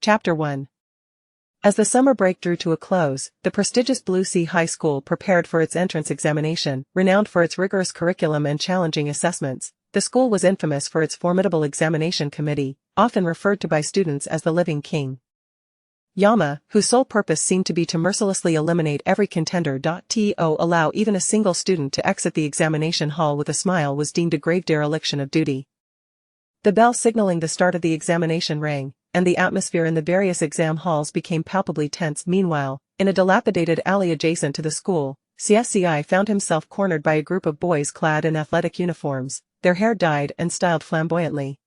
Chapter 1. As the summer break drew to a close, the prestigious Blue Sea High School prepared for its entrance examination. Renowned for its rigorous curriculum and challenging assessments, the school was infamous for its formidable examination committee, often referred to by students as the living king. Yama, whose sole purpose seemed to be to mercilessly eliminate every contender. To allow even a single student to exit the examination hall with a smile was deemed a grave dereliction of duty. The bell signaling the start of the examination rang, and the atmosphere in the various exam halls became palpably tense. Meanwhile, in a dilapidated alley adjacent to the school, Xie Ci found himself cornered by a group of boys clad in athletic uniforms, their hair dyed and styled flamboyantly.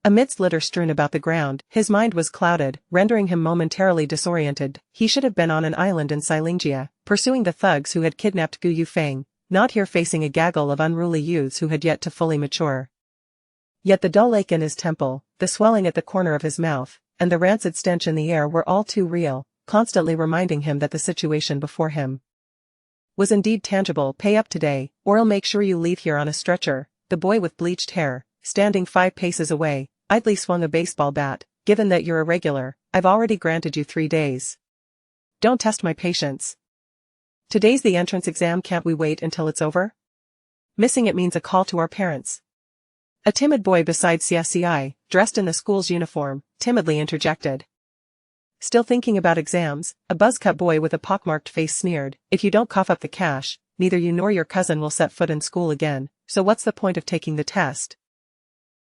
Amidst litter strewn about the ground, his mind was clouded, rendering him momentarily disoriented. He should have been on an island in Silingia, pursuing the thugs who had kidnapped Gu Yufeng, not here facing a gaggle of unruly youths who had yet to fully mature. Yet the dull ache in his temple, the swelling at the corner of his mouth, and the rancid stench in the air were all too real, constantly reminding him that the situation before him was indeed tangible. "Pay up today, or I'll make sure you leave here on a stretcher." The boy with bleached hair, standing 5 paces away, idly swung a baseball bat. "Given that you're a regular, I've already granted you 3 days. Don't test my patience. Today's the entrance exam, can't we wait until it's over? Missing it means a call to our parents." A timid boy beside Xie Ci, dressed in the school's uniform, timidly interjected. "Still thinking about exams?" A buzz-cut boy with a pockmarked face sneered. "If you don't cough up the cash, neither you nor your cousin will set foot in school again, so what's the point of taking the test?"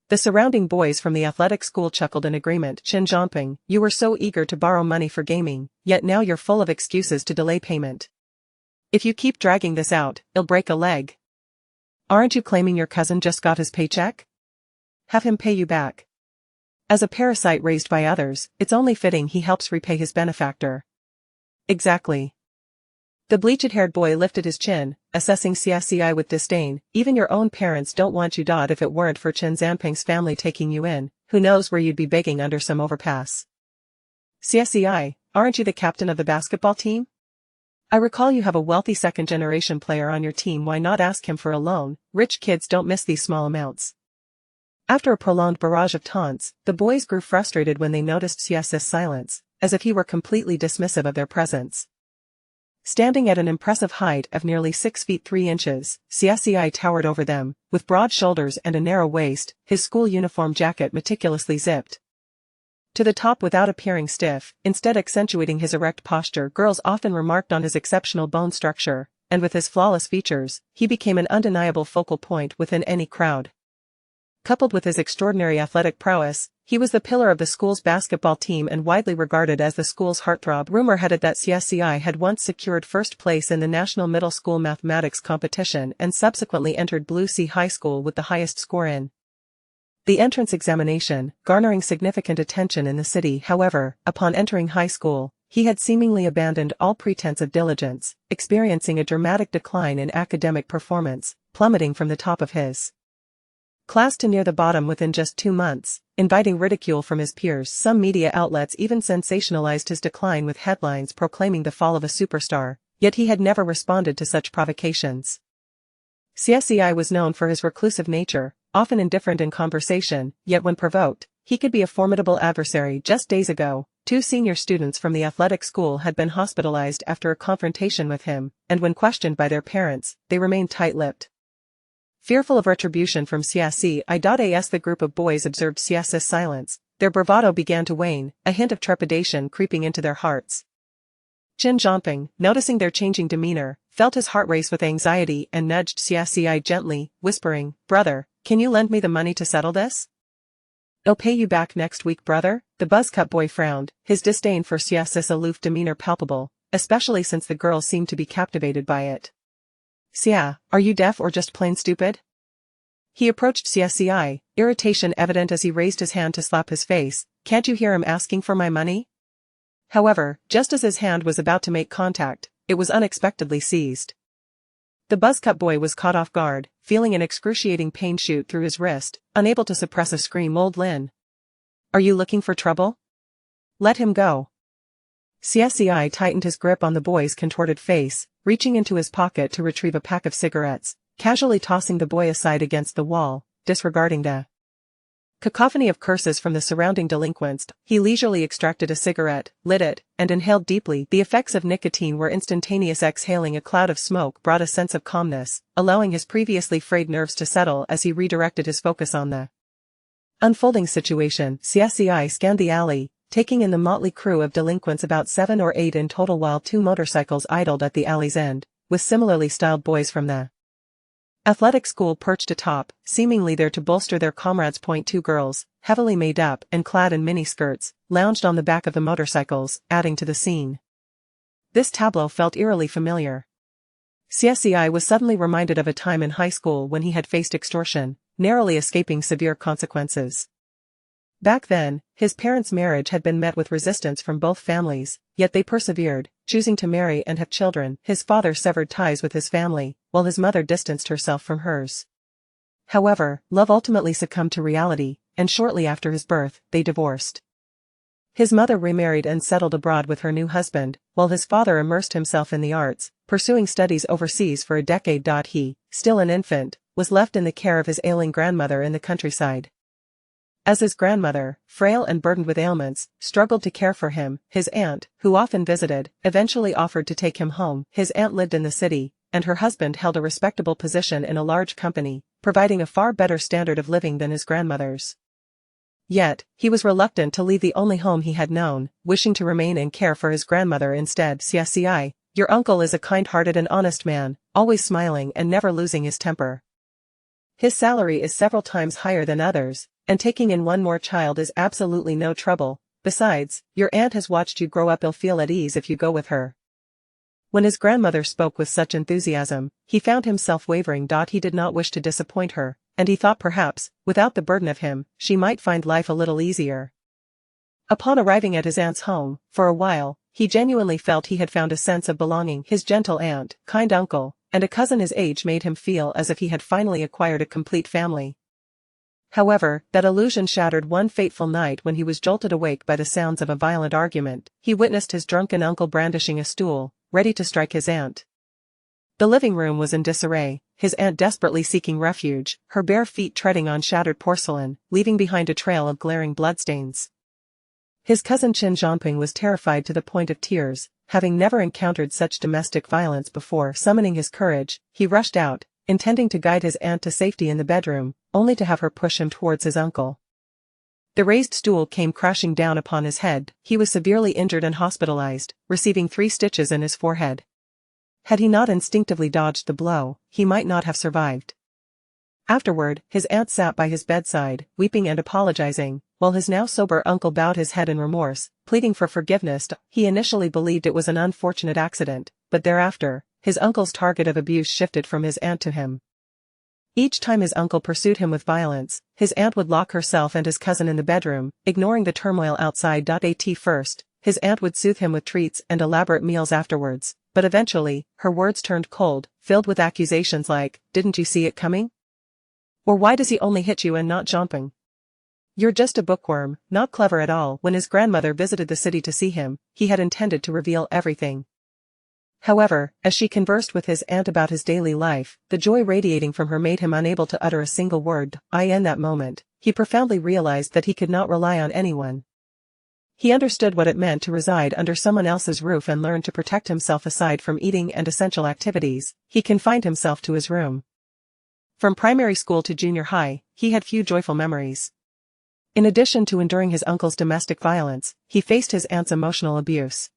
The surrounding boys from the athletic school chuckled in agreement. "Xie, you were so eager to borrow money for gaming, yet now you're full of excuses to delay payment. If you keep dragging this out, you'll break a leg. Aren't you claiming your cousin just got his paycheck? Have him pay you back. As a parasite raised by others, it's only fitting he helps repay his benefactor." "Exactly." The bleached-haired boy lifted his chin, assessing Xie Ci with disdain. "Even your own parents don't want you. If it weren't for Xie family taking you in, who knows where you'd be begging under some overpass. Xie Ci, aren't you the captain of the basketball team? I recall you have a wealthy second-generation player on your team. Why not ask him for a loan? Rich kids don't miss these small amounts." After a prolonged barrage of taunts, the boys grew frustrated when they noticed Xie Ci's silence, as if he were completely dismissive of their presence. Standing at an impressive height of nearly 6 feet 3 inches, Xie Ci towered over them, with broad shoulders and a narrow waist, his school uniform jacket meticulously zipped to the top without appearing stiff, instead accentuating his erect posture. Girls often remarked on his exceptional bone structure, and with his flawless features, he became an undeniable focal point within any crowd. Coupled with his extraordinary athletic prowess, he was the pillar of the school's basketball team and widely regarded as the school's heartthrob. Rumor had it that Xie Ci had once secured first place in the national middle school mathematics competition and subsequently entered Blue Sea High School with the highest score in the entrance examination, garnering significant attention in the city. However, upon entering high school, he had seemingly abandoned all pretense of diligence, experiencing a dramatic decline in academic performance, plummeting from the top of his class to near the bottom within just 2 months, inviting ridicule from his peers. Some media outlets even sensationalized his decline with headlines proclaiming the fall of a superstar, yet he had never responded to such provocations. Xie Ci was known for his reclusive nature, often indifferent in conversation, yet when provoked, he could be a formidable adversary. Just days ago, 2 senior students from the athletic school had been hospitalized after a confrontation with him, and when questioned by their parents, they remained tight-lipped. Fearful of retribution from Xie Ci, as the group of boys observed Xie Ci's silence, their bravado began to wane, a hint of trepidation creeping into their hearts. Xie, noticing their changing demeanor, felt his heart race with anxiety and nudged Xie Ci gently, whispering, "Brother, can you lend me the money to settle this? I'll pay you back next week, brother." The buzz-cut boy frowned, his disdain for Xie Ci's aloof demeanor palpable, especially since the girl seemed to be captivated by it. "Xie, are you deaf or just plain stupid?" He approached Xie Ci, irritation evident as he raised his hand to slap his face. "Can't you hear him asking for my money?" However, just as his hand was about to make contact, it was unexpectedly seized. The buzz-cut boy was caught off guard, feeling an excruciating pain shoot through his wrist, unable to suppress a scream. "Old Lin, are you looking for trouble? Let him go." Xie Ci tightened his grip on the boy's contorted face, reaching into his pocket to retrieve a pack of cigarettes, casually tossing the boy aside against the wall, disregarding the Cacophony of curses from the surrounding delinquents, he leisurely extracted a cigarette, lit it, and inhaled deeply. The effects of nicotine were instantaneous. Exhaling a cloud of smoke brought a sense of calmness, allowing his previously frayed nerves to settle as he redirected his focus on the unfolding situation. Xie Ci scanned the alley, taking in the motley crew of delinquents, about 7 or 8 in total, while 2 motorcycles idled at the alley's end, with similarly styled boys from the athletic school perched atop, seemingly there to bolster their comrades. 2 girls, heavily made up and clad in mini-skirts, lounged on the back of the motorcycles, adding to the scene. This tableau felt eerily familiar. Xie Ci was suddenly reminded of a time in high school when he had faced extortion, narrowly escaping severe consequences. Back then, his parents' marriage had been met with resistance from both families, yet they persevered, choosing to marry and have children. His father severed ties with his family, while his mother distanced herself from hers. However, love ultimately succumbed to reality, and shortly after his birth, they divorced. His mother remarried and settled abroad with her new husband, while his father immersed himself in the arts, pursuing studies overseas for a decade. He, still an infant, was left in the care of his ailing grandmother in the countryside. As his grandmother, frail and burdened with ailments, struggled to care for him, his aunt, who often visited, eventually offered to take him home. His aunt lived in the city, and her husband held a respectable position in a large company, providing a far better standard of living than his grandmother's. Yet, he was reluctant to leave the only home he had known, wishing to remain and care for his grandmother instead. Xie Ci, your uncle is a kind-hearted and honest man, always smiling and never losing his temper. His salary is several times higher than others, and taking in one more child is absolutely no trouble. Besides, your aunt has watched you grow up. You'll feel at ease if you go with her. When his grandmother spoke with such enthusiasm, he found himself wavering. He did not wish to disappoint her, and he thought perhaps, without the burden of him, she might find life a little easier. Upon arriving at his aunt's home, for a while, he genuinely felt he had found a sense of belonging. His gentle aunt, kind uncle, and a cousin his age made him feel as if he had finally acquired a complete family. However, that illusion shattered one fateful night when he was jolted awake by the sounds of a violent argument. He witnessed his drunken uncle brandishing a stool, ready to strike his aunt. The living room was in disarray, his aunt desperately seeking refuge, her bare feet treading on shattered porcelain, leaving behind a trail of glaring bloodstains. His cousin Qin Zhangping was terrified to the point of tears, having never encountered such domestic violence before. Summoning his courage, he rushed out, intending to guide his aunt to safety in the bedroom, only to have her push him towards his uncle. The raised stool came crashing down upon his head. He was severely injured and hospitalized, receiving 3 stitches in his forehead. Had he not instinctively dodged the blow, he might not have survived. Afterward, his aunt sat by his bedside, weeping and apologizing, while his now sober uncle bowed his head in remorse, pleading for forgiveness. He initially believed it was an unfortunate accident, but thereafter, his uncle's target of abuse shifted from his aunt to him. Each time his uncle pursued him with violence, his aunt would lock herself and his cousin in the bedroom, ignoring the turmoil outside. At first, his aunt would soothe him with treats and elaborate meals afterwards, but eventually, her words turned cold, filled with accusations like, "Didn't you see it coming? Or why does he only hit you and not jumping? You're just a bookworm, not clever at all." When his grandmother visited the city to see him, he had intended to reveal everything. However, as she conversed with his aunt about his daily life, the joy radiating from her made him unable to utter a single word. In that moment, he profoundly realized that he could not rely on anyone. He understood what it meant to reside under someone else's roof and learned to protect himself. Aside from eating and essential activities, he confined himself to his room. From primary school to junior high, he had few joyful memories. In addition to enduring his uncle's domestic violence, he faced his aunt's emotional abuse.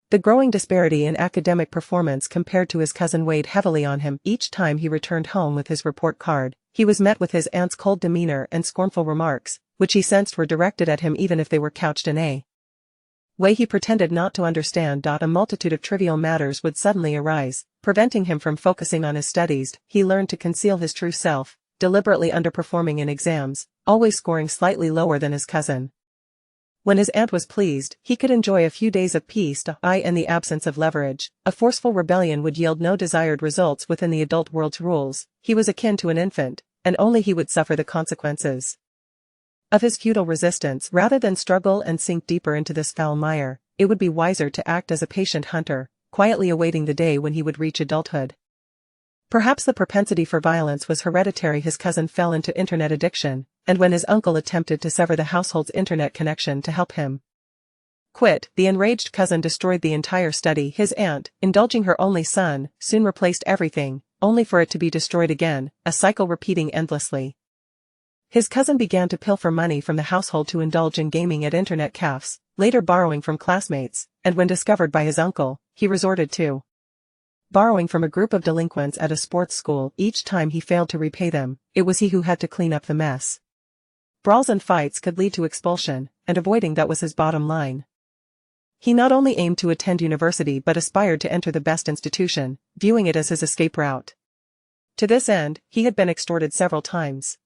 The growing disparity in academic performance compared to his cousin weighed heavily on him. Each time he returned home with his report card, he was met with his aunt's cold demeanor and scornful remarks, which he sensed were directed at him even if they were couched in a way he pretended not to understand. A multitude of trivial matters would suddenly arise, preventing him from focusing on his studies. He learned to conceal his true self, deliberately underperforming in exams, always scoring slightly lower than his cousin. When his aunt was pleased, he could enjoy a few days of peace. In the absence of leverage, a forceful rebellion would yield no desired results within the adult world's rules. He was akin to an infant, and only he would suffer the consequences of his futile resistance. Rather than struggle and sink deeper into this foul mire, it would be wiser to act as a patient hunter, quietly awaiting the day when he would reach adulthood. Perhaps the propensity for violence was hereditary. His cousin fell into internet addiction, and when his uncle attempted to sever the household's internet connection to help him quit, the enraged cousin destroyed the entire study. His aunt, indulging her only son, soon replaced everything, only for it to be destroyed again, a cycle repeating endlessly. His cousin began to pilfer money from the household to indulge in gaming at internet cafes, later borrowing from classmates, and when discovered by his uncle, he resorted to borrowing from a group of delinquents at a sports school. Each time he failed to repay them, it was he who had to clean up the mess. Brawls and fights could lead to expulsion, and avoiding that was his bottom line. He not only aimed to attend university but aspired to enter the best institution, viewing it as his escape route. To this end, he had been extorted several times.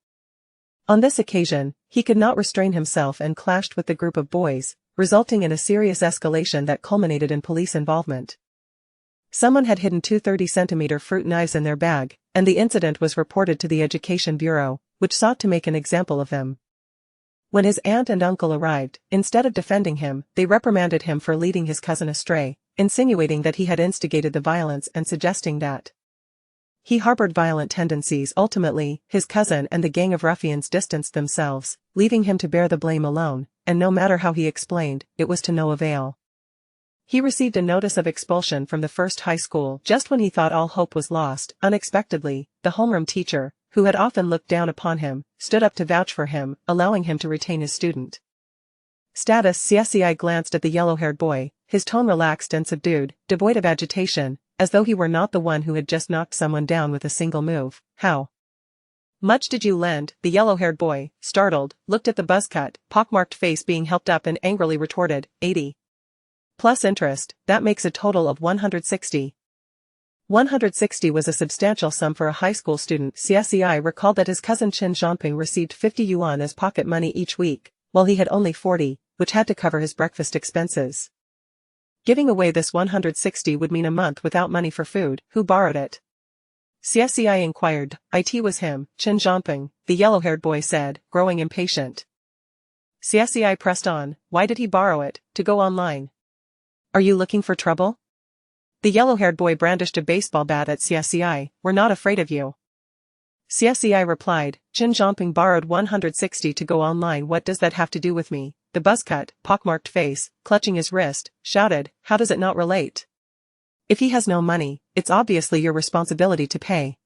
On this occasion, he could not restrain himself and clashed with the group of boys, resulting in a serious escalation that culminated in police involvement. Someone had hidden two 30-centimeter fruit knives in their bag, and the incident was reported to the Education Bureau, which sought to make an example of him. When his aunt and uncle arrived, instead of defending him, they reprimanded him for leading his cousin astray, insinuating that he had instigated the violence and suggesting that he harbored violent tendencies. Ultimately, his cousin and the gang of ruffians distanced themselves, leaving him to bear the blame alone, and no matter how he explained, it was to no avail. He received a notice of expulsion from the first high school just when he thought all hope was lost. Unexpectedly, the homeroom teacher, who had often looked down upon him, stood up to vouch for him, allowing him to retain his student status. Xie Ci glanced at the yellow-haired boy, his tone relaxed and subdued, devoid of agitation, as though he were not the one who had just knocked someone down with a single move. How much did you lend? The yellow-haired boy, startled, looked at the buzzcut, pockmarked face being helped up and angrily retorted, 80. Plus interest, that makes a total of 160. 160 was a substantial sum for a high school student. Xie Ci recalled that his cousin Qin Zhongping received 50 yuan as pocket money each week, while he had only 40, which had to cover his breakfast expenses. Giving away this 160 would mean a month without money for food. Who borrowed it? Xie Ci inquired. It was him, Qin Zhongping, the yellow-haired boy said, growing impatient. Xie Ci pressed on. Why did he borrow it? To go online. Are you looking for trouble? The yellow-haired boy brandished a baseball bat at Xie Ci. We're not afraid of you. Xie Ci replied. Qin Zhongping borrowed 160 to go online. What does that have to do with me? The buzzcut, pockmarked face, clutching his wrist, shouted. How does it not relate? If he has no money, it's obviously your responsibility to pay.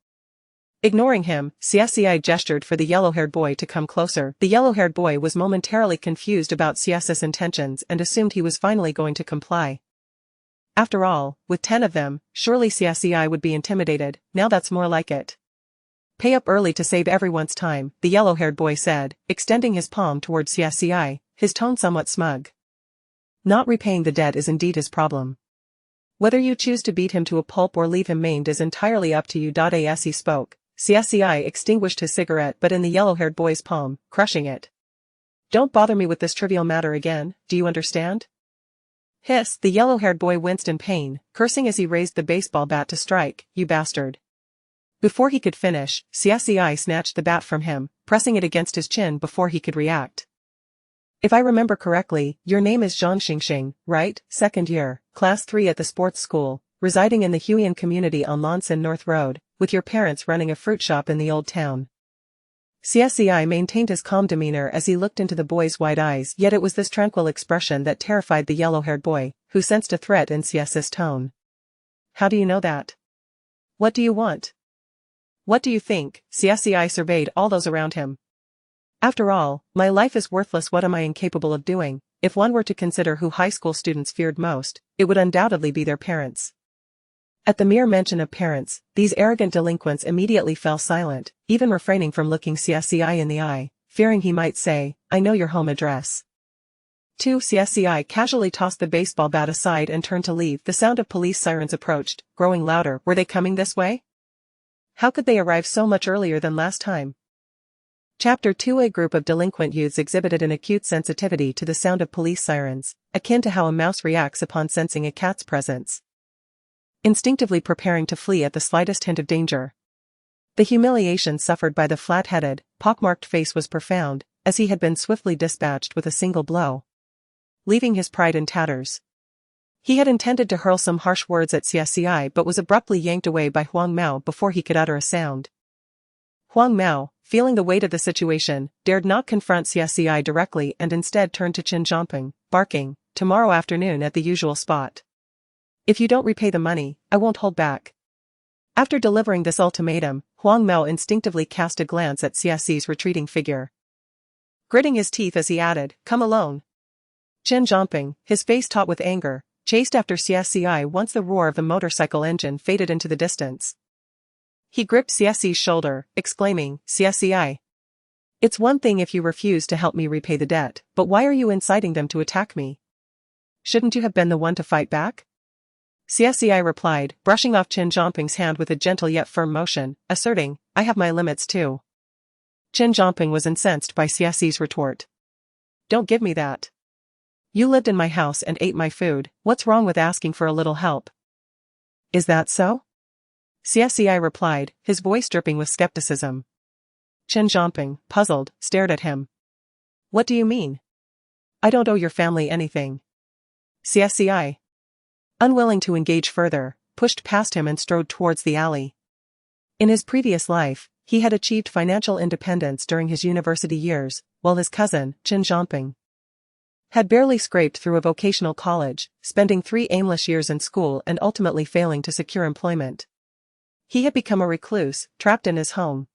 Ignoring him, Xie Ci gestured for the yellow-haired boy to come closer. The yellow-haired boy was momentarily confused about Xie Ci's intentions and assumed he was finally going to comply. After all, with 10 of them, surely Xie Ci would be intimidated. Now that's more like it. Pay up early to save everyone's time, the yellow-haired boy said, extending his palm towards Xie Ci, his tone somewhat smug. Not repaying the debt is indeed his problem. Whether you choose to beat him to a pulp or leave him maimed is entirely up to you. As he spoke, Xie Ci extinguished his cigarette but in the yellow-haired boy's palm, crushing it. Don't bother me with this trivial matter again, do you understand? Hiss, the yellow-haired boy winced in pain, cursing as he raised the baseball bat to strike. You bastard. Before he could finish, Xie Ci snatched the bat from him, pressing it against his chin before he could react. If I remember correctly, your name is Zhang Xingxing, right? Second year, class 3 at the sports school, residing in the Huiyan community on Lonsin North Road, with your parents running a fruit shop in the old town. Xie Ci maintained his calm demeanor as he looked into the boy's wide eyes, yet it was this tranquil expression that terrified the yellow-haired boy, who sensed a threat in Xie Ci's tone. How do you know that? What do you want? What do you think? Xie Ci surveyed all those around him. After all, my life is worthless. What am I incapable of doing? If one were to consider who high school students feared most, it would undoubtedly be their parents. At the mere mention of parents, these arrogant delinquents immediately fell silent, even refraining from looking Xie Ci in the eye, fearing he might say, I know your home address. 2. Xie Ci casually tossed the baseball bat aside and turned to leave. The sound of police sirens approached, growing louder. Were they coming this way? How could they arrive so much earlier than last time? Chapter 2. A group of delinquent youths exhibited an acute sensitivity to the sound of police sirens, akin to how a mouse reacts upon sensing a cat's presence, instinctively preparing to flee at the slightest hint of danger. The humiliation suffered by the flat-headed, pockmarked face was profound, as he had been swiftly dispatched with a single blow, leaving his pride in tatters. He had intended to hurl some harsh words at Xie Ci but was abruptly yanked away by Huang Mao before he could utter a sound. Huang Mao, feeling the weight of the situation, dared not confront Xie Ci directly and instead turned to Qin Zhongping, barking, "Tomorrow afternoon at the usual spot. If you don't repay the money, I won't hold back." After delivering this ultimatum, Huang Mao instinctively cast a glance at Xie Ci's retreating figure. Gritting his teeth as he added, "Come alone." Qin Zhongping, his face taut with anger, chased after Xie Ci once the roar of the motorcycle engine faded into the distance. He gripped Xie Ci's shoulder, exclaiming, "Xie Ci. It's one thing if you refuse to help me repay the debt, but why are you inciting them to attack me? Shouldn't you have been the one to fight back?" Xie Ci replied, brushing off Qin Zhongping's hand with a gentle yet firm motion, asserting, "I have my limits too." Qin Zhongping was incensed by Xie Ci's retort. "Don't give me that. You lived in my house and ate my food, what's wrong with asking for a little help?" "Is that so?" Xie Ci replied, his voice dripping with skepticism. Qin Zhongping, puzzled, stared at him. "What do you mean? I don't owe your family anything." Xie Ci, unwilling to engage further, pushed past him and strode towards the alley. In his previous life, he had achieved financial independence during his university years, while his cousin, Qin Zhongping, had barely scraped through a vocational college, spending 3 aimless years in school and ultimately failing to secure employment. He had become a recluse, trapped in his home,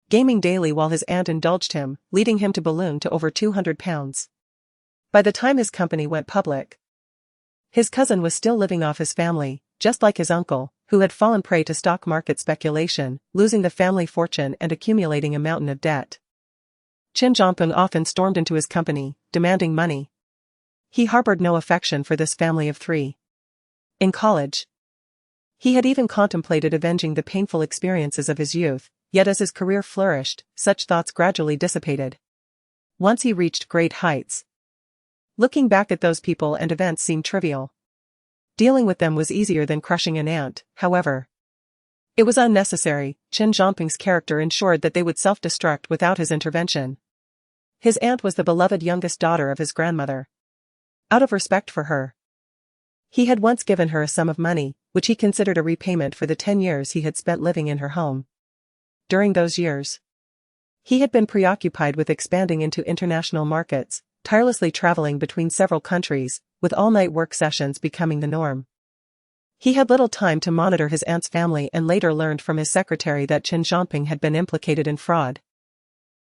gaming daily while his aunt indulged him, leading him to balloon to over 200 pounds. By the time his company went public, his cousin was still living off his family, just like his uncle, who had fallen prey to stock market speculation, losing the family fortune and accumulating a mountain of debt. Qin Zhongping often stormed into his company, demanding money. He harbored no affection for this family of 3. In college, he had even contemplated avenging the painful experiences of his youth, yet as his career flourished, such thoughts gradually dissipated. Once he reached great heights, looking back at those people and events seemed trivial. Dealing with them was easier than crushing an ant, however. It was unnecessary. Qin Zhongping's character ensured that they would self-destruct without his intervention. His aunt was the beloved youngest daughter of his grandmother. Out of respect for her, he had once given her a sum of money, which he considered a repayment for the 10 years he had spent living in her home. During those years, he had been preoccupied with expanding into international markets, tirelessly traveling between several countries, with all-night work sessions becoming the norm. He had little time to monitor his aunt's family and later learned from his secretary that Qin Zhongping had been implicated in fraud,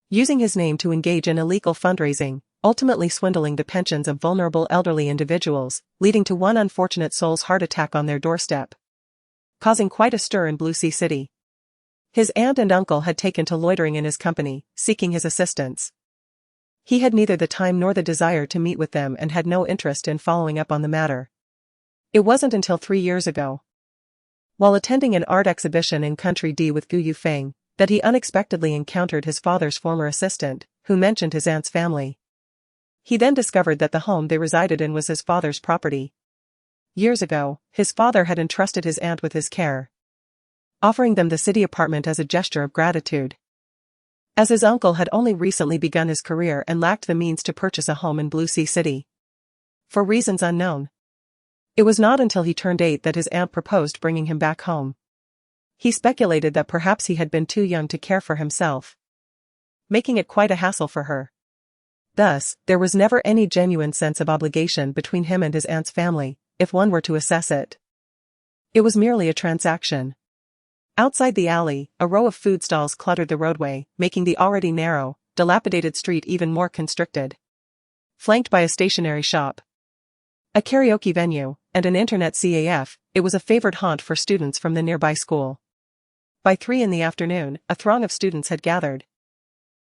using his name to engage in illegal fundraising, ultimately swindling the pensions of vulnerable elderly individuals, leading to one unfortunate soul's heart attack on their doorstep, causing quite a stir in Blue Sea City. His aunt and uncle had taken to loitering in his company, seeking his assistance. He had neither the time nor the desire to meet with them and had no interest in following up on the matter. It wasn't until 3 years ago, while attending an art exhibition in Country D with Gu Yufeng, that he unexpectedly encountered his father's former assistant, who mentioned his aunt's family. He then discovered that the home they resided in was his father's property. Years ago, his father had entrusted his aunt with his care, offering them the city apartment as a gesture of gratitude. As his uncle had only recently begun his career and lacked the means to purchase a home in Blue Sea City, for reasons unknown, it was not until he turned 8 that his aunt proposed bringing him back home. He speculated that perhaps he had been too young to care for himself, making it quite a hassle for her. Thus, there was never any genuine sense of obligation between him and his aunt's family, if one were to assess it. It was merely a transaction. Outside the alley, a row of food stalls cluttered the roadway, making the already narrow, dilapidated street even more constricted. Flanked by a stationery shop, a karaoke venue, and an internet CAF, it was a favored haunt for students from the nearby school. By 3 in the afternoon, a throng of students had gathered.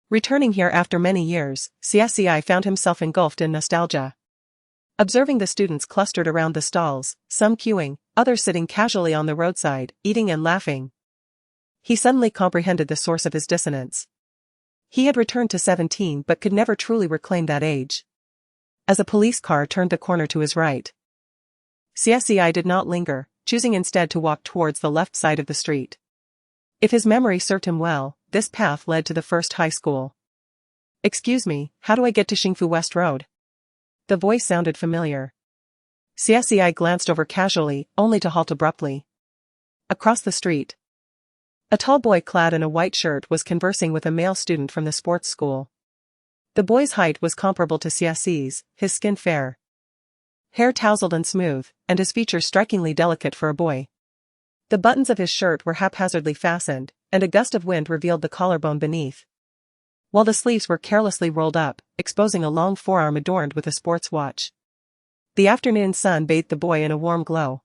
Returning here after many years, Xie Ci found himself engulfed in nostalgia. Observing the students clustered around the stalls, some queuing, others sitting casually on the roadside, eating and laughing, he suddenly comprehended the source of his dissonance. He had returned to 17 but could never truly reclaim that age. As a police car turned the corner to his right, Xie Ci did not linger, choosing instead to walk towards the left side of the street. If his memory served him well, this path led to the first high school. "Excuse me, how do I get to Xingfu West Road?" The voice sounded familiar. Xie Ci glanced over casually, only to halt abruptly. Across the street, a tall boy clad in a white shirt was conversing with a male student from the sports school. The boy's height was comparable to Xie Ci's, his skin fair, hair tousled and smooth, and his features strikingly delicate for a boy. The buttons of his shirt were haphazardly fastened, and a gust of wind revealed the collarbone beneath, while the sleeves were carelessly rolled up, exposing a long forearm adorned with a sports watch. The afternoon sun bathed the boy in a warm glow,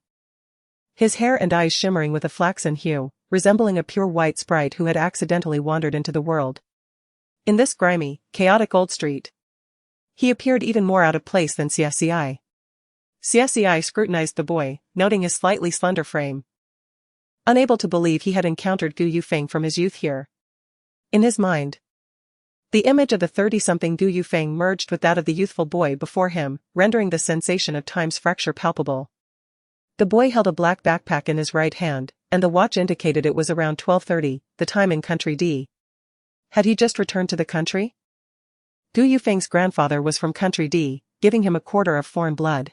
his hair and eyes shimmering with a flaxen hue, resembling a pure white sprite who had accidentally wandered into the world. In this grimy, chaotic old street, he appeared even more out of place than Xie Ci. Xie Ci scrutinized the boy, noting his slightly slender frame, unable to believe he had encountered Gu Yufeng from his youth here. In his mind, the image of the 30-something Gu Yufeng merged with that of the youthful boy before him, rendering the sensation of time's fracture palpable. The boy held a black backpack in his right hand, and the watch indicated it was around 12:30, the time in Country D. Had he just returned to the country? Gu Yufeng's grandfather was from Country D, giving him a quarter of foreign blood.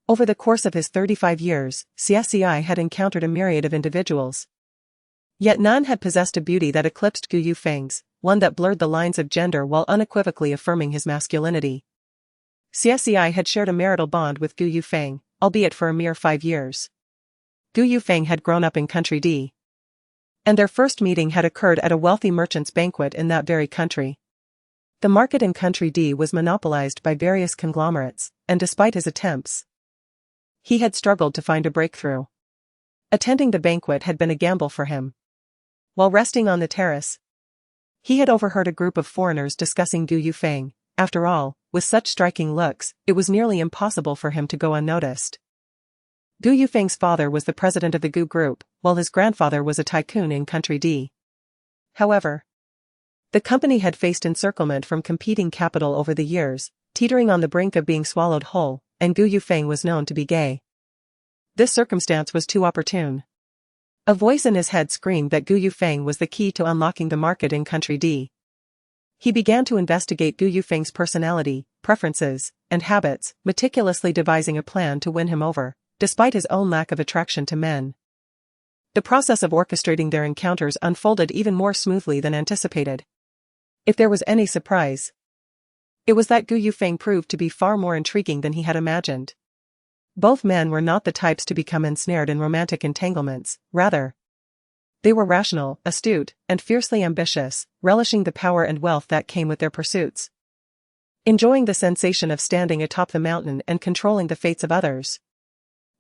Over the course of his 35 years, Xie Ci had encountered a myriad of individuals. Yet none had possessed a beauty that eclipsed Gu Yufeng's, one that blurred the lines of gender while unequivocally affirming his masculinity. Xie Ci had shared a marital bond with Gu Yufeng, albeit for a mere 5 years. Gu Yufeng had grown up in Country D, and their first meeting had occurred at a wealthy merchant's banquet in that very country. The market in Country D was monopolized by various conglomerates, and despite his attempts, he had struggled to find a breakthrough. Attending the banquet had been a gamble for him. While resting on the terrace, he had overheard a group of foreigners discussing Gu Yufeng. After all, with such striking looks, it was nearly impossible for him to go unnoticed. Gu Yufeng's father was the president of the Gu Group, while his grandfather was a tycoon in Country D. However, the company had faced encirclement from competing capital over the years, teetering on the brink of being swallowed whole, and Gu Yufeng was known to be gay. This circumstance was too opportune. A voice in his head screamed that Gu Yufeng was the key to unlocking the market in Country D. He began to investigate Gu Yufeng's personality, preferences, and habits, meticulously devising a plan to win him over, despite his own lack of attraction to men. The process of orchestrating their encounters unfolded even more smoothly than anticipated. If there was any surprise, it was that Gu Yufeng proved to be far more intriguing than he had imagined. Both men were not the types to become ensnared in romantic entanglements, rather, they were rational, astute, and fiercely ambitious, relishing the power and wealth that came with their pursuits, enjoying the sensation of standing atop the mountain and controlling the fates of others.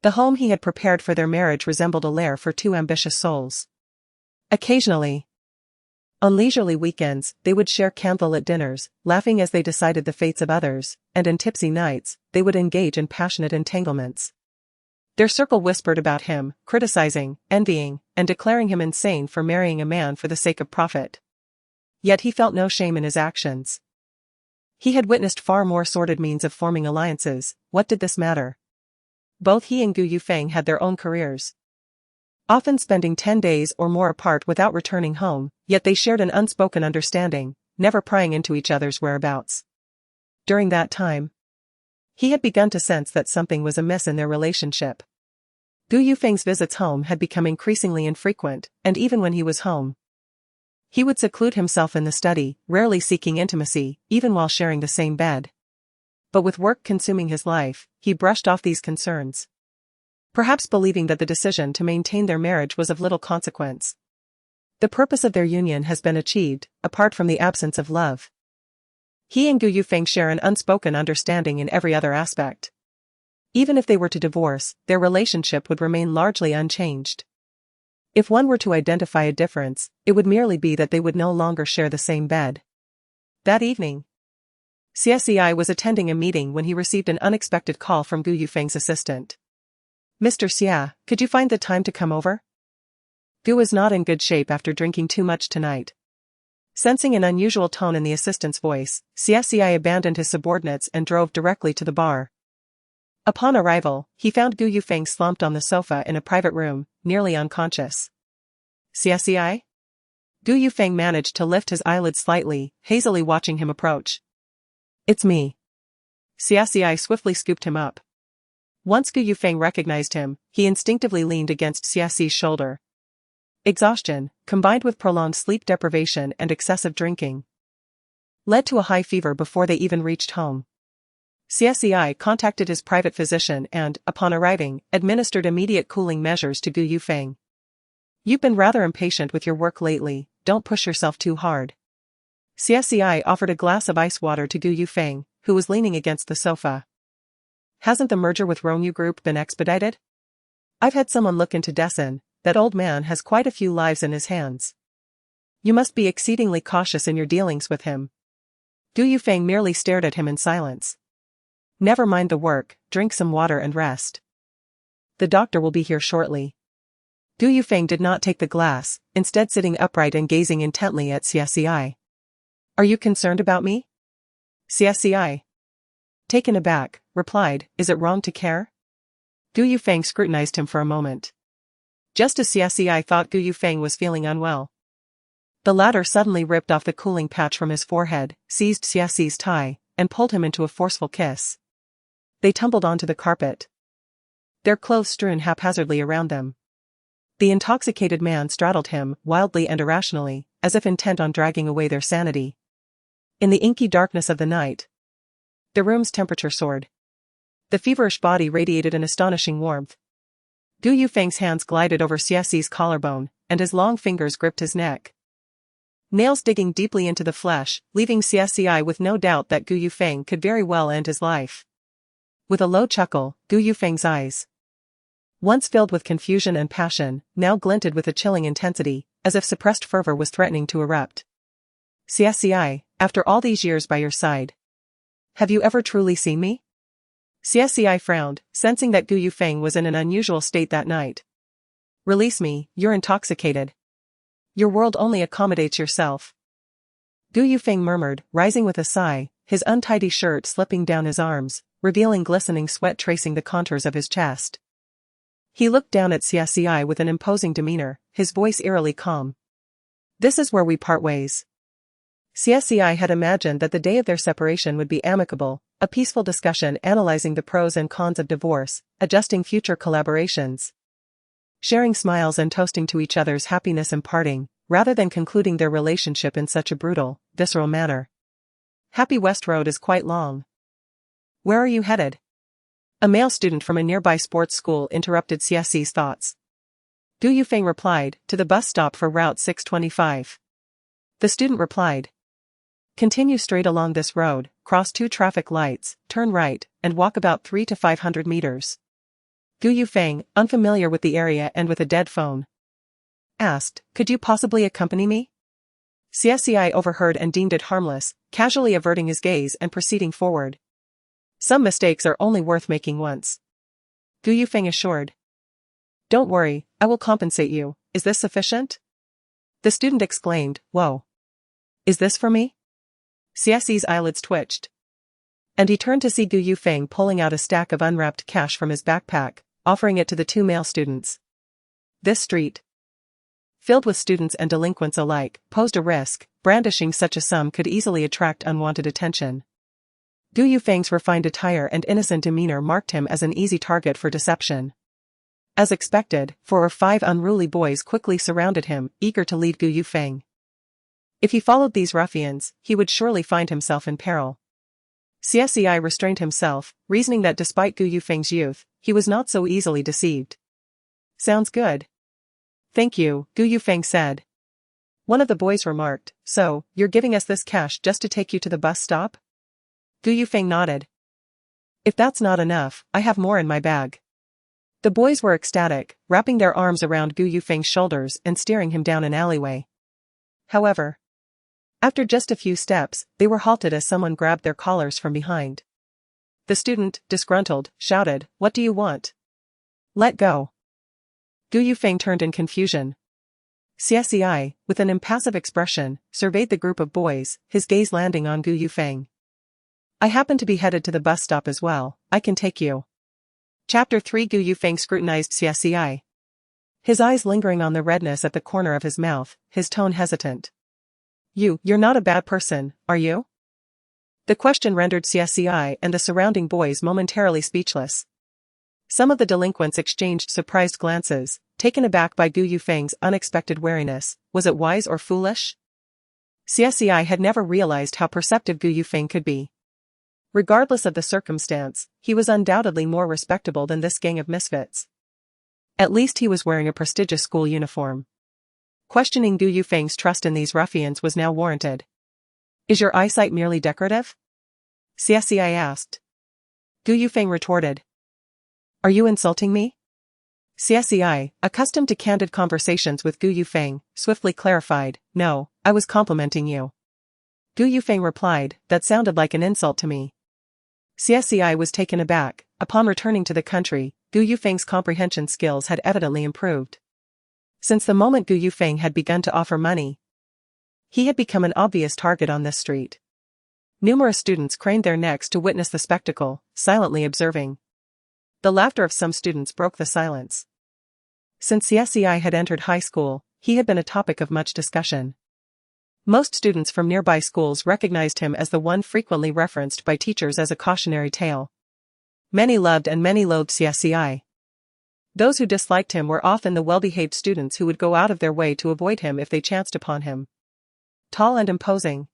The home he had prepared for their marriage resembled a lair for two ambitious souls. Occasionally, on leisurely weekends, they would share candlelit dinners, laughing as they decided the fates of others, and on tipsy nights, they would engage in passionate entanglements. Their circle whispered about him, criticizing, envying, and declaring him insane for marrying a man for the sake of profit. Yet he felt no shame in his actions. He had witnessed far more sordid means of forming alliances. What did this matter? Both he and Gu Yufeng had their own careers, often spending 10 days or more apart without returning home, yet they shared an unspoken understanding, never prying into each other's whereabouts. During that time, he had begun to sense that something was amiss in their relationship. Gu Yufeng's visits home had become increasingly infrequent, and even when he was home, he would seclude himself in the study, rarely seeking intimacy, even while sharing the same bed. But with work consuming his life, he brushed off these concerns, perhaps believing that the decision to maintain their marriage was of little consequence. The purpose of their union has been achieved, apart from the absence of love. He and Gu Yufeng share an unspoken understanding in every other aspect. Even if they were to divorce, their relationship would remain largely unchanged. If one were to identify a difference, it would merely be that they would no longer share the same bed. That evening, Xie Ci was attending a meeting when he received an unexpected call from Gu Yufeng's assistant. "Mr. Xie, could you find the time to come over? Gu is not in good shape after drinking too much tonight." Sensing an unusual tone in the assistant's voice, Xie Ci abandoned his subordinates and drove directly to the bar. Upon arrival, he found Gu Yufeng slumped on the sofa in a private room, nearly unconscious. "Xie Ci?" Gu Yufeng managed to lift his eyelids slightly, hazily watching him approach. "It's me." Xie Ci swiftly scooped him up. Once Gu Yufeng recognized him, he instinctively leaned against Xie Ci's shoulder. Exhaustion, combined with prolonged sleep deprivation and excessive drinking, led to a high fever before they even reached home. Xie Ci contacted his private physician and, upon arriving, administered immediate cooling measures to Gu Yufeng. "You've been rather impatient with your work lately, don't push yourself too hard." Xie Ci offered a glass of ice water to Gu Yufeng, who was leaning against the sofa. "Hasn't the merger with Ronyu Group been expedited? I've had someone look into Dessen, that old man has quite a few lives in his hands. You must be exceedingly cautious in your dealings with him." Gu Yufeng merely stared at him in silence. "Never mind the work, drink some water and rest. The doctor will be here shortly." Gu Yufeng did not take the glass, instead sitting upright and gazing intently at Xie Ci. "Are you concerned about me?" Xie Ci, taken aback, replied, "Is it wrong to care?" Gu Yufeng scrutinized him for a moment. Just as Xie Ci thought Gu Yufeng was feeling unwell, the latter suddenly ripped off the cooling patch from his forehead, seized Xie Ci's tie, and pulled him into a forceful kiss. They tumbled onto the carpet, their clothes strewn haphazardly around them. The intoxicated man straddled him, wildly and irrationally, as if intent on dragging away their sanity. In the inky darkness of the night, the room's temperature soared. The feverish body radiated an astonishing warmth. Gu Yufeng's hands glided over Xie Ci's collarbone, and his long fingers gripped his neck, nails digging deeply into the flesh, leaving Xie Ci with no doubt that Gu Yufeng could very well end his life. With a low chuckle, Gu Yufeng's eyes, once filled with confusion and passion, now glinted with a chilling intensity, as if suppressed fervor was threatening to erupt. "Xie Ci, after all these years by your side, have you ever truly seen me?" Xie Ci frowned, sensing that Gu Yufeng was in an unusual state that night. "Release me, you're intoxicated. Your world only accommodates yourself." Gu Yufeng murmured, rising with a sigh, his untidy shirt slipping down his arms, revealing glistening sweat tracing the contours of his chest. He looked down at Xie Ci with an imposing demeanor, his voice eerily calm. "This is where we part ways." Xie Ci had imagined that the day of their separation would be amicable, a peaceful discussion analyzing the pros and cons of divorce, adjusting future collaborations, sharing smiles and toasting to each other's happiness and parting, rather than concluding their relationship in such a brutal, visceral manner. "Happy West Road is quite long. Where are you headed?" A male student from a nearby sports school interrupted Xie Ci's thoughts. Gu Yufeng replied, "To the bus stop for Route 625. The student replied, "Continue straight along this road, cross 2 traffic lights, turn right, and walk about 300 to 500 meters. Gu Yufeng, unfamiliar with the area and with a dead phone, asked, "Could you possibly accompany me?" Xie Ci overheard and deemed it harmless, casually averting his gaze and proceeding forward. "Some mistakes are only worth making once," Gu Yufeng assured. "Don't worry, I will compensate you. Is this sufficient?" The student exclaimed, "Whoa. Is this for me?" Xie Ci's eyelids twitched, and he turned to see Gu Yufeng pulling out a stack of unwrapped cash from his backpack, offering it to the 2 male students. This street, filled with students and delinquents alike, posed a risk. Brandishing such a sum could easily attract unwanted attention. Gu Yufeng's refined attire and innocent demeanor marked him as an easy target for deception. As expected, 4 or 5 unruly boys quickly surrounded him, eager to lead Gu Yufeng. If he followed these ruffians, he would surely find himself in peril. Xie Ci restrained himself, reasoning that despite Gu Yufeng's youth, he was not so easily deceived. "Sounds good. Thank you," Gu Yufeng said. One of the boys remarked, "So, you're giving us this cash just to take you to the bus stop?" Gu Yufeng nodded. "If that's not enough, I have more in my bag." The boys were ecstatic, wrapping their arms around Gu Yufeng's shoulders and steering him down an alleyway. However, after just a few steps, they were halted as someone grabbed their collars from behind. The student, disgruntled, shouted, "What do you want? Let go." Gu Yufeng turned in confusion. Xie Ci, with an impassive expression, surveyed the group of boys, his gaze landing on Gu Yufeng. "I happen to be headed to the bus stop as well, I can take you." Chapter 3. Gu Yufeng scrutinized Xie Ci, his eyes lingering on the redness at the corner of his mouth, his tone hesitant. You're not a bad person, are you?" The question rendered Xie Ci and the surrounding boys momentarily speechless. Some of the delinquents exchanged surprised glances, taken aback by Gu Yufeng's unexpected wariness. Was it wise or foolish? Xie Ci had never realized how perceptive Gu Yufeng could be. Regardless of the circumstance, he was undoubtedly more respectable than this gang of misfits. At least he was wearing a prestigious school uniform. Questioning Gu Yufeng's trust in these ruffians was now warranted. Is your eyesight merely decorative? Xie Ci asked. Gu Yufeng retorted. Are you insulting me? Xie Ci, accustomed to candid conversations with Gu Yufeng, swiftly clarified, no, I was complimenting you. Gu Yufeng replied, that sounded like an insult to me. Xie Ci was taken aback. Upon returning to the country, Gu Yufeng's comprehension skills had evidently improved. Since the moment Gu Yufeng had begun to offer money, he had become an obvious target on this street. Numerous students craned their necks to witness the spectacle, silently observing. The laughter of some students broke the silence. Since Xie Ci had entered high school, he had been a topic of much discussion. Most students from nearby schools recognized him as the one frequently referenced by teachers as a cautionary tale. Many loved and many loathed Xie Ci. Those who disliked him were often the well-behaved students who would go out of their way to avoid him if they chanced upon him. Tall and imposing,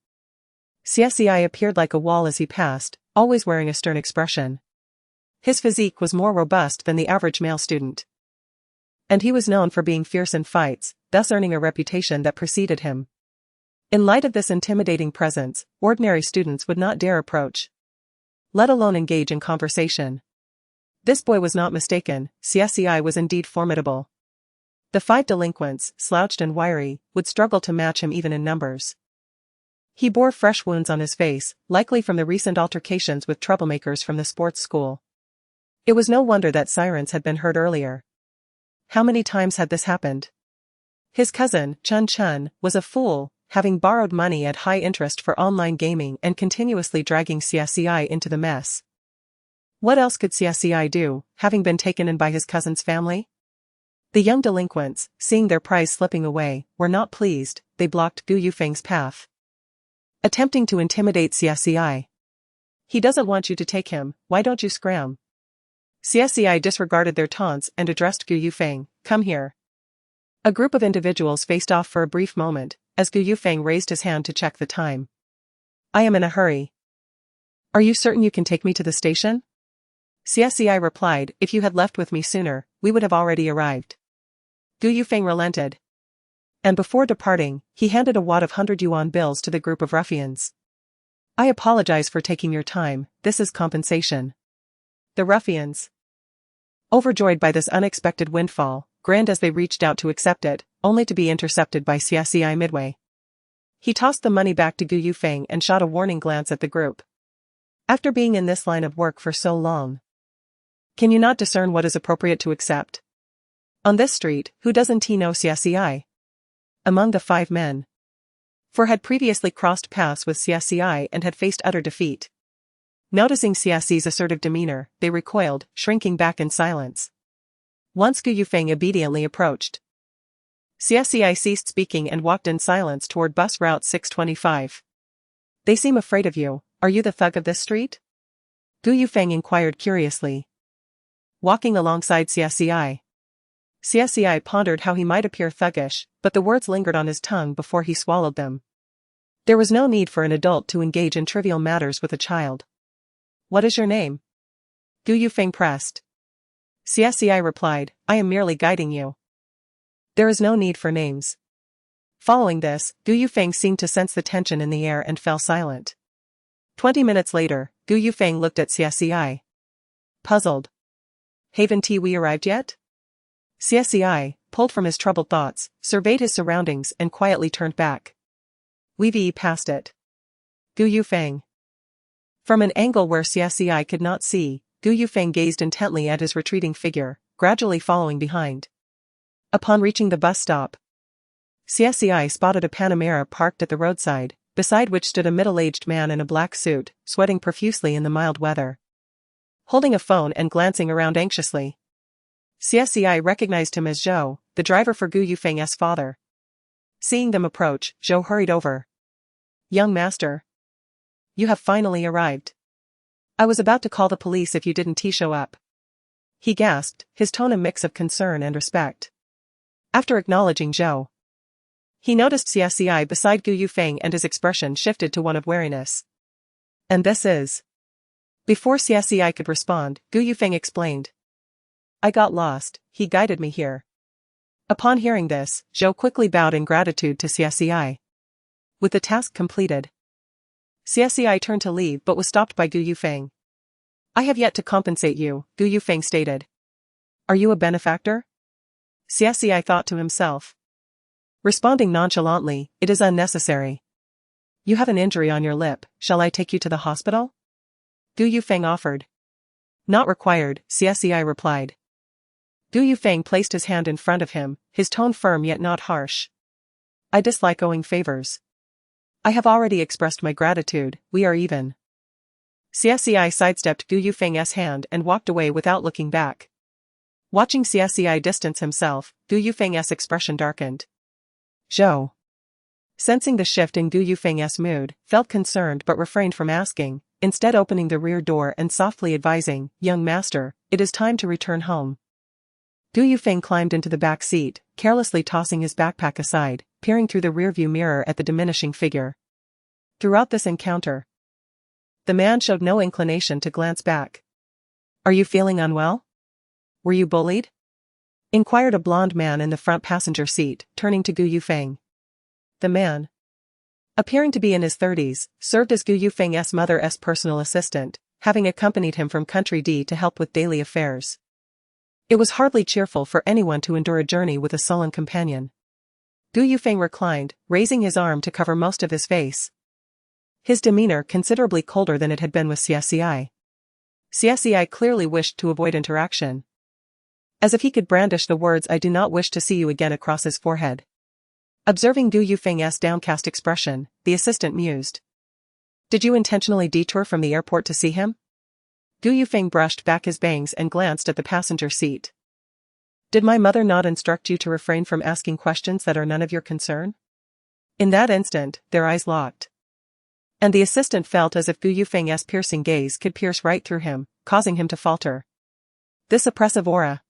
Xie Ci appeared like a wall as he passed, always wearing a stern expression. His physique was more robust than the average male student. And he was known for being fierce in fights, thus earning a reputation that preceded him. In light of this intimidating presence, ordinary students would not dare approach, let alone engage in conversation. This boy was not mistaken. Xie Ci was indeed formidable. The 5 delinquents, slouched and wiry, would struggle to match him even in numbers. He bore fresh wounds on his face, likely from the recent altercations with troublemakers from the sports school. It was no wonder that sirens had been heard earlier. How many times had this happened? His cousin, Chun, was a fool, having borrowed money at high interest for online gaming and continuously dragging Xie Ci into the mess. What else could Xie Ci do, having been taken in by his cousin's family? The young delinquents, seeing their prize slipping away, were not pleased. They blocked Gu Yufeng's path, attempting to intimidate Xie Ci. He doesn't want you to take him, why don't you scram? Xie Ci disregarded their taunts and addressed Gu Yufeng, come here. A group of individuals faced off for a brief moment, as Gu Yufeng raised his hand to check the time. I am in a hurry. Are you certain you can take me to the station? Xie Ci replied, if you had left with me sooner, we would have already arrived. Gu Yufeng relented. And before departing, he handed a wad of 100 yuan bills to the group of ruffians. I apologize for taking your time, this is compensation. The ruffians, overjoyed by this unexpected windfall, grinned as they reached out to accept it, only to be intercepted by Xie Ci midway. He tossed the money back to Gu Yufeng and shot a warning glance at the group. After being in this line of work for so long, can you not discern what is appropriate to accept? On this street, who doesn't know Xie Ci? Among the 5 men, 4 had previously crossed paths with Xie Ci and had faced utter defeat. Noticing Xie Ci's assertive demeanor, they recoiled, shrinking back in silence. Once Gu Yufeng obediently approached, Xie Ci ceased speaking and walked in silence toward bus route 625. They seem afraid of you. Are you the thug of this street? Gu Yufeng inquired curiously, walking alongside Xie Ci. Xie Ci pondered how he might appear thuggish, but the words lingered on his tongue before he swallowed them. There was no need for an adult to engage in trivial matters with a child. What is your name? Gu Yufeng pressed. Xie Ci replied, I am merely guiding you. There is no need for names. Following this, Gu Yufeng seemed to sense the tension in the air and fell silent. 20 minutes later, Gu Yufeng looked at Xie Ci, puzzled. Haven't we arrived yet? Xie Ci, pulled from his troubled thoughts, surveyed his surroundings and quietly turned back. We've passed it. Gu Yufeng. From an angle where Xie Ci could not see, Gu Yufeng gazed intently at his retreating figure, gradually following behind. Upon reaching the bus stop, Xie Ci spotted a Panamera parked at the roadside, beside which stood a middle-aged man in a black suit, sweating profusely in the mild weather. Holding a phone and glancing around anxiously, Xie Ci recognized him as Zhou, the driver for Gu Yufeng's father. Seeing them approach, Zhou hurried over. Young master, you have finally arrived. I was about to call the police if you didn't show up. he gasped, his tone a mix of concern and respect. After acknowledging Zhou, he noticed Xie Ci beside Gu Yufeng and his expression shifted to one of wariness. And this is... Before Xie Ci could respond, Gu Yufeng explained. I got lost, he guided me here. Upon hearing this, Zhou quickly bowed in gratitude to Xie Ci. With the task completed, Xie Ci turned to leave but was stopped by Gu Yufeng. I have yet to compensate you, Gu Yufeng stated. Are you a benefactor? Xie Ci thought to himself. Responding nonchalantly, it is unnecessary. You have an injury on your lip, shall I take you to the hospital? Gu Yufeng offered. Not required, Xie Ci replied. Gu Yufeng placed his hand in front of him, his tone firm yet not harsh. I dislike owing favors. I have already expressed my gratitude, we are even. Xie Ci sidestepped Gu Yufeng's hand and walked away without looking back. Watching Xie Ci distance himself, Gu Yufeng's expression darkened. Zhou, sensing the shift in Gu Yufeng's mood, felt concerned but refrained from asking, instead opening the rear door and softly advising, young master, it is time to return home. Gu Yufeng climbed into the back seat, carelessly tossing his backpack aside, peering through the rearview mirror at the diminishing figure. Throughout this encounter, the man showed no inclination to glance back. Are you feeling unwell? Were you bullied? Inquired a blond man in the front passenger seat, turning to Gu Yufeng. The man, appearing to be in his 30s, served as Gu Yufeng's mother's personal assistant, having accompanied him from Country D to help with daily affairs. It was hardly cheerful for anyone to endure a journey with a sullen companion. Gu Yufeng reclined, raising his arm to cover most of his face. His demeanor considerably colder than it had been with Xie Ci. Xie Ci clearly wished to avoid interaction. As if he could brandish the words I do not wish to see you again across his forehead. Observing Gu Yufeng's downcast expression, the assistant mused. Did you intentionally detour from the airport to see him? Gu Yufeng brushed back his bangs and glanced at the passenger seat. Did my mother not instruct you to refrain from asking questions that are none of your concern? In that instant, their eyes locked. And the assistant felt as if Gu Yufeng's piercing gaze could pierce right through him, causing him to falter. This oppressive aura,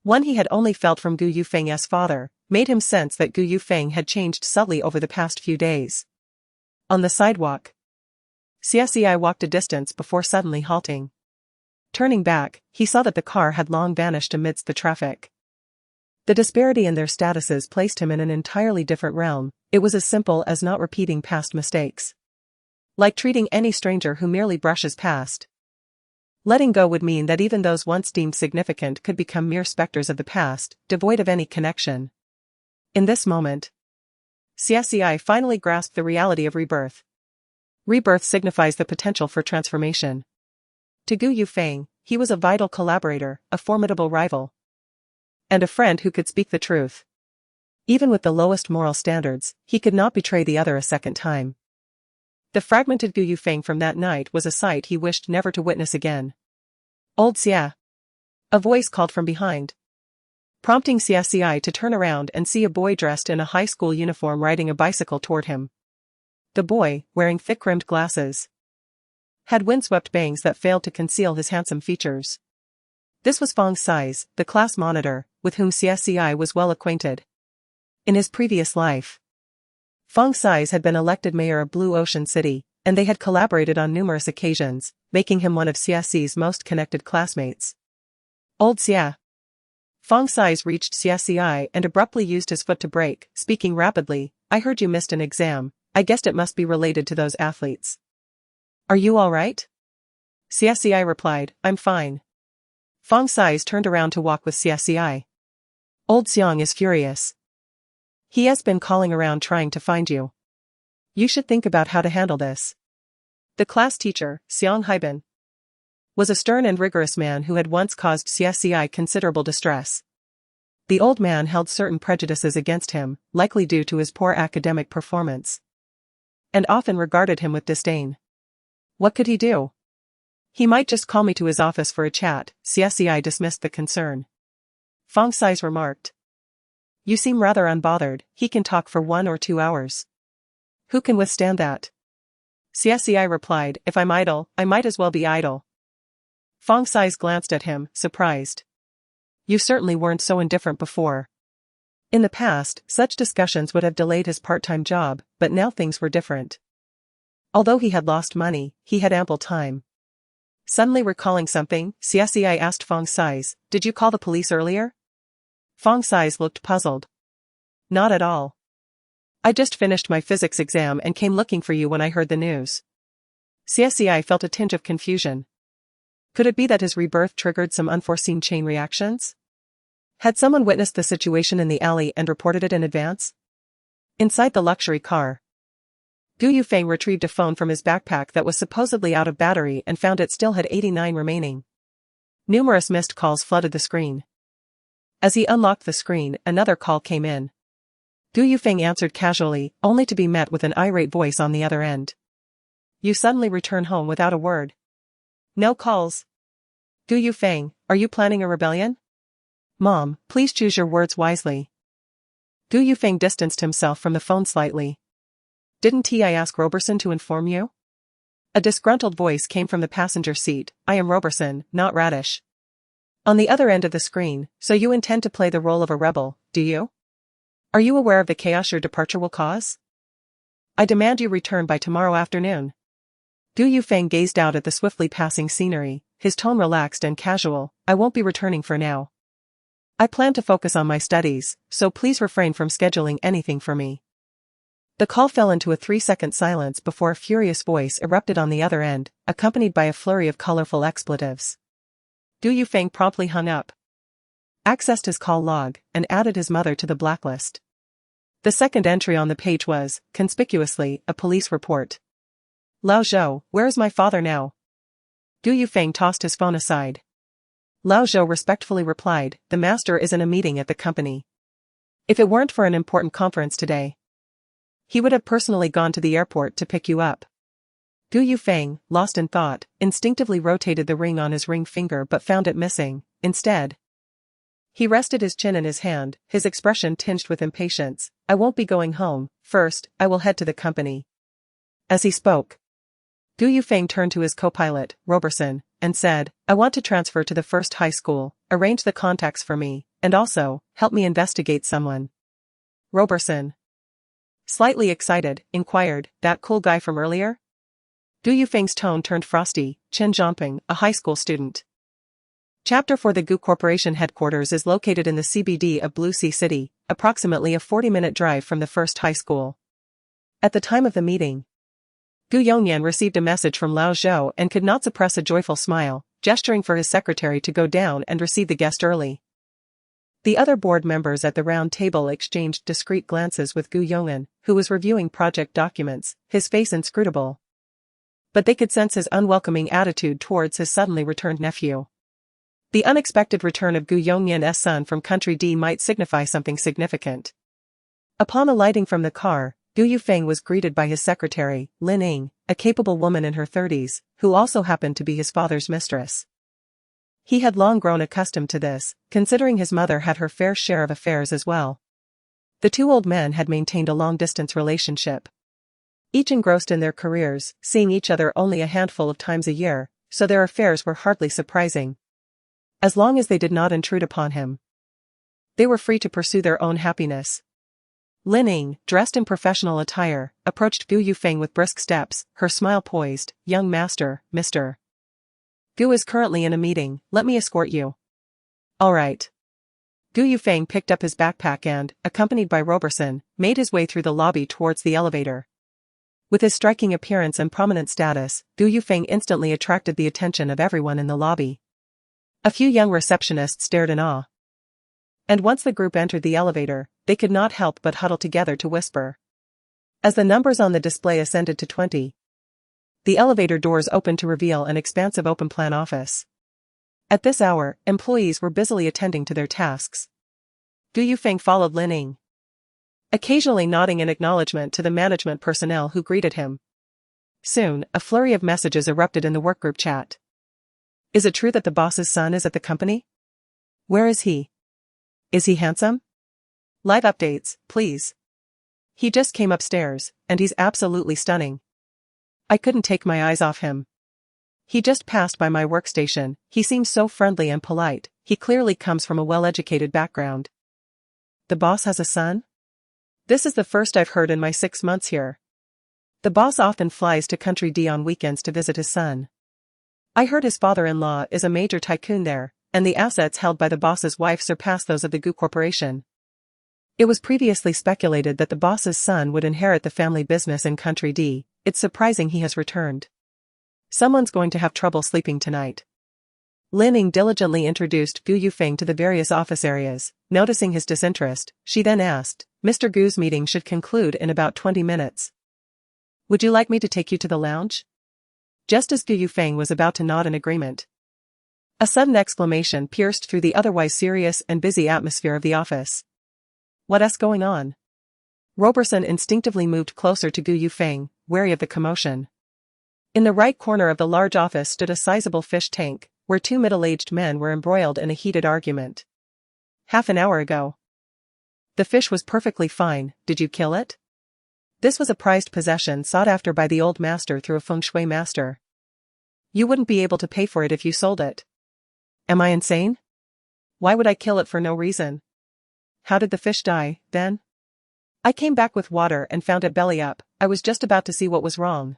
one he had only felt from Gu Yufeng's father, made him sense that Gu Yufeng had changed subtly over the past few days. On the sidewalk, Xie Ci walked a distance before suddenly halting. Turning back, he saw that the car had long vanished amidst the traffic. The disparity in their statuses placed him in an entirely different realm. It was as simple as not repeating past mistakes. Like treating any stranger who merely brushes past. Letting go would mean that even those once deemed significant could become mere specters of the past, devoid of any connection. In this moment, Xie Ci finally grasped the reality of rebirth. Rebirth signifies the potential for transformation. To Gu Yufeng, he was a vital collaborator, a formidable rival, and a friend who could speak the truth. Even with the lowest moral standards, he could not betray the other a second time. The fragmented Gu Yufeng from that night was a sight he wished never to witness again. Old Xie, a voice called from behind, prompting Xie Ci to turn around and see a boy dressed in a high school uniform riding a bicycle toward him. The boy, wearing thick-rimmed glasses, had windswept bangs that failed to conceal his handsome features. This was Feng Xi's, the class monitor, with whom Xie Ci was well acquainted. In his previous life, Feng Xi's had been elected mayor of Blue Ocean City, and they had collaborated on numerous occasions, making him one of Xie Ci's most connected classmates. Old Xie. Feng Xi's reached Xie Ci and abruptly used his foot to brake, speaking rapidly. I heard you missed an exam. I guessed it must be related to those athletes. Are you all right? Xie Ci replied, I'm fine. Feng Xi's turned around to walk with Xie Ci. Old Xiang is furious. He has been calling around trying to find you. You should think about how to handle this. The class teacher, Xiang Haiban, was a stern and rigorous man who had once caused Xie Ci considerable distress. The old man held certain prejudices against him, likely due to his poor academic performance, and often regarded him with disdain. What could he do? He might just call me to his office for a chat. Xie Ci dismissed the concern. Feng Xi's remarked. You seem rather unbothered. He can talk for 1 or 2 hours. Who can withstand that? Xie Ci replied, if I'm idle, I might as well be idle. Fong Sais glanced at him, surprised. You certainly weren't so indifferent before. In the past, such discussions would have delayed his part-time job, but now things were different. Although he had lost money, he had ample time. Suddenly recalling something, Xie Ci asked Fong Sais, "Did you call the police earlier?" Fong Sais looked puzzled. "Not at all. I just finished my physics exam and came looking for you when I heard the news." Xie Ci felt a tinge of confusion. Could it be that his rebirth triggered some unforeseen chain reactions? Had someone witnessed the situation in the alley and reported it in advance? Inside the luxury car, Gu Yufeng retrieved a phone from his backpack that was supposedly out of battery and found it still had 89 remaining. Numerous missed calls flooded the screen. As he unlocked the screen, another call came in. Gu Yufeng answered casually, only to be met with an irate voice on the other end. "You suddenly return home without a word. No calls. Gu Yufeng, are you planning a rebellion?" "Mom, please choose your words wisely." Gu Yufeng distanced himself from the phone slightly. "Didn't I ask Roberson to inform you?" A disgruntled voice came from the passenger seat. "I am Roberson, not Radish." On the other end of the screen, "So you intend to play the role of a rebel, do you? Are you aware of the chaos your departure will cause? I demand you return by tomorrow afternoon." Gu Yufeng gazed out at the swiftly passing scenery, his tone relaxed and casual. "I won't be returning for now. I plan to focus on my studies, so please refrain from scheduling anything for me." The call fell into a 3-second silence before a furious voice erupted on the other end, accompanied by a flurry of colorful expletives. Gu Yufeng promptly hung up, accessed his call log, and added his mother to the blacklist. The second entry on the page was, conspicuously, a police report. "Lao Zhou, where is my father now?" Gu Yufeng tossed his phone aside. Lao Zhou respectfully replied, "The master is in a meeting at the company. If it weren't for an important conference today, he would have personally gone to the airport to pick you up." Gu Yufeng, lost in thought, instinctively rotated the ring on his ring finger but found it missing. Instead, he rested his chin in his hand, his expression tinged with impatience. "I won't be going home. First, I will head to the company." As he spoke, Gu Yufeng turned to his co-pilot, Roberson, and said, "I want to transfer to the first high school, arrange the contacts for me, and also, help me investigate someone." Roberson, slightly excited, inquired, "That cool guy from earlier?" Gu Yufeng's tone turned frosty. "Chen Zhongping, a high school student." Chapter 4. The Gu Corporation headquarters is located in the CBD of Blue Sea City, approximately a 40-minute drive from the first high school. At the time of the meeting, Gu Yongyan received a message from Lao Zhou and could not suppress a joyful smile, gesturing for his secretary to go down and receive the guest early. The other board members at the round table exchanged discreet glances with Gu Yongyan, who was reviewing project documents, his face inscrutable. But they could sense his unwelcoming attitude towards his suddenly returned nephew. The unexpected return of Gu Yongyan's son from Country D might signify something significant. Upon alighting from the car, Gu Yufeng was greeted by his secretary, Lin Ying, a capable woman in her 30s, who also happened to be his father's mistress. He had long grown accustomed to this, considering his mother had her fair share of affairs as well. The two old men had maintained a long-distance relationship, each engrossed in their careers, seeing each other only a handful of times a year, so their affairs were hardly surprising. As long as they did not intrude upon him, they were free to pursue their own happiness. Lin Ying, dressed in professional attire, approached Gu Yufeng with brisk steps, her smile poised. "Young master, Mr. Gu is currently in a meeting, let me escort you." "All right." Gu Yufeng picked up his backpack and, accompanied by Roberson, made his way through the lobby towards the elevator. With his striking appearance and prominent status, Gu Yufeng instantly attracted the attention of everyone in the lobby. A few young receptionists stared in awe. And once the group entered the elevator, they could not help but huddle together to whisper. As the numbers on the display ascended to 20, the elevator doors opened to reveal an expansive open-plan office. At this hour, employees were busily attending to their tasks. Gu Yufeng followed Lin Ying, occasionally nodding in acknowledgement to the management personnel who greeted him. Soon, a flurry of messages erupted in the workgroup chat. "Is it true that the boss's son is at the company? Where is he? Is he handsome? Live updates, please. He just came upstairs, and he's absolutely stunning. I couldn't take my eyes off him." He just passed by my workstation. He seems so friendly and polite. He clearly comes from a well-educated background. The boss has a son? This is the first I've heard in my 6 months here. The boss often flies to Country D on weekends to visit his son. I heard his father-in-law is a major tycoon there, and the assets held by the boss's wife surpass those of the Gu Corporation. It was previously speculated that the boss's son would inherit the family business in Country D. It's surprising he has returned. Someone's going to have trouble sleeping tonight. Lin Ying diligently introduced Gu Yufeng to the various office areas. Noticing his disinterest, she then asked, Mr. Gu's meeting should conclude in about 20 minutes. Would you like me to take you to the lounge? Just as Gu Yufeng was about to nod in agreement, a sudden exclamation pierced through the otherwise serious and busy atmosphere of the office. What's going on? Roberson instinctively moved closer to Gu Yufeng, wary of the commotion. In the right corner of the large office stood a sizable fish tank, where 2 middle-aged men were embroiled in a heated argument. Half an hour ago. The fish was perfectly fine. Did you kill it? This was a prized possession sought after by the old master through a feng shui master. You wouldn't be able to pay for it if you sold it. Am I insane? Why would I kill it for no reason? How did the fish die, then? I came back with water and found it belly up. I was just about to see what was wrong.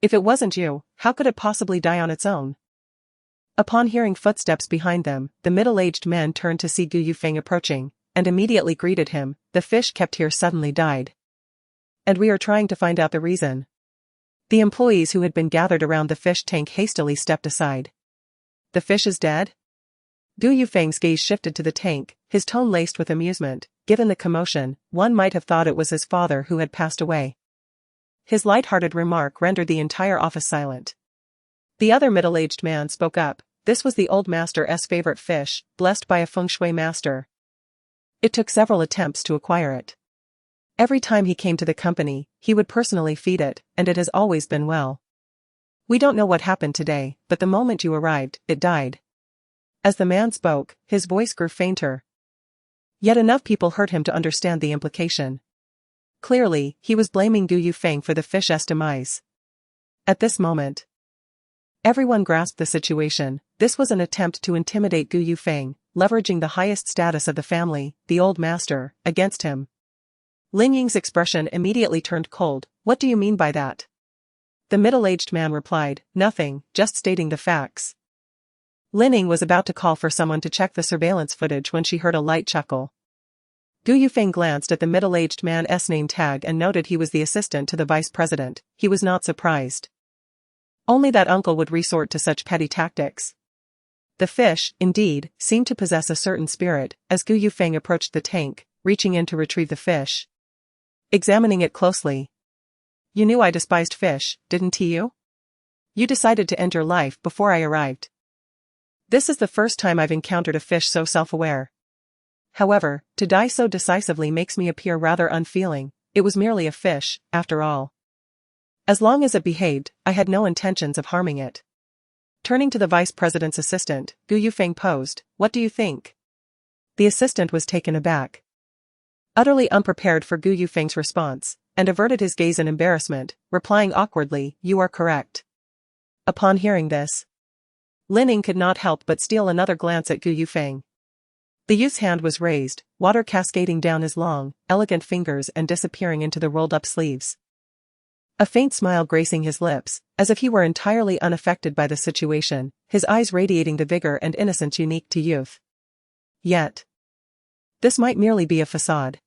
If it wasn't you, how could it possibly die on its own? Upon hearing footsteps behind them, the middle-aged men turned to see Gu Yufeng approaching, and immediately greeted him. The fish kept here suddenly died. And we are trying to find out the reason. The employees who had been gathered around the fish tank hastily stepped aside. The fish is dead? Gu Yufeng's gaze shifted to the tank, his tone laced with amusement. Given the commotion, one might have thought it was his father who had passed away. His light-hearted remark rendered the entire office silent. The other middle-aged man spoke up. This was the old master's favorite fish, blessed by a feng shui master. It took several attempts to acquire it. Every time he came to the company, he would personally feed it, and it has always been well. We don't know what happened today, but the moment you arrived, it died. As the man spoke, his voice grew fainter. Yet enough people heard him to understand the implication. Clearly, he was blaming Gu Yufeng for the fish's demise. At this moment, everyone grasped the situation. This was an attempt to intimidate Gu Yufeng, leveraging the highest status of the family, the old master, against him. Lin Ying's expression immediately turned cold. What do you mean by that? The middle-aged man replied, nothing, just stating the facts. Lin Ying was about to call for someone to check the surveillance footage when she heard a light chuckle. Gu Yufeng glanced at the middle-aged man's name tag and noted he was the assistant to the vice president. He was not surprised. Only that uncle would resort to such petty tactics. The fish, indeed, seemed to possess a certain spirit. As Gu Yufeng approached the tank, reaching in to retrieve the fish, examining it closely. You knew I despised fish, didn't you? You decided to end your life before I arrived. This is the first time I've encountered a fish so self-aware. However, to die so decisively makes me appear rather unfeeling. It was merely a fish, after all. As long as it behaved, I had no intentions of harming it. Turning to the vice president's assistant, Gu Yufeng posed, what do you think? The assistant was taken aback. Utterly unprepared for Gu Yufeng's response, and averted his gaze in embarrassment, replying awkwardly, you are correct. Upon hearing this, Lin Ying could not help but steal another glance at Gu Yufeng. The youth's hand was raised, water cascading down his long, elegant fingers and disappearing into the rolled-up sleeves. A faint smile gracing his lips, as if he were entirely unaffected by the situation, his eyes radiating the vigor and innocence unique to youth. Yet, this might merely be a facade.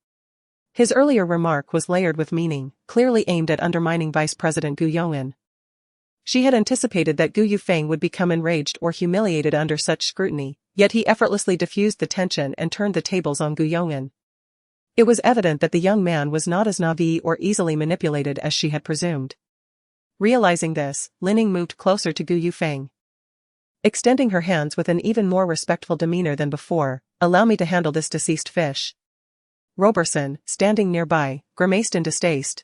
His earlier remark was layered with meaning, clearly aimed at undermining Vice President Gu Yong'an. She had anticipated that Gu Yufeng would become enraged or humiliated under such scrutiny, yet he effortlessly diffused the tension and turned the tables on Gu Yong'an. It was evident that the young man was not as naive or easily manipulated as she had presumed. Realizing this, Lin Ying moved closer to Gu Yufeng, extending her hands with an even more respectful demeanor than before. Allow me to handle this deceased fish. Roberson, standing nearby, grimaced in distaste.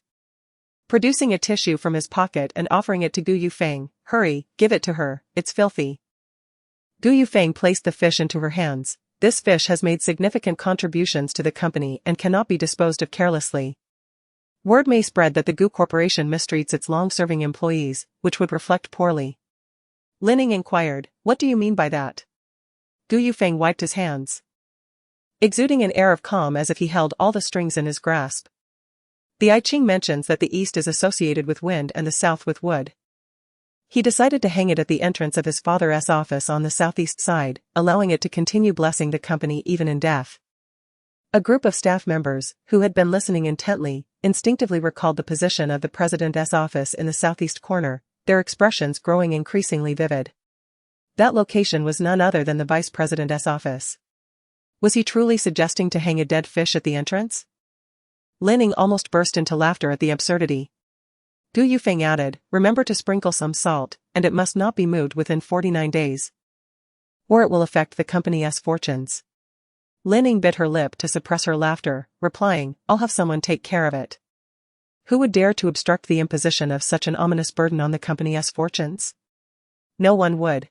Producing a tissue from his pocket and offering it to Gu Yufeng, hurry, give it to her, it's filthy. Gu Yufeng placed the fish into her hands. This fish has made significant contributions to the company and cannot be disposed of carelessly. Word may spread that the Gu Corporation mistreats its long-serving employees, which would reflect poorly Lining inquired, "What do you mean by that?" Gu Yufeng wiped his hands, exuding an air of calm as if he held all the strings in his grasp. The I Ching mentions that the east is associated with wind and the south with wood. He decided to hang it at the entrance of his father's office on the southeast side, allowing it to continue blessing the company even in death. A group of staff members, who had been listening intently, instinctively recalled the position of the president's office in the southeast corner, their expressions growing increasingly vivid. That location was none other than the vice president's office. Was he truly suggesting to hang a dead fish at the entrance? Lining almost burst into laughter at the absurdity. Gu Yufeng added, "Remember to sprinkle some salt, and it must not be moved within 49 days. Or it will affect the company's fortunes." Lining bit her lip to suppress her laughter, replying, "I'll have someone take care of it." Who would dare to obstruct the imposition of such an ominous burden on the company's fortunes? No one would.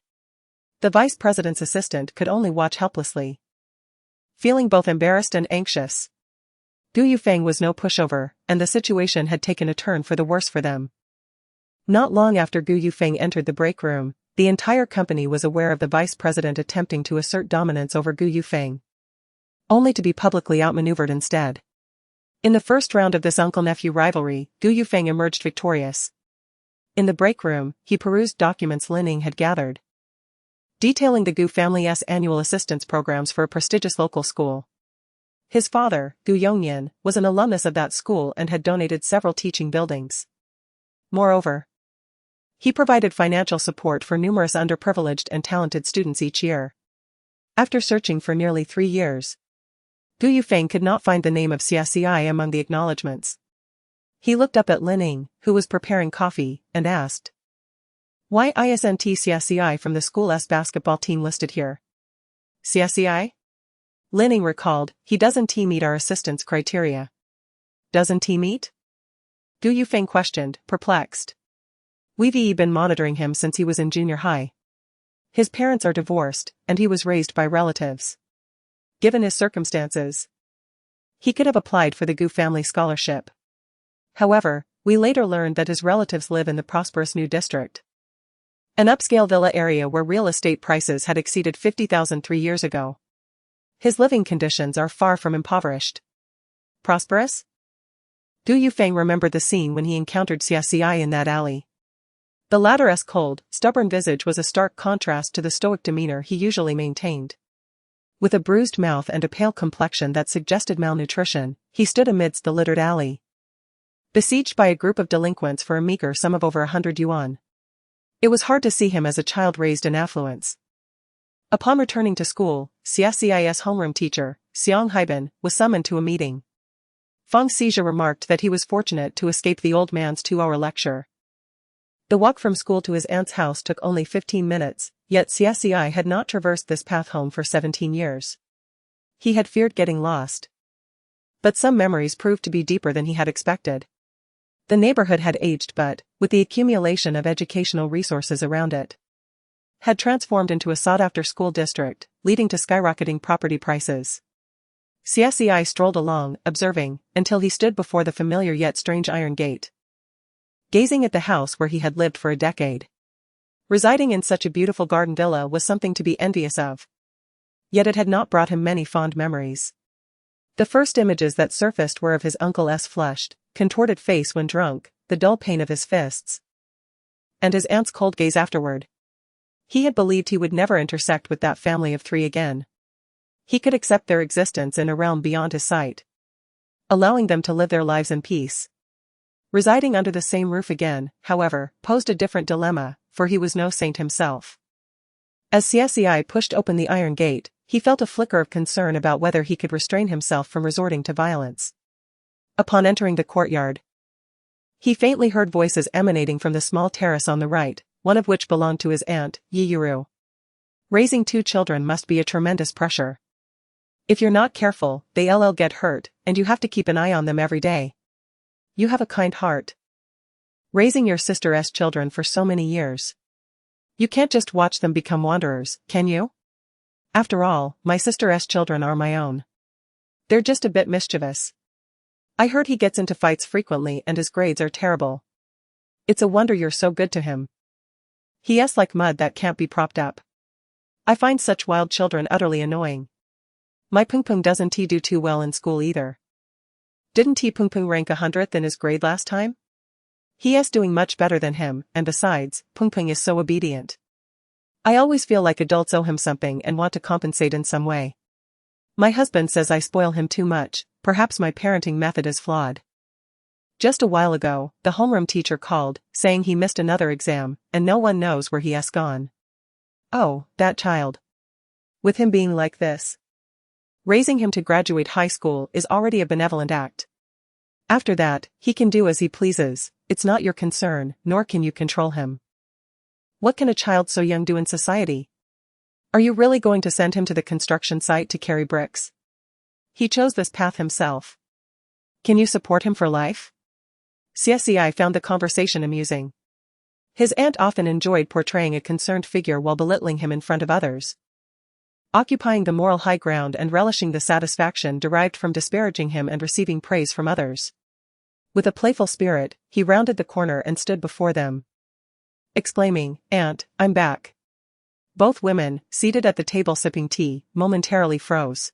The vice president's assistant could only watch helplessly, feeling both embarrassed and anxious. Gu Yufeng was no pushover, and the situation had taken a turn for the worse for them. Not long after Gu Yufeng entered the break room, the entire company was aware of the vice president attempting to assert dominance over Gu Yufeng, only to be publicly outmaneuvered instead. In the first round of this uncle-nephew rivalry, Gu Yufeng emerged victorious. In the break room, he perused documents Lining had gathered, detailing the Gu family's annual assistance programs for a prestigious local school. His father, Gu Yongyan, was an alumnus of that school and had donated several teaching buildings. Moreover, he provided financial support for numerous underprivileged and talented students each year. After searching for nearly 3 years, Gu Yufeng could not find the name of Xie Ci among the acknowledgements. He looked up at Lining, who was preparing coffee, and asked, "Why isn't Xie Ci from the school's basketball team listed here?" "Xie Ci?" Lining recalled, "He doesn't meet our assistance criteria." "Doesn't he meet?" Gu Yufeng questioned, perplexed. "We've been monitoring him since he was in junior high. His parents are divorced, and he was raised by relatives. Given his circumstances, he could have applied for the Gu family scholarship. However, we later learned that his relatives live in the prosperous new district, an upscale villa area where real estate prices had exceeded 50,000 3 years ago. His living conditions are far from impoverished." "Prosperous?" Gu Yufeng remembered the scene when he encountered Xie Ci in that alley. The latter's cold, stubborn visage was a stark contrast to the stoic demeanor he usually maintained. With a bruised mouth and a pale complexion that suggested malnutrition, he stood amidst the littered alley, besieged by a group of delinquents for a meager sum of over 100 yuan. It was hard to see him as a child raised in affluence. Upon returning to school, Xie Ci's homeroom teacher, Xiang Haiban, was summoned to a meeting. Feng Xizhi remarked that he was fortunate to escape the old man's 2-hour lecture. The walk from school to his aunt's house took only 15 minutes, yet Xie Ci had not traversed this path home for 17 years. He had feared getting lost. But some memories proved to be deeper than he had expected. The neighborhood had aged but, with the accumulation of educational resources around it, had transformed into a sought-after school district, leading to skyrocketing property prices. Xie Ci strolled along, observing, until he stood before the familiar yet strange iron gate, gazing at the house where he had lived for a decade. Residing in such a beautiful garden villa was something to be envious of. Yet it had not brought him many fond memories. The first images that surfaced were of his uncle's flushed, contorted face when drunk, the dull pain of his fists, and his aunt's cold gaze afterward. He had believed he would never intersect with that family of 3 again. He could accept their existence in a realm beyond his sight, allowing them to live their lives in peace. Residing under the same roof again, however, posed a different dilemma, for he was no saint himself. As Xie Ci pushed open the iron gate, he felt a flicker of concern about whether he could restrain himself from resorting to violence. Upon entering the courtyard, he faintly heard voices emanating from the small terrace on the right, one of which belonged to his aunt, Yiru. Raising 2 children must be a tremendous pressure. If you're not careful, they'll get hurt, and you have to keep an eye on them every day. You have a kind heart, raising your sister's children for so many years. You can't just watch them become wanderers, can you? After all, my sister's children are my own. They're just a bit mischievous. I heard he gets into fights frequently and his grades are terrible. It's a wonder you're so good to him. He like mud that can't be propped up. I find such wild children utterly annoying. My Pung Pung doesn't he do too well in school either. Didn't he Pung Pung rank 100th in his grade last time? He's doing much better than him, and besides, Pung Pung is so obedient. I always feel like adults owe him something and want to compensate in some way. My husband says I spoil him too much, perhaps my parenting method is flawed. Just a while ago, the homeroom teacher called, saying he missed another exam, and no one knows where he's gone. Oh, that child. With him being like this. Raising him to graduate high school is already a benevolent act. After that, he can do as he pleases, it's not your concern, nor can you control him. What can a child so young do in society? Are you really going to send him to the construction site to carry bricks? He chose this path himself. Can you support him for life? Xie Ci found the conversation amusing. His aunt often enjoyed portraying a concerned figure while belittling him in front of others. Occupying the moral high ground and relishing the satisfaction derived from disparaging him and receiving praise from others. With a playful spirit, he rounded the corner and stood before them. Exclaiming, "Aunt, I'm back." Both women, seated at the table sipping tea, momentarily froze.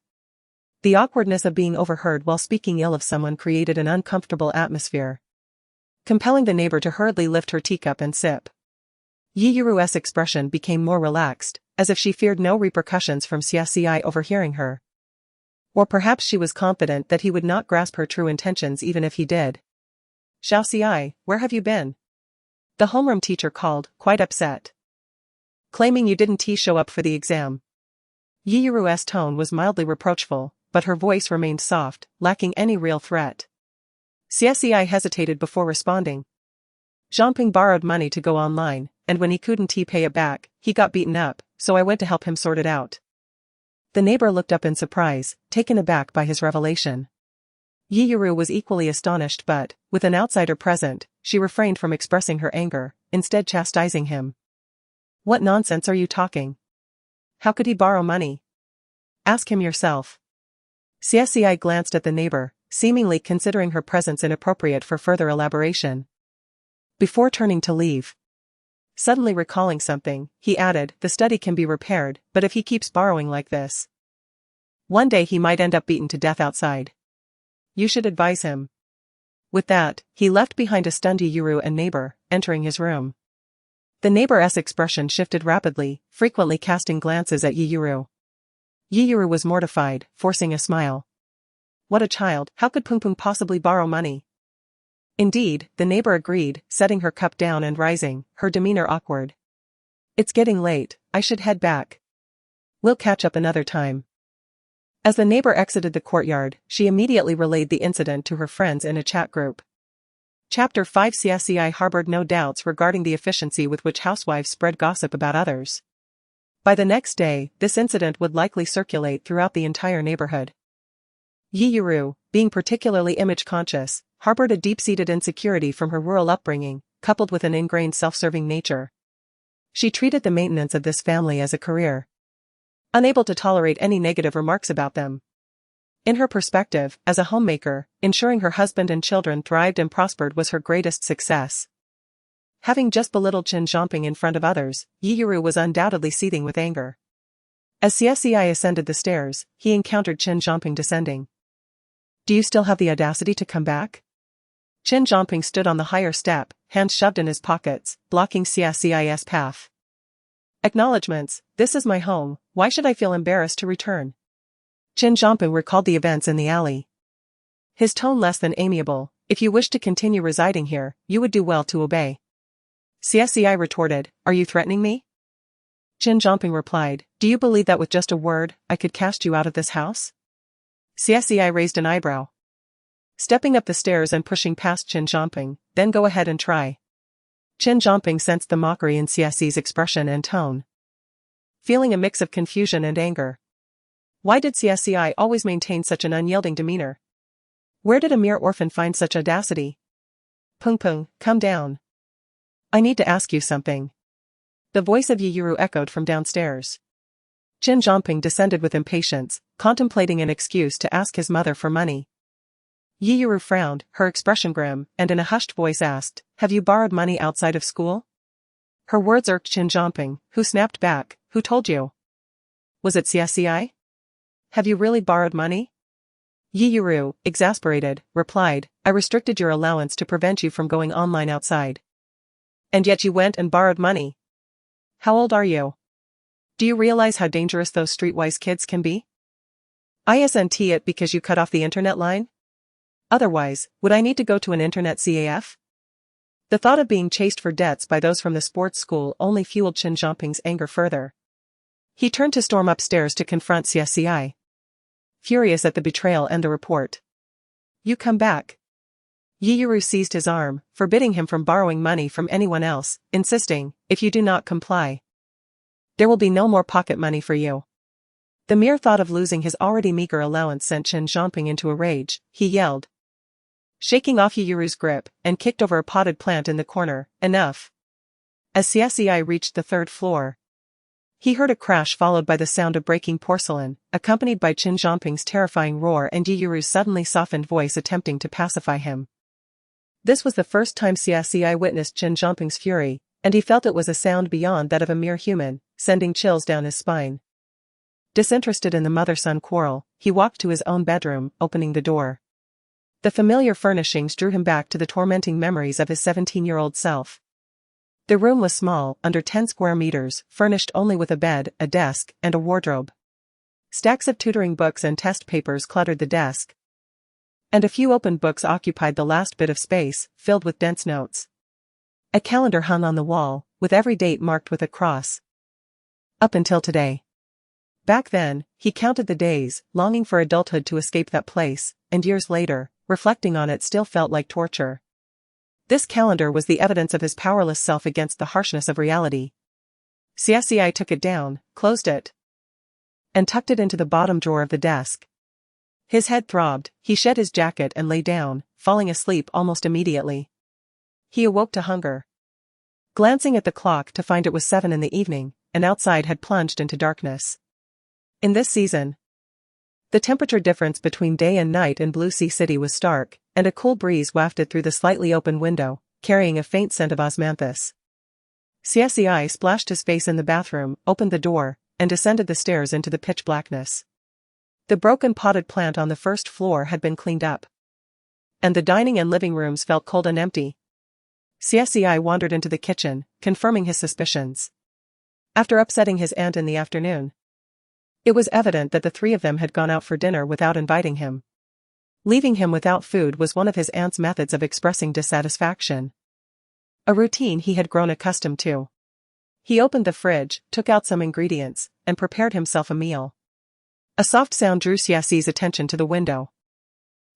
The awkwardness of being overheard while speaking ill of someone created an uncomfortable atmosphere, compelling the neighbor to hurriedly lift her teacup and sip. Yiru's expression became more relaxed, as if she feared no repercussions from Xie Ci overhearing her. Or perhaps she was confident that he would not grasp her true intentions even if he did. "Xie Ci, where have you been?" The homeroom teacher called, quite upset. "Claiming you didn't show up for the exam." Yiru's tone was mildly reproachful, but her voice remained soft, lacking any real threat. Xie Ci hesitated before responding. Zhangping borrowed money to go online, and when he couldn't pay it back, he got beaten up, so I went to help him sort it out. The neighbor looked up in surprise, taken aback by his revelation. Yiru was equally astonished but, with an outsider present, she refrained from expressing her anger, instead chastising him. "What nonsense are you talking? How could he borrow money? Ask him yourself." Xie Ci glanced at the neighbor, seemingly considering her presence inappropriate for further elaboration. Before turning to leave, suddenly recalling something, he added, "The study can be repaired, but if he keeps borrowing like this, one day he might end up beaten to death outside. You should advise him." With that, he left behind a stunned Yiru and neighbor, entering his room. The neighbor's expression shifted rapidly, frequently casting glances at Yiru. Yiru was mortified, forcing a smile. What a child, how could Pung Pung possibly borrow money? Indeed, the neighbor agreed, setting her cup down and rising, her demeanor awkward. "It's getting late, I should head back. We'll catch up another time." As the neighbor exited the courtyard, she immediately relayed the incident to her friends in a chat group. Chapter 5 Xie Ci harbored no doubts regarding the efficiency with which housewives spread gossip about others. By the next day, this incident would likely circulate throughout the entire neighborhood. Yiru, being particularly image-conscious, harbored a deep-seated insecurity from her rural upbringing, coupled with an ingrained self-serving nature. She treated the maintenance of this family as a career, unable to tolerate any negative remarks about them. In her perspective, as a homemaker, ensuring her husband and children thrived and prospered was her greatest success. Having just belittled Qin Zhangping in front of others, Yiru was undoubtedly seething with anger. As Xie Ci ascended the stairs, he encountered Qin Zhangping descending. "Do you still have the audacity to come back?" Qin Zhangping stood on the higher step, hands shoved in his pockets, blocking Xie Ci's path. "Acknowledgements, this is my home, why should I feel embarrassed to return?" Qin Zhangping recalled the events in the alley. His tone less than amiable, "If you wish to continue residing here, you would do well to obey." Xie Ci retorted, "Are you threatening me?" Qin Zhangping replied, "Do you believe that with just a word, I could cast you out of this house?" Xie Ci raised an eyebrow. Stepping up the stairs and pushing past Qin Zhangping, "Then go ahead and try." Qin Zhangping sensed the mockery in Xie Ci's expression and tone, feeling a mix of confusion and anger. Why did Xie Ci always maintain such an unyielding demeanor? Where did a mere orphan find such audacity? "Pung Pung, come down. I need to ask you something." The voice of Yiru echoed from downstairs. Qin Zhangping descended with impatience, contemplating an excuse to ask his mother for money. Yiru frowned, her expression grim, and in a hushed voice asked, "Have you borrowed money outside of school?" Her words irked Qin Zhongping, who snapped back, "Who told you? Was it Xie Ci? Have you really borrowed money?" Yi Yuru, exasperated, replied, "I restricted your allowance to prevent you from going online outside. And yet you went and borrowed money. How old are you? Do you realize how dangerous those streetwise kids can be? Isn't it because you cut off the internet line? Otherwise, would I need to go to an internet CAF?" The thought of being chased for debts by those from the sports school only fueled Qin Zhongping's anger further. He turned to storm upstairs to confront Xie Ci, furious at the betrayal and the report. "You come back." Yi Yuru seized his arm, forbidding him from borrowing money from anyone else, insisting, "If you do not comply, there will be no more pocket money for you." The mere thought of losing his already meager allowance sent Qin Zhongping into a rage. He yelled, shaking off Yi Yuru's grip, and kicked over a potted plant in the corner, "Enough." As Xie Ci reached the third floor, he heard a crash followed by the sound of breaking porcelain, accompanied by Qin Zhongping's terrifying roar and Yi Yuru's suddenly softened voice attempting to pacify him. This was the first time Xie Ci witnessed Qin Zhongping's fury, and he felt it was a sound beyond that of a mere human, sending chills down his spine. Disinterested in the mother-son quarrel, he walked to his own bedroom, opening the door. The familiar furnishings drew him back to the tormenting memories of his 17-year-old self. The room was small, under 10 square meters, furnished only with a bed, a desk, and a wardrobe. Stacks of tutoring books and test papers cluttered the desk, and a few open books occupied the last bit of space, filled with dense notes. A calendar hung on the wall, with every date marked with a cross. Up until today. Back then, he counted the days, longing for adulthood to escape that place, and years later, reflecting on it still felt like torture. This calendar was the evidence of his powerless self against the harshness of reality. Xie Ci took it down, closed it, and tucked it into the bottom drawer of the desk. His head throbbed, he shed his jacket and lay down, falling asleep almost immediately. He awoke to hunger. Glancing at the clock to find it was 7 in the evening, and outside had plunged into darkness. In this season, the temperature difference between day and night in Blue Sea City was stark, and a cool breeze wafted through the slightly open window, carrying a faint scent of osmanthus. Xie Ci splashed his face in the bathroom, opened the door, and descended the stairs into the pitch blackness. The broken potted plant on the first floor had been cleaned up, and the dining and living rooms felt cold and empty. Xie Ci wandered into the kitchen, confirming his suspicions. After upsetting his aunt in the afternoon, it was evident that the three of them had gone out for dinner without inviting him. Leaving him without food was one of his aunt's methods of expressing dissatisfaction, a routine he had grown accustomed to. He opened the fridge, took out some ingredients, and prepared himself a meal. A soft sound drew Xie Ci's attention to the window,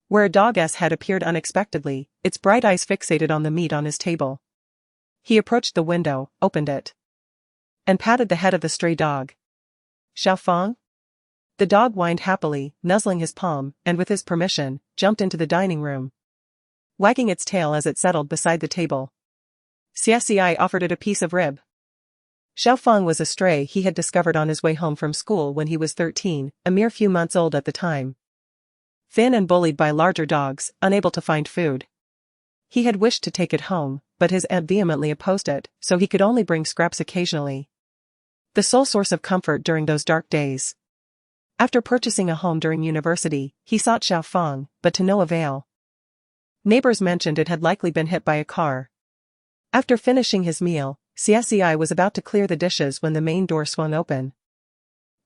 where a dog's head appeared unexpectedly, its bright eyes fixated on the meat on his table. He approached the window, opened it, and patted the head of the stray dog. "Xiaofeng?" The dog whined happily, nuzzling his palm, and with his permission, jumped into the dining room, wagging its tail as it settled beside the table. Xie Ci offered it a piece of rib. Xiaofeng was a stray he had discovered on his way home from school when he was 13, a mere few months old at the time. Thin and bullied by larger dogs, unable to find food. He had wished to take it home, but his aunt vehemently opposed it, so he could only bring scraps occasionally. The sole source of comfort during those dark days. After purchasing a home during university, he sought Xiaofeng, but to no avail. Neighbors mentioned it had likely been hit by a car. After finishing his meal, Xie Ci was about to clear the dishes when the main door swung open,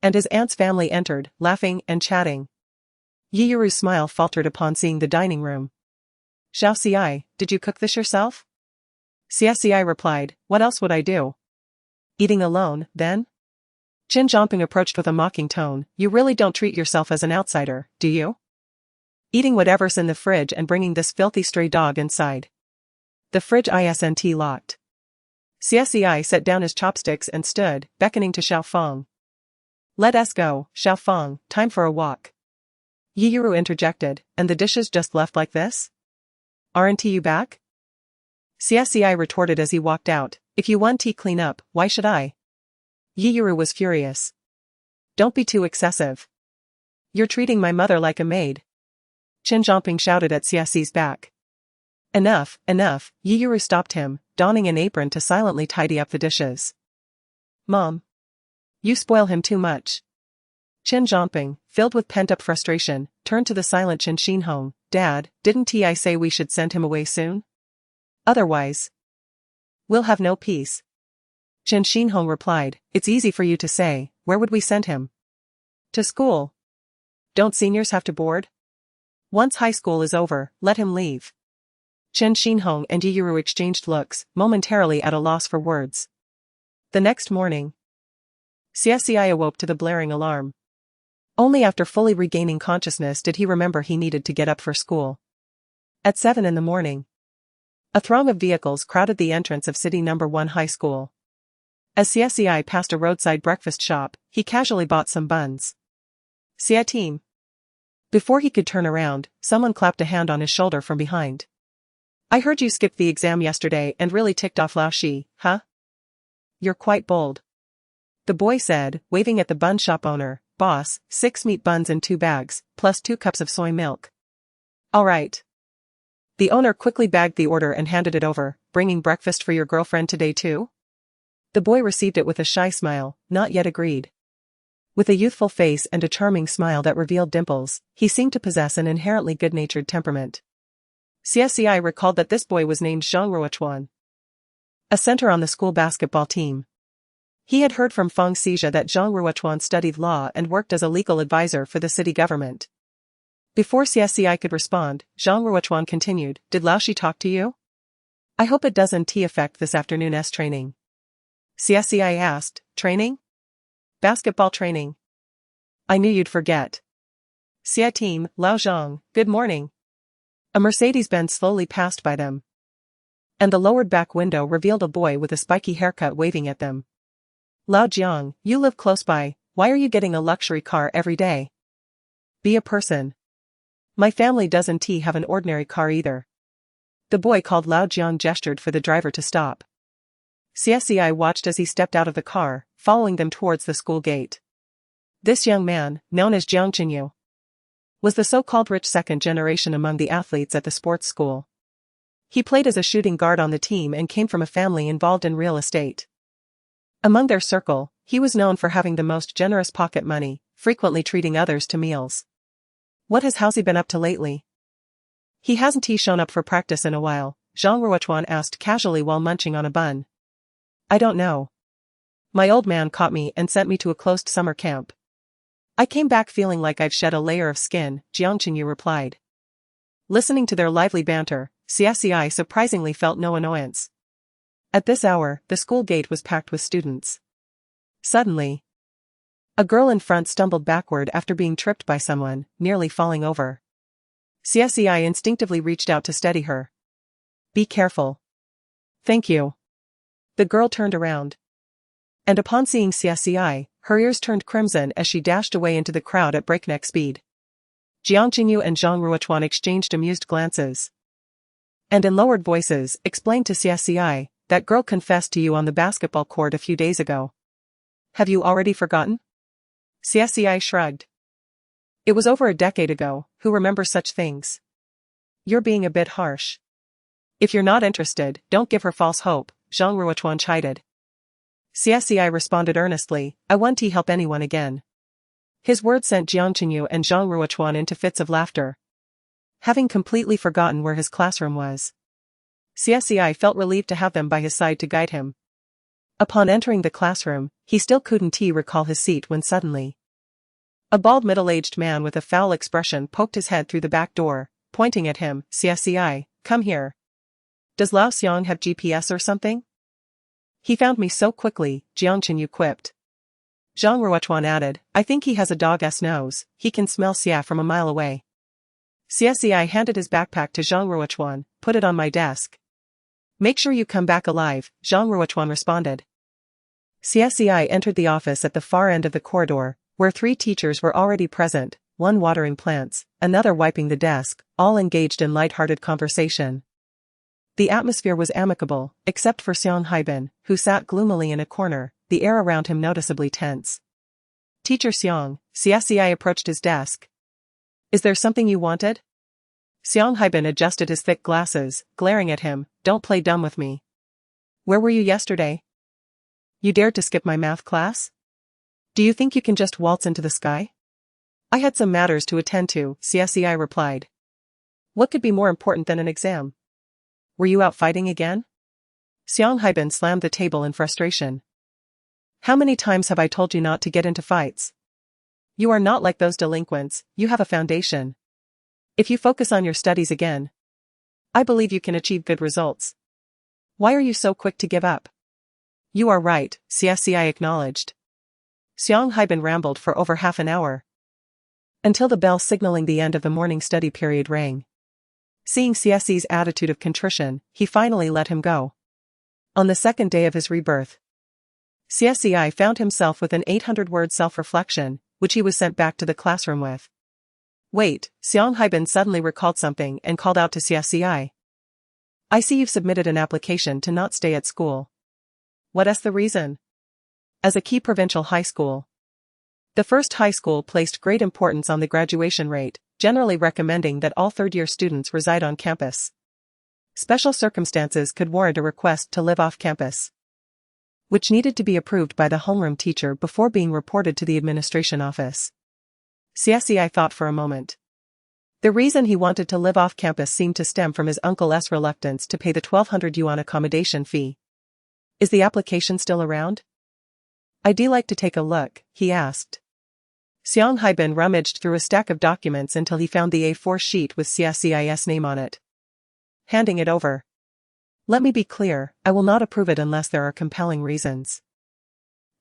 and his aunt's family entered, laughing and chatting. Yi Yuru's smile faltered upon seeing the dining room. "Xie Ci, did you cook this yourself?" Xie Ci replied, "What else would I do? Eating alone, then?" Qin Zhongping approached with a mocking tone, "You really don't treat yourself as an outsider, do you? Eating whatever's in the fridge and bringing this filthy stray dog inside." The fridge isn't locked. Xie Ci set down his chopsticks and stood, beckoning to Xiaofeng. "Let us go, Xiaofeng, time for a walk." Yi Yuru interjected, "And the dishes just left like this? Aren't you back?" Xie Ci retorted as he walked out, "If you want to clean up, why should I?" Yi Yuru was furious. "Don't be too excessive. You're treating my mother like a maid." Qin Zhongping shouted at Xie Ci's back. Enough, enough, Yuru stopped him, donning an apron to silently tidy up the dishes. Mom. You spoil him too much. Chen Zhongping, filled with pent-up frustration, turned to the silent Chen Xinhong. Dad, didn't I say we should send him away soon? Otherwise, we'll have no peace. Chen Xinhong replied, it's easy for you to say, where would we send him? To school. Don't seniors have to board? Once high school is over, let him leave. Chen Xinhong and Yuru exchanged looks, momentarily at a loss for words. The next morning, Xie Ci awoke to the blaring alarm. Only after fully regaining consciousness did he remember he needed to get up for school. At 7 in the morning, a throng of vehicles crowded the entrance of City No. 1 High School. As Xie Ci passed a roadside breakfast shop, he casually bought some buns. Xie Team. Before he could turn around, someone clapped a hand on his shoulder from behind. I heard you skipped the exam yesterday and really ticked off Lao Shi, huh? You're quite bold. The boy said, waving at the bun shop owner. Boss, 6 meat buns in 2 bags, plus 2 cups of soy milk. All right. The owner quickly bagged the order and handed it over. Bringing breakfast for your girlfriend today too? The boy received it with a shy smile, not yet agreed. With a youthful face and a charming smile that revealed dimples, he seemed to possess an inherently good-natured temperament. Xie Ci recalled that this boy was named Zhang Ruochuan, a center on the school basketball team. He had heard from Feng Xizha that Zhang Ruochuan studied law and worked as a legal advisor for the city government. Before Xie Ci could respond, Zhang Ruochuan continued, Did Lao Shi talk to you? I hope it doesn't affect this afternoon's training. Xie Ci asked, Training? Basketball training. I knew you'd forget. Xie Team, Lao Zhang, good morning. A Mercedes-Benz slowly passed by them, and the lowered back window revealed a boy with a spiky haircut waving at them. Lao Jiang, you live close by, why are you getting a luxury car every day? Be a person. My family doesn't have an ordinary car either. The boy called Lao Jiang gestured for the driver to stop. Xie Ci watched as he stepped out of the car, following them towards the school gate. This young man, known as Jiang Qinyu, was the so-called rich second generation among the athletes at the sports school. He played as a shooting guard on the team and came from a family involved in real estate. Among their circle, he was known for having the most generous pocket money, frequently treating others to meals. What has Hausi been up to lately? He hasn't shown up for practice in a while, Zhang Ruochuan asked casually while munching on a bun. I don't know. My old man caught me and sent me to a closed summer camp. I came back feeling like I've shed a layer of skin, Jiang Qinyu replied. Listening to their lively banter, Xie Ci surprisingly felt no annoyance. At this hour, the school gate was packed with students. Suddenly, a girl in front stumbled backward after being tripped by someone, nearly falling over. Xie Ci instinctively reached out to steady her. Be careful. Thank you. The girl turned around. And upon seeing Xie Ci, her ears turned crimson as she dashed away into the crowd at breakneck speed. Jiang Qinyu and Zhang Ruochuan exchanged amused glances. And in lowered voices, explained to Xie Ci, that girl confessed to you on the basketball court a few days ago. Have you already forgotten? Xie Ci shrugged. It was over a decade ago, who remembers such things? You're being a bit harsh. If you're not interested, don't give her false hope, Zhang Ruochuan chided. Xie Ci responded earnestly, I won't help anyone again. His words sent Jiang Qinyu and Zhang Ruochuan into fits of laughter. Having completely forgotten where his classroom was, Xie Ci felt relieved to have them by his side to guide him. Upon entering the classroom, he still couldn't recall his seat when suddenly a bald middle-aged man with a foul expression poked his head through the back door, pointing at him. Xie Ci, come here. Does Lao Xiang have GPS or something? He found me so quickly, Jiang Qinyu quipped. Zhang Ruochuan added, I think he has a dog's nose, he can smell Xie from a mile away. Xie Ci handed his backpack to Zhang Ruochuan, put it on my desk. Make sure you come back alive, Zhang Ruochuan responded. Xie Ci entered the office at the far end of the corridor, where 3 teachers were already present, one watering plants, another wiping the desk, all engaged in light-hearted conversation. The atmosphere was amicable, except for Xiang Haibin, who sat gloomily in a corner, the air around him noticeably tense. Teacher Xiang, Xie Ci approached his desk. Is there something you wanted? Xiang Haibin adjusted his thick glasses, glaring at him. Don't play dumb with me. Where were you yesterday? You dared to skip my math class? Do you think you can just waltz into the sky? I had some matters to attend to, Xie Ci replied. What could be more important than an exam? Were you out fighting again? Xiang Haibin slammed the table in frustration. How many times have I told you not to get into fights? You are not like those delinquents, you have a foundation. If you focus on your studies again, I believe you can achieve good results. Why are you so quick to give up? You are right, Xie Ci acknowledged. Xiang Haibin rambled for over half an hour, until the bell signaling the end of the morning study period rang. Seeing Xie Ci's attitude of contrition, he finally let him go. On the second day of his rebirth, Xie Ci found himself with an 800-word self-reflection, which he was sent back to the classroom with. Wait, Xiang Haibin suddenly recalled something and called out to Xie Ci. I see you've submitted an application to not stay at school. What's the reason? As a key provincial high school, the first high school placed great importance on the graduation rate, generally recommending that all third-year students reside on campus. Special circumstances could warrant a request to live off campus, which needed to be approved by the homeroom teacher before being reported to the administration office. Xie Ci thought for a moment. The reason he wanted to live off campus seemed to stem from his uncle's reluctance to pay the 1,200 yuan accommodation fee. Is the application still around? I'd like to take a look, he asked. Xiang Haibin rummaged through a stack of documents until he found the A4 sheet with Xie Ci's name on it. Handing it over. Let me be clear, I will not approve it unless there are compelling reasons.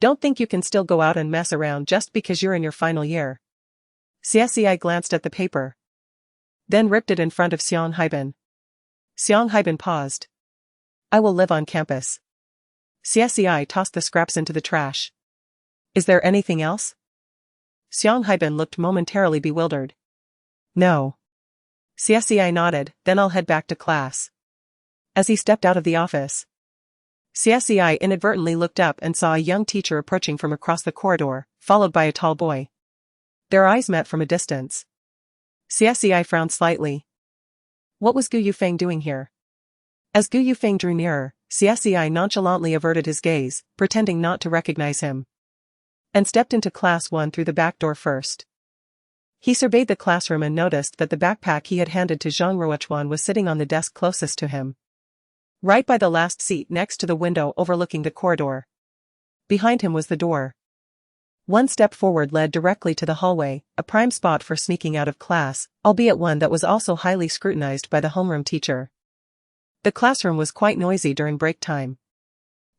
Don't think you can still go out and mess around just because you're in your final year. Xie Ci glanced at the paper, then ripped it in front of Xiang Haibin. Xiang Haibin paused. I will live on campus. Xie Ci tossed the scraps into the trash. Is there anything else? Xiang Haibin looked momentarily bewildered. No. Xie Ci nodded, then I'll head back to class. As he stepped out of the office, Xie Ci inadvertently looked up and saw a young teacher approaching from across the corridor, followed by a tall boy. Their eyes met from a distance. Xie Ci frowned slightly. What was Gu Yufeng doing here? As Gu Yufeng drew nearer, Xie Ci nonchalantly averted his gaze, pretending not to recognize him, and stepped into class 1 through the back door first. He surveyed the classroom and noticed that the backpack he had handed to Zhang Ruochuan was sitting on the desk closest to him, right by the last seat next to the window overlooking the corridor. Behind him was the door. One step forward led directly to the hallway, a prime spot for sneaking out of class, albeit one that was also highly scrutinized by the homeroom teacher. The classroom was quite noisy during break time.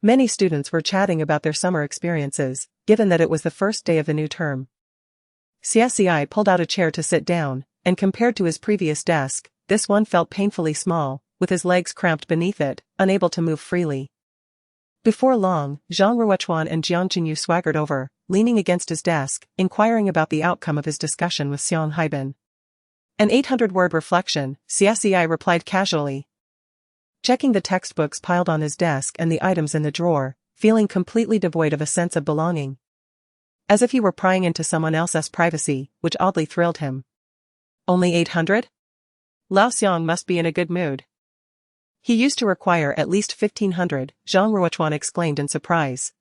Many students were chatting about their summer experiences, given that it was the first day of the new term. Xie Ci pulled out a chair to sit down, and compared to his previous desk, this one felt painfully small, with his legs cramped beneath it, unable to move freely. Before long, Zhang Ruochuan and Jiang Qinyu swaggered over, leaning against his desk, inquiring about the outcome of his discussion with Xiang Haibin. An 800-word reflection, Xie Ci replied casually, checking the textbooks piled on his desk and the items in the drawer, feeling completely devoid of a sense of belonging. As if he were prying into someone else's privacy, which oddly thrilled him. Only 800? Lao Xiang must be in a good mood. He used to require at least 1,500, Zhang Ruochuan exclaimed in surprise.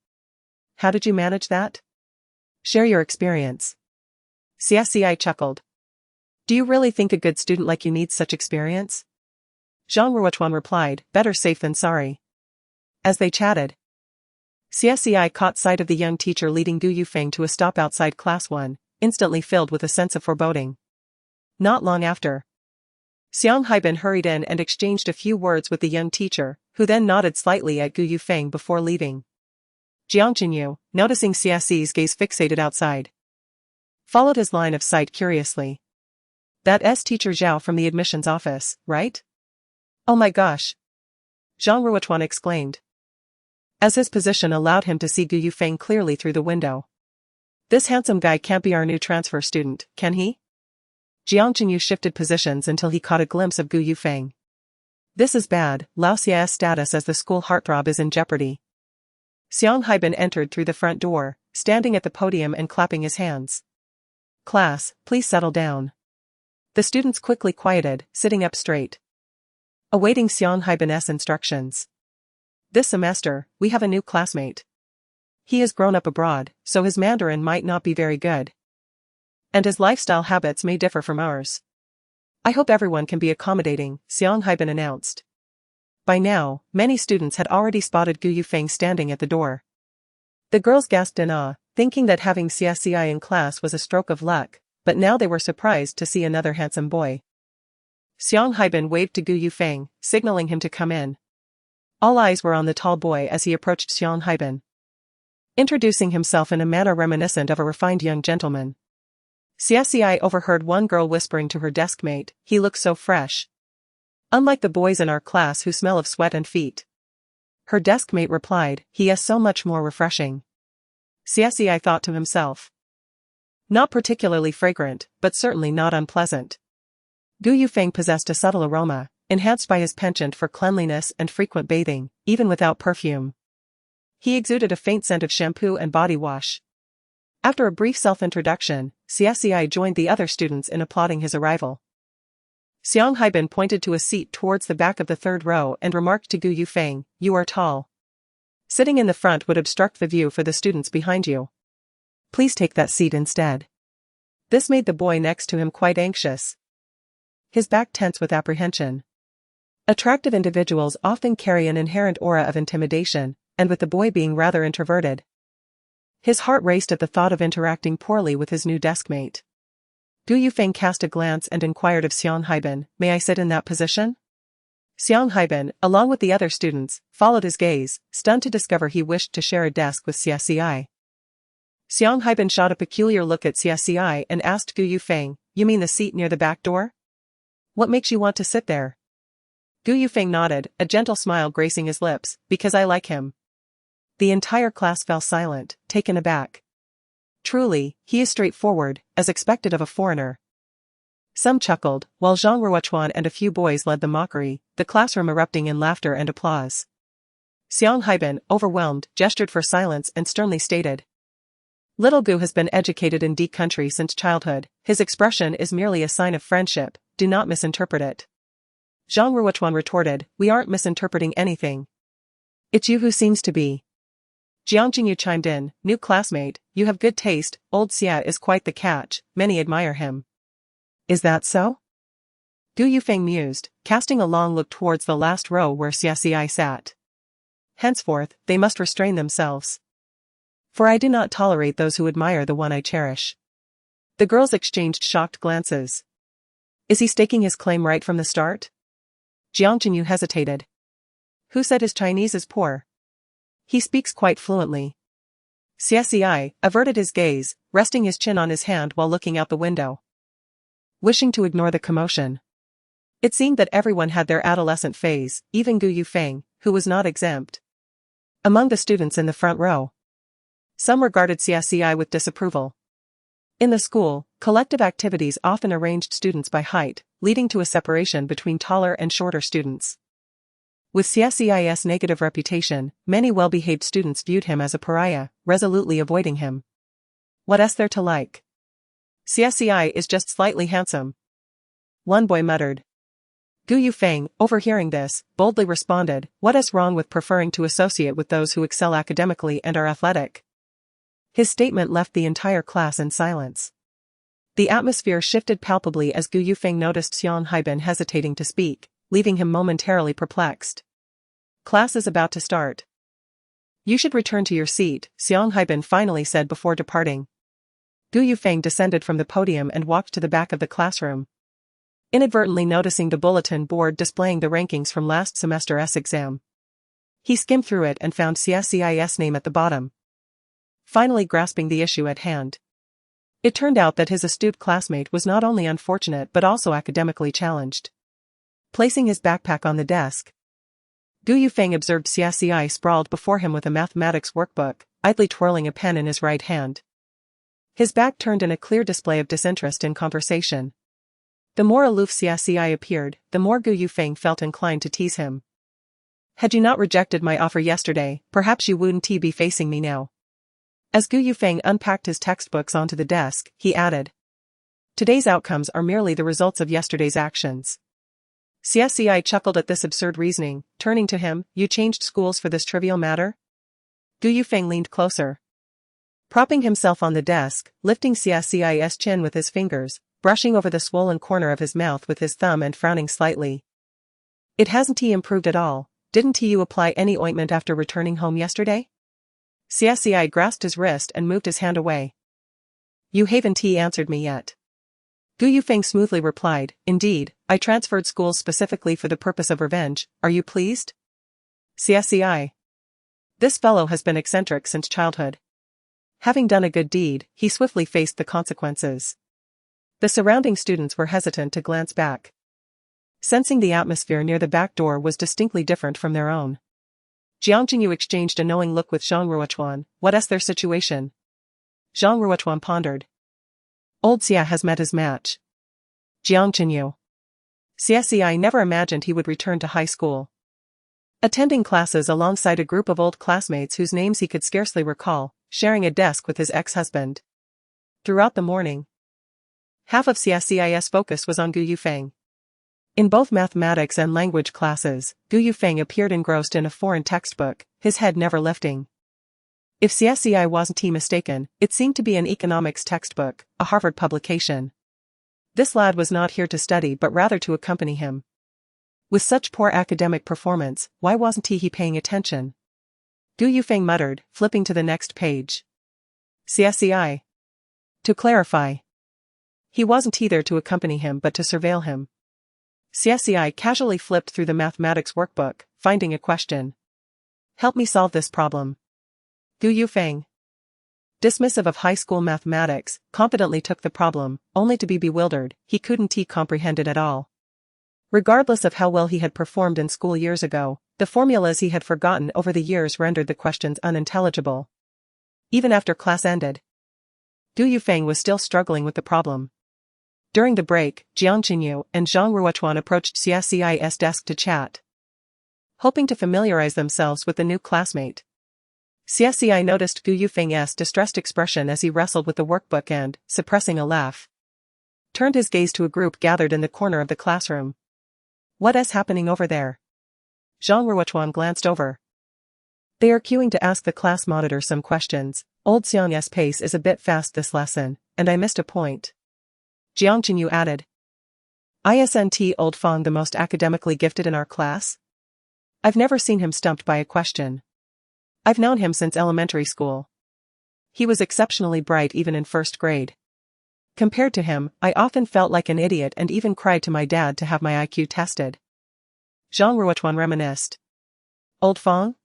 How did you manage that? Share your experience. Xie Ci chuckled. Do you really think a good student like you needs such experience? Zhang Ruochuan replied, better safe than sorry. As they chatted, Xie Ci caught sight of the young teacher leading Gu Yufeng to a stop outside class 1, instantly filled with a sense of foreboding. Not long after, Xiang Haibin hurried in and exchanged a few words with the young teacher, who then nodded slightly at Gu Yufeng before leaving. Jiang Qinyu, noticing Xie Ci's gaze fixated outside, followed his line of sight curiously. That's teacher Zhao from the admissions office, right? Oh my gosh! Zhang Ruochuan exclaimed, as his position allowed him to see Gu Yufeng clearly through the window. This handsome guy can't be our new transfer student, can he? Jiang Qinyu shifted positions until he caught a glimpse of Gu Yufeng. This is bad, Lao Xie's status as the school heartthrob is in jeopardy. Xiang Haibin entered through the front door, standing at the podium and clapping his hands. Class, please settle down. The students quickly quieted, sitting up straight, awaiting Xiang Haiban's instructions. This semester, we have a new classmate. He has grown up abroad, so his Mandarin might not be very good. And his lifestyle habits may differ from ours. I hope everyone can be accommodating, Xiang Haiban announced. By now, many students had already spotted Gu Yufeng standing at the door. The girls gasped in awe, thinking that having Xie Ci in class was a stroke of luck, but now they were surprised to see another handsome boy. Xiang Haiban waved to Gu Yufeng, signaling him to come in. All eyes were on the tall boy as he approached Xiang Haiban, introducing himself in a manner reminiscent of a refined young gentleman. Xie Ci overheard one girl whispering to her deskmate, "He looks so fresh. Unlike the boys in our class who smell of sweat and feet." Her deskmate replied, "He is so much more refreshing." Xie Ci thought to himself. Not particularly fragrant, but certainly not unpleasant. Gu Yufeng possessed a subtle aroma, enhanced by his penchant for cleanliness and frequent bathing, even without perfume. He exuded a faint scent of shampoo and body wash. After a brief self-introduction, Xie Ci joined the other students in applauding his arrival. Xiang Haiban pointed to a seat towards the back of the third row and remarked to Gu Yufeng, "You are tall. Sitting in the front would obstruct the view for the students behind you. Please take that seat instead." This made the boy next to him quite anxious, his back tense with apprehension. Attractive individuals often carry an inherent aura of intimidation, and with the boy being rather introverted, his heart raced at the thought of interacting poorly with his new deskmate. Gu Yufeng cast a glance and inquired of Xiang Haiban, "May I sit in that position?" Xiang Haiban, along with the other students, followed his gaze, stunned to discover he wished to share a desk with Xie Ci. Xiang Haiban shot a peculiar look at Xie Ci and asked Gu Yufeng, "You mean the seat near the back door? What makes you want to sit there?" Gu Yufeng nodded, a gentle smile gracing his lips, "Because I like him." The entire class fell silent, taken aback. Truly, he is straightforward, as expected of a foreigner. Some chuckled, while Zhang Ruochuan and a few boys led the mockery, the classroom erupting in laughter and applause. Xiang Haiban, overwhelmed, gestured for silence and sternly stated, "Little Gu has been educated in D country since childhood, his expression is merely a sign of friendship, do not misinterpret it." Zhang Ruochuan retorted, "We aren't misinterpreting anything. It's you who seems to be." Jiang Jingyu chimed in, "New classmate, you have good taste, old Xie is quite the catch, many admire him." "Is that so?" Gu Yufeng mused, casting a long look towards the last row where Xie Ci sat. "Henceforth, they must restrain themselves. For I do not tolerate those who admire the one I cherish." The girls exchanged shocked glances. Is he staking his claim right from the start? Jiang Jingyu hesitated. Who said his Chinese is poor? He speaks quite fluently. Xie Ci averted his gaze, resting his chin on his hand while looking out the window, wishing to ignore the commotion. It seemed that everyone had their adolescent phase, even Gu Yufeng, who was not exempt. Among the students in the front row, some regarded Xie Ci with disapproval. In the school, collective activities often arranged students by height, leading to a separation between taller and shorter students. With Xie Ci's negative reputation, many well-behaved students viewed him as a pariah, resolutely avoiding him. What is there to like? Xie Ci is just slightly handsome, one boy muttered. Gu Yufeng, overhearing this, boldly responded, what is wrong with preferring to associate with those who excel academically and are athletic? His statement left the entire class in silence. The atmosphere shifted palpably as Gu Yufeng noticed Xiang Haiban hesitating to speak, leaving him momentarily perplexed. Class is about to start. You should return to your seat, Xiang Haiban finally said before departing. Gu Yufeng descended from the podium and walked to the back of the classroom, inadvertently noticing the bulletin board displaying the rankings from last semester's exam. He skimmed through it and found Xie Ci's name at the bottom, finally grasping the issue at hand. It turned out that his astute classmate was not only unfortunate but also academically challenged. Placing his backpack on the desk, Gu Yufeng observed Xie Ci sprawled before him with a mathematics workbook, idly twirling a pen in his right hand. His back turned in a clear display of disinterest in conversation. The more aloof Xie Ci appeared, the more Gu Yufeng felt inclined to tease him. Had you not rejected my offer yesterday, perhaps you wouldn't be facing me now. As Gu Yufeng unpacked his textbooks onto the desk, he added, Today's outcomes are merely the results of yesterday's actions. Xie Ci chuckled at this absurd reasoning, turning to him, you changed schools for this trivial matter? Gu Yufeng leaned closer. Propping himself on the desk, lifting Xie Ci's chin with his fingers, brushing over the swollen corner of his mouth with his thumb and frowning slightly. It hasn't he improved at all, didn't you apply any ointment after returning home yesterday? Xie Ci grasped his wrist and moved his hand away. You haven't he answered me yet. Gu Yufeng smoothly replied, indeed, I transferred schools specifically for the purpose of revenge, are you pleased? Xie Ci. This fellow has been eccentric since childhood. Having done a good deed, he swiftly faced the consequences. The surrounding students were hesitant to glance back. Sensing the atmosphere near the back door was distinctly different from their own. Jiang Qinyu exchanged a knowing look with Zhang Ruochuan. What's their situation? Zhang Ruochuan pondered. Old Xie has met his match. Jiang Qinyu. Xie Ci never imagined he would return to high school. Attending classes alongside a group of old classmates whose names he could scarcely recall, sharing a desk with his ex-husband. Throughout the morning, half of Xie Ci's focus was on Gu Yufeng. In both mathematics and language classes, Gu Yufeng appeared engrossed in a foreign textbook, his head never lifting. If Xie Ci wasn't he mistaken, it seemed to be an economics textbook, a Harvard publication. This lad was not here to study but rather to accompany him. With such poor academic performance, why wasn't he paying attention? Gu Yufeng muttered, flipping to the next page. Xie Ci. To clarify. He wasn't there to accompany him but to surveil him. Xie Ci casually flipped through the mathematics workbook, finding a question. Help me solve this problem. Gu Yufeng, dismissive of high school mathematics, confidently took the problem, only to be bewildered, he couldn't comprehend it at all. Regardless of how well he had performed in school years ago, the formulas he had forgotten over the years rendered the questions unintelligible. Even after class ended, Gu Yufeng was still struggling with the problem. During the break, Jiang Qinyu and Zhang Ruochuan approached Xie Ci's desk to chat, hoping to familiarize themselves with the new classmate. Xie Ci noticed Gu Yufeng's distressed expression as he wrestled with the workbook and, suppressing a laugh, turned his gaze to a group gathered in the corner of the classroom. What's happening over there? Zhang Ruochuan glanced over. They are queuing to ask the class monitor some questions. Old Xiang's pace is a bit fast this lesson, and I missed a point. Jiang Qinyu added. Isn't old Feng the most academically gifted in our class? I've never seen him stumped by a question. I've known him since elementary school. He was exceptionally bright even in first grade. Compared to him, I often felt like an idiot and even cried to my dad to have my IQ tested. Zhang Ruochuan reminisced. Old Feng?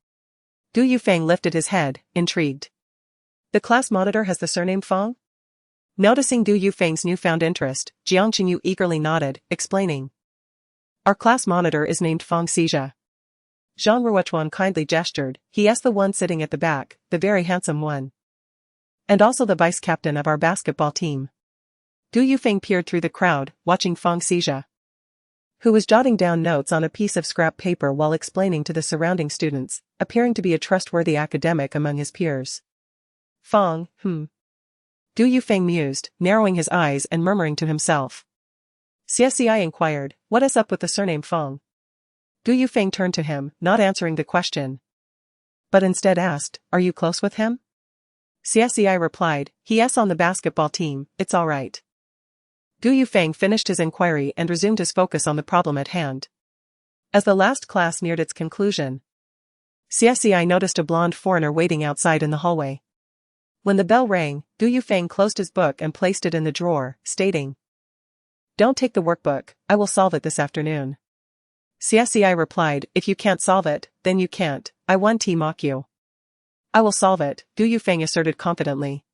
Gu Yufeng lifted his head, intrigued. The class monitor has the surname Feng? Noticing Gu Yufeng's newfound interest, Jiang Qinyu eagerly nodded, explaining. Our class monitor is named Feng Xie. Zhang Ruochuan kindly gestured, he's the one sitting at the back, the very handsome one. And also the vice-captain of our basketball team. Gu Yufeng peered through the crowd, watching Feng Xie, who was jotting down notes on a piece of scrap paper while explaining to the surrounding students, appearing to be a trustworthy academic among his peers. Feng, Gu Yufeng mused, narrowing his eyes and murmuring to himself. Xie Ci inquired, what's up with the surname Feng? Gu Yufeng turned to him, not answering the question, but instead asked, are you close with him? Xie Ci replied, he's on the basketball team, it's alright. Gu Yufeng finished his inquiry and resumed his focus on the problem at hand. As the last class neared its conclusion, Xie Ci noticed a blonde foreigner waiting outside in the hallway. When the bell rang, Gu Yufeng closed his book and placed it in the drawer, stating, don't take the workbook, I will solve it this afternoon. Xie Ci replied, if you can't solve it, then you can't, I won't mock you. I will solve it, Gu Yufeng asserted confidently.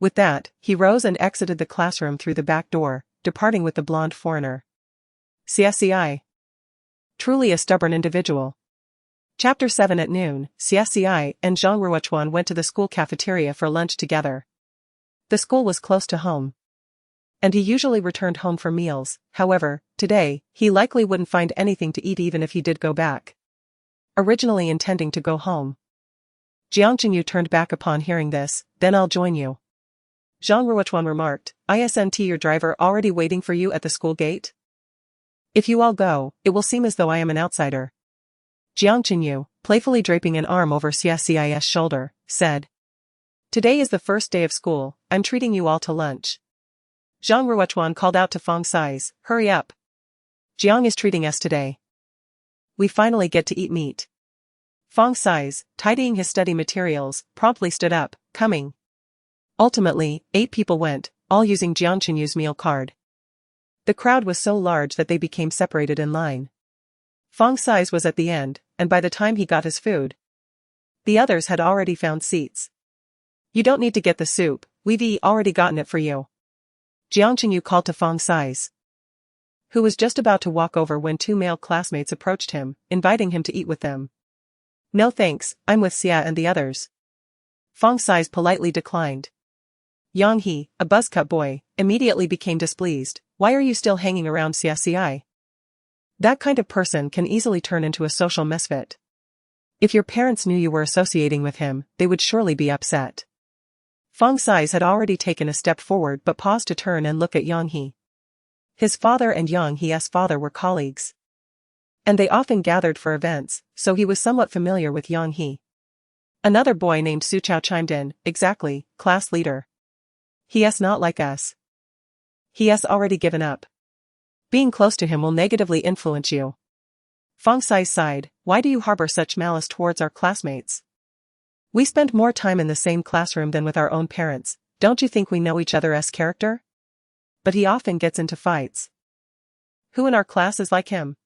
With that, he rose and exited the classroom through the back door, departing with the blonde foreigner. Xie Ci. Truly a stubborn individual. Chapter 7 At noon, Xie Ci and Zhang Ruochuan went to the school cafeteria for lunch together. The school was close to home, and he usually returned home for meals. However, today, he likely wouldn't find anything to eat even if he did go back. Originally intending to go home, Jiang Qinyu turned back upon hearing this, then I'll join you. Zhang Ruochuan remarked, "Isn't your driver already waiting for you at the school gate? If you all go, it will seem as though I am an outsider." Jiang Qinyu, playfully draping an arm over Xie Ci's shoulder, said, "Today is the first day of school, I'm treating you all to lunch." Zhang Ruochuan called out to Feng Sais, "Hurry up. Jiang is treating us today. We finally get to eat meat." Feng Sais, tidying his study materials, promptly stood up, coming. Ultimately, 8 people went, all using Jiang Qinyu's meal card. The crowd was so large that they became separated in line. Feng Sais was at the end, and by the time he got his food, the others had already found seats. "You don't need to get the soup, we've already gotten it for you," Jiang Qinyu called to Feng Sais, who was just about to walk over when 2 male classmates approached him, inviting him to eat with them. "No thanks, I'm with Xie and the others." Feng Sais politely declined. Yang He, a buzzcut boy, immediately became displeased. "Why are you still hanging around Xie Ci? That kind of person can easily turn into a social misfit. If your parents knew you were associating with him, they would surely be upset." Feng Sais had already taken a step forward but paused to turn and look at Yang He. His father and Yang He's father were colleagues, and they often gathered for events, so he was somewhat familiar with Yang He. Another boy named Su Chao chimed in, "Exactly, class leader. He's not like us. He's already given up. Being close to him will negatively influence you." Feng Sais sighed, "Why do you harbor such malice towards our classmates? We spend more time in the same classroom than with our own parents, don't you think we know each other's character? But he often gets into fights. Who in our class is like him?"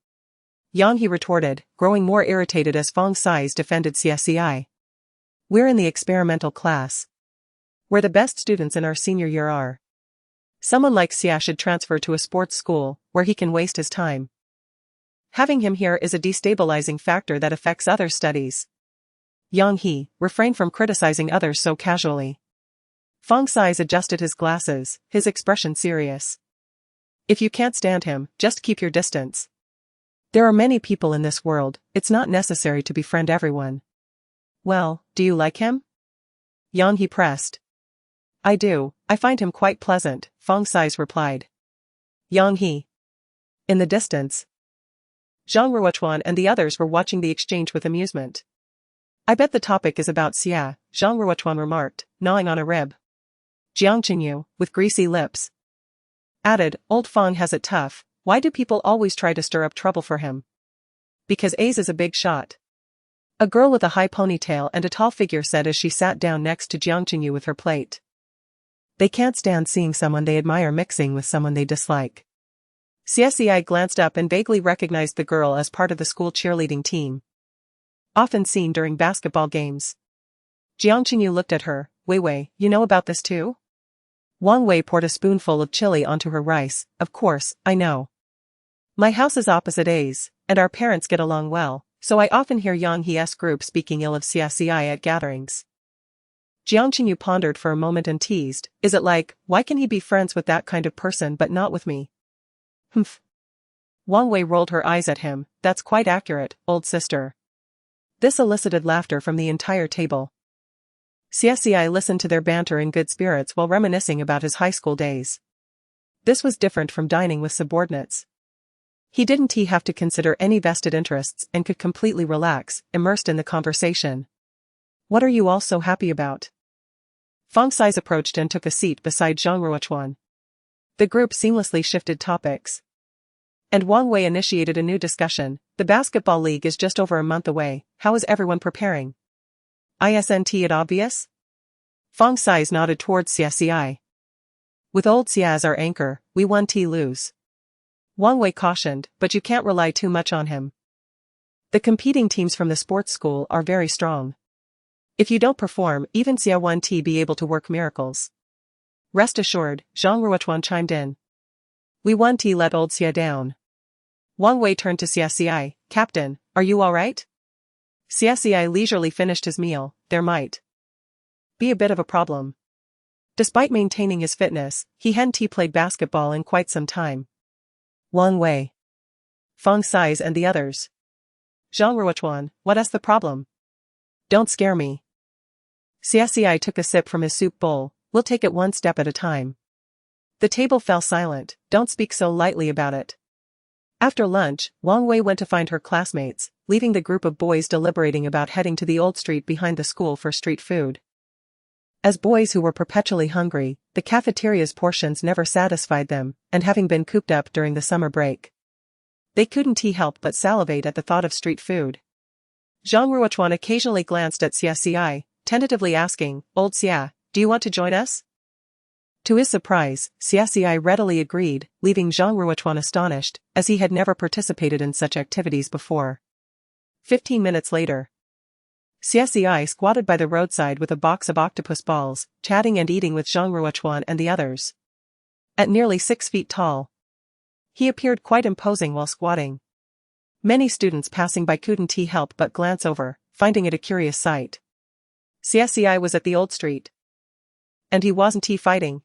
Yang He retorted, growing more irritated as Feng Sais defended Xie Ci. "We're in the experimental class. We're the best students in our senior year are. Someone like Xie should transfer to a sports school, where he can waste his time. Having him here is a destabilizing factor that affects other studies." Yang He, refrain from criticizing others so casually. Feng Sais adjusted his glasses, his expression serious. "If you can't stand him, just keep your distance. There are many people in this world, it's not necessary to befriend everyone." "Well, do you like him?" Yang He pressed. "I do, I find him quite pleasant," Feng Sais replied. Yang He. In the distance, Zhang Ruochuan and the others were watching the exchange with amusement. "I bet the topic is about Xie," Zhang Ruochuan remarked, gnawing on a rib. Jiang Qinyu, with greasy lips, added, "Old Feng has it tough, why do people always try to stir up trouble for him?" "Because A's is a big shot," a girl with a high ponytail and a tall figure said as she sat down next to Jiang Qinyu with her plate. "They can't stand seeing someone they admire mixing with someone they dislike." Xie Ci glanced up and vaguely recognized the girl as part of the school cheerleading team, often seen during basketball games. Jiang Qinyu looked at her, "Wei, you know about this too?" Wang Wei poured a spoonful of chili onto her rice. "Of course, I know. My house is opposite A's, and our parents get along well, so I often hear Yang He's group speaking ill of Xie Ci at gatherings." Jiang Qinyu pondered for a moment and teased, "Is it like, why can he be friends with that kind of person but not with me?" "Humph." Wang Wei rolled her eyes at him, "That's quite accurate, old sister." This elicited laughter from the entire table. Xie Ci listened to their banter in good spirits while reminiscing about his high school days. This was different from dining with subordinates. He didn't have to consider any vested interests and could completely relax, immersed in the conversation. "What are you all so happy about?" Feng Sais approached and took a seat beside Zhang Ruochuan. The group seamlessly shifted topics, and Wang Wei initiated a new discussion. "The basketball league is just over a month away, how is everyone preparing? Isn't it obvious?" Feng Sais nodded towards Xie Ci. "With old Xie as our anchor, we won lose." Wang Wei cautioned, "But you can't rely too much on him. The competing teams from the sports school are very strong. If you don't perform, even Xie won't be able to work miracles." "Rest assured," Zhang Ruochuan chimed in. "We won't let old Xie down." Wang Wei turned to Xie Ci, "Captain, are you alright?" Xie Ci leisurely finished his meal. There might be a bit of a problem. Despite maintaining his fitness, he hadn't played basketball in quite some time. Wang Wei, Feng Sais and the others. Zhang Ruochuan, what's the problem? Don't scare me. Xie Ci took a sip from his soup bowl. We'll take it one step at a time. The table fell silent. Don't speak so lightly about it. After lunch, Wang Wei went to find her classmates, leaving the group of boys deliberating about heading to the old street behind the school for street food. As boys who were perpetually hungry, the cafeteria's portions never satisfied them, and having been cooped up during the summer break, they couldn't help but salivate at the thought of street food. Zhang Ruochuan occasionally glanced at Xie Ci, tentatively asking, "Old Xie, do you want to join us?" To his surprise, Xie Ci readily agreed, leaving Zhang Ruochuan astonished, as he had never participated in such activities before. 15 minutes later, Xie Ci squatted by the roadside with a box of octopus balls, chatting and eating with Zhang Ruochuan and the others. At nearly 6 feet tall, he appeared quite imposing while squatting. Many students passing by couldn't help but glance over, finding it a curious sight. Xie Ci was at the old street, and he wasn't fighting.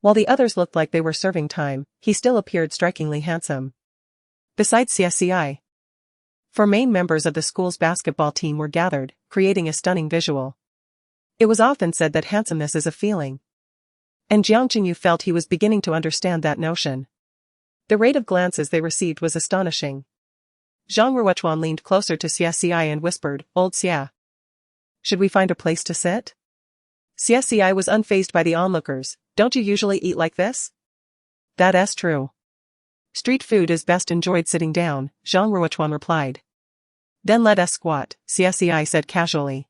While the others looked like they were serving time, he still appeared strikingly handsome. Besides Xie Ci, 4 main members of the school's basketball team were gathered, creating a stunning visual. It was often said that handsomeness is a feeling, and Jiang Qingyu felt he was beginning to understand that notion. The rate of glances they received was astonishing. Zhang Ruochuan leaned closer to Xie Ci and whispered, "Old Xie, should we find a place to sit?" Xie Ci was unfazed by the onlookers. "Don't you usually eat like this?" "That's true. Street food is best enjoyed sitting down," Zhang Ruochuan replied. "Then let us squat," Xie Ci said casually.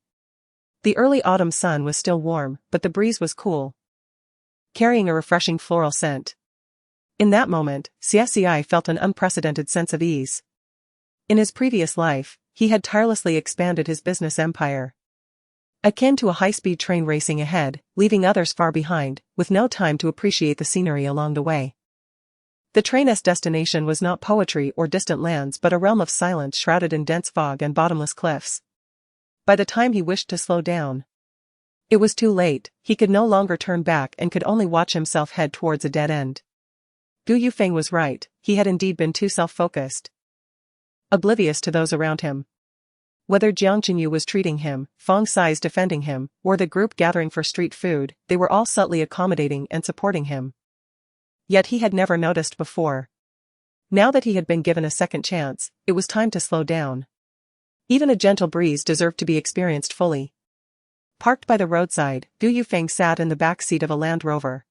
The early autumn sun was still warm, but the breeze was cool, carrying a refreshing floral scent. In that moment, Xie Ci felt an unprecedented sense of ease. In his previous life, he had tirelessly expanded his business empire, akin to a high-speed train racing ahead, leaving others far behind, with no time to appreciate the scenery along the way. The train's destination was not poetry or distant lands but a realm of silence shrouded in dense fog and bottomless cliffs. By the time he wished to slow down, it was too late. He could no longer turn back and could only watch himself head towards a dead end. Yufeng was right, he had indeed been too self-focused, oblivious to those around him. Whether Jiang Qingyu was treating him, Feng Sai's defending him, or the group gathering for street food, they were all subtly accommodating and supporting him. Yet he had never noticed before. Now that he had been given a second chance, it was time to slow down. Even a gentle breeze deserved to be experienced fully. Parked by the roadside, Yufeng sat in the back seat of a Land Rover,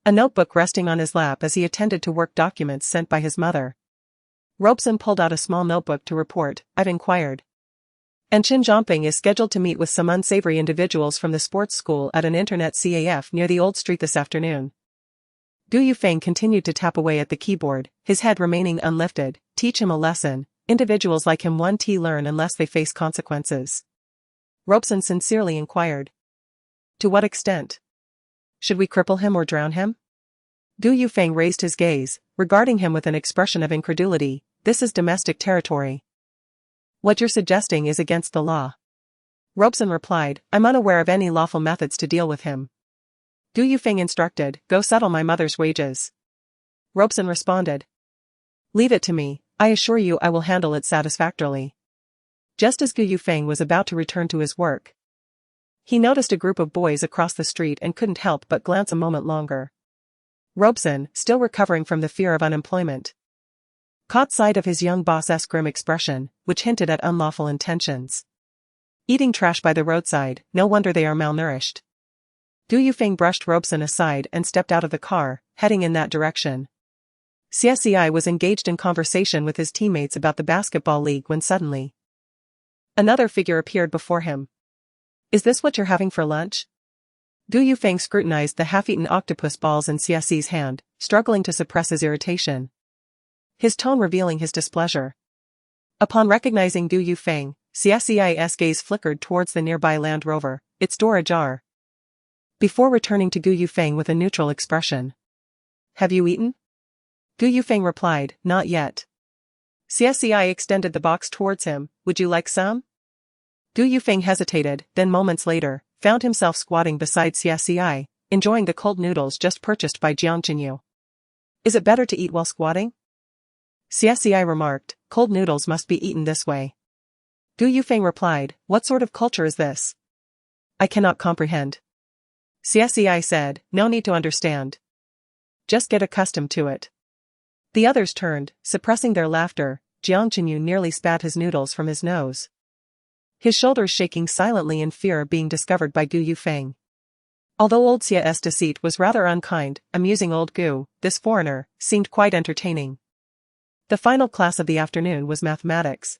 a notebook resting on his lap as he attended to work documents sent by his mother. Robeson pulled out a small notebook to report, "I've inquired, and Qin Zhongping is scheduled to meet with some unsavory individuals from the sports school at an internet CAF near the old street this afternoon." Yufeng continued to tap away at the keyboard, his head remaining unlifted. "Teach him a lesson. Individuals like him won't learn unless they face consequences." Robeson sincerely inquired, "To what extent? Should we cripple him or drown him?" Yufeng raised his gaze, regarding him with an expression of incredulity. "This is domestic territory. What you're suggesting is against the law." Robeson replied, "I'm unaware of any lawful methods to deal with him." Yufeng instructed, "Go settle my mother's wages." Robeson responded, "Leave it to me, I assure you I will handle it satisfactorily." Just as Yufeng was about to return to his work, he noticed a group of boys across the street and couldn't help but glance a moment longer. Robeson, still recovering from the fear of unemployment, caught sight of his young boss's grim expression, which hinted at unlawful intentions. Eating trash by the roadside, no wonder they are malnourished. Yufeng brushed Robeson aside and stepped out of the car, heading in that direction. Xie Ci was engaged in conversation with his teammates about the basketball league when suddenly another figure appeared before him. "Is this what you're having for lunch?" Yufeng scrutinized the half-eaten octopus balls in Xie Ci's hand, struggling to suppress his irritation, his tone revealing his displeasure. Upon recognizing Yufeng, Xie Ci's gaze flickered towards the nearby Land Rover, its door ajar, before returning to Yufeng with a neutral expression. "Have you eaten?" Yufeng replied, "Not yet." Xie Ci extended the box towards him. "Would you like some?" Yufeng hesitated, then moments later, found himself squatting beside Xie Ci, enjoying the cold noodles just purchased by Jiang Qingyu. "Is it better to eat while squatting?" Xie Ci remarked, "Cold noodles must be eaten this way." Yufeng replied, "What sort of culture is this? I cannot comprehend." Xie Ci said, no need to understand. Just get accustomed to it. The others turned, suppressing their laughter. Jiang Chenyu nearly spat his noodles from his nose, his shoulders shaking silently in fear of being discovered by Gu Yufeng. Although old Xie's deceit was rather unkind, amusing old Gu, this foreigner, seemed quite entertaining. The final class of the afternoon was mathematics.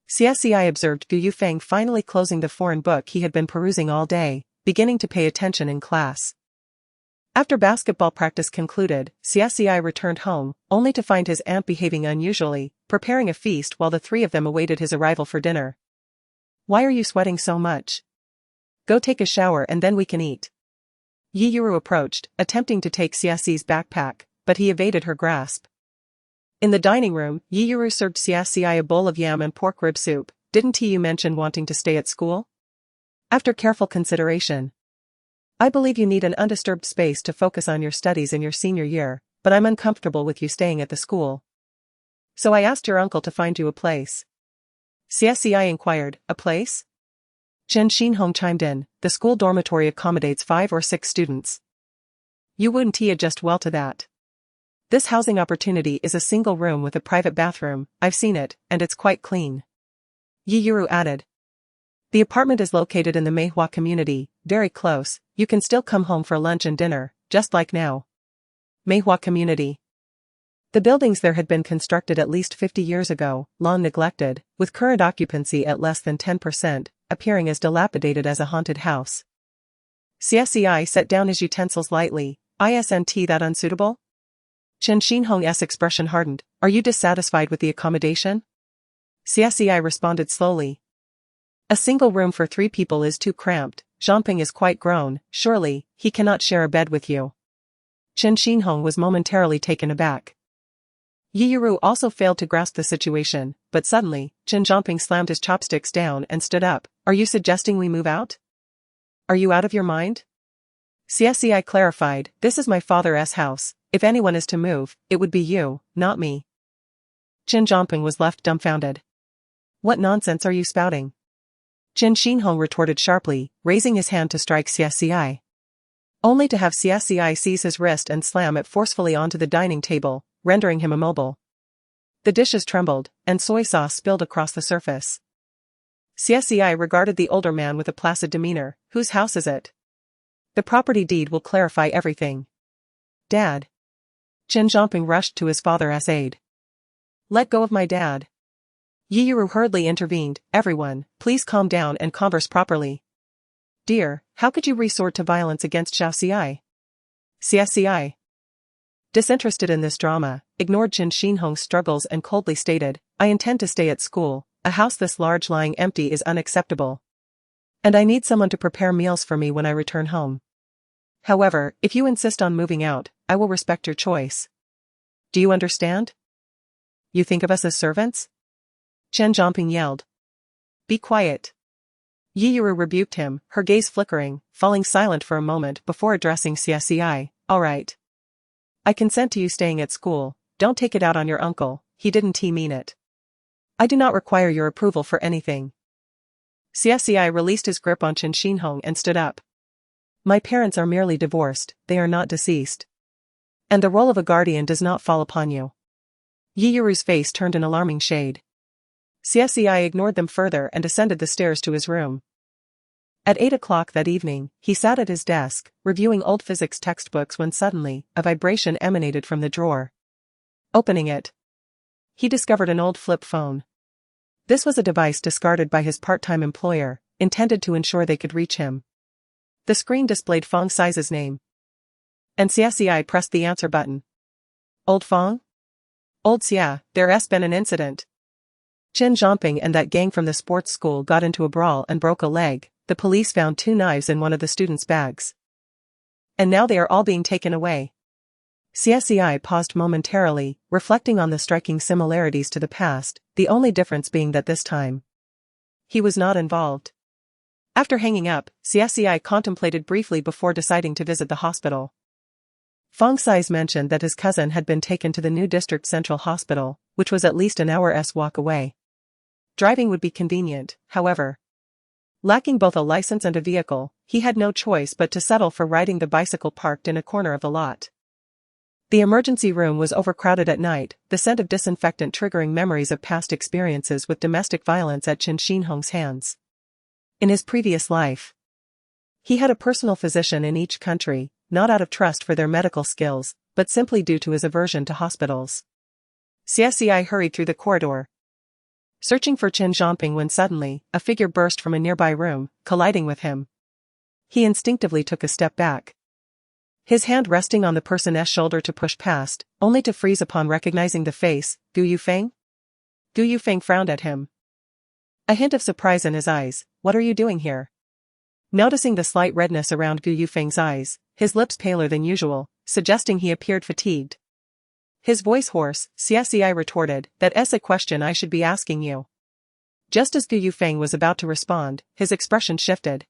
Xie Ci observed Gu Yufeng finally closing the foreign book he had been perusing all day, beginning to pay attention in class. After basketball practice concluded, Xie Ci returned home, only to find his aunt behaving unusually, preparing a feast while the three of them awaited his arrival for dinner. Why are you sweating so much? Go take a shower and then we can eat. Yi Yuru approached, attempting to take Xie Ci's backpack, but he evaded her grasp. In the dining room, Yi Yuru served Xie Ci a bowl of yam and pork rib soup. Didn't you mention wanting to stay at school? After careful consideration, I believe you need an undisturbed space to focus on your studies in your senior year, but I'm uncomfortable with you staying at the school. So I asked your uncle to find you a place. Xie Ci inquired, a place? Chen Xinhong chimed in, the school dormitory accommodates 5 or 6 students. You wouldn't adjust well to that. This housing opportunity is a single room with a private bathroom. I've seen it, and it's quite clean. Yi Yuru added. The apartment is located in the Meihua community, very close. You can still come home for lunch and dinner, just like now. Meihua community. The buildings there had been constructed at least 50 years ago, long neglected, with current occupancy at less than 10%, appearing as dilapidated as a haunted house. Xie Ci set down his utensils lightly. Isn't that unsuitable? Chen Xinhong's expression hardened. Are you dissatisfied with the accommodation? Xie Ci responded slowly. A single room for 3 people is too cramped. Zhangping is quite grown, surely, he cannot share a bed with you. Chen Xinhong was momentarily taken aback. Yi Yuru also failed to grasp the situation, but suddenly, Chen Zhangping slammed his chopsticks down and stood up. Are you suggesting we move out? Are you out of your mind? Xie Ci clarified, this is my father's house. If anyone is to move, it would be you, not me. Chen Zhangping was left dumbfounded. What nonsense are you spouting? Chen Xinhong retorted sharply, raising his hand to strike Xie Ci. Only to have Xie Ci seize his wrist and slam it forcefully onto the dining table, rendering him immobile. The dishes trembled, and soy sauce spilled across the surface. Xie Ci regarded the older man with a placid demeanor. Whose house is it? The property deed will clarify everything. Dad. Chen Zhangping rushed to his father's aid. Let go of my dad. Yi Yuru hurriedly intervened. Everyone, please calm down and converse properly. Dear, how could you resort to violence against Xiao Ci? Xie Ci, disinterested in this drama, ignored Chen Xinhong's struggles and coldly stated, I intend to stay at school. A house this large lying empty is unacceptable. And I need someone to prepare meals for me when I return home. However, if you insist on moving out, I will respect your choice. Do you understand? You think of us as servants? Chen Zhangping yelled. Be quiet. Yi Yuru rebuked him, her gaze flickering, falling silent for a moment before addressing Xie Ci. All right. I consent to you staying at school. Don't take it out on your uncle, he didn't mean it. I do not require your approval for anything. Xie Ci released his grip on Chen Xinhong and stood up. My parents are merely divorced, they are not deceased. And the role of a guardian does not fall upon you. Yi Yuru's face turned an alarming shade. Xie Ci ignored them further and ascended the stairs to his room. At 8 o'clock that evening, he sat at his desk, reviewing old physics textbooks when suddenly, a vibration emanated from the drawer. Opening it, he discovered an old flip phone. This was a device discarded by his part-time employer, intended to ensure they could reach him. The screen displayed Fong Sai's name. And Xie Ci pressed the answer button. Old Fong? Old Xie, there's been an incident. Chen Zhangping and that gang from the sports school got into a brawl and broke a leg. The police found 2 knives in one of the students' bags. And now they are all being taken away. Xie Ci paused momentarily, reflecting on the striking similarities to the past, the only difference being that this time, he was not involved. After hanging up, Xie Ci contemplated briefly before deciding to visit the hospital. Fong Sai's mentioned that his cousin had been taken to the new district central hospital, which was at least an hour's walk away. Driving would be convenient, however. Lacking both a license and a vehicle, he had no choice but to settle for riding the bicycle parked in a corner of the lot. The emergency room was overcrowded at night, the scent of disinfectant triggering memories of past experiences with domestic violence at Qin Xinhong's hands. In his previous life, he had a personal physician in each country, not out of trust for their medical skills, but simply due to his aversion to hospitals. Xie Ci hurried through the corridor, searching for Qin Zhangping when suddenly, a figure burst from a nearby room, colliding with him. He instinctively took a step back, his hand resting on the person's shoulder to push past, only to freeze upon recognizing the face. Gu Yufeng? Gu Yufeng frowned at him, a hint of surprise in his eyes. What are you doing here? Noticing the slight redness around Gu Yufeng's eyes, his lips paler than usual, suggesting he appeared fatigued. His voice hoarse, Xie Ci retorted, "That's a question I should be asking you." Just as Gu Yufeng was about to respond, his expression shifted,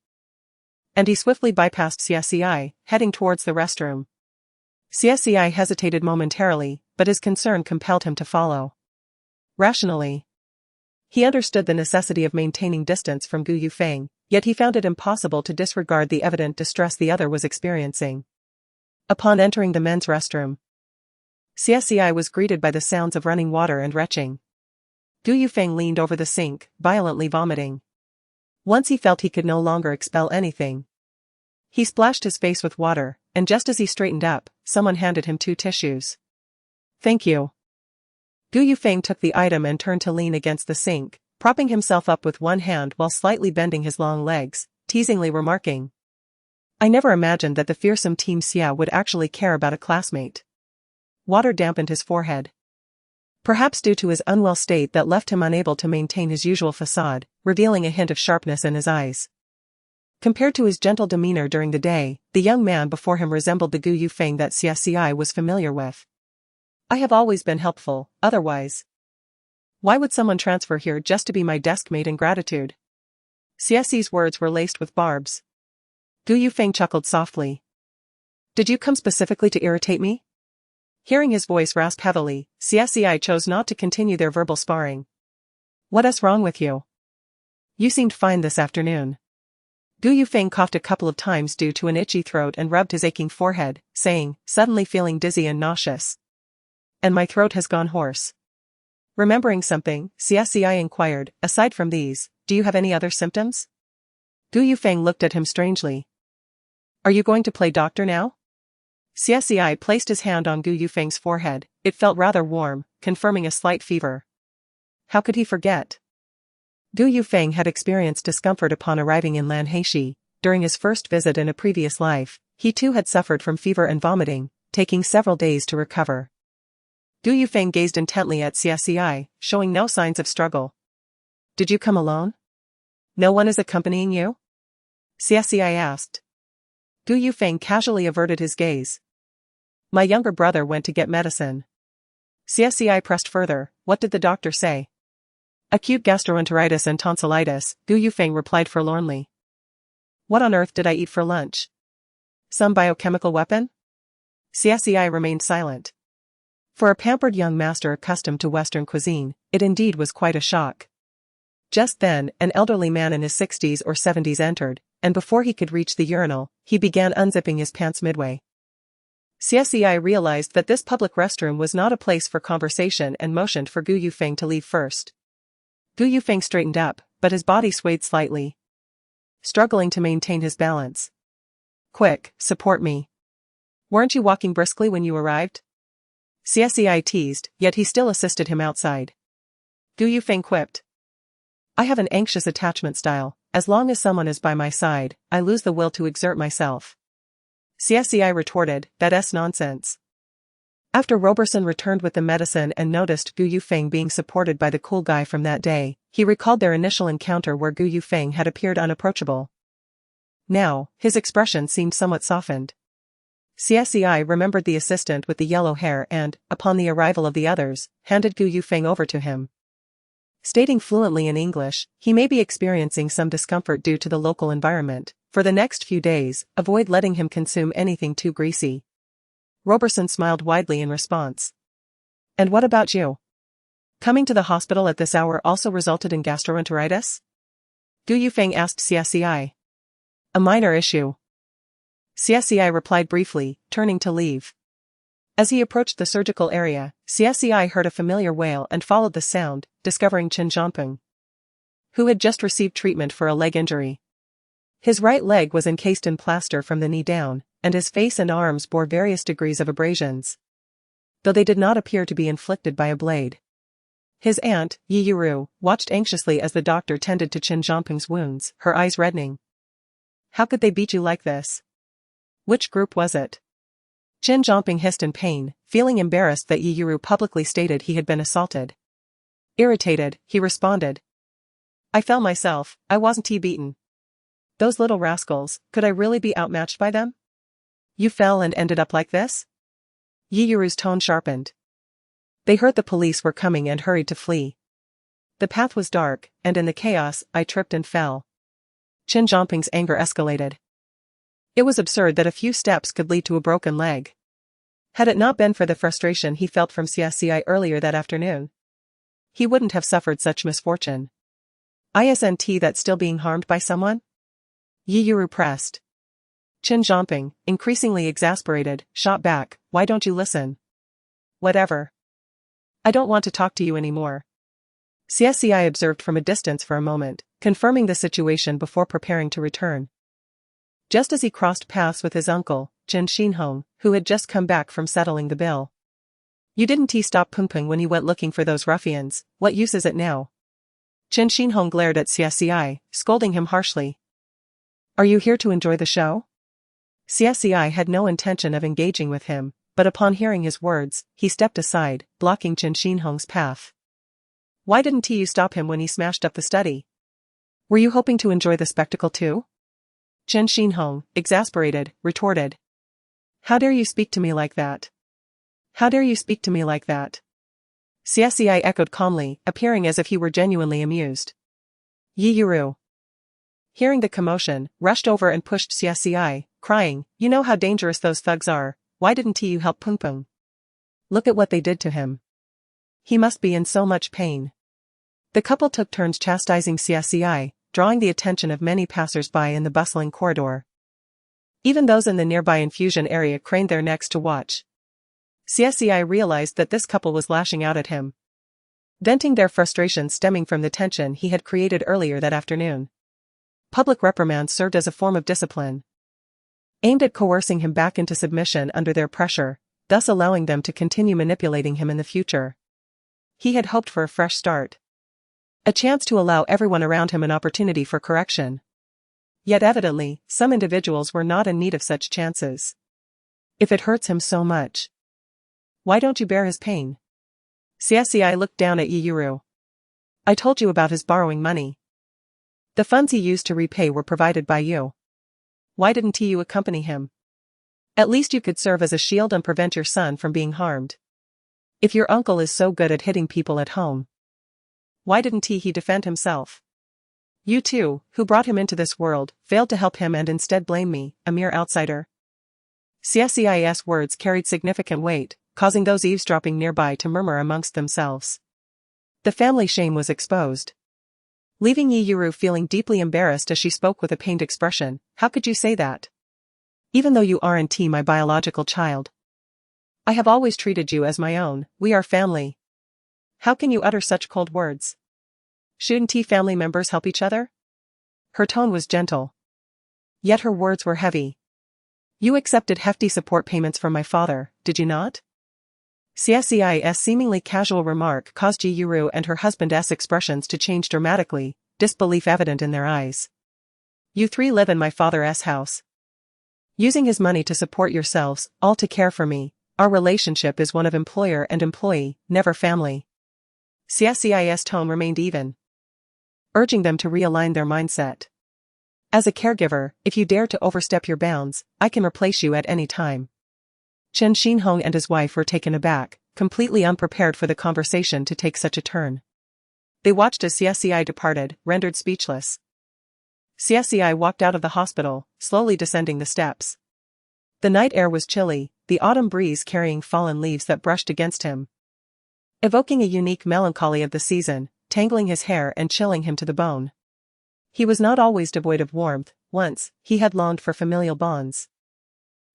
and he swiftly bypassed Xie Ci, heading towards the restroom. Xie Ci hesitated momentarily, but his concern compelled him to follow. Rationally, he understood the necessity of maintaining distance from Gu Yufeng, yet he found it impossible to disregard the evident distress the other was experiencing. Upon entering the men's restroom, Xie Ci was greeted by the sounds of running water and retching. Gu Yufeng leaned over the sink, violently vomiting. Once he felt he could no longer expel anything, he splashed his face with water, and just as he straightened up, someone handed him 2 tissues. "Thank you." Gu Yufeng took the item and turned to lean against the sink, propping himself up with one hand while slightly bending his long legs, teasingly remarking, "I never imagined that the fearsome Team Xie would actually care about a classmate." Water dampened his forehead, perhaps due to his unwell state that left him unable to maintain his usual facade, revealing a hint of sharpness in his eyes. Compared to his gentle demeanor during the day, the young man before him resembled the Gu Yufeng that Xie Ci was familiar with. "I have always been helpful, otherwise why would someone transfer here just to be my deskmate in gratitude?" Xie Ci's words were laced with barbs. Gu Yufeng chuckled softly. "Did you come specifically to irritate me?" Hearing his voice rasp heavily, Xie Ci chose not to continue their verbal sparring. "What's wrong with you? You seemed fine this afternoon." Gu Yufeng coughed a couple of times due to an itchy throat and rubbed his aching forehead, saying, suddenly feeling dizzy and nauseous, "And my throat has gone hoarse." Remembering something, Xie Ci inquired, "Aside from these, do you have any other symptoms?" Gu Yufeng looked at him strangely. "Are you going to play doctor now?" Xie Ci placed his hand on Gu Yufeng's forehead. It felt rather warm, confirming a slight fever. How could he forget? Gu Yufeng had experienced discomfort upon arriving in Lanheishi. During his first visit in a previous life, he too had suffered from fever and vomiting, taking several days to recover. Gu Yufeng gazed intently at Xie Ci, showing no signs of struggle. "Did you come alone? No one is accompanying you?" Xie Ci asked. Gu Yufeng casually averted his gaze. "My younger brother went to get medicine." Xie Ci pressed further. "What did the doctor say?" "Acute gastroenteritis and tonsillitis," Gu Yufeng replied forlornly. "What on earth did I eat for lunch? Some biochemical weapon?" Xie Ci remained silent. For a pampered young master accustomed to Western cuisine, it indeed was quite a shock. Just then, an elderly man in his 60s or 70s entered, and before he could reach the urinal, he began unzipping his pants midway. Xie Ci realized that this public restroom was not a place for conversation and motioned for Gu Yufeng to leave first. Gu Yufeng straightened up, but his body swayed slightly, struggling to maintain his balance. "Quick, support me. Weren't you walking briskly when you arrived?" Xie Ci teased, yet he still assisted him outside. Gu Yufeng quipped, "I have an anxious attachment style. As long as someone is by my side, I lose the will to exert myself." Xie Ci retorted, "That's nonsense." After Roberson returned with the medicine and noticed Gu Yufeng being supported by the cool guy from that day, he recalled their initial encounter where Gu Yufeng had appeared unapproachable. Now, his expression seemed somewhat softened. Xie Ci remembered the assistant with the yellow hair and, upon the arrival of the others, handed Gu Yufeng over to him. Stating fluently in English, he may be experiencing some discomfort due to the local environment. For the next few days, avoid letting him consume anything too greasy. Roberson smiled widely in response. "And what about you? Coming to the hospital at this hour also resulted in gastroenteritis?" Gu Yufeng asked Xie Ci. A minor issue. Xie Ci replied briefly, turning to leave. As he approached the surgical area, Xie Ci heard a familiar wail and followed the sound, discovering Chen Zhongping, who had just received treatment for a leg injury. His right leg was encased in plaster from the knee down, and his face and arms bore various degrees of abrasions, though they did not appear to be inflicted by a blade. His aunt, Yi Yuru, watched anxiously as the doctor tended to Chen Zhongping's wounds, her eyes reddening. How could they beat you like this? Which group was it? Chen Zhongping hissed in pain, feeling embarrassed that Yi Yuru publicly stated he had been assaulted. Irritated, he responded. I fell myself, I wasn't beaten. Those little rascals, could I really be outmatched by them? You fell and ended up like this? Yi Yuru's tone sharpened. They heard the police were coming and hurried to flee. The path was dark, and in the chaos, I tripped and fell. Chen Zhongping's anger escalated. It was absurd that a few steps could lead to a broken leg. Had it not been for the frustration he felt from Xie Ci earlier that afternoon, he wouldn't have suffered such misfortune. Isn't that still being harmed by someone? Yi Yuru pressed. Chen Zhongping, increasingly exasperated, shot back, why don't you listen? Whatever. I don't want to talk to you anymore. Xie Ci observed from a distance for a moment, confirming the situation before preparing to return. Just as he crossed paths with his uncle, Chen Xinhong, who had just come back from settling the bill. You didn't stop Pungpung when you went looking for those ruffians, what use is it now? Chen Xinhong glared at Xie Ci, scolding him harshly. Are you here to enjoy the show? Xie Ci had no intention of engaging with him, but upon hearing his words, he stepped aside, blocking Chen Xinhong's path. Why didn't you stop him when he smashed up the study? Were you hoping to enjoy the spectacle too? Chen Xinhong, exasperated, retorted. How dare you speak to me like that? How dare you speak to me like that? Xie Ci echoed calmly, appearing as if he were genuinely amused. Yi Yuru, hearing the commotion, rushed over and pushed Xie Ci, crying, you know how dangerous those thugs are, why didn't you help Pungpung? Look at what they did to him. He must be in so much pain. The couple took turns chastising Xie Ci, drawing the attention of many passers-by in the bustling corridor. Even those in the nearby infusion area craned their necks to watch. Xie Ci realized that this couple was lashing out at him, venting their frustration stemming from the tension he had created earlier that afternoon. Public reprimand served as a form of discipline, aimed at coercing him back into submission under their pressure, thus allowing them to continue manipulating him in the future. He had hoped for a fresh start, a chance to allow everyone around him an opportunity for correction. Yet evidently, some individuals were not in need of such chances. If it hurts him so much, why don't you bear his pain? Xie Ci looked down at Yi Yuru. I told you about his borrowing money. The funds he used to repay were provided by you. Why didn't you accompany him? At least you could serve as a shield and prevent your son from being harmed. If your uncle is so good at hitting people at home, why didn't he defend himself? You too, who brought him into this world, failed to help him and instead blame me, a mere outsider. Xie Ci's words carried significant weight, causing those eavesdropping nearby to murmur amongst themselves. The family shame was exposed, leaving Yi Yuru feeling deeply embarrassed as she spoke with a pained expression. How could you say that? Even though you aren't my biological child, I have always treated you as my own, we are family. How can you utter such cold words? Shouldn't family members help each other? Her tone was gentle, yet her words were heavy. You accepted hefty support payments from my father, did you not? Xie Ci's seemingly casual remark caused Yi Yuru and her husband's expressions to change dramatically, disbelief evident in their eyes. You three live in my father's house, using his money to support yourselves, all to care for me. Our relationship is one of employer and employee, never family. Xie Ci's tone remained even, urging them to realign their mindset. As a caregiver, if you dare to overstep your bounds, I can replace you at any time. Chen Xinhong and his wife were taken aback, completely unprepared for the conversation to take such a turn. They watched as Xie Ci departed, rendered speechless. Xie Ci walked out of the hospital, slowly descending the steps. The night air was chilly, the autumn breeze carrying fallen leaves that brushed against him, evoking a unique melancholy of the season, tangling his hair and chilling him to the bone. He was not always devoid of warmth. Once, he had longed for familial bonds,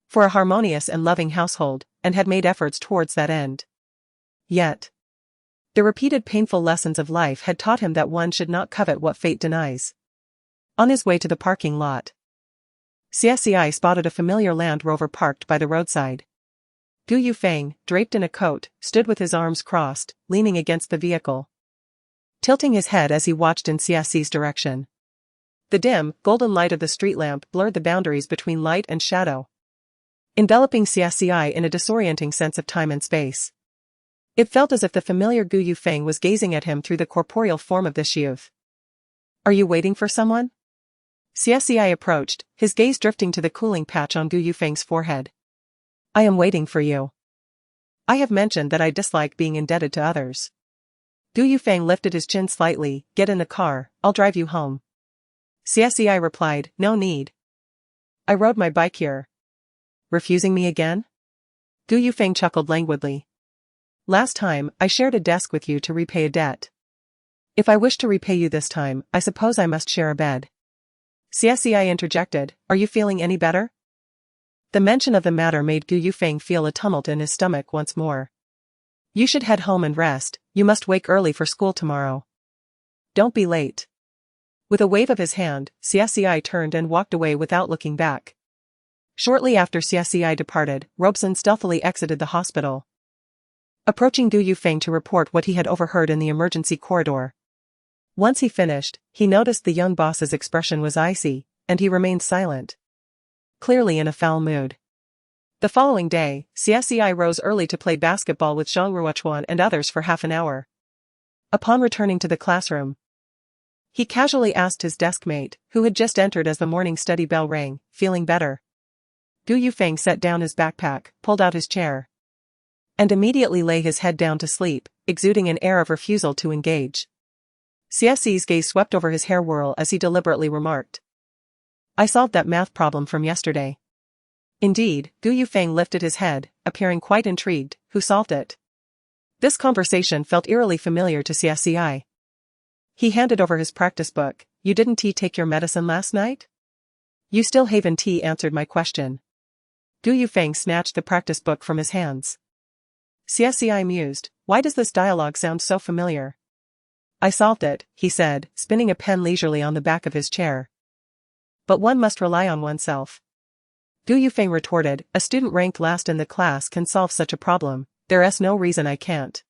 for a harmonious and loving household, and had made efforts towards that end. Yet, the repeated painful lessons of life had taught him that one should not covet what fate denies. On his way to the parking lot, Xie Ci spotted a familiar Land Rover parked by the roadside. Gu Yufeng, draped in a coat, stood with his arms crossed, leaning against the vehicle, tilting his head as he watched in Xie Ci's direction. The dim, golden light of the street lamp blurred the boundaries between light and shadow, enveloping Xie Ci in a disorienting sense of time and space. It felt as if the familiar Gu Yufeng was gazing at him through the corporeal form of this youth. "Are you waiting for someone?" Xie Ci approached, his gaze drifting to the cooling patch on Gu Yufeng's forehead. "I am waiting for you. I have mentioned that I dislike being indebted to others." Gu Yufeng lifted his chin slightly. "Get in the car, I'll drive you home." Xie Ci replied, "No need. I rode my bike here." "Refusing me again?" Gu Yufeng chuckled languidly. "Last time, I shared a desk with you to repay a debt. If I wish to repay you this time, I suppose I must share a bed." Xie Ci interjected, "Are you feeling any better?" The mention of the matter made Gu Yufeng feel a tumult in his stomach once more. "You should head home and rest. You must wake early for school tomorrow. Don't be late." With a wave of his hand, Xie Ci turned and walked away without looking back. Shortly after Xie Ci departed, Robeson stealthily exited the hospital, approaching Gu Yufeng to report what he had overheard in the emergency corridor. Once he finished, he noticed the young boss's expression was icy, and he remained silent, clearly in a foul mood. The following day, Xie Ci rose early to play basketball with Zhang Ruochuan and others for half an hour. Upon returning to the classroom, he casually asked his deskmate, who had just entered as the morning study bell rang, "Feeling better?" Gu Yufeng set down his backpack, pulled out his chair, and immediately lay his head down to sleep, exuding an air of refusal to engage. Xie Ci's gaze swept over his hair whirl as he deliberately remarked, "I solved that math problem from yesterday." Indeed, Gu Yufeng lifted his head, appearing quite intrigued. "Who solved it?" This conversation felt eerily familiar to Xie Ci. He handed over his practice book. "You didn't take your medicine last night?" "You still haven't answered my question." Gu Yufeng snatched the practice book from his hands. Xie Ci mused, "Why does this dialogue sound so familiar?" "I solved it," he said, spinning a pen leisurely on the back of his chair. "But one must rely on oneself." Gu Yufeng retorted, "A student ranked last in the class can solve such a problem. There's no reason I can't."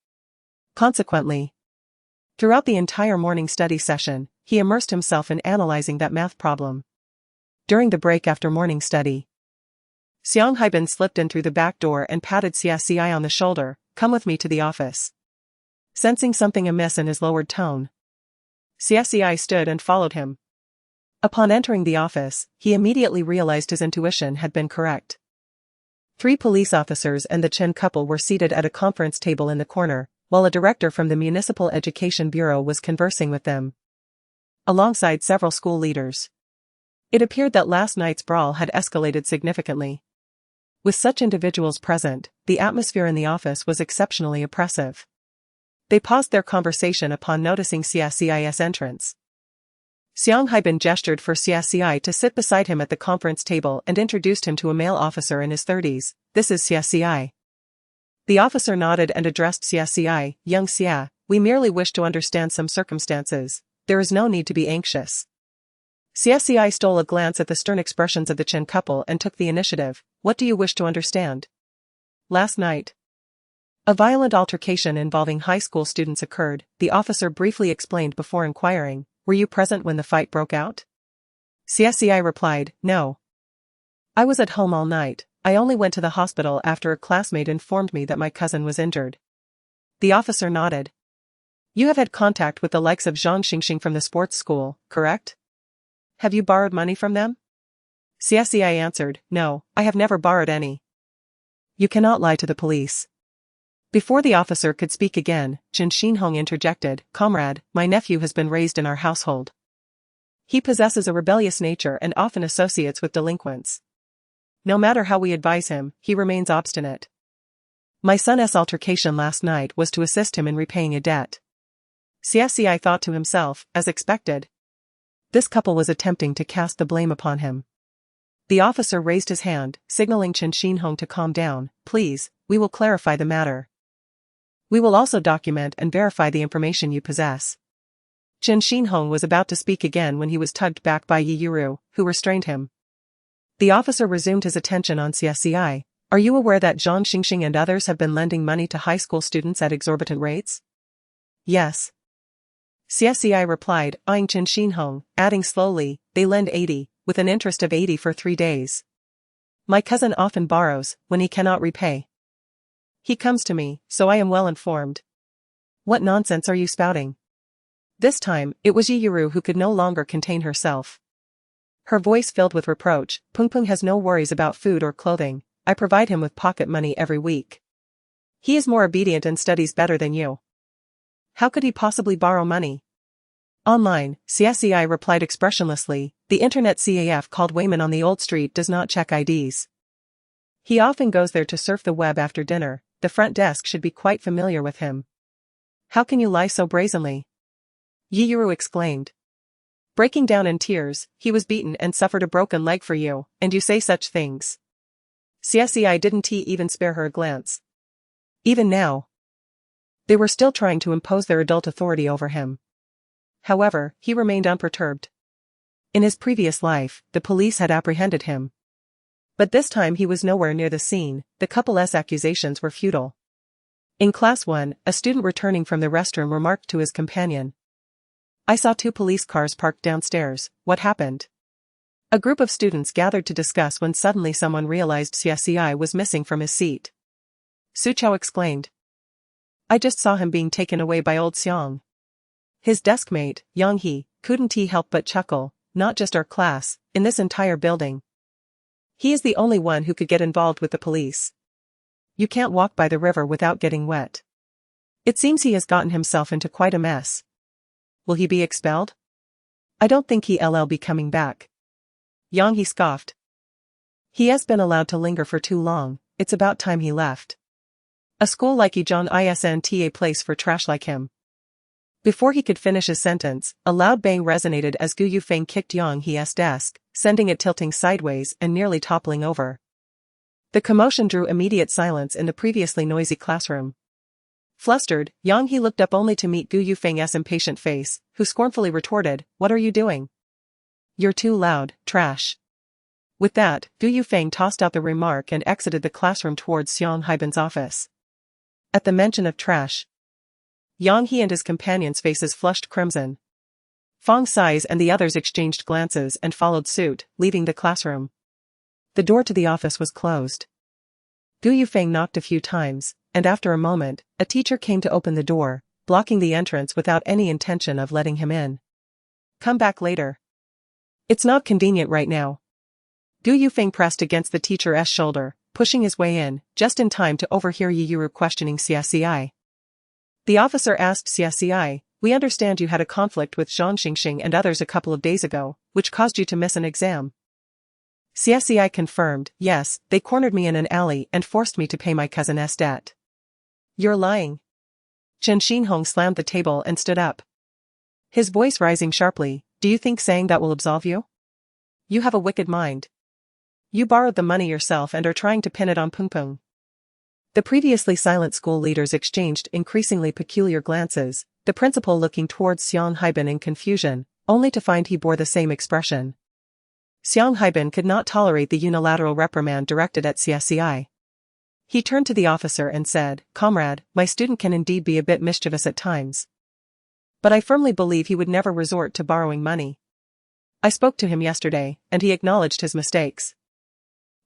Consequently, throughout the entire morning study session, he immersed himself in analyzing that math problem. During the break after morning study, Xiang Haibin slipped in through the back door and patted Xie Ci on the shoulder. "Come with me to the office." Sensing something amiss in his lowered tone, Xie Ci stood and followed him. Upon entering the office, he immediately realized his intuition had been correct. 3 police officers and the Chen couple were seated at a conference table in the corner, while a director from the Municipal Education Bureau was conversing with them, alongside several school leaders. It appeared that last night's brawl had escalated significantly. With such individuals present, the atmosphere in the office was exceptionally oppressive. They paused their conversation upon noticing Xie Ci's entrance. Xiang Haibin gestured for Xie Ci to sit beside him at the conference table and introduced him to a male officer in his 30s. "This is Xie Ci." The officer nodded and addressed Xie Ci, "Young Xie, we merely wish to understand some circumstances. There is no need to be anxious." Xie Ci stole a glance at the stern expressions of the Chen couple and took the initiative. "What do you wish to understand?" "Last night, a violent altercation involving high school students occurred," the officer briefly explained before inquiring, "Were you present when the fight broke out?" Xie Ci replied, "No. I was at home all night. I only went to the hospital after a classmate informed me that my cousin was injured." The officer nodded. "You have had contact with the likes of Zhang Xingxing from the sports school, correct? Have you borrowed money from them?" Xie Ci answered, "No, I have never borrowed any." "You cannot lie to the police." Before the officer could speak again, Chen Xinhong interjected, "Comrade, my nephew has been raised in our household. He possesses a rebellious nature and often associates with delinquents. No matter how we advise him, he remains obstinate. My son's altercation last night was to assist him in repaying a debt." Xie Ci thought to himself, as expected, This couple was attempting to cast the blame upon him. The officer raised his hand, signaling Chen Xinhong to calm down. Please, we will clarify the matter. We will also document and verify the information you possess. Chen Xinhong was about to speak again when he was tugged back by Yi Yuru, who restrained him. The officer resumed his attention on Xie Ci. Are you aware that Zhang Xingxing and others have been lending money to high school students at exorbitant rates? Yes. Xie Ci replied, eyeing Chen Xinhong, adding slowly, they lend 80, with an interest of 80 for 3 days. My cousin often borrows, when he cannot repay. He comes to me, so I am well informed. What nonsense are you spouting? This time, it was Yi Yuru who could no longer contain herself. Her voice filled with reproach. Peng Peng has no worries about food or clothing. I provide him with pocket money every week. He is more obedient and studies better than you. How could he possibly borrow money? Online, Xie Ci replied expressionlessly, the internet CAF called Wayman on the old street does not check IDs. He often goes there to surf the web after dinner, the front desk should be quite familiar with him. How can you lie so brazenly? Yi Yuru exclaimed. Breaking down in tears, he was beaten and suffered a broken leg for you, and you say such things. Xie Ci didn't even spare her a glance. Even now, they were still trying to impose their adult authority over him. However, he remained unperturbed. In his previous life, the police had apprehended him. But this time he was nowhere near the scene, the couple's accusations were futile. In Class 1, a student returning from the restroom remarked to his companion. I saw 2 police cars parked downstairs, what happened? A group of students gathered to discuss when suddenly someone realized Xie Ci was missing from his seat. Su Chao exclaimed. I just saw him being taken away by old Xiang. His deskmate, Yang He, couldn't he help but chuckle, not just our class, in this entire building. He is the only one who could get involved with the police. You can't walk by the river without getting wet. It seems he has gotten himself into quite a mess. Will he be expelled? I don't think he'll be coming back. Yang He scoffed. He has been allowed to linger for too long, it's about time he left. A school like Yizhang isn't a place for trash like him. Before he could finish his sentence, a loud bang resonated as Gu Yufeng kicked Yang He's desk, sending it tilting sideways and nearly toppling over. The commotion drew immediate silence in the previously noisy classroom. Flustered, Yang He looked up only to meet Gu Yufeng's impatient face, who scornfully retorted, What are you doing? You're too loud, trash. With that, Gu Yufeng tossed out the remark and exited the classroom towards Xiang Haiban's office. At the mention of trash, Yang He and his companions' faces flushed crimson. Fong Sais and the others exchanged glances and followed suit, leaving the classroom. The door to the office was closed. Gu Yufeng knocked a few times, and after a moment, a teacher came to open the door, blocking the entrance without any intention of letting him in. Come back later. It's not convenient right now. Gu Yufeng pressed against the teacher's shoulder, pushing his way in, just in time to overhear Yi Yuru questioning Xie Ci. The officer asked Xie Ci, we understand you had a conflict with Zhang Xingxing and others a couple of days ago, which caused you to miss an exam. Xie Ci confirmed, yes, they cornered me in an alley and forced me to pay my cousin's debt. You're lying. Chen Xinhong slammed the table and stood up. His voice rising sharply, do you think saying that will absolve you? You have a wicked mind. You borrowed the money yourself and are trying to pin it on Peng Peng. The previously silent school leaders exchanged increasingly peculiar glances, the principal looking towards Xiang Haiban in confusion, only to find he bore the same expression. Xiang Haiban could not tolerate the unilateral reprimand directed at Xie Ci. He turned to the officer and said, Comrade, my student can indeed be a bit mischievous at times. But I firmly believe he would never resort to borrowing money. I spoke to him yesterday, and he acknowledged his mistakes.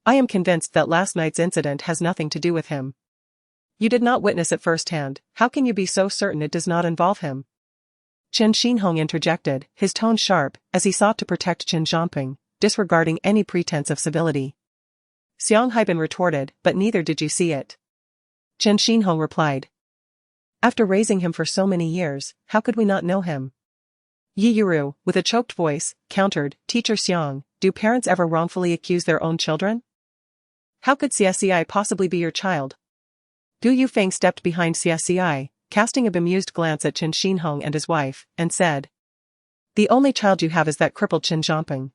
I am convinced that last night's incident has nothing to do with him. You did not witness it firsthand, how can you be so certain it does not involve him? Chen Xinhong interjected, his tone sharp, as he sought to protect Chen Zhangping, disregarding any pretense of civility. Xiang Haiban retorted, but neither did you see it. Chen Xinhong replied. After raising him for so many years, how could we not know him? Yi Yuru, with a choked voice, countered, Teacher Xiang, do parents ever wrongfully accuse their own children? How could Xie Ci possibly be your child? Gu Yufeng stepped behind Xie Ci, casting a bemused glance at Chen Xinhong and his wife, and said, The only child you have is that crippled Qin Zhangping.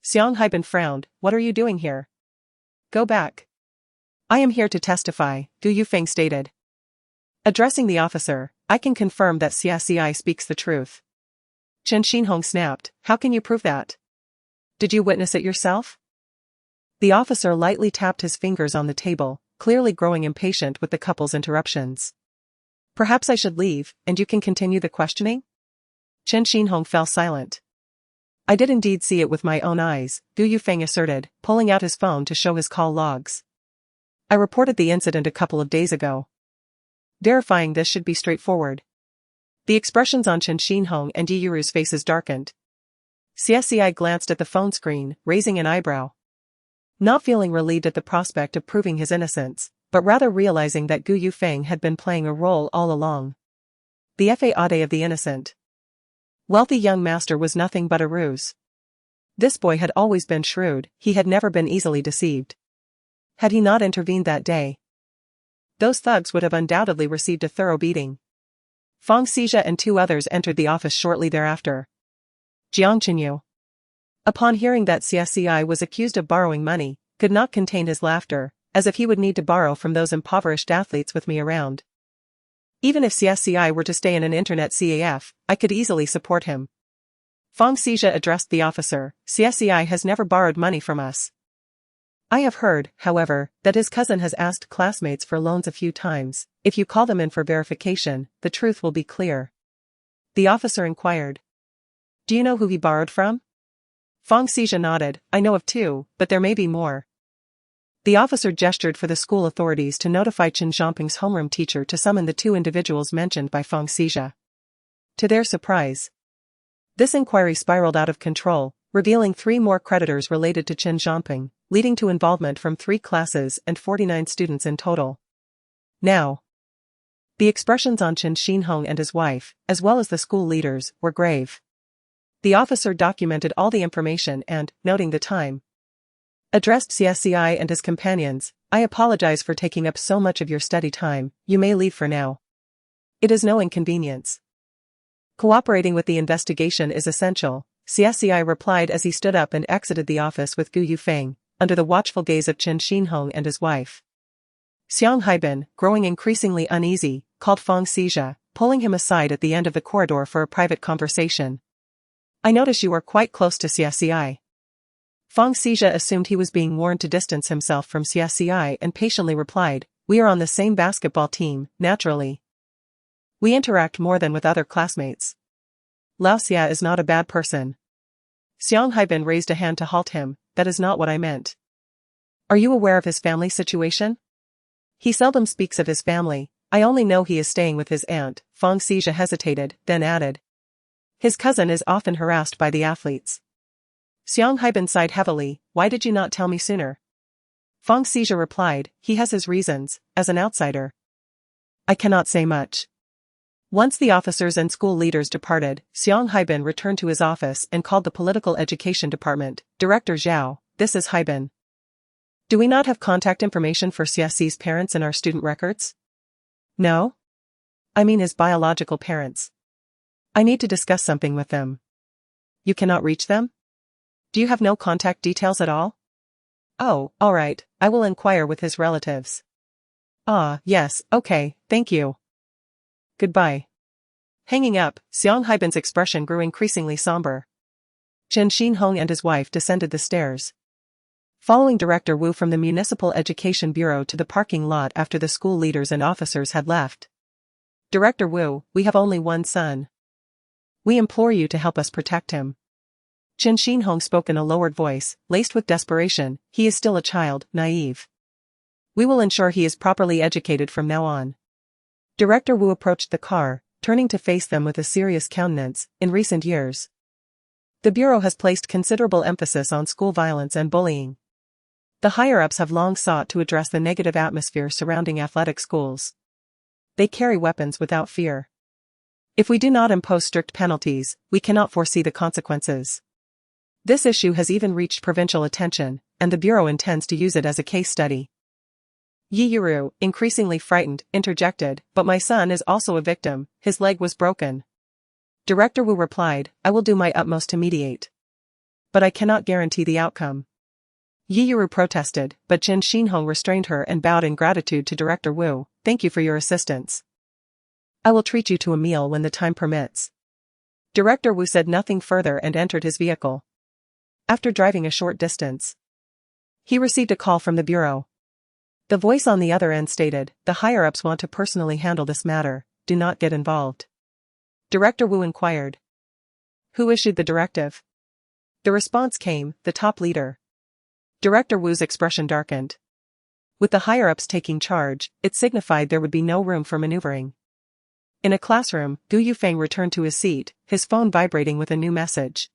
Xiang Haiban frowned. What are you doing here? Go back. I am here to testify, Gu Yufeng stated. Addressing the officer, I can confirm that Xie Ci speaks the truth. Chen Xinhong snapped. How can you prove that? Did you witness it yourself? The officer lightly tapped his fingers on the table, clearly growing impatient with the couple's interruptions. Perhaps I should leave, and you can continue the questioning? Chen Xinhong fell silent. I did indeed see it with my own eyes, Gu Yufeng asserted, pulling out his phone to show his call logs. I reported the incident a couple of days ago. Verifying this should be straightforward. The expressions on Chen Xinhong and Yi Yuru's faces darkened. Xie Ci glanced at the phone screen, raising an eyebrow. Not feeling relieved at the prospect of proving his innocence, but rather realizing that Gu Yufeng had been playing a role all along. The fade of the innocent. Wealthy young master was nothing but a ruse. This boy had always been shrewd, he had never been easily deceived. Had he not intervened that day, those thugs would have undoubtedly received a thorough beating. Fang Xie and 2 others entered the office shortly thereafter. Jiang Qinyu, upon hearing that Xie Ci was accused of borrowing money, could not contain his laughter, as if he would need to borrow from those impoverished athletes with me around. Even if Xie Ci were to stay in an internet CAF, I could easily support him. Fang Xie addressed the officer. Xie Ci has never borrowed money from us. I have heard, however, that his cousin has asked classmates for loans a few times. If you call them in for verification, the truth will be clear. The officer inquired. Do you know who he borrowed from? Fang Xie nodded. I know of 2, but there may be more. The officer gestured for the school authorities to notify Qin Zhangping's homeroom teacher to summon the 2 individuals mentioned by Fang Xie. To their surprise, this inquiry spiraled out of control, revealing 3 more creditors related to Qin Zhangping, leading to involvement from 3 classes and 49 students in total. Now, the expressions on Chen Xinhong and his wife, as well as the school leaders, were grave. The officer documented all the information and, noting the time, addressed Xie Ci and his companions. I apologize for taking up so much of your study time, you may leave for now. It is no inconvenience. Cooperating with the investigation is essential, Xie Ci replied as he stood up and exited the office with Gu Yufeng, under the watchful gaze of Chen Xinhong and his wife. Xiang Haiban, growing increasingly uneasy, called Fang Xie, pulling him aside at the end of the corridor for a private conversation. I notice you are quite close to Xie Ci. Fang Xie assumed he was being warned to distance himself from Xie Ci and patiently replied, we are on the same basketball team, naturally. We interact more than with other classmates. Lao Xie is not a bad person. Xiang Haiban raised a hand to halt him. That is not what I meant. Are you aware of his family situation? He seldom speaks of his family. I only know he is staying with his aunt. Fang Xie hesitated, then added. His cousin is often harassed by the athletes. Xiang Haiban sighed heavily. Why did you not tell me sooner? Fang Xie replied, he has his reasons, as an outsider. I cannot say much. Once the officers and school leaders departed, Xiang Haiban returned to his office and called the Political Education Department. Director Zhao, this is Haiban. Do we not have contact information for Xie Ci's parents in our student records? No? I mean his biological parents. I need to discuss something with them. You cannot reach them? Do you have no contact details at all? Oh, all right, I will inquire with his relatives. Ah, yes, okay, thank you. Goodbye. Hanging up, Xiang Haiban's expression grew increasingly somber. Chen Xinhong and his wife descended the stairs, following Director Wu from the Municipal Education Bureau to the parking lot after the school leaders and officers had left. Director Wu, we have only one son. We implore you to help us protect him. Chen Xinhong spoke in a lowered voice, laced with desperation. He is still a child, naive. We will ensure he is properly educated from now on. Director Wu approached the car, turning to face them with a serious countenance. In recent years, the Bureau has placed considerable emphasis on school violence and bullying. The higher-ups have long sought to address the negative atmosphere surrounding athletic schools. They carry weapons without fear. If we do not impose strict penalties, we cannot foresee the consequences. This issue has even reached provincial attention, and the Bureau intends to use it as a case study. Yi Yuru, increasingly frightened, interjected, but my son is also a victim, his leg was broken. Director Wu replied, I will do my utmost to mediate. But I cannot guarantee the outcome. Yi Yuru protested, but Qin Xinhong restrained her and bowed in gratitude to Director Wu. Thank you for your assistance. I will treat you to a meal when the time permits. Director Wu said nothing further and entered his vehicle. After driving a short distance, he received a call from the bureau. The voice on the other end stated, the higher-ups want to personally handle this matter, do not get involved. Director Wu inquired. Who issued the directive? The response came, the top leader. Director Wu's expression darkened. With the higher-ups taking charge, it signified there would be no room for maneuvering. In a classroom, Gu Yufeng returned to his seat, his phone vibrating with a new message.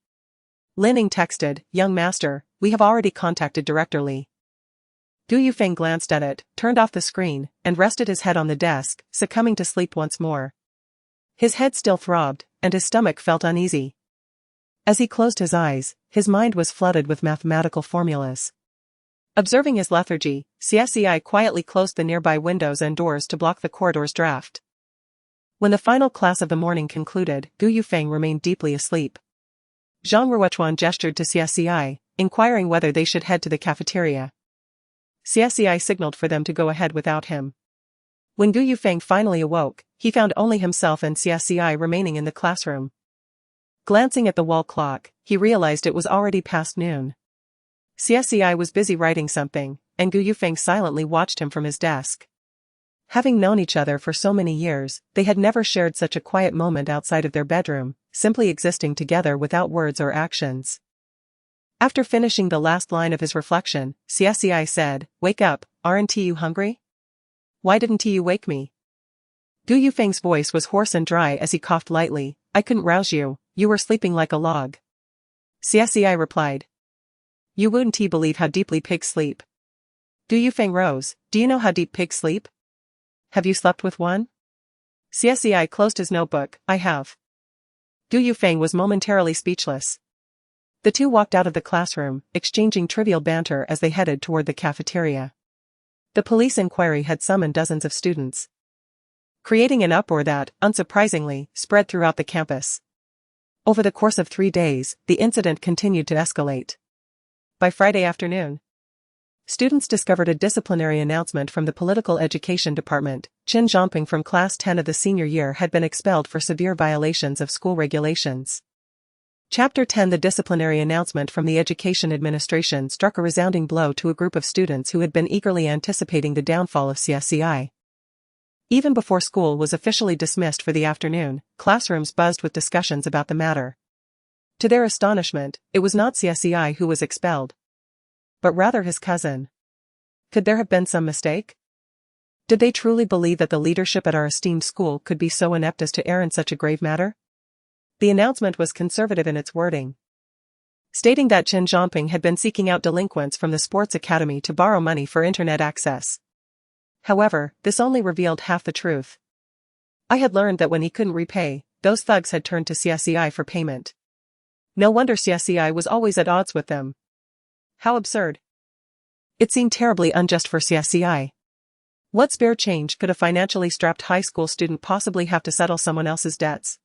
Lining texted, Young master, we have already contacted Director Li. Gu Yufeng glanced at it, turned off the screen, and rested his head on the desk, succumbing to sleep once more. His head still throbbed, and his stomach felt uneasy. As he closed his eyes, his mind was flooded with mathematical formulas. Observing his lethargy, Xie Ci quietly closed the nearby windows and doors to block the corridor's draft. When the final class of the morning concluded, Gu Yufeng remained deeply asleep. Zhang Ruochuan gestured to Xie Ci, inquiring whether they should head to the cafeteria. Xie Ci signaled for them to go ahead without him. When Gu Yufeng finally awoke, he found only himself and Xie Ci remaining in the classroom. Glancing at the wall clock, he realized it was already past noon. Xie Ci was busy writing something, and Gu Yufeng silently watched him from his desk. Having known each other for so many years, they had never shared such a quiet moment outside of their bedroom, simply existing together without words or actions. After finishing the last line of his reflection, Xie Ci said, Wake up, aren't you hungry? Why didn't you wake me? Gu Yufeng's voice was hoarse and dry as he coughed lightly. I couldn't rouse you, you were sleeping like a log. Xie Ci replied. You wouldn't believe how deeply pigs sleep. Gu Yufeng rose, do you know how deep pigs sleep? Have you slept with one? Xie Ci closed his notebook, I have. Gu Yufeng was momentarily speechless. The two walked out of the classroom, exchanging trivial banter as they headed toward the cafeteria. The police inquiry had summoned dozens of students, creating an uproar that, unsurprisingly, spread throughout the campus. Over the course of 3 days, the incident continued to escalate. By Friday afternoon, students discovered a disciplinary announcement from the Political Education Department. Qin Zhongping from Class 10 of the senior year had been expelled for severe violations of school regulations. Chapter 10 The disciplinary announcement from the Education Administration struck a resounding blow to a group of students who had been eagerly anticipating the downfall of Xie Ci. Even before school was officially dismissed for the afternoon, classrooms buzzed with discussions about the matter. To their astonishment, it was not Xie Ci who was expelled, but rather his cousin. Could there have been some mistake? Did they truly believe that the leadership at our esteemed school could be so inept as to err in such a grave matter? The announcement was conservative in its wording, stating that Qin Zhongping had been seeking out delinquents from the sports academy to borrow money for internet access. However, this only revealed half the truth. I had learned that when he couldn't repay, those thugs had turned to Xie Ci for payment. No wonder Xie Ci was always at odds with them. How absurd. It seemed terribly unjust for Xie Ci. What spare change could a financially strapped high school student possibly have to settle someone else's debts?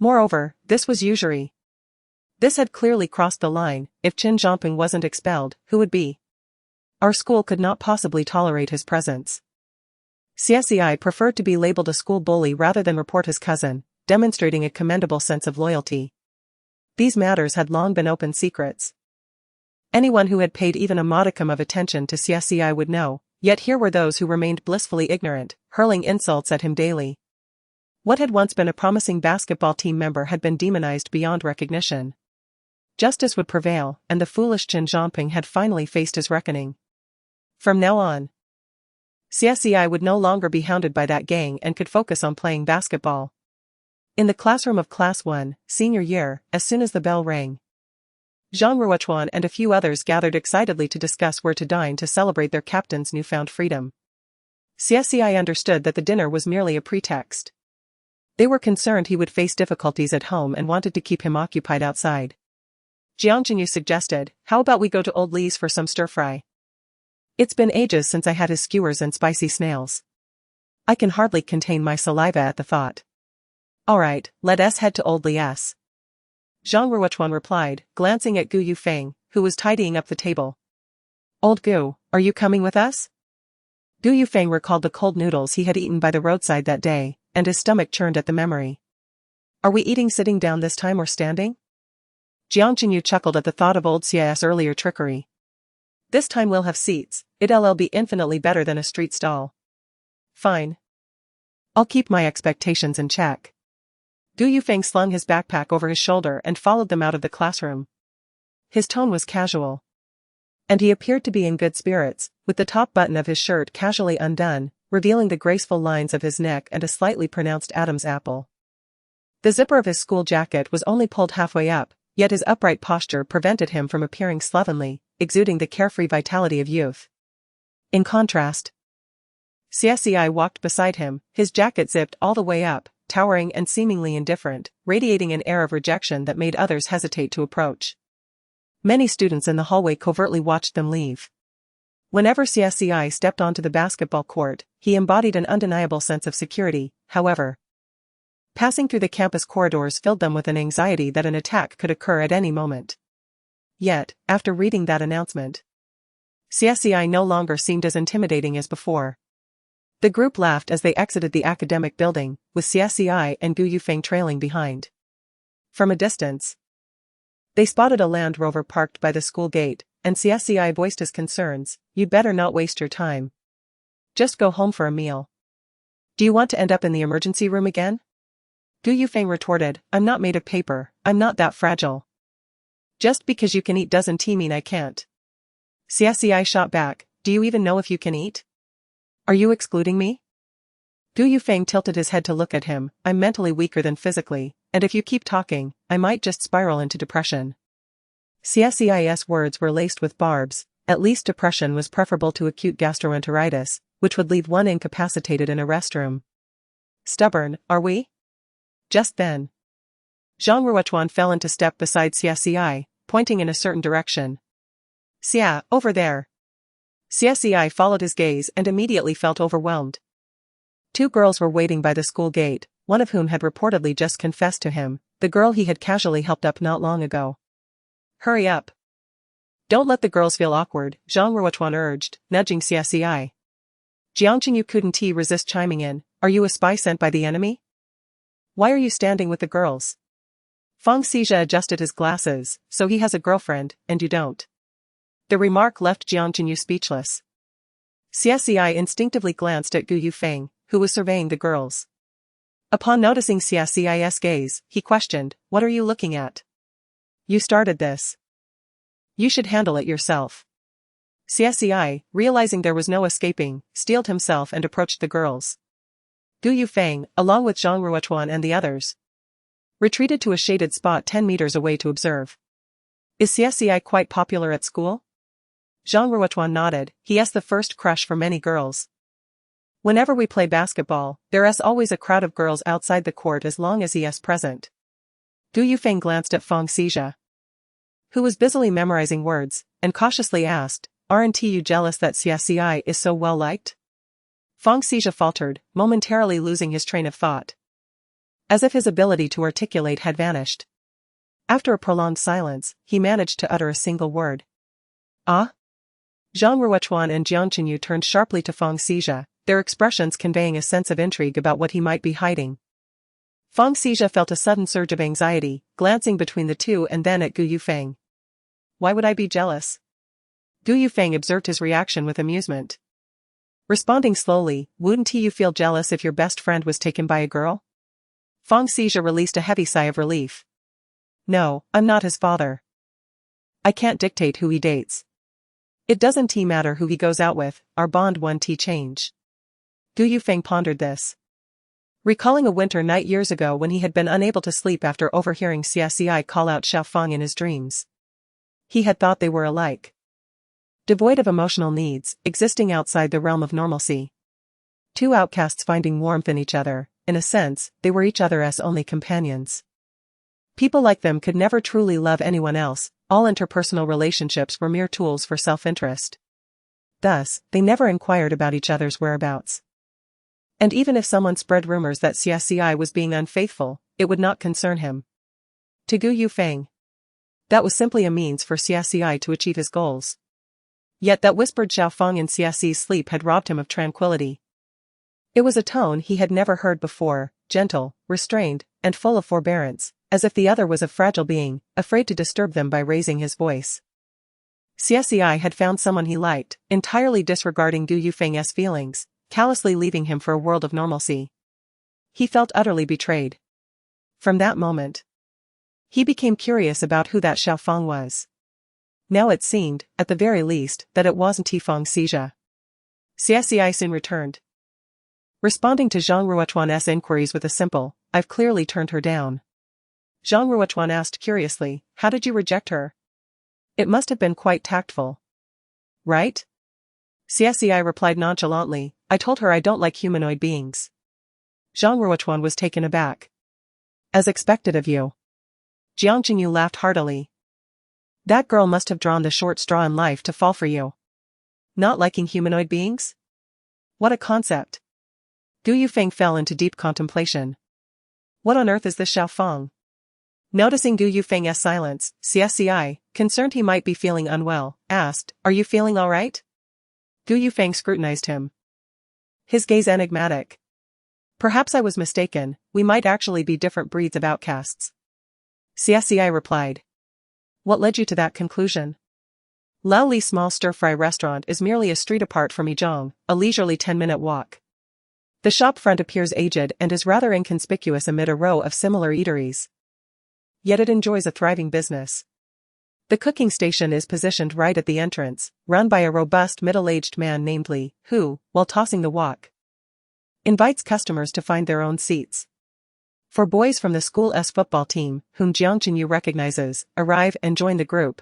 Moreover, this was usury. This had clearly crossed the line. If Qin Zhongping wasn't expelled, who would be? Our school could not possibly tolerate his presence. Xie Ci preferred to be labeled a school bully rather than report his cousin, demonstrating a commendable sense of loyalty. These matters had long been open secrets. Anyone who had paid even a modicum of attention to Xie Ci would know, yet here were those who remained blissfully ignorant, hurling insults at him daily. What had once been a promising basketball team member had been demonized beyond recognition. Justice would prevail, and the foolish Qin Zhongping had finally faced his reckoning. From now on, Xie Ci would no longer be hounded by that gang and could focus on playing basketball. In the classroom of Class 1, senior year, as soon as the bell rang, Zhang Ruochuan and a few others gathered excitedly to discuss where to dine to celebrate their captain's newfound freedom. Xie Ci understood that the dinner was merely a pretext. They were concerned he would face difficulties at home and wanted to keep him occupied outside. Jiang Jinyu suggested, how about we go to Old Li's for some stir-fry? It's been ages since I had his skewers and spicy snails. I can hardly contain my saliva at the thought. Alright, let us head to Old Li's. Zhang Ruochuan replied, glancing at Gu Yufeng, who was tidying up the table. Old Gu, are you coming with us? Gu Yufeng recalled the cold noodles he had eaten by the roadside that day, and his stomach churned at the memory. Are we eating sitting down this time or standing? Jiang Qinyu chuckled at the thought of old Xie's earlier trickery. This time we'll have seats, it'll be infinitely better than a street stall. Fine. I'll keep my expectations in check. Gu Yufeng slung his backpack over his shoulder and followed them out of the classroom. His tone was casual. And he appeared to be in good spirits, with the top button of his shirt casually undone, revealing the graceful lines of his neck and a slightly pronounced Adam's apple. The zipper of his school jacket was only pulled halfway up, yet his upright posture prevented him from appearing slovenly, exuding the carefree vitality of youth. In contrast, Xie Ci walked beside him, his jacket zipped all the way up, towering and seemingly indifferent, radiating an air of rejection that made others hesitate to approach. Many students in the hallway covertly watched them leave. Whenever Xie Ci stepped onto the basketball court, he embodied an undeniable sense of security, however. Passing through the campus corridors filled them with an anxiety that an attack could occur at any moment. Yet, after reading that announcement, Xie Ci no longer seemed as intimidating as before. The group laughed as they exited the academic building, with Xie Ci and Gu Yufeng trailing behind. From a distance, they spotted a Land Rover parked by the school gate, and Xie Ci voiced his concerns. You'd better not waste your time. Just go home for a meal. Do you want to end up in the emergency room again? Gu Yufeng retorted, I'm not made of paper, I'm not that fragile. Just because you can eat doesn't mean I can't. Xie Ci shot back, do you even know if you can eat? Are you excluding me? Gu Yufeng tilted his head to look at him, I'm mentally weaker than physically, and if you keep talking, I might just spiral into depression. Xie Ci's words were laced with barbs, at least depression was preferable to acute gastroenteritis, which would leave one incapacitated in a restroom. Stubborn, are we? Just then, Zhang Ruochuan fell into step beside Xie Ci, pointing in a certain direction. Xia, over there. Xie Ci followed his gaze and immediately felt overwhelmed. Two girls were waiting by the school gate, one of whom had reportedly just confessed to him, the girl he had casually helped up not long ago. Hurry up. Don't let the girls feel awkward, Zhang Ruochuan urged, nudging Xie Ci. Jiang Qinyu couldn't resist chiming in, are you a spy sent by the enemy? Why are you standing with the girls? Feng Xie adjusted his glasses, so he has a girlfriend, and you don't. The remark left Jiang Qinyu speechless. Xie Ci instinctively glanced at Gu Yufeng, who was surveying the girls. Upon noticing Xie Ci's gaze, he questioned, what are you looking at? You started this. You should handle it yourself. Xie Ci, realizing there was no escaping, steeled himself and approached the girls. Gu Yufeng, along with Zhang Ruochuan and the others, retreated to a shaded spot 10 meters away to observe. Is Xie Ci quite popular at school? Zhang Ruochuan nodded, he has the first crush for many girls. Whenever we play basketball, there's always a crowd of girls outside the court as long as he is present. Gu Yufeng glanced at Feng Xie, who was busily memorizing words, and cautiously asked, aren't you jealous that Xie Ci is so well liked? Feng Xie faltered, momentarily losing his train of thought. As if his ability to articulate had vanished. After a prolonged silence, he managed to utter a single word. Ah? Zhang Ruochuan and Jiang Qinyu turned sharply to Feng Xie, their expressions conveying a sense of intrigue about what he might be hiding. Feng Xie felt a sudden surge of anxiety, glancing between the two and then at Gu Yufeng. Why would I be jealous? Gu Yufeng observed his reaction with amusement. Responding slowly, wouldn't you feel jealous if your best friend was taken by a girl? Feng Xie released a heavy sigh of relief. No, I'm not his father. I can't dictate who he dates. It doesn't matter who he goes out with, our bond won't change. Gu Yufeng pondered this. Recalling a winter night years ago when he had been unable to sleep after overhearing Xie Ci call out Xiaofeng in his dreams. He had thought they were alike. Devoid of emotional needs, existing outside the realm of normalcy. Two outcasts finding warmth in each other, in a sense, they were each other's only companions. People like them could never truly love anyone else, all interpersonal relationships were mere tools for self-interest. Thus, they never inquired about each other's whereabouts. And even if someone spread rumors that Xie Ci was being unfaithful, it would not concern him. To Gu Yufeng, that was simply a means for Xie Ci to achieve his goals. Yet that whispered Xiaofeng in Xie Ci's sleep had robbed him of tranquility. It was a tone he had never heard before, gentle, restrained, and full of forbearance, as if the other was a fragile being, afraid to disturb them by raising his voice. Xie Ci had found someone he liked, entirely disregarding Gu Yufeng's feelings, callously leaving him for a world of normalcy. He felt utterly betrayed. From that moment, he became curious about who that Xiaofeng was. Now it seemed, at the very least, that it wasn't Yufeng Xie. Xie Ci soon returned, responding to Zhang Ruochuan's inquiries with a simple, "I've clearly turned her down." Zhang Ruochuan asked curiously, "How did you reject her? It must have been quite tactful, right?" Xie Ci replied nonchalantly, "I told her I don't like humanoid beings." Zhang Ruochuan was taken aback. "As expected of you." Jiang Qingyu laughed heartily. "That girl must have drawn the short straw in life to fall for you. Not liking humanoid beings? What a concept." Gu Yufeng fell into deep contemplation. What on earth is this Xiaofeng? Noticing Gu Yufeng's silence, Xie Ci, concerned he might be feeling unwell, asked, "Are you feeling all right?" Gu Yufeng scrutinized him, his gaze enigmatic. "Perhaps I was mistaken, we might actually be different breeds of outcasts." Xie Ci replied. "What led you to that conclusion?" Lao Li's small stir-fry restaurant is merely a street apart from Yizhong, a leisurely 10-minute walk. The shop front appears aged and is rather inconspicuous amid a row of similar eateries. Yet it enjoys a thriving business. The cooking station is positioned right at the entrance, run by a robust middle-aged man named Li, who, while tossing the wok, invites customers to find their own seats. Four boys from the school's football team, whom Jiang Qingyu recognizes, arrive and join the group,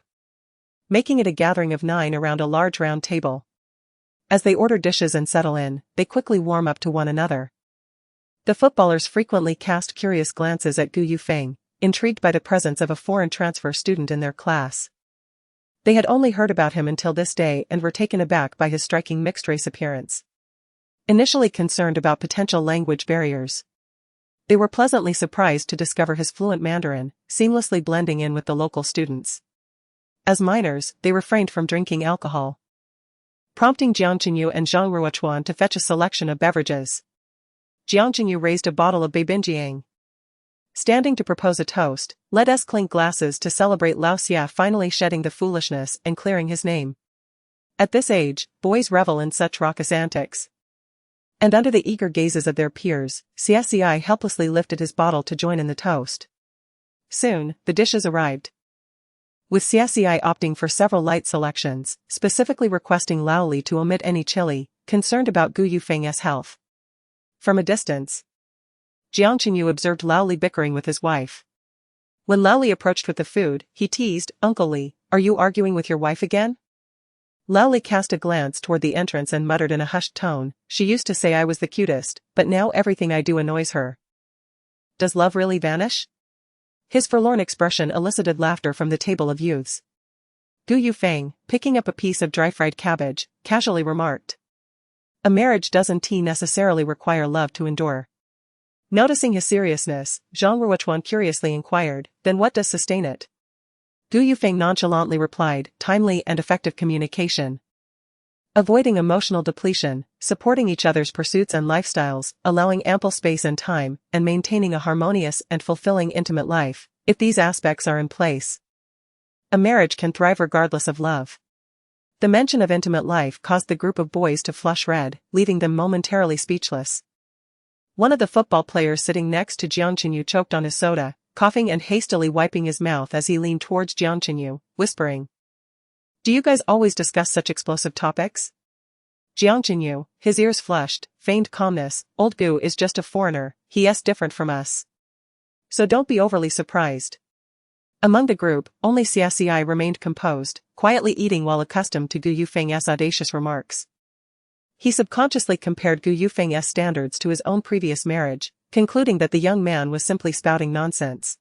making it a gathering of 9 around a large round table. As they order dishes and settle in, they quickly warm up to one another. The footballers frequently cast curious glances at Gu Yufeng, intrigued by the presence of a foreign transfer student in their class. They had only heard about him until this day and were taken aback by his striking mixed-race appearance. Initially concerned about potential language barriers, they were pleasantly surprised to discover his fluent Mandarin, seamlessly blending in with the local students. As minors, they refrained from drinking alcohol, prompting Jiang Qingyu and Zhang Ruochuan to fetch a selection of beverages. Jiang Qingyu raised a bottle of Beibinjiang. Standing to propose a toast, let us clink glasses to celebrate Lao Xie finally shedding the foolishness and clearing his name. At this age, boys revel in such raucous antics. And under the eager gazes of their peers, Xie Ci helplessly lifted his bottle to join in the toast. Soon, the dishes arrived, with Xie Ci opting for several light selections, specifically requesting Lao Li to omit any chili, concerned about Gu Yufeng's health. From a distance, Jiang Qingyu observed Lao Li bickering with his wife. When Lao Li approached with the food, he teased, "Uncle Li, are you arguing with your wife again?" Lao Li cast a glance toward the entrance and muttered in a hushed tone, "She used to say I was the cutest, but now everything I do annoys her. Does love really vanish?" His forlorn expression elicited laughter from the table of youths. Gu Yufeng, picking up a piece of dry-fried cabbage, casually remarked, "A marriage doesn't necessarily require love to endure." Noticing his seriousness, Zhang Ruochuan curiously inquired, "Then what does sustain it?" Gu Yufeng nonchalantly replied, "Timely and effective communication. Avoiding emotional depletion, supporting each other's pursuits and lifestyles, allowing ample space and time, and maintaining a harmonious and fulfilling intimate life. If these aspects are in place, a marriage can thrive regardless of love." The mention of intimate life caused the group of boys to flush red, leaving them momentarily speechless. One of the football players sitting next to Jiang Qingyu choked on his soda, coughing and hastily wiping his mouth as he leaned towards Jiang Qingyu, whispering, "Do you guys always discuss such explosive topics?" Jiang Qingyu, his ears flushed, feigned calmness, "Old Gu is just a foreigner, he's different from us. So don't be overly surprised." Among the group, only Xie Ci remained composed, quietly eating while accustomed to Gu Yufeng's audacious remarks. He subconsciously compared Gu Yufeng's standards to his own previous marriage, concluding that the young man was simply spouting nonsense.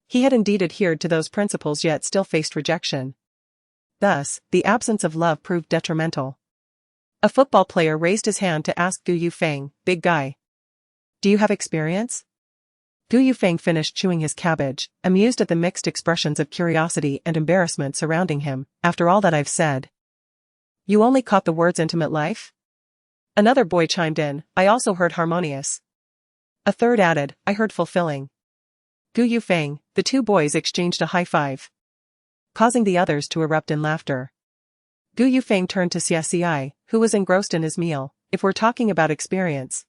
He had indeed adhered to those principles yet still faced rejection. Thus, the absence of love proved detrimental. A football player raised his hand to ask Gu Yufeng, big guy. Do you have experience? Gu Yufeng finished chewing his cabbage, amused at the mixed expressions of curiosity and embarrassment surrounding him. After all that I've said. You only caught the words intimate life? Another boy chimed in, I also heard harmonious. A third added, I heard fulfilling. Gu Yufeng, the two boys exchanged a high five, causing the others to erupt in laughter. Gu Yufeng turned to Xie Ci, who was engrossed in his meal. If we're talking about experience,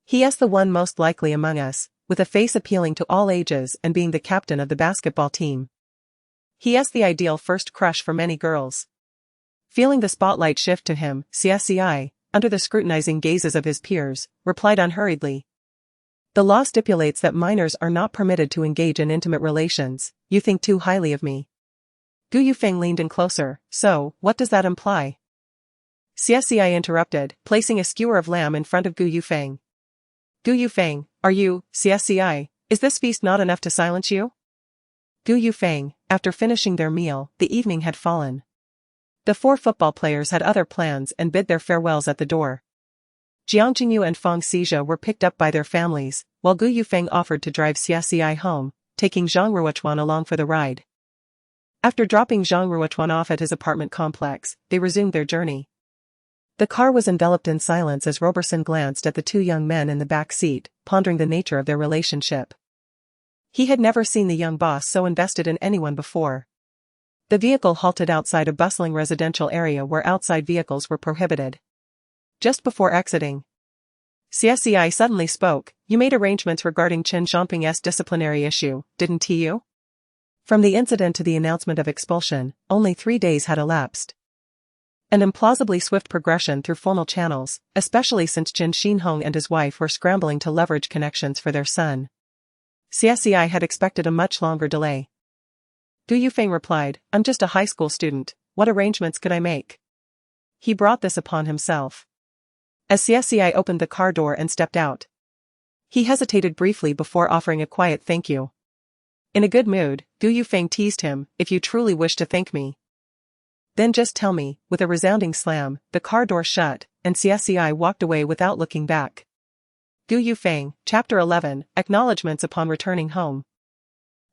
he is the one most likely among us, with a face appealing to all ages and being the captain of the basketball team. He is the ideal first crush for many girls. Feeling the spotlight shift to him, Xie Ci, under the scrutinizing gazes of his peers, replied unhurriedly. The law stipulates that minors are not permitted to engage in intimate relations. You think too highly of me. Gu Yufeng leaned in closer. So, what does that imply? Xie Ci interrupted, placing a skewer of lamb in front of Gu Yufeng. Gu Yufeng, are you, Xie Ci, is this feast not enough to silence you? Gu Yufeng, after finishing their meal, the evening had fallen. The four football players had other plans and bid their farewells at the door. Jiang Jingyu and Feng Xizhe were picked up by their families, while Gu Yufeng offered to drive Xie Ci home, taking Zhang Ruochuan along for the ride. After dropping Zhang Ruochuan off at his apartment complex, they resumed their journey. The car was enveloped in silence as Roberson glanced at the two young men in the back seat, pondering the nature of their relationship. He had never seen the young boss so invested in anyone before. The vehicle halted outside a bustling residential area where outside vehicles were prohibited. Just before exiting, Xie Ci suddenly spoke, you made arrangements regarding Chen Xiaoping's disciplinary issue, didn't you? From the incident to the announcement of expulsion, only 3 days had elapsed. An implausibly swift progression through formal channels, especially since Chen Xinhong and his wife were scrambling to leverage connections for their son. Xie Ci had expected a much longer delay. Gu Yufeng replied, I'm just a high school student, what arrangements could I make? He brought this upon himself. As Xie Ci opened the car door and stepped out, he hesitated briefly before offering a quiet thank you. In a good mood, Gu Yufeng teased him, if you truly wish to thank me, then just tell me. With a resounding slam, the car door shut, and Xie Ci walked away without looking back. Gu Yufeng, Chapter 11, Acknowledgements upon returning home.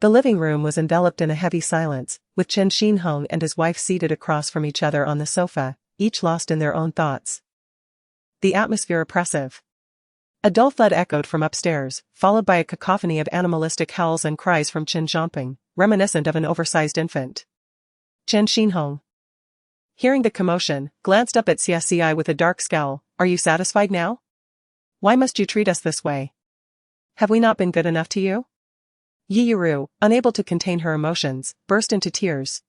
The living room was enveloped in a heavy silence, with Chen Xinhong and his wife seated across from each other on the sofa, each lost in their own thoughts. The atmosphere oppressive. A dull thud echoed from upstairs, followed by a cacophony of animalistic howls and cries from Chen Xiaoping, reminiscent of an oversized infant. Chen Xinhong, hearing the commotion, glanced up at Xie Ci with a dark scowl. Are you satisfied now? Why must you treat us this way? Have we not been good enough to you? Yiyuru, unable to contain her emotions, burst into tears.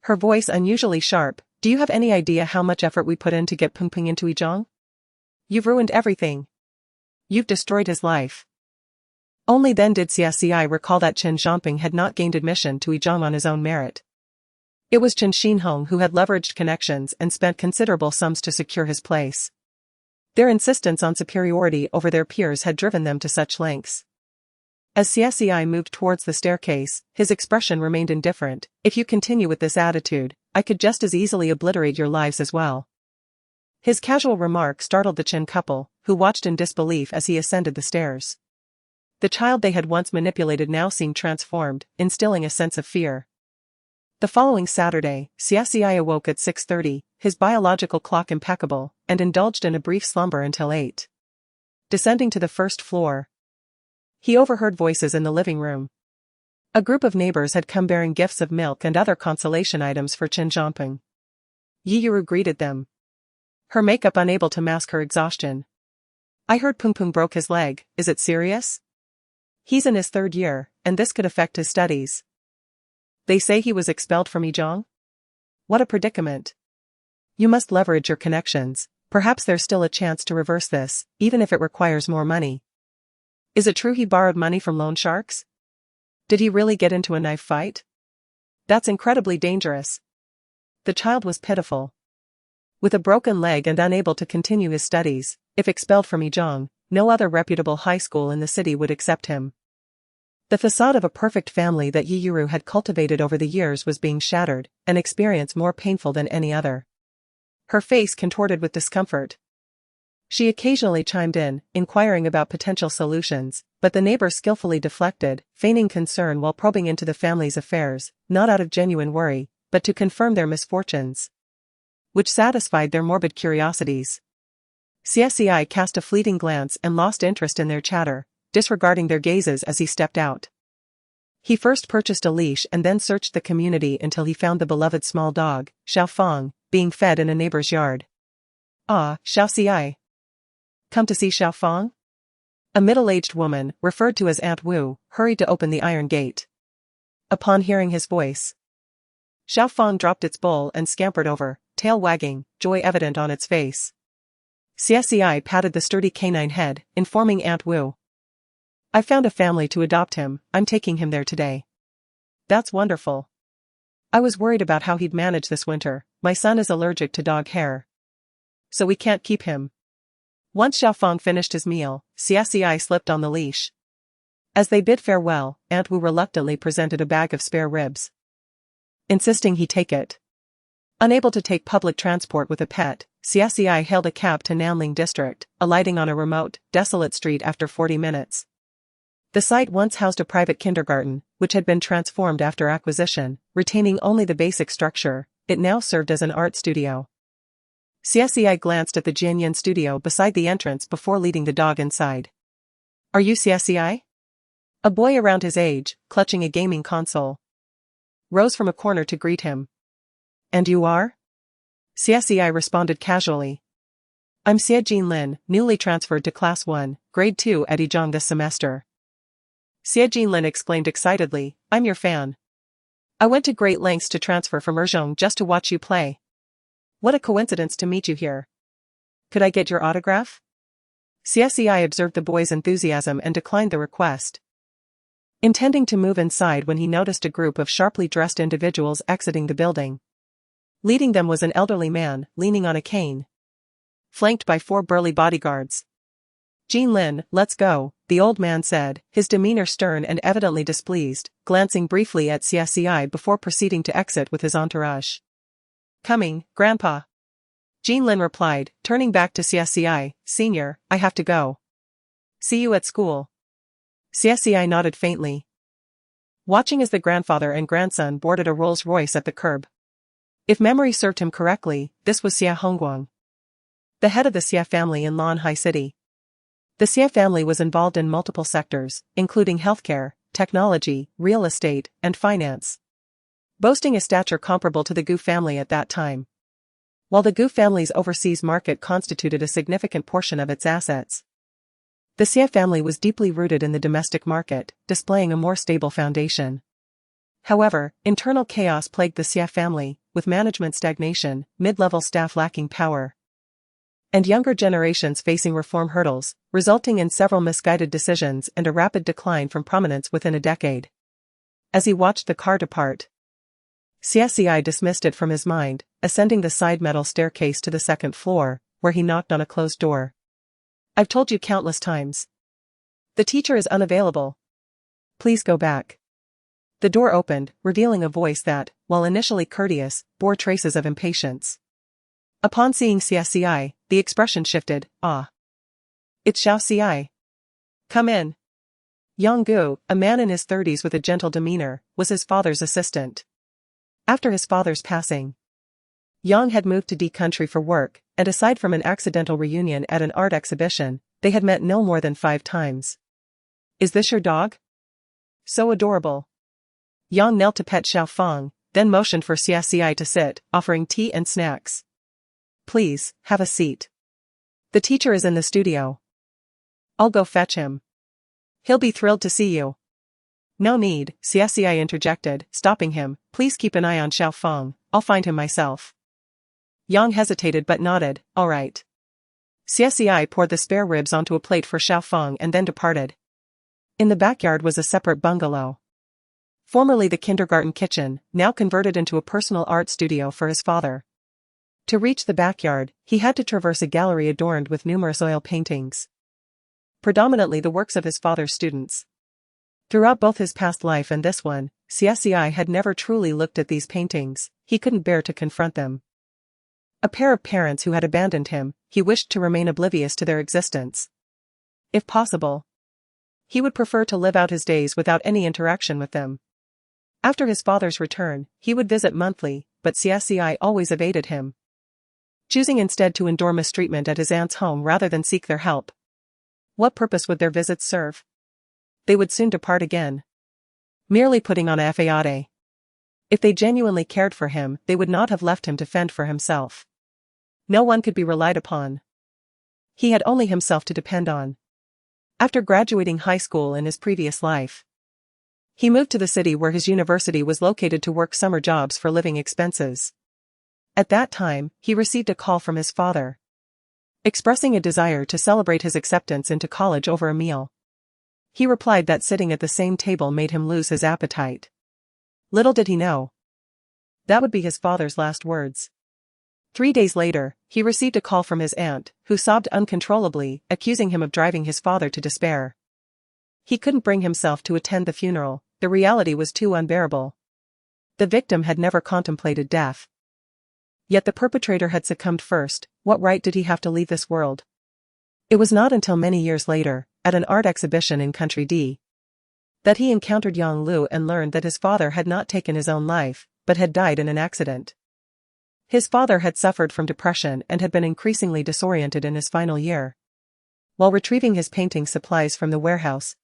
Her voice unusually sharp. Do you have any idea how much effort we put in to get Pengpeng into Yizhong? You've ruined everything. You've destroyed his life. Only then did Xie Ci recall that Chen Xiaoping had not gained admission to Yizhong on his own merit. It was Chen Xinhong who had leveraged connections and spent considerable sums to secure his place. Their insistence on superiority over their peers had driven them to such lengths. As Xie Ci moved towards the staircase, his expression remained indifferent. If you continue with this attitude, I could just as easily obliterate your lives as well. His casual remark startled the Chen couple, who watched in disbelief as he ascended the stairs. The child they had once manipulated now seemed transformed, instilling a sense of fear. The following Saturday, Xie Ci awoke at 6:30, his biological clock impeccable, and indulged in a brief slumber until 8. Descending to the first floor, he overheard voices in the living room. A group of neighbors had come bearing gifts of milk and other consolation items for Chen Xiaoping. Yiyuru greeted them, her makeup unable to mask her exhaustion. I heard Pengpeng broke his leg, is it serious? He's in his 3rd year, and this could affect his studies. They say he was expelled from Yizhong? What a predicament. You must leverage your connections. Perhaps there's still a chance to reverse this, even if it requires more money. Is it true he borrowed money from loan sharks? Did he really get into a knife fight? That's incredibly dangerous. The child was pitiful. With a broken leg and unable to continue his studies, if expelled from Yizhong, no other reputable high school in the city would accept him. The facade of a perfect family that Yiyuru had cultivated over the years was being shattered, an experience more painful than any other. her face contorted with discomfort. She occasionally chimed in, inquiring about potential solutions, but the neighbor skillfully deflected, feigning concern while probing into the family's affairs, not out of genuine worry, but to confirm their misfortunes, which satisfied their morbid curiosities. Xie Ci cast a fleeting glance and lost interest in their chatter, disregarding their gazes as he stepped out. He first purchased a leash and then searched the community until he found the beloved small dog, Xiaofeng, being fed in a neighbor's yard. Ah, Xie Ci. Come to see Xiaofeng? A middle-aged woman, referred to as Aunt Wu, hurried to open the iron gate. Upon hearing his voice, Xiaofeng dropped its bowl and scampered over, tail wagging, joy evident on its face. Xie Ci patted the sturdy canine head, informing Aunt Wu. I found a family to adopt him, I'm taking him there today. That's wonderful. I was worried about how he'd manage this winter, my son is allergic to dog hair. So we can't keep him. Once Xiaofeng finished his meal, Xie Ci slipped on the leash. As they bid farewell, Aunt Wu reluctantly presented a bag of spare ribs, insisting he take it. Unable to take public transport with a pet, Xie Ci hailed a cab to Nanling District, alighting on a remote, desolate street after 40 minutes. The site once housed a private kindergarten, which had been transformed after acquisition, retaining only the basic structure. It now served as an art studio. Xie Ci glanced at the Jianyan studio beside the entrance before leading the dog inside. Are you Xie Ci? A boy around his age, clutching a gaming console, rose from a corner to greet him. And you are? Xie Ci responded casually. I'm Xie Jinlin, newly transferred to Class 1, Grade 2 at Yizhong this semester. Xie Jinlin exclaimed excitedly, I'm your fan. I went to great lengths to transfer from Yizhong just to watch you play. What a coincidence to meet you here. Could I get your autograph? Xie Ci observed the boy's enthusiasm and declined the request, intending to move inside when he noticed a group of sharply dressed individuals exiting the building. Leading them was an elderly man, leaning on a cane, flanked by 4 burly bodyguards. Jinlin, let's go, the old man said, his demeanor stern and evidently displeased, glancing briefly at Xie Ci before proceeding to exit with his entourage. Coming, Grandpa. Jinlin replied, turning back to Xie Ci, Senior, I have to go. See you at school. Xie Ci nodded faintly, watching as the grandfather and grandson boarded a Rolls-Royce at the curb. If memory served him correctly, this was Xie Hongguang, the head of the Xie family in Lanhai City. The Xie family was involved in multiple sectors, including healthcare, technology, real estate, and finance, boasting a stature comparable to the Gu family at that time. While the Gu family's overseas market constituted a significant portion of its assets, the Xie family was deeply rooted in the domestic market, displaying a more stable foundation. However, internal chaos plagued the Xie family, with management stagnation, mid-level staff lacking power, and younger generations facing reform hurdles, resulting in several misguided decisions and a rapid decline from prominence within a decade. As he watched the car depart, Xie Ci dismissed it from his mind, ascending the side metal staircase to the second floor, where he knocked on a closed door. I've told you countless times. The teacher is unavailable. Please go back. The door opened, revealing a voice that, while initially courteous, bore traces of impatience. Upon seeing Xie Ci, the expression shifted, ah. It's Xie Ci. Come in. Yang Gu, a man in his 30s with a gentle demeanor, was his father's assistant. After his father's passing, Yang had moved to D country for work, and aside from an accidental reunion at an art exhibition, they had met no more than 5 times. Is this your dog? So adorable. Yang knelt to pet Xiaofeng, then motioned for Xie Ci to sit, offering tea and snacks. Please, have a seat. The teacher is in the studio. I'll go fetch him. He'll be thrilled to see you. No need, Xie Ci interjected, stopping him, please keep an eye on Xiaofeng, I'll find him myself. Yang hesitated but nodded, all right. Xie Ci poured the spare ribs onto a plate for Xiaofeng and then departed. In the backyard was a separate bungalow, formerly the kindergarten kitchen, now converted into a personal art studio for his father. To reach the backyard, he had to traverse a gallery adorned with numerous oil paintings, predominantly the works of his father's students. Throughout both his past life and this one, Xie Ci had never truly looked at these paintings, he couldn't bear to confront them. A pair of parents who had abandoned him, he wished to remain oblivious to their existence. If possible, he would prefer to live out his days without any interaction with them. After his father's return, he would visit monthly, but Xie Ci always evaded him, choosing instead to endure mistreatment at his aunt's home rather than seek their help. What purpose would their visits serve? They would soon depart again, merely putting on a facade. If they genuinely cared for him, they would not have left him to fend for himself. No one could be relied upon. He had only himself to depend on. After graduating high school in his previous life, he moved to the city where his university was located to work summer jobs for living expenses. At that time, he received a call from his father, expressing a desire to celebrate his acceptance into college over a meal. He replied that sitting at the same table made him lose his appetite. Little did he know, that would be his father's last words. 3 days later, he received a call from his aunt, who sobbed uncontrollably, accusing him of driving his father to despair. He couldn't bring himself to attend the funeral, the reality was too unbearable. The victim had never contemplated death. Yet the perpetrator had succumbed first. What right did he have to leave this world? It was not until many years later, at an art exhibition in Country D, that he encountered Yang Lu and learned that his father had not taken his own life, but had died in an accident. His father had suffered from depression and had been increasingly disoriented in his final year. While retrieving his painting supplies from the warehouse,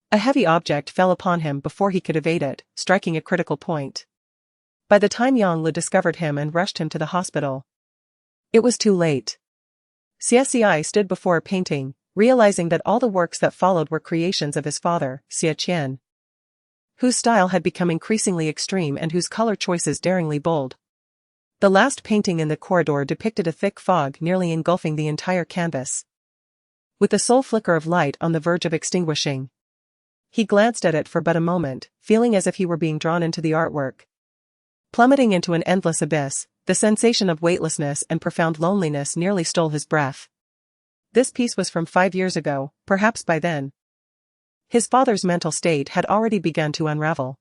a heavy object fell upon him before he could evade it, striking a critical point. By the time Yang Lu discovered him and rushed him to the hospital, it was too late. Xie Ci stood before a painting, realizing that all the works that followed were creations of his father, Xie Ci, whose style had become increasingly extreme and whose color choices daringly bold. The last painting in the corridor depicted a thick fog nearly engulfing the entire canvas, with the sole flicker of light on the verge of extinguishing. He glanced at it for but a moment, feeling as if he were being drawn into the artwork, plummeting into an endless abyss. The sensation of weightlessness and profound loneliness nearly stole his breath. This piece was from 5 years ago, perhaps by then his father's mental state had already begun to unravel.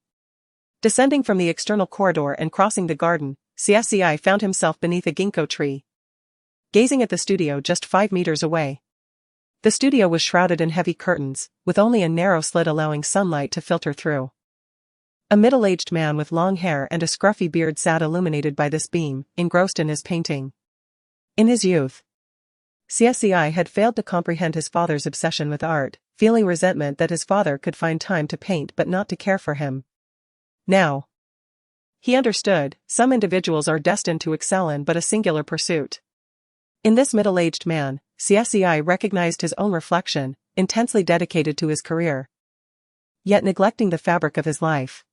Descending from the external corridor and crossing the garden, Xie Ci found himself beneath a ginkgo tree, gazing at the studio just 5 meters away. The studio was shrouded in heavy curtains, with only a narrow slit allowing sunlight to filter through. A middle-aged man with long hair and a scruffy beard sat illuminated by this beam, engrossed in his painting. In his youth, Xie Ci had failed to comprehend his father's obsession with art, feeling resentment that his father could find time to paint but not to care for him. Now, he understood, some individuals are destined to excel in but a singular pursuit. In this middle-aged man, Xie Ci recognized his own reflection, intensely dedicated to his career, yet neglecting the fabric of his life.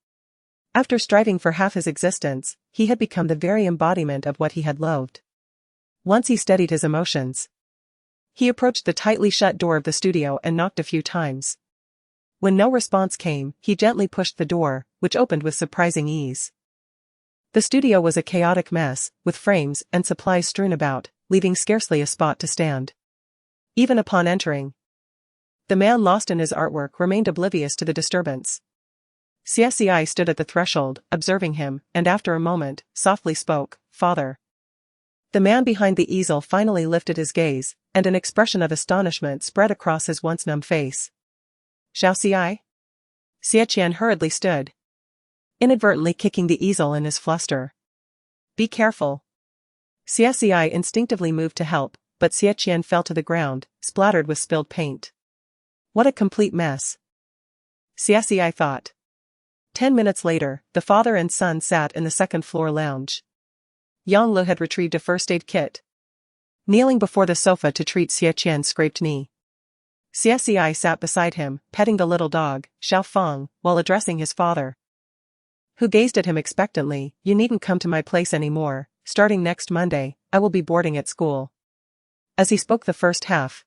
After striving for half his existence, he had become the very embodiment of what he had loathed. Once he steadied his emotions, he approached the tightly shut door of the studio and knocked a few times. When no response came, he gently pushed the door, which opened with surprising ease. The studio was a chaotic mess, with frames and supplies strewn about, leaving scarcely a spot to stand. Even upon entering, the man lost in his artwork remained oblivious to the disturbance. Xie Ci stood at the threshold, observing him, and after a moment, softly spoke, "Father." The man behind the easel finally lifted his gaze, and an expression of astonishment spread across his once numb face. "Xiao Ci?" Xie Ci hurriedly stood, inadvertently kicking the easel in his fluster. "Be careful." Xie Ci instinctively moved to help, but Xie Ci fell to the ground, splattered with spilled paint. What a complete mess, Xie Ci thought. 10 minutes later, the father and son sat in the second-floor lounge. Yang Lu had retrieved a first-aid kit, kneeling before the sofa to treat Xie Ci's scraped knee. Xie Ci sat beside him, petting the little dog, Xiaofeng, while addressing his father, who gazed at him expectantly. "You needn't come to my place anymore. Starting next Monday, I will be boarding at school." As he spoke the first half,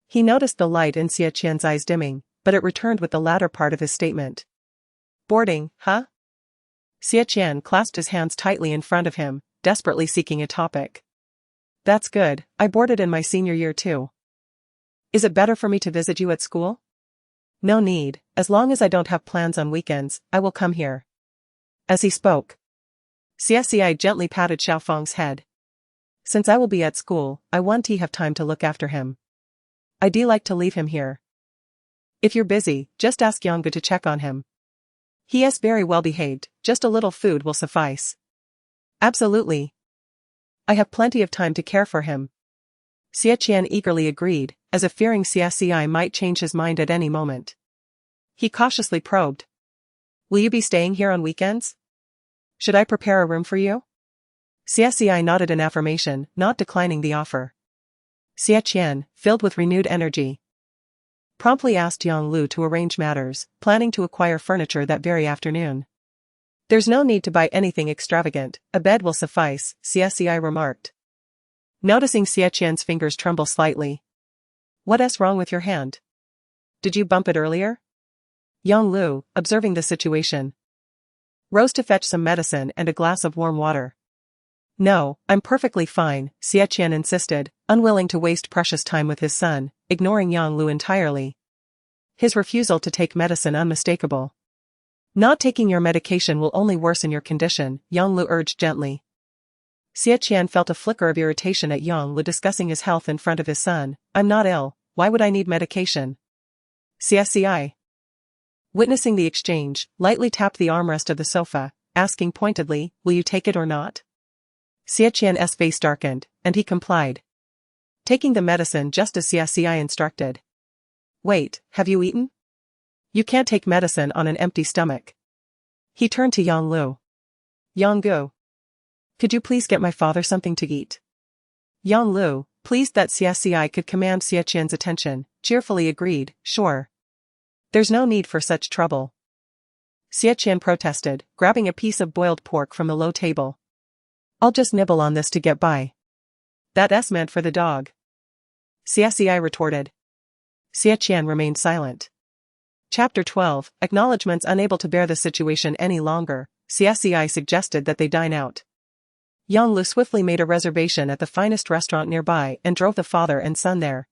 he noticed the light in Xie Ci's eyes dimming, but it returned with the latter part of his statement. "Boarding, huh?" Xie Ci clasped his hands tightly in front of him, desperately seeking a topic. "That's good, I boarded in my senior year too. Is it better for me to visit you at school?" "No need, as long as I don't have plans on weekends, I will come here." As he spoke, Xie Ci gently patted Xiaofeng's head. Since I will be at school, I want to have time to look after him. I'd like to leave him here. If you're busy, just ask Yanggu to check on him. He is very well behaved, just a little food will suffice. Absolutely. I have plenty of time to care for him. Xie Ci eagerly agreed, as if fearing Xie Ci might change his mind at any moment. He cautiously probed. Will you be staying here on weekends? Should I prepare a room for you? Xie Ci nodded in affirmation, not declining the offer. Xie Ci, filled with renewed energy, promptly asked Yang Lu to arrange matters, planning to acquire furniture that very afternoon. There's no need to buy anything extravagant, a bed will suffice, Xie Ci remarked. Noticing Xie Ci's fingers tremble slightly. What's wrong with your hand? Did you bump it earlier? Yang Lu, observing the situation, rose to fetch some medicine and a glass of warm water. No, I'm perfectly fine, Xie Ci insisted, unwilling to waste precious time with his son, ignoring Yang Lu entirely. His refusal to take medicine unmistakable. Not taking your medication will only worsen your condition, Yang Lu urged gently. Xie Ci felt a flicker of irritation at Yang Lu discussing his health in front of his son. I'm not ill, why would I need medication? Xie Ci, witnessing the exchange, lightly tapped the armrest of the sofa, asking pointedly, will you take it or not? Xie Ci's face darkened, and he complied, taking the medicine just as Xie Ci instructed. Wait, have you eaten? You can't take medicine on an empty stomach. He turned to Yang Lu. Yanggu, could you please get my father something to eat? Yang Lu, pleased that Xie Ci could command Xie Ci's attention, cheerfully agreed, sure. There's no need for such trouble. Xie Ci protested, grabbing a piece of boiled pork from the low table. I'll just nibble on this to get by. That's meant for the dog. Xie Ci retorted. Xie Ci remained silent. Chapter 12, Acknowledgements. Unable to bear the situation any longer, Xie Ci suggested that they dine out. Yang Lu swiftly made a reservation at the finest restaurant nearby and drove the father and son there.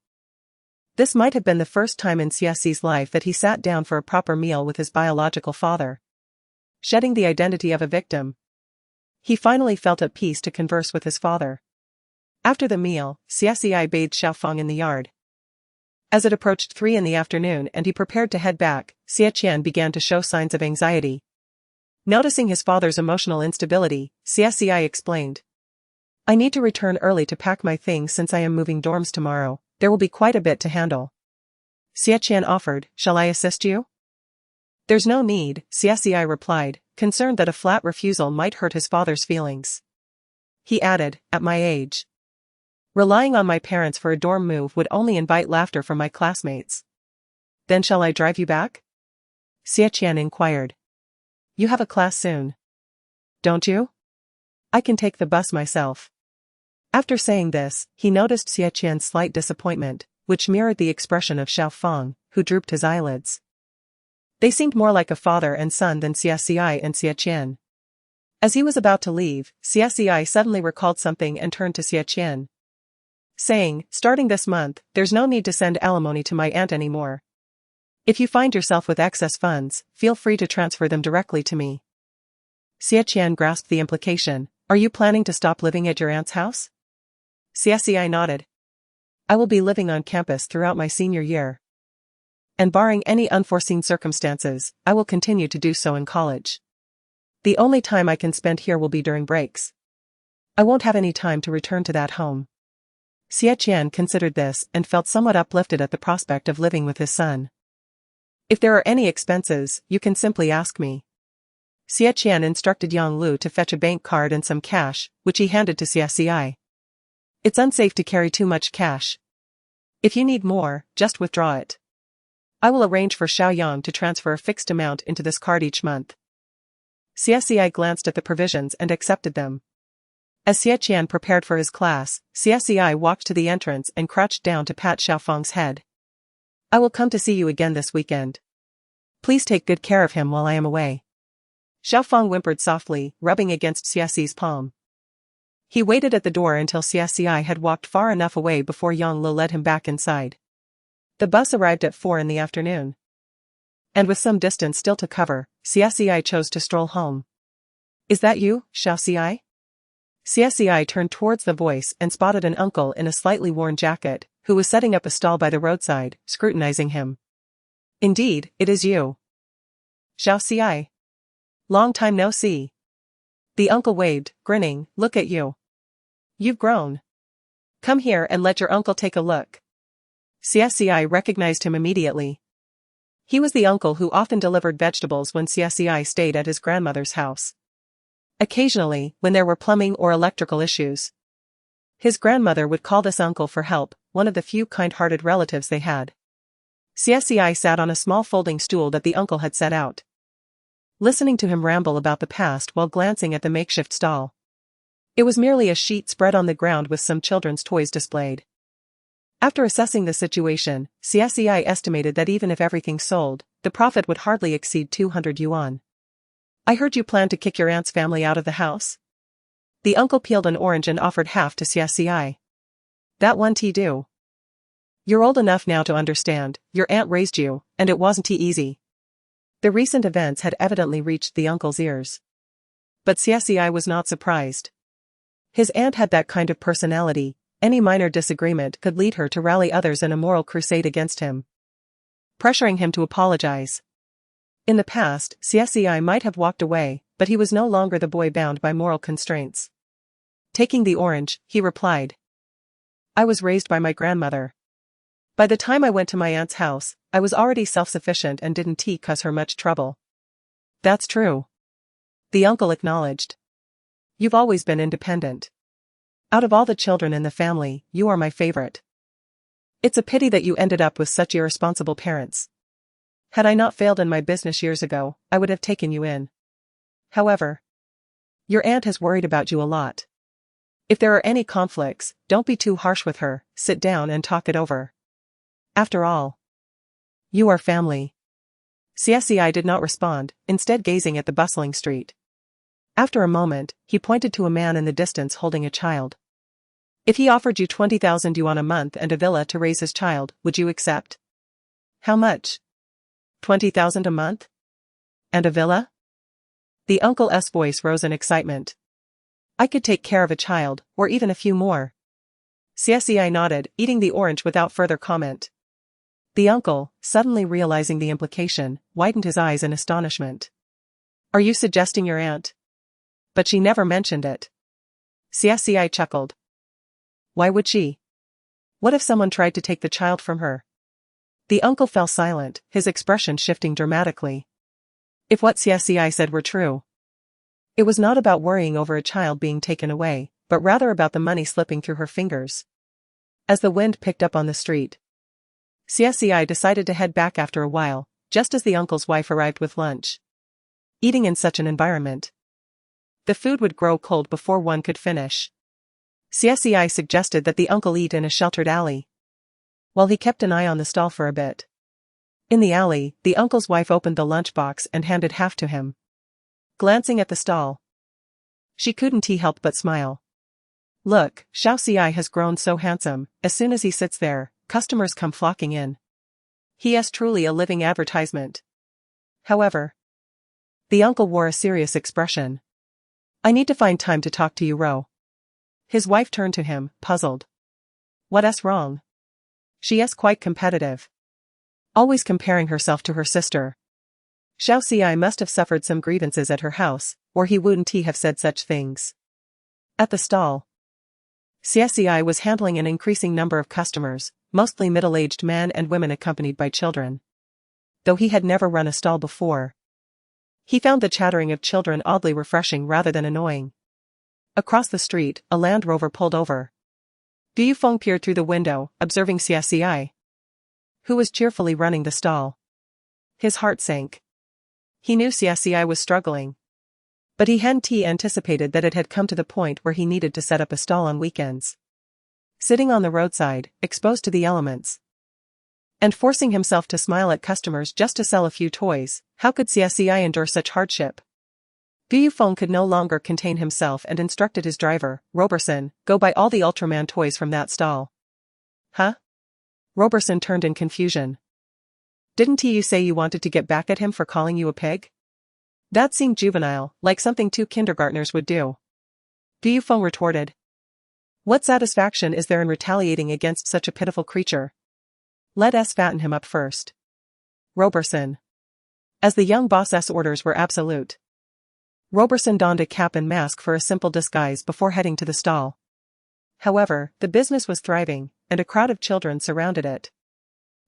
This might have been the first time in Xie Ci's life that he sat down for a proper meal with his biological father. Shedding the identity of a victim, he finally felt at peace to converse with his father. After the meal, Xie Ci bathed Xiaofeng in the yard. As it approached 3 in the afternoon and he prepared to head back, Xie Ci began to show signs of anxiety. Noticing his father's emotional instability, Xie Ci explained. I need to return early to pack my things since I am moving dorms tomorrow. There will be quite a bit to handle. Xie Ci offered, shall I assist you? There's no need, Xie Ci replied, concerned that a flat refusal might hurt his father's feelings. He added, at my age, relying on my parents for a dorm move would only invite laughter from my classmates. Then shall I drive you back? Xie Ci inquired. You have a class soon. Don't you? I can take the bus myself. After saying this, he noticed Xie Ci's slight disappointment, which mirrored the expression of Xiaofeng, who drooped his eyelids. They seemed more like a father and son than Xie Ci and Xie Ci. As he was about to leave, Xie Ci suddenly recalled something and turned to Xie Ci, saying, starting this month, there's no need to send alimony to my aunt anymore. If you find yourself with excess funds, feel free to transfer them directly to me. Xie Ci grasped the implication. Are you planning to stop living at your aunt's house? Xie Ci nodded. I will be living on campus throughout my senior year. And barring any unforeseen circumstances, I will continue to do so in college. The only time I can spend here will be during breaks. I won't have any time to return to that home. Xie Ci considered this and felt somewhat uplifted at the prospect of living with his son. If there are any expenses, you can simply ask me. Xie Ci instructed Yang Lu to fetch a bank card and some cash, which he handed to Xie Ci. It's unsafe to carry too much cash. If you need more, just withdraw it. I will arrange for Xiaoyang to transfer a fixed amount into this card each month. Xie Ci glanced at the provisions and accepted them. As Xie Ci prepared for his class, Xie Ci walked to the entrance and crouched down to pat Xiaofeng's head. I will come to see you again this weekend. Please take good care of him while I am away. Xiaofeng whimpered softly, rubbing against Xie Ci's palm. He waited at the door until Xie Ci had walked far enough away before Yang Lu led him back inside. The bus arrived at 4 in the afternoon. And with some distance still to cover, Xie Ci chose to stroll home. Is that you, Xiao Ci? Xie Ci turned towards the voice and spotted an uncle in a slightly worn jacket, who was setting up a stall by the roadside, scrutinizing him. Indeed, it is you. Xie Ci. Long time no see. The uncle waved, grinning, look at you. You've grown. Come here and let your uncle take a look. Xie Ci recognized him immediately. He was the uncle who often delivered vegetables when Xie Ci stayed at his grandmother's house. Occasionally, when there were plumbing or electrical issues, his grandmother would call this uncle for help, one of the few kind-hearted relatives they had. Xie Ci sat on a small folding stool that the uncle had set out, listening to him ramble about the past while glancing at the makeshift stall. It was merely a sheet spread on the ground with some children's toys displayed. After assessing the situation, Xie Ci estimated that even if everything sold, the profit would hardly exceed 200 yuan. I heard you plan to kick your aunt's family out of the house? The uncle peeled an orange and offered half to Xie Ci. That won't do. You're old enough now to understand, your aunt raised you, and it wasn't easy. The recent events had evidently reached the uncle's ears. But Xie Ci was not surprised. His aunt had that kind of personality. Any minor disagreement could lead her to rally others in a moral crusade against him, pressuring him to apologize. In the past, Xie Ci might have walked away, but he was no longer the boy bound by moral constraints. Taking the orange, he replied, I was raised by my grandmother. By the time I went to my aunt's house, I was already self-sufficient and didn't cause her much trouble. That's true. The uncle acknowledged. You've always been independent. Out of all the children in the family, you are my favorite. It's a pity that you ended up with such irresponsible parents. Had I not failed in my business years ago, I would have taken you in. However, your aunt has worried about you a lot. If there are any conflicts, don't be too harsh with her, sit down and talk it over. After all, you are family. Xie Ci did not respond, instead gazing at the bustling street. After a moment, he pointed to a man in the distance holding a child. If he offered you 20,000 yuan a month and a villa to raise his child, would you accept? How much? 20,000 a month? And a villa? The uncle's voice rose in excitement. I could take care of a child, or even a few more. Xie Ci nodded, eating the orange without further comment. The uncle, suddenly realizing the implication, widened his eyes in astonishment. Are you suggesting your aunt? But she never mentioned it. Xie Ci chuckled. Why would she? What if someone tried to take the child from her? The uncle fell silent, his expression shifting dramatically. If what Xie Ci said were true, it was not about worrying over a child being taken away, but rather about the money slipping through her fingers. As the wind picked up on the street, Xie Ci decided to head back after a while, just as the uncle's wife arrived with lunch. Eating in such an environment, the food would grow cold before one could finish. Xie Ci suggested that the uncle eat in a sheltered alley, while he kept an eye on the stall for a bit. In the alley, the uncle's wife opened the lunchbox and handed half to him. Glancing at the stall, she couldn't help but smile. Look, Xie Ci has grown so handsome, as soon as he sits there, customers come flocking in. He is truly a living advertisement. However, the uncle wore a serious expression. I need to find time to talk to you, Ro. His wife turned to him, puzzled. What's wrong? She is quite competitive, always comparing herself to her sister. Xie Ci must have suffered some grievances at her house, or he wouldn't have said such things. At the stall, Xie Ci was handling an increasing number of customers, mostly middle-aged men and women accompanied by children. Though he had never run a stall before, he found the chattering of children oddly refreshing rather than annoying. Across the street, a Land Rover pulled over. Yufeng peered through the window, observing Xie Ci, who was cheerfully running the stall. His heart sank. He knew Xie Ci was struggling, but he hadn't anticipated that it had come to the point where he needed to set up a stall on weekends. Sitting on the roadside, exposed to the elements, and forcing himself to smile at customers just to sell a few toys, how could Xie Ci endure such hardship? Yufeng could no longer contain himself and instructed his driver, Roberson, go buy all the Ultraman toys from that stall. Huh? Roberson turned in confusion. Didn't you say you wanted to get back at him for calling you a pig? That seemed juvenile, like something two kindergartners would do. Gu Yufeng retorted. What satisfaction is there in retaliating against such a pitiful creature? Let us fatten him up first. Roberson. As the young boss's orders were absolute, Roberson donned a cap and mask for a simple disguise before heading to the stall. However, the business was thriving, and a crowd of children surrounded it,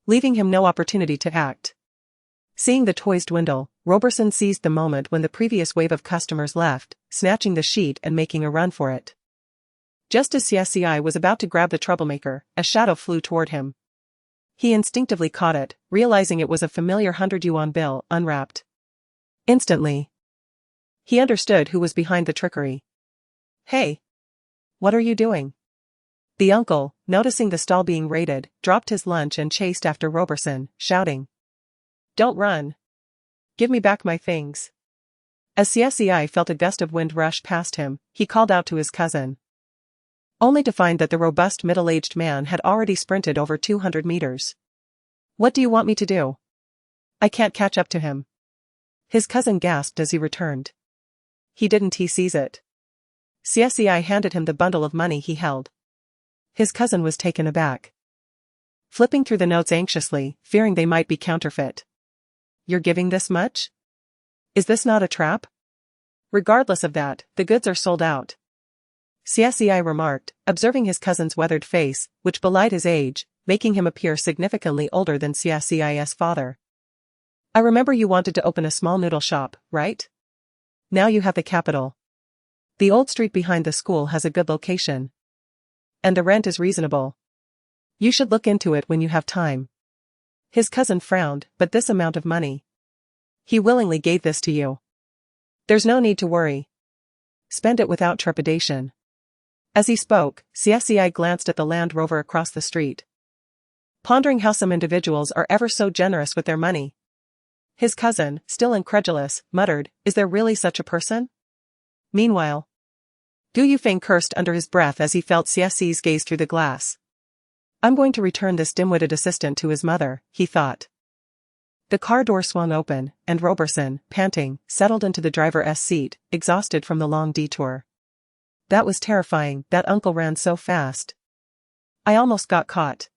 leaving him no opportunity to act. Seeing the toys dwindle, Roberson seized the moment when the previous wave of customers left, snatching the sheet and making a run for it. Just as Xie Ci was about to grab the troublemaker, a shadow flew toward him. He instinctively caught it, realizing it was a familiar 100 yuan bill, unwrapped. Instantly, he understood who was behind the trickery. Hey! What are you doing? The uncle, noticing the stall being raided, dropped his lunch and chased after Roberson, shouting. Don't run. Give me back my things. As Xie Ci felt a gust of wind rush past him, he called out to his cousin, only to find that the robust middle-aged man had already sprinted over 200 meters. What do you want me to do? I can't catch up to him. His cousin gasped as he returned. He seize it. Xie Ci handed him the bundle of money he held. His cousin was taken aback, flipping through the notes anxiously, fearing they might be counterfeit. You're giving this much? Is this not a trap? Regardless of that, the goods are sold out. Xie Ci remarked, observing his cousin's weathered face, which belied his age, making him appear significantly older than Xie Ci's father. I remember you wanted to open a small noodle shop, right? Now you have the capital. The old street behind the school has a good location. And the rent is reasonable. You should look into it when you have time. His cousin frowned, but this amount of money. He willingly gave this to you. There's no need to worry. Spend it without trepidation. As he spoke, Xie Ci glanced at the Land Rover across the street, pondering how some individuals are ever so generous with their money. His cousin, still incredulous, muttered, is there really such a person? Meanwhile, Gu Yufeng cursed under his breath as he felt Xie Ci's gaze through the glass. I'm going to return this dim-witted assistant to his mother, he thought. The car door swung open, and Roberson, panting, settled into the driver's seat, exhausted from the long detour. That was terrifying, that uncle ran so fast. I almost got caught.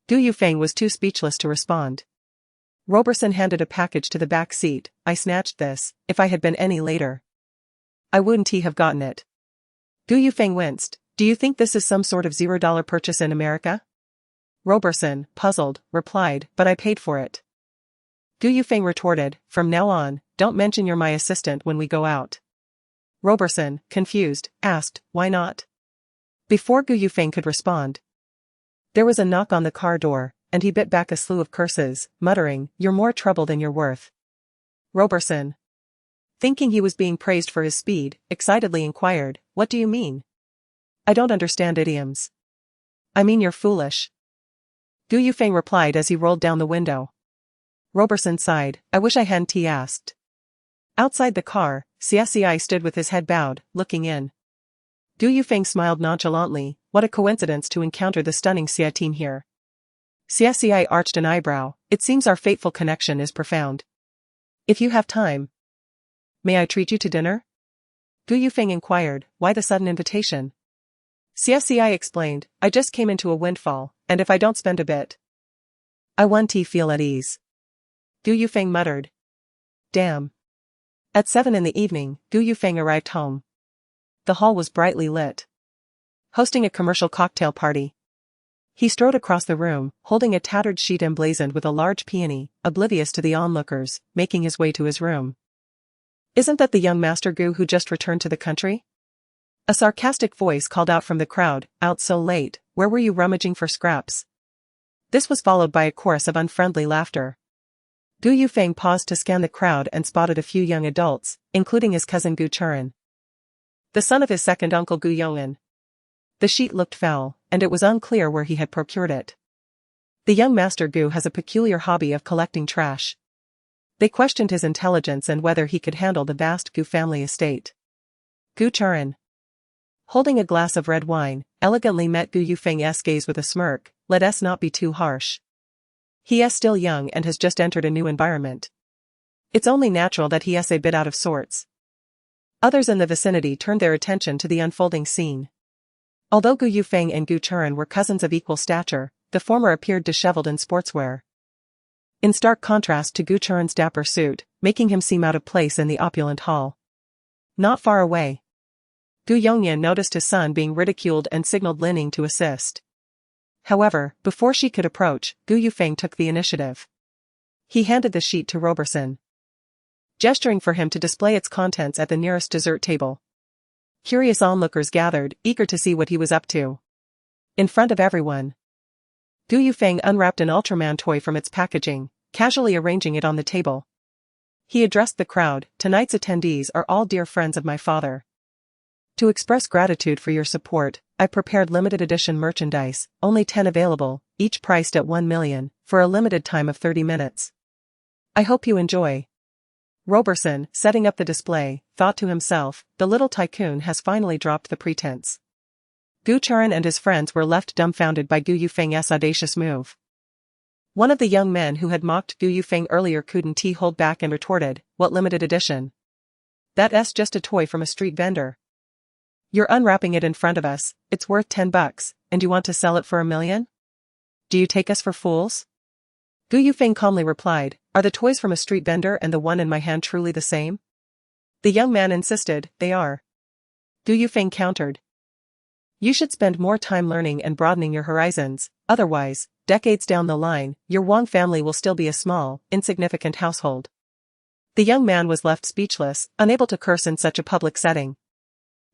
Gu Yufeng was too speechless to respond. Roberson handed a package to the back seat. I snatched this. If I had been any later, I wouldn't have gotten it. Gu Yufeng winced. Do you think this is some sort of $0 purchase in America? Roberson, puzzled, replied, but I paid for it. Gu Yufeng retorted, from now on, don't mention you're my assistant when we go out. Roberson, confused, asked, why not? Before Gu Yufeng could respond, there was a knock on the car door, and he bit back a slew of curses, muttering, you're more trouble than you're worth. Roberson, thinking he was being praised for his speed, excitedly inquired, what do you mean? I don't understand idioms. I mean you're foolish. Gu Yufeng replied as he rolled down the window. Roberson sighed, I wish I hadn't asked. Outside the car, Xie Ci stood with his head bowed, looking in. Gu Yufeng smiled nonchalantly, what a coincidence to encounter the stunning Xie team here. Xie Ci arched an eyebrow, it seems our fateful connection is profound. If you have time, may I treat you to dinner? Gu Yufeng inquired, why the sudden invitation? Xie Ci explained, I just came into a windfall, and if I don't spend a bit, I won't feel at ease. Gu Yufeng muttered. Damn. At 7 in the evening, Gu Yufeng arrived home. The hall was brightly lit, hosting a commercial cocktail party. He strode across the room, holding a tattered sheet emblazoned with a large peony, oblivious to the onlookers, making his way to his room. Isn't that the young Master Gu who just returned to the country? A sarcastic voice called out from the crowd, out so late, where were you rummaging for scraps? This was followed by a chorus of unfriendly laughter. Gu Yufeng paused to scan the crowd and spotted a few young adults, including his cousin Gu Churen, the son of his second uncle Gu Yong'an. The sheet looked foul, and it was unclear where he had procured it. The young Master Gu has a peculiar hobby of collecting trash. They questioned his intelligence and whether he could handle the vast Gu family estate. Gu Churen, holding a glass of red wine, elegantly met Gu Yufeng's gaze with a smirk, let us not be too harsh. He is still young and has just entered a new environment. It's only natural that he is a bit out of sorts. Others in the vicinity turned their attention to the unfolding scene. Although Gu Yufeng and Gu Churen were cousins of equal stature, the former appeared disheveled in sportswear, in stark contrast to Gu Churen's dapper suit, making him seem out of place in the opulent hall. Not far away, Gu Yongyan noticed his son being ridiculed and signaled Lin Ning to assist. However, before she could approach, Gu Yufeng took the initiative. He handed the sheet to Roberson, gesturing for him to display its contents at the nearest dessert table. Curious onlookers gathered, eager to see what he was up to. In front of everyone, Gu Yufeng unwrapped an Ultraman toy from its packaging, casually arranging it on the table. He addressed the crowd, "Tonight's attendees are all dear friends of my father. To express gratitude for your support, I prepared limited edition merchandise, only 10 available, each priced at 1 million, for a limited time of 30 minutes. I hope you enjoy." Roberson, setting up the display, thought to himself, the little tycoon has finally dropped the pretense. Gu Churen and his friends were left dumbfounded by Gu Yufeng's audacious move. One of the young men who had mocked Gu Yufeng earlier couldn't hold back and retorted, "What limited edition? That's just a toy from a street vendor. You're unwrapping it in front of us, it's worth $10, and you want to sell it for 1 million? Do you take us for fools?" Gu Yufeng calmly replied, "Are the toys from a street vendor and the one in my hand truly the same?" The young man insisted, "They are." Gu Yufeng countered, "You should spend more time learning and broadening your horizons, otherwise, decades down the line, your Wang family will still be a small, insignificant household." The young man was left speechless, unable to curse in such a public setting.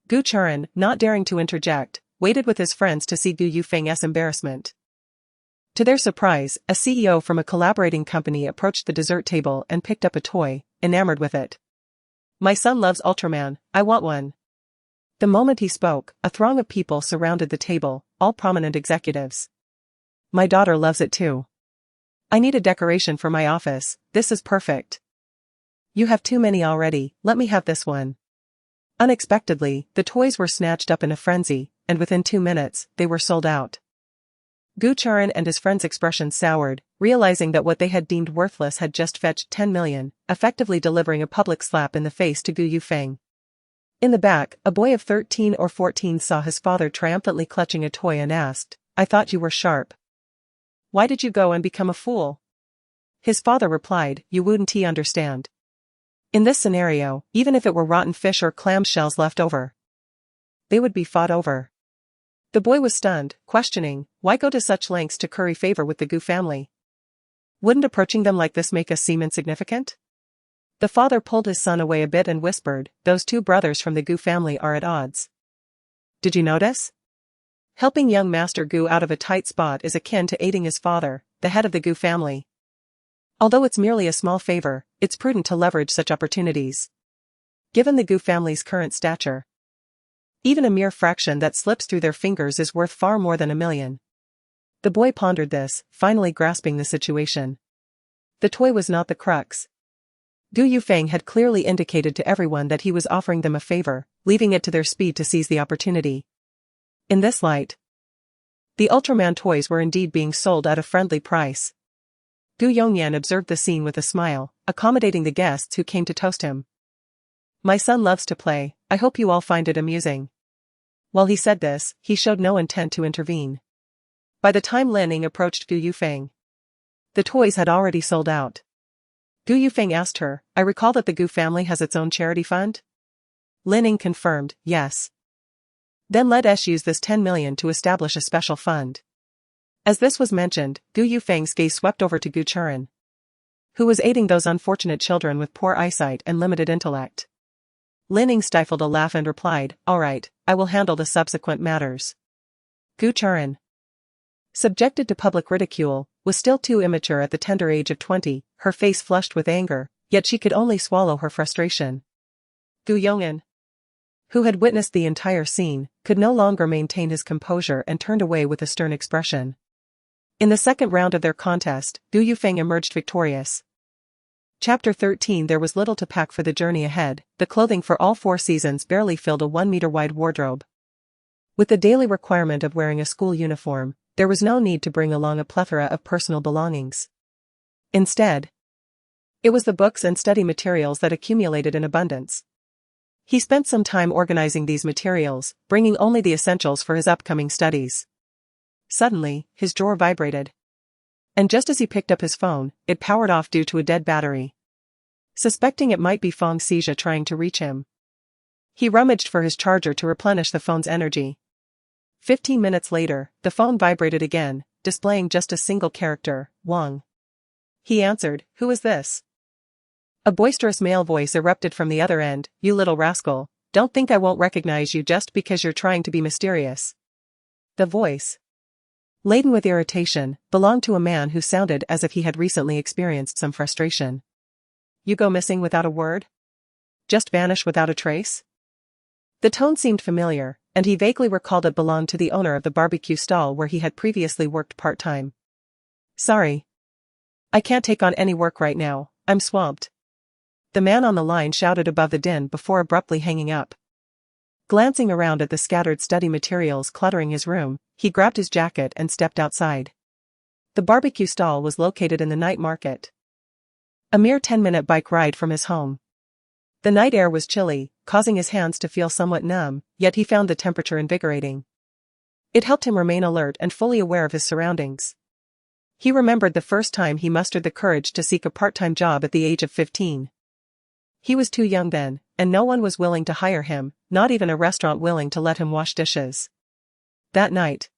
Gu Churen, not daring to interject, waited with his friends to see Gu Yufeng's embarrassment. To their surprise, a CEO from a collaborating company approached the dessert table and picked up a toy, enamored with it. "My son loves Ultraman, I want one." The moment he spoke, a throng of people surrounded the table, all prominent executives. "My daughter loves it too. I need a decoration for my office, this is perfect." "You have too many already, let me have this one." Unexpectedly, the toys were snatched up in a frenzy, and within 2 minutes, they were sold out. Gu Churen and his friends' expressions soured, realizing that what they had deemed worthless had just fetched 10 million, effectively delivering a public slap in the face to Gu Yufeng. In the back, a boy of 13 or 14 saw his father triumphantly clutching a toy and asked, "I thought you were sharp. Why did you go and become a fool?" His father replied, "You wouldn't understand. In this scenario, even if it were rotten fish or clam shells left over, they would be fought over." The boy was stunned, questioning, why go to such lengths to curry favor with the Gu family? Wouldn't approaching them like this make us seem insignificant? The father pulled his son away a bit and whispered, "Those two brothers from the Gu family are at odds. Did you notice? Helping young Master Gu out of a tight spot is akin to aiding his father, the head of the Gu family. Although it's merely a small favor, it's prudent to leverage such opportunities. Given the Gu family's current stature, even a mere fraction that slips through their fingers is worth far more than 1 million. The boy pondered this, finally grasping the situation. The toy was not the crux. Gu Yufeng had clearly indicated to everyone that he was offering them a favor, leaving it to their speed to seize the opportunity. In this light, the Ultraman toys were indeed being sold at a friendly price. Gu Yongyan observed the scene with a smile, accommodating the guests who came to toast him. "My son loves to play, I hope you all find it amusing." While he said this, he showed no intent to intervene. By the time Lin Ning approached Gu Yufeng, the toys had already sold out. Gu Yufeng asked her, "I recall that the Gu family has its own charity fund?" Lin Ning confirmed, "Yes." "Then let us use this 10 million to establish a special fund." As this was mentioned, Gu Yufeng's gaze swept over to Gu Churen, who was aiding those unfortunate children with poor eyesight and limited intellect. Lin Ning stifled a laugh and replied, "All right, I will handle the subsequent matters." Gu Churen, subjected to public ridicule, was still too immature at the tender age of 20, her face flushed with anger, yet she could only swallow her frustration. Gu Yongyan, who had witnessed the entire scene, could no longer maintain his composure and turned away with a stern expression. In the second round of their contest, Gu Yufeng emerged victorious. Chapter 13. There was little to pack for the journey ahead, the clothing for all 4 seasons barely filled a 1-meter-wide wardrobe. With the daily requirement of wearing a school uniform, there was no need to bring along a plethora of personal belongings. Instead, it was the books and study materials that accumulated in abundance. He spent some time organizing these materials, bringing only the essentials for his upcoming studies. Suddenly, his drawer vibrated. And just as he picked up his phone, it powered off due to a dead battery. Suspecting it might be Xie Ci trying to reach him, he rummaged for his charger to replenish the phone's energy. 15 minutes later, the phone vibrated again, displaying just a single character, Wang. He answered, "Who is this?" A boisterous male voice erupted from the other end, "You little rascal, don't think I won't recognize you just because you're trying to be mysterious." The voice, laden with irritation, belonged to a man who sounded as if he had recently experienced some frustration. "You go missing without a word? Just vanish without a trace?" The tone seemed familiar, and he vaguely recalled it belonged to the owner of the barbecue stall where he had previously worked part-time. "Sorry. I can't take on any work right now, I'm swamped," the man on the line shouted above the din before abruptly hanging up. Glancing around at the scattered study materials cluttering his room, he grabbed his jacket and stepped outside. The barbecue stall was located in the night market, a mere 10-minute bike ride from his home. The night air was chilly, causing his hands to feel somewhat numb, yet he found the temperature invigorating. It helped him remain alert and fully aware of his surroundings. He remembered the first time he mustered the courage to seek a part-time job at the age of 15. He was too young then, and no one was willing to hire him, not even a restaurant willing to let him wash dishes. That night,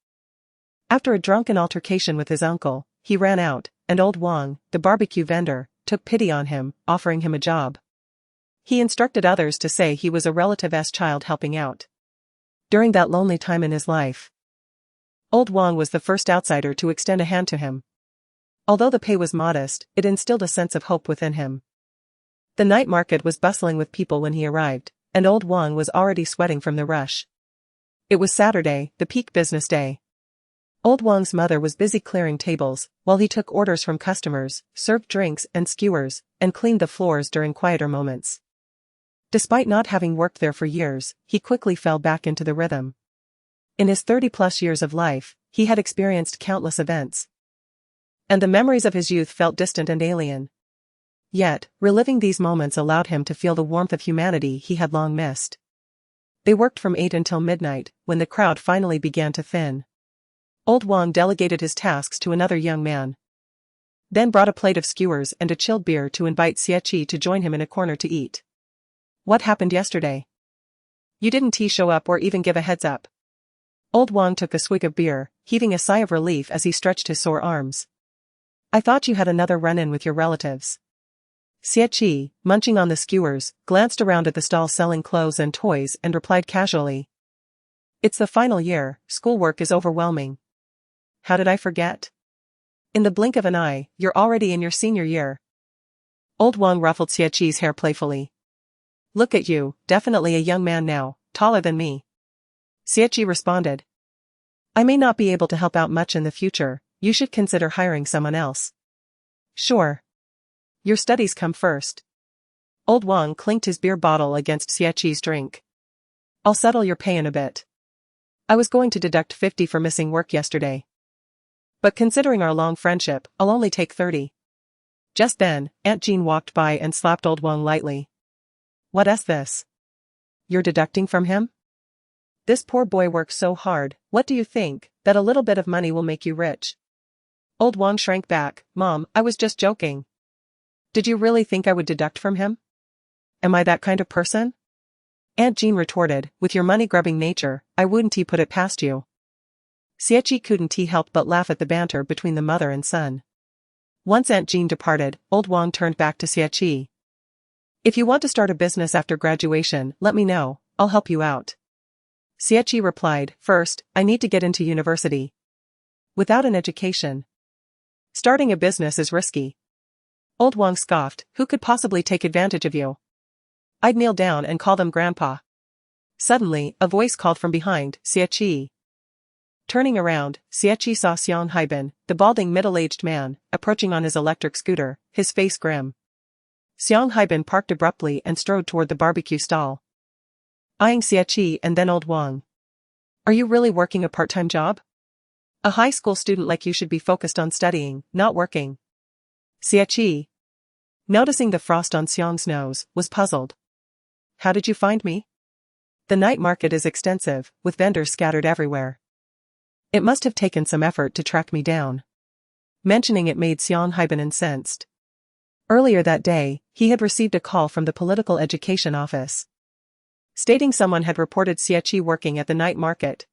after a drunken altercation with his uncle, he ran out, and old Wang, the barbecue vendor, took pity on him, offering him a job. He instructed others to say he was a relative's child helping out. During that lonely time in his life, old Wang was the first outsider to extend a hand to him. Although the pay was modest, it instilled a sense of hope within him. The night market was bustling with people when he arrived, and old Wang was already sweating from the rush. It was Saturday, the peak business day. Old Wang's mother was busy clearing tables, while he took orders from customers, served drinks and skewers, and cleaned the floors during quieter moments. Despite not having worked there for years, he quickly fell back into the rhythm. In his 30-plus years of life, he had experienced countless events, and the memories of his youth felt distant and alien. Yet, reliving these moments allowed him to feel the warmth of humanity he had long missed. They worked from 8 until midnight, when the crowd finally began to thin. Old Wang delegated his tasks to another young man, then brought a plate of skewers and a chilled beer to invite Xie Ci to join him in a corner to eat. "What happened yesterday? You didn't show up or even give a heads up." Old Wang took a swig of beer, heaving a sigh of relief as he stretched his sore arms. "I thought you had another run-in with your relatives." Xie Ci, munching on the skewers, glanced around at the stall selling clothes and toys and replied casually, "It's the final year, schoolwork is overwhelming." "How did I forget? In the blink of an eye, you're already in your senior year." Old Wang ruffled Xie Ci's hair playfully. "Look at you, definitely a young man now, taller than me." Xie Ci responded, "I may not be able to help out much in the future, you should consider hiring someone else." "Sure. Your studies come first." Old Wang clinked his beer bottle against Xie Ci's drink. "I'll settle your pay in a bit. I was going to deduct 50 for missing work yesterday, but considering our long friendship, I'll only take 30. Just then, Aunt Jean walked by and slapped old Wang lightly. "What's this? You're deducting from him? This poor boy works so hard, what do you think, that a little bit of money will make you rich?" Old Wang shrank back. "Mom, I was just joking. Did you really think I would deduct from him? Am I that kind of person?" Aunt Jean retorted, "With your money-grubbing nature, I wouldn't put it past you." Xie Ci couldn't help but laugh at the banter between the mother and son. Once Aunt Jean departed, old Wang turned back to Xie Ci. "If you want to start a business after graduation, let me know, I'll help you out." Xie Ci replied, "First, I need to get into university. Without an education, starting a business is risky." Old Wang scoffed, "Who could possibly take advantage of you? I'd kneel down and call them grandpa." Suddenly, a voice called from behind, "Xie Ci." Turning around, Xie Ci saw Xiang Haibin, the balding middle-aged man, approaching on his electric scooter, his face grim. Xiang Haibin parked abruptly and strode toward the barbecue stall, eyeing Xie Ci and then old Wang. "Are you really working a part-time job? A high school student like you should be focused on studying, not working." Xie Ci, noticing the frost on Xiang's nose, was puzzled. how did you find me? The night market is extensive, with vendors scattered everywhere. It must have taken some effort to track me down. Mentioning it made Xiang Haibin incensed. Earlier that day, he had received a call from the political education office, stating someone had reported Xie Ci working at the night market.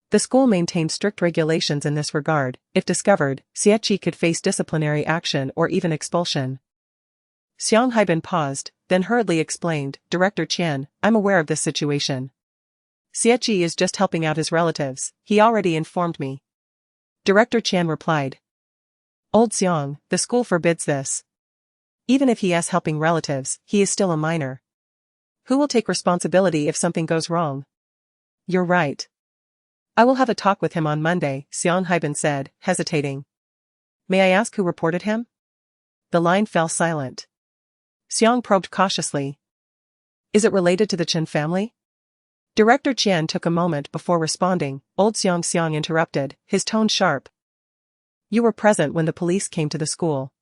The school maintained strict regulations in this regard. If discovered, Xie Ci could face disciplinary action or even expulsion. Xiang Haibin paused, then hurriedly explained, Director Qian, I'm aware of this situation. Xie Ci is just helping out his relatives, he already informed me. Director Qian replied. Old Xiang, the school forbids this. Even if he is helping relatives, he is still a minor. Who will take responsibility if something goes wrong? You're right. I will have a talk with him on Monday, Xiang Haibin said, hesitating. May I ask who reported him? The line fell silent. Xiang probed cautiously. Is it related to the Chen family? Director Qian took a moment before responding. Old Xiang interrupted, his tone sharp. You were present when the police came to the school.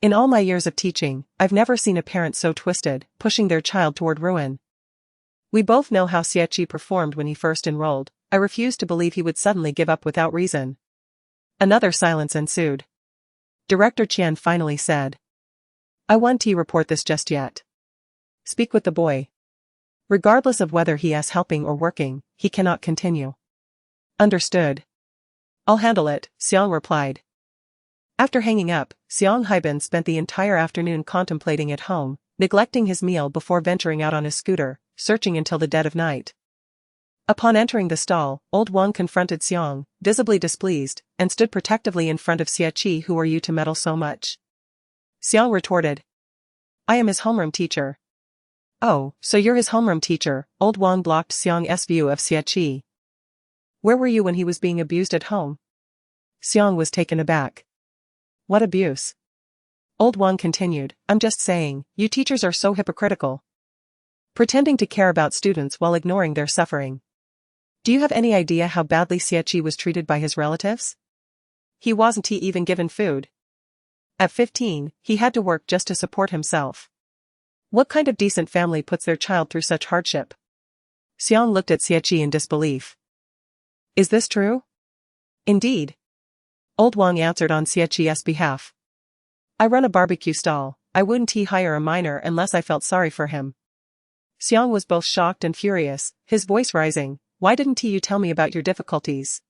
In all my years of teaching, I've never seen a parent so twisted, pushing their child toward ruin. We both know how Xie Ci performed when he first enrolled. I refused to believe he would suddenly give up without reason. Another silence ensued. Director Qian finally said. I won't report this just yet. Speak with the boy. Regardless of whether he is helping or working, he cannot continue. Understood. I'll handle it, Xiang replied. After hanging up, Xiang Haibin spent the entire afternoon contemplating at home, neglecting his meal before venturing out on his scooter, searching until the dead of night. Upon entering the stall, Old Wang confronted Xiang, visibly displeased, and stood protectively in front of Xie Ci. Who are you to meddle so much? Xiang retorted. I am his homeroom teacher. Oh, so you're his homeroom teacher. Old Wang blocked Xiang's view of Xie Ci. Where were you when he was being abused at home? Xiang was taken aback. What abuse? Old Wang continued, I'm just saying, you teachers are so hypocritical. Pretending to care about students while ignoring their suffering. Do you have any idea how badly Xie Ci was treated by his relatives? He wasn't even given food. At 15, he had to work just to support himself. What kind of decent family puts their child through such hardship? Xiang looked at Xie Ci in disbelief. Is this true? Indeed. Old Wang answered on Xie Ci's behalf. I run a barbecue stall. I wouldn't hire a minor unless I felt sorry for him. Xiang was both shocked and furious, his voice rising. Why didn't you tell me about your difficulties?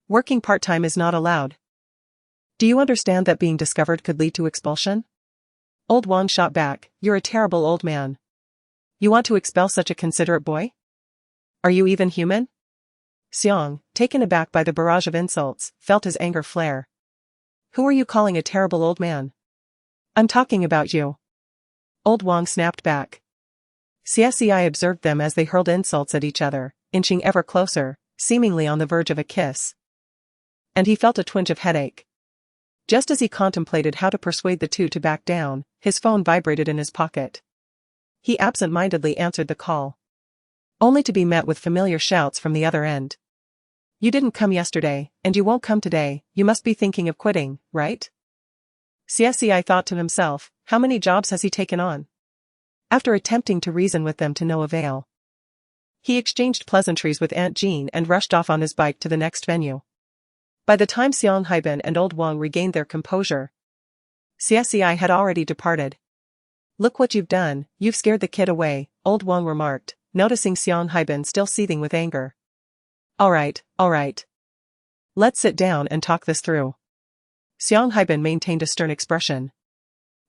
Working part-time is not allowed. Do you understand that being discovered could lead to expulsion? Old Wang shot back, you're a terrible old man. You want to expel such a considerate boy? Are you even human? Xiang, taken aback by the barrage of insults, felt his anger flare. Who are you calling a terrible old man? I'm talking about you. Old Wang snapped back. Xie Ci observed them as they hurled insults at each other, inching ever closer, seemingly on the verge of a kiss. And he felt a twinge of headache. Just as he contemplated how to persuade the two to back down, his phone vibrated in his pocket. He absent-mindedly answered the call, only to be met with familiar shouts from the other end. You didn't come yesterday, and you won't come today. You must be thinking of quitting, right? Xie Ci thought to himself, how many jobs has he taken on? After attempting to reason with them to no avail, he exchanged pleasantries with Aunt Jean and rushed off on his bike to the next venue. By the time Xiang Haibin and Old Wang regained their composure, Xie Ci had already departed. Look what you've done, you've scared the kid away, Old Wang remarked, noticing Xiang Haibin still seething with anger. All right. Let's sit down and talk this through. Xiang Haibin maintained a stern expression.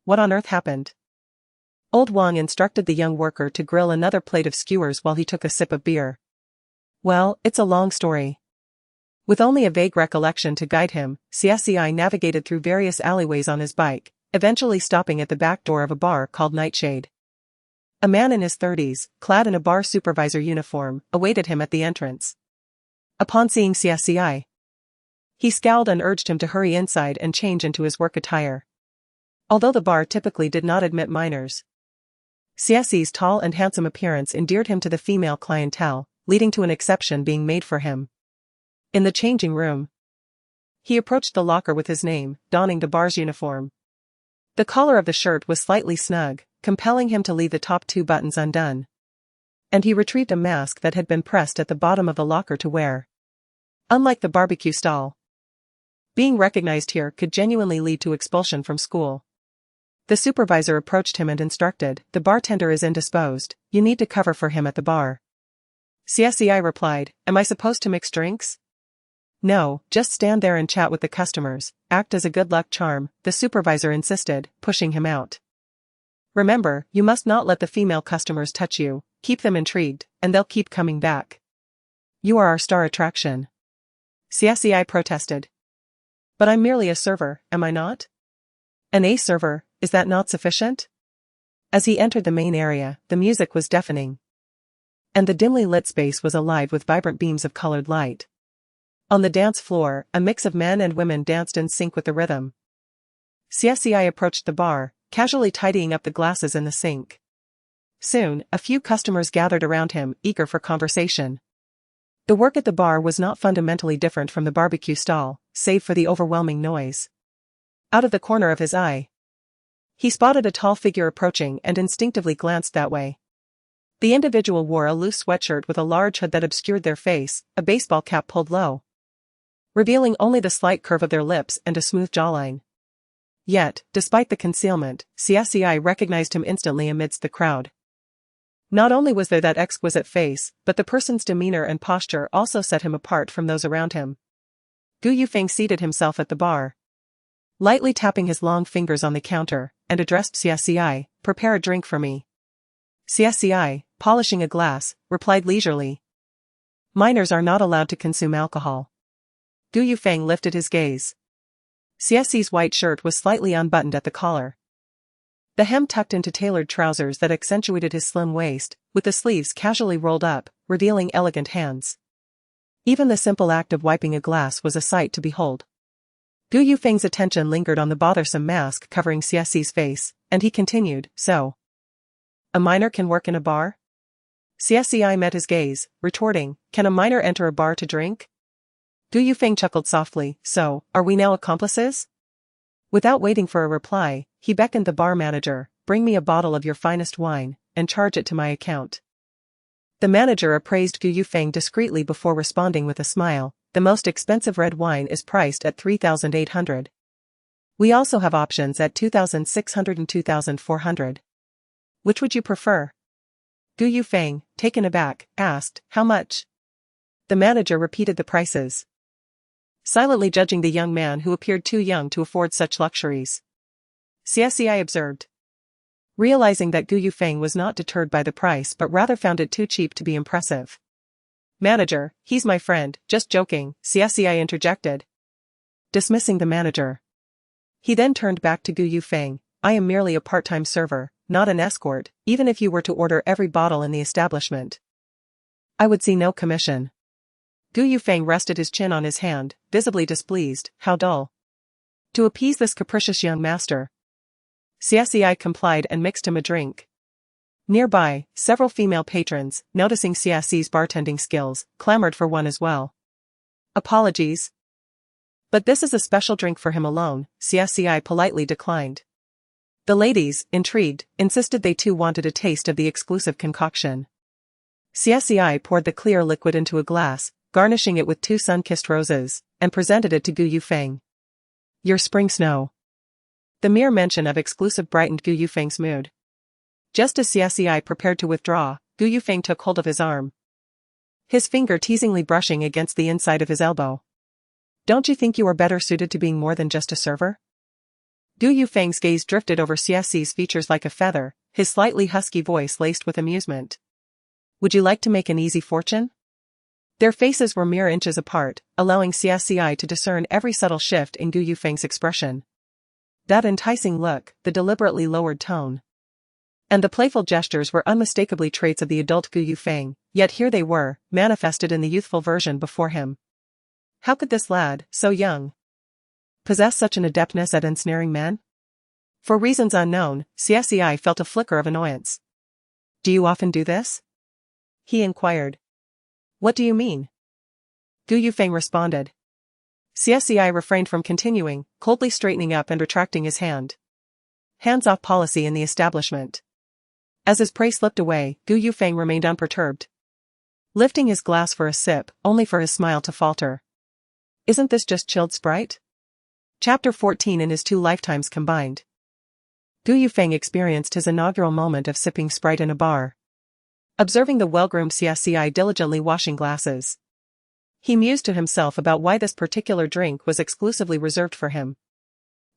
What on earth happened? Old Wang instructed the young worker to grill another plate of skewers while he took a sip of beer. Well, it's a long story. With only a vague recollection to guide him, Xie Ci navigated through various alleyways on his bike, eventually stopping at the back door of a bar called Nightshade. A man in his 30s, clad in a bar supervisor uniform, awaited him at the entrance. Upon seeing Xie Ci, he scowled and urged him to hurry inside and change into his work attire. Although the bar typically did not admit minors, Xie Ci's tall and handsome appearance endeared him to the female clientele, leading to an exception being made for him. In the changing room, he approached the locker with his name, donning the bar's uniform. The collar of the shirt was slightly snug, compelling him to leave the top 2 buttons undone. And he retrieved a mask that had been pressed at the bottom of the locker to wear. Unlike the barbecue stall, being recognized here could genuinely lead to expulsion from school. The supervisor approached him and instructed, "The bartender is indisposed, you need to cover for him at the bar." Xie Ci replied, "Am I supposed to mix drinks?" "No, just stand there and chat with the customers, act as a good luck charm," the supervisor insisted, pushing him out. "Remember, you must not let the female customers touch you, keep them intrigued, and they'll keep coming back. You are our star attraction." Xie Ci protested. "But I'm merely a server, am I not?" "An A server, is that not sufficient?" As he entered the main area, the music was deafening. And the dimly lit space was alive with vibrant beams of colored light. On the dance floor, a mix of men and women danced in sync with the rhythm. Xie Ci approached the bar, casually tidying up the glasses in the sink. Soon, a few customers gathered around him, eager for conversation. The work at the bar was not fundamentally different from the barbecue stall, save for the overwhelming noise. Out of the corner of his eye, he spotted a tall figure approaching and instinctively glanced that way. The individual wore a loose sweatshirt with a large hood that obscured their face, a baseball cap pulled low, revealing only the slight curve of their lips and a smooth jawline. Yet, despite the concealment, Xie Ci recognized him instantly amidst the crowd. Not only was there that exquisite face, but the person's demeanor and posture also set him apart from those around him. Yufeng seated himself at the bar, lightly tapping his long fingers on the counter, and addressed Xie Ci, "Prepare a drink for me." Xie Ci, polishing a glass, replied leisurely, "Minors are not allowed to consume alcohol." Yufeng lifted his gaze. Xie Ci's white shirt was slightly unbuttoned at the collar, the hem tucked into tailored trousers that accentuated his slim waist, with the sleeves casually rolled up, revealing elegant hands. Even the simple act of wiping a glass was a sight to behold. Yufeng's attention lingered on the bothersome mask covering Xie Ci's face, and he continued, "So, a minor can work in a bar?" Xie Ci met his gaze, retorting, "Can a minor enter a bar to drink?" Yufeng chuckled softly, "So, are we now accomplices?" Without waiting for a reply, he beckoned the bar manager, "Bring me a bottle of your finest wine, and charge it to my account." The manager appraised Yufeng discreetly before responding with a smile, "The most expensive red wine is priced at 3,800. We also have options at 2,600 and 2,400. Which would you prefer?" Yufeng, taken aback, asked, "How much?" The manager repeated the prices, silently judging the young man who appeared too young to afford such luxuries. Xie Ci observed, realizing that Yufeng was not deterred by the price but rather found it too cheap to be impressive. "Manager, he's my friend, just joking," Xie Ci interjected, dismissing the manager. He then turned back to Yufeng, "I am merely a part-time server, not an escort, even if you were to order every bottle in the establishment. I would see no commission." Yufeng rested his chin on his hand, visibly displeased. How dull. To appease this capricious young master, Xie Ci complied and mixed him a drink. Nearby, several female patrons, noticing Xie Ci's bartending skills, clamored for one as well. "Apologies, but this is a special drink for him alone," Xie Ci politely declined. The ladies, intrigued, insisted they too wanted a taste of the exclusive concoction. Xie Ci poured the clear liquid into a glass, garnishing it with 2 sun-kissed roses, and presented it to Yufeng. "Your spring snow." The mere mention of exclusive brightened Yufeng's mood. Just as Xie Ci prepared to withdraw, Yufeng took hold of his arm, his finger teasingly brushing against the inside of his elbow. "Don't you think you are better suited to being more than just a server?" Yufeng's gaze drifted over Xie Ci's features like a feather, his slightly husky voice laced with amusement. "Would you like to make an easy fortune?" Their faces were mere inches apart, allowing Xie Ci to discern every subtle shift in Yufeng's expression. That enticing look, the deliberately lowered tone, and the playful gestures were unmistakably traits of the adult Yufeng, yet here they were, manifested in the youthful version before him. How could this lad, so young, possess such an adeptness at ensnaring men? For reasons unknown, Xie Ci felt a flicker of annoyance. "Do you often do this?" he inquired. "What do you mean?" Yufeng responded. Xie Ci refrained from continuing, coldly straightening up and retracting his hand. "Hands-off policy in the establishment. As his prey slipped away, Gu Yufeng remained unperturbed. Lifting his glass for a sip, only for his smile to falter. Isn't this just chilled Sprite? Chapter 14 in his 2 lifetimes combined. Gu Yufeng experienced his inaugural moment of sipping Sprite in a bar. Observing the well-groomed Xie Ci diligently washing glasses. He mused to himself about why this particular drink was exclusively reserved for him.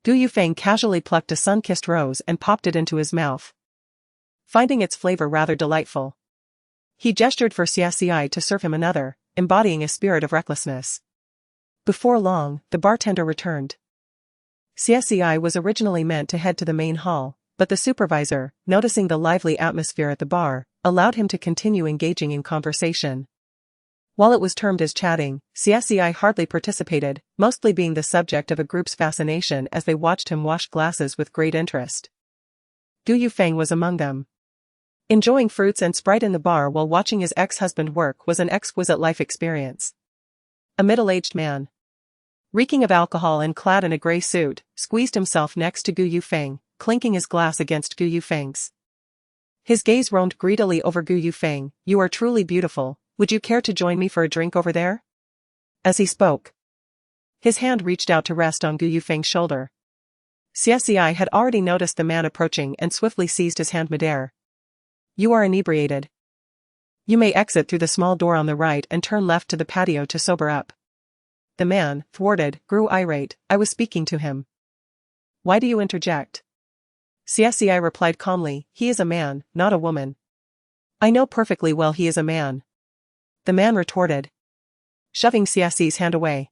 Gu Yufeng casually plucked a sun-kissed rose and popped it into his mouth. Finding its flavor rather delightful, he gestured for Xie Ci to serve him another, embodying a spirit of recklessness. Before long, the bartender returned. Xie Ci was originally meant to head to the main hall, but the supervisor, noticing the lively atmosphere at the bar, allowed him to continue engaging in conversation. While it was termed as chatting, Xie Ci hardly participated, mostly being the subject of a group's fascination as they watched him wash glasses with great interest. Gu Yufeng was among them. Enjoying fruits and Sprite in the bar while watching his ex-husband work was an exquisite life experience. A middle-aged man, reeking of alcohol and clad in a gray suit, squeezed himself next to Gu Yufeng, clinking his glass against Gu Yufeng's. His gaze roamed greedily over Gu Yufeng. "You are truly beautiful, would you care to join me for a drink over there?" As he spoke, his hand reached out to rest on Gu Yufeng's shoulder. Xie Ci had already noticed the man approaching and swiftly seized his hand midair. "You are inebriated. You may exit through the small door on the right and turn left to the patio to sober up." The man, thwarted, grew irate. "I was speaking to him. Why do you interject?" Xie Ci replied calmly, "He is a man, not a woman." "I know perfectly well he is a man," the man retorted, shoving Xie Ci's hand away.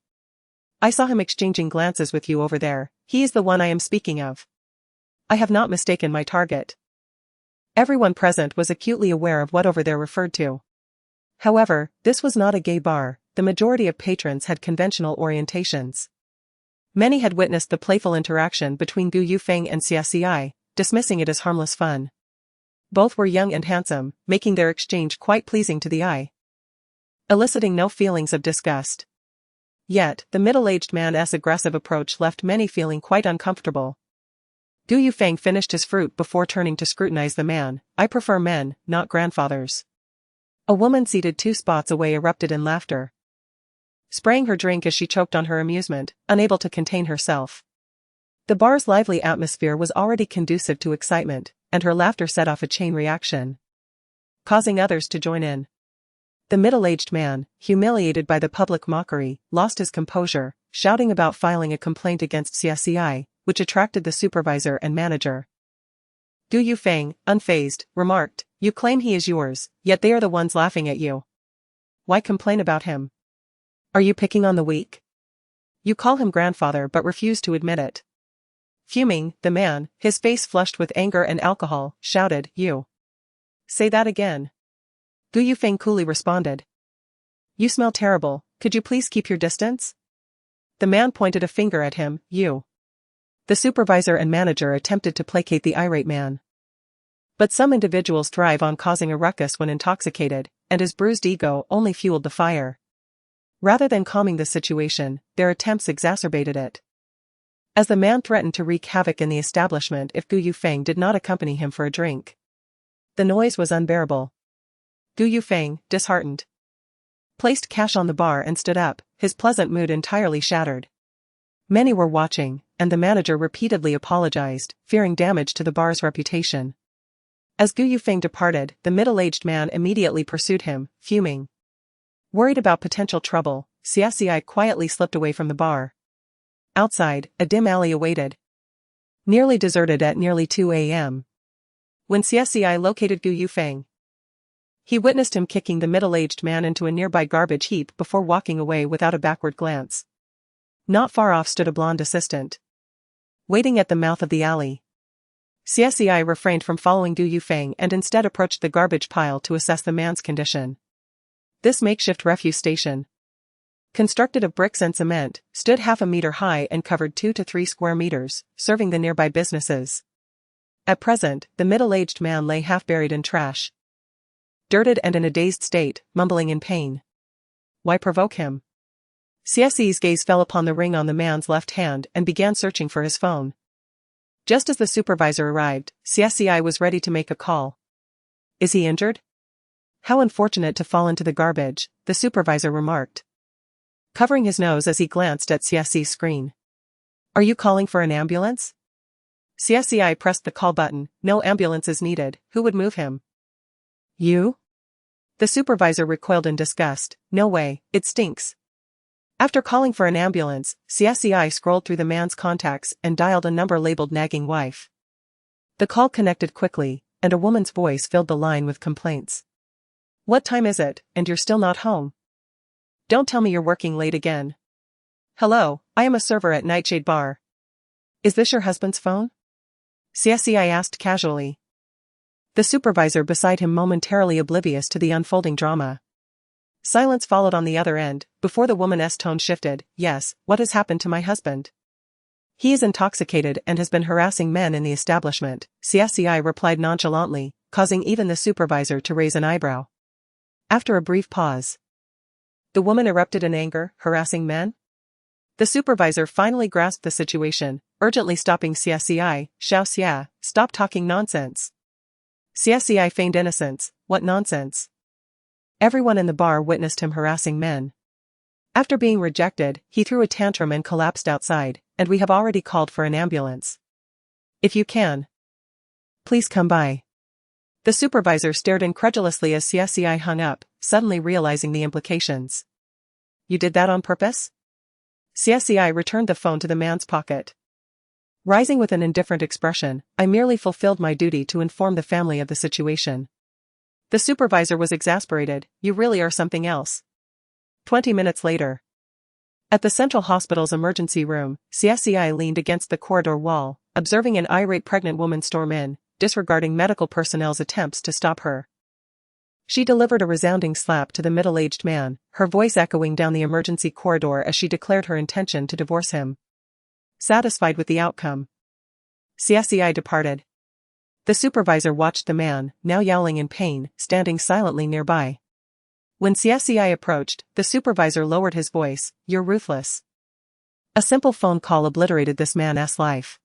"I saw him exchanging glances with you over there. He is the one I am speaking of. I have not mistaken my target." Everyone present was acutely aware of what over there referred to. However, this was not a gay bar. The majority of patrons had conventional orientations. Many had witnessed the playful interaction between Gu Yufeng and Xie Ci, dismissing it as harmless fun. Both were young and handsome, making their exchange quite pleasing to the eye, eliciting no feelings of disgust. Yet, the middle-aged man's aggressive approach left many feeling quite uncomfortable. Gu Yufeng finished his fruit before turning to scrutinize the man. "I prefer men, not grandfathers." A woman seated 2 spots away erupted in laughter, spraying her drink as she choked on her amusement, unable to contain herself. The bar's lively atmosphere was already conducive to excitement, and her laughter set off a chain reaction, causing others to join in. The middle-aged man, humiliated by the public mockery, lost his composure, shouting about filing a complaint against Xie Ci, which attracted the supervisor and manager. Gu Yufeng, unfazed, remarked, "You claim he is yours, yet they are the ones laughing at you. Why complain about him? Are you picking on the weak? You call him grandfather but refuse to admit it." Fuming, the man, his face flushed with anger and alcohol, shouted, "You say that again." Gu Yufeng coolly responded, "You smell terrible, could you please keep your distance?" The man pointed a finger at him. "You." The supervisor and manager attempted to placate the irate man. But some individuals thrive on causing a ruckus when intoxicated, and his bruised ego only fueled the fire. Rather than calming the situation, their attempts exacerbated it, as the man threatened to wreak havoc in the establishment if Gu Yufeng did not accompany him for a drink. The noise was unbearable. Gu Yufeng, disheartened, placed cash on the bar and stood up, his pleasant mood entirely shattered. Many were watching, and the manager repeatedly apologized, fearing damage to the bar's reputation. As Gu Yufeng departed, the middle-aged man immediately pursued him, fuming. Worried about potential trouble, Xie Ci quietly slipped away from the bar. Outside, a dim alley awaited, nearly deserted at nearly 2 a.m. When Xie Ci located Gu Yufeng, he witnessed him kicking the middle-aged man into a nearby garbage heap before walking away without a backward glance. Not far off stood a blonde assistant, waiting at the mouth of the alley. Xie Ci refrained from following Gu Yufeng and instead approached the garbage pile to assess the man's condition. This makeshift refuse station, constructed of bricks and cement, stood half a meter high and covered 2 to 3 square meters, serving the nearby businesses. At present, the middle-aged man lay half buried in trash, dirted and in a dazed state, mumbling in pain. Why provoke him? Xie Ci's gaze fell upon the ring on the man's left hand and began searching for his phone. Just as the supervisor arrived, Xie Ci was ready to make a call. Is he injured? How unfortunate to fall into the garbage, the supervisor remarked, covering his nose as he glanced at Xie Ci's screen. Are you calling for an ambulance? Xie Ci pressed the call button. No ambulance is needed. Who would move him? You? The supervisor recoiled in disgust. No way, it stinks. After calling for an ambulance, Xie Ci scrolled through the man's contacts and dialed a number labeled nagging wife. The call connected quickly, and a woman's voice filled the line with complaints. What time is it, and you're still not home? Don't tell me you're working late again. Hello, I am a server at Nightshade Bar. Is this your husband's phone? Xie Ci asked casually. The supervisor beside him momentarily oblivious to the unfolding drama. Silence followed on the other end, before the woman's tone shifted. Yes, what has happened to my husband? He is intoxicated and has been harassing men in the establishment, Xie Ci replied nonchalantly, causing even the supervisor to raise an eyebrow. After a brief pause, the woman erupted in anger. Harassing men? The supervisor finally grasped the situation, urgently stopping Xie Ci. Xiao Xie, stop talking nonsense. Xie Ci feigned innocence. What nonsense? Everyone in the bar witnessed him harassing men. After being rejected, he threw a tantrum and collapsed outside, and we have already called for an ambulance. If you can, please come by. The supervisor stared incredulously as Xie Ci hung up, suddenly realizing the implications. You did that on purpose? Xie Ci returned the phone to the man's pocket. Rising with an indifferent expression, I merely fulfilled my duty to inform the family of the situation. The supervisor was exasperated. You really are something else. 20 minutes later. At the Central Hospital's emergency room, Xie Ci leaned against the corridor wall, observing an irate pregnant woman storm in, disregarding medical personnel's attempts to stop her. She delivered a resounding slap to the middle-aged man, her voice echoing down the emergency corridor as she declared her intention to divorce him. Satisfied with the outcome, Xie Ci departed. The supervisor watched the man, now yowling in pain, standing silently nearby. When Xie Ci approached, the supervisor lowered his voice. You're ruthless. A simple phone call obliterated this man's life.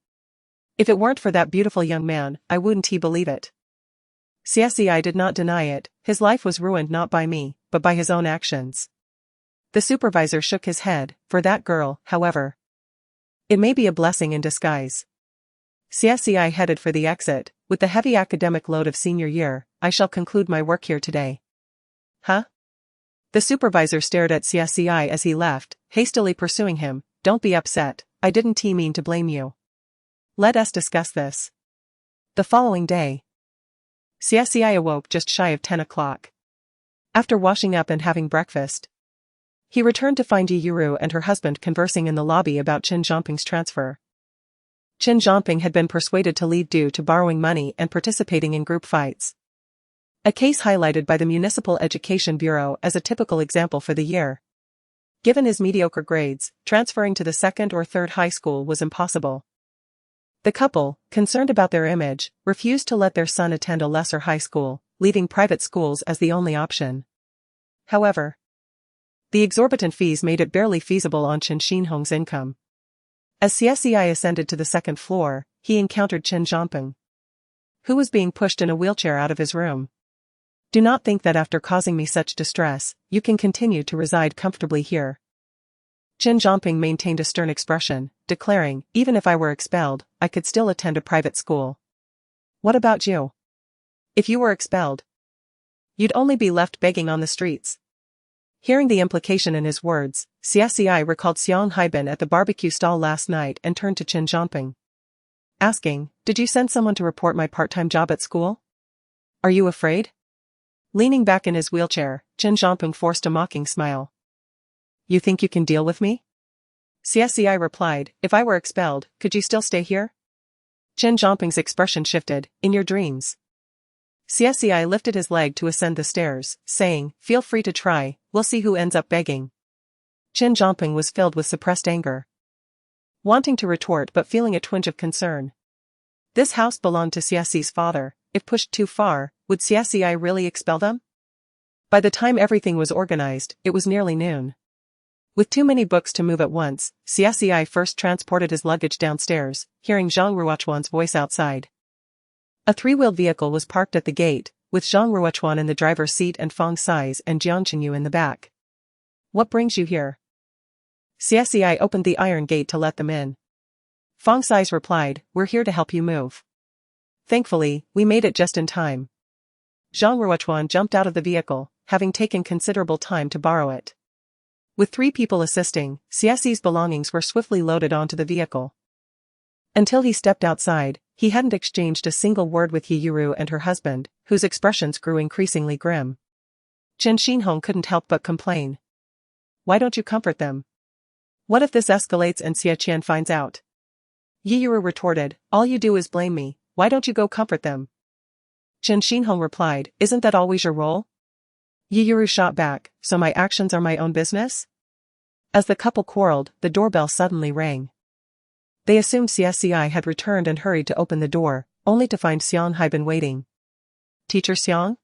If it weren't for that beautiful young man, I wouldn't believe it. Xie Ci did not deny it. His life was ruined not by me, but by his own actions. The supervisor shook his head. For that girl, however, it may be a blessing in disguise. Xie Ci headed for the exit. With the heavy academic load of senior year, I shall conclude my work here today. Huh? The supervisor stared at Xie Ci as he left, hastily pursuing him. Don't be upset, I didn't mean to blame you. Let us discuss this. The following day, Xie Ci awoke just shy of 10 o'clock. After washing up and having breakfast, he returned to find Yuru and her husband conversing in the lobby about Qin Zhongping's transfer. Qin Zhongping had been persuaded to leave due to borrowing money and participating in group fights. A case highlighted by the Municipal Education Bureau as a typical example for the year. Given his mediocre grades, transferring to the second or third high school was impossible. The couple, concerned about their image, refused to let their son attend a lesser high school, leaving private schools as the only option. However, the exorbitant fees made it barely feasible on Qin Xinhong's income. As Xie Ci ascended to the second floor, he encountered Qin Zhongping, who was being pushed in a wheelchair out of his room. Do not think that after causing me such distress, you can continue to reside comfortably here. Qin Zhongping maintained a stern expression, declaring, even if I were expelled, I could still attend a private school. What about you? If you were expelled, you'd only be left begging on the streets. Hearing the implication in his words, Xie Ci recalled Xiang Haibin at the barbecue stall last night and turned to Qin Zhongping, asking, did you send someone to report my part-time job at school? Are you afraid? Leaning back in his wheelchair, Qin Zhongping forced a mocking smile. You think you can deal with me? Xie Ci replied, if I were expelled, could you still stay here? Qin Zhongping's expression shifted. In your dreams. Xie Ci lifted his leg to ascend the stairs, saying, feel free to try, we'll see who ends up begging. Qin Zhongping was filled with suppressed anger, wanting to retort but feeling a twinge of concern. This house belonged to Xie Ci's father. If pushed too far, would Xie Ci really expel them? By the time everything was organized, it was nearly noon. With too many books to move at once, Xie Ci first transported his luggage downstairs, hearing Zhang Ruochuan's voice outside. A three-wheeled vehicle was parked at the gate, with Zhang Ruochuan in the driver's seat and Feng Sais and Jiang Qinyu in the back. What brings you here? Xie Ci opened the iron gate to let them in. Feng Sais replied, we're here to help you move. Thankfully, we made it just in time. Zhang Ruochuan jumped out of the vehicle, having taken considerable time to borrow it. With 3 people assisting, Xie Ci's belongings were swiftly loaded onto the vehicle. Until he stepped outside, he hadn't exchanged a single word with Yuru and her husband, whose expressions grew increasingly grim. Chen Xinhong couldn't help but complain. Why don't you comfort them? What if this escalates and Xie Qian finds out? Yuru retorted, all you do is blame me, why don't you go comfort them? Chen Xinhong replied, isn't that always your role? Yuru shot back, so my actions are my own business? As the couple quarreled, the doorbell suddenly rang. They assumed Xie Ci had returned and hurried to open the door, only to find Xiang Haibin waiting. Teacher Xiang?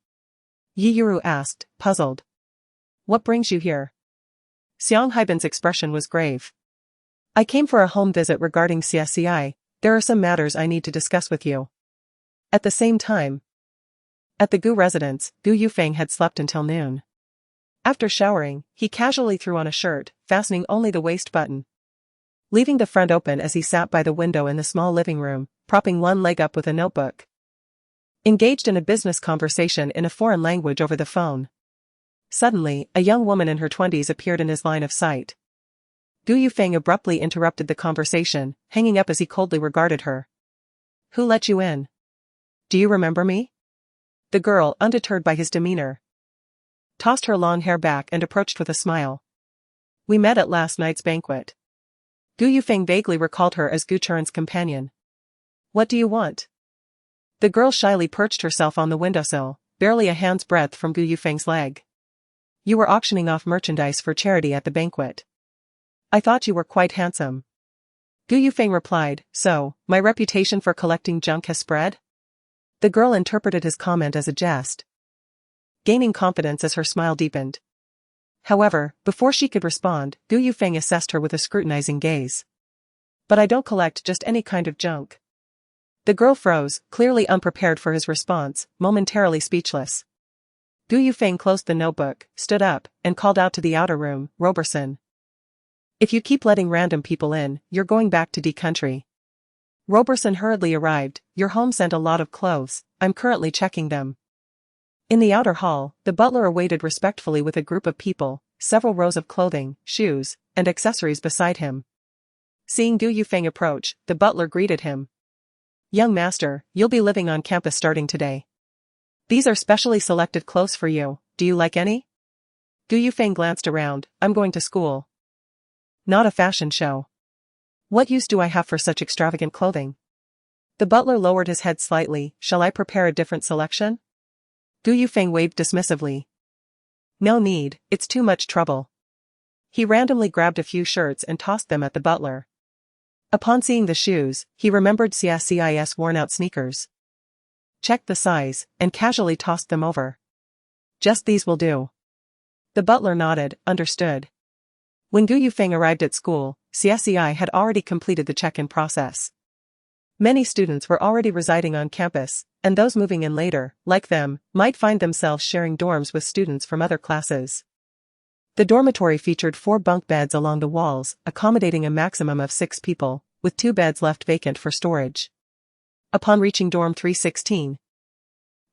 Yuru asked, puzzled. What brings you here? Xiang Haibin's expression was grave. I came for a home visit regarding Xie Ci, there are some matters I need to discuss with you. At the same time, at the Gu residence, Gu Yufeng had slept until noon. After showering, he casually threw on a shirt, fastening only the waist button. Leaving the front open as he sat by the window in the small living room, propping one leg up with a notebook. Engaged in a business conversation in a foreign language over the phone. Suddenly, a young woman in her 20s appeared in his line of sight. Gu Yufeng abruptly interrupted the conversation, hanging up as he coldly regarded her. Who let you in? Do you remember me? The girl, undeterred by his demeanor, tossed her long hair back and approached with a smile. We met at last night's banquet. Gu Yufeng vaguely recalled her as Gu Churen's companion. What do you want? The girl shyly perched herself on the windowsill, barely a hand's breadth from Gu Yufeng's leg. You were auctioning off merchandise for charity at the banquet. I thought you were quite handsome. Gu Yufeng replied, so, my reputation for collecting junk has spread? The girl interpreted his comment as a jest, gaining confidence as her smile deepened. However, before she could respond, Gu Yufeng assessed her with a scrutinizing gaze. But I don't collect just any kind of junk. The girl froze, clearly unprepared for his response, momentarily speechless. Gu Yufeng closed the notebook, stood up, and called out to the outer room, Roberson. If you keep letting random people in, you're going back to D country. Roberson hurriedly arrived, your home sent a lot of clothes, I'm currently checking them. In the outer hall, the butler awaited respectfully with a group of people, several rows of clothing, shoes, and accessories beside him. Seeing Gu Yufeng approach, the butler greeted him. Young master, you'll be living on campus starting today. These are specially selected clothes for you, do you like any? Gu Yufeng glanced around, I'm going to school. Not a fashion show. What use do I have for such extravagant clothing? The butler lowered his head slightly, shall I prepare a different selection? Gu Yufeng waved dismissively. No need, it's too much trouble. He randomly grabbed a few shirts and tossed them at the butler. Upon seeing the shoes, he remembered Xie Ci's worn-out sneakers. Checked the size, and casually tossed them over. Just these will do. The butler nodded, understood. When Gu Yufeng arrived at school, Xie Ci had already completed the check-in process. Many students were already residing on campus, and those moving in later, like them, might find themselves sharing dorms with students from other classes. The dormitory featured 4 bunk beds along the walls, accommodating a maximum of 6 people, with 2 beds left vacant for storage. Upon reaching dorm 316,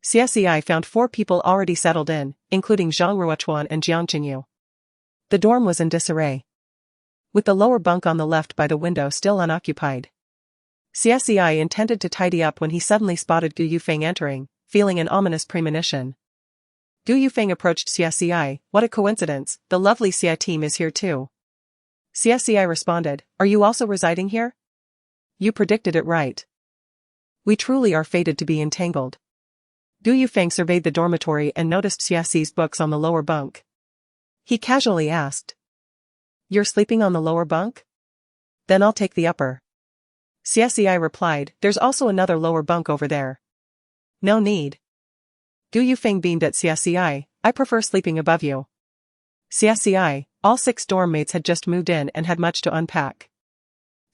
Xie Ci found 4 people already settled in, including Zhang Ruochuan and Jiang Qinyu. The dorm was in disarray, with the lower bunk on the left by the window still unoccupied. Xie Ci intended to tidy up when he suddenly spotted Gu Yufeng entering, feeling an ominous premonition. Gu Yufeng approached Xie Ci, what a coincidence, the lovely Xie team is here too. Xie Ci responded, are you also residing here? You predicted it right. We truly are fated to be entangled. Gu Yufeng surveyed the dormitory and noticed Xie Ci's books on the lower bunk. He casually asked, you're sleeping on the lower bunk? Then I'll take the upper. Xie Ci replied, there's also another lower bunk over there. No need. Gu Yufeng beamed at Xie Ci, I prefer sleeping above you. Xie Ci, all 6 dorm mates had just moved in and had much to unpack.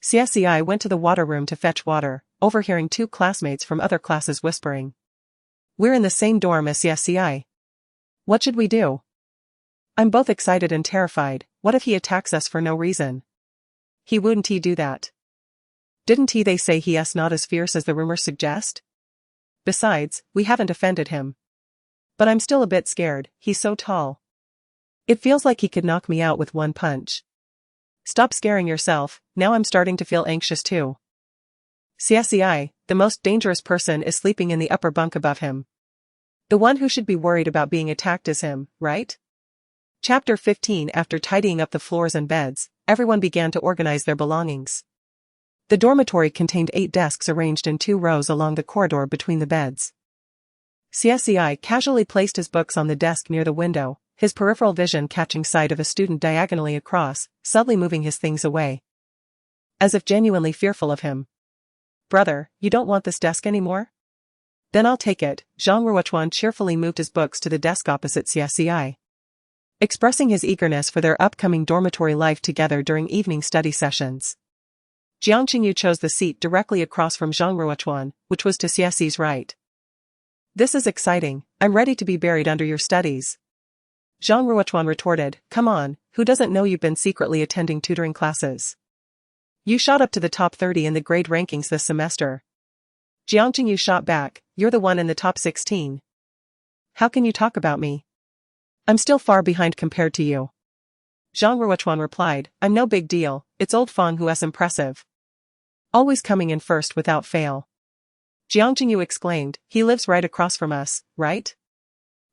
Xie Ci went to the water room to fetch water, overhearing 2 classmates from other classes whispering. We're in the same dorm as Xie Ci. What should we do? I'm both excited and terrified. What if he attacks us for no reason? Wouldn't he do that? Didn't they say he's not as fierce as the rumors suggest? Besides, we haven't offended him. But I'm still a bit scared, he's so tall. It feels like he could knock me out with one punch. Stop scaring yourself, now I'm starting to feel anxious too. Xie Ci, the most dangerous person is sleeping in the upper bunk above him. The one who should be worried about being attacked is him, right? Chapter 15. After tidying up the floors and beds, everyone began to organize their belongings. The dormitory contained 8 desks arranged in 2 rows along the corridor between the beds. Xie Ci casually placed his books on the desk near the window, his peripheral vision catching sight of a student diagonally across, subtly moving his things away. As if genuinely fearful of him. Brother, you don't want this desk anymore? Then I'll take it. Zhang Ruochuan cheerfully moved his books to the desk opposite Xie Ci. Expressing his eagerness for their upcoming dormitory life together during evening study sessions. Jiang Qingyu chose the seat directly across from Zhang Ruochuan, which was to Xie Ci's right. This is exciting, I'm ready to be buried under your studies. Zhang Ruochuan retorted, come on, who doesn't know you've been secretly attending tutoring classes? You shot up to the top 30 in the grade rankings this semester. Jiang Qingyu shot back, you're the one in the top 16. How can you talk about me? I'm still far behind compared to you. Zhang Ruochuan replied, I'm no big deal, it's old Feng who's impressive. Always coming in first without fail. Jiang Qingyu exclaimed, he lives right across from us, right?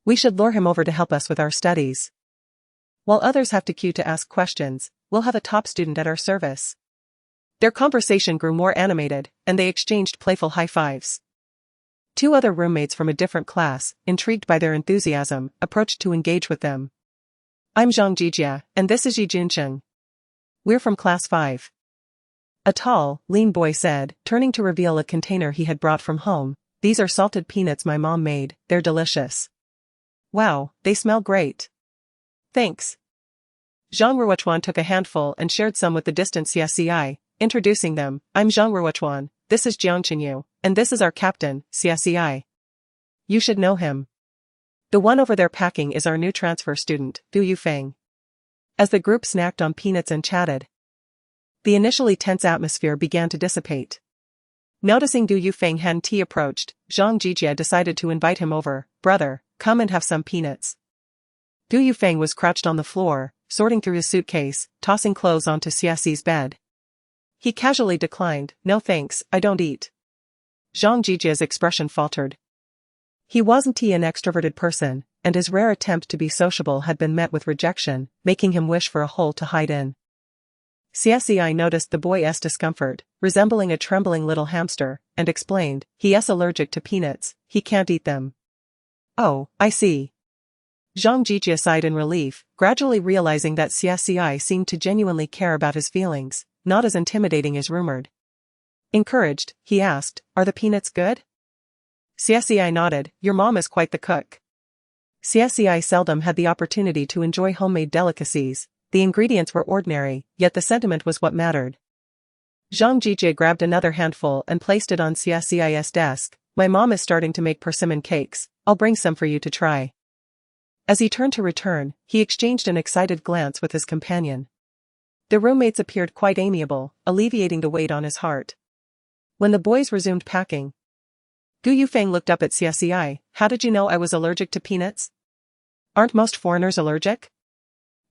We should lure him over to help us with our studies. While others have to queue to ask questions, we'll have a top student at our service. Their conversation grew more animated, and they exchanged playful high-fives. 2 other roommates from a different class, intrigued by their enthusiasm, approached to engage with them. I'm Zhang Jijia, and this is Yi Junsheng. We're from class 5. A tall, lean boy said, turning to reveal a container he had brought from home. These are salted peanuts my mom made, they're delicious. Wow, they smell great. Thanks. Zhang Ruochuan took a handful and shared some with the distant Xie Ci, introducing them, I'm Zhang Ruochuan, this is Jiang Qingyu, and this is our captain, Xie Ci. You should know him. The one over there packing is our new transfer student, Yufeng. As the group snacked on peanuts and chatted, the initially tense atmosphere began to dissipate. Noticing Yufeng Han Ti approached, Zhang Jijia decided to invite him over. Brother, come and have some peanuts. Yufeng was crouched on the floor, sorting through his suitcase, tossing clothes onto Xie Ci's bed. He casually declined, no thanks, I don't eat. Zhang Jijia's expression faltered. He wasn't an extroverted person, and his rare attempt to be sociable had been met with rejection, making him wish for a hole to hide in. Xie Ci noticed the boy's discomfort, resembling a trembling little hamster, and explained, he's allergic to peanuts, he can't eat them. Oh, I see. Zhang Jijia sighed in relief, gradually realizing that Xie Ci seemed to genuinely care about his feelings, not as intimidating as rumored. Encouraged, he asked, are the peanuts good? Xie Ci nodded, your mom is quite the cook. Xie Ci seldom had the opportunity to enjoy homemade delicacies. The ingredients were ordinary, yet the sentiment was what mattered. Zhang Jijia grabbed another handful and placed it on Xie Ci's desk. My mom is starting to make persimmon cakes, I'll bring some for you to try. As he turned to return, he exchanged an excited glance with his companion. The roommates appeared quite amiable, alleviating the weight on his heart. When the boys resumed packing, Yufeng looked up at Xie Ci, how did you know I was allergic to peanuts? Aren't most foreigners allergic?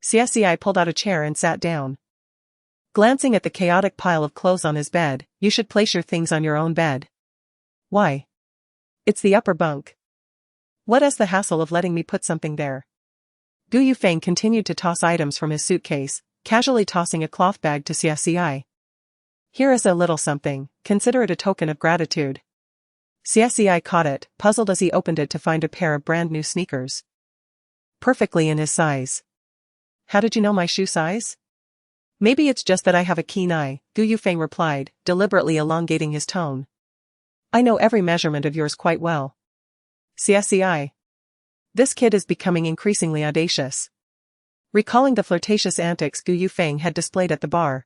Xie Ci pulled out a chair and sat down. Glancing at the chaotic pile of clothes on his bed, you should place your things on your own bed. Why? It's the upper bunk. What is the hassle of letting me put something there? Yufeng continued to toss items from his suitcase, casually tossing a cloth bag to Xie Ci. Here is a little something, consider it a token of gratitude. Xie Ci caught it, puzzled as he opened it to find a pair of brand new sneakers. Perfectly in his size. How did you know my shoe size? Maybe it's just that I have a keen eye, Yufeng replied, deliberately elongating his tone. I know every measurement of yours quite well. Xie Ci. This kid is becoming increasingly audacious. Recalling the flirtatious antics Yufeng had displayed at the bar,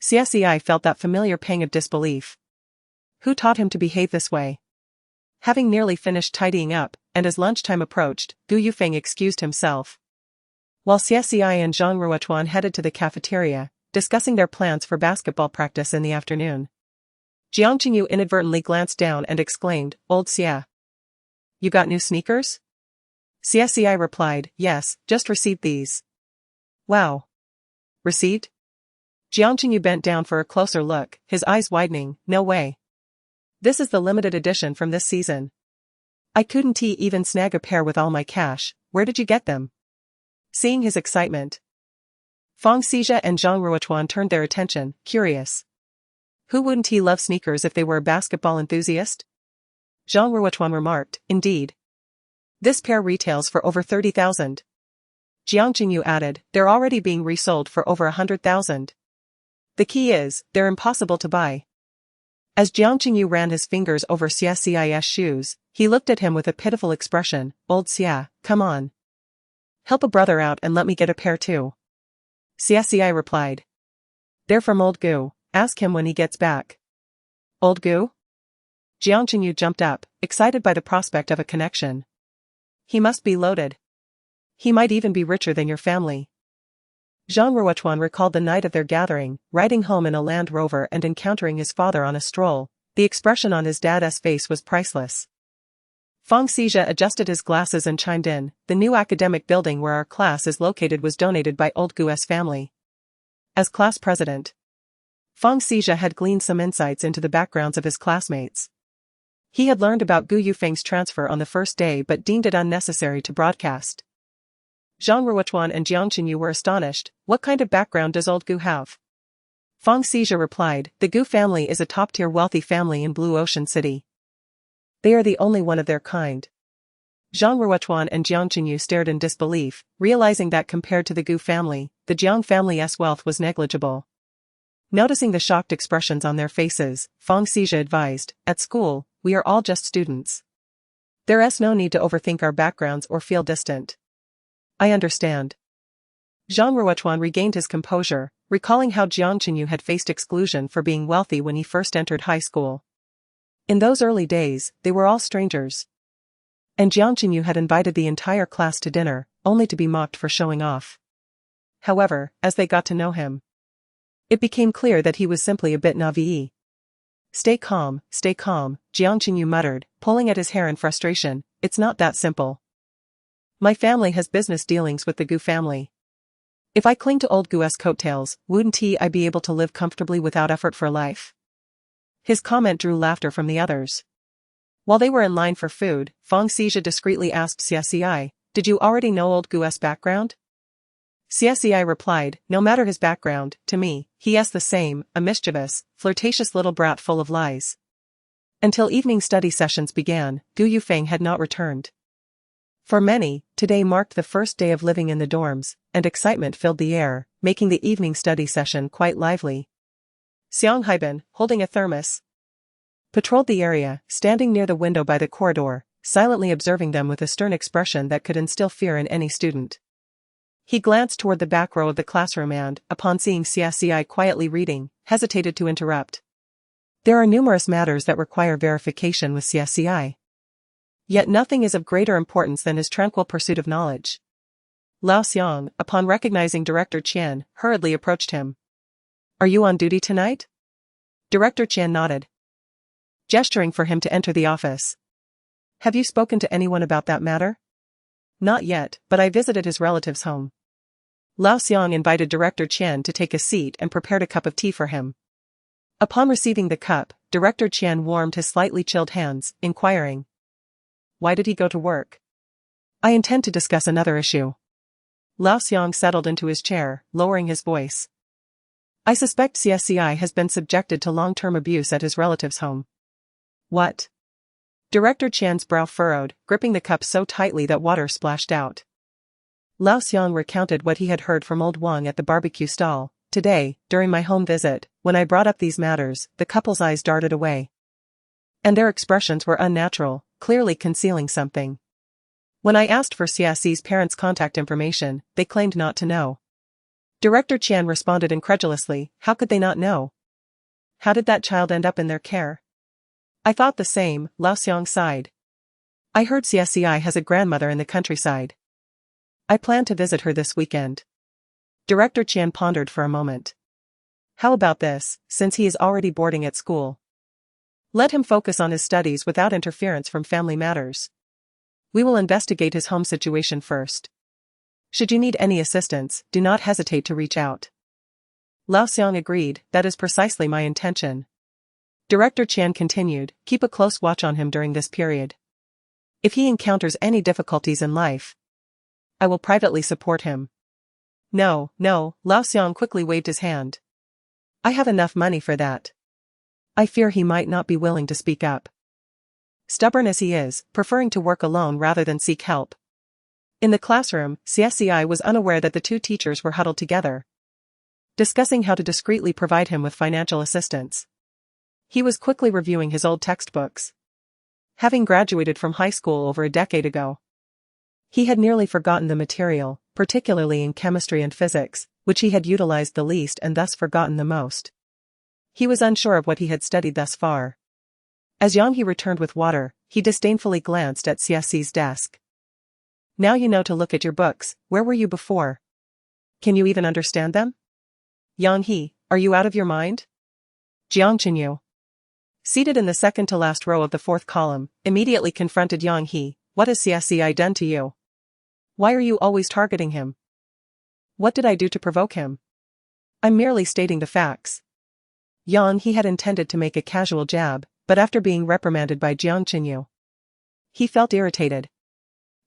Xie Ci felt that familiar pang of disbelief. Who taught him to behave this way? Having nearly finished tidying up, and as lunchtime approached, Gu Yufeng excused himself. While Xie Ci and Zhang Ruochuan headed to the cafeteria, discussing their plans for basketball practice in the afternoon. Jiang Qingyu inadvertently glanced down and exclaimed, "Old Xie. You got new sneakers?" Xie Ci replied, "Yes, just received these." "Wow. Received?" Jiang Qingyu bent down for a closer look, his eyes widening, "No way. This is the limited edition from this season. I couldn't even snag a pair with all my cash. Where did you get them?" Seeing his excitement, Fang Xie and Zhang Ruochuan turned their attention, curious. Who wouldn't love sneakers if they were a basketball enthusiast? Zhang Ruochuan remarked, "Indeed. This pair retails for over 30,000. Jiang Qingyu added, "They're already being resold for over 100,000. The key is, they're impossible to buy." As Jiang Qingyu ran his fingers over Xie Ci's shoes, he looked at him with a pitiful expression, "Old Xie, come on. Help a brother out and let me get a pair too." Xie Ci replied. "They're from Old Gu, ask him when he gets back." "Old Gu?" Jiang Qingyu jumped up, excited by the prospect of a connection. "He must be loaded. He might even be richer than your family." Zhang Ruochuan recalled the night of their gathering, riding home in a Land Rover and encountering his father on a stroll. The expression on his dad's face was priceless. Fang Xie adjusted his glasses and chimed in, "The new academic building where our class is located was donated by Old Gu's family." As class president, Fang Xie had gleaned some insights into the backgrounds of his classmates. He had learned about Gu Yufeng's transfer on the first day but deemed it unnecessary to broadcast. Zhang Ruochuan and Jiang Qingyu were astonished. "What kind of background does Old Gu have?" Fang Xie replied, "The Gu family is a top-tier wealthy family in Blue Ocean City. They are the only one of their kind." Zhang Ruochuan and Jiang Qingyu stared in disbelief, realizing that compared to the Gu family, the Jiang family's wealth was negligible. Noticing the shocked expressions on their faces, Fang Xie advised, "At school, we are all just students. There's no need to overthink our backgrounds or feel distant." "I understand." Zhang Ruochuan regained his composure, recalling how Jiang Qingyu had faced exclusion for being wealthy when he first entered high school. In those early days, they were all strangers. And Jiang Qingyu had invited the entire class to dinner, only to be mocked for showing off. However, as they got to know him, it became clear that he was simply a bit naive. Stay calm, Jiang Qingyu muttered, pulling at his hair in frustration. "It's not that simple. My family has business dealings with the Gu family. If I cling to Old Gu's coattails, wouldn't I be able to live comfortably without effort for life?" His comment drew laughter from the others. While they were in line for food, Fang Xie discreetly asked Xie Ci, "Did you already know Old Gu's background?" Xie Ci replied, "No matter his background, to me, he is the same, a mischievous, flirtatious little brat full of lies." Until evening study sessions began, Gu Yufeng had not returned. For many, today marked the first day of living in the dorms, and excitement filled the air, making the evening study session quite lively. Xiang Haibin, holding a thermos, patrolled the area, standing near the window by the corridor, silently observing them with a stern expression that could instill fear in any student. He glanced toward the back row of the classroom and, upon seeing Xie Ci quietly reading, hesitated to interrupt. There are numerous matters that require verification with Xie Ci. Yet nothing is of greater importance than his tranquil pursuit of knowledge. Lao Xiang, upon recognizing Director Qian, hurriedly approached him. "Are you on duty tonight?" Director Qian nodded, gesturing for him to enter the office. "Have you spoken to anyone about that matter?" "Not yet, but I visited his relative's home." Lao Xiang invited Director Qian to take a seat and prepared a cup of tea for him. Upon receiving the cup, Director Qian warmed his slightly chilled hands, inquiring, "Why did he go to work?" "I intend to discuss another issue." Lao Xiang settled into his chair, lowering his voice. "I suspect Xie Ci has been subjected to long-term abuse at his relative's home." "What?" Director Qian's brow furrowed, gripping the cup so tightly that water splashed out. Lao Xiang recounted what he had heard from old Wang at the barbecue stall. "Today, during my home visit, when I brought up these matters, the couple's eyes darted away. And their expressions were unnatural, clearly concealing something. When I asked for Xie Ci's parents' contact information, they claimed not to know." Director Qian responded incredulously, "How could they not know? How did that child end up in their care?" "I thought the same," Lao Xiang sighed. I heard Xie Ci has a grandmother in the countryside. I plan to visit her this weekend. Director Qian pondered for a moment. How about this, since he is already boarding at school? Let him focus on his studies without interference from family matters. We will investigate his home situation first. Should you need any assistance, do not hesitate to reach out. Lao Xiang agreed, that is precisely my intention. Director Qian continued, keep a close watch on him during this period. If he encounters any difficulties in life, I will privately support him. No, Lao Xiang quickly waved his hand. I have enough money for that. I fear he might not be willing to speak up. Stubborn as he is, preferring to work alone rather than seek help. In the classroom, Xie Ci was unaware that the two teachers were huddled together, discussing how to discreetly provide him with financial assistance. He was quickly reviewing his old textbooks. Having graduated from high school over a decade ago, he had nearly forgotten the material, particularly in chemistry and physics, which he had utilized the least and thus forgotten the most. He was unsure of what he had studied thus far. As Yang He returned with water, he disdainfully glanced at Xie Ci's desk. Now you know to look at your books, where were you before? Can you even understand them? Yang He, are you out of your mind? Jiang Qinyu, seated in the second-to-last row of the fourth column, immediately confronted Yang He. What has Xie Ci done to you? Why are you always targeting him? What did I do to provoke him? I'm merely stating the facts. Yang He had intended to make a casual jab, but after being reprimanded by Jiang Qinyu, he felt irritated.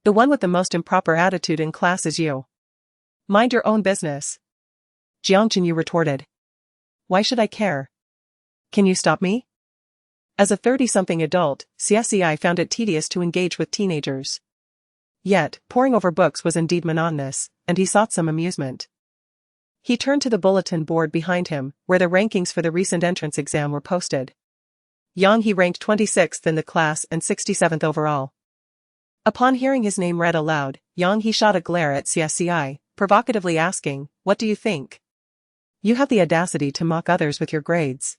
The one with the most improper attitude in class is you. Mind your own business. Jiang Qinyu retorted. Why should I care? Can you stop me? As a 30-something adult, Xie Ci found it tedious to engage with teenagers. Yet, poring over books was indeed monotonous, and he sought some amusement. He turned to the bulletin board behind him, where the rankings for the recent entrance exam were posted. Yang He ranked 26th in the class and 67th overall. Upon hearing his name read aloud, Yang He shot a glare at Xie Ci, provocatively asking, what do you think? You have the audacity to mock others with your grades.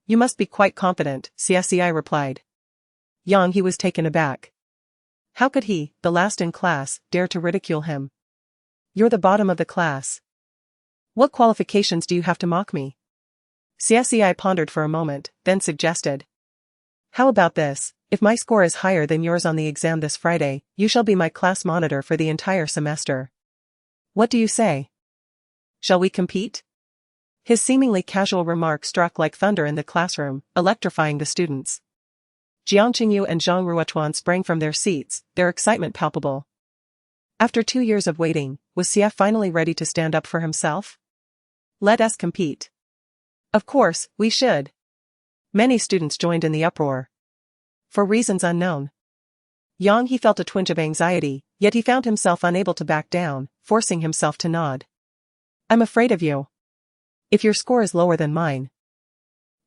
You must be quite confident, Xie Ci replied. Yang He was taken aback. How could he, the last in class, dare to ridicule him? You're the bottom of the class. What qualifications do you have to mock me? Xie Ci pondered for a moment, then suggested. How about this, if my score is higher than yours on the exam this Friday, you shall be my class monitor for the entire semester. What do you say? Shall we compete? His seemingly casual remark struck like thunder in the classroom, electrifying the students. Jiang Qinyu and Zhang Ruochuan sprang from their seats, their excitement palpable. After 2 years of waiting, was Xie finally ready to stand up for himself? Let us compete. Of course, we should. Many students joined in the uproar. For reasons unknown, Yang He felt a twinge of anxiety, yet he found himself unable to back down, forcing himself to nod. I'm afraid of you. If your score is lower than mine,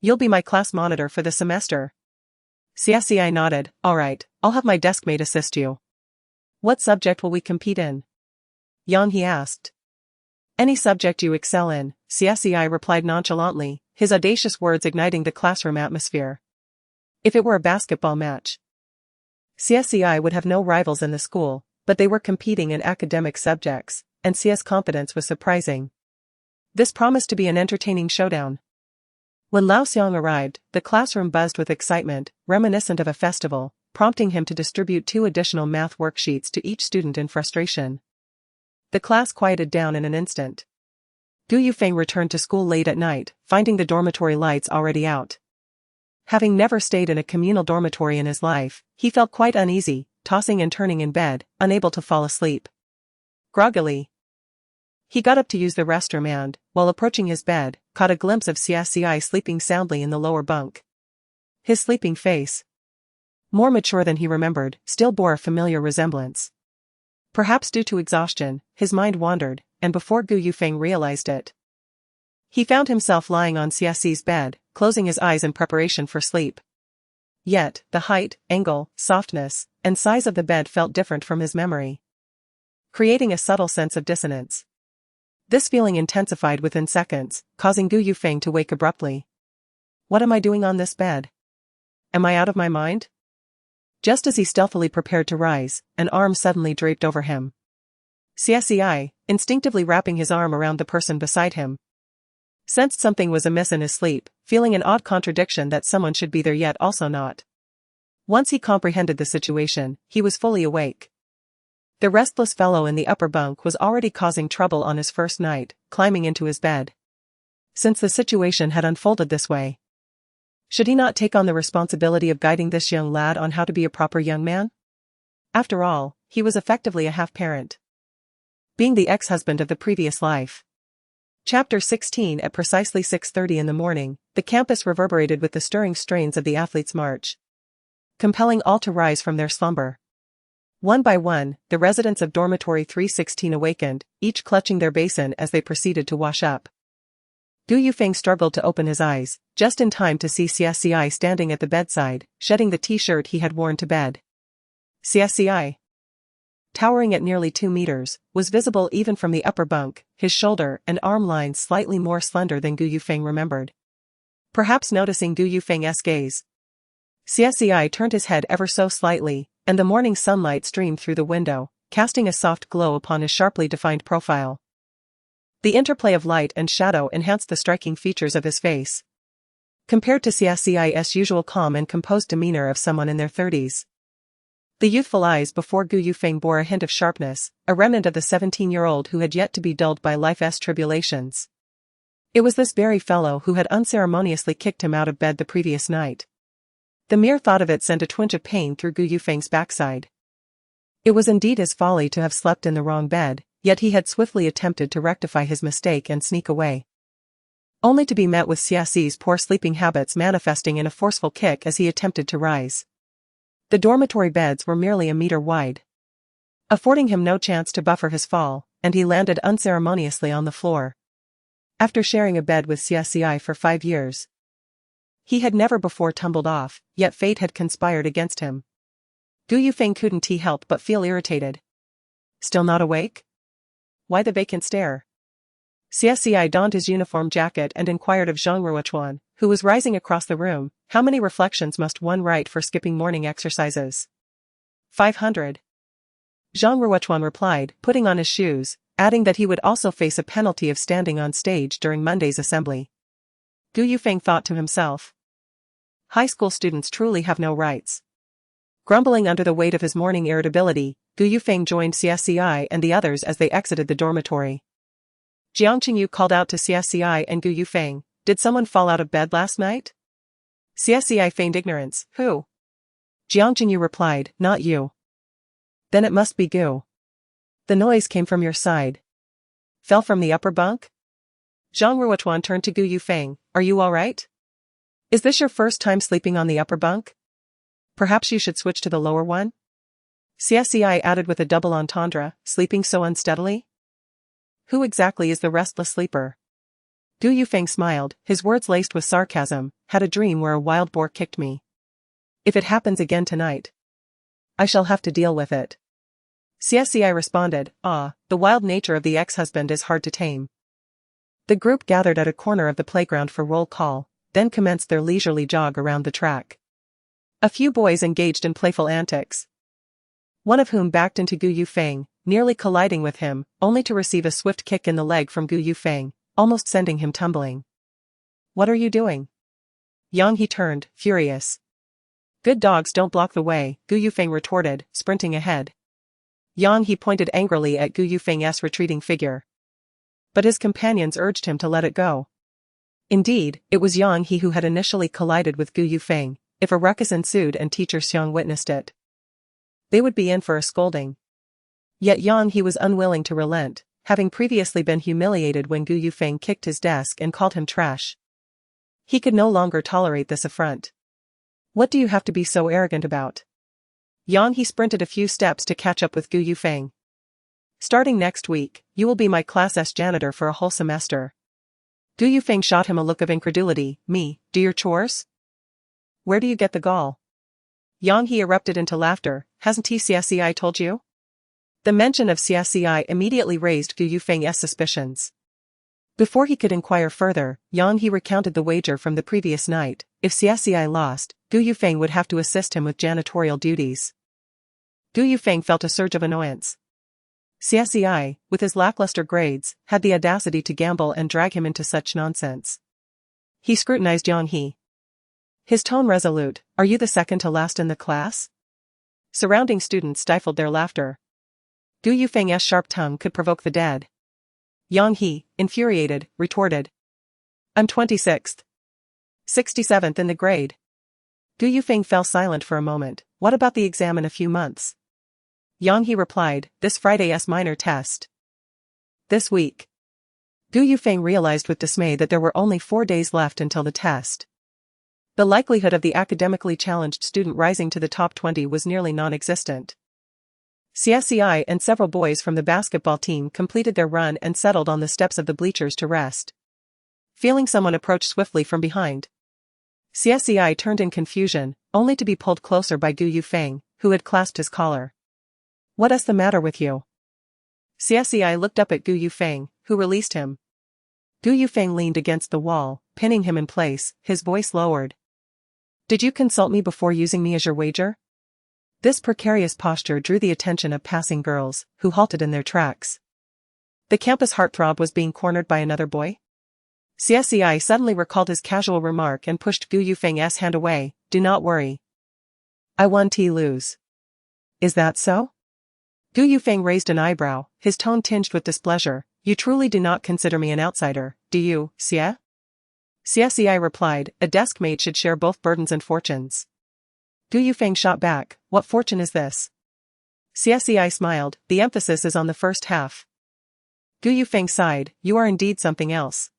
you'll be my class monitor for the semester. Xie Ci nodded. All right, I'll have my deskmate assist you. What subject will we compete in? Yang He asked. Any subject you excel in, Xie Ci replied nonchalantly, his audacious words igniting the classroom atmosphere. If it were a basketball match, Xie Ci would have no rivals in the school, but they were competing in academic subjects, and Xie's confidence was surprising. This promised to be an entertaining showdown. When Lao Xiang arrived, the classroom buzzed with excitement, reminiscent of a festival, prompting him to distribute 2 additional math worksheets to each student in frustration. The class quieted down in an instant. Yufeng returned to school late at night, finding the dormitory lights already out. Having never stayed in a communal dormitory in his life, he felt quite uneasy, tossing and turning in bed, unable to fall asleep. Groggily, he got up to use the restroom and, while approaching his bed, caught a glimpse of Xie Ci sleeping soundly in the lower bunk. His sleeping face, more mature than he remembered, still bore a familiar resemblance. Perhaps due to exhaustion, his mind wandered, and before Yufeng realized it, he found himself lying on Xie Ci's bed, closing his eyes in preparation for sleep. Yet, the height, angle, softness, and size of the bed felt different from his memory, creating a subtle sense of dissonance. This feeling intensified within seconds, causing Yufeng to wake abruptly. What am I doing on this bed? Am I out of my mind? Just as he stealthily prepared to rise, an arm suddenly draped over him. Xie Ci, instinctively wrapping his arm around the person beside him, sensed something was amiss in his sleep, feeling an odd contradiction that someone should be there yet also not. Once he comprehended the situation, he was fully awake. The restless fellow in the upper bunk was already causing trouble on his first night, climbing into his bed. Since the situation had unfolded this way, should he not take on the responsibility of guiding this young lad on how to be a proper young man? After all, he was effectively a half-parent, being the ex-husband of the previous life. Chapter 16. At precisely 6:30 in the morning, the campus reverberated with the stirring strains of the athletes' march, compelling all to rise from their slumber. One by one, the residents of dormitory 316 awakened, each clutching their basin as they proceeded to wash up. Yufeng struggled to open his eyes, just in time to see Xie Ci standing at the bedside, shedding the t-shirt he had worn to bed. Xie Ci, towering at nearly 2 meters, was visible even from the upper bunk, his shoulder and arm lines slightly more slender than Yufeng remembered. Perhaps noticing Yufeng's gaze, Xie Ci turned his head ever so slightly, and the morning sunlight streamed through the window, casting a soft glow upon his sharply defined profile. The interplay of light and shadow enhanced the striking features of his face, compared to Xie Ci's usual calm and composed demeanor of someone in their 30s. The youthful eyes before Yufeng bore a hint of sharpness, a remnant of the 17-year-old who had yet to be dulled by life's tribulations. It was this very fellow who had unceremoniously kicked him out of bed the previous night. The mere thought of it sent a twinge of pain through Yufeng's backside. It was indeed his folly to have slept in the wrong bed, yet he had swiftly attempted to rectify his mistake and sneak away, only to be met with Xie Ci's poor sleeping habits manifesting in a forceful kick as he attempted to rise. The dormitory beds were merely a meter wide, affording him no chance to buffer his fall, and he landed unceremoniously on the floor. After sharing a bed with Xie Ci for 5 years, he had never before tumbled off, yet fate had conspired against him. Yufeng couldn't help but feel irritated. Still not awake? Why the vacant stare? Xie Ci donned his uniform jacket and inquired of Zhang Ruochuan, who was rising across the room, how many reflections must one write for skipping morning exercises? 500. Zhang Ruochuan replied, putting on his shoes, adding that he would also face a penalty of standing on stage during Monday's assembly. Yufeng thought to himself, high school students truly have no rights. Grumbling under the weight of his morning irritability, Yufeng joined Xie Ci and the others as they exited the dormitory. Jiang Qingyu called out to Xie Ci and Yufeng, did someone fall out of bed last night? Xie Ci feigned ignorance, who? Jiang Qingyu replied, not you. Then it must be Gu. The noise came from your side. Fell from the upper bunk? Zhang Ruochuan turned to Yufeng, are you alright? Is this your first time sleeping on the upper bunk? Perhaps you should switch to the lower one? Xie Ci added with a double entendre, sleeping so unsteadily? Who exactly is the restless sleeper? Yufeng smiled, his words laced with sarcasm, had a dream where a wild boar kicked me. If it happens again tonight, I shall have to deal with it. Xie Ci responded, the wild nature of the ex-husband is hard to tame. The group gathered at a corner of the playground for roll call, then commenced their leisurely jog around the track. A few boys engaged in playful antics, one of whom backed into Yufeng, nearly colliding with him, only to receive a swift kick in the leg from Yufeng, almost sending him tumbling. What are you doing? He turned, furious. Good dogs don't block the way, Yufeng retorted, sprinting ahead. He pointed angrily at Yufeng's retreating figure, but his companions urged him to let it go. Indeed, it was He who had initially collided with Yufeng. If a ruckus ensued and teacher Xiang witnessed it, they would be in for a scolding. Yet He was unwilling to relent, having previously been humiliated when Yufeng kicked his desk and called him trash. He could no longer tolerate this affront. What do you have to be so arrogant about? He sprinted a few steps to catch up with Yufeng. Starting next week, you will be my class's janitor for a whole semester. Yufeng shot him a look of incredulity. Me, do your chores? Where do you get the gall? He erupted into laughter, hasn't Xie Ci told you? The mention of Xie Ci immediately raised Yufeng's suspicions. Before he could inquire further, He recounted the wager from the previous night, if Xie Ci lost, Gu Yufeng would have to assist him with janitorial duties. Gu Yufeng felt a surge of annoyance. Xie Ci, with his lackluster grades, had the audacity to gamble and drag him into such nonsense. He scrutinized Yang He. His tone resolute. Are you the second to last in the class? Surrounding students stifled their laughter. Gu Yufeng's sharp tongue could provoke the dead. Yang He, infuriated, retorted. I'm 26th. 67th in the grade. Gu Yufeng fell silent for a moment. What about the exam in a few months? Yang He replied, this Friday's minor test. This week. Gu Yufeng realized with dismay that there were only 4 days left until the test. The likelihood of the academically challenged student rising to the top 20 was nearly non-existent. Xie Ci and several boys from the basketball team completed their run and settled on the steps of the bleachers to rest. Feeling someone approach swiftly from behind, Xie Ci turned in confusion, only to be pulled closer by Gu Yufeng, who had clasped his collar. What is the matter with you? Xie Ci looked up at Gu Yufeng, who released him. Gu Yufeng leaned against the wall, pinning him in place, his voice lowered. Did you consult me before using me as your wager? This precarious posture drew the attention of passing girls, who halted in their tracks. The campus heartthrob was being cornered by another boy? Xie Ci suddenly recalled his casual remark and pushed Gu Yufeng's hand away. Do not worry. I won T lose. Is that so? Gu Yufeng raised an eyebrow, his tone tinged with displeasure. You truly do not consider me an outsider, do you, Xie? Xie Ci replied, a desk mate should share both burdens and fortunes. Gu Yufeng shot back, what fortune is this? Xie Ci smiled, the emphasis is on the first half. Gu Yufeng sighed, you are indeed something else.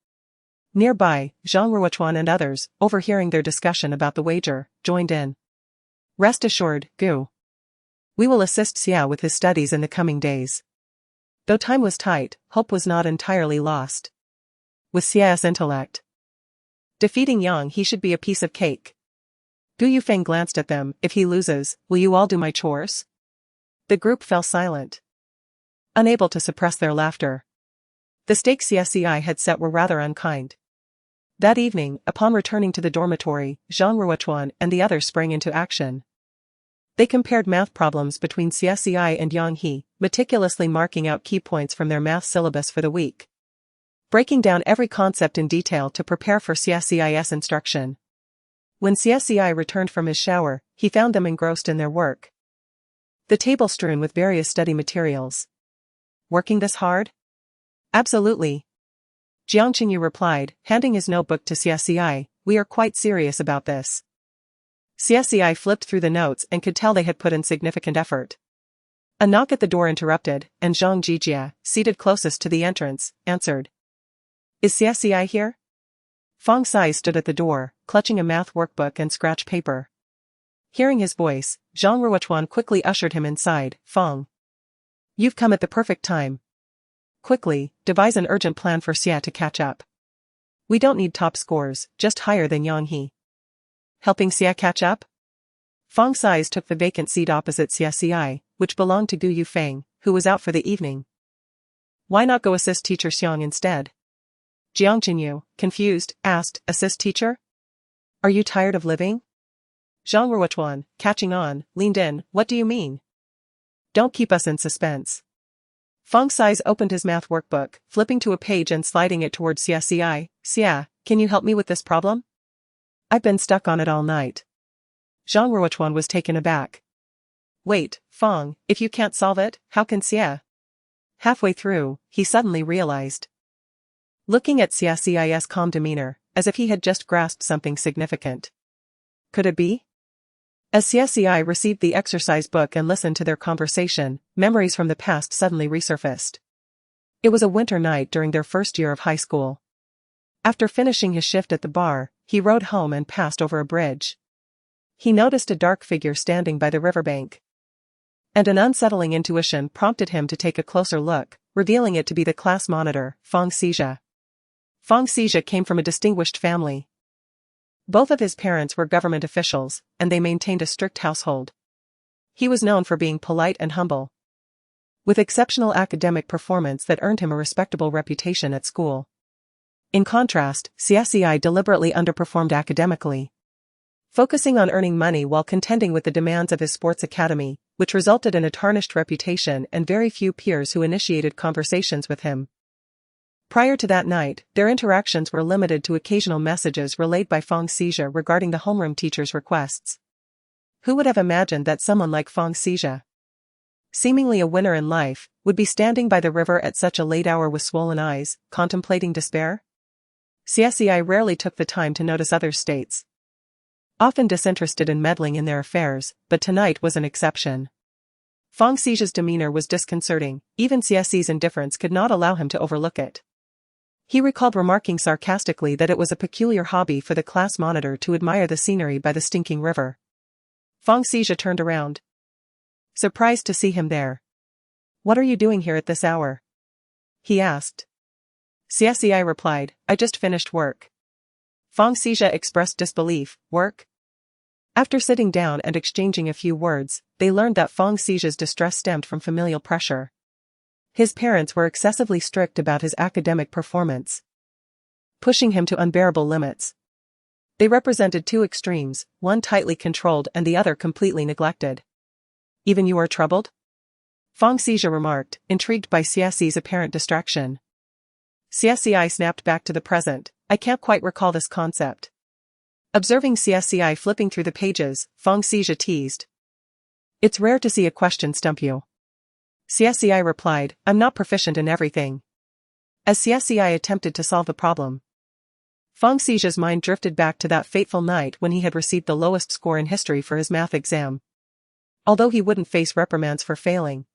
Nearby, Zhang Ruochuan and others, overhearing their discussion about the wager, joined in. Rest assured, Gu. We will assist Xie with his studies in the coming days. Though time was tight, hope was not entirely lost. With Xie's intellect, defeating Yang He should be a piece of cake. Gu Yufeng glanced at them. If he loses, will you all do my chores? The group fell silent, unable to suppress their laughter. The stakes Xie Ci had set were rather unkind. That evening, upon returning to the dormitory, Zhang Ruochuan and the others sprang into action. They compared math problems between Xie Ci and Yang He, meticulously marking out key points from their math syllabus for the week, breaking down every concept in detail to prepare for Xie Ci's instruction. When Xie Ci returned from his shower, he found them engrossed in their work, the table strewn with various study materials. Working this hard? Absolutely. Jiang Qingyu replied, handing his notebook to Xie Ci, we are quite serious about this. Xie Ci flipped through the notes and could tell they had put in significant effort. A knock at the door interrupted, and Zhang Jijia, seated closest to the entrance, answered. Is Xie Ci here? Feng Sai stood at the door, clutching a math workbook and scratch paper. Hearing his voice, Zhang Ruochuan quickly ushered him inside. Feng. You've come at the perfect time. Quickly, devise an urgent plan for Xie to catch up. We don't need top scores, just higher than Yang He. Helping Xie catch up? Feng Sai took the vacant seat opposite Xie Ci, which belonged to Gu Yufeng, who was out for the evening. Why not go assist teacher Xiang instead? Jiang Qingyu, confused, asked, assist teacher? Are you tired of living? Zhang Ruochuan, catching on, leaned in, what do you mean? Don't keep us in suspense. Feng Sai opened his math workbook, flipping to a page and sliding it towards Xie Ci. Xie, can you help me with this problem? I've been stuck on it all night. Zhang Ruochuan was taken aback. Wait, Feng, if you can't solve it, how can Xie? Halfway through, he suddenly realized. Looking at Xie Ci's calm demeanor, as if he had just grasped something significant. Could it be? As Xie Ci received the exercise book and listened to their conversation, memories from the past suddenly resurfaced. It was a winter night during their first year of high school. After finishing his shift at the bar, he rode home and passed over a bridge. He noticed a dark figure standing by the riverbank. And an unsettling intuition prompted him to take a closer look, revealing it to be the class monitor, Feng Xie. Feng Xie came from a distinguished family. Both of his parents were government officials, and they maintained a strict household. He was known for being polite and humble, with exceptional academic performance that earned him a respectable reputation at school. In contrast, Xie Ci deliberately underperformed academically, focusing on earning money while contending with the demands of his sports academy, which resulted in a tarnished reputation and very few peers who initiated conversations with him. Prior to that night, their interactions were limited to occasional messages relayed by Xie Ci regarding the homeroom teacher's requests. Who would have imagined that someone like Xie Ci, seemingly a winner in life, would be standing by the river at such a late hour with swollen eyes, contemplating despair? Xie Ci rarely took the time to notice others' states, often disinterested in meddling in their affairs, but tonight was an exception. Xie Ci's demeanor was disconcerting, even Xie Ci's indifference could not allow him to overlook it. He recalled remarking sarcastically that it was a peculiar hobby for the class monitor to admire the scenery by the stinking river. Xie Ci turned around, surprised to see him there. "What are you doing here at this hour?" he asked. Xie Ci replied, "I just finished work." Xie Ci expressed disbelief. "Work?" After sitting down and exchanging a few words, they learned that Xie Ci's distress stemmed from familial pressure. His parents were excessively strict about his academic performance, pushing him to unbearable limits. They represented two extremes, one tightly controlled and the other completely neglected. "Even you are troubled?" Xie Ci remarked, intrigued by Xie Ci's apparent distraction. Xie Ci snapped back to the present. "I can't quite recall this concept." Observing Xie Ci flipping through the pages, Xie Ci teased, "It's rare to see a question stump you." Xie Ci replied, "I'm not proficient in everything." As Xie Ci attempted to solve the problem, Xie Ci's mind drifted back to that fateful night when he had received the lowest score in history for his math exam. Although he wouldn't face reprimands for failing,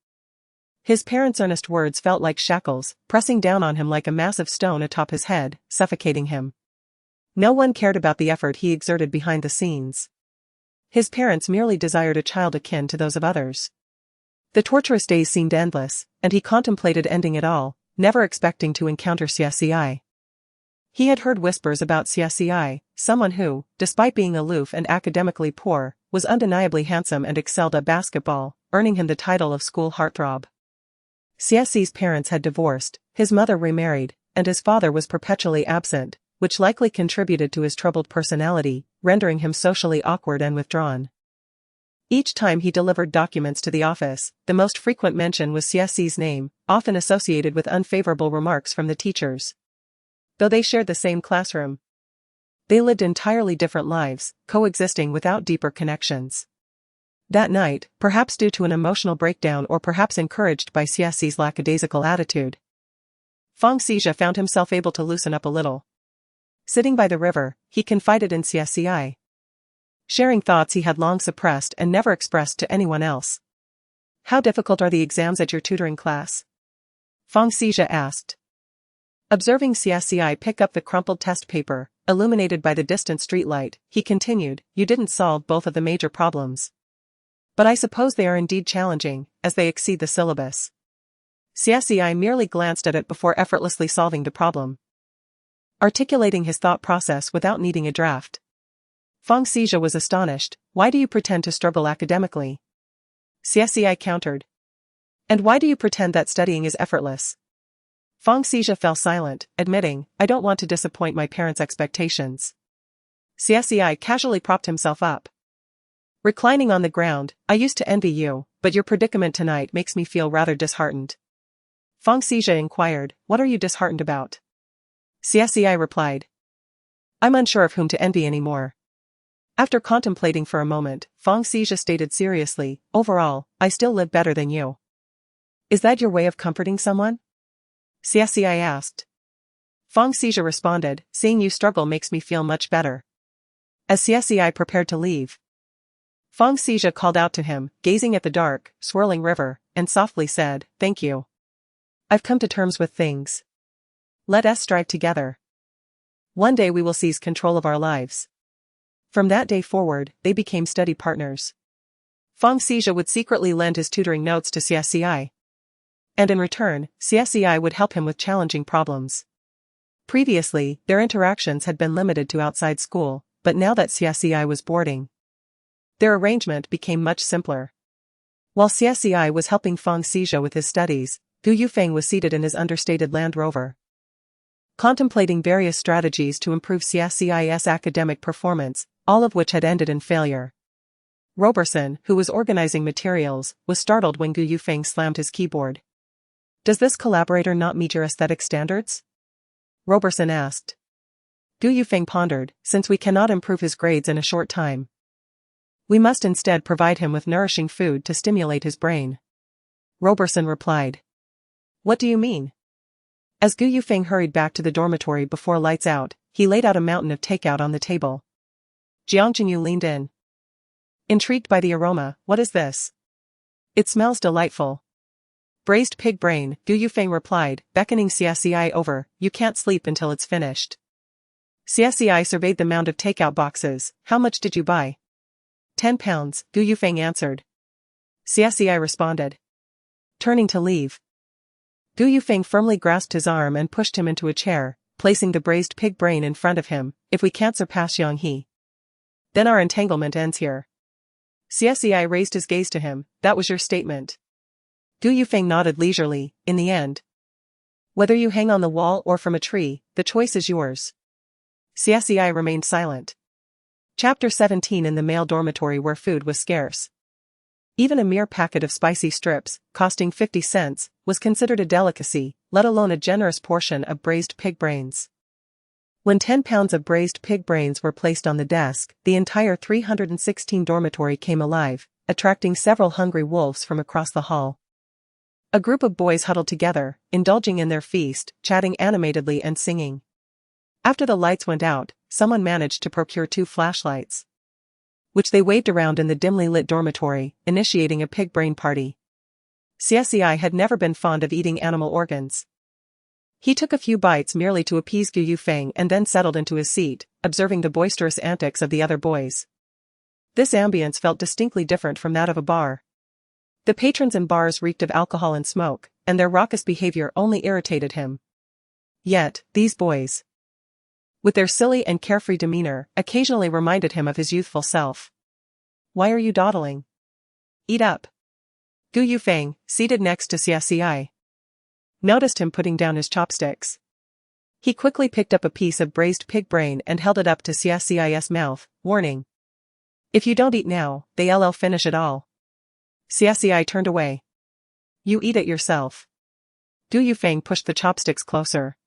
his parents' earnest words felt like shackles, pressing down on him like a massive stone atop his head, suffocating him. No one cared about the effort he exerted behind the scenes. His parents merely desired a child akin to those of others. The torturous days seemed endless, and he contemplated ending it all, never expecting to encounter Xie Ci. He had heard whispers about Xie Ci, someone who, despite being aloof and academically poor, was undeniably handsome and excelled at basketball, earning him the title of school heartthrob. Xie Ci's parents had divorced, his mother remarried, and his father was perpetually absent, which likely contributed to his troubled personality, rendering him socially awkward and withdrawn. Each time he delivered documents to the office, the most frequent mention was Xie Ci's name, often associated with unfavorable remarks from the teachers. Though they shared the same classroom, they lived entirely different lives, coexisting without deeper connections. That night, perhaps due to an emotional breakdown or perhaps encouraged by Xie Ci's lackadaisical attitude, Xie Ci found himself able to loosen up a little. Sitting by the river, he confided in Xie Ci, sharing thoughts he had long suppressed and never expressed to anyone else. "How difficult are the exams at your tutoring class?" Xie Ci asked. Observing Xie Ci pick up the crumpled test paper, illuminated by the distant streetlight, he continued, "You didn't solve both of the major problems. But I suppose they are indeed challenging, as they exceed the syllabus." Xie Ci merely glanced at it before effortlessly solving the problem, articulating his thought process without needing a draft. Xie Ci was astonished. "Why do you pretend to struggle academically?" Xie Ci countered. "And why do you pretend that studying is effortless?" Xie Ci fell silent, admitting, "I don't want to disappoint my parents' expectations." Xie Ci casually propped himself up, reclining on the ground. "I used to envy you, but your predicament tonight makes me feel rather disheartened." Xie Ci inquired, "What are you disheartened about?" Xie Ci replied, "I'm unsure of whom to envy anymore." After contemplating for a moment, Xie Ci stated seriously, "Overall, I still live better than you." "Is that your way of comforting someone?" Xie Ci asked. Xie Ci responded, "Seeing you struggle makes me feel much better." As Xie Ci prepared to leave, Xie Ci called out to him, gazing at the dark, swirling river, and softly said, "Thank you. I've come to terms with things. Let us strive together. One day we will seize control of our lives." From that day forward, they became study partners. Xie Ci would secretly lend his tutoring notes to Xie Ci, and in return, Xie Ci would help him with challenging problems. Previously, their interactions had been limited to outside school, but now that Xie Ci was boarding, their arrangement became much simpler. While Xie Ci was helping Xie Ci with his studies, Yufeng was seated in his understated Land Rover, contemplating various strategies to improve Xie Ci's academic performance, all of which had ended in failure. Roberson, who was organizing materials, was startled when Gu Yufeng slammed his keyboard. "Does this collaborator not meet your aesthetic standards?" Roberson asked. Gu Yufeng pondered, "Since we cannot improve his grades in a short time, we must instead provide him with nourishing food to stimulate his brain." Roberson replied. "What do you mean?" As Gu Yufeng hurried back to the dormitory before lights out, he laid out a mountain of takeout on the table. Jiang Qingyu leaned in. Intrigued by the aroma, "What is this?" "It smells delightful." "Braised pig brain," Gu Yufeng replied, beckoning Xie Ci over. "You can't sleep until it's finished." Xie Ci surveyed the mound of takeout boxes. "How much did you buy?" £10, Gu Yufeng answered. Xie Ci responded. Turning to leave, Gu Yufeng firmly grasped his arm and pushed him into a chair, placing the braised pig brain in front of him. "If we can't surpass Yang He, then our entanglement ends here." Xie Ci raised his gaze to him. "That was your statement." Gu Yufeng nodded leisurely. "In the end, whether you hang on the wall or from a tree, the choice is yours." Xie Ci remained silent. Chapter 17. In the male dormitory where food was scarce, even a mere packet of spicy strips, costing 50 cents, was considered a delicacy, let alone a generous portion of braised pig brains. When 10 pounds of braised pig brains were placed on the desk, the entire 316 dormitory came alive, attracting several hungry wolves from across the hall. A group of boys huddled together, indulging in their feast, chatting animatedly and singing. After the lights went out, someone managed to procure 2 flashlights, which they waved around in the dimly lit dormitory, initiating a pig brain party. Xie Ci had never been fond of eating animal organs. He took a few bites merely to appease Gu Yufeng and then settled into his seat, observing the boisterous antics of the other boys. This ambience felt distinctly different from that of a bar. The patrons in bars reeked of alcohol and smoke, and their raucous behavior only irritated him. Yet, these boys, with their silly and carefree demeanor, occasionally reminded him of his youthful self. "Why are you dawdling? Eat up." Gu Yufeng, seated next to Xie Ci, noticed him putting down his chopsticks. He quickly picked up a piece of braised pig brain and held it up to Xie Ci's mouth, warning, "If you don't eat now, they'll finish it all." Xie Ci turned away. "You eat it yourself." Gu Yufeng pushed the chopsticks closer.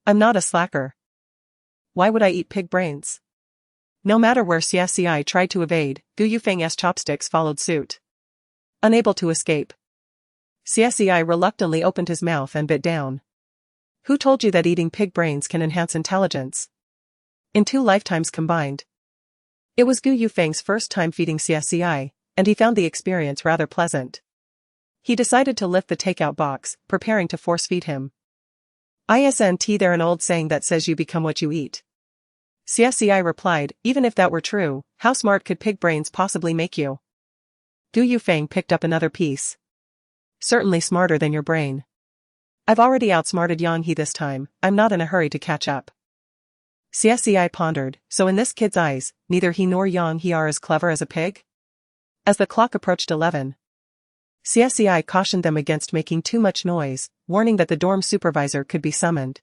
"I'm not a slacker. Why would I eat pig brains?" No matter where Xie Ci tried to evade, Gu Yufeng's chopsticks followed suit. Unable to escape, Xie Ci reluctantly opened his mouth and bit down. "Who told you that eating pig brains can enhance intelligence?" "In 2 lifetimes combined." It was Gu Yufeng's first time feeding Xie Ci, and he found the experience rather pleasant. He decided to lift the takeout box, preparing to force-feed him. "Isn't there an old saying that says you become what you eat?" Xie Ci replied, "Even if that were true, how smart could pig brains possibly make you?" Gu Yufeng picked up another piece. "Certainly smarter than your brain. I've already outsmarted Yang He this time, I'm not in a hurry to catch up." Xie Ci pondered, so in this kid's eyes, neither he nor Yang He are as clever as a pig? As the clock approached 11, Xie Ci cautioned them against making too much noise, warning that the dorm supervisor could be summoned.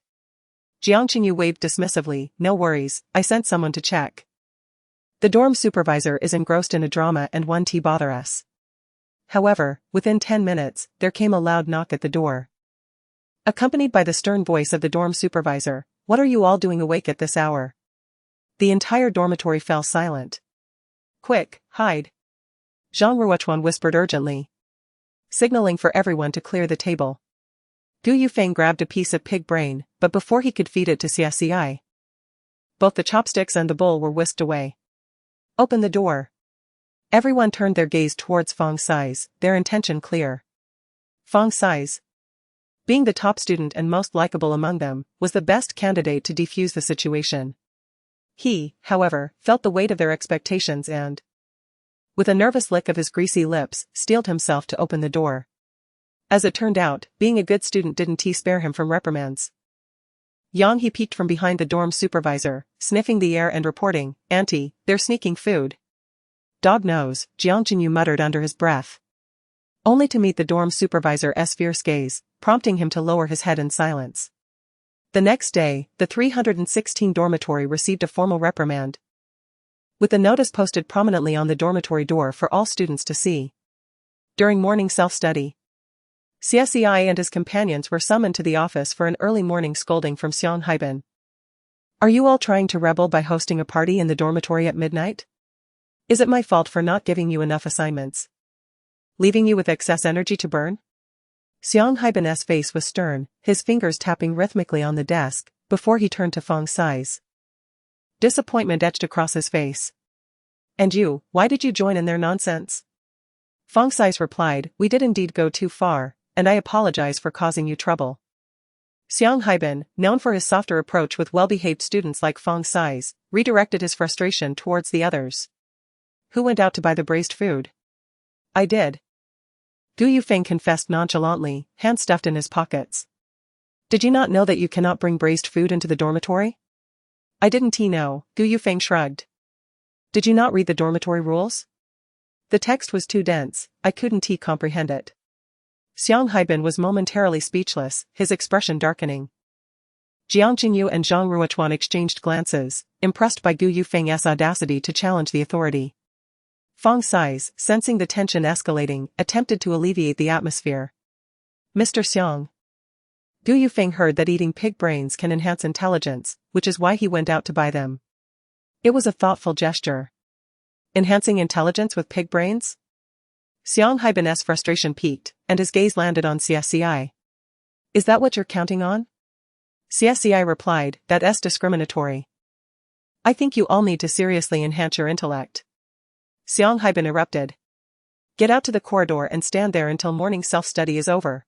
Jiang Qingyu waved dismissively, "No worries, I sent someone to check. The dorm supervisor is engrossed in a drama and won't bother us." However, within 10 minutes, there came a loud knock at the door, accompanied by the stern voice of the dorm supervisor. "What are you all doing awake at this hour?" The entire dormitory fell silent. "Quick, hide," Zhang Ruochuan whispered urgently, signaling for everyone to clear the table. Gu Yufeng grabbed a piece of pig brain, but before he could feed it to Xie Ci, both the chopsticks and the bowl were whisked away. "Open the door." Everyone turned their gaze towards Feng Si's, their intention clear. Feng Si's, being the top student and most likable among them, was the best candidate to defuse the situation. He, however, felt the weight of their expectations and, with a nervous lick of his greasy lips, steeled himself to open the door. As it turned out, being a good student didn't spare him from reprimands. Yang He peeked from behind the dorm supervisor, sniffing the air and reporting, "Auntie, they're sneaking food." "Dog knows," Jiang Qingyu muttered under his breath, only to meet the dorm supervisor's fierce gaze, prompting him to lower his head in silence. The next day, the 316 dormitory received a formal reprimand. with the notice posted prominently on the dormitory door for all students to see. During morning self-study, Xie Ci and his companions were summoned to the office for an early morning scolding from Xiang Haibin. Are you all trying to rebel by hosting a party in the dormitory at midnight? Is it my fault for not giving you enough assignments? Leaving you with excess energy to burn? Xiang Haibin's face was stern, his fingers tapping rhythmically on the desk, before he turned to Feng Xi's. Disappointment etched across his face. And you, why did you join in their nonsense? Feng Xi's replied, we did indeed go too far, and I apologize for causing you trouble. Xiang Haibin, known for his softer approach with well-behaved students like Feng Xi's, redirected his frustration towards the others. Who went out to buy the braised food? I did. Gu Yufeng confessed nonchalantly, hands stuffed in his pockets. Did you not know that you cannot bring braised food into the dormitory? I didn't know, Gu Yufeng shrugged. Did you not read the dormitory rules? The text was too dense, I couldn't comprehend it. Xiang Haibin was momentarily speechless, his expression darkening. Jiang Qingyu and Zhang Ruochuan exchanged glances, impressed by Gu Yufeng's audacity to challenge the authority. Feng Xi's, sensing the tension escalating, attempted to alleviate the atmosphere. Mr. Xiang. Gu Yufeng heard that eating pig brains can enhance intelligence, which is why he went out to buy them. It was a thoughtful gesture. Enhancing intelligence with pig brains? Xiang Haibin's frustration peaked, and his gaze landed on Xie Ci. Is that what you're counting on? Xie Ci replied, that's discriminatory. I think you all need to seriously enhance your intellect. Xiang Haibin erupted. Get out to the corridor and stand there until morning self-study is over.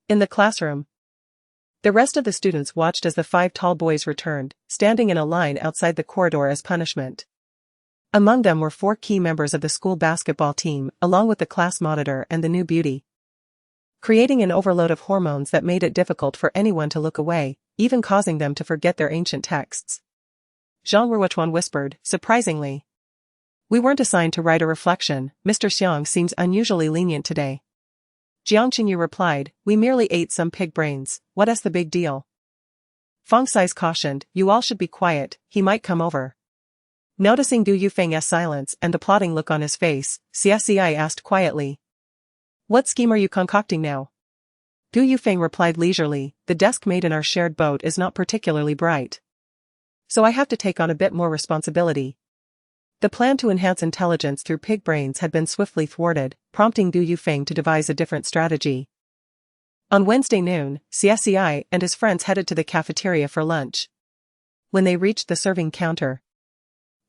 In the classroom, the rest of the students watched as the 5 tall boys returned, standing in a line outside the corridor as punishment. Among them were 4 key members of the school basketball team, along with the class monitor and the new beauty, creating an overload of hormones that made it difficult for anyone to look away, even causing them to forget their ancient texts. Zhang Ruochuan whispered, surprisingly. We weren't assigned to write a reflection, Mr. Xiang seems unusually lenient today. Jiang Qingyu replied, we merely ate some pig brains, what's the big deal? Feng Xi's cautioned, you all should be quiet, he might come over. Noticing Gu Yufeng's silence and the plotting look on his face, Xie Ci asked quietly. What scheme are you concocting now? Gu Yufeng replied leisurely, the desk mate in our shared boat is not particularly bright. So I have to take on a bit more responsibility. The plan to enhance intelligence through pig brains had been swiftly thwarted, prompting Gu Yufeng to devise a different strategy. On Wednesday noon, Xie Ci and his friends headed to the cafeteria for lunch. When they reached the serving counter,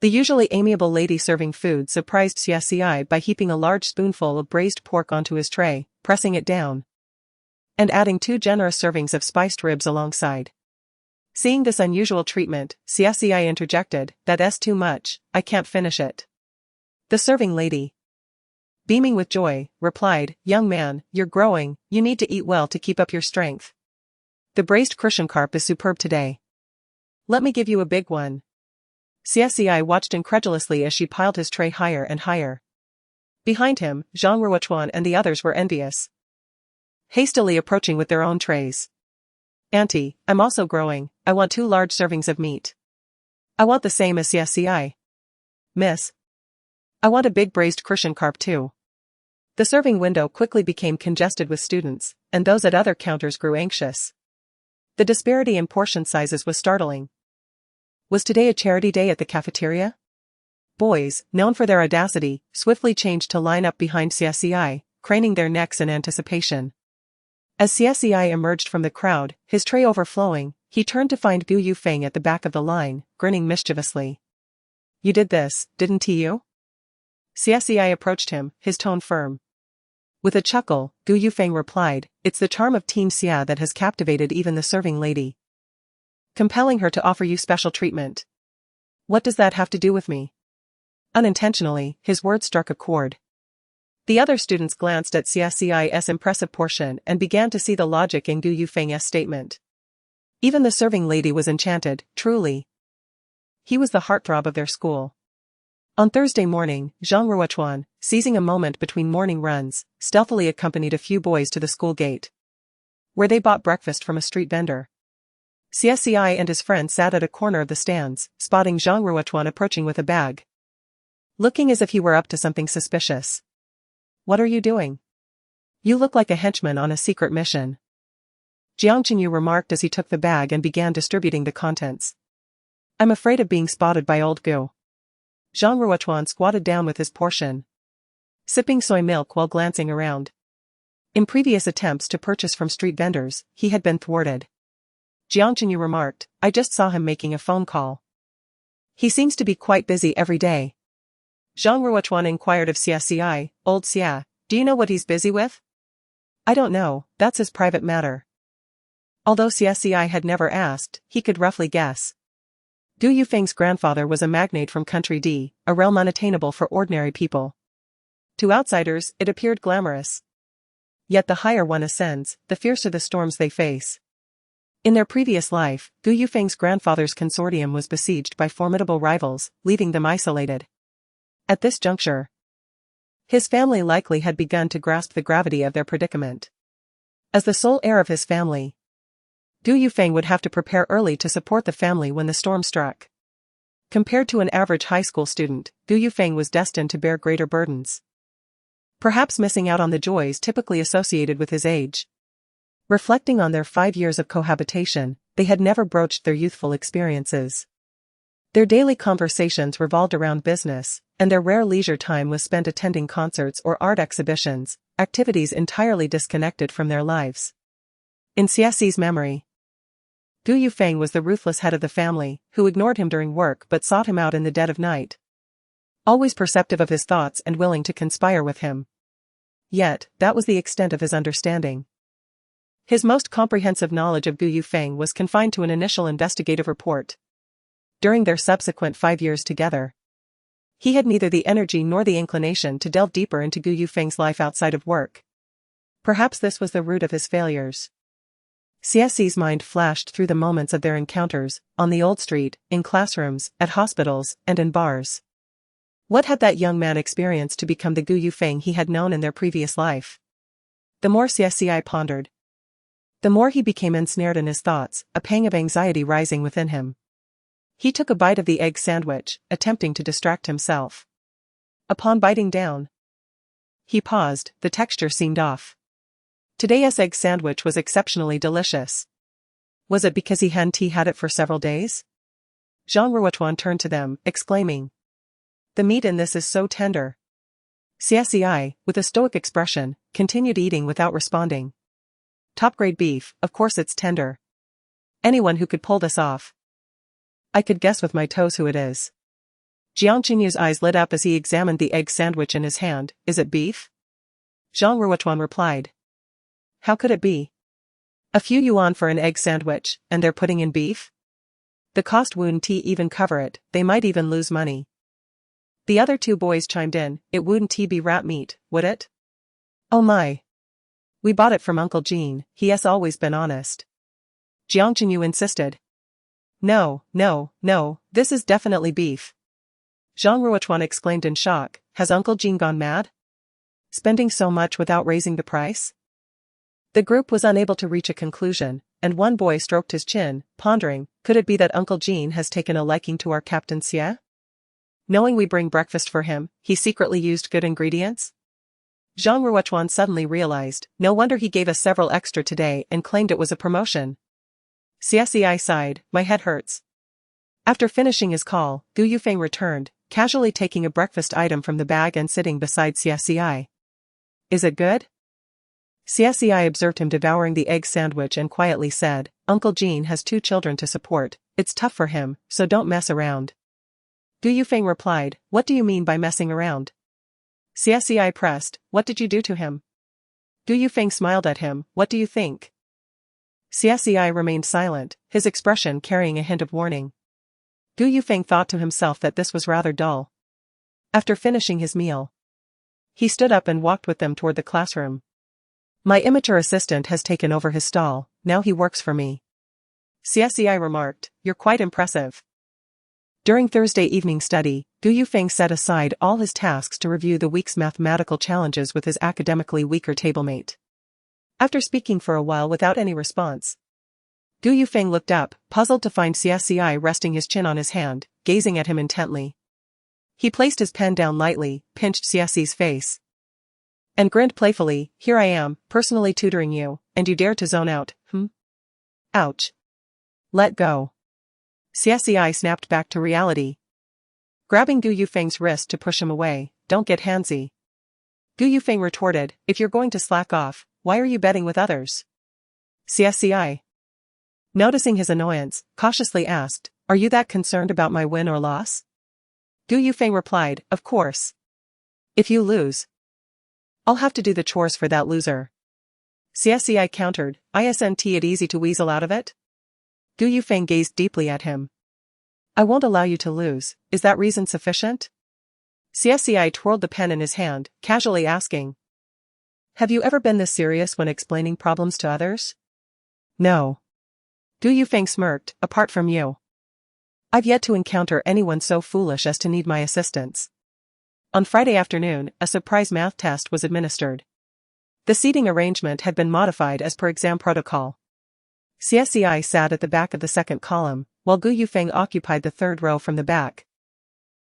the usually amiable lady serving food surprised Xie Ci by heaping a large spoonful of braised pork onto his tray, pressing it down, and adding 2 generous servings of spiced ribs alongside. Seeing this unusual treatment, Xie Ci interjected, that's too much, I can't finish it. The serving lady, beaming with joy, replied, young man, you're growing, you need to eat well to keep up your strength. The braised carp is superb today. Let me give you a big one. Xie Ci watched incredulously as she piled his tray higher and higher. Behind him, Zhang Ruochuan and the others were envious, hastily approaching with their own trays. Auntie, I'm also growing, I want 2 large servings of meat. I want the same as Xie Ci. Miss, I want a big braised carp too. The serving window quickly became congested with students, and those at other counters grew anxious. The disparity in portion sizes was startling. Was today a charity day at the cafeteria? Boys, known for their audacity, swiftly changed to line up behind Xie Ci, craning their necks in anticipation. As Xie Ci emerged from the crowd, his tray overflowing, he turned to find Gu Yufeng at the back of the line, grinning mischievously. You did this, didn't you? Xie Ci approached him, his tone firm. With a chuckle, Gu Yufeng replied, it's the charm of Team Xie that has captivated even the serving lady, compelling her to offer you special treatment. What does that have to do with me? Unintentionally, his words struck a chord. The other students glanced at Xie Ci's impressive portion and began to see the logic in Gu Yufeng's statement. Even the serving lady was enchanted, truly. He was the heartthrob of their school. On Thursday morning, Zhang Ruochuan, seizing a moment between morning runs, stealthily accompanied a few boys to the school gate, where they bought breakfast from a street vendor. Xie Ci and his friend sat at a corner of the stands, spotting Zhang Ruochuan approaching with a bag. looking as if he were up to something suspicious. "What are you doing? You look like a henchman on a secret mission," Jiang Qinyu remarked as he took the bag and began distributing the contents. "I'm afraid of being spotted by old Gu." Zhang Ruochuan squatted down with his portion, sipping soy milk while glancing around. In previous attempts to purchase from street vendors, he had been thwarted. Jiang Qinyu remarked, "I just saw him making a phone call. He seems to be quite busy every day." Zhang Ruochuan inquired of Xie Ci, "Old Xie, do you know what he's busy with?" "I don't know, that's his private matter." Although Xie Ci had never asked, he could roughly guess. Gu Yufeng's grandfather was a magnate from Country D, a realm unattainable for ordinary people. To outsiders, it appeared glamorous. Yet the higher one ascends, the fiercer the storms they face. In their previous life, Gu Yufeng's grandfather's consortium was besieged by formidable rivals, leaving them isolated. At this juncture, his family likely had begun to grasp the gravity of their predicament. As the sole heir of his family, Gu Yufeng would have to prepare early to support the family when the storm struck. Compared to an average high school student, Gu Yufeng was destined to bear greater burdens, perhaps missing out on the joys typically associated with his age. Reflecting on their 5 years of cohabitation, they had never broached their youthful experiences. Their daily conversations revolved around business, and their rare leisure time was spent attending concerts or art exhibitions, activities entirely disconnected from their lives. In Xie Ci's memory, Gu Yufeng was the ruthless head of the family, who ignored him during work but sought him out in the dead of night. Always perceptive of his thoughts and willing to conspire with him. Yet, that was the extent of his understanding. His most comprehensive knowledge of Gu Yufeng was confined to an initial investigative report. During their subsequent 5 years together, he had neither the energy nor the inclination to delve deeper into Gu Yufeng's life outside of work. Perhaps this was the root of his failures. Xie Ci's mind flashed through the moments of their encounters, on the old street, in classrooms, at hospitals, and in bars. What had that young man experienced to become the Gu Yufeng he had known in their previous life? The more Xie Ci pondered, the more he became ensnared in his thoughts, a pang of anxiety rising within him. He took a bite of the egg sandwich, attempting to distract himself. Upon biting down, he paused, the texture seemed off. Today's egg sandwich was exceptionally delicious. Was it because he hadn't had it for several days? Zhang Ruochuan turned to them, exclaiming, "The meat in this is so tender." Xie Ci, with a stoic expression, continued eating without responding. "Top-grade beef, of course it's tender. Anyone who could pull this off. I could guess with my toes who it is." Jiang Qinyu's eyes lit up as he examined the egg sandwich in his hand. "Is it beef?" Zhang Ruochuan replied. "How could it be? A few yuan for an egg sandwich, and they're putting in beef? The cost wouldn't even cover it, they might even lose money." The other 2 boys chimed in, "It wouldn't be rat meat, would it?" "Oh my. We bought it from Uncle Jean, he has always been honest." Jiang Qinyu insisted. No, this is definitely beef." Zhang Ruochuan exclaimed in shock, "Has Uncle Jean gone mad? Spending so much without raising the price?" The group was unable to reach a conclusion, and one boy stroked his chin, pondering, could it be that Uncle Jean has taken a liking to our Captain Xie? Knowing we bring breakfast for him, he secretly used good ingredients? Zhang Ruochuan suddenly realized, no wonder he gave us several extra today and claimed it was a promotion. Xie Ci sighed, "My head hurts." After finishing his call, Gu Yufeng returned, casually taking a breakfast item from the bag and sitting beside Xie Ci. "Is it good?" Xie Ci observed him devouring the egg sandwich and quietly said, "Uncle Jean has 2 children to support, it's tough for him, so don't mess around." Gu Yufeng replied, "What do you mean by messing around?" Xie Ci pressed, "What did you do to him?" Gu Yufeng smiled at him, "What do you think?" Xie Ci remained silent, his expression carrying a hint of warning. Gu Yufeng thought to himself that this was rather dull. After finishing his meal, he stood up and walked with them toward the classroom. "My immature assistant has taken over his stall, now he works for me." Xie Ci remarked, "You're quite impressive." During Thursday evening study, Gu Yufeng set aside all his tasks to review the week's mathematical challenges with his academically weaker tablemate. After speaking for a while without any response, Gu Yufeng looked up, puzzled to find Xie Ci resting his chin on his hand, gazing at him intently. He placed his pen down lightly, pinched Xie Ci's face, and grinned playfully. Here I am, personally tutoring you, and you dare to zone out, Ouch. Let go. Xie Ci snapped back to reality, grabbing Gu Yufeng's wrist to push him away. Don't get handsy. Gu Yufeng retorted, if you're going to slack off, why are you betting with others? Xie Ci, noticing his annoyance, cautiously asked, are you that concerned about my win or loss? Gu Yufeng replied, of course. If you lose, I'll have to do the chores for that loser. Xie Ci countered, isn't it easy to weasel out of it? Gu Yufeng gazed deeply at him. I won't allow you to lose, is that reason sufficient? Xie Ci twirled the pen in his hand, casually asking, have you ever been this serious when explaining problems to others? No. Gu Yufeng smirked, apart from you. I've yet to encounter anyone so foolish as to need my assistance. On Friday afternoon, a surprise math test was administered. The seating arrangement had been modified as per exam protocol. Xie Ci sat at the back of the second column, while Gu Yufeng occupied the third row from the back,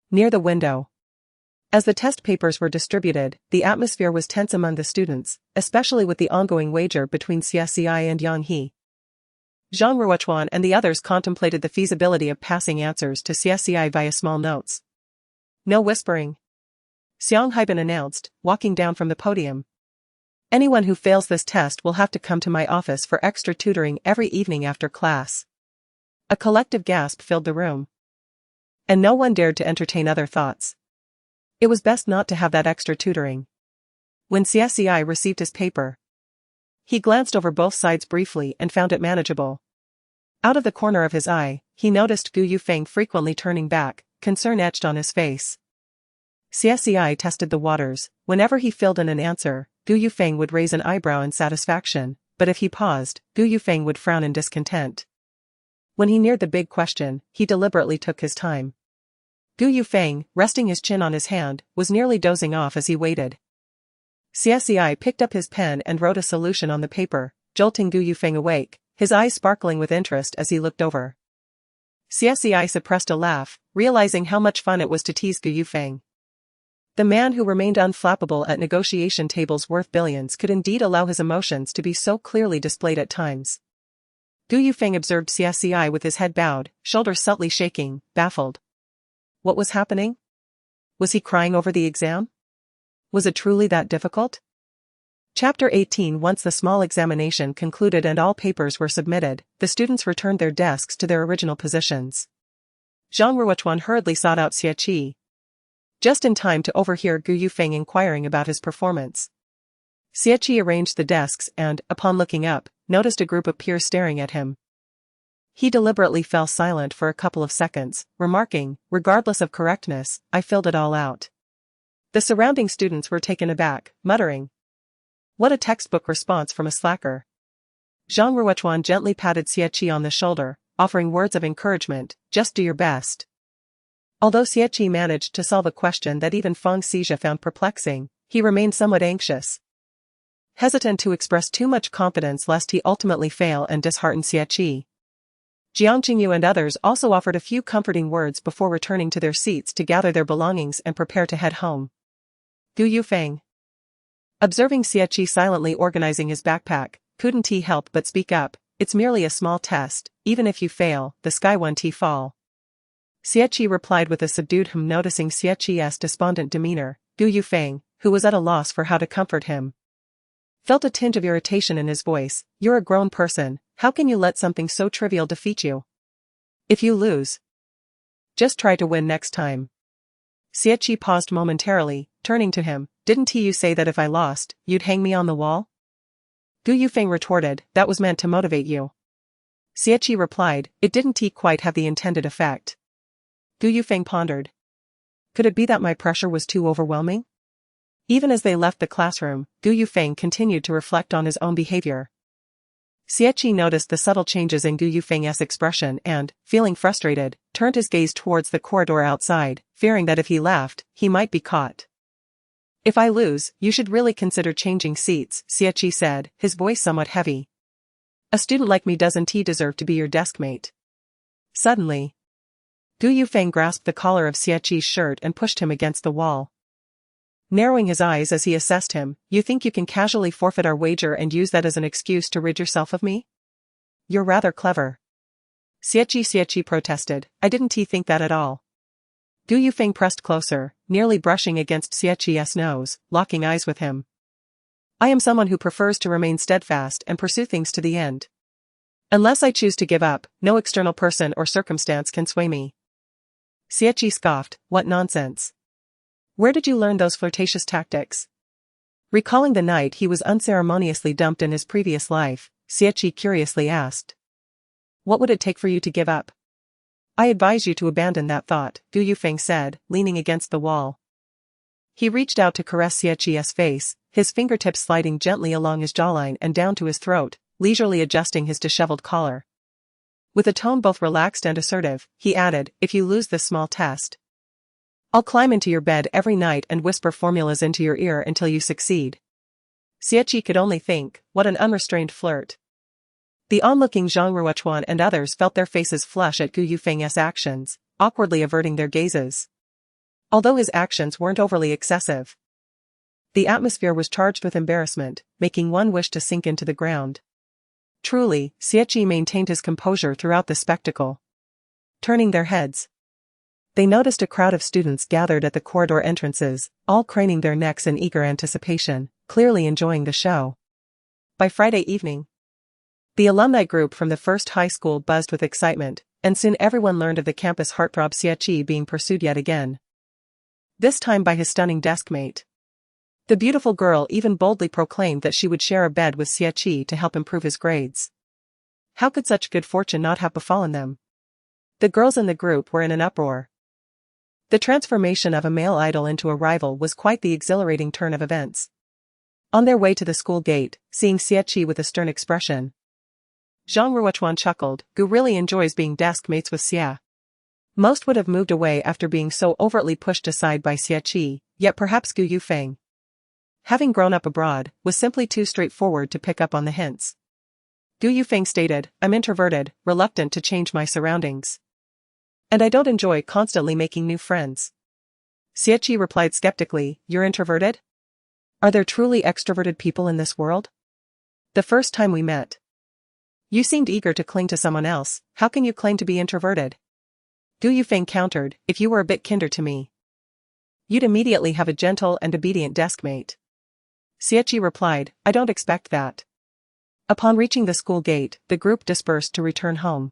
near the window. As the test papers were distributed, the atmosphere was tense among the students, especially with the ongoing wager between Xie Ci and Yang He. Zhang Ruochuan and the others contemplated the feasibility of passing answers to Xie Ci via small notes. No whispering, Xiang Haibin announced, walking down from the podium. Anyone who fails this test will have to come to my office for extra tutoring every evening after class. A collective gasp filled the room, and no one dared to entertain other thoughts. It was best not to have that extra tutoring. When Xie Ci received his paper, he glanced over both sides briefly and found it manageable. Out of the corner of his eye, he noticed Gu Yufeng frequently turning back, concern etched on his face. Xie Ci tested the waters. Whenever he filled in an answer, Gu Yufeng would raise an eyebrow in satisfaction, but if he paused, Gu Yufeng would frown in discontent. When he neared the big question, he deliberately took his time. Gu Yufeng, resting his chin on his hand, was nearly dozing off as he waited. Xie Ci picked up his pen and wrote a solution on the paper, jolting Gu Yufeng awake, his eyes sparkling with interest as he looked over. Xie Ci suppressed a laugh, realizing how much fun it was to tease Gu Yufeng. The man who remained unflappable at negotiation tables worth billions could indeed allow his emotions to be so clearly displayed at times. Gu Yufeng observed Xie Ci with his head bowed, shoulders subtly shaking, baffled. What was happening? Was he crying over the exam? Was it truly that difficult? Chapter 18. Once the small examination concluded and all papers were submitted, the students returned their desks to their original positions. Zhang Ruochuan hurriedly sought out Xie Ci, just in time to overhear Gu Yufeng inquiring about his performance. Xie Ci arranged the desks and, upon looking up, noticed a group of peers staring at him. He deliberately fell silent for a couple of seconds, remarking, regardless of correctness, I filled it all out. The surrounding students were taken aback, muttering, what a textbook response from a slacker. Zhang Ruochuan gently patted Xie Ci on the shoulder, offering words of encouragement, just do your best. Although Xie Ci managed to solve a question that even Feng Xizhe found perplexing, he remained somewhat anxious, hesitant to express too much confidence lest he ultimately fail and dishearten Xie Ci. Jiang Qingyu and others also offered a few comforting words before returning to their seats to gather their belongings and prepare to head home. Gu Yufeng, observing Xie Ci silently organizing his backpack, couldn't he help but speak up, it's merely a small test, even if you fail, the sky won't fall. Xie Ci replied with a subdued hum, noticing Xie Ci's despondent demeanor. Gu Yufeng, who was at a loss for how to comfort him, felt a tinge of irritation in his voice. You're a grown person, how can you let something so trivial defeat you? If you lose, just try to win next time. Xie Ci paused momentarily, turning to him, didn't you say that if I lost, you'd hang me on the wall? Gu Yufeng retorted, that was meant to motivate you. Xie Ci replied, it didn't quite have the intended effect. Gu Yufeng pondered. Could it be that my pressure was too overwhelming? Even as they left the classroom, Gu Yufeng continued to reflect on his own behavior. Xie Ci noticed the subtle changes in Gu Yufeng's expression and, feeling frustrated, turned his gaze towards the corridor outside, fearing that if he laughed, he might be caught. If I lose, you should really consider changing seats, Xie Ci said, his voice somewhat heavy. A student like me doesn't deserve to be your desk mate. Suddenly, Gu Yufeng grasped the collar of Xie Ci's shirt and pushed him against the wall. Narrowing his eyes as he assessed him, "You think you can casually forfeit our wager and use that as an excuse to rid yourself of me? You're rather clever." Xie Ci protested, "I didn't think that at all." Gu Yufeng pressed closer, nearly brushing against Xie Ci's nose, locking eyes with him. "I am someone who prefers to remain steadfast and pursue things to the end. Unless I choose to give up, no external person or circumstance can sway me." Xie Ci scoffed, "What nonsense. Where did you learn those flirtatious tactics?" Recalling the night he was unceremoniously dumped in his previous life, Xie Ci curiously asked. "What would it take for you to give up?" "I advise you to abandon that thought," Gu Yufeng said, leaning against the wall. He reached out to caress Xie Ci's face, his fingertips sliding gently along his jawline and down to his throat, leisurely adjusting his disheveled collar. With a tone both relaxed and assertive, he added, "If you lose this small test, I'll climb into your bed every night and whisper formulas into your ear until you succeed." Xie Ci could only think, what an unrestrained flirt. The onlooking Zhang Ruochuan and others felt their faces flush at Gu Yufeng's actions, awkwardly averting their gazes. Although his actions weren't overly excessive, the atmosphere was charged with embarrassment, making one wish to sink into the ground. Truly, Xie Ci maintained his composure throughout the spectacle. Turning their heads, they noticed a crowd of students gathered at the corridor entrances, all craning their necks in eager anticipation, clearly enjoying the show. By Friday evening, the alumni group from the first high school buzzed with excitement, and soon everyone learned of the campus heartthrob Xie Ci being pursued yet again. This time by his stunning deskmate. The beautiful girl even boldly proclaimed that she would share a bed with Xie Ci to help improve his grades. How could such good fortune not have befallen them? The girls in the group were in an uproar. The transformation of a male idol into a rival was quite the exhilarating turn of events. On their way to the school gate, seeing Xie Ci with a stern expression, Zhang Ruochuan chuckled, "Gu really enjoys being desk mates with Xie." Most would have moved away after being so overtly pushed aside by Xie Ci, yet perhaps Gu Yufeng, having grown up abroad, was simply too straightforward to pick up on the hints. Gu Yufeng stated, "I'm introverted, reluctant to change my surroundings. And I don't enjoy constantly making new friends." Xie Ci replied skeptically, "You're introverted? Are there truly extroverted people in this world? The first time we met, you seemed eager to cling to someone else, how can you claim to be introverted?" Gu Yufeng countered, "If you were a bit kinder to me, you'd immediately have a gentle and obedient deskmate." Xie Ci replied, "I don't expect that." Upon reaching the school gate, the group dispersed to return home.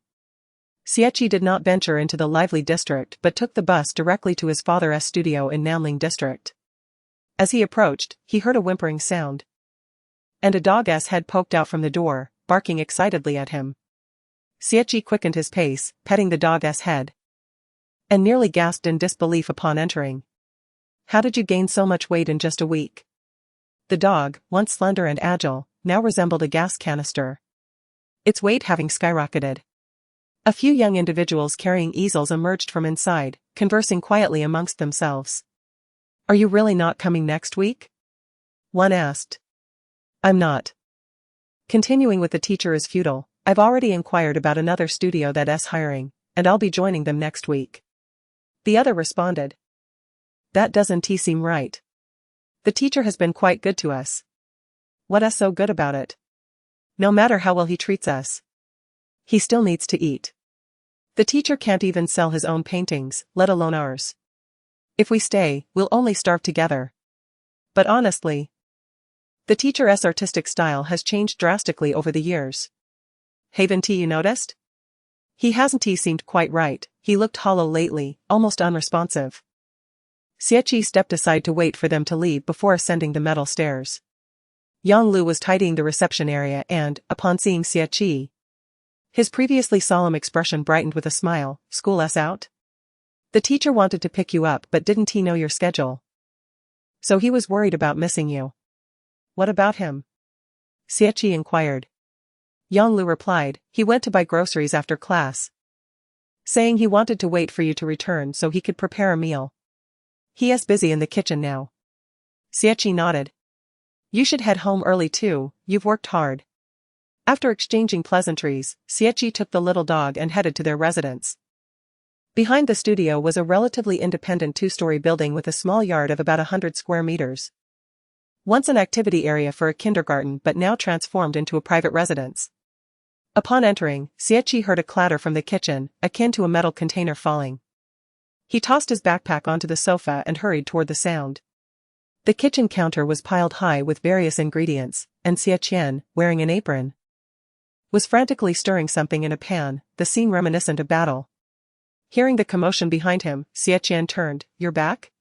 Xie Ci did not venture into the lively district but took the bus directly to his father's studio in Namling district. As he approached, he heard a whimpering sound, and a dog's head poked out from the door, barking excitedly at him. Xie Ci quickened his pace, petting the dog's head, and nearly gasped in disbelief upon entering. "How did you gain so much weight in just a week?" The dog, once slender and agile, now resembled a gas canister, its weight having skyrocketed. A few young individuals carrying easels emerged from inside, conversing quietly amongst themselves. "Are you really not coming next week?" one asked. "I'm not. Continuing with the teacher is futile. I've already inquired about another studio that's hiring, and I'll be joining them next week." The other responded. "That doesn't seem right. The teacher has been quite good to us." "What's so good about it? No matter how well he treats us, he still needs to eat. The teacher can't even sell his own paintings, let alone ours. If we stay, we'll only starve together." But honestly, the teacher's artistic style has changed drastically over the years. "Haven't you noticed? He hasn't seemed quite right, he looked hollow lately, almost unresponsive." Xie Ci stepped aside to wait for them to leave before ascending the metal stairs. Yang Lu was tidying the reception area and, upon seeing Xie Ci, his previously solemn expression brightened with a smile. "School's out? The teacher wanted to pick you up but didn't he know your schedule? So he was worried about missing you." "What about him?" Xie Ci inquired. Yang Lu replied, "He went to buy groceries after class, saying he wanted to wait for you to return so he could prepare a meal. He is busy in the kitchen now." Xie Ci nodded. "You should head home early too, you've worked hard." After exchanging pleasantries, Xie Ci took the little dog and headed to their residence. Behind the studio was a relatively independent two-story building with a small yard of about 100 square meters. Once an activity area for a kindergarten but now transformed into a private residence. Upon entering, Xie Ci heard a clatter from the kitchen, akin to a metal container falling. He tossed his backpack onto the sofa and hurried toward the sound. The kitchen counter was piled high with various ingredients, and Xie Ci, wearing an apron, was frantically stirring something in a pan, the scene reminiscent of battle. Hearing the commotion behind him, Xie Ci turned. "You're back?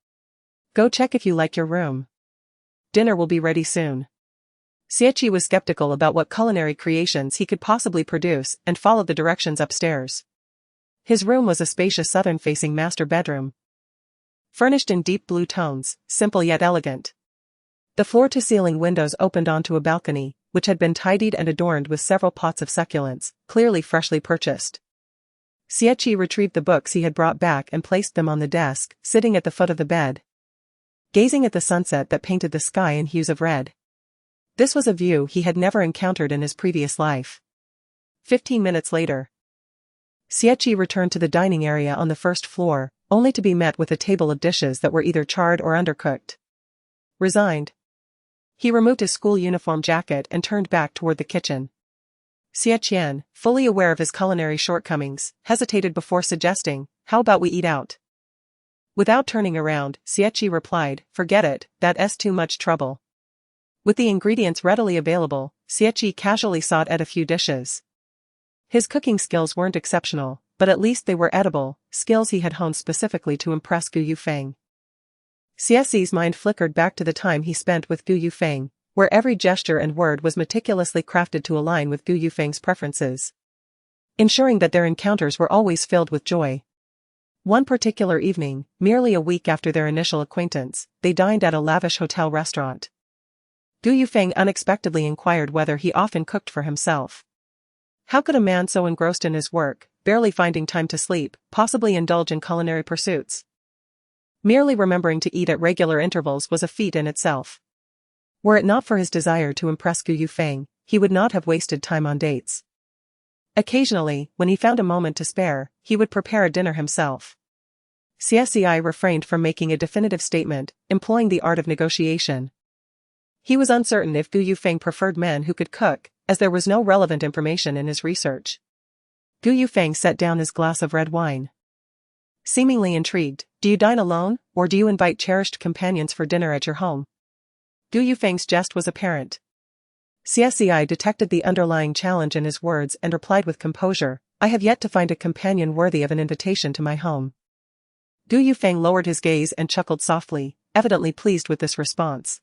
Go check if you like your room. Dinner will be ready soon." Xie Ci was skeptical about what culinary creations he could possibly produce and followed the directions upstairs. His room was a spacious southern-facing master bedroom, furnished in deep blue tones, simple yet elegant. The floor-to-ceiling windows opened onto a balcony, which had been tidied and adorned with several pots of succulents, clearly freshly purchased. Xie Ci retrieved the books he had brought back and placed them on the desk, sitting at the foot of the bed, gazing at the sunset that painted the sky in hues of red. This was a view he had never encountered in his previous life. 15 minutes later, Xie Ci returned to the dining area on the first floor, only to be met with a table of dishes that were either charred or undercooked. Resigned, he removed his school uniform jacket and turned back toward the kitchen. Xie Ci, fully aware of his culinary shortcomings, hesitated before suggesting, "How about we eat out?" Without turning around, Xie Ci replied, "Forget it, that's too much trouble." With the ingredients readily available, Xie Ci casually sought out a few dishes. His cooking skills weren't exceptional, but at least they were edible, skills he had honed specifically to impress Gu Yufeng. Xie Ci's mind flickered back to the time he spent with Gu Yufeng, where every gesture and word was meticulously crafted to align with Gu Yufeng's preferences, ensuring that their encounters were always filled with joy. One particular evening, merely a week after their initial acquaintance, they dined at a lavish hotel restaurant. Gu Yufeng unexpectedly inquired whether he often cooked for himself. How could a man so engrossed in his work, barely finding time to sleep, possibly indulge in culinary pursuits? Merely remembering to eat at regular intervals was a feat in itself. Were it not for his desire to impress Gu Yufeng, he would not have wasted time on dates. Occasionally, when he found a moment to spare, he would prepare a dinner himself. Xie Ci refrained from making a definitive statement, employing the art of negotiation. He was uncertain if Gu Yufeng preferred men who could cook, as there was no relevant information in his research. Gu Yufeng set down his glass of red wine. Seemingly intrigued, "Do you dine alone, or do you invite cherished companions for dinner at your home?" Gu Yufeng's jest was apparent. Xie Ci detected the underlying challenge in his words and replied with composure, "I have yet to find a companion worthy of an invitation to my home." Gu Yufeng lowered his gaze and chuckled softly, evidently pleased with this response.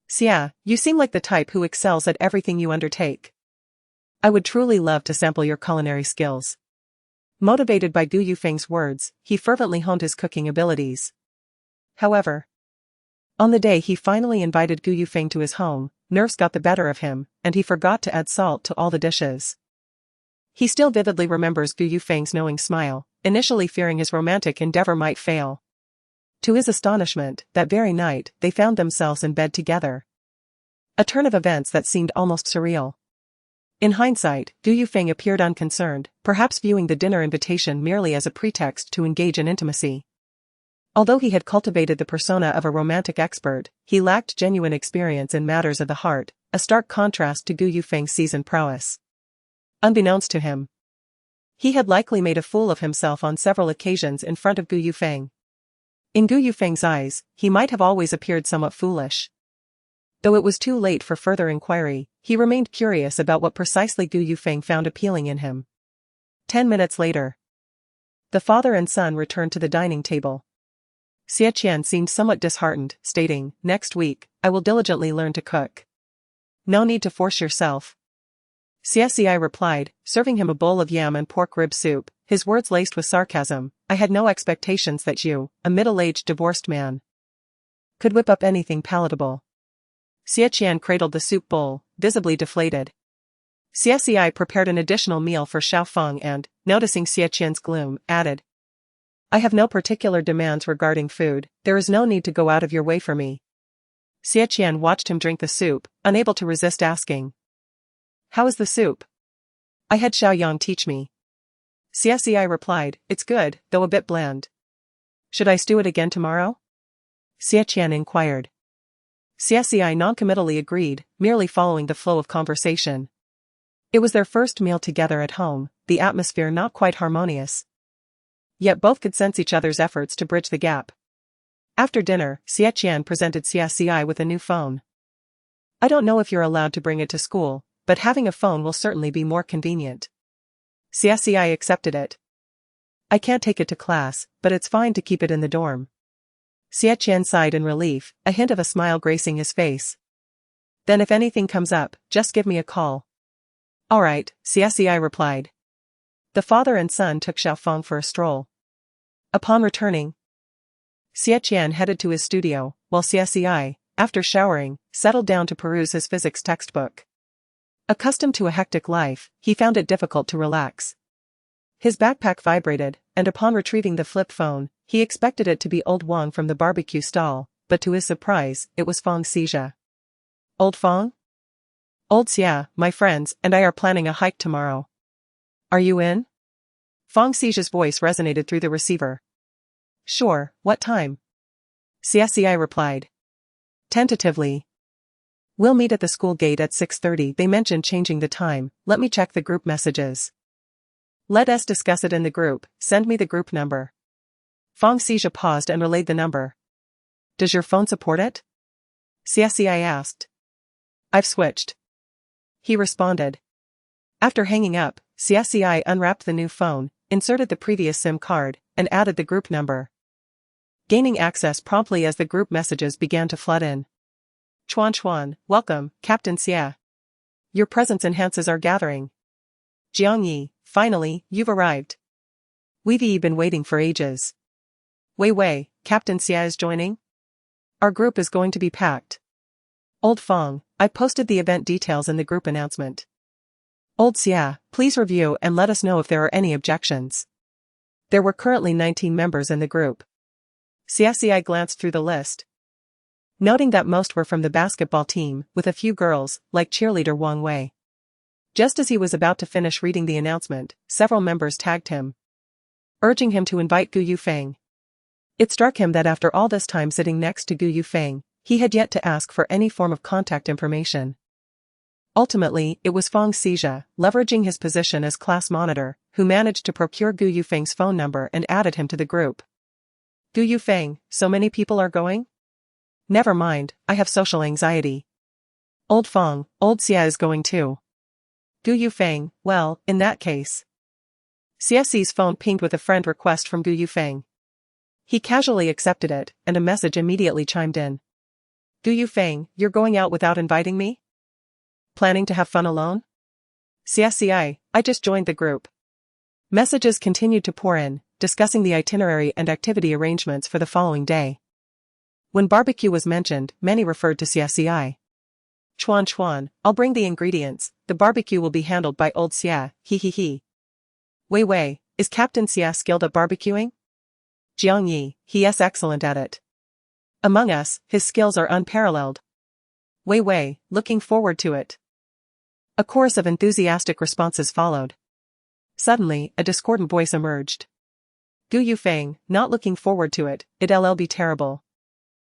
"Xie, you seem like the type who excels at everything you undertake. I would truly love to sample your culinary skills." Motivated by Gu Yufeng's words, he fervently honed his cooking abilities. However, on the day he finally invited Gu Yufeng to his home, nerves got the better of him, and he forgot to add salt to all the dishes. He still vividly remembers Gu Yufeng's knowing smile, initially fearing his romantic endeavor might fail. To his astonishment, that very night, they found themselves in bed together. A turn of events that seemed almost surreal. In hindsight, Gu Yufeng appeared unconcerned, perhaps viewing the dinner invitation merely as a pretext to engage in intimacy. Although he had cultivated the persona of a romantic expert, he lacked genuine experience in matters of the heart, a stark contrast to Gu Yufeng's seasoned prowess. Unbeknownst to him, he had likely made a fool of himself on several occasions in front of Gu Yufeng. In Gu Yufeng's eyes, he might have always appeared somewhat foolish. Though it was too late for further inquiry, he remained curious about what precisely Gu Yufeng found appealing in him. 10 minutes later, the father and son returned to the dining table. Xie Ci seemed somewhat disheartened, stating, "Next week, I will diligently learn to cook. No need to force yourself." Xie Ci replied, serving him a bowl of yam and pork rib soup, his words laced with sarcasm, "I had no expectations that you, a middle-aged divorced man, could whip up anything palatable." Xie Ci cradled the soup bowl, visibly deflated. Xie Ci prepared an additional meal for Yufeng and, noticing Xie Ci's gloom, added, "I have no particular demands regarding food, there is no need to go out of your way for me." Xie Ci watched him drink the soup, unable to resist asking, "How is the soup? I had Xiaoyang teach me." Xie Ci replied, it's good, though a bit bland. Should I stew it again tomorrow? Xie Qian inquired. Xie Ci noncommittally agreed, merely following the flow of conversation. It was their first meal together at home, the atmosphere not quite harmonious. Yet both could sense each other's efforts to bridge the gap. After dinner, Xie Qian presented Xie Ci with a new phone. I don't know if you're allowed to bring it to school, but having a phone will certainly be more convenient. Xie Ci accepted it. I can't take it to class, but it's fine to keep it in the dorm. Xie Qian sighed in relief, a hint of a smile gracing his face. Then if anything comes up, just give me a call. All right, Xie Ci replied. The father and son took Yufeng for a stroll. Upon returning, Xie Qian headed to his studio, while Xie Ci, after showering, settled down to peruse his physics textbook. Accustomed to a hectic life, he found it difficult to relax. His backpack vibrated, and upon retrieving the flip phone, he expected it to be old Wang from the barbecue stall, but to his surprise, it was Feng Xie. Old Feng? Old Xie, my friends and I are planning a hike tomorrow. Are you in? Feng Xie's voice resonated through the receiver. Sure, what time? Xie Ci replied. Tentatively. We'll meet at the school gate at 6:30. They mentioned changing the time, let me check the group messages. Let us discuss it in the group, send me the group number. Feng Xie paused and relayed the number. Does your phone support it? Xie Ci asked. I've switched. He responded. After hanging up, Xie Ci unwrapped the new phone, inserted the previous SIM card, and added the group number. Gaining access promptly as the group messages began to flood in. Chuan, welcome, Captain Xie. Your presence enhances our gathering. Jiangyi, finally, you've arrived. We've been waiting for ages. Wei, Captain Xie is joining? Our group is going to be packed. Old Feng, I posted the event details in the group announcement. Old Xie, please review and let us know if there are any objections. There were currently 19 members in the group. Xie Ci glanced through the list. Noting that most were from the basketball team, with a few girls, like cheerleader Wang Wei. Just as he was about to finish reading the announcement, several members tagged him, urging him to invite Gu Yufeng. It struck him that after all this time sitting next to Gu Yufeng, he had yet to ask for any form of contact information. Ultimately, it was Feng Xie, leveraging his position as class monitor, who managed to procure Gu Yufeng's phone number and added him to the group. Gu Yufeng, so many people are going? Never mind, I have social anxiety. Old Feng, Old Xie is going too. Gu Yufeng, well, in that case. Xie Ci's phone pinged with a friend request from Gu Yufeng. He casually accepted it, and a message immediately chimed in. Gu Yufeng, you're going out without inviting me? Planning to have fun alone? Xie Ci, I just joined the group. Messages continued to pour in, discussing the itinerary and activity arrangements for the following day. When barbecue was mentioned, many referred to Xie Ci. Chuan, I'll bring the ingredients, the barbecue will be handled by Old Xie, he. Wei, is Captain Xie skilled at barbecuing? Jiangyi, he is excellent at it. Among us, his skills are unparalleled. Wei, looking forward to it. A chorus of enthusiastic responses followed. Suddenly, a discordant voice emerged. Gu Yufeng, not looking forward to it, it'll be terrible.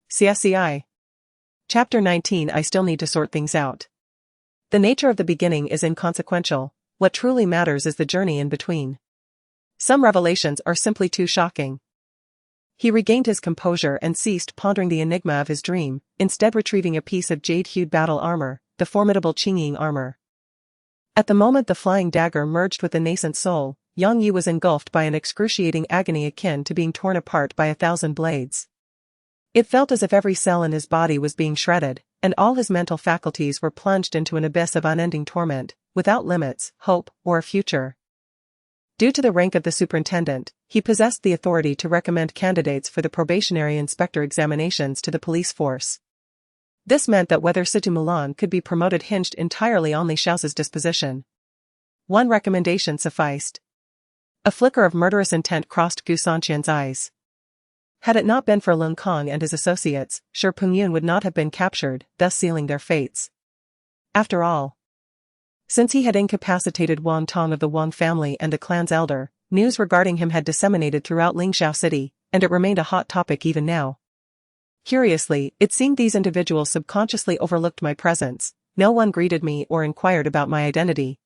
Xie Ci. Chapter 19. I still need to sort things out. The nature of the beginning is inconsequential, what truly matters is the journey in between. Some revelations are simply too shocking. He regained his composure and ceased pondering the enigma of his dream, instead retrieving a piece of jade-hued battle armor, the formidable Qingying armor. At the moment the flying dagger merged with the nascent soul, Yang Yi was engulfed by an excruciating agony akin to being torn apart by 1,000 blades. It felt as if every cell in his body was being shredded, and all his mental faculties were plunged into an abyss of unending torment, without limits, hope, or a future. Due to the rank of the superintendent, he possessed the authority to recommend candidates for the probationary inspector examinations to the police force. This meant that whether Situ Milan could be promoted hinged entirely on Li Xiao's disposition. One recommendation sufficed. A flicker of murderous intent crossed Gu Sanqian's eyes. Had it not been for Lun Kong and his associates, sure Pengyun would not have been captured, thus sealing their fates. After all, since he had incapacitated Wang Tong of the Wang family and the clan's elder, news regarding him had disseminated throughout Lingxiao City, and it remained a hot topic even now. Curiously, it seemed these individuals subconsciously overlooked my presence. No one greeted me or inquired about my identity.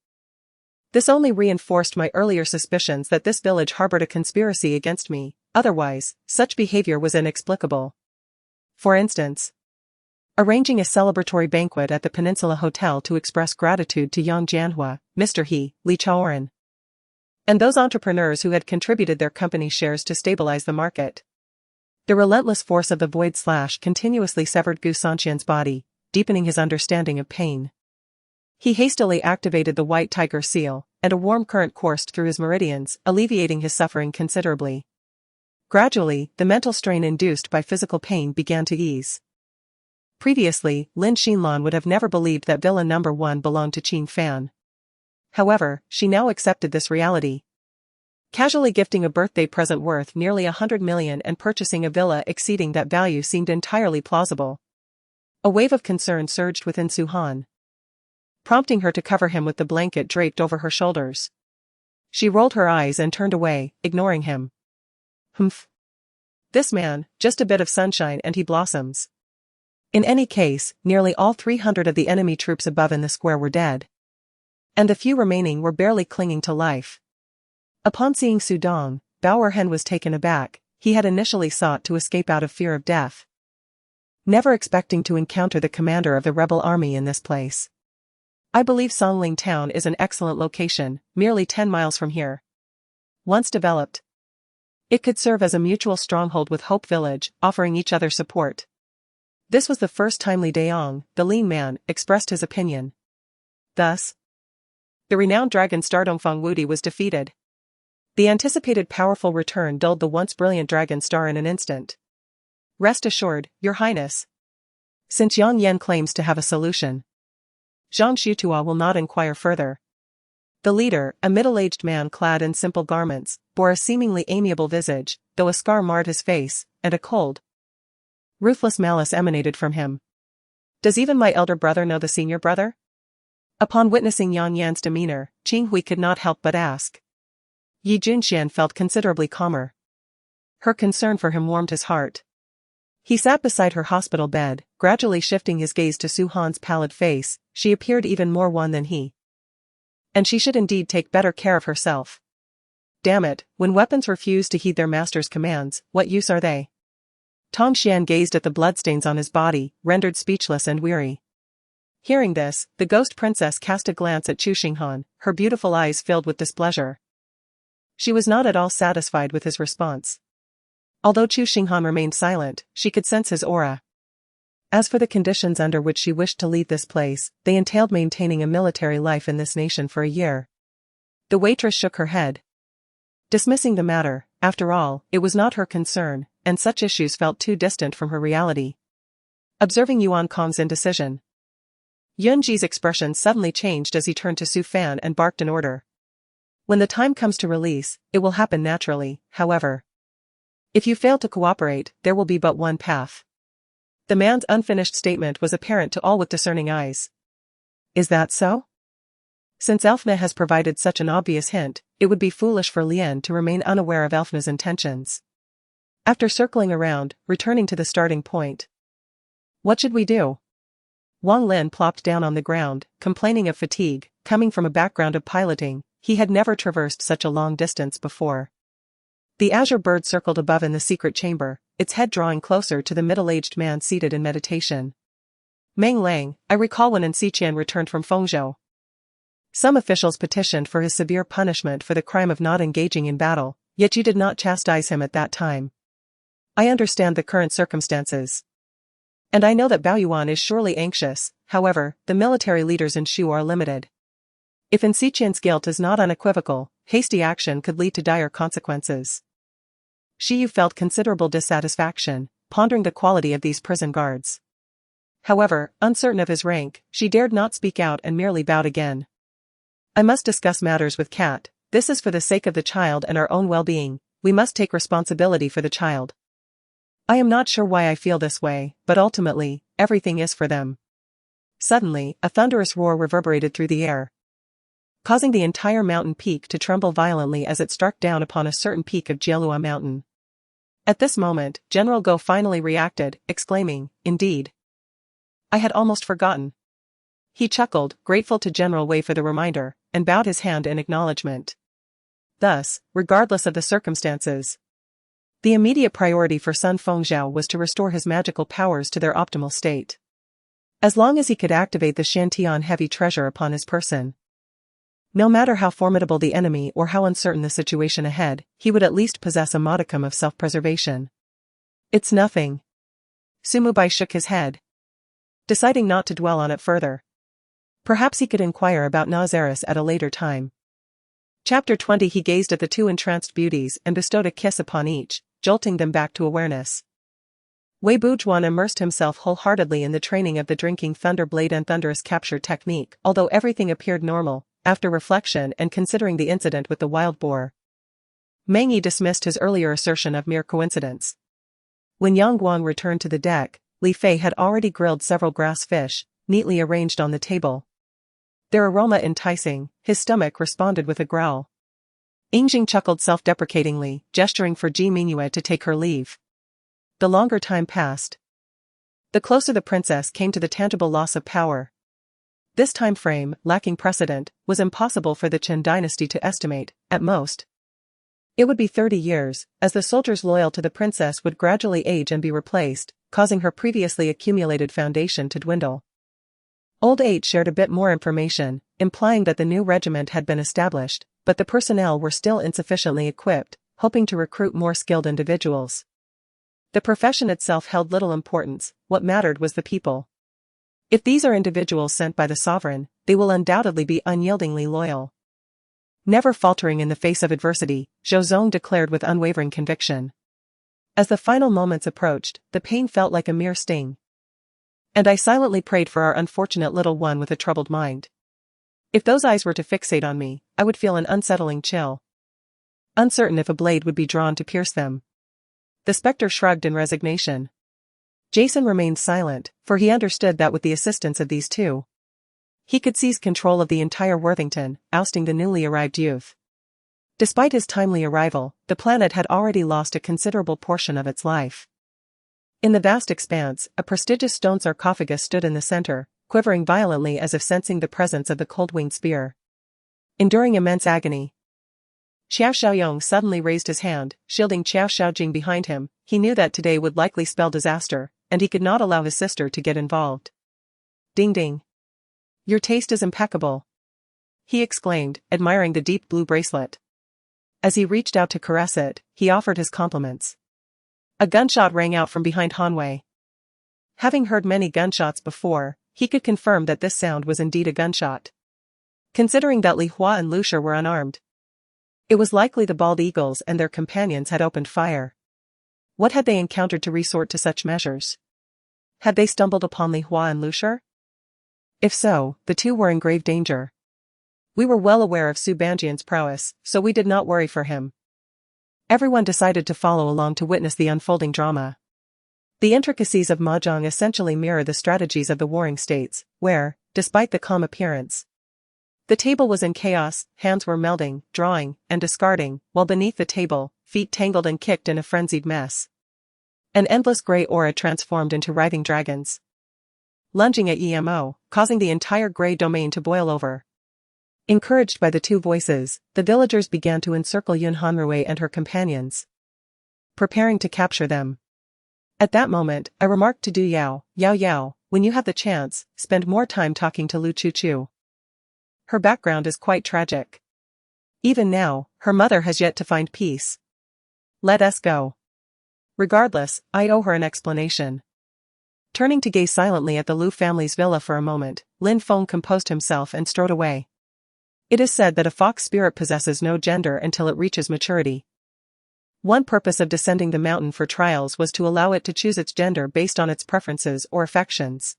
This only reinforced my earlier suspicions that this village harbored a conspiracy against me. Otherwise, such behavior was inexplicable. For instance, arranging a celebratory banquet at the Peninsula Hotel to express gratitude to Yang Jianhua, Mr. He, Li Chaoren, and those entrepreneurs who had contributed their company shares to stabilize the market. The relentless force of the void slash continuously severed Gu Sanqian's body, deepening his understanding of pain. He hastily activated the white tiger seal, and a warm current coursed through his meridians, alleviating his suffering considerably. Gradually, the mental strain induced by physical pain began to ease. Previously, Lin Xinlan would have never believed that Villa No. 1 belonged to Qin Fan. However, she now accepted this reality. Casually gifting a birthday present worth nearly 100 million and purchasing a villa exceeding that value seemed entirely plausible. A wave of concern surged within Su-Han, prompting her to cover him with the blanket draped over her shoulders. She rolled her eyes and turned away, ignoring him. Humph. This man, just a bit of sunshine and he blossoms. In any case, nearly all 300 of the enemy troops above in the square were dead, and the few remaining were barely clinging to life. Upon seeing Su Dong, Bao Erhen was taken aback. He had initially sought to escape out of fear of death, never expecting to encounter the commander of the rebel army in this place. I believe Songling town is an excellent location, merely 10 miles from here. Once developed, it could serve as a mutual stronghold with Hope Village, offering each other support. This was the first time Li Daong, the lean man, expressed his opinion. Thus, the renowned dragon star Dongfang Wudi was defeated. The anticipated powerful return dulled the once brilliant dragon star in an instant. Rest assured, Your Highness, since Yang Yan claims to have a solution, Zhang Xutua will not inquire further. The leader, a middle-aged man clad in simple garments, bore a seemingly amiable visage, though a scar marred his face, and a cold, ruthless malice emanated from him. Does even my elder brother know the senior brother? Upon witnessing Yang Yan's demeanor, Qing Hui could not help but ask. Yi Junxian felt considerably calmer. Her concern for him warmed his heart. He sat beside her hospital bed, gradually shifting his gaze to Su-Han's pallid face. She appeared even more wan than he, and she should indeed take better care of herself. Damn it, when weapons refuse to heed their master's commands, what use are they? Tong Xian gazed at the bloodstains on his body, rendered speechless and weary. Hearing this, the ghost princess cast a glance at Chu Xinghan, her beautiful eyes filled with displeasure. She was not at all satisfied with his response. Although Chu Xinghan remained silent, she could sense his aura. As for the conditions under which she wished to lead this place, they entailed maintaining a military life in this nation for a year. The waitress shook her head, dismissing the matter. After all, it was not her concern, and such issues felt too distant from her reality. Observing Yuan Kong's indecision, Yun Ji's expression suddenly changed as he turned to Su Fan and barked an order. When the time comes to release, it will happen naturally, however. If you fail to cooperate, there will be but one path. The man's unfinished statement was apparent to all with discerning eyes. Is that so? Since Elfna has provided such an obvious hint, it would be foolish for Lien to remain unaware of Elfna's intentions. After circling around, returning to the starting point. What should we do? Wang Lin plopped down on the ground, complaining of fatigue. Coming from a background of piloting, he had never traversed such a long distance before. The azure bird circled above in the secret chamber, its head drawing closer to the middle-aged man seated in meditation. Meng Lang, I recall when Xiqian returned from Fengzhou. Some officials petitioned for his severe punishment for the crime of not engaging in battle, yet you did not chastise him at that time. I understand the current circumstances, and I know that Bao Yuan is surely anxious. However, the military leaders in Shu are limited. If Xiqian's guilt is not unequivocal, hasty action could lead to dire consequences. Shi Yu felt considerable dissatisfaction, pondering the quality of these prison guards. However, uncertain of his rank, she dared not speak out and merely bowed again. I must discuss matters with Cat. This is for the sake of the child and our own well-being. We must take responsibility for the child. I am not sure why I feel this way, but ultimately, everything is for them. Suddenly, a thunderous roar reverberated through the air. causing the entire mountain peak to tremble violently as it struck down upon a certain peak of Jielua mountain. At this moment, General Go finally reacted, exclaiming, "Indeed. I had almost forgotten." He chuckled, grateful to General Wei for the reminder, and bowed his hand in acknowledgement. Thus, regardless of the circumstances, the immediate priority for Sun Fengzhao was to restore his magical powers to their optimal state. As long as he could activate the Shantian heavy treasure upon his person, no matter how formidable the enemy or how uncertain the situation ahead, he would at least possess a modicum of self-preservation. "It's nothing." Sumubai shook his head, deciding not to dwell on it further. Perhaps he could inquire about Nazaris at a later time. Chapter 20. He gazed at the two entranced beauties and bestowed a kiss upon each, jolting them back to awareness. Wei Bujuan immersed himself wholeheartedly in the training of the drinking thunder blade and thunderous capture technique, although everything appeared normal. After reflection and considering the incident with the wild boar, Meng Yi dismissed his earlier assertion of mere coincidence. When Yang Guang returned to the deck, Li Fei had already grilled several grass fish, neatly arranged on the table. Their aroma enticing, his stomach responded with a growl. Yingjing chuckled self-deprecatingly, gesturing for Ji Mingyue to take her leave. The longer time passed, the closer the princess came to the tangible loss of power. This time frame, lacking precedent, was impossible for the Qin dynasty to estimate. At most, it would be 30 years, as the soldiers loyal to the princess would gradually age and be replaced, causing her previously accumulated foundation to dwindle. Old 8 shared a bit more information, implying that the new regiment had been established, but the personnel were still insufficiently equipped, hoping to recruit more skilled individuals. The profession itself held little importance, what mattered was the people. If these are individuals sent by the sovereign, they will undoubtedly be unyieldingly loyal. Never faltering in the face of adversity, Zhou Zong declared with unwavering conviction. As the final moments approached, the pain felt like a mere sting. And I silently prayed for our unfortunate little one with a troubled mind. If those eyes were to fixate on me, I would feel an unsettling chill. Uncertain if a blade would be drawn to pierce them. The spectre shrugged in resignation. Jason remained silent, for he understood that with the assistance of these two, he could seize control of the entire Worthington, ousting the newly arrived youth. Despite his timely arrival, the planet had already lost a considerable portion of its life. In the vast expanse, a prestigious stone sarcophagus stood in the center, quivering violently as if sensing the presence of the cold-winged spear. Enduring immense agony, Xiao Xiaoyong suddenly raised his hand, shielding Xiao Xiaojing behind him. He knew that today would likely spell disaster, and he could not allow his sister to get involved. "Ding ding. Your taste is impeccable," he exclaimed, admiring the deep blue bracelet. As he reached out to caress it, he offered his compliments. A gunshot rang out from behind Hanwei. Having heard many gunshots before, he could confirm that this sound was indeed a gunshot. Considering that Li Hua and Lu Shi were unarmed, it was likely the bald eagles and their companions had opened fire. What had they encountered to resort to such measures? Had they stumbled upon Li Hua and Lu Shi? If so, the two were in grave danger. We were well aware of Su Banjian's prowess, so we did not worry for him. Everyone decided to follow along to witness the unfolding drama. The intricacies of Mahjong essentially mirror the strategies of the warring states, where, despite the calm appearance, the table was in chaos, hands were melding, drawing, and discarding, while beneath the table, feet tangled and kicked in a frenzied mess. An endless gray aura transformed into writhing dragons, lunging at EMO, causing the entire gray domain to boil over. Encouraged by the two voices, the villagers began to encircle Yun Hanrui and her companions, preparing to capture them. At that moment, I remarked to Du Yao, Yao, when you have the chance, spend more time talking to Lu Chu. Her background is quite tragic. Even now, her mother has yet to find peace. Let us go. Regardless, I owe her an explanation. Turning to gaze silently at the Lu family's villa for a moment, Lin Feng composed himself and strode away. It is said that a fox spirit possesses no gender until it reaches maturity. One purpose of descending the mountain for trials was to allow it to choose its gender based on its preferences or affections.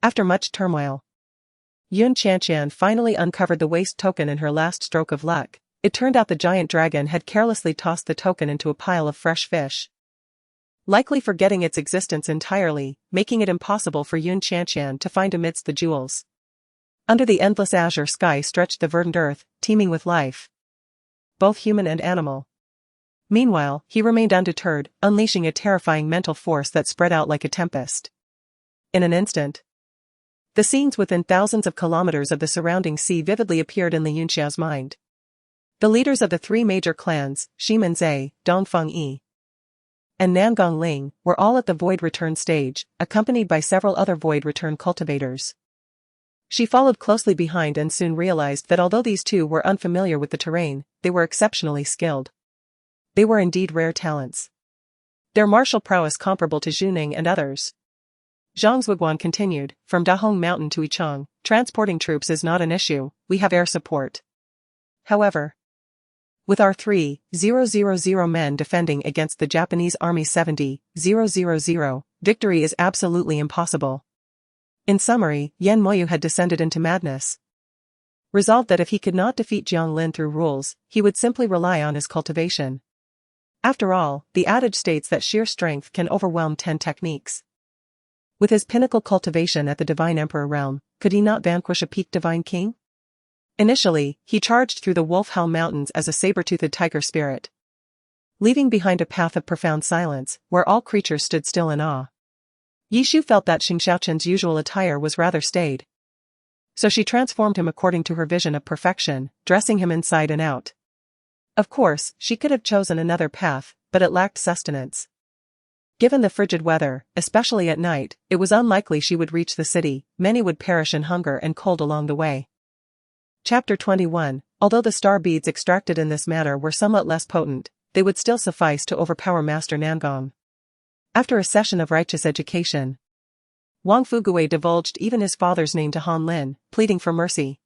After much turmoil, Yun Qianqian finally uncovered the waste token in her last stroke of luck. It turned out the giant dragon had carelessly tossed the token into a pile of fresh fish, likely forgetting its existence entirely, making it impossible for Yun Qianqian to find amidst the jewels. Under the endless azure sky stretched the verdant earth, teeming with life, both human and animal. Meanwhile, he remained undeterred, unleashing a terrifying mental force that spread out like a tempest. In an instant, the scenes within thousands of kilometers of the surrounding sea vividly appeared in Li Yunxiao's mind. The leaders of the three major clans, Xie, Dongfeng Yi, and Nangong Ling, were all at the void return stage, accompanied by several other void return cultivators. She followed closely behind and soon realized that although these two were unfamiliar with the terrain, they were exceptionally skilled. They were indeed rare talents. Their martial prowess comparable to Zhuning and others. Zhang Zuiguan continued, from Dahong Mountain to Yichang, transporting troops is not an issue, we have air support. However, with our 3,000 men defending against the Japanese Army 70,000, victory is absolutely impossible. In summary, Yan Moyu had descended into madness. Resolved that if he could not defeat Jiang Lin through rules, he would simply rely on his cultivation. After all, the adage states that sheer strength can overwhelm 10 techniques. With his pinnacle cultivation at the Divine Emperor realm, could he not vanquish a peak Divine King? Initially, he charged through the Wolf Howl Mountains as a saber-toothed tiger spirit, leaving behind a path of profound silence, where all creatures stood still in awe. Yishu felt that Xing Xiaoqian's usual attire was rather staid. So she transformed him according to her vision of perfection, dressing him inside and out. Of course, she could have chosen another path, but it lacked sustenance. Given the frigid weather, especially at night, it was unlikely she would reach the city, many would perish in hunger and cold along the way. Chapter 21. Although the star beads extracted in this manner were somewhat less potent, they would still suffice to overpower Master Nangong. After a session of righteous education, Wang Fugui divulged even his father's name to Han Lin, pleading for mercy.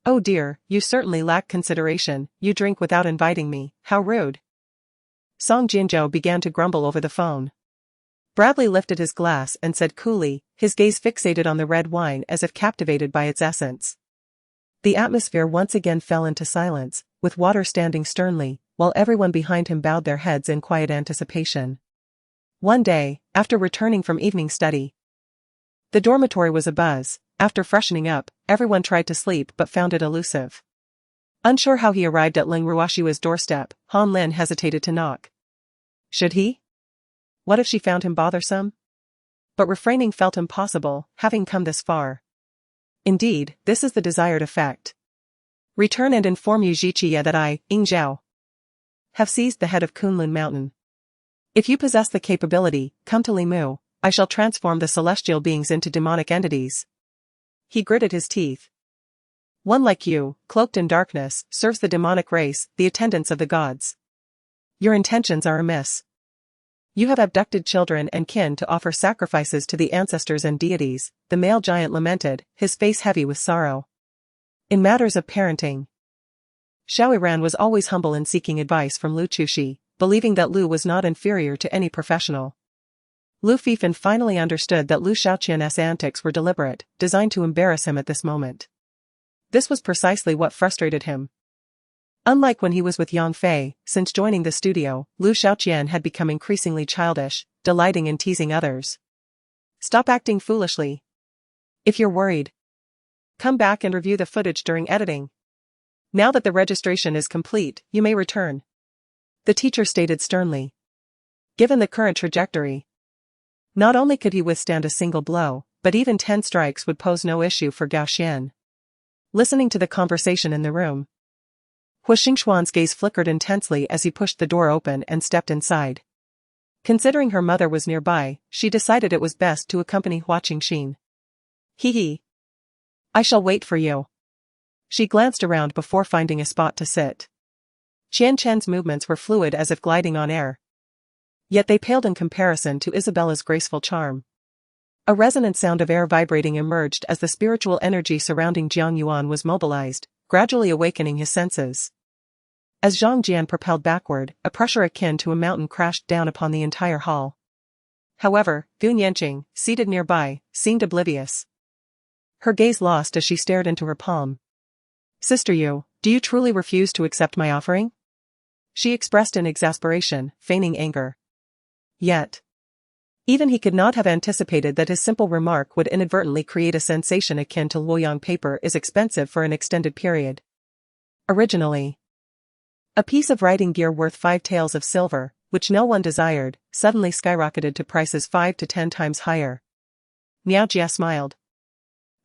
Oh dear, you certainly lack consideration, you drink without inviting me, how rude. Song Jinzhou began to grumble over the phone. Bradley lifted his glass and said coolly, his gaze fixated on the red wine as if captivated by its essence. The atmosphere once again fell into silence, with Water standing sternly, while everyone behind him bowed their heads in quiet anticipation. One day, after returning from evening study, the dormitory was abuzz. After freshening up, everyone tried to sleep but found it elusive. Unsure how he arrived at Ling Ruoshiwa's doorstep, Han Lin hesitated to knock. Should he? What if she found him bothersome? But refraining felt impossible, having come this far. Indeed, this is the desired effect. Return and inform Xie Ci that I, Ying Zhao, have seized the head of Kunlun Mountain. If you possess the capability, come to Limu, I shall transform the celestial beings into demonic entities. He gritted his teeth. One like you, cloaked in darkness, serves the demonic race, the attendants of the gods. Your intentions are amiss. You have abducted children and kin to offer sacrifices to the ancestors and deities, the male giant lamented, his face heavy with sorrow. In matters of parenting, Xiao Ran was always humble in seeking advice from Lu Chushi, believing that Lu was not inferior to any professional. Lu Fifan finally understood that Lu Xiaoqian's antics were deliberate, designed to embarrass him at this moment. This was precisely what frustrated him. Unlike when he was with Yang Fei, since joining the studio, Lu Xiaoqian had become increasingly childish, delighting in teasing others. Stop acting foolishly. If you're worried, come back and review the footage during editing. Now that the registration is complete, you may return. The teacher stated sternly. Given the current trajectory, not only could he withstand a single blow, but even 10 strikes would pose no issue for Gao Xian. Listening to the conversation in the room, Hu Xingxuan's gaze flickered intensely as he pushed the door open and stepped inside. Considering her mother was nearby, she decided it was best to accompany Hua Qingxin. Hee. I shall wait for you. She glanced around before finding a spot to sit. Qian Chen's movements were fluid as if gliding on air. Yet they paled in comparison to Isabella's graceful charm. A resonant sound of air vibrating emerged as the spiritual energy surrounding Jiang Yuan was mobilized, gradually awakening his senses. As Zhang Jian propelled backward, a pressure akin to a mountain crashed down upon the entire hall. However, Gun Yanqing, seated nearby, seemed oblivious. Her gaze lost as she stared into her palm. Sister Yu, do you truly refuse to accept my offering? She expressed in exasperation, feigning anger. Yet, Even he could not have anticipated that his simple remark would inadvertently create a sensation akin to Luoyang paper is expensive for an extended period. Originally, a piece of writing gear worth 5 taels of silver, which no one desired, suddenly skyrocketed to prices 5 to 10 times higher. Miao Jia smiled,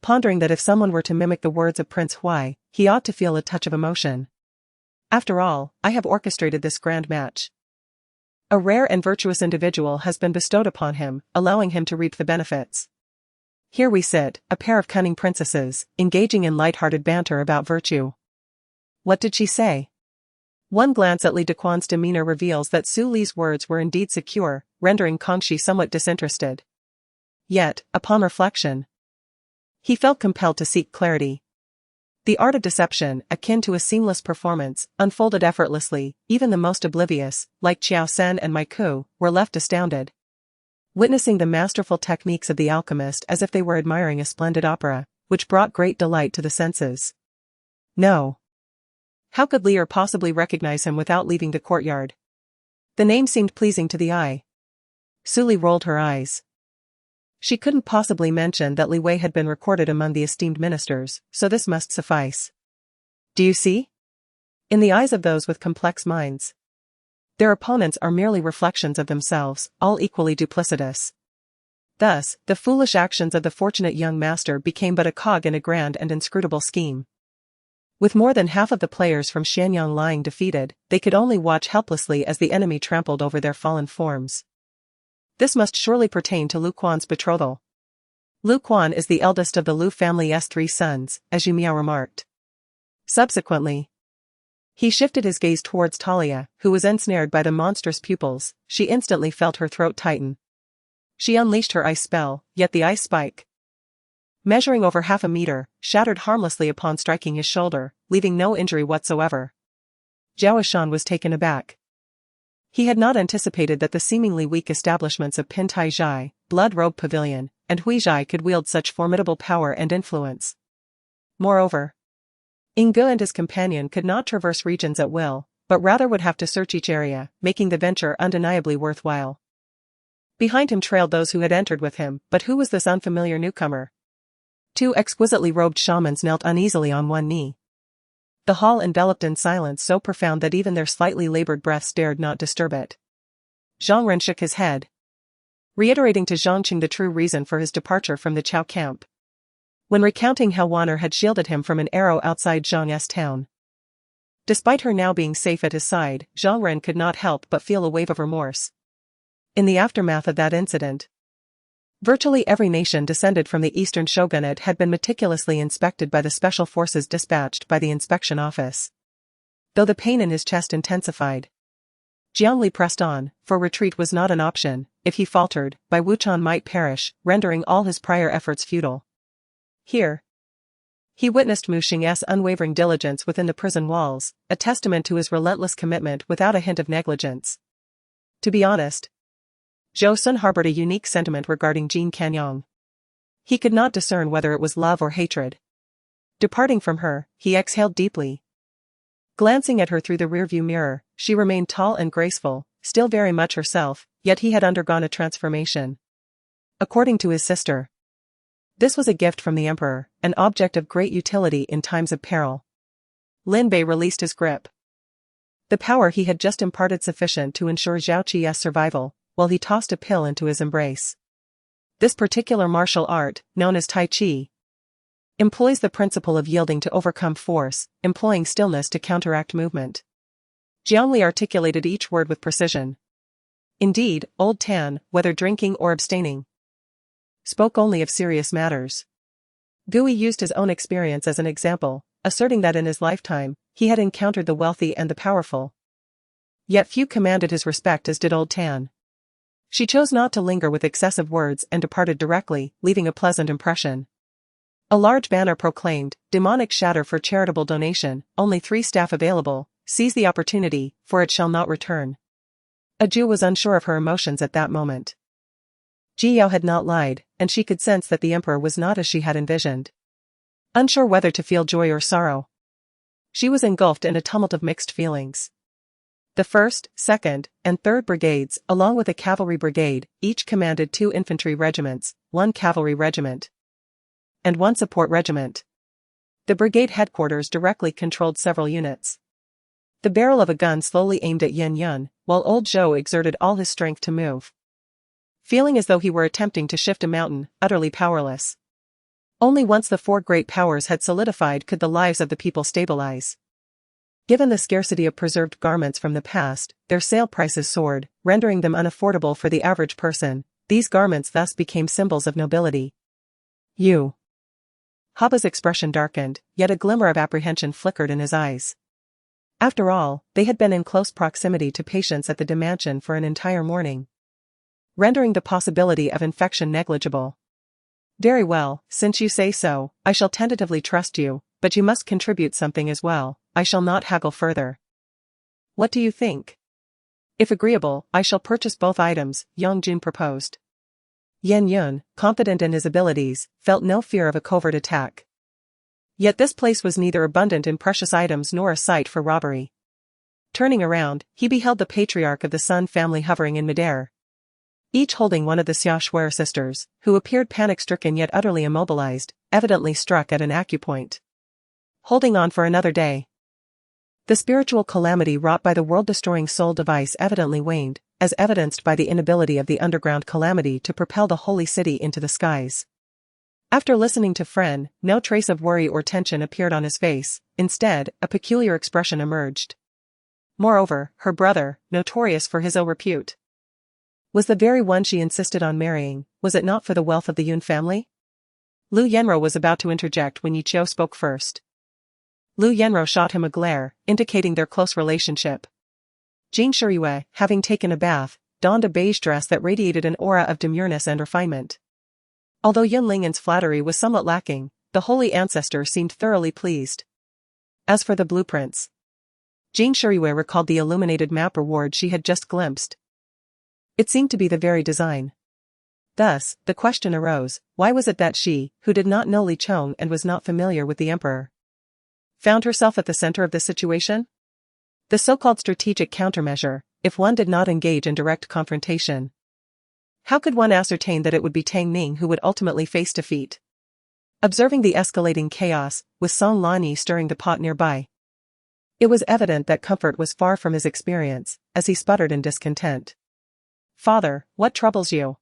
pondering that if someone were to mimic the words of Prince Huai, he ought to feel a touch of emotion. After all, I have orchestrated this grand match. A rare and virtuous individual has been bestowed upon him, allowing him to reap the benefits. Here we sit, a pair of cunning princesses, engaging in light-hearted banter about virtue. What did she say? One glance at Li Dequan's demeanor reveals that Su Li's words were indeed secure, rendering Kangxi somewhat disinterested. Yet, upon reflection, he felt compelled to seek clarity. The art of deception, akin to a seamless performance, unfolded effortlessly. Even the most oblivious, like Qiao Sen and Maiku, were left astounded, witnessing the masterful techniques of the alchemist as if they were admiring a splendid opera, which brought great delight to the senses. No. How could Li possibly recognize him without leaving the courtyard? The name seemed pleasing to the eye. Su Li rolled her eyes. She couldn't possibly mention that Li Wei had been recorded among the esteemed ministers, so this must suffice. Do you see? In the eyes of those with complex minds, their opponents are merely reflections of themselves, all equally duplicitous. Thus, the foolish actions of the fortunate young master became but a cog in a grand and inscrutable scheme. With more than half of the players from Xianyang lying defeated, they could only watch helplessly as the enemy trampled over their fallen forms. This must surely pertain to Lu Quan's betrothal. Lu Quan is the eldest of the Lu family's 3 sons, as Yu Miao remarked. Subsequently, he shifted his gaze towards Talia, who was ensnared by the monstrous pupils. She instantly felt her throat tighten. She unleashed her ice spell, yet the ice spike, measuring over half a meter, shattered harmlessly upon striking his shoulder, leaving no injury whatsoever. Zhao Shan was taken aback. He had not anticipated that the seemingly weak establishments of Pintai Zhai, Blood Robe Pavilion, and Hui Zhai could wield such formidable power and influence. Moreover, Yingge and his companion could not traverse regions at will, but rather would have to search each area, making the venture undeniably worthwhile. Behind him trailed those who had entered with him, but who was this unfamiliar newcomer? 2 exquisitely robed shamans knelt uneasily on one knee. The hall enveloped in silence so profound that even their slightly labored breaths dared not disturb it. Zhang Ren shook his head, reiterating to Zhangqing the true reason for his departure from the Chao camp, when recounting how Wanner had shielded him from an arrow outside Zhang's town. Despite her now being safe at his side, Zhang Ren could not help but feel a wave of remorse. In the aftermath of that incident, virtually every nation descended from the Eastern Shogunate had been meticulously inspected by the special forces dispatched by the inspection office. Though the pain in his chest intensified, Jiangli pressed on, for retreat was not an option. If he faltered, Bai Wuchan might perish, rendering all his prior efforts futile. Here, he witnessed Mu Xing's unwavering diligence within the prison walls, a testament to his relentless commitment without a hint of negligence. To be honest, Zhou Sun harbored a unique sentiment regarding Jin Kanyang. He could not discern whether it was love or hatred. Departing from her, he exhaled deeply. Glancing at her through the rearview mirror, she remained tall and graceful, still very much herself, yet he had undergone a transformation. According to his sister, this was a gift from the emperor, an object of great utility in times of peril. Lin Bei released his grip. The power he had just imparted sufficient to ensure Xiao Ci's survival, while he tossed a pill into his embrace. This particular martial art, known as Tai Chi, employs the principle of yielding to overcome force, employing stillness to counteract movement. Jiangli articulated each word with precision. Indeed, old Tan, whether drinking or abstaining, spoke only of serious matters. Gui used his own experience as an example, asserting that in his lifetime, he had encountered the wealthy and the powerful. Yet few commanded his respect as did old Tan. She chose not to linger with excessive words and departed directly, leaving a pleasant impression. A large banner proclaimed, "Demonic shatter for charitable donation, only 3 staff available, seize the opportunity, for it shall not return." A Jew was unsure of her emotions at that moment. Ji Yao had not lied, and she could sense that the emperor was not as she had envisioned. Unsure whether to feel joy or sorrow, she was engulfed in a tumult of mixed feelings. The 1st, 2nd, and 3rd Brigades, along with a cavalry brigade, each commanded 2 infantry regiments, 1 cavalry regiment, and 1 support regiment. The brigade headquarters directly controlled several units. The barrel of a gun slowly aimed at Yin Yun, while old Zhou exerted all his strength to move, feeling as though he were attempting to shift a mountain, utterly powerless. Only once the 4 great powers had solidified could the lives of the people stabilize. Given the scarcity of preserved garments from the past, their sale prices soared, rendering them unaffordable for the average person. These garments thus became symbols of nobility. Haba's expression darkened, yet a glimmer of apprehension flickered in his eyes. After all, they had been in close proximity to patients at the mansion for an entire morning, rendering the possibility of infection negligible. Very well, since you say so, I shall tentatively trust you, but you must contribute something as well. I shall not haggle further. What do you think? If agreeable, I shall purchase both items, Yang Jun proposed. Yin Yun, confident in his abilities, felt no fear of a covert attack. Yet this place was neither abundant in precious items nor a site for robbery. Turning around, he beheld the patriarch of the Sun family hovering in midair, each holding one of the Xie Ci sisters, who appeared panic-stricken yet utterly immobilized, evidently struck at an acupoint. Holding on for another day. The spiritual calamity wrought by the world-destroying soul device evidently waned, as evidenced by the inability of the underground calamity to propel the holy city into the skies. After listening to Fren, no trace of worry or tension appeared on his face. Instead, a peculiar expression emerged. Moreover, her brother, notorious for his ill repute, was the very one she insisted on marrying. Was it not for the wealth of the Yun family? Lu Yenro was about to interject when Yi Qiu spoke first. Lu Yenro shot him a glare, indicating their close relationship. Jing Shiriyue, having taken a bath, donned a beige dress that radiated an aura of demureness and refinement. Although Yun Lingan's flattery was somewhat lacking, the holy ancestor seemed thoroughly pleased. As for the blueprints, Jing Shiriyue recalled the illuminated map reward she had just glimpsed. It seemed to be the very design. Thus, the question arose, why was it that she, who did not know Li Chong and was not familiar with the emperor, found herself at the center of the situation? The so-called strategic countermeasure, if one did not engage in direct confrontation. How could one ascertain that it would be Tang Ning who would ultimately face defeat? Observing the escalating chaos, with Song Lanyi stirring the pot nearby, it was evident that comfort was far from his experience, as he sputtered in discontent. Father, what troubles you?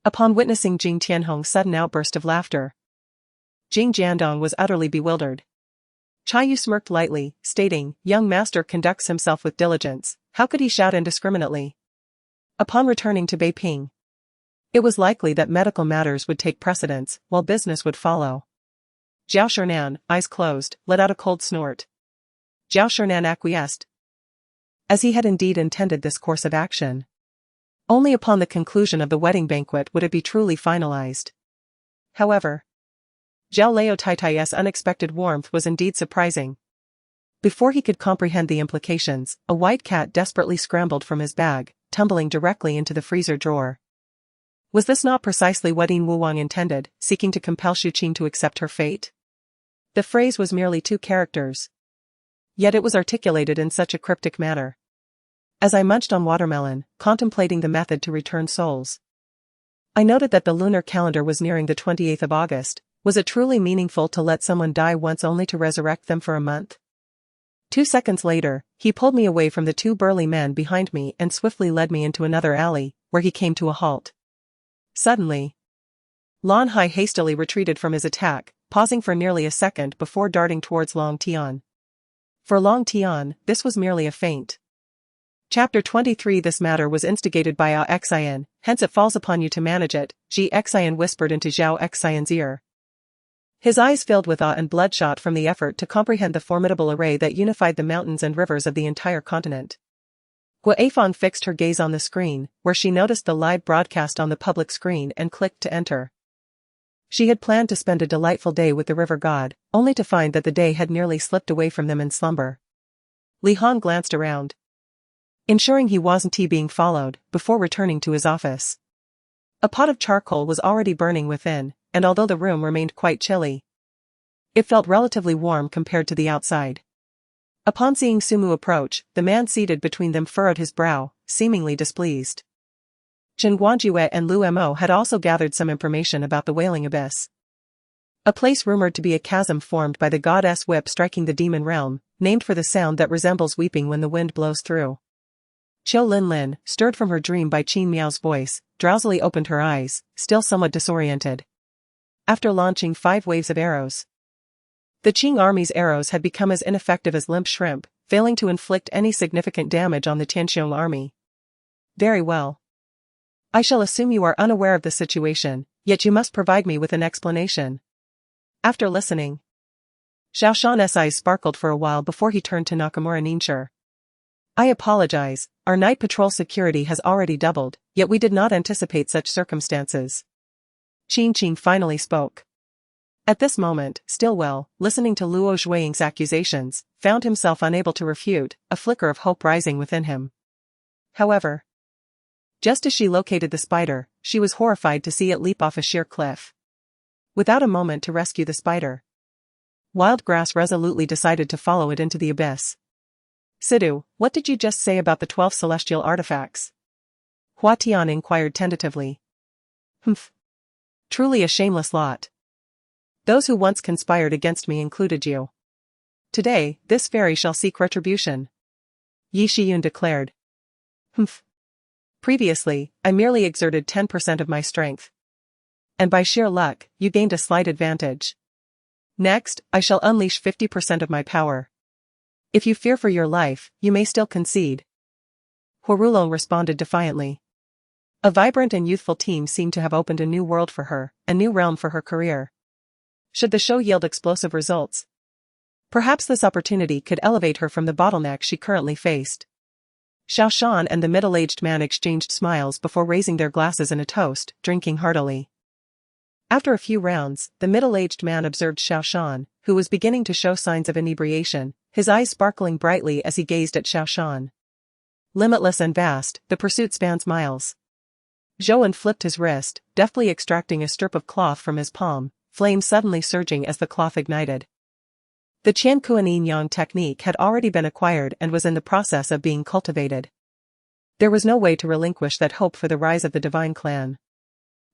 Upon witnessing Jing Tianhong's sudden outburst of laughter, Jing Jiandong was utterly bewildered. Chai Yu smirked lightly, stating, young master conducts himself with diligence, how could he shout indiscriminately? Upon returning to Beiping, it was likely that medical matters would take precedence, while business would follow. Zhao Shernan, eyes closed, let out a cold snort. Zhao Shernan acquiesced, as he had indeed intended this course of action. Only upon the conclusion of the wedding banquet would it be truly finalized. However, Zhao Leo Taitai's unexpected warmth was indeed surprising. Before he could comprehend the implications, a white cat desperately scrambled from his bag, tumbling directly into the freezer drawer. Was this not precisely what Yin Wuwang intended, seeking to compel Xu Qin to accept her fate? The phrase was merely 2 characters. Yet it was articulated in such a cryptic manner. As I munched on watermelon, contemplating the method to return souls, I noted that the lunar calendar was nearing the 28th of August. Was it truly meaningful to let someone die once only to resurrect them for a month? 2 seconds later, he pulled me away from the 2 burly men behind me and swiftly led me into another alley, where he came to a halt. Suddenly, Lan Hai hastily retreated from his attack, pausing for nearly a second before darting towards Long Tian. For Long Tian, this was merely a feint. Chapter 23. This matter was instigated by Ao Xian, hence it falls upon you to manage it, Xie Xian whispered into Zhao Xian's ear. His eyes filled with awe and bloodshot from the effort to comprehend the formidable array that unified the mountains and rivers of the entire continent. Guifang fixed her gaze on the screen, where she noticed the live broadcast on the public screen and clicked to enter. She had planned to spend a delightful day with the river god, only to find that the day had nearly slipped away from them in slumber. Li Han glanced around, ensuring he wasn't being followed, before returning to his office. A pot of charcoal was already burning within, and although the room remained quite chilly, it felt relatively warm compared to the outside. Upon seeing Sumu approach, the man seated between them furrowed his brow, seemingly displeased. Chen Guanjue and Lu Mo had also gathered some information about the Wailing Abyss. A place rumored to be a chasm formed by the goddess whip striking the demon realm, named for the sound that resembles weeping when the wind blows through. Qiu Lin, stirred from her dream by Qin Miao's voice, drowsily opened her eyes, still somewhat disoriented. After launching 5 waves of arrows, the Qing army's arrows had become as ineffective as limp shrimp, failing to inflict any significant damage on the Tianqiong army. Very well. I shall assume you are unaware of the situation, yet you must provide me with an explanation. After listening, Xiao Shan's eyes sparkled for a while before he turned to Nakamura Ninshur. I apologize, our night patrol security has already doubled, yet we did not anticipate such circumstances. Qin finally spoke. At this moment, Stillwell, listening to Luo Zhuiying's accusations, found himself unable to refute, a flicker of hope rising within him. However, just as she located the spider, she was horrified to see it leap off a sheer cliff. Without a moment to rescue the spider, Wildgrass resolutely decided to follow it into the abyss. Sidhu, what did you just say about the 12 celestial artifacts? Hua Tian inquired tentatively. Humph. Truly a shameless lot. Those who once conspired against me included you. Today, this fairy shall seek retribution. Yi Shiyun declared. Humph. Previously, I merely exerted 10% of my strength. And by sheer luck, you gained a slight advantage. Next, I shall unleash 50% of my power. If you fear for your life, you may still concede. Huarulong responded defiantly. A vibrant and youthful team seemed to have opened a new world for her, a new realm for her career. Should the show yield explosive results? Perhaps this opportunity could elevate her from the bottleneck she currently faced. Xiao Shan and the middle-aged man exchanged smiles before raising their glasses in a toast, drinking heartily. After a few rounds, the middle-aged man observed Xiao Shan, who was beginning to show signs of inebriation, his eyes sparkling brightly as he gazed at Xiao Shan. Limitless and vast, the pursuit spans miles. Zhouan flipped his wrist, deftly extracting a strip of cloth from his palm, flames suddenly surging as the cloth ignited. The Qian Kuan Yin Yang technique had already been acquired and was in the process of being cultivated. There was no way to relinquish that hope for the rise of the divine clan.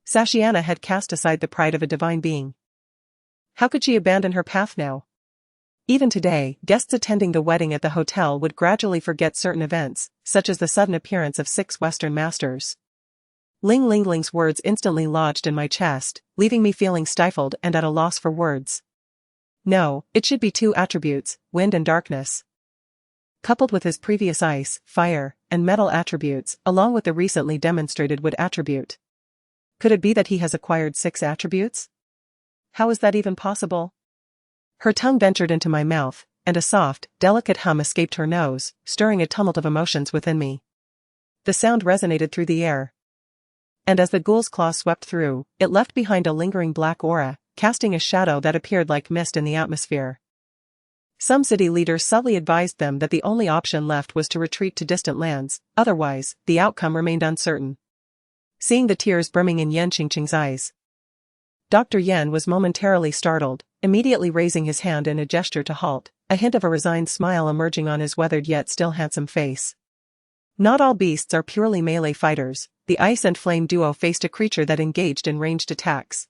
Sashiana had cast aside the pride of a divine being. How could she abandon her path now? Even today, guests attending the wedding at the hotel would gradually forget certain events, such as the sudden appearance of 6 Western masters. Ling Lingling's words instantly lodged in my chest, leaving me feeling stifled and at a loss for words. No, it should be 2 attributes, wind and darkness. Coupled with his previous ice, fire, and metal attributes, along with the recently demonstrated wood attribute. Could it be that he has acquired 6 attributes? How is that even possible? Her tongue ventured into my mouth, and a soft, delicate hum escaped her nose, stirring a tumult of emotions within me. The sound resonated through the air. And as the ghoul's claw swept through, it left behind a lingering black aura, casting a shadow that appeared like mist in the atmosphere. Some city leaders subtly advised them that the only option left was to retreat to distant lands, otherwise, the outcome remained uncertain. Seeing the tears brimming in Yan Qingqing's eyes, Dr. Yan was momentarily startled, immediately raising his hand in a gesture to halt, a hint of a resigned smile emerging on his weathered yet still handsome face. Not all beasts are purely melee fighters. The ice and flame duo faced a creature that engaged in ranged attacks.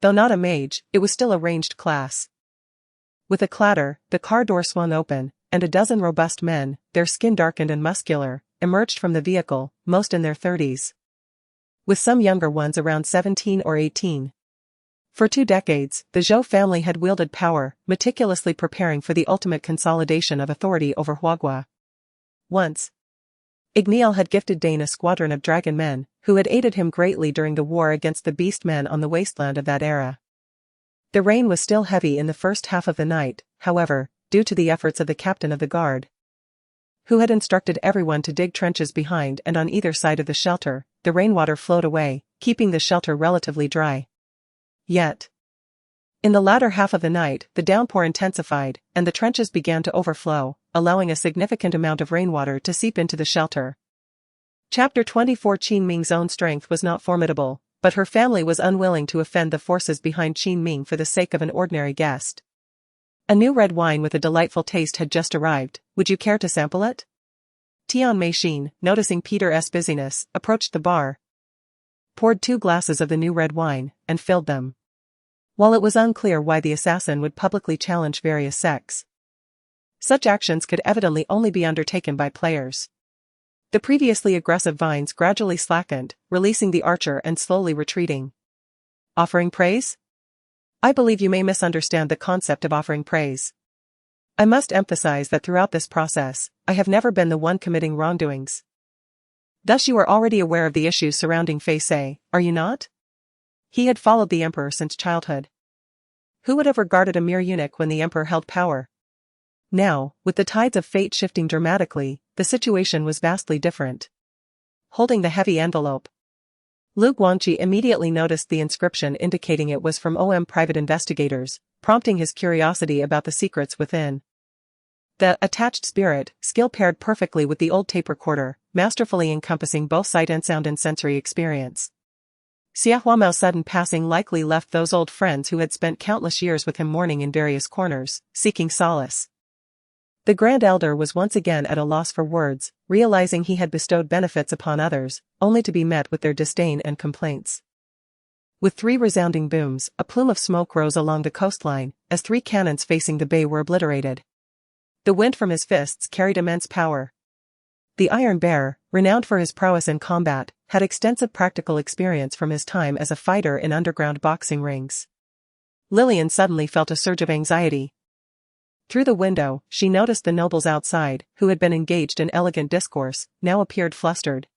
Though not a mage, it was still a ranged class. With a clatter, the car door swung open, and a dozen robust men, their skin darkened and muscular, emerged from the vehicle, most in their 30s. With some younger ones around 17 or 18. For 2 decades, the Zhou family had wielded power, meticulously preparing for the ultimate consolidation of authority over Huaguo. Once, Igniel had gifted Dane a squadron of dragon men, who had aided him greatly during the war against the beast men on the wasteland of that era. The rain was still heavy in the first half of the night, however, due to the efforts of the captain of the guard, who had instructed everyone to dig trenches behind and on either side of the shelter. The rainwater flowed away, keeping the shelter relatively dry. Yet, in the latter half of the night, the downpour intensified, and the trenches began to overflow, allowing a significant amount of rainwater to seep into the shelter. Chapter 24. Qin Ming's own strength was not formidable, but her family was unwilling to offend the forces behind Qin Ming for the sake of an ordinary guest. A new red wine with a delightful taste had just arrived. Would you care to sample it? Tian Mei-shin, noticing Peter's busyness, approached the bar, poured 2 glasses of the new red wine, and filled them. While it was unclear why the assassin would publicly challenge various sects, such actions could evidently only be undertaken by players. The previously aggressive vines gradually slackened, releasing the archer and slowly retreating. Offering praise? I believe you may misunderstand the concept of offering praise. I must emphasize that throughout this process, I have never been the one committing wrongdoings. Thus you are already aware of the issues surrounding Xie Ci, are you not? He had followed the emperor since childhood. Who would have regarded a mere eunuch when the emperor held power? Now, with the tides of fate shifting dramatically, the situation was vastly different. Holding the heavy envelope, Lu Guangqi immediately noticed the inscription indicating it was from private investigators, prompting his curiosity about the secrets within. The attached spirit skill paired perfectly with the old tape recorder, masterfully encompassing both sight and sound and sensory experience. Xie Huamou's sudden passing likely left those old friends who had spent countless years with him mourning in various corners, seeking solace. The Grand Elder was once again at a loss for words, realizing he had bestowed benefits upon others, only to be met with their disdain and complaints. With 3 resounding booms, a plume of smoke rose along the coastline, as 3 cannons facing the bay were obliterated. The wind from his fists carried immense power. The Iron Bear, renowned for his prowess in combat, had extensive practical experience from his time as a fighter in underground boxing rings. Lillian suddenly felt a surge of anxiety. Through the window, she noticed the nobles outside, who had been engaged in elegant discourse, now appeared flustered.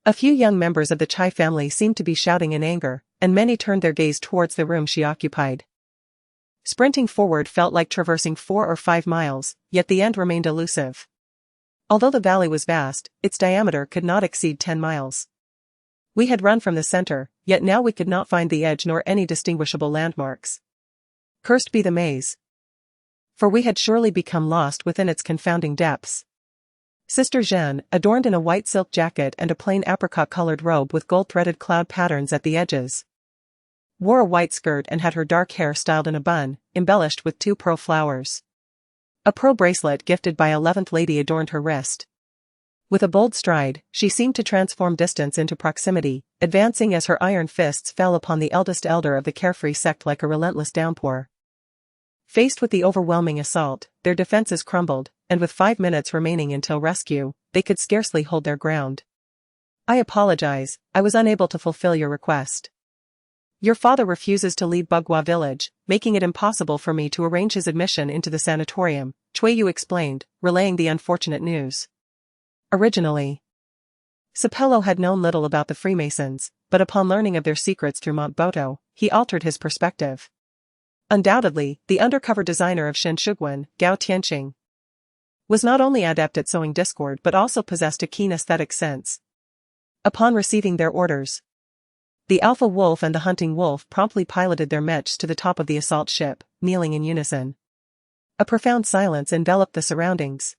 A few young members of the Chai family seemed to be shouting in anger, and many turned their gaze towards the room she occupied. Sprinting forward felt like traversing 4 or 5 miles, yet the end remained elusive. Although the valley was vast, its diameter could not exceed 10 miles. We had run from the center, yet now we could not find the edge nor any distinguishable landmarks. Cursed be the maze. For we had surely become lost within its confounding depths. Sister Jeanne, adorned in a white silk jacket and a plain apricot-colored robe with gold-threaded cloud patterns at the edges, wore a white skirt and had her dark hair styled in a bun, embellished with 2 pearl flowers. A pearl bracelet gifted by 11th lady adorned her wrist. With a bold stride, she seemed to transform distance into proximity, advancing as her iron fists fell upon the eldest elder of the carefree sect like a relentless downpour. Faced with the overwhelming assault, their defenses crumbled, and with 5 minutes remaining until rescue, they could scarcely hold their ground. I apologize, I was unable to fulfill your request. Your father refuses to leave Bagua village, making it impossible for me to arrange his admission into the sanatorium, Cui Yu explained, relaying the unfortunate news. Originally, Sapello had known little about the Freemasons, but upon learning of their secrets through Montboto, he altered his perspective. Undoubtedly, the undercover designer of Shen Shugwen, Gao Tianqing, was not only adept at sowing discord but also possessed a keen aesthetic sense. Upon receiving their orders, the Alpha Wolf and the Hunting Wolf promptly piloted their mechs to the top of the assault ship, kneeling in unison. A profound silence enveloped the surroundings.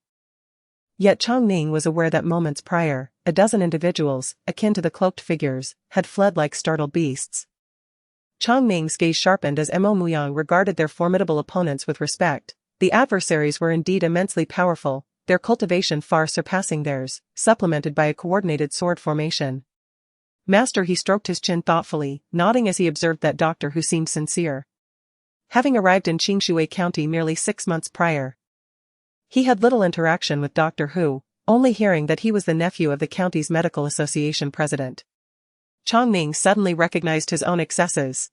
Yet Chong Ning was aware that moments prior, a dozen individuals, akin to the cloaked figures, had fled like startled beasts. Chong Ning's gaze sharpened as Mo Muyang regarded their formidable opponents with respect. The adversaries were indeed immensely powerful, their cultivation far surpassing theirs, supplemented by a coordinated sword formation. Master, he stroked his chin thoughtfully, nodding as he observed that doctor who seemed sincere. Having arrived in Qingshui County merely 6 months prior, he had little interaction with Doctor Hu, only hearing that he was the nephew of the county's medical association president. Chong Ning suddenly recognized his own excesses.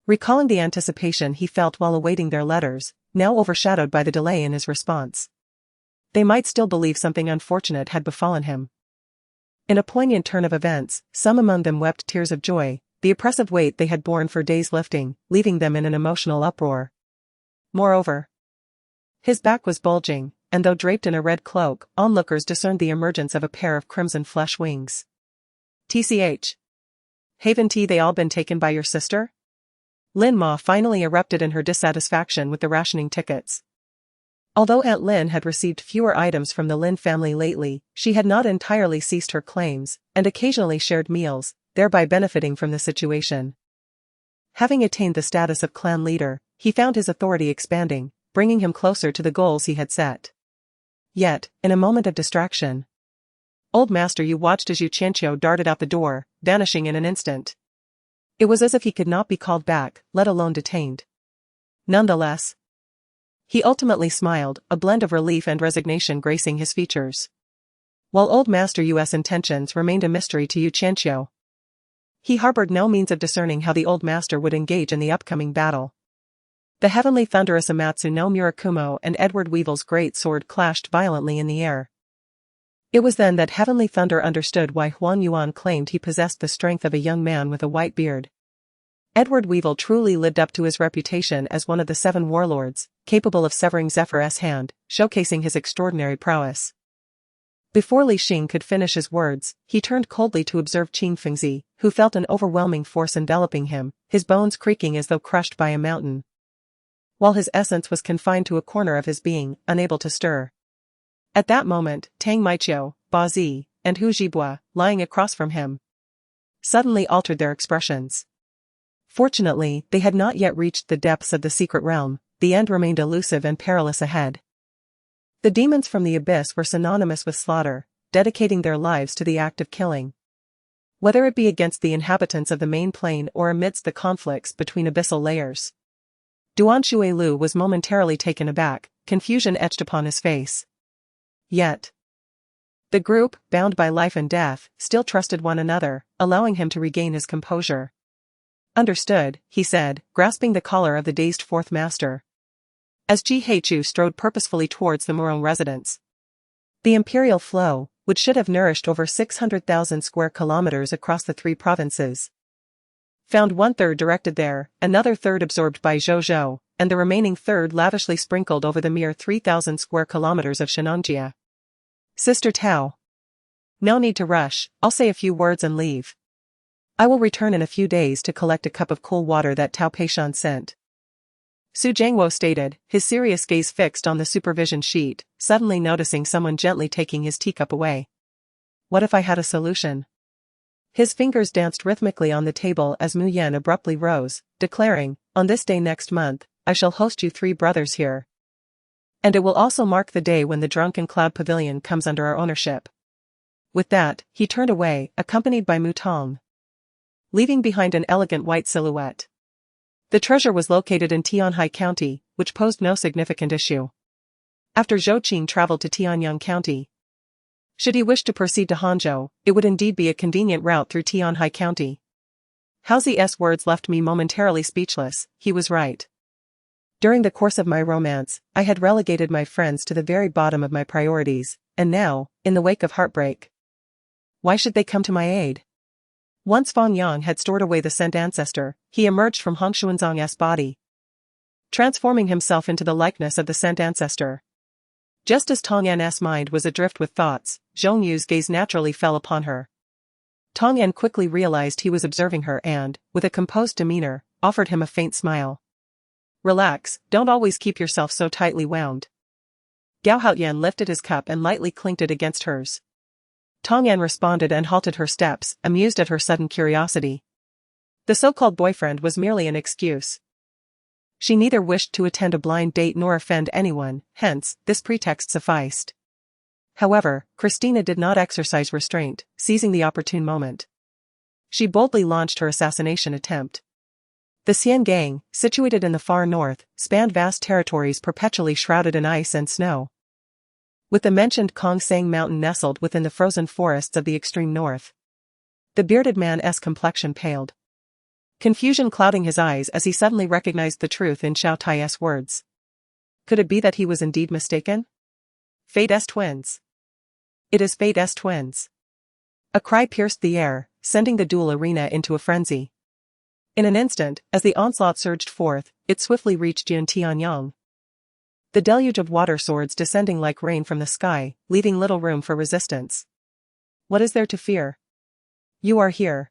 Recalling the anticipation he felt while awaiting their letters, now overshadowed by the delay in his response. They might still believe something unfortunate had befallen him. In a poignant turn of events, some among them wept tears of joy, the oppressive weight they had borne for days lifting, leaving them in an emotional uproar. Moreover, his back was bulging, and though draped in a red cloak, onlookers discerned the emergence of a pair of crimson flesh wings. TCH. Haven't they all been taken by your sister? Lin Ma finally erupted in her dissatisfaction with the rationing tickets. Although Aunt Lin had received fewer items from the Lin family lately, she had not entirely ceased her claims, and occasionally shared meals, thereby benefiting from the situation. Having attained the status of clan leader, he found his authority expanding, bringing him closer to the goals he had set. Yet, in a moment of distraction, Old Master Yu watched as Xie Ci darted out the door, vanishing in an instant. It was as if he could not be called back, let alone detained. Nonetheless, he ultimately smiled, a blend of relief and resignation gracing his features. While Old Master Yu's intentions remained a mystery to Xie Ci, he harbored no means of discerning how the Old Master would engage in the upcoming battle. The heavenly thunderous Amatsu no Murakumo and Edward Weevil's great sword clashed violently in the air. It was then that Heavenly Thunder understood why Huan Yuan claimed he possessed the strength of a young man with a white beard. Edward Weevil truly lived up to his reputation as one of the 7 warlords, capable of severing Zephyr's hand, showcasing his extraordinary prowess. Before Relishing could finish his words, he turned coldly to observe Fengzi, who felt an overwhelming force enveloping him, his bones creaking as though crushed by a mountain, while his essence was confined to a corner of his being, unable to stir. At that moment, Tang Maiqiu, Ba Zi, and Hu Jibua, lying across from him, suddenly altered their expressions. Fortunately, they had not yet reached the depths of the secret realm, the end remained elusive and perilous ahead. The demons from the abyss were synonymous with slaughter, dedicating their lives to the act of killing. Whether it be against the inhabitants of the main plane or amidst the conflicts between abyssal layers. Duan Shuilu was momentarily taken aback, confusion etched upon his face. Yet, the group, bound by life and death, still trusted one another, allowing him to regain his composure. Understood, he said, grasping the collar of the dazed fourth master, as Xie Ci strode purposefully towards the Murong residence. The imperial flow, which should have nourished over 600,000 square kilometers across the 3 provinces, found 1/3 directed there, another third absorbed by Zhou, and the remaining third lavishly sprinkled over the mere 3,000 square kilometers of Shenangjia. Sister Tao. No need to rush, I'll say a few words and leave. I will return in a few days to collect a cup of cool water that Tao Peishan sent. Su Jiangwo stated, his serious gaze fixed on the supervision sheet, suddenly noticing someone gently taking his teacup away. What if I had a solution? His fingers danced rhythmically on the table as Mu Yan abruptly rose, declaring, on this day next month, I shall host you 3 brothers here. And it will also mark the day when the Drunken Cloud Pavilion comes under our ownership. With that, he turned away, accompanied by Mu Tong, leaving behind an elegant white silhouette. The treasure was located in Tianhai County, which posed no significant issue. After Zhou Qing traveled to Tianyang County, should he wish to proceed to Hangzhou, it would indeed be a convenient route through Tianhai County. Haozi's words left me momentarily speechless, he was right. During the course of my romance, I had relegated my friends to the very bottom of my priorities, and now, in the wake of heartbreak, why should they come to my aid? Once Fang Yang had stored away the sent ancestor, he emerged from Hong Xuanzong's body, transforming himself into the likeness of the sent ancestor. Just as Tong An's mind was adrift with thoughts, Zhong Yu's gaze naturally fell upon her. Tong An quickly realized he was observing her and, with a composed demeanor, offered him a faint smile. Relax, don't always keep yourself so tightly wound. Gao Haoyan lifted his cup and lightly clinked it against hers. Tong An responded and halted her steps, amused at her sudden curiosity. The so-called boyfriend was merely an excuse. She neither wished to attend a blind date nor offend anyone, hence, this pretext sufficed. However, Christina did not exercise restraint, seizing the opportune moment. She boldly launched her assassination attempt. The Xian Gang, situated in the far north, spanned vast territories perpetually shrouded in ice and snow, with the mentioned Kongsang Mountain nestled within the frozen forests of the extreme north. The bearded man's complexion paled, confusion clouding his eyes as he suddenly recognized the truth in Xiao Tai's words. Could it be that he was indeed mistaken? Fate's twins. It is Fate's twins. A cry pierced the air, sending the duel arena into a frenzy. In an instant, as the onslaught surged forth, it swiftly reached Jin Tianyang. The deluge of water swords descending like rain from the sky, leaving little room for resistance. What is there to fear? You are here.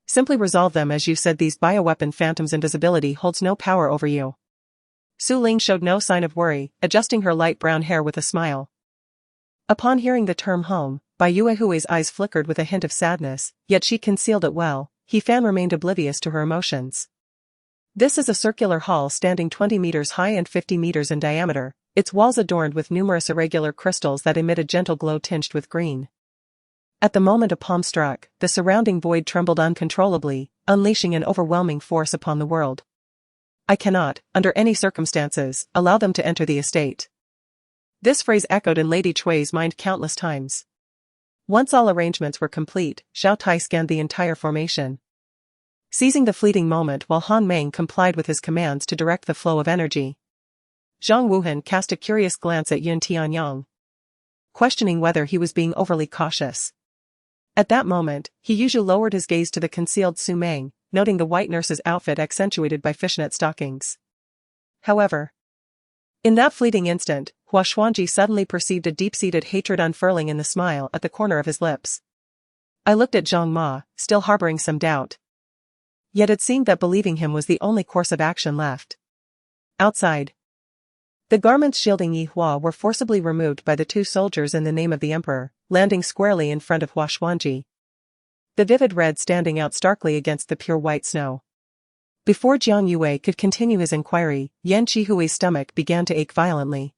Simply resolve them as you said. These bioweapon phantoms' invisibility holds no power over you. Su Ling showed no sign of worry, adjusting her light brown hair with a smile. Upon hearing the term home, Bai Yuehui's eyes flickered with a hint of sadness, yet she concealed it well. He Fan remained oblivious to her emotions. This is a circular hall standing 20 meters high and 50 meters in diameter, its walls adorned with numerous irregular crystals that emit a gentle glow tinged with green. At the moment a palm struck, the surrounding void trembled uncontrollably, unleashing an overwhelming force upon the world. I cannot, under any circumstances, allow them to enter the estate. This phrase echoed in Lady Chui's mind countless times. Once all arrangements were complete, Xiao Tai scanned the entire formation. Seizing the fleeting moment while Han Meng complied with his commands to direct the flow of energy, Zhang Wuhan cast a curious glance at Yun Tianyang, questioning whether he was being overly cautious. At that moment, he usually lowered his gaze to the concealed Su Meng, noting the white nurse's outfit accentuated by fishnet stockings. However, in that fleeting instant, Hua Xuanji suddenly perceived a deep-seated hatred unfurling in the smile at the corner of his lips. I looked at Zhang Ma, still harboring some doubt. Yet it seemed that believing him was the only course of action left. Outside, the garments shielding Yi Hua were forcibly removed by the two soldiers in the name of the emperor, landing squarely in front of Hua Xuanji, the vivid red standing out starkly against the pure white snow. Before Jiang Yue could continue his inquiry, Yan Qihui's stomach began to ache violently.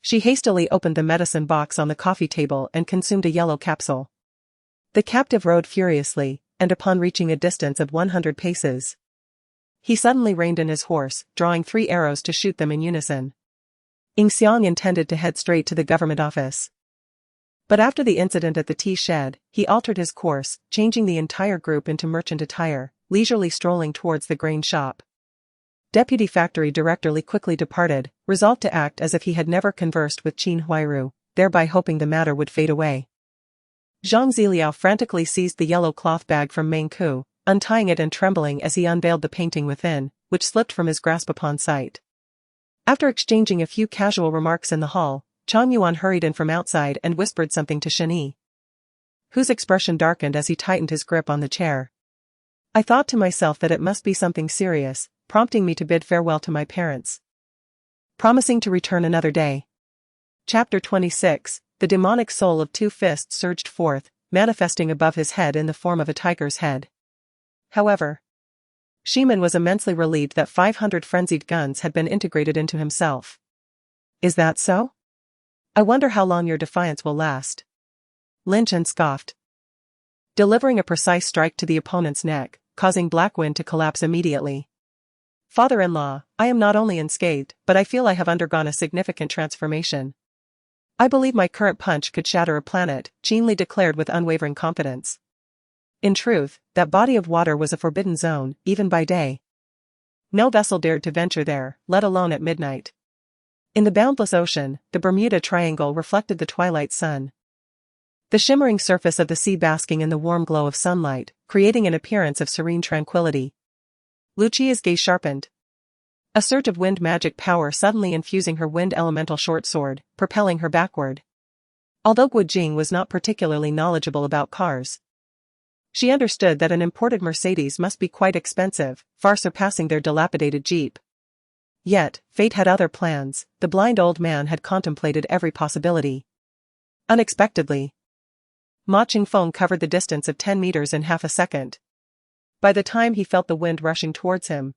She hastily opened the medicine box on the coffee table and consumed a yellow capsule. The captive rode furiously, and upon reaching a distance of 100 paces, he suddenly reined in his horse, drawing 3 arrows to shoot them in unison. Ying Xiang intended to head straight to the government office. But after the incident at the tea shed, he altered his course, changing the entire group into merchant attire, leisurely strolling towards the grain shop. Deputy Factory Director Li quickly departed, resolved to act as if he had never conversed with Qin Huairu, thereby hoping the matter would fade away. Zhang Ziliao frantically seized the yellow cloth bag from Meng Ku, untying it and trembling as he unveiled the painting within, which slipped from his grasp upon sight. After exchanging a few casual remarks in the hall, Chang Yuan hurried in from outside and whispered something to Shen Yi, whose expression darkened as he tightened his grip on the chair. I thought to myself that it must be something serious, prompting me to bid farewell to my parents, promising to return another day. Chapter 26. The demonic soul of Two Fists surged forth, manifesting above his head in the form of a tiger's head. However, Shiman was immensely relieved that 500 frenzied guns had been integrated into himself. Is that so? I wonder how long your defiance will last. Lin Chen scoffed, delivering a precise strike to the opponent's neck, causing Black Wind to collapse immediately. Father-in-law, I am not only unscathed, but I feel I have undergone a significant transformation. I believe my current punch could shatter a planet, Qin Li declared with unwavering confidence. In truth, that body of water was a forbidden zone, even by day. No vessel dared to venture there, let alone at midnight. In the boundless ocean, the Bermuda Triangle reflected the twilight sun, the shimmering surface of the sea basking in the warm glow of sunlight, creating an appearance of serene tranquility. Lucia's gaze sharpened, a surge of wind magic power suddenly infusing her wind elemental short sword, propelling her backward. Although Guo Jing was not particularly knowledgeable about cars, she understood that an imported Mercedes must be quite expensive, far surpassing their dilapidated Jeep. Yet, fate had other plans. The blind old man had contemplated every possibility. Unexpectedly, Ma Qingfeng covered the distance of 10 meters in half a second. By the time he felt the wind rushing towards him,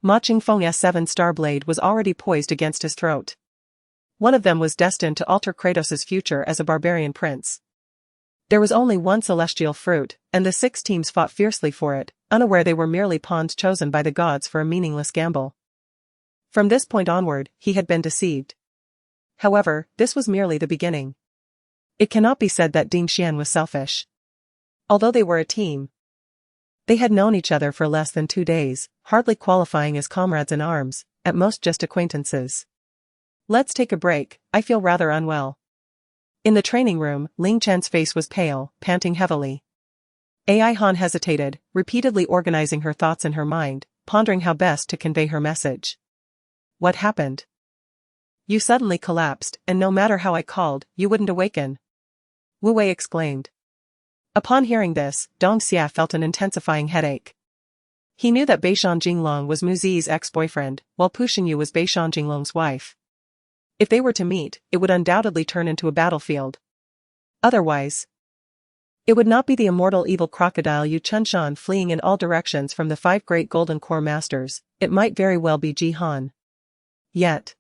Ma Qingfeng's 7-star blade was already poised against his throat. One of them was destined to alter Kratos' future as a barbarian prince. There was only one celestial fruit, and the 6 teams fought fiercely for it, unaware they were merely pawns chosen by the gods for a meaningless gamble. From this point onward, he had been deceived. However, this was merely the beginning. It cannot be said that Ding Xian was selfish. Although they were a team, they had known each other for less than 2 days, hardly qualifying as comrades in arms, at most just acquaintances. Let's take a break, I feel rather unwell. In the training room, Ling Chen's face was pale, panting heavily. Ai Han hesitated, repeatedly organizing her thoughts in her mind, pondering how best to convey her message. What happened? You suddenly collapsed, and no matter how I called, you wouldn't awaken. Wu Wei exclaimed. Upon hearing this, Dong Xia felt an intensifying headache. He knew that Beishan Jinglong was Mu Zi's ex-boyfriend, while Pu Xingyu was Beishan Jinglong's wife. If they were to meet, it would undoubtedly turn into a battlefield. Otherwise, It would not be the immortal evil crocodile Yu Chunshan fleeing in all directions from the 5 great golden core masters, it might very well be Jihan. Yet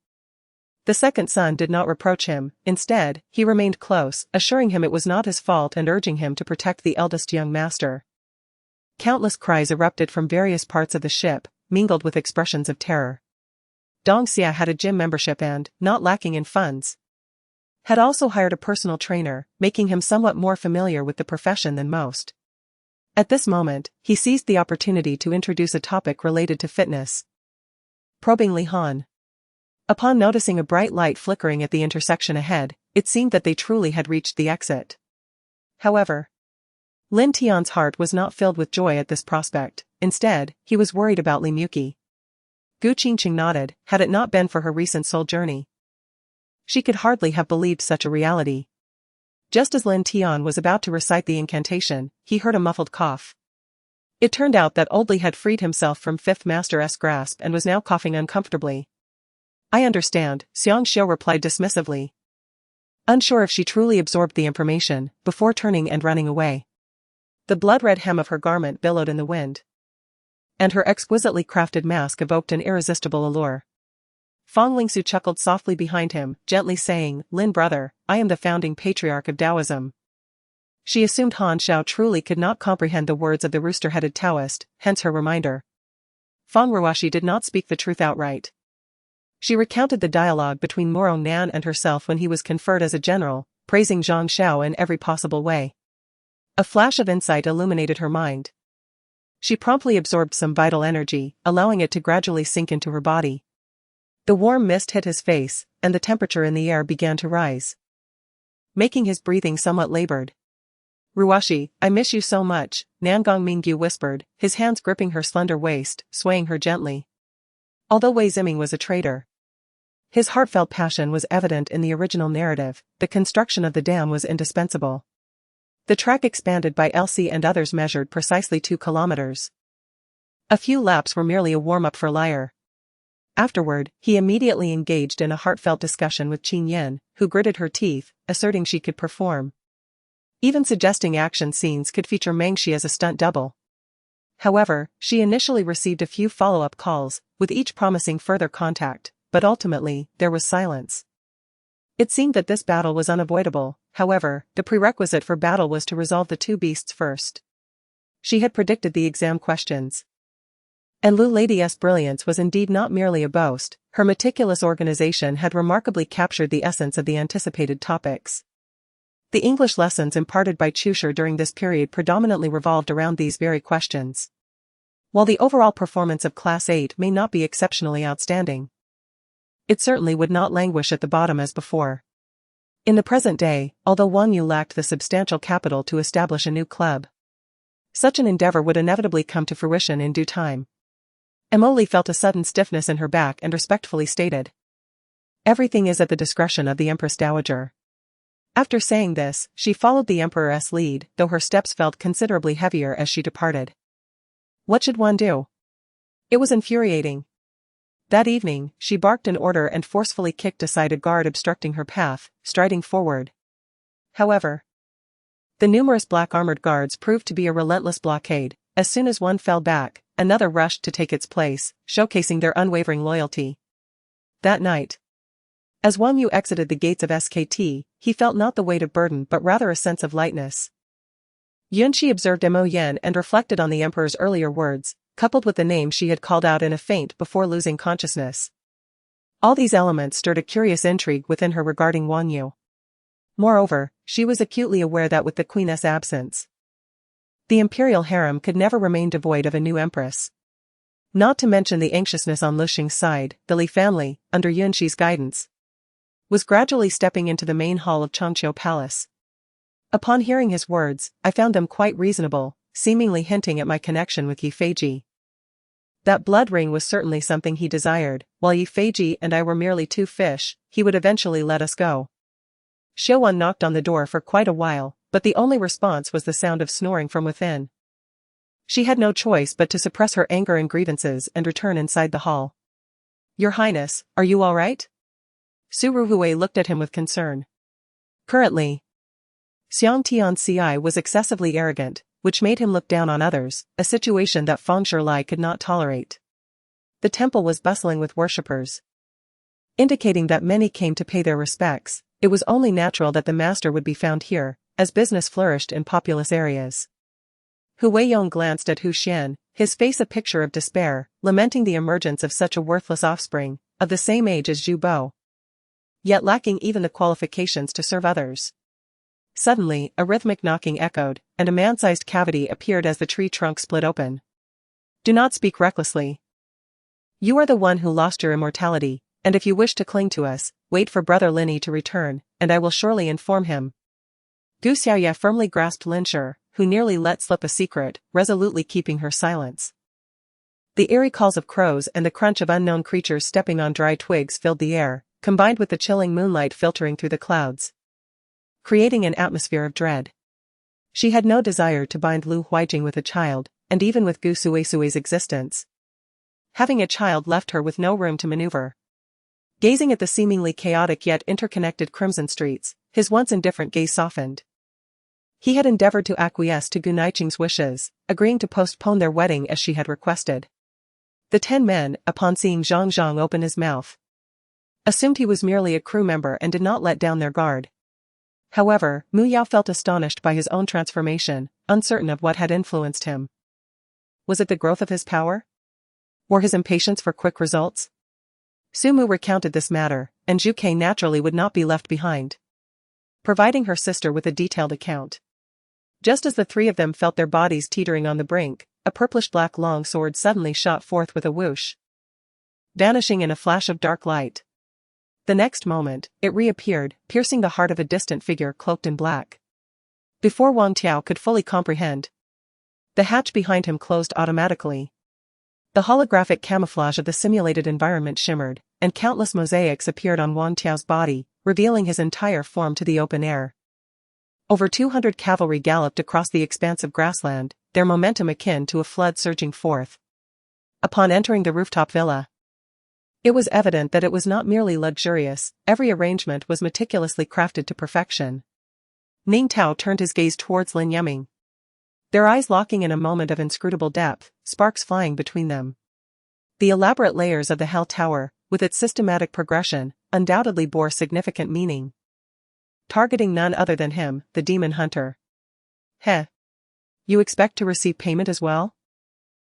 the second son did not reproach him. Instead, he remained close, assuring him it was not his fault and urging him to protect the eldest young master. Countless cries erupted from various parts of the ship, mingled with expressions of terror. Dong Xia had a gym membership and, not lacking in funds, had also hired a personal trainer, making him somewhat more familiar with the profession than most. At this moment, he seized the opportunity to introduce a topic related to fitness. Probing Li Han. Upon noticing a bright light flickering at the intersection ahead, it seemed that they truly had reached the exit. However, Lin Tian's heart was not filled with joy at this prospect. Instead, he was worried about Li Muki. Gu Qingqing nodded. Had it not been for her recent soul journey, she could hardly have believed such a reality. Just as Lin Tian was about to recite the incantation, he heard a muffled cough. It turned out that Old Li had freed himself from Fifth Master's grasp and was now coughing uncomfortably. I understand, Xiang Xiu replied dismissively, unsure if she truly absorbed the information, before turning and running away. The blood-red hem of her garment billowed in the wind, and her exquisitely crafted mask evoked an irresistible allure. Fong Lingsu chuckled softly behind him, gently saying, Lin brother, I am the founding patriarch of Taoism. She assumed Han Xiao truly could not comprehend the words of the rooster-headed Taoist, hence her reminder. Fong Ruoshi did not speak the truth outright. She recounted the dialogue between Moro Nan and herself when he was conferred as a general, praising Zhang Xiao in every possible way. A flash of insight illuminated her mind. She promptly absorbed some vital energy, allowing it to gradually sink into her body. The warm mist hit his face, and the temperature in the air began to rise, making his breathing somewhat labored. Ruoshi, I miss you so much, Nangong Mingyu whispered, his hands gripping her slender waist, swaying her gently. Although Wei Ziming was a traitor, his heartfelt passion was evident in the original narrative. The construction of the dam was indispensable. The track expanded by Elsie and others measured precisely 2 kilometers. A few laps were merely a warm-up for Lyre. Afterward, he immediately engaged in a heartfelt discussion with Qin Yin, who gritted her teeth, asserting she could perform, even suggesting action scenes could feature Mengxi as a stunt double. However, she initially received a few follow-up calls, with each promising further contact, but ultimately, there was silence. It seemed that this battle was unavoidable. However, the prerequisite for battle was to resolve the 2 beasts first. She had predicted the exam questions. And Lu Lady's brilliance was indeed not merely a boast. Her meticulous organization had remarkably captured the essence of the anticipated topics. The English lessons imparted by Chusher during this period predominantly revolved around these very questions. While the overall performance of Class 8 may not be exceptionally outstanding, it certainly would not languish at the bottom as before. In the present day, although Wang Yu lacked the substantial capital to establish a new club, such an endeavor would inevitably come to fruition in due time. Emily felt a sudden stiffness in her back and respectfully stated, Everything is at the discretion of the Empress Dowager. After saying this, she followed the Emperor's lead, though her steps felt considerably heavier as she departed. What should one do? It was infuriating. That evening, she barked an order and forcefully kicked aside a guard obstructing her path, striding forward. However, the numerous black-armored guards proved to be a relentless blockade. As soon as one fell back, another rushed to take its place, showcasing their unwavering loyalty. That night, as Wang Yu exited the gates of SKT, he felt not the weight of burden but rather a sense of lightness. Yunqi observed Mo Yen and reflected on the Emperor's earlier words, coupled with the name she had called out in a faint before losing consciousness. All these elements stirred a curious intrigue within her regarding Wang Yu. Moreover, she was acutely aware that with the Queen's absence, the imperial harem could never remain devoid of a new empress. Not to mention the anxiousness on Lishing's side, the Li family, under Yunqi's guidance, was gradually stepping into the main hall of Changqiu Palace. Upon hearing his words, I found them quite reasonable, seemingly hinting at my connection with Yufeng. That blood ring was certainly something he desired. While Yufeng and I were merely 2 fish, he would eventually let us go. Xiuwan knocked on the door for quite a while, but the only response was the sound of snoring from within. She had no choice but to suppress her anger and grievances and return inside the hall. Your Highness, are you all right? Su Ruhui looked at him with concern. Currently, Xiang Tianci was excessively arrogant, which made him look down on others, a situation that Feng Shirlai could not tolerate. The temple was bustling with worshippers, indicating that many came to pay their respects. It was only natural that the master would be found here, as business flourished in populous areas. Hu Weiyong glanced at Hu Xian, his face a picture of despair, lamenting the emergence of such a worthless offspring, of the same age as Zhu Bo, yet lacking even the qualifications to serve others. Suddenly, a rhythmic knocking echoed, and a man-sized cavity appeared as the tree trunk split open. Do not speak recklessly. You are the one who lost your immortality, and if you wish to cling to us, wait for Brother Linny to return, and I will surely inform him. Gu Xiaoye firmly grasped Lin Shi, who nearly let slip a secret, resolutely keeping her silence. The eerie calls of crows and the crunch of unknown creatures stepping on dry twigs filled the air, combined with the chilling moonlight filtering through the clouds, creating an atmosphere of dread. She had no desire to bind Lu Huijing with a child, and even with Gu Suisui's existence, having a child left her with no room to maneuver. Gazing at the seemingly chaotic yet interconnected crimson streets, his once indifferent gaze softened. He had endeavored to acquiesce to Gu Niqing's wishes, agreeing to postpone their wedding as she had requested. The 10 men, upon seeing Zhang Zhang open his mouth, assumed he was merely a crew member and did not let down their guard. However, Mu Yao felt astonished by his own transformation, uncertain of what had influenced him. Was it the growth of his power? Or his impatience for quick results? Su Mu recounted this matter, and Zhu Kei naturally would not be left behind, providing her sister with a detailed account. Just as the three of them felt their bodies teetering on the brink, a purplish-black long sword suddenly shot forth with a whoosh, vanishing in a flash of dark light. The next moment, it reappeared, piercing the heart of a distant figure cloaked in black. Before Wang Tiao could fully comprehend, the hatch behind him closed automatically. The holographic camouflage of the simulated environment shimmered, and countless mosaics appeared on Wang Tiao's body, revealing his entire form to the open air. Over 200 cavalry galloped across the expanse of grassland, their momentum akin to a flood surging forth. Upon entering the rooftop villa, it was evident that it was not merely luxurious, every arrangement was meticulously crafted to perfection. Ning Tao turned his gaze towards Lin Yiming, their eyes locking in a moment of inscrutable depth, sparks flying between them. The elaborate layers of the Hell Tower, with its systematic progression, undoubtedly bore significant meaning, targeting none other than him, the demon hunter. Heh. You expect to receive payment as well?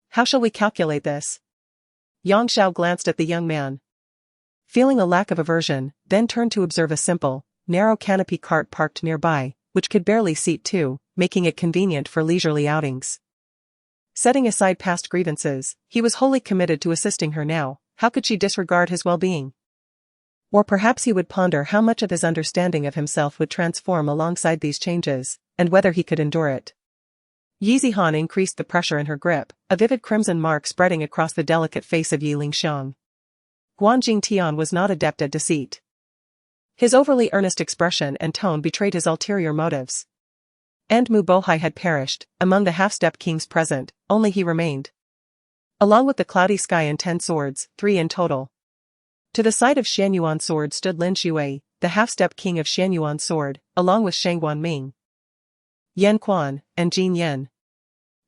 How shall we calculate this? Yang Xiao glanced at the young man, feeling a lack of aversion, then turned to observe a simple, narrow canopy cart parked nearby, which could barely seat two, making it convenient for leisurely outings. Setting aside past grievances, he was wholly committed to assisting her now. How could she disregard his well-being? Or perhaps he would ponder how much of his understanding of himself would transform alongside these changes, and whether he could endure it. Yi Zihan increased the pressure in her grip, a vivid crimson mark spreading across the delicate face of Yi Lingxiang. Guanjing Tian was not adept at deceit. His overly earnest expression and tone betrayed his ulterior motives. And Mu Bohai had perished, among the half-step kings present, only he remained. Along with the cloudy sky and 10 swords, 3 in total. To the side of Xianyuan's sword stood Lin Shui, the half-step king of Xianyuan's sword, along with Shang Guanming, Yan Quan, and Jin Yen.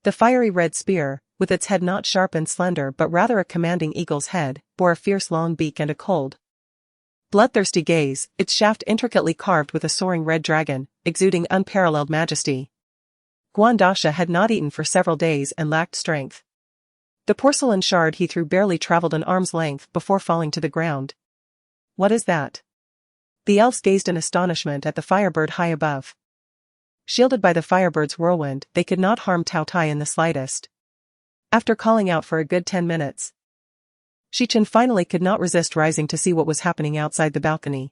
The fiery red spear, with its head not sharp and slender but rather a commanding eagle's head, bore a fierce long beak and a cold, bloodthirsty gaze, its shaft intricately carved with a soaring red dragon, exuding unparalleled majesty. Guan Dasha had not eaten for several days and lacked strength. The porcelain shard he threw barely traveled an arm's length before falling to the ground. What is that? The elves gazed in astonishment at the firebird high above. Shielded by the firebird's whirlwind, they could not harm Tao Tai in the slightest. After calling out for a good 10 minutes, Shichen finally could not resist rising to see what was happening outside the balcony.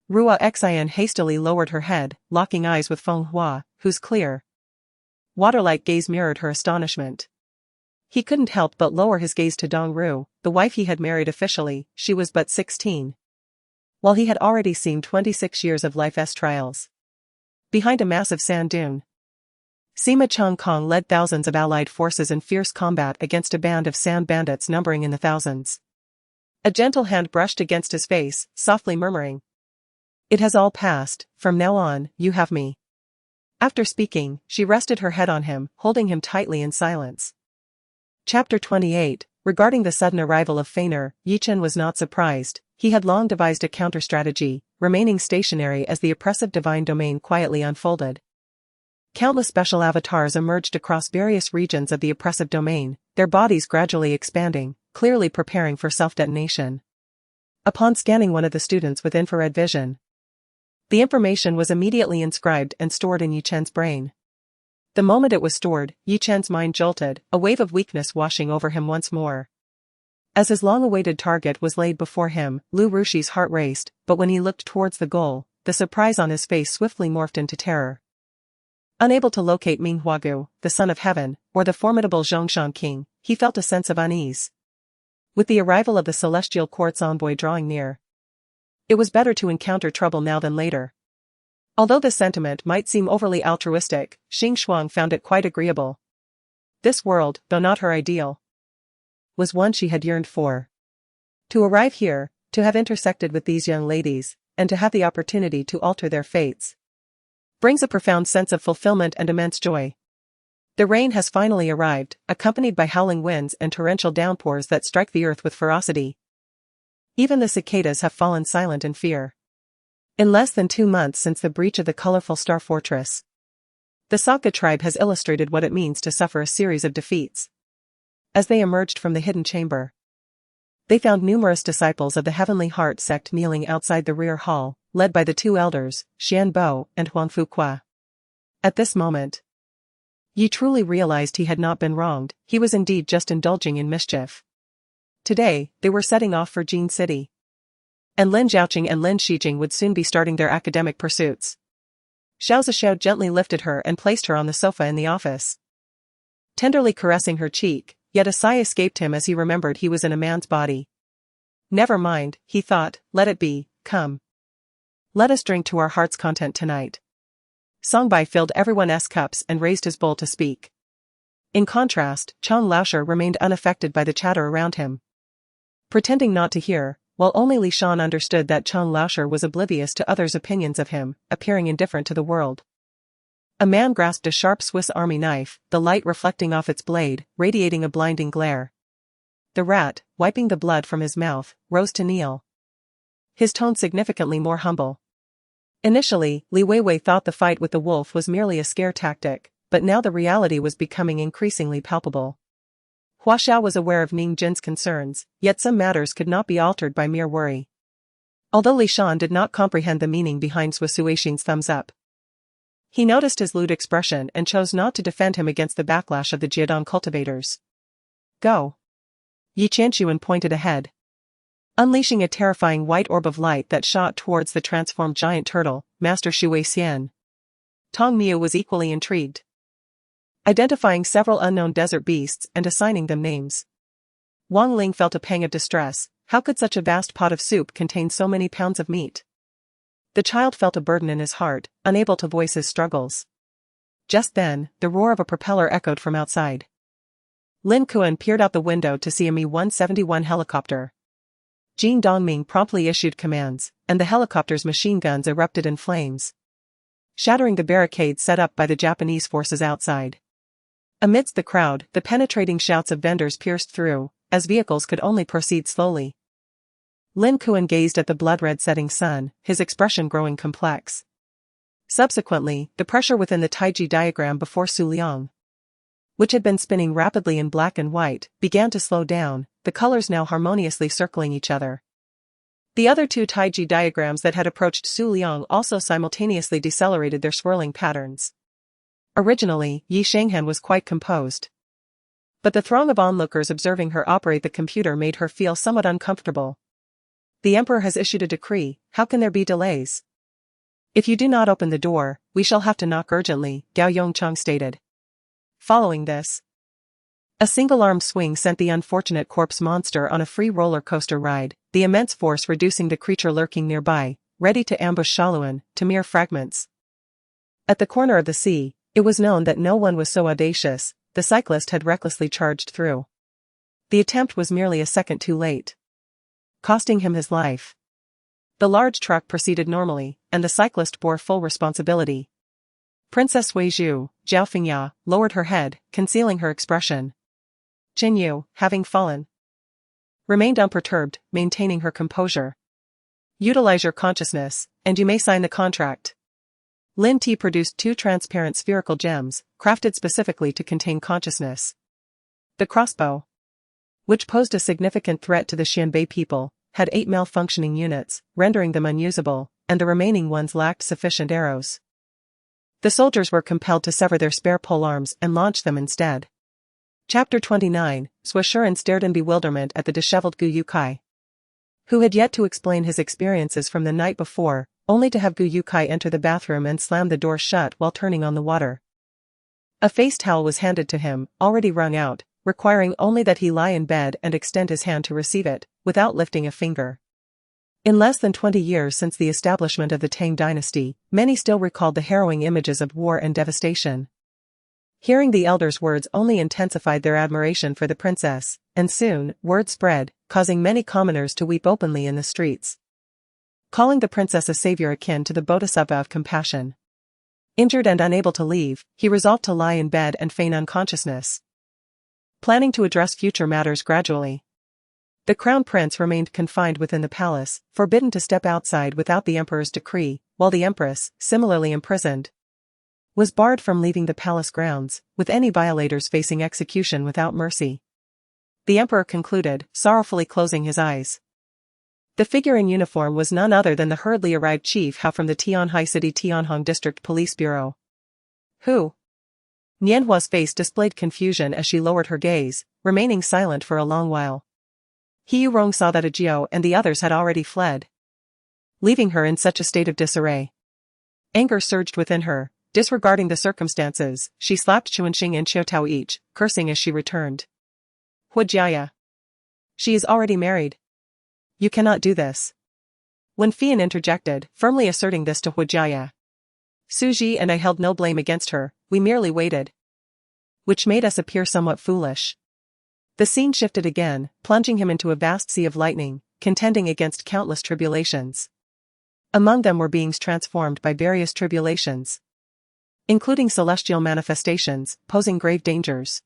Rua Xian hastily lowered her head, locking eyes with Feng Hua, whose clear, water-like gaze mirrored her astonishment. He couldn't help but lower his gaze to Dong Ru, the wife he had married officially. She was but 16, while he had already seen 26 years of life's trials. Behind a massive sand dune, Sima Chong Kong led thousands of allied forces in fierce combat against a band of sand bandits numbering in the thousands. A gentle hand brushed against his face, softly murmuring, "It has all passed, from now on, you have me." After speaking, she rested her head on him, holding him tightly in silence. Chapter 28. Regarding the sudden arrival of Fener, Yi Chen was not surprised. He had long devised a counter-strategy, remaining stationary as the oppressive divine domain quietly unfolded. Countless special avatars emerged across various regions of the oppressive domain, their bodies gradually expanding, clearly preparing for self-detonation. Upon scanning one of the students with infrared vision, the information was immediately inscribed and stored in Yi Chen's brain. The moment it was stored, Yi Chen's mind jolted, a wave of weakness washing over him once more. As his long-awaited target was laid before him, Lu Rushi's heart raced, but when he looked towards the goal, the surprise on his face swiftly morphed into terror. Unable to locate Ming Huagu, the son of heaven, or the formidable Zhongshan king, he felt a sense of unease. With the arrival of the celestial court's envoy drawing near, it was better to encounter trouble now than later. Although this sentiment might seem overly altruistic, Xing Shuang found it quite agreeable. This world, though not her ideal, was one she had yearned for. To arrive here, to have intersected with these young ladies, and to have the opportunity to alter their fates, brings a profound sense of fulfillment and immense joy. The rain has finally arrived, accompanied by howling winds and torrential downpours that strike the earth with ferocity. Even the cicadas have fallen silent in fear. In less than 2 months since the breach of the colorful Star Fortress, the Sokka tribe has illustrated what it means to suffer a series of defeats. As they emerged from the hidden chamber, they found numerous disciples of the Heavenly Heart sect kneeling outside the rear hall, led by the 2 elders, Xian Bo and Huang Fuqua. At this moment, Yi truly realized he had not been wronged, he was indeed just indulging in mischief. Today, they were setting off for Jin City. And Lin Zhaoqing and Lin Shijing would soon be starting their academic pursuits. Xiao Zhixiao gently lifted her and placed her on the sofa in the office, tenderly caressing her cheek, yet a sigh escaped him as he remembered he was in a man's body. Never mind, he thought, let it be, come. Let us drink to our heart's content tonight. Songbai filled everyone's cups and raised his bowl to speak. In contrast, Chang Laoshe remained unaffected by the chatter around him, pretending not to hear, while only Li Shan understood that Chang Laoshe was oblivious to others' opinions of him, appearing indifferent to the world. A man grasped a sharp Swiss Army knife, the light reflecting off its blade, radiating a blinding glare. The rat, wiping the blood from his mouth, rose to kneel, his tone significantly more humble. Initially, Li Weiwei thought the fight with the wolf was merely a scare tactic, but now the reality was becoming increasingly palpable. Hua Xiao was aware of Ning Jin's concerns, yet some matters could not be altered by mere worry. Although Li Shan did not comprehend the meaning behind Sui Suixin's thumbs up, he noticed his lewd expression and chose not to defend him against the backlash of the Jiadong cultivators. Go. Yi Qianshuan pointed ahead, unleashing a terrifying white orb of light that shot towards the transformed giant turtle, Master Shu Weixian. Tong Miu was equally intrigued, identifying several unknown desert beasts and assigning them names. Wang Ling felt a pang of distress. How could such a vast pot of soup contain so many pounds of meat? The child felt a burden in his heart, unable to voice his struggles. Just then, the roar of a propeller echoed from outside. Lin Kuan peered out the window to see a Mi-171 helicopter. Jin Dongming promptly issued commands, and the helicopter's machine guns erupted in flames, shattering the barricades set up by the Japanese forces outside. Amidst the crowd, the penetrating shouts of vendors pierced through, as vehicles could only proceed slowly. Lin Kuan gazed at the blood-red setting sun, his expression growing complex. Subsequently, the pressure within the Taiji diagram before Su Liang, which had been spinning rapidly in black and white, began to slow down, the colors now harmoniously circling each other. The other 2 Taiji diagrams that had approached Su Liang also simultaneously decelerated their swirling patterns. Originally, Yi Shanghan was quite composed, but the throng of onlookers observing her operate the computer made her feel somewhat uncomfortable. The emperor has issued a decree, how can there be delays? If you do not open the door, we shall have to knock urgently, Gao Yongchang stated. Following this, a single-arm swing sent the unfortunate corpse monster on a free roller coaster ride, the immense force reducing the creature lurking nearby, ready to ambush Shaluan, to mere fragments. At the corner of the sea, it was known that no one was so audacious. The cyclist had recklessly charged through. The attempt was merely a second too late, costing him his life. The large truck proceeded normally, and the cyclist bore full responsibility. Princess Weizhu, Zhaofengya, lowered her head, concealing her expression. Jin Yu, having fallen, remained unperturbed, maintaining her composure. Utilize your consciousness, and you may sign the contract. Lin Ti produced 2 transparent spherical gems, crafted specifically to contain consciousness. The crossbow, which posed a significant threat to the Xianbei people, had 8 malfunctioning units, rendering them unusable, and the remaining ones lacked sufficient arrows. The soldiers were compelled to sever their spare polearms and launch them instead. Chapter 29, Swishuren stared in bewilderment at the disheveled Gu Yukai, who had yet to explain his experiences from the night before, only to have Gu Yukai enter the bathroom and slam the door shut while turning on the water. A face towel was handed to him, already wrung out, requiring only that he lie in bed and extend his hand to receive it, without lifting a finger. In less than 20 years since the establishment of the Tang dynasty, many still recalled the harrowing images of war and devastation. Hearing the elders' words only intensified their admiration for the princess, and soon, word spread, causing many commoners to weep openly in the streets, calling the princess a savior akin to the bodhisattva of compassion. Injured and unable to leave, he resolved to lie in bed and feign unconsciousness, planning to address future matters gradually. The crown prince remained confined within the palace, forbidden to step outside without the emperor's decree, while the empress, similarly imprisoned, was barred from leaving the palace grounds, with any violators facing execution without mercy. The emperor concluded, sorrowfully closing his eyes. The figure in uniform was none other than the hurriedly arrived Chief Hao from the Tianhai City Tianhong District Police Bureau. Who? Nianhua's face displayed confusion as she lowered her gaze, remaining silent for a long while. He Yurong saw that Ajiao and the others had already fled, leaving her in such a state of disarray. Anger surged within her. Disregarding the circumstances, she slapped Chuanxing and Xiaotao each, cursing as she returned. Hujiaya. She is already married. You cannot do this. Wen Fian interjected, firmly asserting this to Hujiaya. Suji and I held no blame against her, we merely waited, which made us appear somewhat foolish. The scene shifted again, plunging him into a vast sea of lightning, contending against countless tribulations. Among them were beings transformed by various tribulations, including celestial manifestations, posing grave dangers.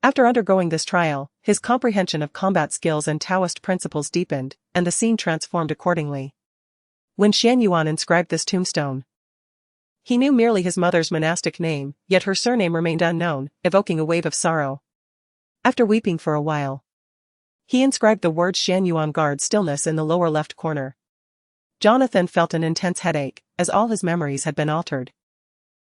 After undergoing this trial, his comprehension of combat skills and Taoist principles deepened, and the scene transformed accordingly. When Xian Yuan inscribed this tombstone, he knew merely his mother's monastic name, yet her surname remained unknown, evoking a wave of sorrow. After weeping for a while, he inscribed the words Xian Yuan guard stillness in the lower left corner. Jonathan felt an intense headache, as all his memories had been altered.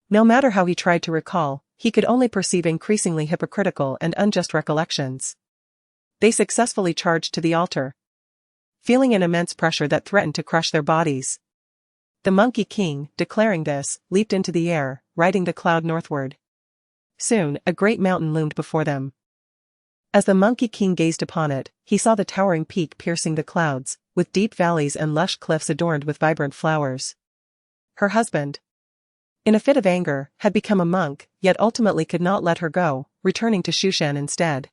No matter how he tried to recall, he could only perceive increasingly hypocritical and unjust recollections. They successfully charged to the altar, feeling an immense pressure that threatened to crush their bodies. The Monkey King, declaring this, leaped into the air, riding the cloud northward. Soon, a great mountain loomed before them. As the Monkey King gazed upon it, he saw the towering peak piercing the clouds, with deep valleys and lush cliffs adorned with vibrant flowers. Her husband, in a fit of anger, had become a monk, yet ultimately could not let her go, returning to Shushan instead.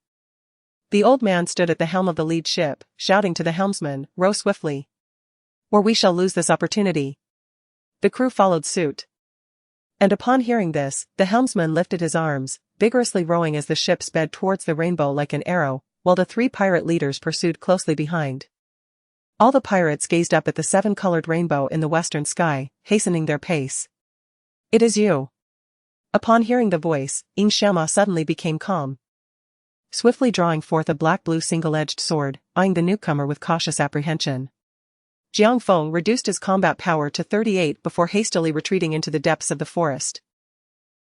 The old man stood at the helm of the lead ship, shouting to the helmsman, "Row swiftly, or we shall lose this opportunity." The crew followed suit. And upon hearing this, the helmsman lifted his arms, vigorously rowing as the ship sped towards the rainbow like an arrow, while the 3 pirate leaders pursued closely behind. All the pirates gazed up at the 7-colored rainbow in the western sky, hastening their pace. "It is you." Upon hearing the voice, Ing Shama suddenly became calm, swiftly drawing forth a black-blue single-edged sword, eyeing the newcomer with cautious apprehension. Jiang Feng reduced his combat power to 38 before hastily retreating into the depths of the forest.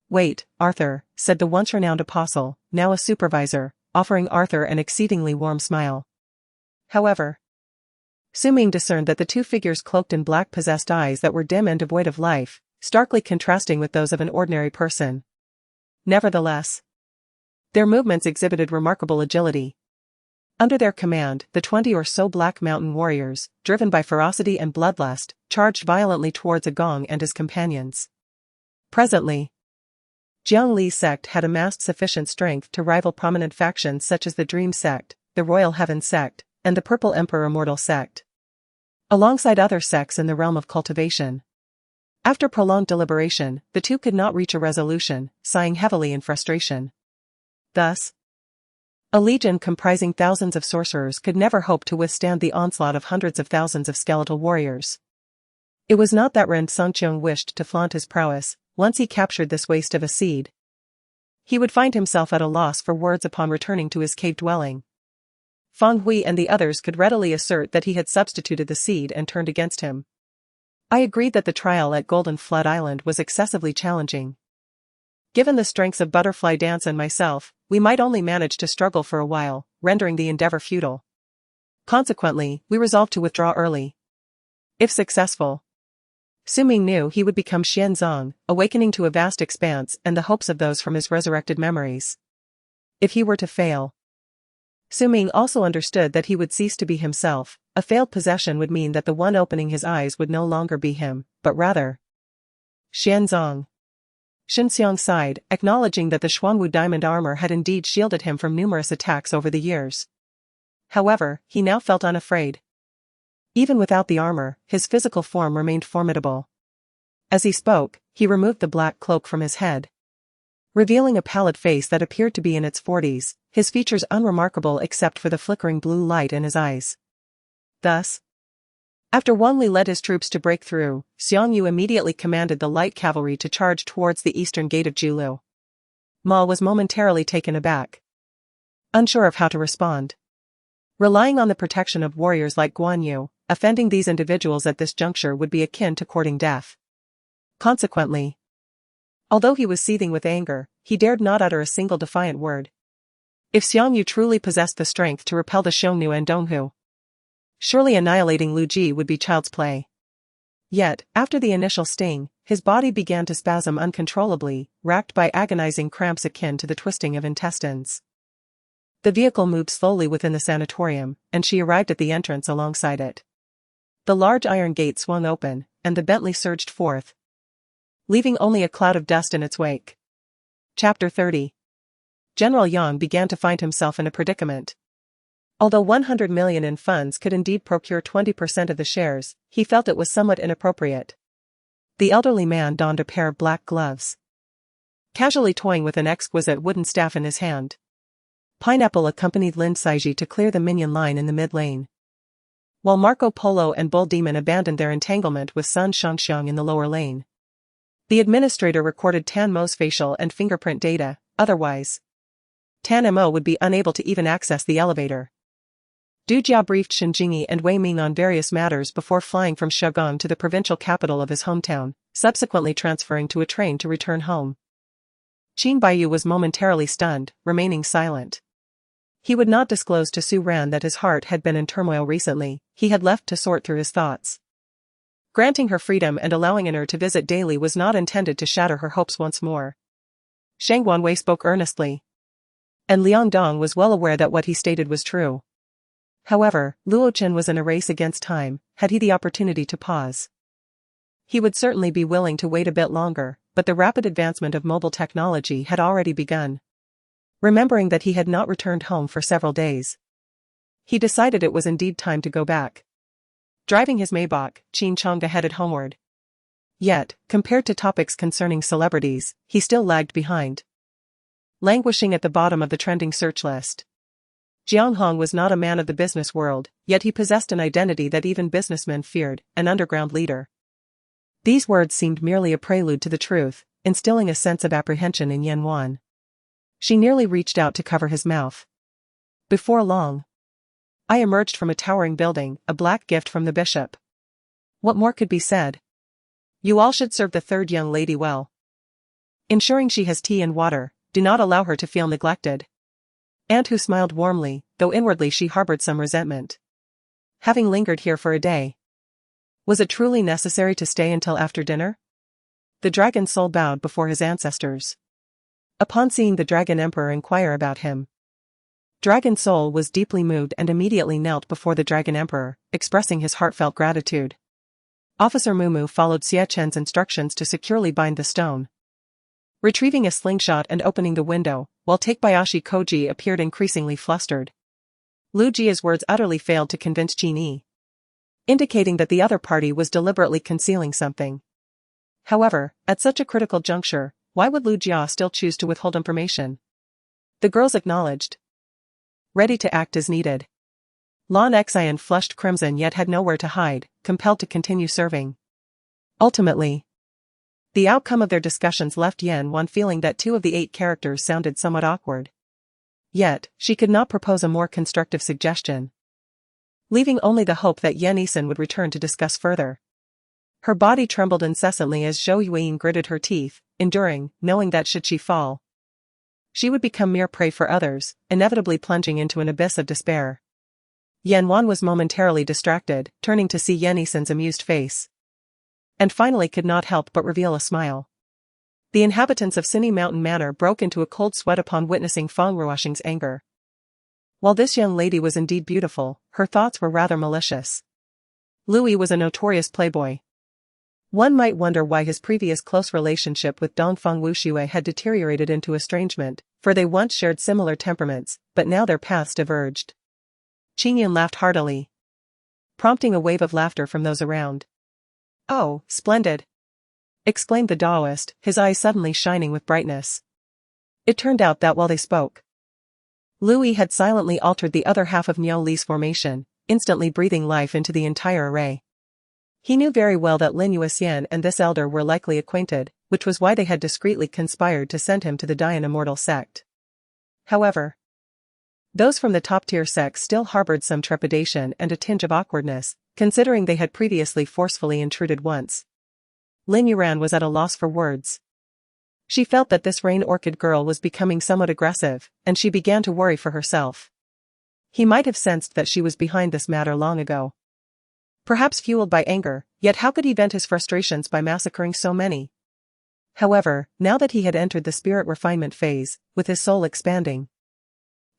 "Wait, Arthur," said the once-renowned apostle, now a supervisor, offering Arthur an exceedingly warm smile. However, Su Ming discerned that the 2 figures cloaked in black possessed eyes that were dim and devoid of life, starkly contrasting with those of an ordinary person. Nevertheless, their movements exhibited remarkable agility. Under their command, the 20 or so black mountain warriors, driven by ferocity and bloodlust, charged violently towards Agong and his companions. Presently, Jiang Li's sect had amassed sufficient strength to rival prominent factions such as the Dream Sect, the Royal Heaven Sect, and the Purple Emperor Immortal Sect, alongside other sects in the realm of cultivation. After prolonged deliberation, the two could not reach a resolution, sighing heavily in frustration. Thus, a legion comprising thousands of sorcerers could never hope to withstand the onslaught of hundreds of thousands of skeletal warriors. It was not that Ren Songqiong wished to flaunt his prowess. Once he captured this waste of a seed, he would find himself at a loss for words upon returning to his cave dwelling. Feng Hui and the others could readily assert that he had substituted the seed and turned against him. I agreed that the trial at Golden Flood Island was excessively challenging. Given the strengths of Butterfly Dance and myself, we might only manage to struggle for a while, rendering the endeavor futile. Consequently, we resolved to withdraw early. If successful, Suming knew he would become Xianzong, awakening to a vast expanse and the hopes of those from his resurrected memories. If he were to fail, Suming also understood that he would cease to be himself. A failed possession would mean that the one opening his eyes would no longer be him, but rather Xianzong. Xinxiang sighed, acknowledging that the Xuanwu diamond armor had indeed shielded him from numerous attacks over the years. However, he now felt unafraid. Even without the armor, his physical form remained formidable. As he spoke, he removed the black cloak from his head, revealing a pallid face that appeared to be in its 40s, his features unremarkable except for the flickering blue light in his eyes. Thus, after Wang Li led his troops to break through, Xiang Yu immediately commanded the light cavalry to charge towards the eastern gate of Jilu. Ma was momentarily taken aback, unsure of how to respond. Relying on the protection of warriors like Guan Yu, offending these individuals at this juncture would be akin to courting death. Consequently, although he was seething with anger, he dared not utter a single defiant word. If Xiang Yu truly possessed the strength to repel the Xiongnu and Donghu, surely annihilating Lu Ji would be child's play. Yet, after the initial sting, his body began to spasm uncontrollably, racked by agonizing cramps akin to the twisting of intestines. The vehicle moved slowly within the sanatorium, and she arrived at the entrance alongside it. The large iron gate swung open, and the Bentley surged forth, leaving only a cloud of dust in its wake. Chapter 30. General Yang began to find himself in a predicament. Although 100 million in funds could indeed procure 20% of the shares, he felt it was somewhat inappropriate. The elderly man donned a pair of black gloves, casually toying with an exquisite wooden staff in his hand. Pineapple accompanied Lin Xie Ci to clear the minion line in the mid-lane, while Marco Polo and Bull Demon abandoned their entanglement with Sun Shangxiang in the lower lane. The administrator recorded Tan Mo's facial and fingerprint data, otherwise, Tan Mo would be unable to even access the elevator. Du Jia briefed Shen Jingyi and Wei Ming on various matters before flying from Shigong to the provincial capital of his hometown, subsequently transferring to a train to return home. Qin Baiyu was momentarily stunned, remaining silent. He would not disclose to Su Ran that his heart had been in turmoil recently. He had left to sort through his thoughts. Granting her freedom and allowing her to visit daily was not intended to shatter her hopes once more. Shang Guanwei spoke earnestly, and Liang Dong was well aware that what he stated was true. However, Luo Chen was in a race against time. Had he the opportunity to pause, he would certainly be willing to wait a bit longer, but the rapid advancement of mobile technology had already begun. Remembering that he had not returned home for several days, he decided it was indeed time to go back. Driving his Maybach, Qin Changde headed homeward. Yet, compared to topics concerning celebrities, he still lagged behind, languishing at the bottom of the trending search list. Jiang Hong was not a man of the business world, yet he possessed an identity that even businessmen feared, an underground leader. These words seemed merely a prelude to the truth, instilling a sense of apprehension in Yan Wan. She nearly reached out to cover his mouth. Before long, I emerged from a towering building, a black gift from the bishop. What more could be said? You all should serve the third young lady well, ensuring she has tea and water. Do not allow her to feel neglected. Aunt Hu smiled warmly, though inwardly she harbored some resentment. Having lingered here for a day, was it truly necessary to stay until after dinner? The Dragon Soul bowed before his ancestors. Upon seeing the Dragon Emperor inquire about him, Dragon Soul was deeply moved and immediately knelt before the Dragon Emperor, expressing his heartfelt gratitude. Officer Mumu followed Xie Chen's instructions to securely bind the stone, retrieving a slingshot and opening the window, while Takebayashi Koji appeared increasingly flustered. Lu Jia's words utterly failed to convince Qin Yi, indicating that the other party was deliberately concealing something. However, at such a critical juncture, why would Lu Jia still choose to withhold information? The girls acknowledged. Ready to act as needed. Lan Xian flushed crimson yet had nowhere to hide, compelled to continue serving. Ultimately, the outcome of their discussions left Yan Wan feeling that 2 of the 8 characters sounded somewhat awkward. Yet, she could not propose a more constructive suggestion, leaving only the hope that Yan Yisan would return to discuss further. Her body trembled incessantly as Zhou Yuan gritted her teeth, enduring, knowing that should she fall, she would become mere prey for others, inevitably plunging into an abyss of despair. Yan Wan was momentarily distracted, turning to see Yan Yisan's amused face, and finally could not help but reveal a smile. The inhabitants of Sinny Mountain Manor broke into a cold sweat upon witnessing Feng Ruoxing's anger. While this young lady was indeed beautiful, her thoughts were rather malicious. Louis was a notorious playboy. One might wonder why his previous close relationship with Dongfeng Wuxue had deteriorated into estrangement, for they once shared similar temperaments, but now their paths diverged. Qingyan laughed heartily, prompting a wave of laughter from those around. "Oh, splendid!" exclaimed the Taoist, his eyes suddenly shining with brightness. It turned out that while they spoke, Louis had silently altered the other half of Niu Li's formation, instantly breathing life into the entire array. He knew very well that Lin Yuxian and this elder were likely acquainted, which was why they had discreetly conspired to send him to the Dian Immortal sect. However, those from the top-tier sects still harbored some trepidation and a tinge of awkwardness, considering they had previously forcefully intruded once. Lin Yuran was at a loss for words. She felt that this rain orchid girl was becoming somewhat aggressive, and she began to worry for herself. He might have sensed that she was behind this matter long ago. Perhaps fueled by anger, yet how could he vent his frustrations by massacring so many? However, now that he had entered the spirit refinement phase, with his soul expanding,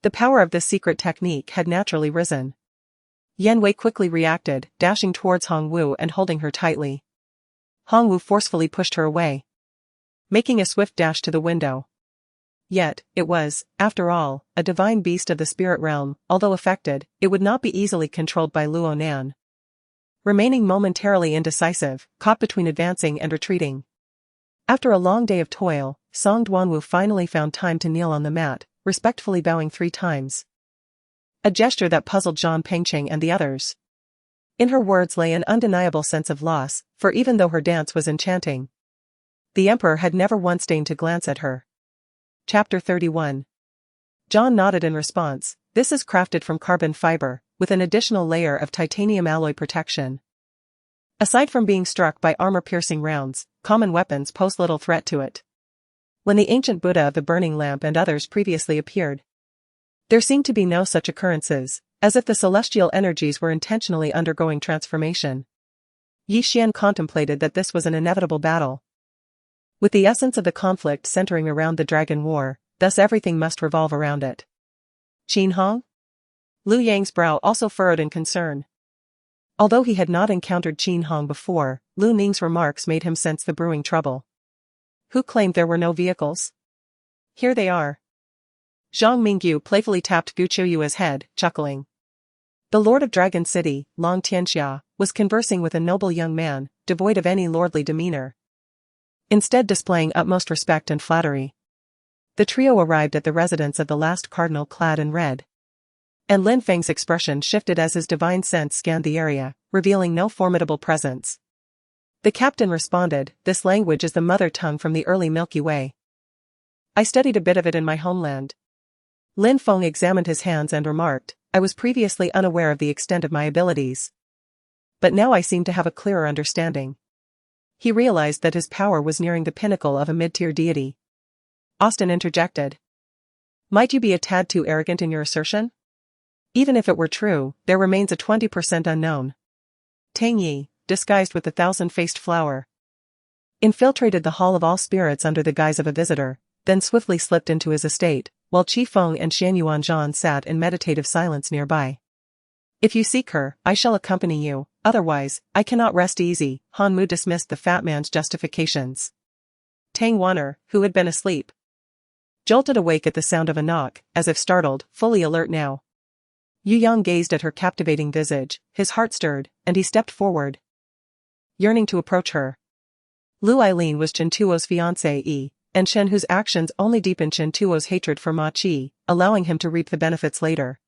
the power of this secret technique had naturally risen. Yan Wei quickly reacted, dashing towards Hong Wu and holding her tightly. Hong Wu forcefully pushed her away, making a swift dash to the window. Yet, it was, after all, a divine beast of the spirit realm. Although affected, it would not be easily controlled by Luo Nan. Remaining momentarily indecisive, caught between advancing and retreating. After a long day of toil, Song Duanwu finally found time to kneel on the mat, respectfully bowing 3 times. A gesture that puzzled Zhang Pengcheng and the others. In her words lay an undeniable sense of loss, for even though her dance was enchanting, the emperor had never once deigned to glance at her. Chapter 31. John nodded in response. This is crafted from carbon fiber, with an additional layer of titanium alloy protection. Aside from being struck by armor-piercing rounds, common weapons pose little threat to it. When the ancient Buddha of the burning lamp and others previously appeared, there seemed to be no such occurrences, as if the celestial energies were intentionally undergoing transformation. Yi Xian contemplated that this was an inevitable battle, with the essence of the conflict centering around the Dragon War, thus everything must revolve around it. Qin Hong? Lu Yang's brow also furrowed in concern. Although he had not encountered Qin Hong before, Lu Ning's remarks made him sense the brewing trouble. Who claimed there were no vehicles? Here they are. Zhang Mingyu playfully tapped Gu Qiuyue's head, chuckling. The Lord of Dragon City, Long Tianxia, was conversing with a noble young man, devoid of any lordly demeanor, instead displaying utmost respect and flattery. The trio arrived at the residence of the last cardinal clad in red, and Lin Feng's expression shifted as his divine sense scanned the area, revealing no formidable presence. The captain responded, "This language is the mother tongue from the early Milky Way. I studied a bit of it in my homeland." Lin Feng examined his hands and remarked, "I was previously unaware of the extent of my abilities, but now I seem to have a clearer understanding." He realized that his power was nearing the pinnacle of a mid-tier deity. Austin interjected. "Might you be a tad too arrogant in your assertion? Even if it were true, there remains a 20% unknown." Tang Yi, disguised with the thousand-faced flower, infiltrated the Hall of All Spirits under the guise of a visitor, then swiftly slipped into his estate, while Qi Feng and Xian Yuanzhan sat in meditative silence nearby. "If you seek her, I shall accompany you, otherwise, I cannot rest easy." Han Mu dismissed the fat man's justifications. Tang Wanner, who had been asleep, jolted awake at the sound of a knock, as if startled, fully alert now. Yu Yang gazed at her captivating visage, his heart stirred, and he stepped forward, yearning to approach her. Lu Eileen was Chen Tuo's fiancée, and Shen whose actions only deepened Chen Tuo's hatred for Ma Qi, allowing him to reap the benefits later.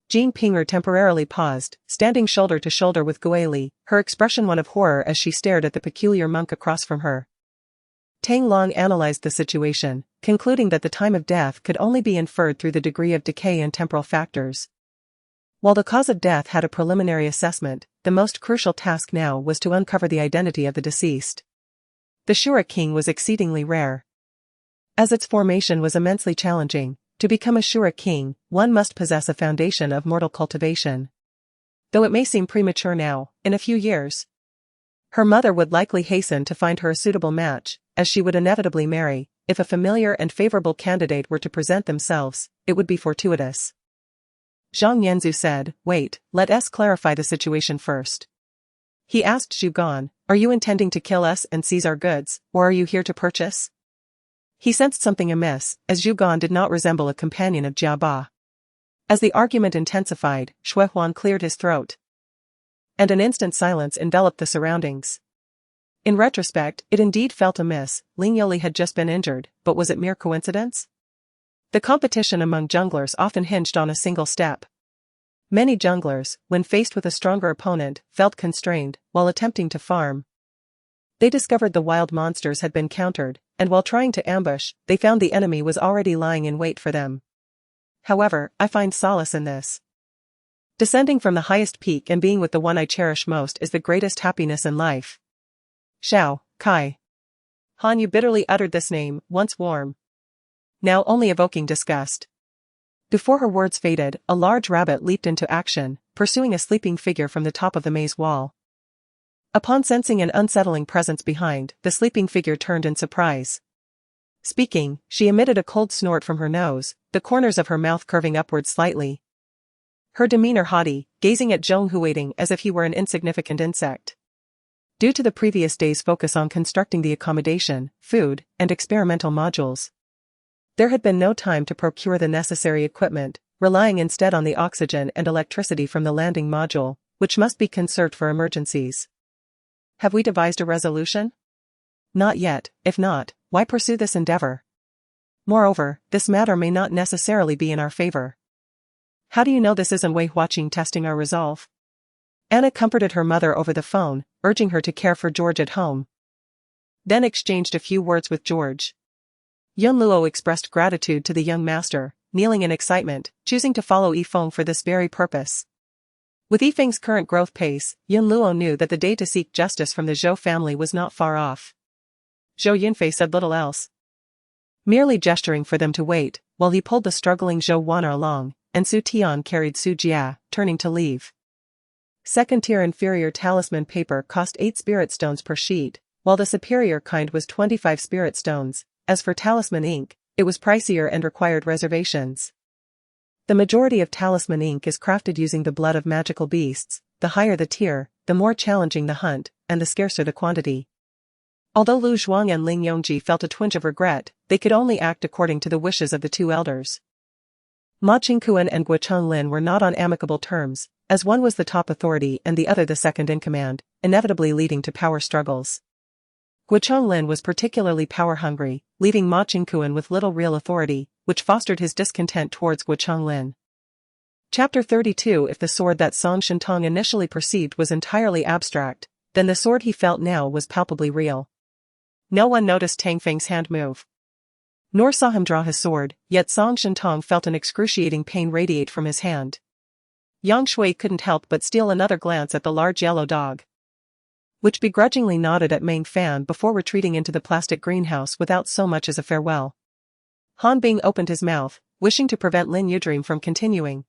Jean Pinger temporarily paused, standing shoulder to shoulder with Guili, her expression one of horror as she stared at the peculiar monk across from her. Tang Long analyzed the situation, concluding that the time of death could only be inferred through the degree of decay and temporal factors. While the cause of death had a preliminary assessment, the most crucial task now was to uncover the identity of the deceased. The Shura King was exceedingly rare. As its formation was immensely challenging, to become a Shura King, one must possess a foundation of mortal cultivation. Though it may seem premature now, in a few years, her mother would likely hasten to find her a suitable match, as she would inevitably marry. If a familiar and favorable candidate were to present themselves, it would be fortuitous. Zhang Yanzu said, "Wait, let us clarify the situation first." He asked Zhu Gan, "Are you intending to kill us and seize our goods, or are you here to purchase?" He sensed something amiss, as Zhu Gan did not resemble a companion of Jia Ba. As the argument intensified, Xue Huan cleared his throat. And an instant silence enveloped the surroundings. In retrospect, it indeed felt amiss. Ling Yoli had just been injured, but was it mere coincidence? The competition among junglers often hinged on a single step. Many junglers, when faced with a stronger opponent, felt constrained, while attempting to farm. They discovered the wild monsters had been countered, and while trying to ambush, they found the enemy was already lying in wait for them. However, I find solace in this. Descending from the highest peak and being with the one I cherish most is the greatest happiness in life. Xiao, Kai. Han Yu bitterly uttered this name, once warm, now only evoking disgust. Before her words faded, a large rabbit leaped into action, pursuing a sleeping figure from the top of the maze wall. Upon sensing an unsettling presence behind, the sleeping figure turned in surprise. Speaking, she emitted a cold snort from her nose, the corners of her mouth curving upward slightly. Her demeanor haughty, gazing at Zhong Hu waiting as if he were an insignificant insect. Due to the previous day's focus on constructing the accommodation, food, and experimental modules, there had been no time to procure the necessary equipment, relying instead on the oxygen and electricity from the landing module, which must be conserved for emergencies. Have we devised a resolution? Not yet. If not, why pursue this endeavor? Moreover, this matter may not necessarily be in our favor. How do you know this isn't Wei Huaqing testing our resolve? Anna comforted her mother over the phone, urging her to care for George at home. Then exchanged a few words with George. Yun Luo expressed gratitude to the young master, kneeling in excitement, choosing to follow Yufeng for this very purpose. With Yifeng's current growth pace, Yun Luo knew that the day to seek justice from the Zhou family was not far off. Zhou Yunfei said little else, merely gesturing for them to wait, while he pulled the struggling Zhou Wana along, and Su Tian carried Su Jia, turning to leave. Second-tier inferior talisman paper cost 8 spirit stones per sheet, while the superior kind was 25 spirit stones. As for talisman ink, it was pricier and required reservations. The majority of talisman ink is crafted using the blood of magical beasts. The higher the tier, the more challenging the hunt, and the scarcer the quantity. Although Lu Zhuang and Ling Yongji felt a twinge of regret, they could only act according to the wishes of the two elders. Ma Qingquan and Guo Lin were not on amicable terms, as one was the top authority and the other the second in command, inevitably leading to power struggles. Guo Lin was particularly power-hungry, leaving Ma Qingquan with little real authority, which fostered his discontent towards Guo Lin. Chapter 32. If the sword that Song Shentong initially perceived was entirely abstract, then the sword he felt now was palpably real. No one noticed Tang Feng's hand move, nor saw him draw his sword, yet Song Shentong felt an excruciating pain radiate from his hand. Yang Shui couldn't help but steal another glance at the large yellow dog, which begrudgingly nodded at Meng Fan before retreating into the plastic greenhouse without so much as a farewell. Han Bing opened his mouth, wishing to prevent Lin Yudream from continuing,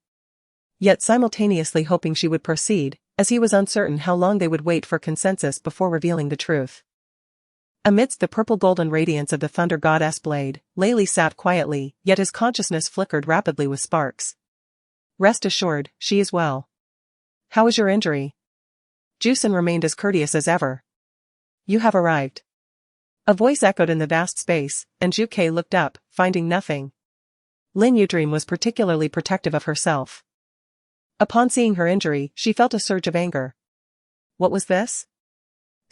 yet simultaneously hoping she would proceed, as he was uncertain how long they would wait for consensus before revealing the truth. Amidst the purple-golden radiance of the Thunder Goddess blade, Lei Li sat quietly, yet his consciousness flickered rapidly with sparks. Rest assured, she is well. How is your injury? Jusen remained as courteous as ever. You have arrived. A voice echoed in the vast space, and Zhu Ke looked up, finding nothing. Lin Yudream was particularly protective of herself. Upon seeing her injury, she felt a surge of anger. What was this?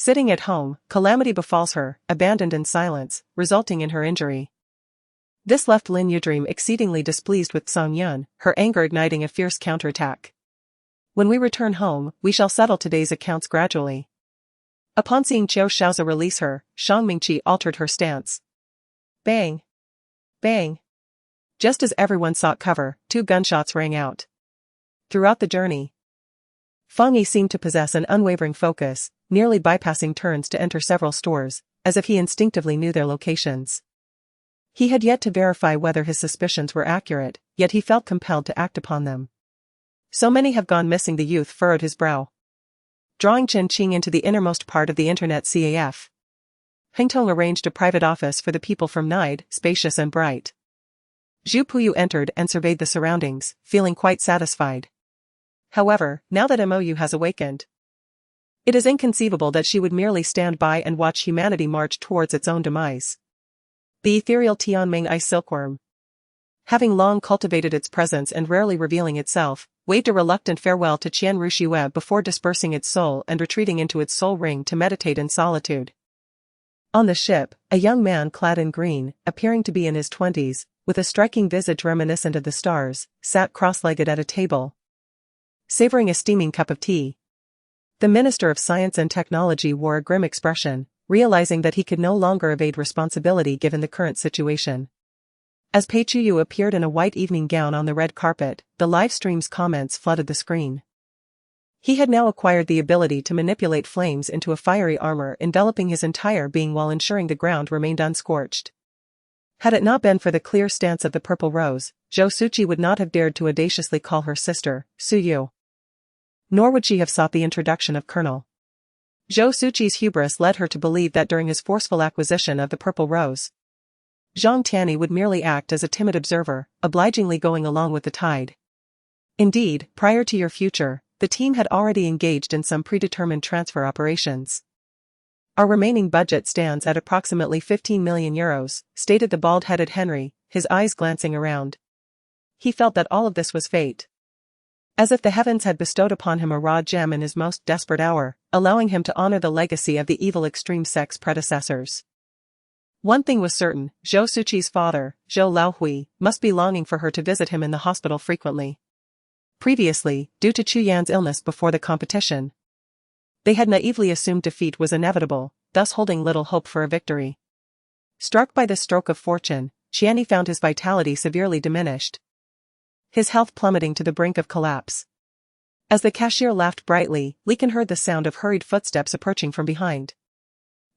Sitting at home, calamity befalls her, abandoned in silence, resulting in her injury. This left Lin Yudream exceedingly displeased with Song Yun, her anger igniting a fierce counterattack. When we return home, we shall settle today's accounts gradually. Upon seeing Qiu Shaozi release her, Shang Mingqi altered her stance. Bang! Bang! Just as everyone sought cover, 2 gunshots rang out. Throughout the journey, Feng Yi seemed to possess an unwavering focus, nearly bypassing turns to enter several stores, as if he instinctively knew their locations. He had yet to verify whether his suspicions were accurate, yet he felt compelled to act upon them. So many have gone missing. The youth furrowed his brow. Drawing Chen Qing into the innermost part of the internet CAF, Heng Tong arranged a private office for the people from Nide, spacious and bright. Zhu Puyu entered and surveyed the surroundings, feeling quite satisfied. However, now that MOU has awakened, it is inconceivable that she would merely stand by and watch humanity march towards its own demise. The ethereal Tianming ice silkworm, having long cultivated its presence and rarely revealing itself, waved a reluctant farewell to Qian Ruxiweb before dispersing its soul and retreating into its soul ring to meditate in solitude. On the ship, a young man clad in green, appearing to be in his 20s, with a striking visage reminiscent of the stars, sat cross-legged at a table, savoring a steaming cup of tea. The Minister of Science and Technology wore a grim expression, realizing that he could no longer evade responsibility given the current situation. As Pei Chuyu appeared in a white evening gown on the red carpet, the live stream's comments flooded the screen. He had now acquired the ability to manipulate flames into a fiery armor enveloping his entire being while ensuring the ground remained unscorched. Had it not been for the clear stance of the purple rose, Xie Ci would not have dared to audaciously call her sister, Su Yu. Nor would she have sought the introduction of Colonel. Xie Ci's hubris led her to believe that during his forceful acquisition of the purple rose, Zhang Tianyi would merely act as a timid observer, obligingly going along with the tide. Indeed, prior to your future, the team had already engaged in some predetermined transfer operations. Our remaining budget stands at approximately 15 million euros, stated the bald-headed Henry, his eyes glancing around. He felt that all of this was fate. As if the heavens had bestowed upon him a raw gem in his most desperate hour, allowing him to honor the legacy of the evil extreme sect's predecessors. One thing was certain, Xie Ci's father, Zhou Laohui, must be longing for her to visit him in the hospital frequently. Previously, due to Chu Yan's illness before the competition, they had naively assumed defeat was inevitable, thus holding little hope for a victory. Struck by this stroke of fortune, Qianyi found his vitality severely diminished, his health plummeting to the brink of collapse. As the cashier laughed brightly, Li Kan heard the sound of hurried footsteps approaching from behind.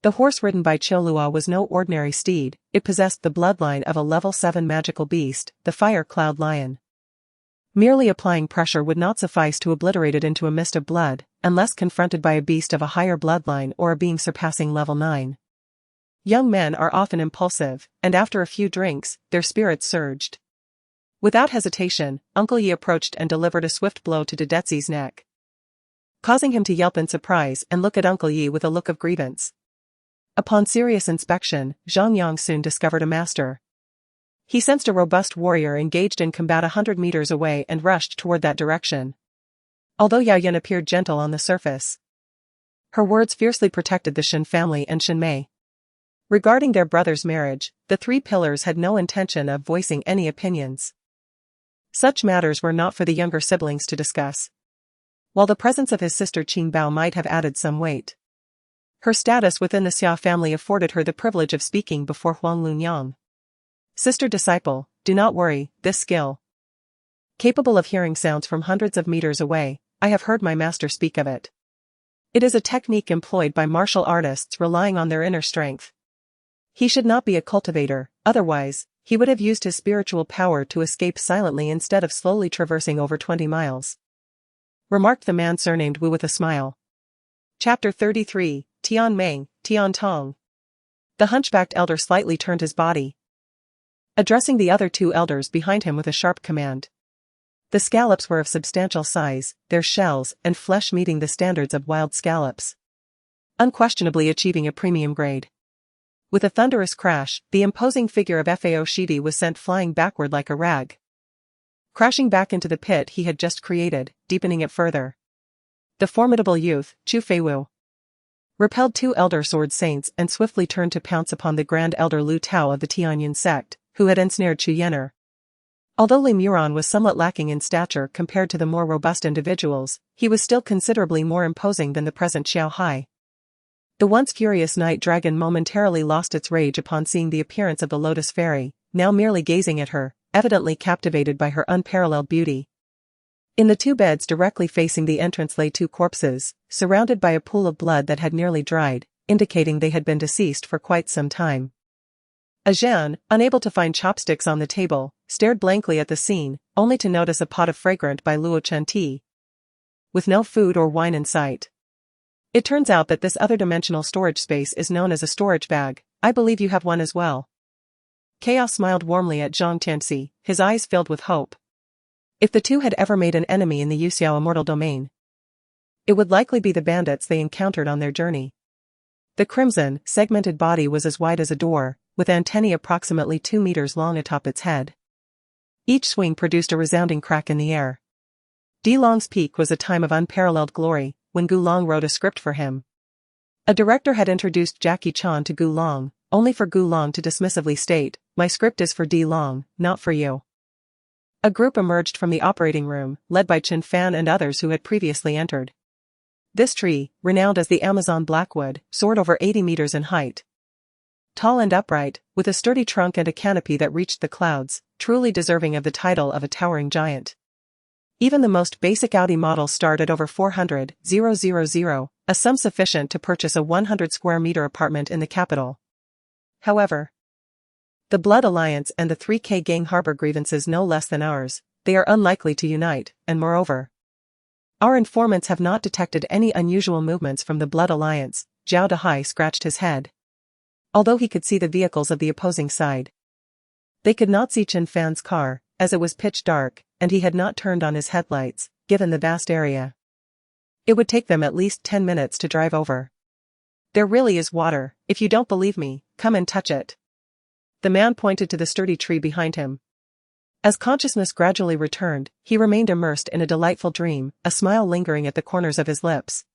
The horse ridden by Qiulua was no ordinary steed, it possessed the bloodline of a level 7 magical beast, the Fire Cloud Lion. Merely applying pressure would not suffice to obliterate it into a mist of blood, unless confronted by a beast of a higher bloodline or a being surpassing level 9. Young men are often impulsive, and after a few drinks, their spirits surged. Without hesitation, Uncle Yi approached and delivered a swift blow to Dedetzi's neck, causing him to yelp in surprise and look at Uncle Yi with a look of grievance. Upon serious inspection, Zhang Yang soon discovered a master. He sensed a robust warrior engaged in combat 100 meters away and rushed toward that direction. Although Yao Yan appeared gentle on the surface, her words fiercely protected the Shen family and Shen Mei. Regarding their brother's marriage, the 3 pillars had no intention of voicing any opinions. Such matters were not for the younger siblings to discuss. While the presence of his sister Qing Bao might have added some weight, her status within the Xia family afforded her the privilege of speaking before Huang Lunyang. Sister disciple, do not worry, this skill, capable of hearing sounds from hundreds of meters away, I have heard my master speak of it. It is a technique employed by martial artists relying on their inner strength. He should not be a cultivator, otherwise, he would have used his spiritual power to escape silently instead of slowly traversing over 20 miles. Remarked the man surnamed Wu with a smile. Chapter 33, Tian Meng, Tian Tong. The hunchbacked elder slightly turned his body, addressing the other 2 elders behind him with a sharp command. The scallops were of substantial size, their shells and flesh meeting the standards of wild scallops, unquestionably achieving a premium grade. With a thunderous crash, the imposing figure of Fao Shidi was sent flying backward like a rag, crashing back into the pit he had just created, deepening it further. The formidable youth, Chu Feiwu, repelled 2 elder sword saints and swiftly turned to pounce upon the Grand Elder Lu Tao of the Tianyin sect, who had ensnared Chu Yener. Although Li Muron was somewhat lacking in stature compared to the more robust individuals, he was still considerably more imposing than the present Xiao Hai. The once furious night dragon momentarily lost its rage upon seeing the appearance of the Lotus Fairy, now merely gazing at her, evidently captivated by her unparalleled beauty. In the 2 beds directly facing the entrance lay 2 corpses, surrounded by a pool of blood that had nearly dried, indicating they had been deceased for quite some time. Ajan, unable to find chopsticks on the table, stared blankly at the scene, only to notice a pot of fragrant by Luo Chen tea, with no food or wine in sight. It turns out that this other dimensional storage space is known as a storage bag. I believe you have one as well. Chaos smiled warmly at Zhang Tianxi, his eyes filled with hope. If the 2 had ever made an enemy in the Yuxiao immortal domain, it would likely be the bandits they encountered on their journey. The crimson, segmented body was as wide as a door, with antennae approximately 2 meters long atop its head. Each swing produced a resounding crack in the air. Di Long's peak was a time of unparalleled glory, when Gu Long wrote a script for him. A director had introduced Jackie Chan to Gu Long, only for Gu Long to dismissively state, "My script is for Di Long, not for you." A group emerged from the operating room, led by Chen Fan and others who had previously entered. This tree, renowned as the Amazon Blackwood, soared over 80 meters in height. Tall and upright, with a sturdy trunk and a canopy that reached the clouds, truly deserving of the title of a towering giant. Even the most basic Audi models start at over 400,000, a sum sufficient to purchase a 100 square meter apartment in the capital. However, the Blood Alliance and the 3K gang harbor grievances no less than ours. They are unlikely to unite, and moreover, our informants have not detected any unusual movements from the Blood Alliance. Zhao Dehai scratched his head. Although he could see the vehicles of the opposing side, they could not see Chen Fan's car, as it was pitch dark, and he had not turned on his headlights, given the vast area. It would take them at least 10 minutes to drive over. There really is water. If you don't believe me, come and touch it. The man pointed to the sturdy tree behind him. As consciousness gradually returned, he remained immersed in a delightful dream, a smile lingering at the corners of his lips.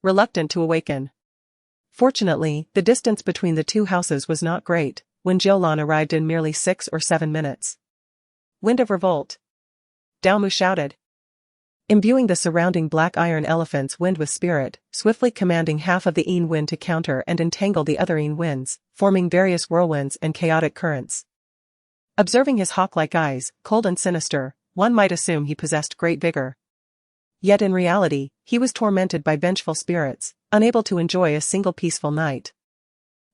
Reluctant to awaken. Fortunately, the distance between the 2 houses was not great, when Jiulan arrived in merely 6 or 7 minutes. Wind of revolt. Dao Mu shouted. Imbuing the surrounding black iron elephant's wind with spirit, swiftly commanding half of the Yin wind to counter and entangle the other Yin winds, forming various whirlwinds and chaotic currents. Observing his hawk-like eyes, cold and sinister, one might assume he possessed great vigor. Yet in reality, he was tormented by vengeful spirits, unable to enjoy a single peaceful night.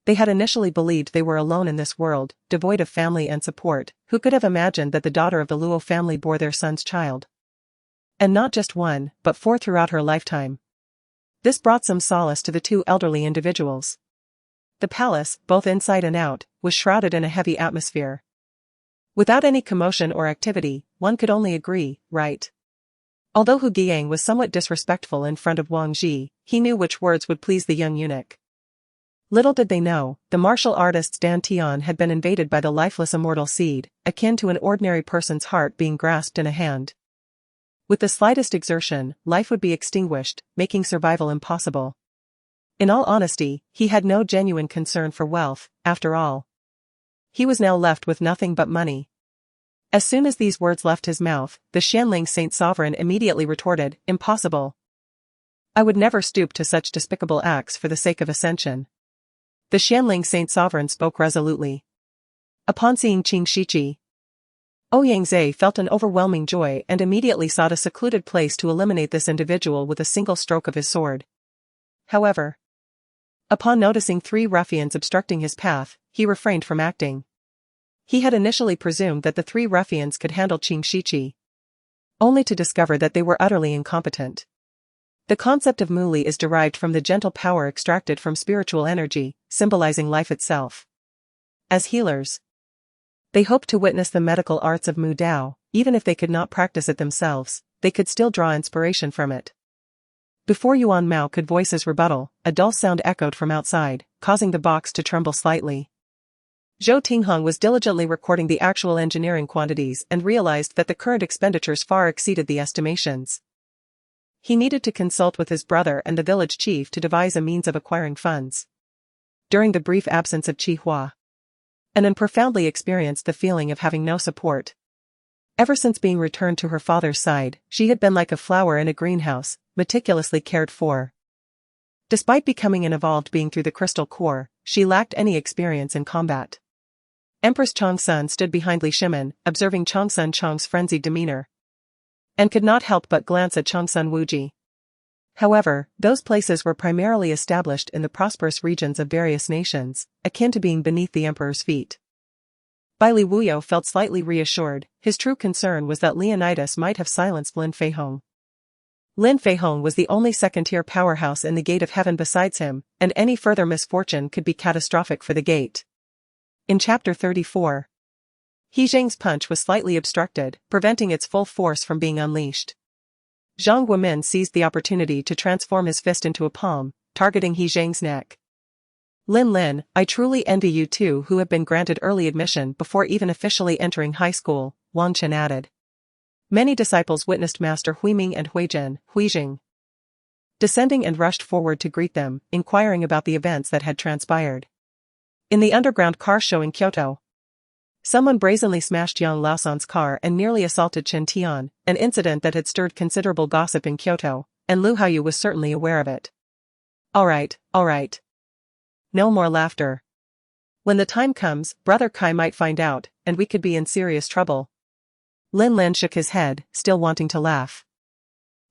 They had initially believed they were alone in this world, devoid of family and support. Who could have imagined that the daughter of the Luo family bore their son's child? And not just 1, but 4 throughout her lifetime. This brought some solace to the 2 elderly individuals. The palace, both inside and out, was shrouded in a heavy atmosphere. Without any commotion or activity, one could only agree, right? Although Hu Guiyang was somewhat disrespectful in front of Wang Ji, he knew which words would please the young eunuch. Little did they know, the martial artist's dantian had been invaded by the lifeless immortal seed, akin to an ordinary person's heart being grasped in a hand. With the slightest exertion, life would be extinguished, making survival impossible. In all honesty, he had no genuine concern for wealth, after all. He was now left with nothing but money. As soon as these words left his mouth, the Xianling Saint Sovereign immediately retorted, "Impossible. I would never stoop to such despicable acts for the sake of ascension." The Xianling Saint Sovereign spoke resolutely. Upon seeing Xie Ci, Ouyang Zhe felt an overwhelming joy and immediately sought a secluded place to eliminate this individual with a single stroke of his sword. However, upon noticing 3 ruffians obstructing his path, he refrained from acting. He had initially presumed that the 3 ruffians could handle Xie Ci, only to discover that they were utterly incompetent. The concept of Muli is derived from the gentle power extracted from spiritual energy, symbolizing life itself. As healers, they hoped to witness the medical arts of Mu Dao. Even if they could not practice it themselves, they could still draw inspiration from it. Before Yuan Mao could voice his rebuttal, a dull sound echoed from outside, causing the box to tremble slightly. Zhou Tinghong was diligently recording the actual engineering quantities and realized that the current expenditures far exceeded the estimations. He needed to consult with his brother and the village chief to devise a means of acquiring funds. During the brief absence of Qi Hua, Anan profoundly experienced the feeling of having no support. Ever since being returned to her father's side, she had been like a flower in a greenhouse, meticulously cared for. Despite becoming an evolved being through the crystal core, she lacked any experience in combat. Empress Changsun stood behind Li Shimin, observing Changsun Chang's frenzied demeanor, and could not help but glance at Changsun Wuji. However, those places were primarily established in the prosperous regions of various nations, akin to being beneath the emperor's feet. Bai Li Wuyo felt slightly reassured. His true concern was that Leonidas might have silenced Lin Feihong. Lin Feihong was the only second-tier powerhouse in the Gate of Heaven besides him, and any further misfortune could be catastrophic for the gate. In Chapter 34, He Zheng's punch was slightly obstructed, preventing its full force from being unleashed. Zhang Guomin seized the opportunity to transform his fist into a palm, targeting He Zheng's neck. Lin, I truly envy you two who have been granted early admission before even officially entering high school, Wang Chen added. Many disciples witnessed Master Huiming and Huijing descending and rushed forward to greet them, inquiring about the events that had transpired. In the underground car show in Kyoto, someone brazenly smashed Yang Laosan's car and nearly assaulted Chen Tian, an incident that had stirred considerable gossip in Kyoto, and Lu Haoyu was certainly aware of it. All right. No more laughter. When the time comes, Brother Kai might find out, and we could be in serious trouble. Lin shook his head, still wanting to laugh.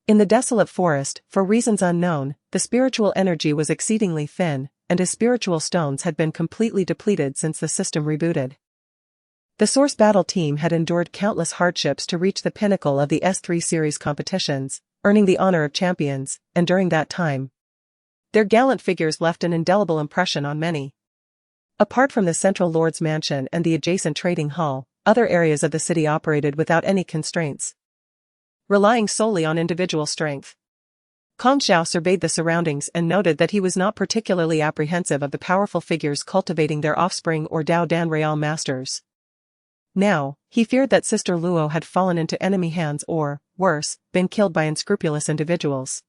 In the desolate forest, for reasons unknown, the spiritual energy was exceedingly thin, and his spiritual stones had been completely depleted since the system rebooted. The Source Battle team had endured countless hardships to reach the pinnacle of the S3 series competitions, earning the honor of champions, and during that time, their gallant figures left an indelible impression on many. Apart from the Central Lord's Mansion and the adjacent trading hall, other areas of the city operated without any constraints, relying solely on individual strength. Kong Xiao surveyed the surroundings and noted that he was not particularly apprehensive of the powerful figures cultivating their offspring or Dao Dan Real masters. Now, he feared that Sister Luo had fallen into enemy hands or, worse, been killed by unscrupulous individuals.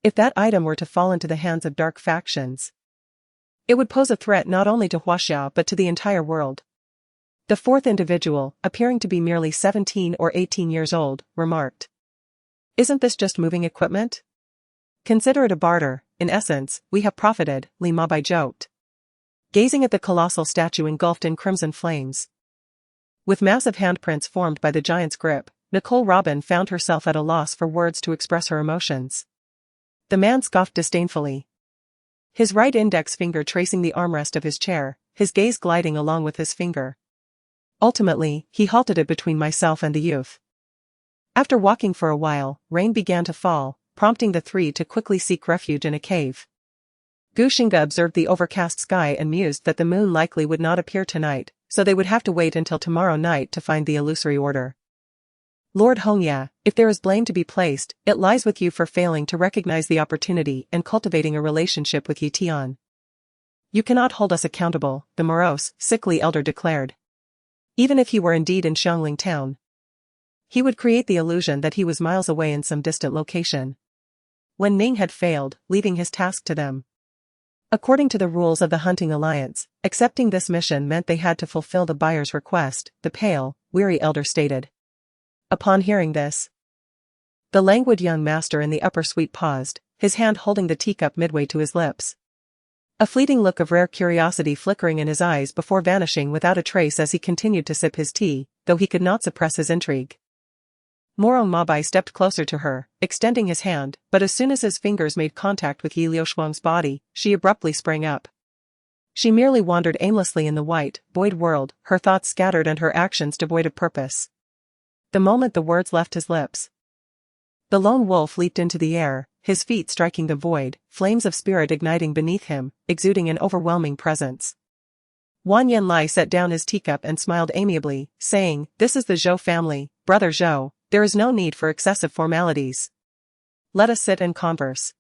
If that item were to fall into the hands of dark factions, it would pose a threat not only to Huaxiao but to the entire world. The fourth individual, appearing to be merely 17 or 18 years old, remarked. Isn't this just moving equipment? Consider it a barter. In essence, we have profited, Li Mabai joked, gazing at the colossal statue engulfed in crimson flames. With massive handprints formed by the giant's grip, Nicole Robin found herself at a loss for words to express her emotions. The man scoffed disdainfully, his right index finger tracing the armrest of his chair, his gaze gliding along with his finger. Ultimately, he halted it between myself and the youth. After walking for a while, rain began to fall, prompting the three to quickly seek refuge in a cave. Gu Xingge observed the overcast sky and mused that the moon likely would not appear tonight, so they would have to wait until tomorrow night to find the illusory order. Lord Hongya, if there is blame to be placed, it lies with you for failing to recognize the opportunity and cultivating a relationship with Yi Tian. You cannot hold us accountable, the morose, sickly elder declared. Even if he were indeed in Xiangling town, he would create the illusion that he was miles away in some distant location. When Ning had failed, leaving his task to them. According to the rules of the Hunting Alliance, accepting this mission meant they had to fulfill the buyer's request, the pale, weary elder stated. Upon hearing this, the languid young master in the upper suite paused, his hand holding the teacup midway to his lips. A fleeting look of rare curiosity flickering in his eyes before vanishing without a trace as he continued to sip his tea, though he could not suppress his intrigue. Morong Mabai stepped closer to her, extending his hand, but as soon as his fingers made contact with Yi Liushuang's body, she abruptly sprang up. She merely wandered aimlessly in the white, void world, her thoughts scattered and her actions devoid of purpose. The moment the words left his lips, the lone wolf leaped into the air, his feet striking the void, flames of spirit igniting beneath him, exuding an overwhelming presence. Wan Yanlai set down his teacup and smiled amiably, saying, "This is the Zhou family, Brother Zhou, there is no need for excessive formalities. Let us sit and converse."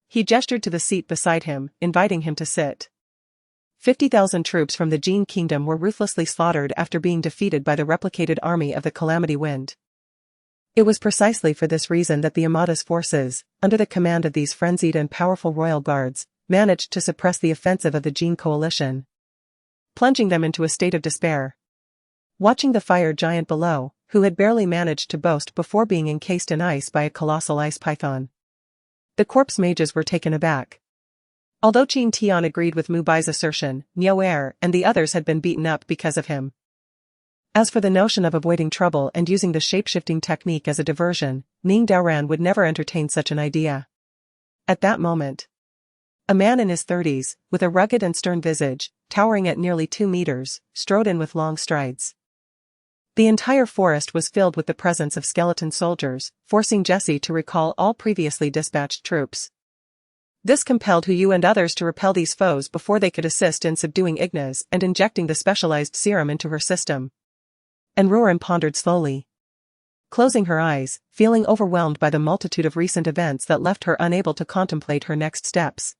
He gestured to the seat beside him, inviting him to sit. 50,000 troops from the Jin Kingdom were ruthlessly slaughtered after being defeated by the replicated army of the Calamity Wind. It was precisely for this reason that the Amada's forces, under the command of these frenzied and powerful royal guards, managed to suppress the offensive of the Jin coalition, plunging them into a state of despair. Watching the fire giant below, who had barely managed to boast before being encased in ice by a colossal ice python, the corpse mages were taken aback. Although Qin Tian agreed with Mu Bai's assertion, Niu Er and the others had been beaten up because of him. As for the notion of avoiding trouble and using the shape-shifting technique as a diversion, Ning Daoran would never entertain such an idea. At that moment, a man in his 30s, with a rugged and stern visage, towering at nearly 2 meters, strode in with long strides. The entire forest was filled with the presence of skeleton soldiers, forcing Xie Ci to recall all previously dispatched troops. This compelled Hu Yu and others to repel these foes before they could assist in subduing Ignis and injecting the specialized serum into her system. And Ruoren pondered slowly, closing her eyes, feeling overwhelmed by the multitude of recent events that left her unable to contemplate her next steps.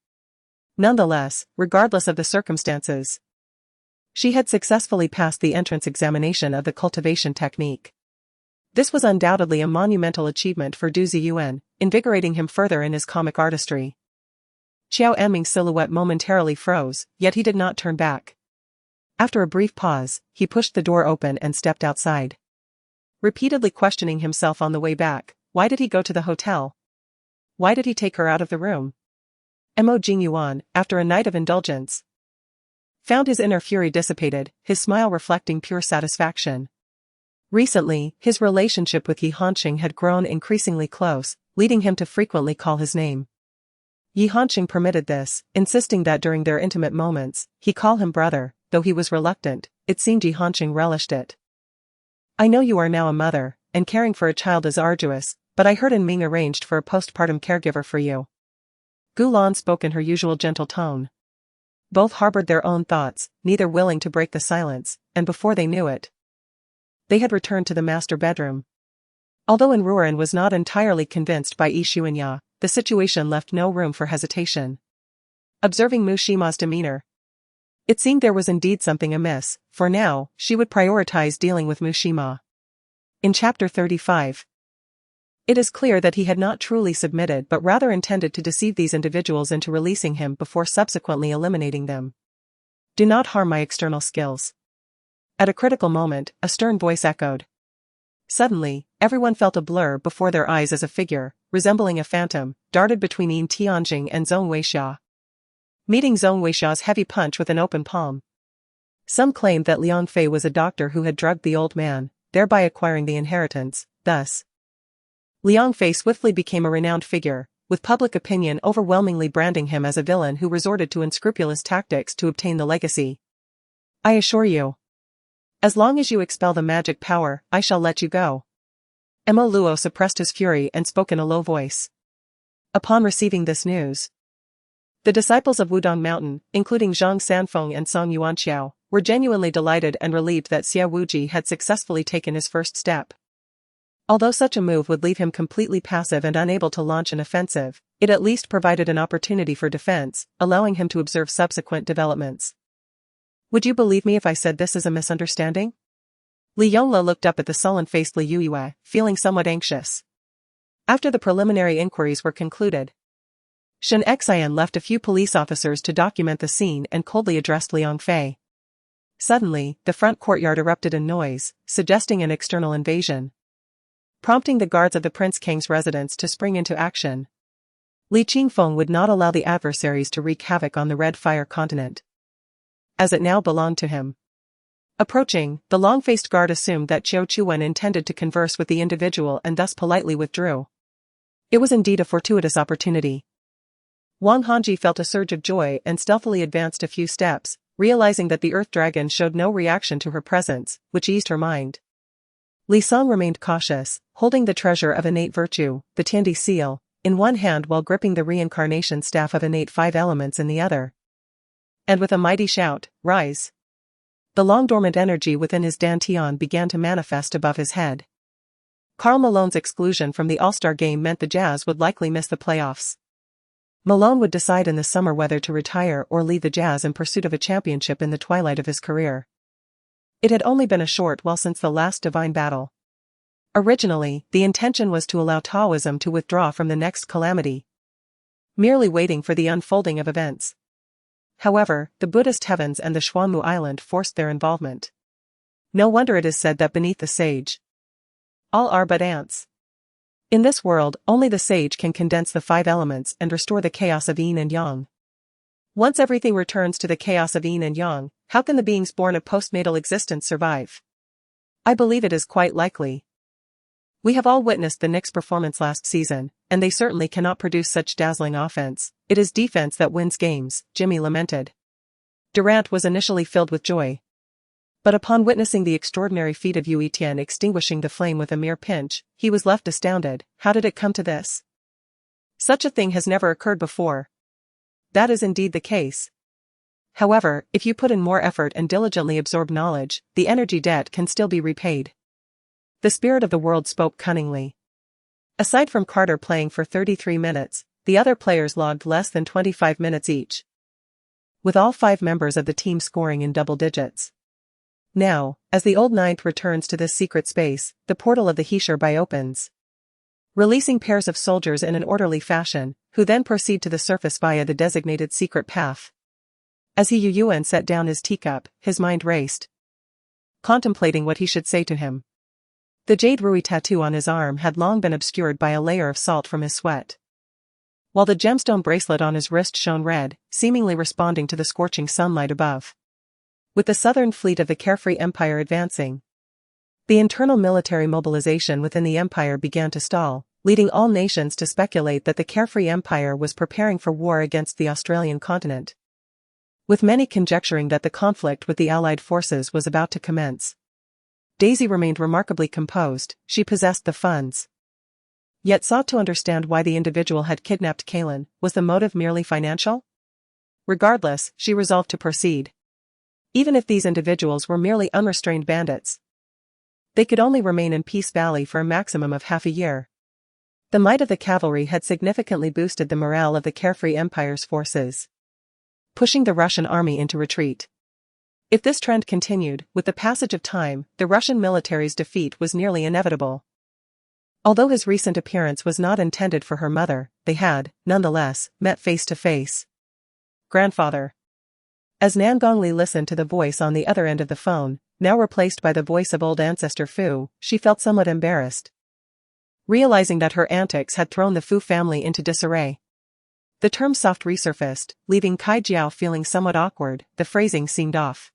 Nonetheless, regardless of the circumstances, she had successfully passed the entrance examination of the cultivation technique. This was undoubtedly a monumental achievement for Du Ziyuan, invigorating him further in his comic artistry. Qiao Anming's silhouette momentarily froze, yet he did not turn back. After a brief pause, he pushed the door open and stepped outside. Repeatedly questioning himself on the way back, why did he go to the hotel? Why did he take her out of the room? Mo Jingyuan, after a night of indulgence, found his inner fury dissipated, his smile reflecting pure satisfaction. Recently, his relationship with Yi Hanqing had grown increasingly close, leading him to frequently call his name. Yi Hanqing permitted this, insisting that during their intimate moments, he call him brother, though he was reluctant. It seemed Yi Hanqing relished it. I know you are now a mother, and caring for a child is arduous, but I heard Ming arranged for a postpartum caregiver for you. Gu Lan spoke in her usual gentle tone. Both harbored their own thoughts, neither willing to break the silence, and before they knew it, they had returned to the master bedroom. Although Ruoren was not entirely convinced by Yi Xuanya, the situation left no room for hesitation. Observing Mu Shima's demeanor, it seemed there was indeed something amiss. For now, she would prioritize dealing with Mu Shima. In Chapter 35, it is clear that he had not truly submitted but rather intended to deceive these individuals into releasing him before subsequently eliminating them. Do not harm my external skills. At a critical moment, a stern voice echoed. Suddenly, everyone felt a blur before their eyes as a figure, resembling a phantom, darted between Yin Tianjing and Zhong Weixia, meeting Zhong Weixia's heavy punch with an open palm. Some claimed that Liang Fei was a doctor who had drugged the old man, thereby acquiring the inheritance. Thus, Liang Fei swiftly became a renowned figure, with public opinion overwhelmingly branding him as a villain who resorted to unscrupulous tactics to obtain the legacy. I assure you, as long as you expel the magic power, I shall let you go. Mo Luo suppressed his fury and spoke in a low voice. Upon receiving this news, the disciples of Wudong Mountain, including Zhang Sanfeng and Song Yuanqiao, were genuinely delighted and relieved that Xie Wuji had successfully taken his first step. Although such a move would leave him completely passive and unable to launch an offensive, it at least provided an opportunity for defense, allowing him to observe subsequent developments. Would you believe me if I said this is a misunderstanding? Li Yongla looked up at the sullen-faced Li Yuyue, feeling somewhat anxious. After the preliminary inquiries were concluded, Shen Xian left a few police officers to document the scene and coldly addressed Liang Fei. Suddenly, the front courtyard erupted in noise, suggesting an external invasion, prompting the guards of the Prince Kang's residence to spring into action. Li Qingfeng would not allow the adversaries to wreak havoc on the Red Fire continent, as it now belonged to him. Approaching, the long-faced guard assumed that Qiao Chuan intended to converse with the individual and thus politely withdrew. It was indeed a fortuitous opportunity. Wang Hanji felt a surge of joy and stealthily advanced a few steps, realizing that the Earth Dragon showed no reaction to her presence, which eased her mind. Li Song remained cautious, holding the treasure of innate virtue, the Tiandi seal, in one hand while gripping the reincarnation staff of innate 5 elements in the other. And with a mighty shout, "Rise!" the long-dormant energy within his dantian began to manifest above his head. Karl Malone's exclusion from the All-Star game meant the Jazz would likely miss the playoffs. Malone would decide in the summer whether to retire or lead the Jazz in pursuit of a championship in the twilight of his career. It had only been a short while since the last divine battle. Originally, the intention was to allow Taoism to withdraw from the next calamity, merely waiting for the unfolding of events. However, the Buddhist heavens and the Xuanmu island forced their involvement. No wonder it is said that beneath the sage, all are but ants. In this world, only the sage can condense the five elements and restore the chaos of yin and yang. Once everything returns to the chaos of yin and yang, how can the beings born of postnatal existence survive? I believe it is quite likely. We have all witnessed the Knicks' performance last season, and they certainly cannot produce such dazzling offense. It is defense that wins games, Jimmy lamented. Durant was initially filled with joy. But upon witnessing the extraordinary feat of Yu Tian extinguishing the flame with a mere pinch, he was left astounded. How did it come to this? Such a thing has never occurred before. That is indeed the case. However, if you put in more effort and diligently absorb knowledge, the energy debt can still be repaid. The spirit of the world spoke cunningly. Aside from Carter playing for 33 minutes, the other players logged less than 25 minutes each, with all 5 members of the team scoring in double digits. Now, as the old ninth returns to this secret space, the portal of the Heshirbai opens, releasing pairs of soldiers in an orderly fashion, who then proceed to the surface via the designated secret path. As He Yuan set down his teacup, his mind raced, contemplating what he should say to him. The jade rui tattoo on his arm had long been obscured by a layer of salt from his sweat, while the gemstone bracelet on his wrist shone red, seemingly responding to the scorching sunlight above. With the southern fleet of the Carefree Empire advancing, the internal military mobilization within the empire began to stall, leading all nations to speculate that the Carefree Empire was preparing for war against the Australian continent, with many conjecturing that the conflict with the Allied forces was about to commence. Daisy remained remarkably composed. She possessed the funds, yet sought to understand why the individual had kidnapped Kaylin. Was the motive merely financial? Regardless, she resolved to proceed. Even if these individuals were merely unrestrained bandits, they could only remain in Peace Valley for a maximum of half a year. The might of the cavalry had significantly boosted the morale of the Carefree Empire's forces, pushing the Russian army into retreat. If this trend continued, with the passage of time, the Russian military's defeat was nearly inevitable. Although his recent appearance was not intended for her mother, they had, nonetheless, met face to face. Grandfather. As Nan Gongli listened to the voice on the other end of the phone, now replaced by the voice of old ancestor Fu, she felt somewhat embarrassed, realizing that her antics had thrown the Fu family into disarray. The term soft resurfaced, leaving Kai Jiao feeling somewhat awkward. The phrasing seemed off.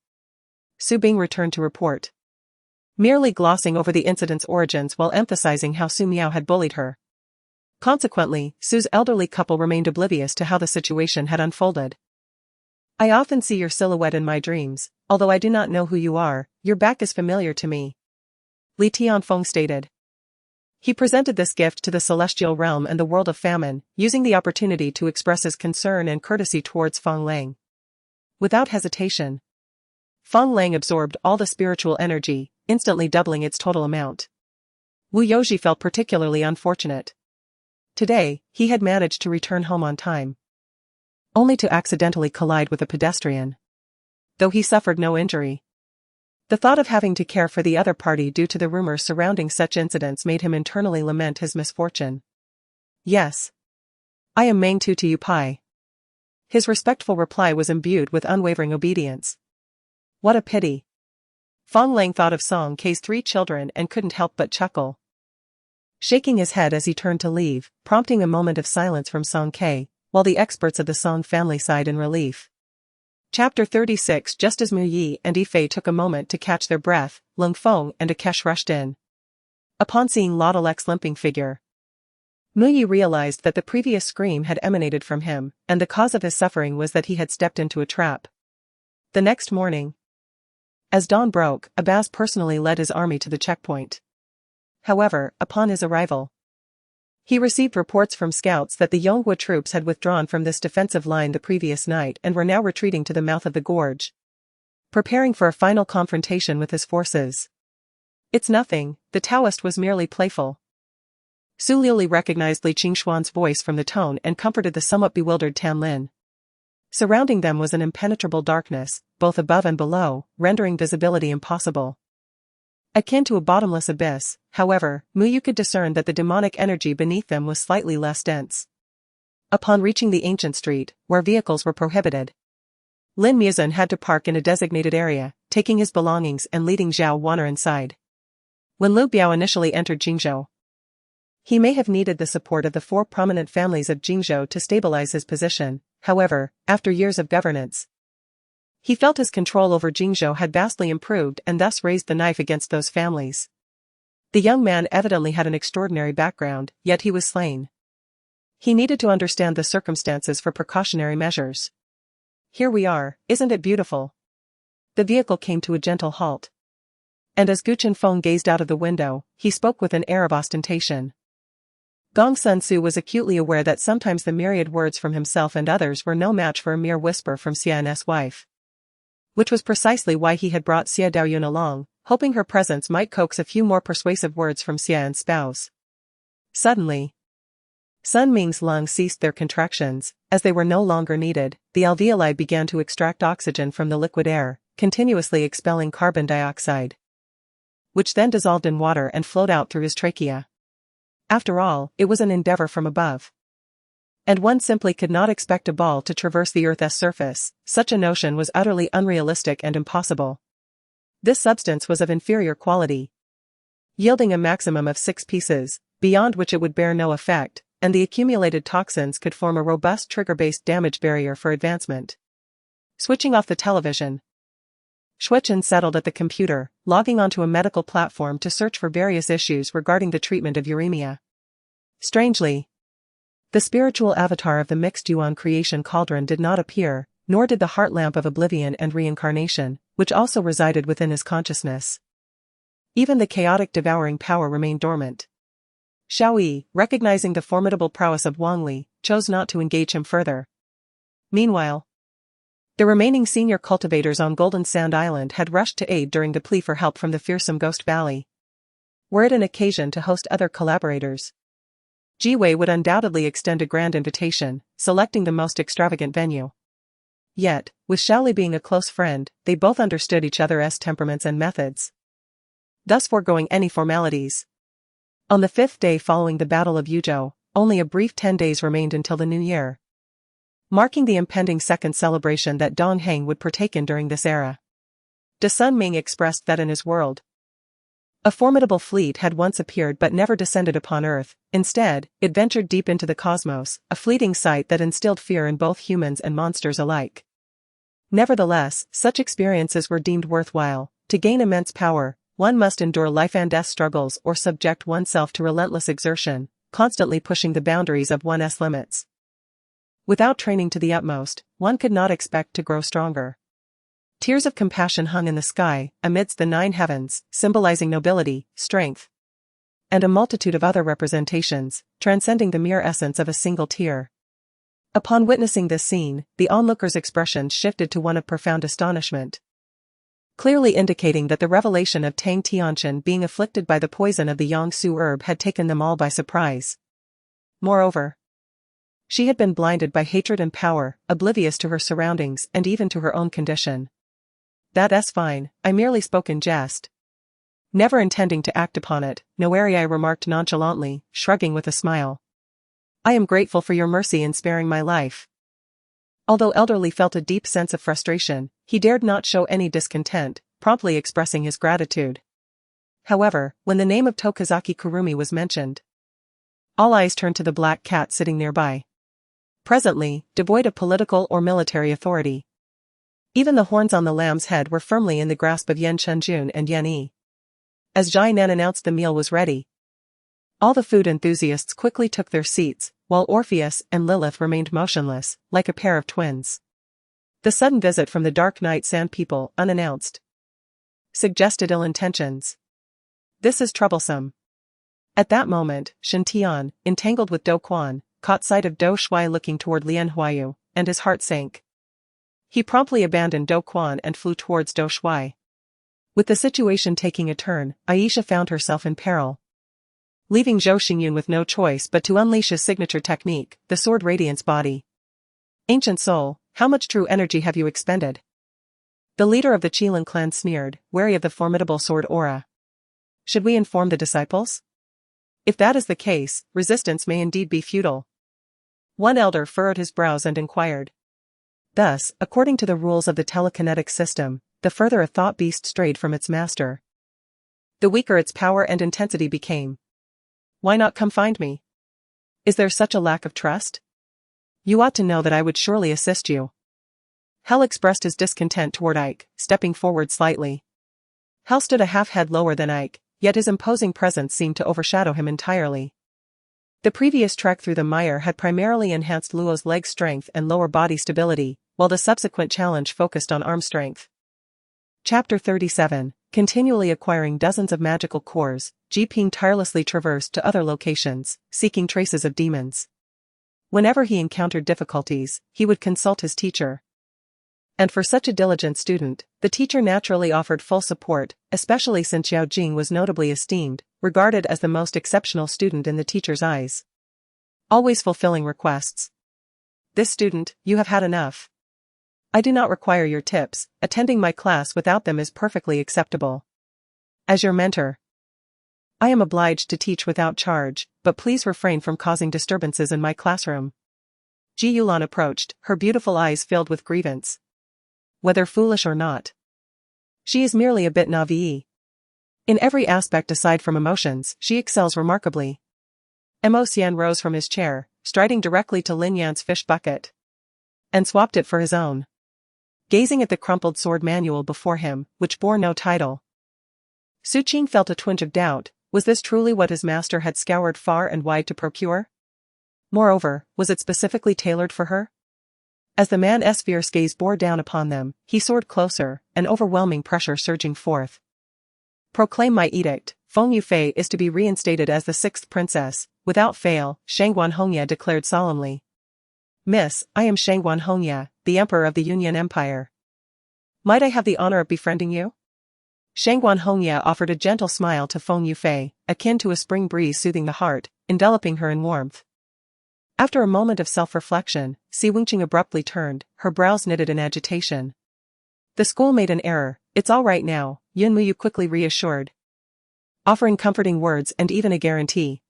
Su Bing returned to report, merely glossing over the incident's origins while emphasizing how Su Miao had bullied her. Consequently, Su's elderly couple remained oblivious to how the situation had unfolded. I often see your silhouette in my dreams, although I do not know who you are. Your back is familiar to me, Li Tianfeng stated. He presented this gift to the celestial realm and the world of famine, using the opportunity to express his concern and courtesy towards Feng Lang. Without hesitation, Feng Lang absorbed all the spiritual energy, instantly doubling its total amount. Wu Yoji felt particularly unfortunate. Today, he had managed to return home on time, only to accidentally collide with a pedestrian, though he suffered no injury. The thought of having to care for the other party due to the rumors surrounding such incidents made him internally lament his misfortune. Yes. I am Meng Tu to you Pai. His respectful reply was imbued with unwavering obedience. What a pity. Feng Lang thought of Song K's 3 children and couldn't help but chuckle, shaking his head as he turned to leave, prompting a moment of silence from Song K, while the experts of the Song family sighed in relief. Chapter 36. Just as Mu Yi and Yifei took a moment to catch their breath, Lung Feng and Akesh rushed in. Upon seeing Laudelek's limping figure, Mu Yi realized that the previous scream had emanated from him, and the cause of his suffering was that he had stepped into a trap. The next morning, as dawn broke, Abaz personally led his army to the checkpoint. However, upon his arrival, he received reports from scouts that the Yonghua troops had withdrawn from this defensive line the previous night and were now retreating to the mouth of the gorge, preparing for a final confrontation with his forces. It's nothing, the Taoist was merely playful. Su Liuli recognized Li Qingxuan's voice from the tone and comforted the somewhat bewildered Tan Lin. Surrounding them was an impenetrable darkness, both above and below, rendering visibility impossible. Akin to a bottomless abyss, however, Muyu could discern that the demonic energy beneath them was slightly less dense. Upon reaching the ancient street, where vehicles were prohibited, Lin Muzan had to park in a designated area, taking his belongings and leading Zhao Wan'er inside. When Lu Biao initially entered Jingzhou, he may have needed the support of the 4 prominent families of Jingzhou to stabilize his position. However, after years of governance, he felt his control over Jingzhou had vastly improved and thus raised the knife against those families. The young man evidently had an extraordinary background, yet he was slain. He needed to understand the circumstances for precautionary measures. Here we are, isn't it beautiful? The vehicle came to a gentle halt. And as Gu Chenfeng gazed out of the window, he spoke with an air of ostentation. Gong Sun Su was acutely aware that sometimes the myriad words from himself and others were no match for a mere whisper from Xian's wife. Which was precisely why he had brought Xie Daoyun along, hoping her presence might coax a few more persuasive words from Xian's spouse. Suddenly, Sun Ming's lungs ceased their contractions. As they were no longer needed, the alveoli began to extract oxygen from the liquid air, continuously expelling carbon dioxide, which then dissolved in water and flowed out through his trachea. After all, it was an endeavor from above. And one simply could not expect a ball to traverse the Earth's surface. Such a notion was utterly unrealistic and impossible. This substance was of inferior quality, yielding a maximum of 6 pieces, beyond which it would bear no effect, and the accumulated toxins could form a robust trigger-based damage barrier for advancement. Switching off the television, Xuechen settled at the computer, logging onto a medical platform to search for various issues regarding the treatment of uremia. Strangely, the spiritual avatar of the mixed yuan creation cauldron did not appear, nor did the heart lamp of oblivion and reincarnation, which also resided within his consciousness. Even the chaotic devouring power remained dormant. Xiao Yi, recognizing the formidable prowess of Wang Li, chose not to engage him further. Meanwhile, the remaining senior cultivators on Golden Sand Island had rushed to aid during the plea for help from the fearsome Ghost Valley. Were it an occasion to host other collaborators, Jiwei would undoubtedly extend a grand invitation, selecting the most extravagant venue. Yet, with Shaoli being a close friend, they both understood each other's temperaments and methods, thus foregoing any formalities. On the 5th day following the Battle of Yuzhou, only a brief 10 days remained until the new year, marking the impending second celebration that Dong Heng would partake in during this era. De Sun Ming expressed that in his world, a formidable fleet had once appeared but never descended upon Earth. Instead, it ventured deep into the cosmos, a fleeting sight that instilled fear in both humans and monsters alike. Nevertheless, such experiences were deemed worthwhile. To gain immense power, one must endure life and death struggles or subject oneself to relentless exertion, constantly pushing the boundaries of one's limits. Without training to the utmost, one could not expect to grow stronger. Tears of compassion hung in the sky, amidst the 9 heavens, symbolizing nobility, strength, and a multitude of other representations, transcending the mere essence of a single tear. Upon witnessing this scene, the onlooker's expression shifted to one of profound astonishment, clearly indicating that the revelation of Tang Tianchen being afflicted by the poison of the Yangsu herb had taken them all by surprise. Moreover, she had been blinded by hatred and power, oblivious to her surroundings and even to her own condition. That's fine, I merely spoke in jest. Never intending to act upon it, Noerii remarked nonchalantly, shrugging with a smile. I am grateful for your mercy in sparing my life. Although Elderly felt a deep sense of frustration, he dared not show any discontent, promptly expressing his gratitude. However, when the name of Tokazaki Kurumi was mentioned, all eyes turned to the black cat sitting nearby. Presently, devoid of political or military authority, even the horns on the lamb's head were firmly in the grasp of Yan Chenjun and Yan Yi. As Jai Nan announced the meal was ready, all the food enthusiasts quickly took their seats, while Orpheus and Lilith remained motionless, like a pair of twins. The sudden visit from the Dark Night Sand people, unannounced, suggested ill intentions. This is troublesome. At that moment, Shen Tian, entangled with Do Quan, caught sight of Do Shuai looking toward Lian Huayu, and his heart sank. He promptly abandoned Do Quan and flew towards Do Shuai. With the situation taking a turn, Aisha found herself in peril, leaving Zhou Xingyun with no choice but to unleash his signature technique, the Sword Radiance Body. Ancient soul, how much true energy have you expended? The leader of the Qilin clan sneered, wary of the formidable sword aura. Should we inform the disciples? If that is the case, resistance may indeed be futile. One elder furrowed his brows and inquired. Thus, according to the rules of the telekinetic system, the further a thought beast strayed from its master, the weaker its power and intensity became. Why not come find me? Is there such a lack of trust? You ought to know that I would surely assist you. Hell expressed his discontent toward Ike, stepping forward slightly. Hell stood a half-head lower than Ike, yet his imposing presence seemed to overshadow him entirely. The previous trek through the mire had primarily enhanced Luo's leg strength and lower body stability, while the subsequent challenge focused on arm strength. Chapter 37. Continually acquiring dozens of magical cores, Yufeng tirelessly traversed to other locations, seeking traces of demons. Whenever he encountered difficulties, he would consult his teacher. And for such a diligent student, the teacher naturally offered full support, especially since Yao Jing was notably esteemed, regarded as the most exceptional student in the teacher's eyes. Always fulfilling requests. This student, you have had enough. I do not require your tips, attending my class without them is perfectly acceptable. As your mentor, I am obliged to teach without charge, but please refrain from causing disturbances in my classroom. Ji Yulan approached, her beautiful eyes filled with grievance. Whether foolish or not, she is merely a bit naive. In every aspect aside from emotions, she excels remarkably. Mo Xian rose from his chair, striding directly to Lin Yan's fish bucket, and swapped it for his own. Gazing at the crumpled sword manual before him, which bore no title, Su Qing felt a twinge of doubt. Was this truly what his master had scoured far and wide to procure? Moreover, was it specifically tailored for her? As the man's fierce gaze bore down upon them, he soared closer, an overwhelming pressure surging forth. Proclaim my edict. Feng Yufei is to be reinstated as the sixth princess, without fail, Shangguan Hongya declared solemnly. Miss, I am Shangguan Hongya, the Emperor of the Yunyan Empire. Might I have the honor of befriending you? Shangguan Hongya offered a gentle smile to Feng Yufei, akin to a spring breeze soothing the heart, enveloping her in warmth. After a moment of self-reflection, Si Wingqing abruptly turned, her brows knitted in agitation. The school made an error, it's all right now, Yun Muyu quickly reassured, offering comforting words and even a guarantee.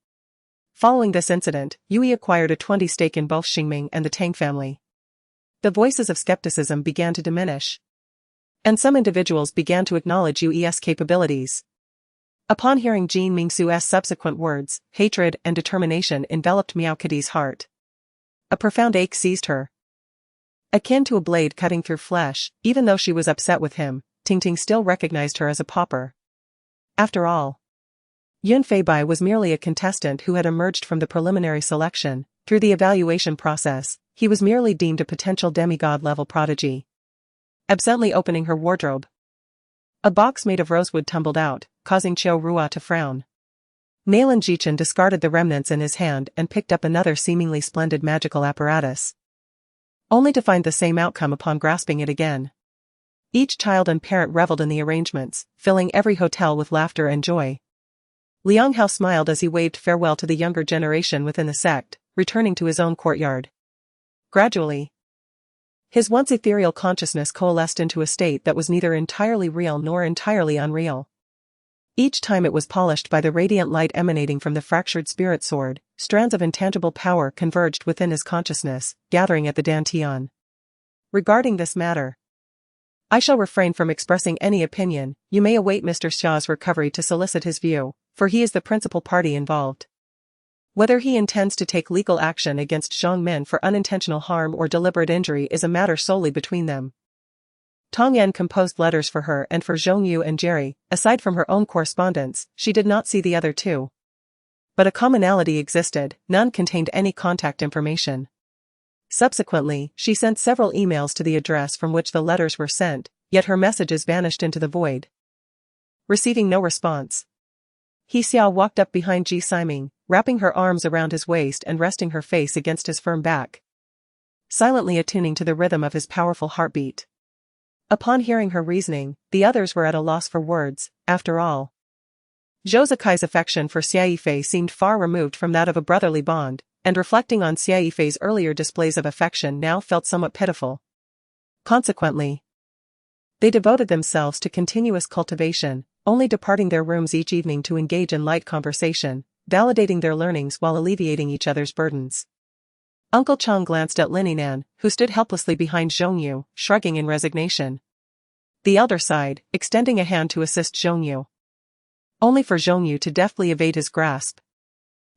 Following this incident, Yui acquired a 20 stake in both Xingming and the Tang family. The voices of skepticism began to diminish, and some individuals began to acknowledge Yui's capabilities. Upon hearing Jin Mingsu's subsequent words, hatred and determination enveloped Miao Kadi's heart. A profound ache seized her, akin to a blade cutting through flesh. Even though she was upset with him, Tingting still recognized her as a pauper. After all, Yun Feibai was merely a contestant who had emerged from the preliminary selection. Through the evaluation process, he was merely deemed a potential demigod-level prodigy. Absently opening her wardrobe, a box made of rosewood tumbled out, causing Qiu Rua to frown. Nailan Jichen discarded the remnants in his hand and picked up another seemingly splendid magical apparatus, only to find the same outcome upon grasping it again. Each child and parent reveled in the arrangements, filling every hotel with laughter and joy. Liang Hao smiled as he waved farewell to the younger generation within the sect, returning to his own courtyard. Gradually, his once ethereal consciousness coalesced into a state that was neither entirely real nor entirely unreal. Each time it was polished by the radiant light emanating from the fractured spirit sword, strands of intangible power converged within his consciousness, gathering at the dantian. Regarding this matter, I shall refrain from expressing any opinion. You may await Mr. Xia's recovery to solicit his view, for he is the principal party involved. Whether he intends to take legal action against Zhang Min for unintentional harm or deliberate injury is a matter solely between them. Tong Yan composed letters for her and for Zhong Yu and Jerry. Aside from her own correspondence, she did not see the other two. But a commonality existed, none contained any contact information. Subsequently, she sent several emails to the address from which the letters were sent, yet her messages vanished into the void. Receiving no response, He Xiao walked up behind Ji Siming, wrapping her arms around his waist and resting her face against his firm back, silently attuning to the rhythm of his powerful heartbeat. Upon hearing her reasoning, the others were at a loss for words. After all, Zhou Zekai's affection for Xie Yifei seemed far removed from that of a brotherly bond, and reflecting on Xie Yifei's earlier displays of affection now felt somewhat pitiful. Consequently, they devoted themselves to continuous cultivation, only departing their rooms each evening to engage in light conversation, validating their learnings while alleviating each other's burdens. Uncle Chang glanced at Lininan, who stood helplessly behind Zhongyu, shrugging in resignation. The elder sighed, extending a hand to assist Zhongyu. Only for Zhongyu to deftly evade his grasp.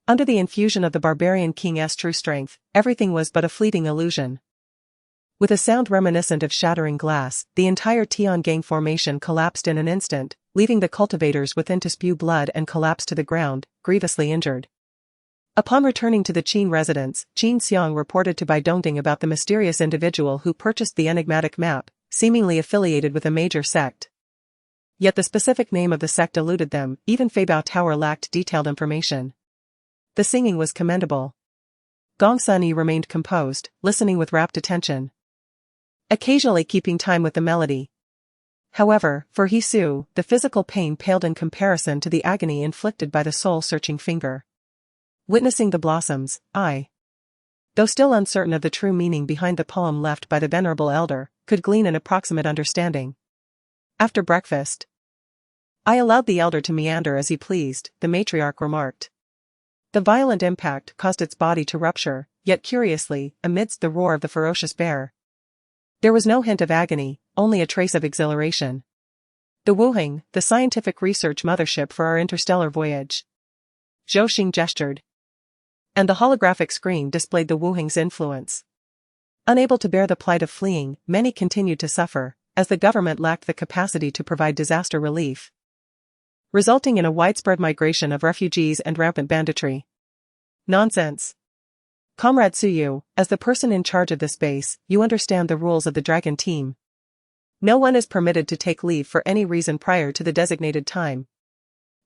Under the infusion of the barbarian king's true strength, everything was but a fleeting illusion. With a sound reminiscent of shattering glass, the entire Tian gang formation collapsed in an instant, leaving the cultivators within to spew blood and collapse to the ground, grievously injured. Upon returning to the Qin residence, Qin Xiang reported to Bai Dongding about the mysterious individual who purchased the enigmatic map, seemingly affiliated with a major sect. Yet the specific name of the sect eluded them, even Feibao Tower lacked detailed information. The singing was commendable. Gong Sunyi remained composed, listening with rapt attention, occasionally keeping time with the melody. However, for He Su, the physical pain paled in comparison to the agony inflicted by the soul-searching finger. Witnessing the blossoms, I, though still uncertain of the true meaning behind the poem left by the venerable elder, could glean an approximate understanding. After breakfast, I allowed the elder to meander as he pleased, the matriarch remarked. The violent impact caused its body to rupture, yet curiously, amidst the roar of the ferocious bear, there was no hint of agony, only a trace of exhilaration. The Wuheng, the scientific research mothership for our interstellar voyage. Zhou Xing gestured. And the holographic screen displayed the Wuheng's influence. Unable to bear the plight of fleeing, many continued to suffer, as the government lacked the capacity to provide disaster relief, resulting in a widespread migration of refugees and rampant banditry. Nonsense. Comrade Suyu, as the person in charge of this base, you understand the rules of the Dragon Team. No one is permitted to take leave for any reason prior to the designated time.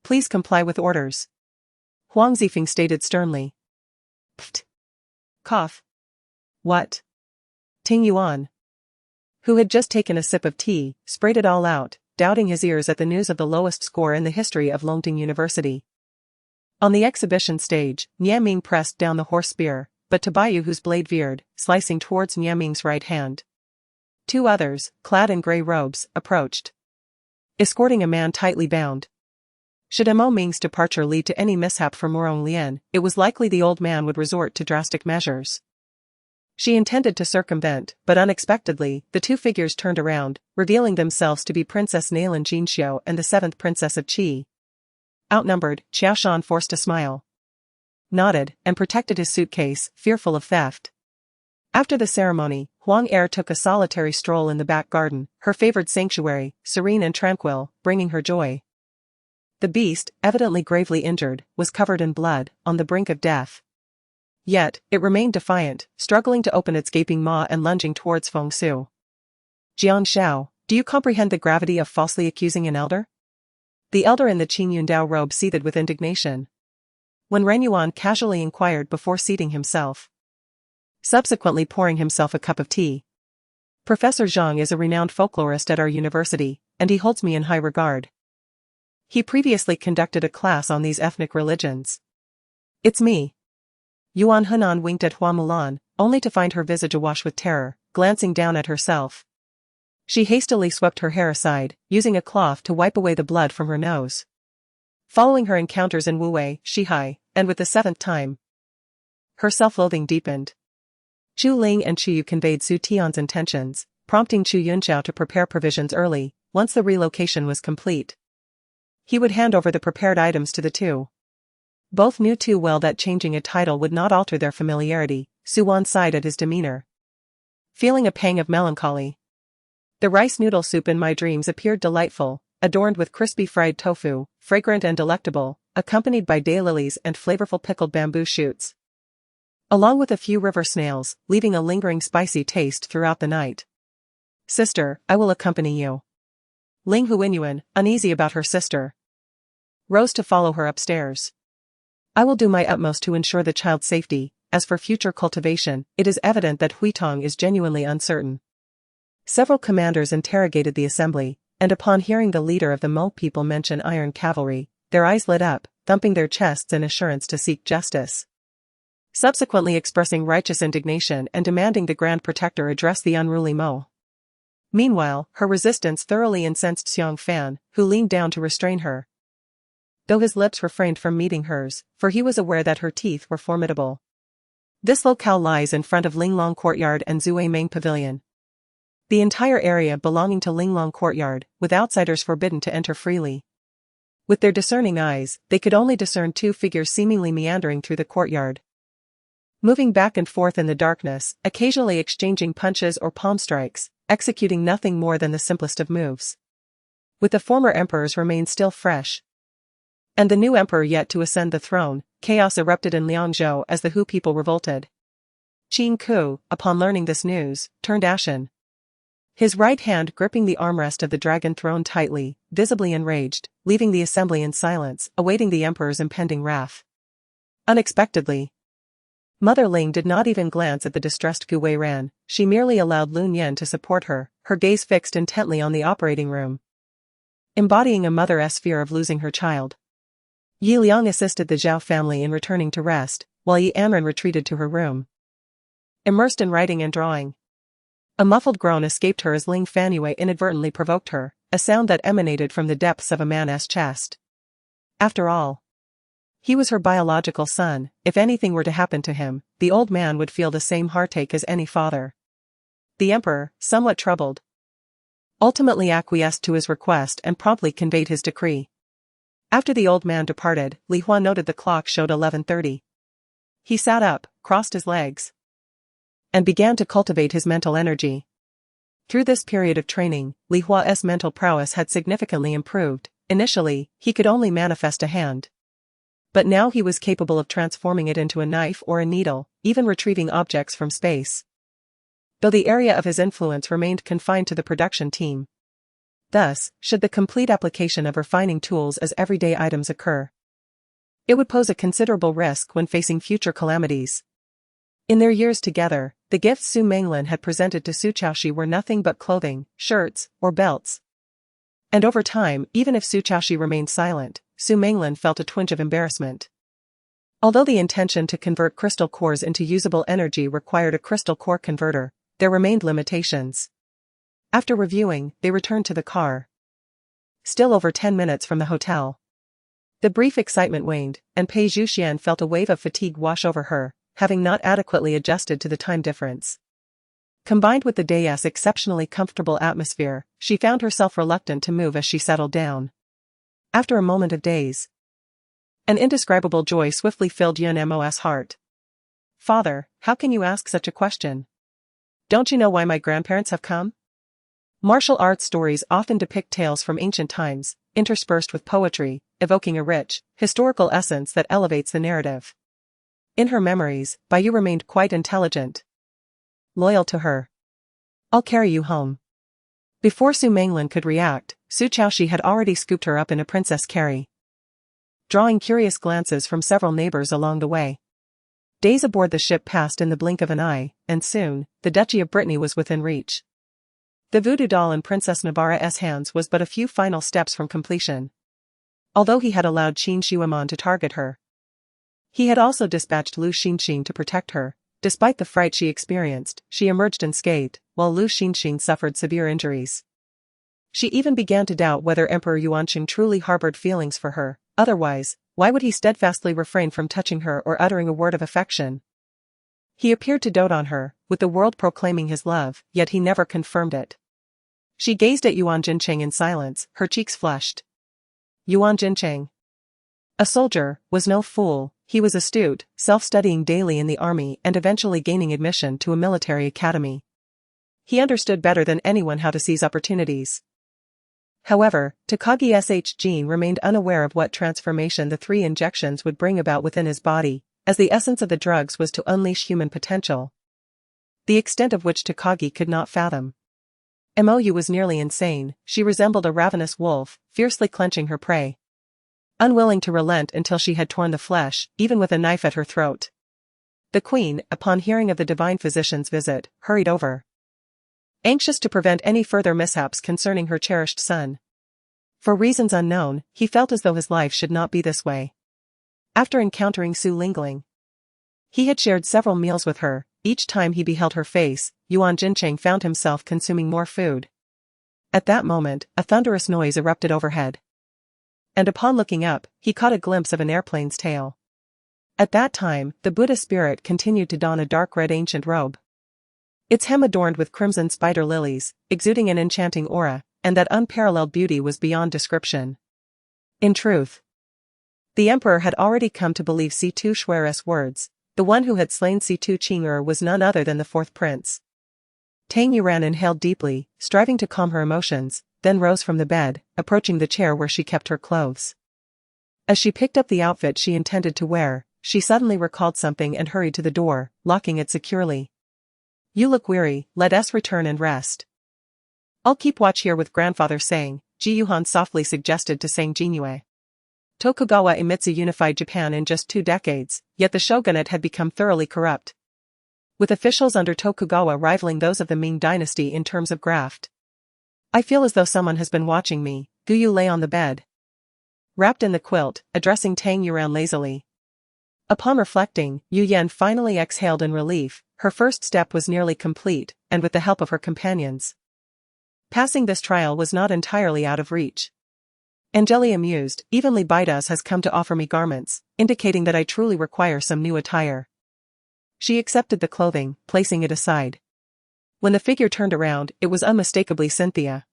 Please comply with orders. Huang Zifeng stated sternly. Pfft. Cough. What? Ting Yuan, who had just taken a sip of tea, sprayed it all out, doubting his ears at the news of the lowest score in the history of Longting University. On the exhibition stage, Niaming pressed down the horse spear, but Tabayu whose blade veered, slicing towards Niaming's right hand. Two others, clad in grey robes, approached, escorting a man tightly bound. Should Mo Ming's departure lead to any mishap for Morong Lian, it was likely the old man would resort to drastic measures. She intended to circumvent, but unexpectedly, the two figures turned around, revealing themselves to be Princess Nailin Jinxiu and the seventh Princess of Qi. Outnumbered, Xiaoshan forced a smile, nodded, and protected his suitcase, fearful of theft. After the ceremony, Huang Er took a solitary stroll in the back garden, her favored sanctuary, serene and tranquil, bringing her joy. The beast, evidently gravely injured, was covered in blood, on the brink of death. Yet, it remained defiant, struggling to open its gaping maw and lunging towards Feng Su. Jiang Shao, do you comprehend the gravity of falsely accusing an elder? The elder in the Qin Yundao robe seethed with indignation, when Ren Yuan casually inquired before seating himself, subsequently pouring himself a cup of tea. Professor Zhang is a renowned folklorist at our university, and he holds me in high regard. He previously conducted a class on these ethnic religions. It's me. Yuan Henan winked at Hua Mulan, only to find her visage awash with terror, glancing down at herself. She hastily swept her hair aside, using a cloth to wipe away the blood from her nose. Following her encounters in Wuwei, Shihai, and with the seventh time, her self-loathing deepened. Chu Ling and Chu Yu conveyed Su Tian's intentions, prompting Chu Yunxiao to prepare provisions early, once the relocation was complete. He would hand over the prepared items to the two. Both knew too well that changing a title would not alter their familiarity. Su Wan sighed at his demeanor, feeling a pang of melancholy. The rice noodle soup in my dreams appeared delightful, adorned with crispy fried tofu, fragrant and delectable, accompanied by daylilies and flavorful pickled bamboo shoots, along with a few river snails, leaving a lingering spicy taste throughout the night. Sister, I will accompany you. Ling Huinyuan, uneasy about her sister, rose to follow her upstairs. I will do my utmost to ensure the child's safety. As for future cultivation, it is evident that Huitong is genuinely uncertain. Several commanders interrogated the assembly, and upon hearing the leader of the Mo people mention iron cavalry, their eyes lit up, thumping their chests in assurance to seek justice. Subsequently expressing righteous indignation and demanding the Grand Protector address the unruly Mo. Meanwhile, her resistance thoroughly incensed Xiang Fan, who leaned down to restrain her. Though his lips refrained from meeting hers, for he was aware that her teeth were formidable. This locale lies in front of Linglong Courtyard and Zui Main Pavilion. The entire area belonging to Linglong Courtyard, with outsiders forbidden to enter freely. With their discerning eyes, they could only discern two figures seemingly meandering through the courtyard. Moving back and forth in the darkness, occasionally exchanging punches or palm strikes, executing nothing more than the simplest of moves. With the former emperor's remains still fresh, and the new emperor yet to ascend the throne, chaos erupted in Liangzhou as the Hu people revolted. Qin Ku, upon learning this news, turned ashen. His right hand gripping the armrest of the dragon throne tightly, visibly enraged, leaving the assembly in silence, awaiting the emperor's impending wrath. Unexpectedly, Mother Ling did not even glance at the distressed Gu Weiran, she merely allowed Lun Yan to support her, her gaze fixed intently on the operating room. Embodying a mother's fear of losing her child. Yi Liang assisted the Zhao family in returning to rest, while Yi Anren retreated to her room. Immersed in writing and drawing. A muffled groan escaped her as Ling Fanyue inadvertently provoked her, a sound that emanated from the depths of a man's chest. After all, he was her biological son. If anything were to happen to him, the old man would feel the same heartache as any father. The emperor, somewhat troubled, ultimately acquiesced to his request and promptly conveyed his decree. After the old man departed, Li Hua noted the clock showed 11:30. He sat up, crossed his legs, and began to cultivate his mental energy. Through this period of training, Li Hua's mental prowess had significantly improved. Initially, he could only manifest a hand, but now he was capable of transforming it into a knife or a needle, even retrieving objects from space. Though the area of his influence remained confined to the production team. Thus, should the complete application of refining tools as everyday items occur, it would pose a considerable risk when facing future calamities. In their years together, the gifts Su Menglin had presented to Su Chaoshi were nothing but clothing, shirts, or belts. And over time, even if Su Chaoshi remained silent, Su Menglin felt a twinge of embarrassment. Although the intention to convert crystal cores into usable energy required a crystal core converter, there remained limitations. After reviewing, they returned to the car. Still over 10 minutes from the hotel. The brief excitement waned, and Pei Zhuxian felt a wave of fatigue wash over her, having not adequately adjusted to the time difference. Combined with the day's exceptionally comfortable atmosphere, she found herself reluctant to move as she settled down. After a moment of daze, an indescribable joy swiftly filled Yun Mo's heart. "Father, how can you ask such a question? Don't you know why my grandparents have come?" Martial arts stories often depict tales from ancient times, interspersed with poetry, evoking a rich, historical essence that elevates the narrative. In her memories, Baiyu remained quite intelligent, loyal to her. "I'll carry you home." Before Su Menglin could react, Su Chaoshi had already scooped her up in a princess carry, drawing curious glances from several neighbors along the way. Days aboard the ship passed in the blink of an eye, and soon, the Duchy of Brittany was within reach. The voodoo doll in Princess Navara's hands was but a few final steps from completion. Although he had allowed Qin Shuiman to target her, he had also dispatched Lu Xinxin to protect her. Despite the fright she experienced, she emerged unscathed, while Lu Xinxin suffered severe injuries. She even began to doubt whether Emperor Yuanqing truly harbored feelings for her. Otherwise, why would he steadfastly refrain from touching her or uttering a word of affection? He appeared to dote on her, with the world proclaiming his love, yet he never confirmed it. She gazed at Yuan Jincheng in silence, her cheeks flushed. Yuan Jincheng, a soldier, was no fool. He was astute, self-studying daily in the army and eventually gaining admission to a military academy. He understood better than anyone how to seize opportunities. However, Takagi Shijin remained unaware of what transformation the 3 injections would bring about within his body, as the essence of the drugs was to unleash human potential, the extent of which Takagi could not fathom. Mou was nearly insane. She resembled a ravenous wolf, fiercely clenching her prey, unwilling to relent until she had torn the flesh, even with a knife at her throat. The queen, upon hearing of the divine physician's visit, hurried over, anxious to prevent any further mishaps concerning her cherished son. For reasons unknown, he felt as though his life should not be this way. After encountering Su Lingling, he had shared several meals with her. Each time he beheld her face, Yuan Jincheng found himself consuming more food, At that moment, a thunderous noise erupted overhead. And upon looking up, he caught a glimpse of an airplane's tail. At that time, the Buddha spirit continued to don a dark red ancient robe. Its hem adorned with crimson spider lilies, exuding an enchanting aura, and that unparalleled beauty was beyond description. In truth, the emperor had already come to believe Xie Ci words. The one who had slain Xie Ci was none other than the fourth prince. Tang Yuran inhaled deeply, striving to calm her emotions, then rose from the bed, approaching the chair where she kept her clothes. As she picked up the outfit she intended to wear, she suddenly recalled something and hurried to the door, locking it securely. "You look weary, let us return and rest." "I'll keep watch here with grandfather," Ji Yuhan softly suggested to Sang Jinue. Tokugawa Iemitsu unified Japan in just 2 decades, yet the shogunate had become thoroughly corrupt, with officials under Tokugawa rivaling those of the Ming dynasty in terms of graft. "I feel as though someone has been watching me." Guyu lay on the bed, wrapped in the quilt, addressing Tang Yuran lazily. Upon reflecting, Yu Yan finally exhaled in relief. Her first step was nearly complete, and with the help of her companions, passing this trial was not entirely out of reach. Angeli amused, "Even Li Baidas has come to offer me garments, indicating that I truly require some new attire." She accepted the clothing, placing it aside. When the figure turned around, it was unmistakably Cynthia.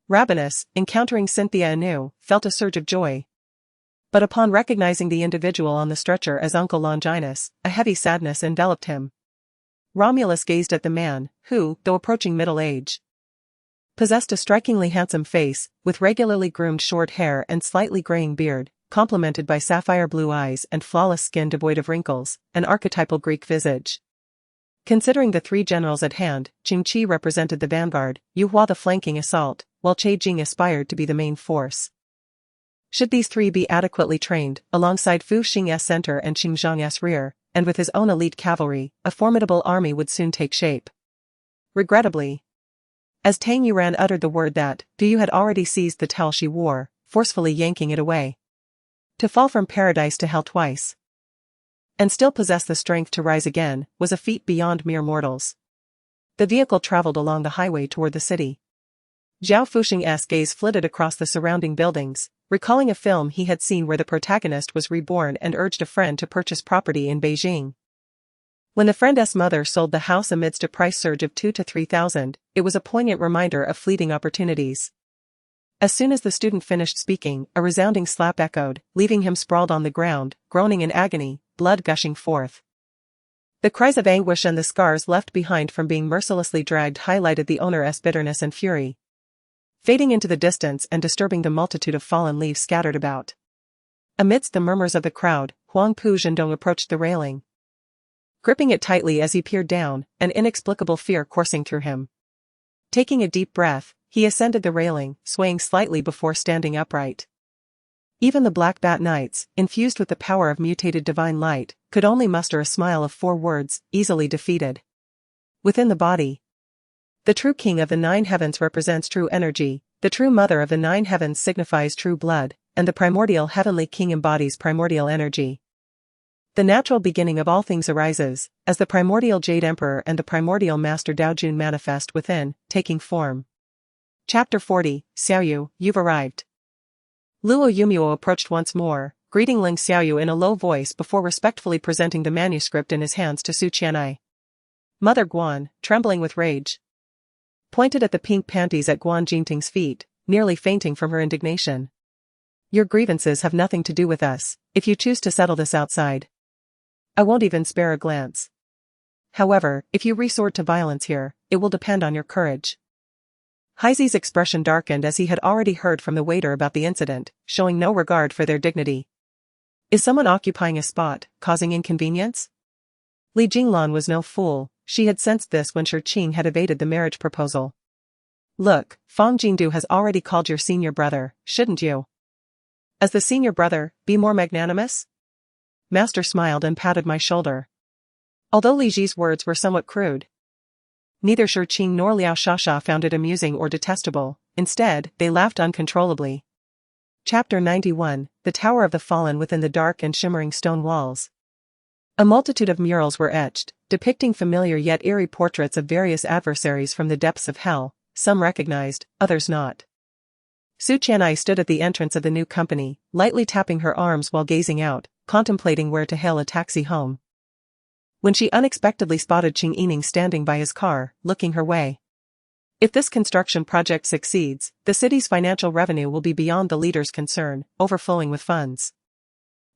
Rabanus, encountering Cynthia anew, felt a surge of joy. But upon recognizing the individual on the stretcher as Uncle Longinus, a heavy sadness enveloped him. Romulus gazed at the man, who, though approaching middle age, possessed a strikingly handsome face, with regularly groomed short hair and slightly graying beard, complemented by sapphire blue eyes and flawless skin devoid of wrinkles, an archetypal Greek visage. Considering the 3 generals at hand, Xie Ci represented the vanguard, Yu Hua the flanking assault, while Che Jing aspired to be the main force. Should these 3 be adequately trained, alongside Fu Xing's center and Xingzhang's rear, and with his own elite cavalry, a formidable army would soon take shape. Regrettably, as Tang Yuran uttered the word that, Guyu had already seized the towel she wore, forcefully yanking it away. To fall from paradise to hell twice, and still possess the strength to rise again, was a feat beyond mere mortals. The vehicle traveled along the highway toward the city. Zhao Fuxing's gaze flitted across the surrounding buildings, recalling a film he had seen where the protagonist was reborn and urged a friend to purchase property in Beijing. When the friend's mother sold the house amidst a price surge of 2,000 to 3,000, it was a poignant reminder of fleeting opportunities. As soon as the student finished speaking, a resounding slap echoed, leaving him sprawled on the ground, groaning in agony, blood gushing forth. The cries of anguish and the scars left behind from being mercilessly dragged highlighted the owner's bitterness and fury, fading into the distance and disturbing the multitude of fallen leaves scattered about. Amidst the murmurs of the crowd, Huang Pu Zhendong approached the railing, gripping it tightly as he peered down, an inexplicable fear coursing through him. Taking a deep breath, he ascended the railing, swaying slightly before standing upright. Even the Black Bat Knights, infused with the power of mutated divine light, could only muster a smile of 4 words, easily defeated. Within the body, the true king of the 9 heavens represents true energy, the true mother of the 9 heavens signifies true blood, and the primordial heavenly king embodies primordial energy. The natural beginning of all things arises, as the primordial Jade Emperor and the primordial Master Daojun manifest within, taking form. Chapter 40, Xiaoyu, you've arrived. Luo Yumuo approached once more, greeting Ling Xiaoyu in a low voice before respectfully presenting the manuscript in his hands to Su Qian'ai. Mother Guan, trembling with rage, pointed at the pink panties at Guan Jingting's feet, nearly fainting from her indignation. "Your grievances have nothing to do with us. If you choose to settle this outside, I won't even spare a glance. However, if you resort to violence here, it will depend on your courage." Heizi's expression darkened as he had already heard from the waiter about the incident, showing no regard for their dignity. Is someone occupying a spot, causing inconvenience? Li Jinglan was no fool. She had sensed this when Shi Qing had evaded the marriage proposal. "Look, Fang Jingdu has already called your senior brother, shouldn't you? As the senior brother, be more magnanimous?" Master smiled and patted my shoulder. Although Li Ji's words were somewhat crude, neither Shi Qing nor Liao Shasha found it amusing or detestable. Instead, they laughed uncontrollably. Chapter 91, The Tower of the Fallen within the dark and shimmering stone walls. A multitude of murals were etched, depicting familiar yet eerie portraits of various adversaries from the depths of hell, some recognized, others not. Xie Ci stood at the entrance of the new company, lightly tapping her arms while gazing out, contemplating where to hail a taxi home. When she unexpectedly spotted Qing Yining standing by his car, looking her way. If this construction project succeeds, the city's financial revenue will be beyond the leader's concern, overflowing with funds.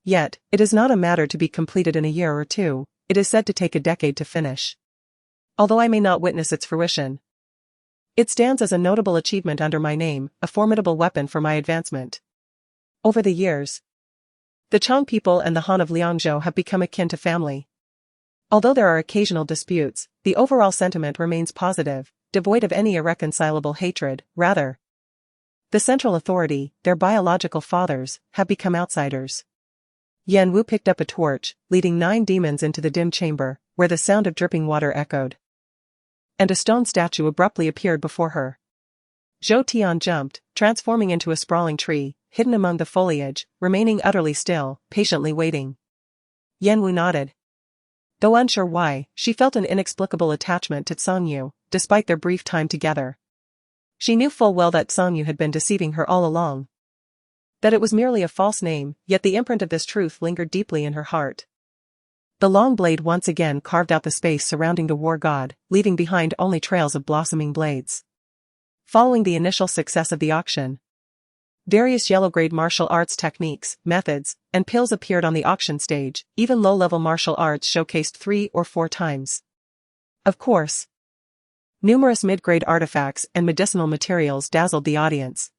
Yet, it is not a matter to be completed in a year or two, it is said to take a decade to finish. Although I may not witness its fruition, it stands as a notable achievement under my name, a formidable weapon for my advancement. Over the years, the Chang people and the Han of Liangzhou have become akin to family. Although there are occasional disputes, the overall sentiment remains positive, devoid of any irreconcilable hatred. Rather, the central authority, their biological fathers, have become outsiders. Yan Wu picked up a torch, leading 9 demons into the dim chamber, where the sound of dripping water echoed. And a stone statue abruptly appeared before her. Zhou Tian jumped, transforming into a sprawling tree, hidden among the foliage, remaining utterly still, patiently waiting. Yan Wu nodded. Though unsure why, she felt an inexplicable attachment to Song Yu, despite their brief time together. She knew full well that Song Yu had been deceiving her all along. That it was merely a false name, yet the imprint of this truth lingered deeply in her heart. The long blade once again carved out the space surrounding the war god, leaving behind only trails of blossoming blades. Following the initial success of the auction, various yellow-grade martial arts techniques, methods, and pills appeared on the auction stage, even low-level martial arts showcased 3 or 4 times. Of course, numerous mid-grade artifacts and medicinal materials dazzled the audience.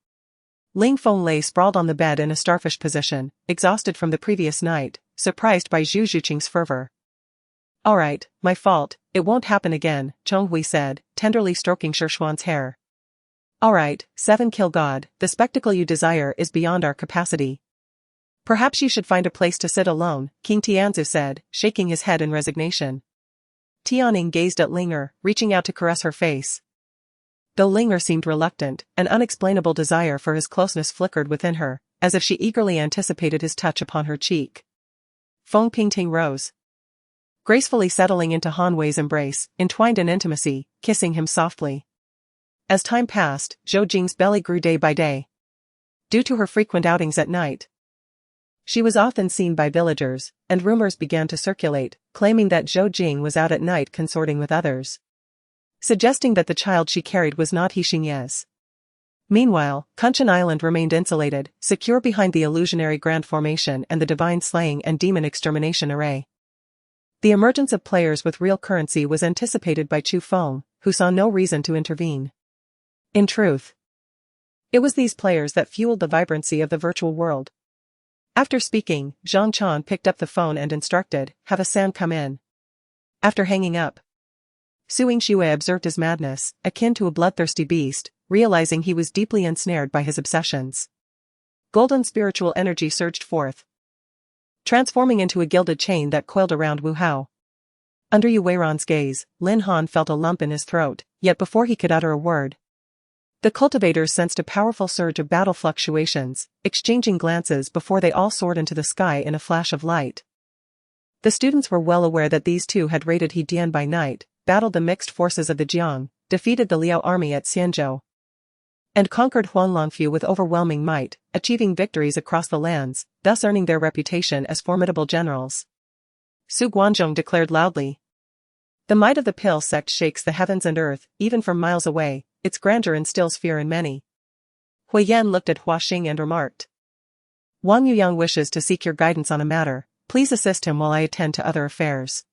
Ling Feng lay sprawled on the bed in a starfish position, exhausted from the previous night, surprised by Zhu Zhuqing's fervor. "Alright, my fault, it won't happen again," Chong Hui said, tenderly stroking Shishuan's hair. "Alright, 7-kill god, the spectacle you desire is beyond our capacity. Perhaps you should find a place to sit alone," King Tianzu said, shaking his head in resignation. Tianing gazed at Linger, reaching out to caress her face. Though Linger seemed reluctant, an unexplainable desire for his closeness flickered within her, as if she eagerly anticipated his touch upon her cheek. Feng Pingting rose, gracefully settling into Han Wei's embrace, entwined in intimacy, kissing him softly. As time passed, Zhou Jing's belly grew day by day. Due to her frequent outings at night, she was often seen by villagers, and rumors began to circulate, claiming that Zhou Jing was out at night consorting with others, suggesting that the child she carried was not Xingye's. Meanwhile, Kunshan Island remained insulated, secure behind the illusionary Grand Formation and the Divine Slaying and Demon Extermination Array. The emergence of players with real currency was anticipated by Chu Feng, who saw no reason to intervene. In truth, it was these players that fueled the vibrancy of the virtual world. After speaking, Zhang Chan picked up the phone and instructed, "Have a San come in." After hanging up, Suing Xue observed his madness, akin to a bloodthirsty beast, realizing he was deeply ensnared by his obsessions. Golden spiritual energy surged forth, transforming into a gilded chain that coiled around Wu Hao. Under Yu Weiron's gaze, Lin Han felt a lump in his throat, yet before he could utter a word, the cultivators sensed a powerful surge of battle fluctuations, exchanging glances before they all soared into the sky in a flash of light. The students were well aware that these two had raided Hedian by night, battled the mixed forces of the Jiang, defeated the Liao army at Xianzhou, and conquered Huanglongfu with overwhelming might, achieving victories across the lands, thus earning their reputation as formidable generals. Su Guanzhong declared loudly, "The might of the pill sect shakes the heavens and earth, even from miles away. Its grandeur instills fear in many." Hui Yan looked at Hua Xing and remarked, "Wang Yuyang wishes to seek your guidance on a matter. Please assist him while I attend to other affairs."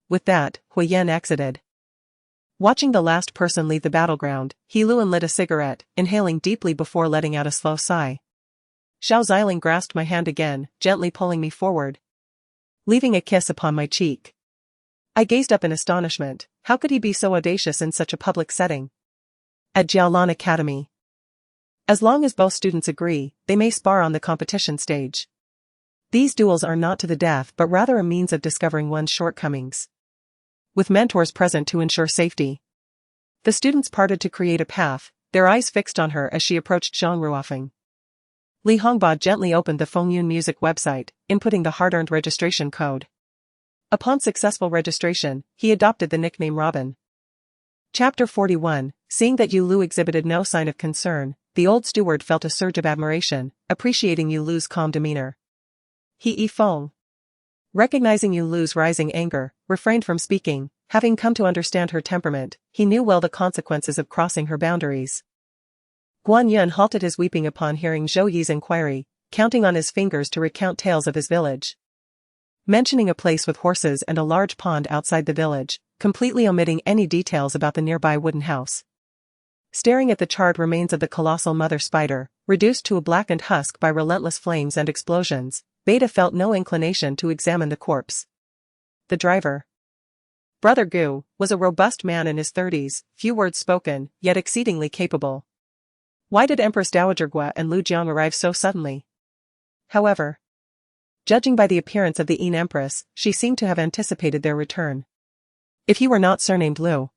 With that, Hui Yan exited. Watching the last person leave the battleground, He Luan lit a cigarette, inhaling deeply before letting out a slow sigh. Xiao Xiling grasped my hand again, gently pulling me forward, leaving a kiss upon my cheek. I gazed up in astonishment. How could he be so audacious in such a public setting? At Jiaolan Academy, as long as both students agree, they may spar on the competition stage. These duels are not to the death but rather a means of discovering one's shortcomings, with mentors present to ensure safety. The students parted to create a path, their eyes fixed on her as she approached Zhang Ruofeng. Li Hongba gently opened the Fengyun Music website, inputting the hard-earned registration code. Upon successful registration, he adopted the nickname Robin. Chapter 41. Seeing that Yu Lu exhibited no sign of concern, the old steward felt a surge of admiration, appreciating Yu Lu's calm demeanor. Yufeng, recognizing Yu Lu's rising anger, refrained from speaking. Having come to understand her temperament, he knew well the consequences of crossing her boundaries. Guan Yun halted his weeping upon hearing Zhou Yi's inquiry, counting on his fingers to recount tales of his village. Mentioning a place with horses and a large pond outside the village, completely omitting any details about the nearby wooden house. Staring at the charred remains of the colossal mother spider, reduced to a blackened husk by relentless flames and explosions, Beta felt no inclination to examine the corpse. The driver, Brother Gu, was a robust man in his 30s, few words spoken, yet exceedingly capable. Why did Empress Dowager Gua and Lu Jiang arrive so suddenly? However, judging by the appearance of the Yin Empress, she seemed to have anticipated their return. If he were not surnamed Lu,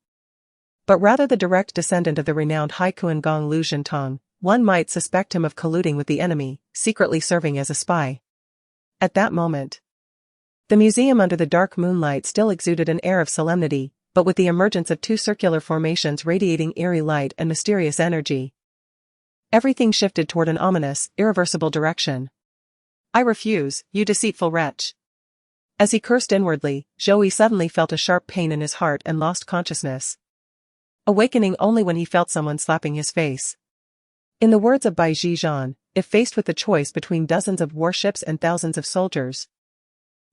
but rather the direct descendant of the renowned Haikuan Gong Lu Zhentong, one might suspect him of colluding with the enemy, secretly serving as a spy. At that moment, the museum under the dark moonlight still exuded an air of solemnity, but with the emergence of two circular formations radiating eerie light and mysterious energy, everything shifted toward an ominous, irreversible direction. I refuse, you deceitful wretch. As he cursed inwardly, Zhou Yi suddenly felt a sharp pain in his heart and lost consciousness, awakening only when he felt someone slapping his face. In the words of Bai Zhizhan, if faced with the choice between dozens of warships and thousands of soldiers,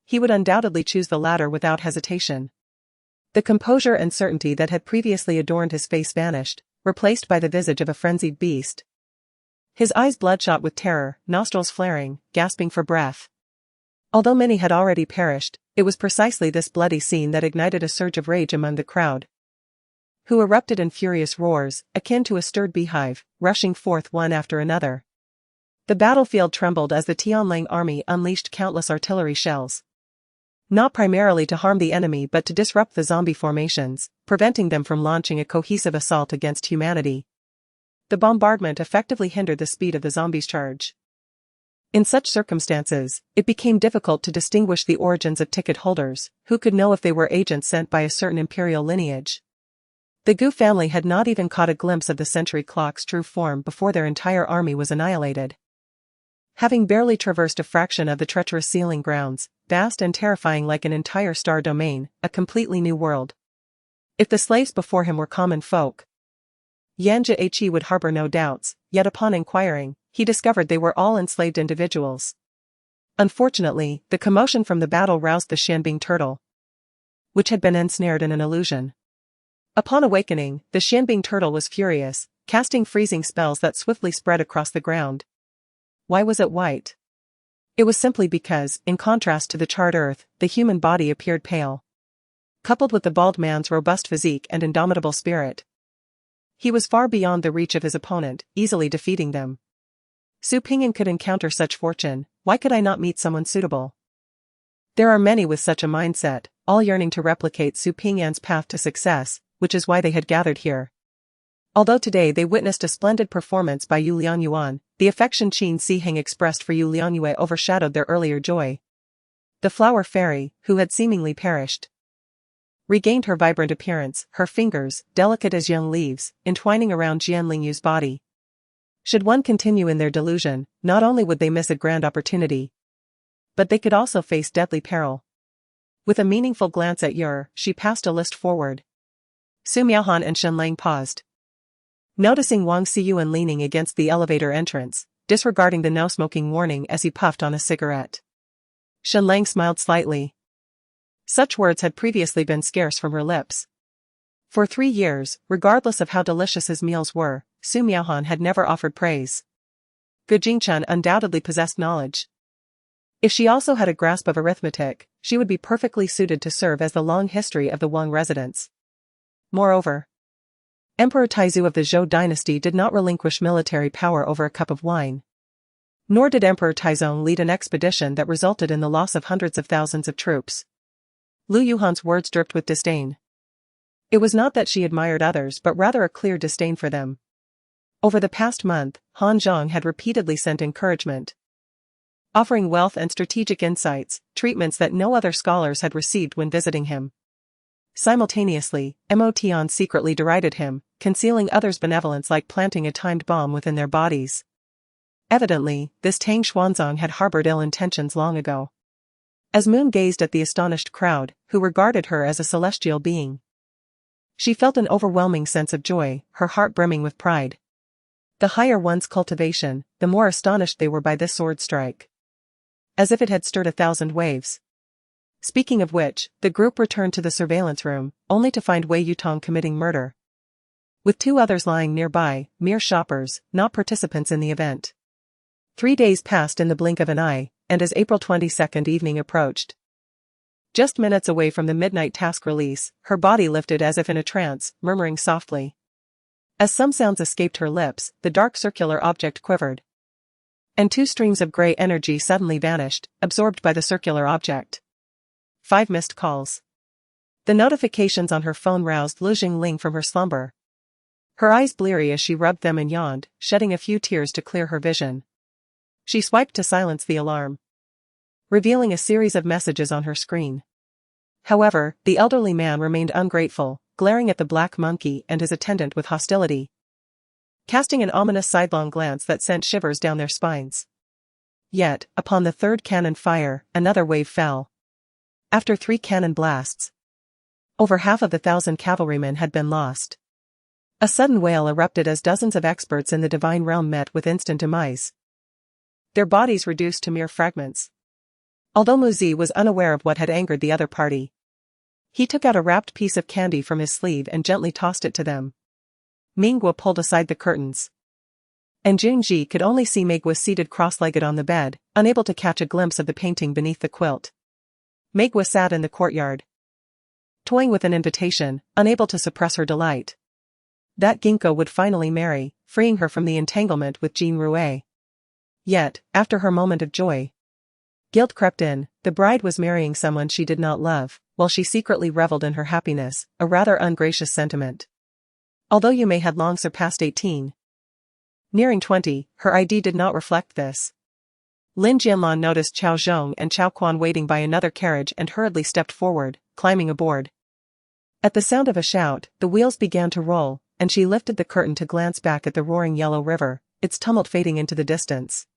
he would undoubtedly choose the latter without hesitation. The composure and certainty that had previously adorned his face vanished, replaced by the visage of a frenzied beast. His eyes bloodshot with terror, nostrils flaring, gasping for breath. Although many had already perished, it was precisely this bloody scene that ignited a surge of rage among the crowd, who erupted in furious roars, akin to a stirred beehive, rushing forth one after another. The battlefield trembled as the Tianlang army unleashed countless artillery shells, not primarily to harm the enemy but to disrupt the zombie formations, preventing them from launching a cohesive assault against humanity. The bombardment effectively hindered the speed of the zombies' charge. In such circumstances, it became difficult to distinguish the origins of ticket holders, who could know if they were agents sent by a certain imperial lineage. The Gu family had not even caught a glimpse of the century clock's true form before their entire army was annihilated. Having barely traversed a fraction of the treacherous sealing grounds, vast and terrifying like an entire star domain, a completely new world. If the slaves before him were common folk, Xie Ci would harbor no doubts, yet upon inquiring, he discovered they were all enslaved individuals. Unfortunately, the commotion from the battle roused the Xianbing turtle, which had been ensnared in an illusion. Upon awakening, the Xianbing turtle was furious, casting freezing spells that swiftly spread across the ground. Why was it white? It was simply because, in contrast to the charred earth, the human body appeared pale. Coupled with the bald man's robust physique and indomitable spirit, he was far beyond the reach of his opponent, easily defeating them. Su Pingyan could encounter such fortune, why could I not meet someone suitable? There are many with such a mindset, all yearning to replicate Su Pingyan's path to success, which is why they had gathered here. Although today they witnessed a splendid performance by Yu Lianyuan, the affection Qin Ziheng expressed for Yu Lianyue overshadowed their earlier joy. The flower fairy, who had seemingly perished, regained her vibrant appearance, her fingers, delicate as young leaves, entwining around Jian Lingyu's body. Should one continue in their delusion, not only would they miss a grand opportunity, but they could also face deadly peril. With a meaningful glance at Yer, she passed a list forward. Su Miaohan and Shen Lang paused, noticing Wang Xiyuan leaning against the elevator entrance, disregarding the no-smoking warning as he puffed on a cigarette. Shen Lang smiled slightly. Such words had previously been scarce from her lips. For 3 years, regardless of how delicious his meals were, Su Miaohan had never offered praise. Gu Jingchen undoubtedly possessed knowledge. If she also had a grasp of arithmetic, she would be perfectly suited to serve as the long history of the Wang residence. Moreover, Emperor Taizu of the Zhou dynasty did not relinquish military power over a cup of wine. Nor did Emperor Taizong lead an expedition that resulted in the loss of hundreds of thousands of troops. Lu Yuhan's words dripped with disdain. It was not that she admired others but rather a clear disdain for them. Over the past month, Han Zhang had repeatedly sent encouragement, offering wealth and strategic insights, treatments that no other scholars had received when visiting him. Simultaneously, Emotion secretly derided him, concealing others' benevolence like planting a timed bomb within their bodies. Evidently, this Tang Xuanzong had harbored ill intentions long ago. As Moon gazed at the astonished crowd, who regarded her as a celestial being, she felt an overwhelming sense of joy, her heart brimming with pride. The higher one's cultivation, the more astonished they were by this sword strike. As if it had stirred 1,000 waves. Speaking of which, the group returned to the surveillance room, only to find Wei Yutong committing murder. With 2 others lying nearby, mere shoppers, not participants in the event. 3 days passed in the blink of an eye, and as April 22nd evening approached, just minutes away from the midnight task release, her body lifted as if in a trance, murmuring softly. As some sounds escaped her lips, the dark circular object quivered. And 2 streams of gray energy suddenly vanished, absorbed by the circular object. 5 missed calls. The notifications on her phone roused Lu Jingling from her slumber. Her eyes bleary as she rubbed them and yawned, shedding a few tears to clear her vision. She swiped to silence the alarm, revealing a series of messages on her screen. However, the elderly man remained ungrateful, glaring at the black monkey and his attendant with hostility, casting an ominous sidelong glance that sent shivers down their spines. Yet, upon the 3rd cannon fire, another wave fell. After 3 cannon blasts, over half of the 1,000 cavalrymen had been lost. A sudden wail erupted as dozens of experts in the divine realm met with instant demise, their bodies reduced to mere fragments. Although Muzi was unaware of what had angered the other party, he took out a wrapped piece of candy from his sleeve and gently tossed it to them. Mingguo pulled aside the curtains, and Jingji could only see Meigwa seated cross-legged on the bed, unable to catch a glimpse of the painting beneath the quilt. Meigwa sat in the courtyard, toying with an invitation, unable to suppress her delight. That Ginkgo would finally marry, freeing her from the entanglement with Jean Rouet. Yet, after her moment of joy, guilt crept in. The bride was marrying someone she did not love, while she secretly reveled in her happiness, a rather ungracious sentiment. Although Yume had long surpassed 18, nearing 20, her ID did not reflect this. Lin Jianlan noticed Chao Zhong and Chao Quan waiting by another carriage and hurriedly stepped forward, climbing aboard. At the sound of a shout, the wheels began to roll, and she lifted the curtain to glance back at the roaring yellow river, its tumult fading into the distance.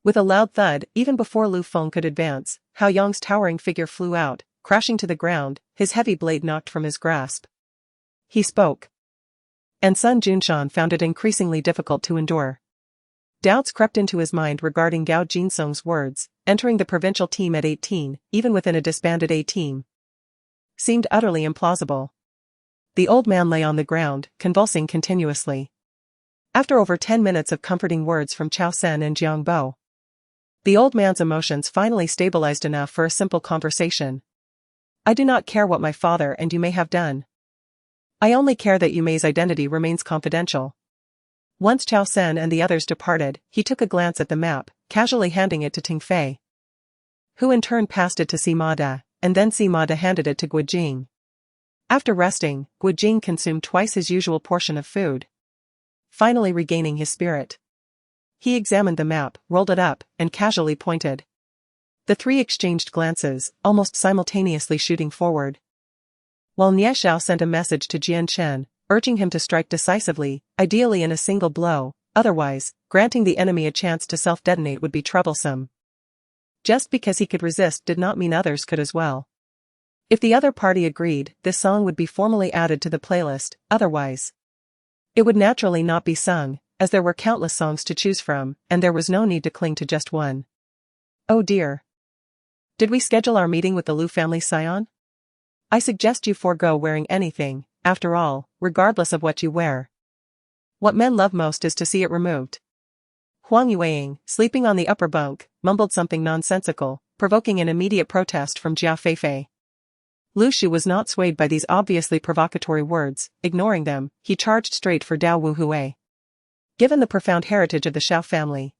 With a loud thud, even before Lu Feng could advance, Hao Yong's towering figure flew out, crashing to the ground, his heavy blade knocked from his grasp. He spoke. And Sun Junshan found it increasingly difficult to endure. Doubts crept into his mind regarding Gao Jinsong's words. Entering the provincial team at 18, even within a disbanded A team, seemed utterly implausible. The old man lay on the ground, convulsing continuously. After over 10 minutes of comforting words from Chao Sen and Jiang Bo, the old man's emotions finally stabilized enough for a simple conversation. I do not care what my father and you may have done. I only care that Yume's identity remains confidential. Once Chao Sen and the others departed, he took a glance at the map, casually handing it to Ting Fei, who in turn passed it to Sima De, and then Sima De handed it to Guijing. After resting, Guijing consumed twice his usual portion of food, finally regaining his spirit. He examined the map, rolled it up, and casually pointed. The 3 exchanged glances, almost simultaneously shooting forward, while Nie Xiao sent a message to Jian Chen, urging him to strike decisively, ideally in a single blow, otherwise, granting the enemy a chance to self-detonate would be troublesome. Just because he could resist did not mean others could as well. If the other party agreed, this song would be formally added to the playlist, otherwise, it would naturally not be sung, as there were countless songs to choose from, and there was no need to cling to just one. Oh dear. Did we schedule our meeting with the Lu family scion? I suggest you forego wearing anything, after all, regardless of what you wear. What men love most is to see it removed. Huang Yueying, sleeping on the upper bunk, mumbled something nonsensical, provoking an immediate protest from Jia Feifei. Lu Shu was not swayed by these obviously provocatory words. Ignoring them, he charged straight for Dao Wu Hui. Given the profound heritage of the Shao family,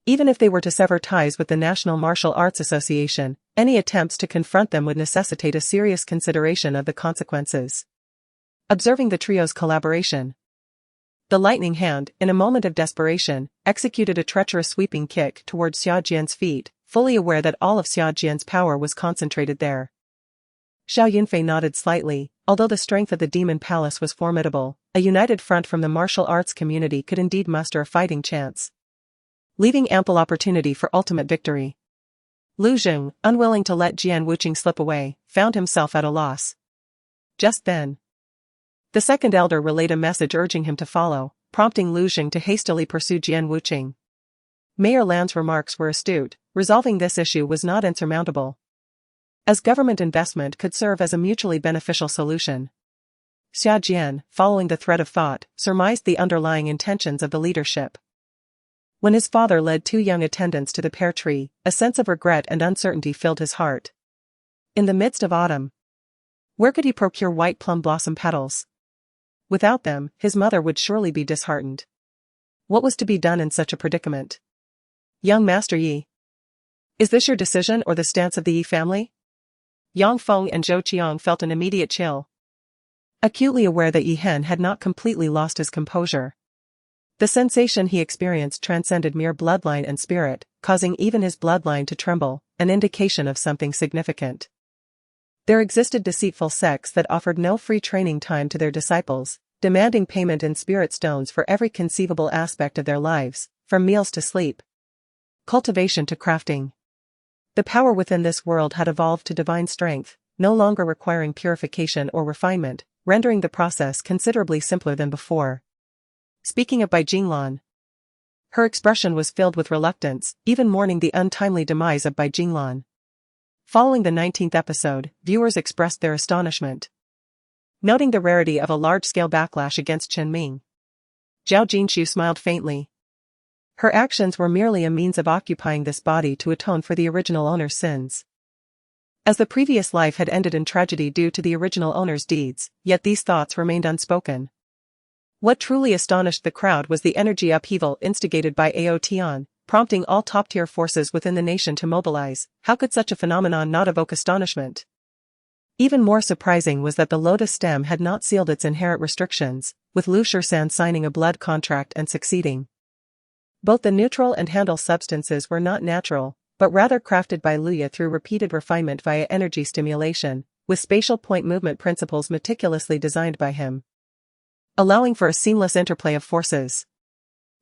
even if they were to sever ties with the National Martial Arts Association, any attempts to confront them would necessitate a serious consideration of the consequences. Observing the trio's collaboration, the lightning hand, in a moment of desperation, executed a treacherous sweeping kick towards Xia Jian's feet, fully aware that all of Xia Jian's power was concentrated there. Xiao Yunfei nodded slightly. Although the strength of the Demon Palace was formidable, a united front from the martial arts community could indeed muster a fighting chance, leaving ample opportunity for ultimate victory. Lu Xing, unwilling to let Jian Wuqing slip away, found himself at a loss. Just then, the second elder relayed a message urging him to follow, prompting Lu Xing to hastily pursue Jian Wuqing. Mayor Lan's remarks were astute. Resolving this issue was not insurmountable, as government investment could serve as a mutually beneficial solution. Xia Jian, following the thread of thought, surmised the underlying intentions of the leadership. When his father led two young attendants to the pear tree, a sense of regret and uncertainty filled his heart. In the midst of autumn, where could he procure white plum blossom petals? Without them, his mother would surely be disheartened. What was to be done in such a predicament? Young Master Yi, is this your decision or the stance of the Yi family? Yang Feng and Zhou Qiang felt an immediate chill, acutely aware that Yi Hen had not completely lost his composure. The sensation he experienced transcended mere bloodline and spirit, causing even his bloodline to tremble, an indication of something significant. There existed deceitful sects that offered no free training time to their disciples, demanding payment in spirit stones for every conceivable aspect of their lives, from meals to sleep, cultivation to crafting. The power within this world had evolved to divine strength, no longer requiring purification or refinement, rendering the process considerably simpler than before. Speaking of Bai Jinglan, her expression was filled with reluctance, even mourning the untimely demise of Bai Jinglan. Following the 19th episode, viewers expressed their astonishment, noting the rarity of a large-scale backlash against Chen Ming. Zhao Jinshu smiled faintly. Her actions were merely a means of occupying this body to atone for the original owner's sins, as the previous life had ended in tragedy due to the original owner's deeds, yet these thoughts remained unspoken. What truly astonished the crowd was the energy upheaval instigated by Ao Tian, prompting all top-tier forces within the nation to mobilize. How could such a phenomenon not evoke astonishment? Even more surprising was that the Lotus Stem had not sealed its inherent restrictions, with Lu Shisan signing a blood contract and succeeding. Both the neutral and handle substances were not natural, but rather crafted by Luya through repeated refinement via energy stimulation, with spatial point movement principles meticulously designed by him, allowing for a seamless interplay of forces.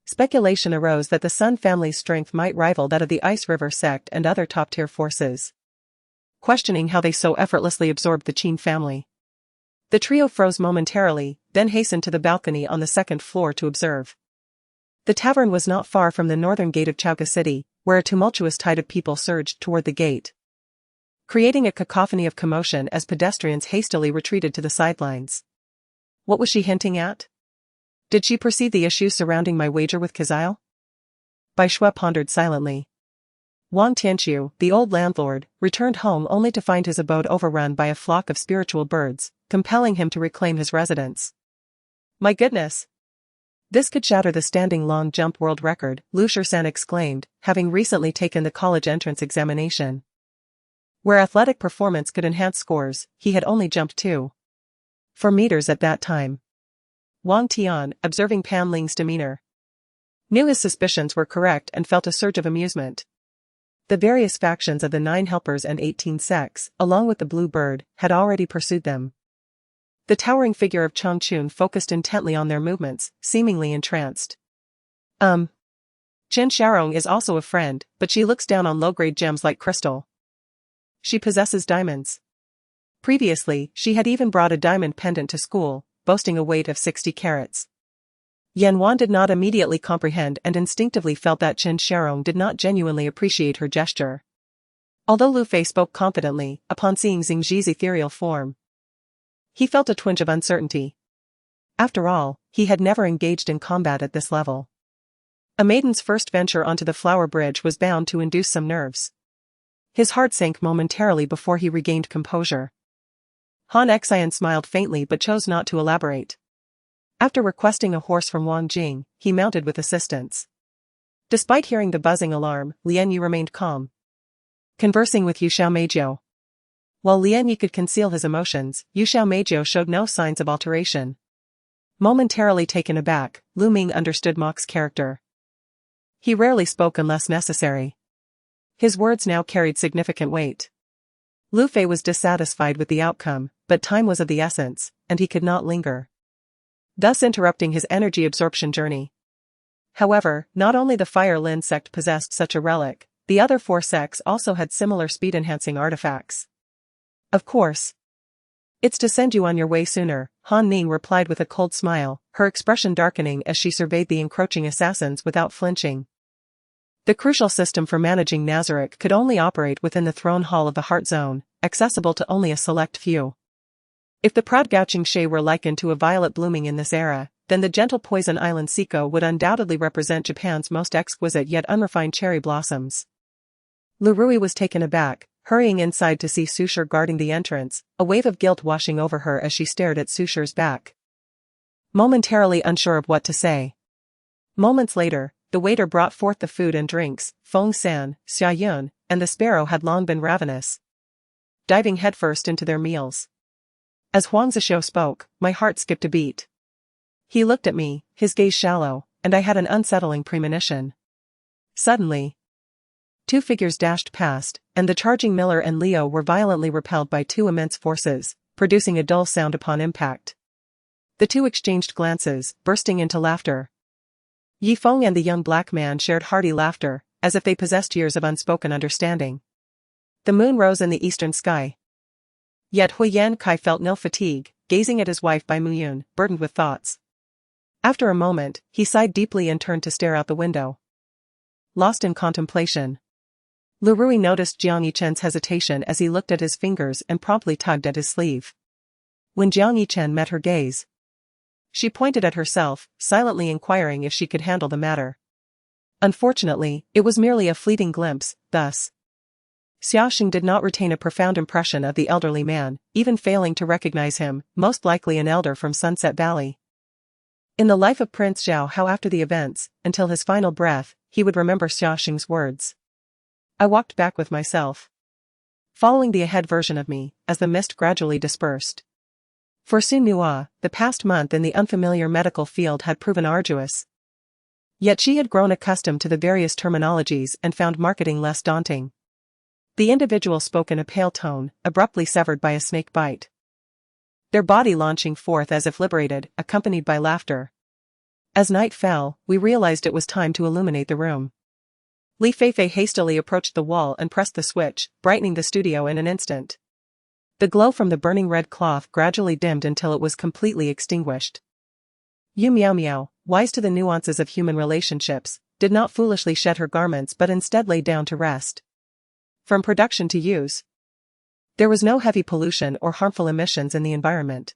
Speculation arose that the Sun family's strength might rival that of the Ice River sect and other top-tier forces, questioning how they so effortlessly absorbed the Qin family. The trio froze momentarily, then hastened to the balcony on the second floor to observe. The tavern was not far from the northern gate of Chaoga City, where a tumultuous tide of people surged toward the gate, creating a cacophony of commotion as pedestrians hastily retreated to the sidelines. What was she hinting at? Did she perceive the issues surrounding my wager with Kazile? Bai Shui pondered silently. Wang Tianqiu, the old landlord, returned home only to find his abode overrun by a flock of spiritual birds, compelling him to reclaim his residence. My goodness! This could shatter the standing long jump world record, Lu Shisan exclaimed, having recently taken the college entrance examination, where athletic performance could enhance scores. He had only jumped 2.4 meters at that time. Wang Tian, observing Pan Ling's demeanor, knew his suspicions were correct and felt a surge of amusement. The various factions of the 9 helpers and 18 sects, along with the blue bird, had already pursued them. The towering figure of Changchun focused intently on their movements, seemingly entranced. Chen Xiaorong is also a friend, but she looks down on low-grade gems like crystal. She possesses diamonds. Previously, she had even brought a diamond pendant to school, boasting a weight of 60 carats. Yan Wan did not immediately comprehend and instinctively felt that Chen Xiaorong did not genuinely appreciate her gesture. Although Lu Fei spoke confidently, upon seeing Xingji's ethereal form, he felt a twinge of uncertainty. After all, he had never engaged in combat at this level. A maiden's first venture onto the flower bridge was bound to induce some nerves. His heart sank momentarily before he regained composure. Han Xian smiled faintly but chose not to elaborate. After requesting a horse from Wang Jing, he mounted with assistance. Despite hearing the buzzing alarm, Lian Yu remained calm, conversing with Yu Xiao Meizhou. While Lian Yu could conceal his emotions, Yu Xiao Meizhou showed no signs of alteration. Momentarily taken aback, Lu Ming understood Mok's character. He rarely spoke unless necessary. His words now carried significant weight. Lu Fei was dissatisfied with the outcome, but time was of the essence, and he could not linger, thus interrupting his energy absorption journey. However, not only the Fire Lin sect possessed such a relic, the other 4 sects also had similar speed-enhancing artifacts. Of course. It's to send you on your way sooner, Han Ning replied with a cold smile, her expression darkening as she surveyed the encroaching assassins without flinching. The crucial system for managing Nazarick could only operate within the throne hall of the Heart Zone, accessible to only a select few. If the proud Gouching Shay were likened to a violet blooming in this era, then the gentle poison island Siko would undoubtedly represent Japan's most exquisite yet unrefined cherry blossoms. Lu Rui was taken aback, hurrying inside to see Sushir guarding the entrance, a wave of guilt washing over her as she stared at Sushir's back, momentarily unsure of what to say. Moments later, the waiter brought forth the food and drinks. Feng San, Xia Yun, and the sparrow had long been ravenous, diving headfirst into their meals. As Huang Zishou spoke, my heart skipped a beat. He looked at me, his gaze shallow, and I had an unsettling premonition. Suddenly, 2 figures dashed past, and the charging Miller and Leo were violently repelled by 2 immense forces, producing a dull sound upon impact. The 2 exchanged glances, bursting into laughter. Yufeng and the young black man shared hearty laughter, as if they possessed years of unspoken understanding. The moon rose in the eastern sky. Yet Huyan Kai felt no fatigue, gazing at his wife by Muyun, burdened with thoughts. After a moment, he sighed deeply and turned to stare out the window, lost in contemplation. Lu Rui noticed Jiang Yichen's hesitation as he looked at his fingers and promptly tugged at his sleeve. When Jiang Yichen met her gaze, she pointed at herself, silently inquiring if she could handle the matter. Unfortunately, it was merely a fleeting glimpse, thus. Xiaoxing did not retain a profound impression of the elderly man, even failing to recognize him, most likely an elder from Sunset Valley. In the life of Prince Zhao Hao after the events, until his final breath, he would remember Xiaoxing's words. I walked back with myself, following the ahead version of me, as the mist gradually dispersed. For Sun Nua, the past month in the unfamiliar medical field had proven arduous. Yet she had grown accustomed to the various terminologies and found marketing less daunting. The individual spoke in a pale tone, abruptly severed by a snake bite, their body launching forth as if liberated, accompanied by laughter. As night fell, we realized it was time to illuminate the room. Li Feifei hastily approached the wall and pressed the switch, brightening the studio in an instant. The glow from the burning red cloth gradually dimmed until it was completely extinguished. Yu Miao Miao, wise to the nuances of human relationships, did not foolishly shed her garments but instead lay down to rest. From production to use, there was no heavy pollution or harmful emissions in the environment.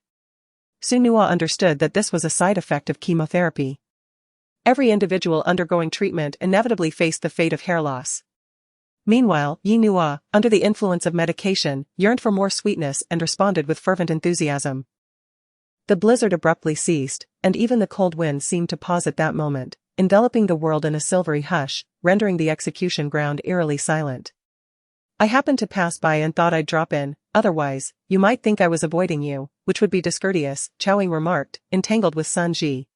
Sun Nua understood that this was a side effect of chemotherapy. Every individual undergoing treatment inevitably faced the fate of hair loss. Meanwhile, Yi Nua, under the influence of medication, yearned for more sweetness and responded with fervent enthusiasm. The blizzard abruptly ceased, and even the cold wind seemed to pause at that moment, enveloping the world in a silvery hush, rendering the execution ground eerily silent. I happened to pass by and thought I'd drop in, otherwise, you might think I was avoiding you, which would be discourteous, Chowing remarked, entangled with Sun Ji,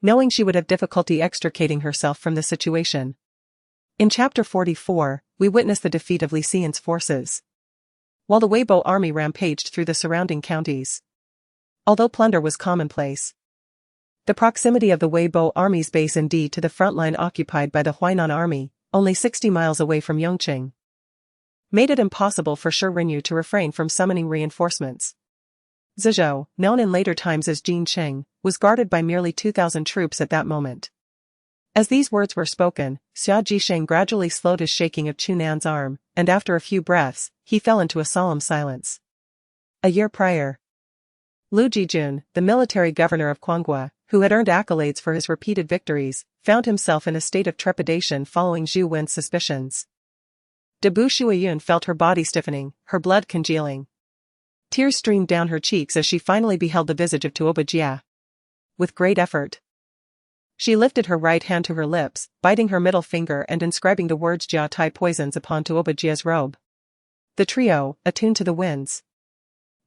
knowing she would have difficulty extricating herself from the situation. In Chapter 44, we witness the defeat of Li Xian's forces, while the Weibo army rampaged through the surrounding counties. Although plunder was commonplace, the proximity of the Weibo army's base indeed to the front line occupied by the Huainan army, only 60 miles away from Yongqing, made it impossible for Shi Rinyu to refrain from summoning reinforcements. Zizhou, known in later times as Jin Qing, was guarded by merely 2,000 troops at that moment. As these words were spoken, Xia Jisheng gradually slowed his shaking of Chunan's arm, and after a few breaths, he fell into a solemn silence. A year prior, Lu Jijun, the military governor of Quanghua, who had earned accolades for his repeated victories, found himself in a state of trepidation following Zhu Wen's suspicions. Debu Shuiyun felt her body stiffening, her blood congealing. Tears streamed down her cheeks as she finally beheld the visage of Tuoba Jia. With great effort, she lifted her right hand to her lips, biting her middle finger and inscribing the words Jia Tai poisons upon Tuoba Jia's robe. The trio, attuned to the winds,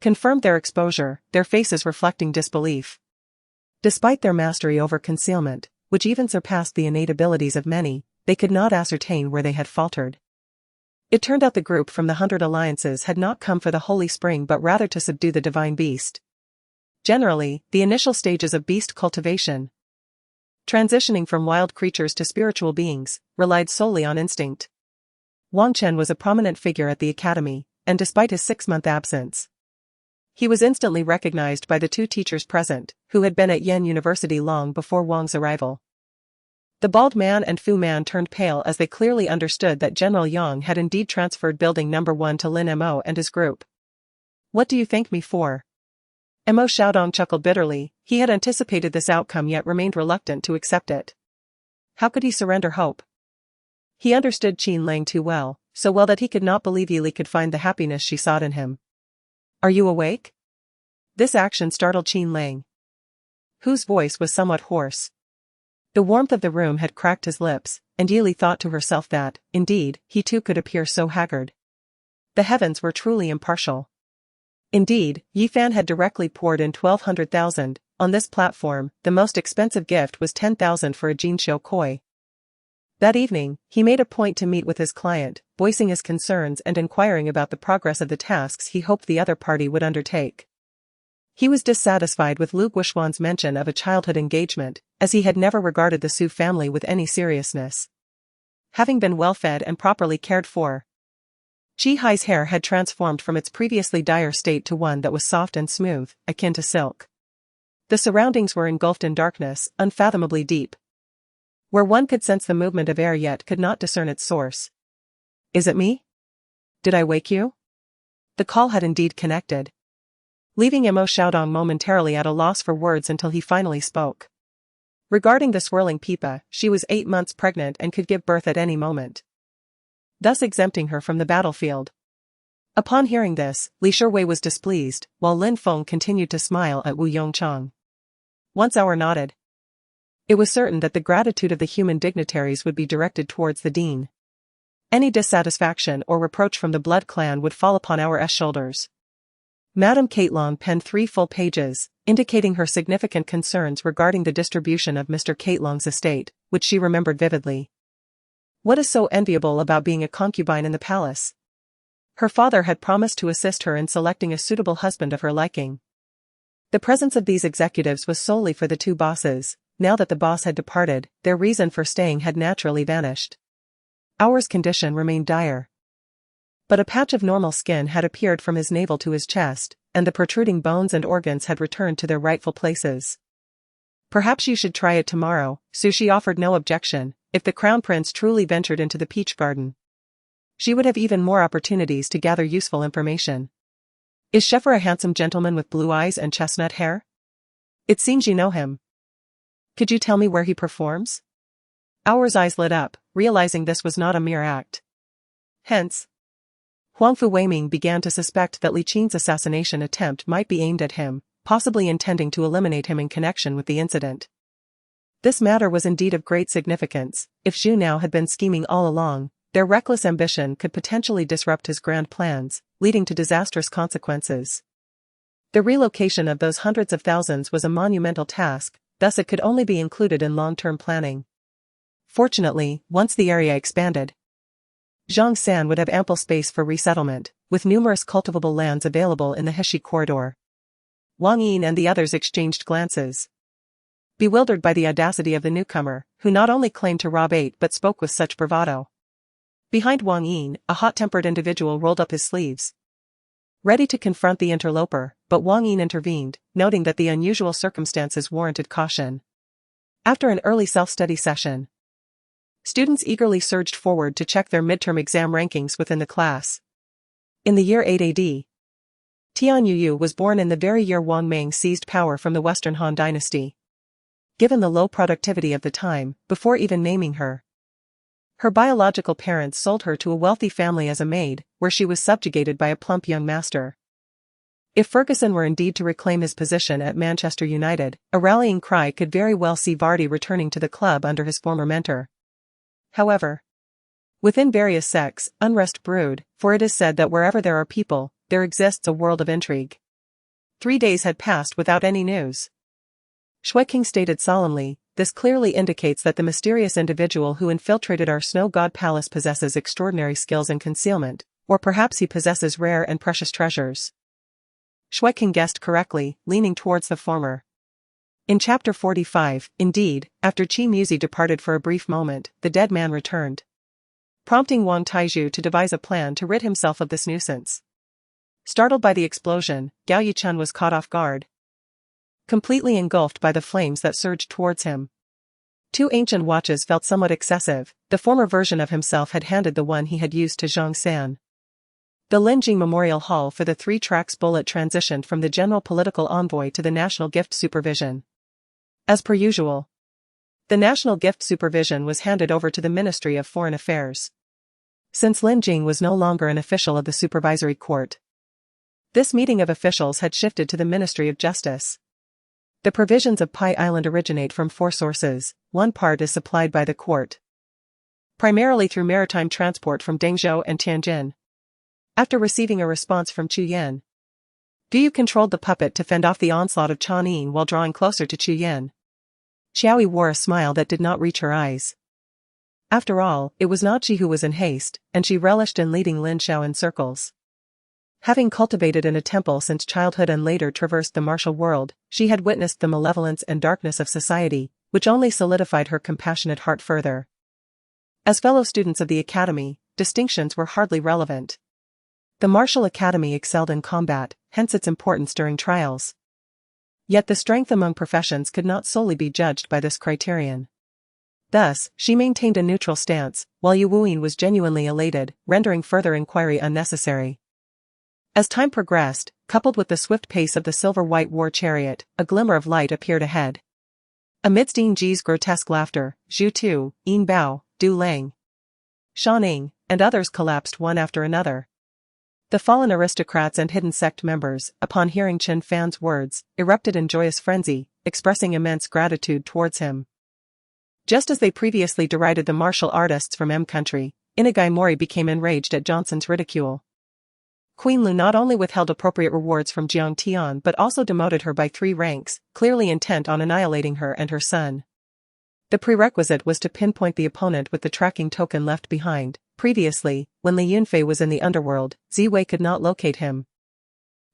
confirmed their exposure, their faces reflecting disbelief. Despite their mastery over concealment, which even surpassed the innate abilities of many, they could not ascertain where they had faltered. It turned out the group from the 100 Alliances had not come for the Holy Spring but rather to subdue the divine beast. Generally, the initial stages of beast cultivation, transitioning from wild creatures to spiritual beings, relied solely on instinct. Wang Chen was a prominent figure at the academy, and despite his 6-month absence, he was instantly recognized by the 2 teachers present, who had been at Yen University long before Wang's arrival. The bald man and Fu Man turned pale as they clearly understood that General Yang had indeed transferred building number 1 to Lin Mo and his group. "What do you thank me for?" Mo Xiaodong chuckled bitterly. He had anticipated this outcome yet remained reluctant to accept it. How could he surrender hope? He understood Qin Lang too well, so well that he could not believe Yili could find the happiness she sought in him. "Are you awake?" This action startled Qin Lang, whose voice was somewhat hoarse. The warmth of the room had cracked his lips, and Yili thought to herself that, indeed, he too could appear so haggard. The heavens were truly impartial. Indeed, Yifan had directly poured in 1,200,000. On this platform, the most expensive gift was 10,000 for a Jinxiu koi. That evening, he made a point to meet with his client, voicing his concerns and inquiring about the progress of the tasks he hoped the other party would undertake. He was dissatisfied with Lu Guishuan's mention of a childhood engagement, as he had never regarded the Su family with any seriousness. Having been well-fed and properly cared for, Qi Hai's hair had transformed from its previously dire state to one that was soft and smooth, akin to silk. The surroundings were engulfed in darkness, unfathomably deep, where one could sense the movement of air yet could not discern its source. "Is it me? Did I wake you?" The call had indeed connected, leaving Mo Xiaodong momentarily at a loss for words until he finally spoke. Regarding the swirling pipa, she was 8 months pregnant and could give birth at any moment, thus exempting her from the battlefield. Upon hearing this, Li Shiwei was displeased, while Lin Feng continued to smile at Wu Yongchang. Once Our nodded. It was certain that the gratitude of the human dignitaries would be directed towards the dean. Any dissatisfaction or reproach from the blood clan would fall upon Our shoulders. Madame Caitlong penned 3 full pages, indicating her significant concerns regarding the distribution of Mr. Caitlong's estate, which she remembered vividly. What is so enviable about being a concubine in the palace? Her father had promised to assist her in selecting a suitable husband of her liking. The presence of these executives was solely for the 2 bosses. Now that the boss had departed, their reason for staying had naturally vanished. Our's condition remained dire, but a patch of normal skin had appeared from his navel to his chest, and the protruding bones and organs had returned to their rightful places. "Perhaps you should try it tomorrow," Sushi offered no objection. If the crown prince truly ventured into the peach garden, she would have even more opportunities to gather useful information. "Is Sheffer a handsome gentleman with blue eyes and chestnut hair? It seems you know him. Could you tell me where he performs?" Our's eyes lit up, realizing this was not a mere act. Hence, Huangfu Weiming began to suspect that Li Qin's assassination attempt might be aimed at him, possibly intending to eliminate him in connection with the incident. This matter was indeed of great significance. If Zhu Nao had been scheming all along, their reckless ambition could potentially disrupt his grand plans, leading to disastrous consequences. The relocation of those hundreds of thousands was a monumental task, thus it could only be included in long-term planning. Fortunately, once the area expanded, Zhongshan would have ample space for resettlement, with numerous cultivable lands available in the Heshi corridor. Wang Yin and the others exchanged glances, bewildered by the audacity of the newcomer, who not only claimed to rob 8 but spoke with such bravado. Behind Wang Yin, a hot-tempered individual rolled up his sleeves, ready to confront the interloper, but Wang Yin intervened, noting that the unusual circumstances warranted caution. After an early self-study session, students eagerly surged forward to check their midterm exam rankings within the class. In the year 8 AD, Tian Yuyu was born in the very year Wang Meng seized power from the Western Han dynasty. Given the low productivity of the time, before even naming her, her biological parents sold her to a wealthy family as a maid, where she was subjugated by a plump young master. If Ferguson were indeed to reclaim his position at Manchester United, a rallying cry could very well see Vardy returning to the club under his former mentor. However, within various sects, unrest brewed, for it is said that wherever there are people, there exists a world of intrigue. 3 days had passed without any news. Shui King stated solemnly, this clearly indicates that the mysterious individual who infiltrated our snow god palace possesses extraordinary skills in concealment, or perhaps he possesses rare and precious treasures. Yufeng guessed correctly, leaning towards the former. In chapter 45, indeed, after Xie Ci departed for a brief moment, the dead man returned, prompting Wang Taizhu to devise a plan to rid himself of this nuisance. Startled by the explosion, Gao Yichun was caught off guard, completely engulfed by the flames that surged towards him. 2 ancient watches felt somewhat excessive. The former version of himself had handed the one he had used to Zhang San. The Linjing Memorial Hall for the 3 tracks bullet transitioned from the general political envoy to the National Gift Supervision. As per usual, the National Gift Supervision was handed over to the Ministry of Foreign Affairs, since Lin Jing was no longer an official of the supervisory court. This meeting of officials had shifted to the Ministry of Justice. The provisions of Pai Island originate from 4 sources. One part is supplied by the court, primarily through maritime transport from Dengzhou and Tianjin. After receiving a response from Chu Yan, Yu controlled the puppet to fend off the onslaught of Chang'an while drawing closer to Chu Yan. Xiaoyi wore a smile that did not reach her eyes. After all, it was not she who was in haste, and she relished in leading Lin Xiao in circles. Having cultivated in a temple since childhood and later traversed the martial world, she had witnessed the malevolence and darkness of society, which only solidified her compassionate heart further. As fellow students of the academy, distinctions were hardly relevant. The martial academy excelled in combat, hence its importance during trials. Yet the strength among professions could not solely be judged by this criterion. Thus, she maintained a neutral stance, while Yu Wuyin was genuinely elated, rendering further inquiry unnecessary. As time progressed, coupled with the swift pace of the silver-white war chariot, a glimmer of light appeared ahead. Amidst Yin Ji's grotesque laughter, Zhu Tu, Yin Bao, Du Lang, Shan Ning, and others collapsed one after another. The fallen aristocrats and hidden sect members, upon hearing Chen Fan's words, erupted in joyous frenzy, expressing immense gratitude towards him. Just as they previously derided the martial artists from M Country, Inagai Mori became enraged at Johnson's ridicule. Queen Lu not only withheld appropriate rewards from Jiang Tian but also demoted her by 3 ranks, clearly intent on annihilating her and her son. The prerequisite was to pinpoint the opponent with the tracking token left behind. Previously, when Li Yunfei was in the underworld, Ziwei could not locate him,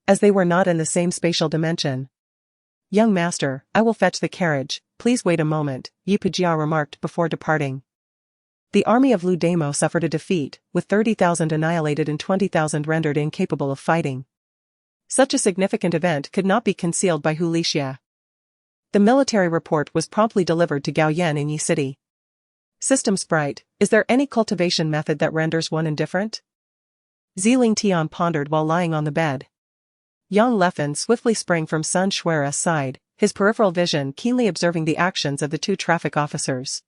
as they were not in the same spatial dimension. "Young master, I will fetch the carriage, please wait a moment," Yu Pijia remarked before departing. The army of Lu Damo suffered a defeat, with 30,000 annihilated and 20,000 rendered incapable of fighting. Such a significant event could not be concealed by Hu Lixia. The military report was promptly delivered to Gao Yan in Yi City. System Sprite, is there any cultivation method that renders one indifferent? Ziling Tian pondered while lying on the bed. Yang Leffen swiftly sprang from Sun Shuara's side, his peripheral vision keenly observing the actions of the 2 traffic officers.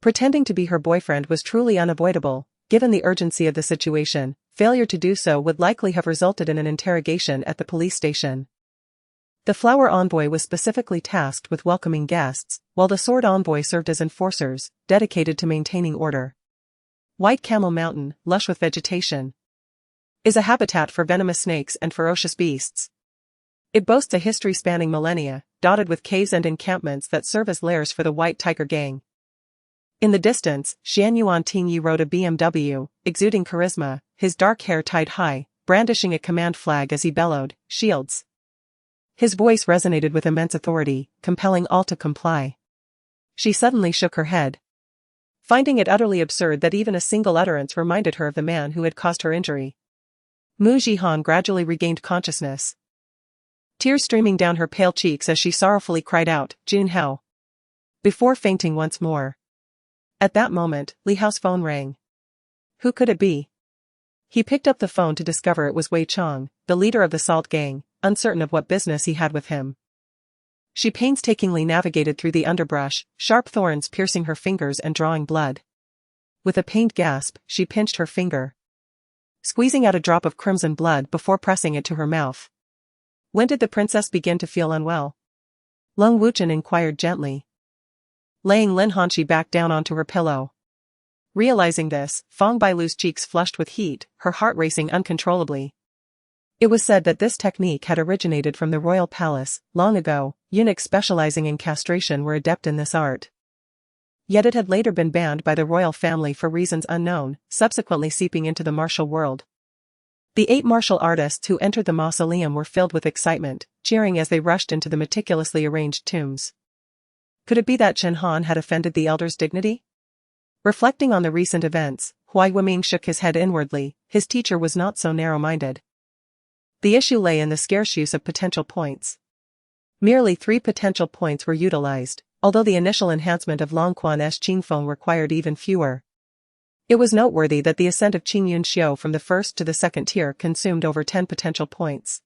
Pretending to be her boyfriend was truly unavoidable, given the urgency of the situation. Failure to do so would likely have resulted in an interrogation at the police station. The flower envoy was specifically tasked with welcoming guests, while the sword envoy served as enforcers, dedicated to maintaining order. White Camel Mountain, lush with vegetation, is a habitat for venomous snakes and ferocious beasts. It boasts a history spanning millennia, dotted with caves and encampments that serve as lairs for the White Tiger Gang. In the distance, Xian Yuan Tingyi rode a BMW, exuding charisma, his dark hair tied high, brandishing a command flag as he bellowed, "Shields!" His voice resonated with immense authority, compelling all to comply. She suddenly shook her head, finding it utterly absurd that even a single utterance reminded her of the man who had caused her injury. Mu Jihan gradually regained consciousness, tears streaming down her pale cheeks as she sorrowfully cried out, "Jun Hao," before fainting once more. At that moment, Li Hao's phone rang. Who could it be? He picked up the phone to discover it was Wei Chong, the leader of the Salt Gang, uncertain of what business he had with him. She painstakingly navigated through the underbrush, sharp thorns piercing her fingers and drawing blood. With a pained gasp, she pinched her finger, squeezing out a drop of crimson blood before pressing it to her mouth. When did the princess begin to feel unwell? Lung Wuchen inquired gently, laying Lin Hanshi back down onto her pillow. Realizing this, Fang Bailu's cheeks flushed with heat, her heart racing uncontrollably. It was said that this technique had originated from the royal palace. Long ago, eunuchs specializing in castration were adept in this art. Yet it had later been banned by the royal family for reasons unknown, subsequently seeping into the martial world. The 8 martial artists who entered the mausoleum were filled with excitement, cheering as they rushed into the meticulously arranged tombs. Could it be that Chen Han had offended the elder's dignity? Reflecting on the recent events, Huai Weming shook his head inwardly. His teacher was not so narrow-minded. The issue lay in the scarce use of potential points. Merely 3 potential points were utilized, although the initial enhancement of Longquan's Qingfeng required even fewer. It was noteworthy that the ascent of Qingyun Xiu from the first to the second tier consumed over 10 potential points.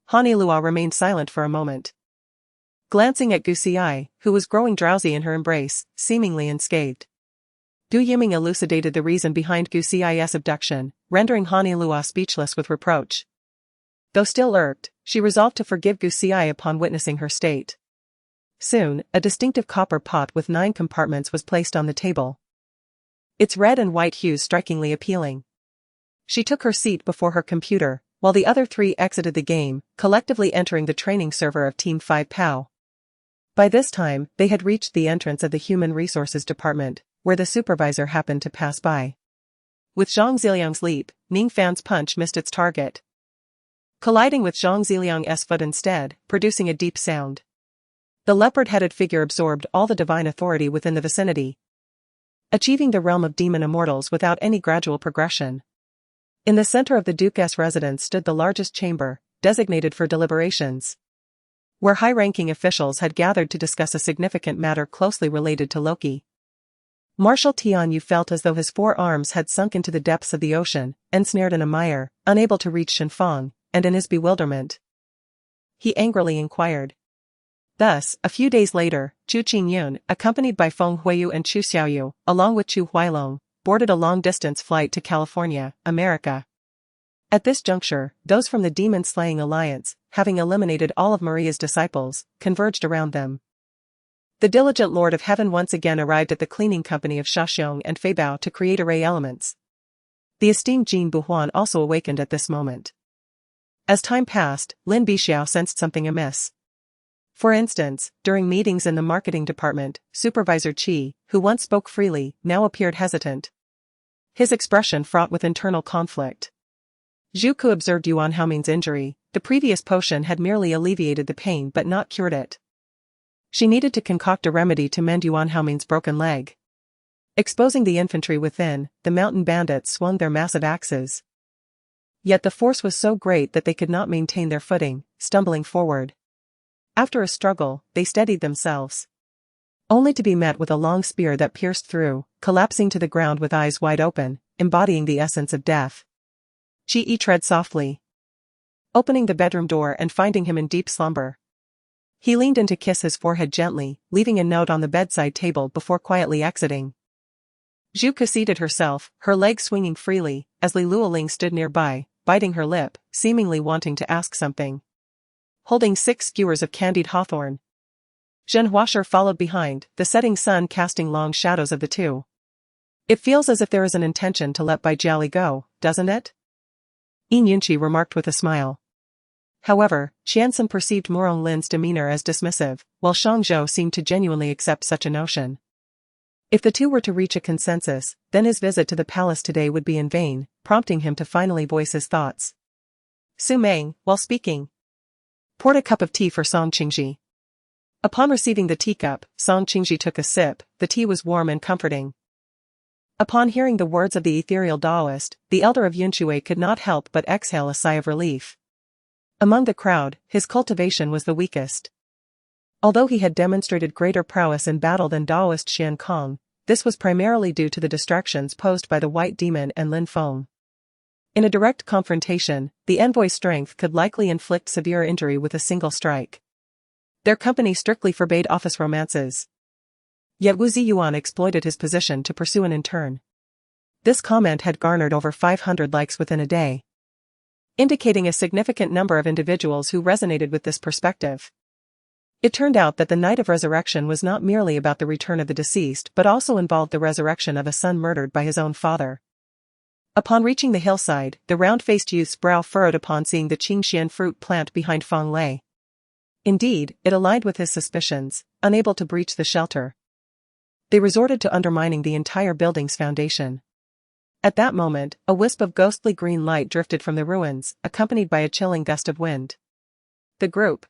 Hanni Luo remained silent for a moment. Glancing at Xie Ci, who was growing drowsy in her embrace, seemingly unscathed. Du Yiming elucidated the reason behind Xie Ci's abduction, rendering Hanni Luo speechless with reproach. Though still irked, she resolved to forgive Xie Ci upon witnessing her state. Soon, a distinctive copper pot with 9 compartments was placed on the table. Its red and white hues strikingly appealing. She took her seat before her computer, while the other 3 exited the game, collectively entering the training server of Team 5 POW. By this time, they had reached the entrance of the Human Resources Department, where the supervisor happened to pass by. With Zhang Ziliang's leap, Ning Fan's punch missed its target, colliding with Zhang Ziliang's foot instead, producing a deep sound. The leopard-headed figure absorbed all the divine authority within the vicinity, achieving the realm of demon immortals without any gradual progression. In the center of the Duke's residence stood the largest chamber, designated for deliberations, where high-ranking officials had gathered to discuss a significant matter closely related to Loki. Marshal Tian Yu felt as though his 4 arms had sunk into the depths of the ocean, ensnared in a mire, unable to reach Shenfang, and in his bewilderment, he angrily inquired. Thus, a few days later, Chu Qingyun, accompanied by Feng Huiyu and Chu Xiaoyu, along with Chu Huailong, boarded a long-distance flight to California, America. At this juncture, those from the Demon-Slaying Alliance, having eliminated all of Maria's disciples, converged around them. The diligent Lord of Heaven once again arrived at the cleaning company of Shaxiong and Feibao to create array elements. The esteemed Jin Buhuan also awakened at this moment. As time passed, Lin Bixiao sensed something amiss. For instance, during meetings in the marketing department, Supervisor Qi, who once spoke freely, now appeared hesitant. His expression fraught with internal conflict. Zhu Ku observed Yuan Haoming's injury. The previous potion had merely alleviated the pain but not cured it. She needed to concoct a remedy to mend Yuan Haoming's broken leg. Exposing the infantry within, the mountain bandits swung their massive axes. Yet the force was so great that they could not maintain their footing, stumbling forward. After a struggle, they steadied themselves, only to be met with a long spear that pierced through, collapsing to the ground with eyes wide open, embodying the essence of death. Xie Ci tread softly, opening the bedroom door and finding him in deep slumber. He leaned in to kiss his forehead gently, leaving a note on the bedside table before quietly exiting. Zhu Ke seated herself, her legs swinging freely, as Li Luoling stood nearby, biting her lip, seemingly wanting to ask something. Holding 6 skewers of candied hawthorn, Zhen Huasher followed behind, the setting sun casting long shadows of the two. It feels as if there is an intention to let Bai Jiali go, doesn't it? Yin Yunqi remarked with a smile. However, Qiansun perceived Murong Lin's demeanor as dismissive, while Shang Zhou seemed to genuinely accept such a notion. If the two were to reach a consensus, then his visit to the palace today would be in vain, prompting him to finally voice his thoughts. Su Meng, while speaking, poured a cup of tea for Song Qingji. Upon receiving the teacup, Song Qingji took a sip. The tea was warm and comforting. Upon hearing the words of the ethereal Taoist, the elder of Yunshui could not help but exhale a sigh of relief. Among the crowd, his cultivation was the weakest. Although he had demonstrated greater prowess in battle than Taoist Xian Kong, this was primarily due to the distractions posed by the White Demon and Lin Feng. In a direct confrontation, the envoy's strength could likely inflict severe injury with a single strike. Their company strictly forbade office romances. Yet Wu Ziyuan exploited his position to pursue an intern. This comment had garnered over 500 likes within a day, indicating a significant number of individuals who resonated with this perspective. It turned out that the Night of Resurrection was not merely about the return of the deceased but also involved the resurrection of a son murdered by his own father. Upon reaching the hillside, the round-faced youth's brow furrowed upon seeing the Qingxian fruit plant behind Feng Lei. Indeed, it aligned with his suspicions, unable to breach the shelter. They resorted to undermining the entire building's foundation. At that moment, a wisp of ghostly green light drifted from the ruins, accompanied by a chilling gust of wind. The group,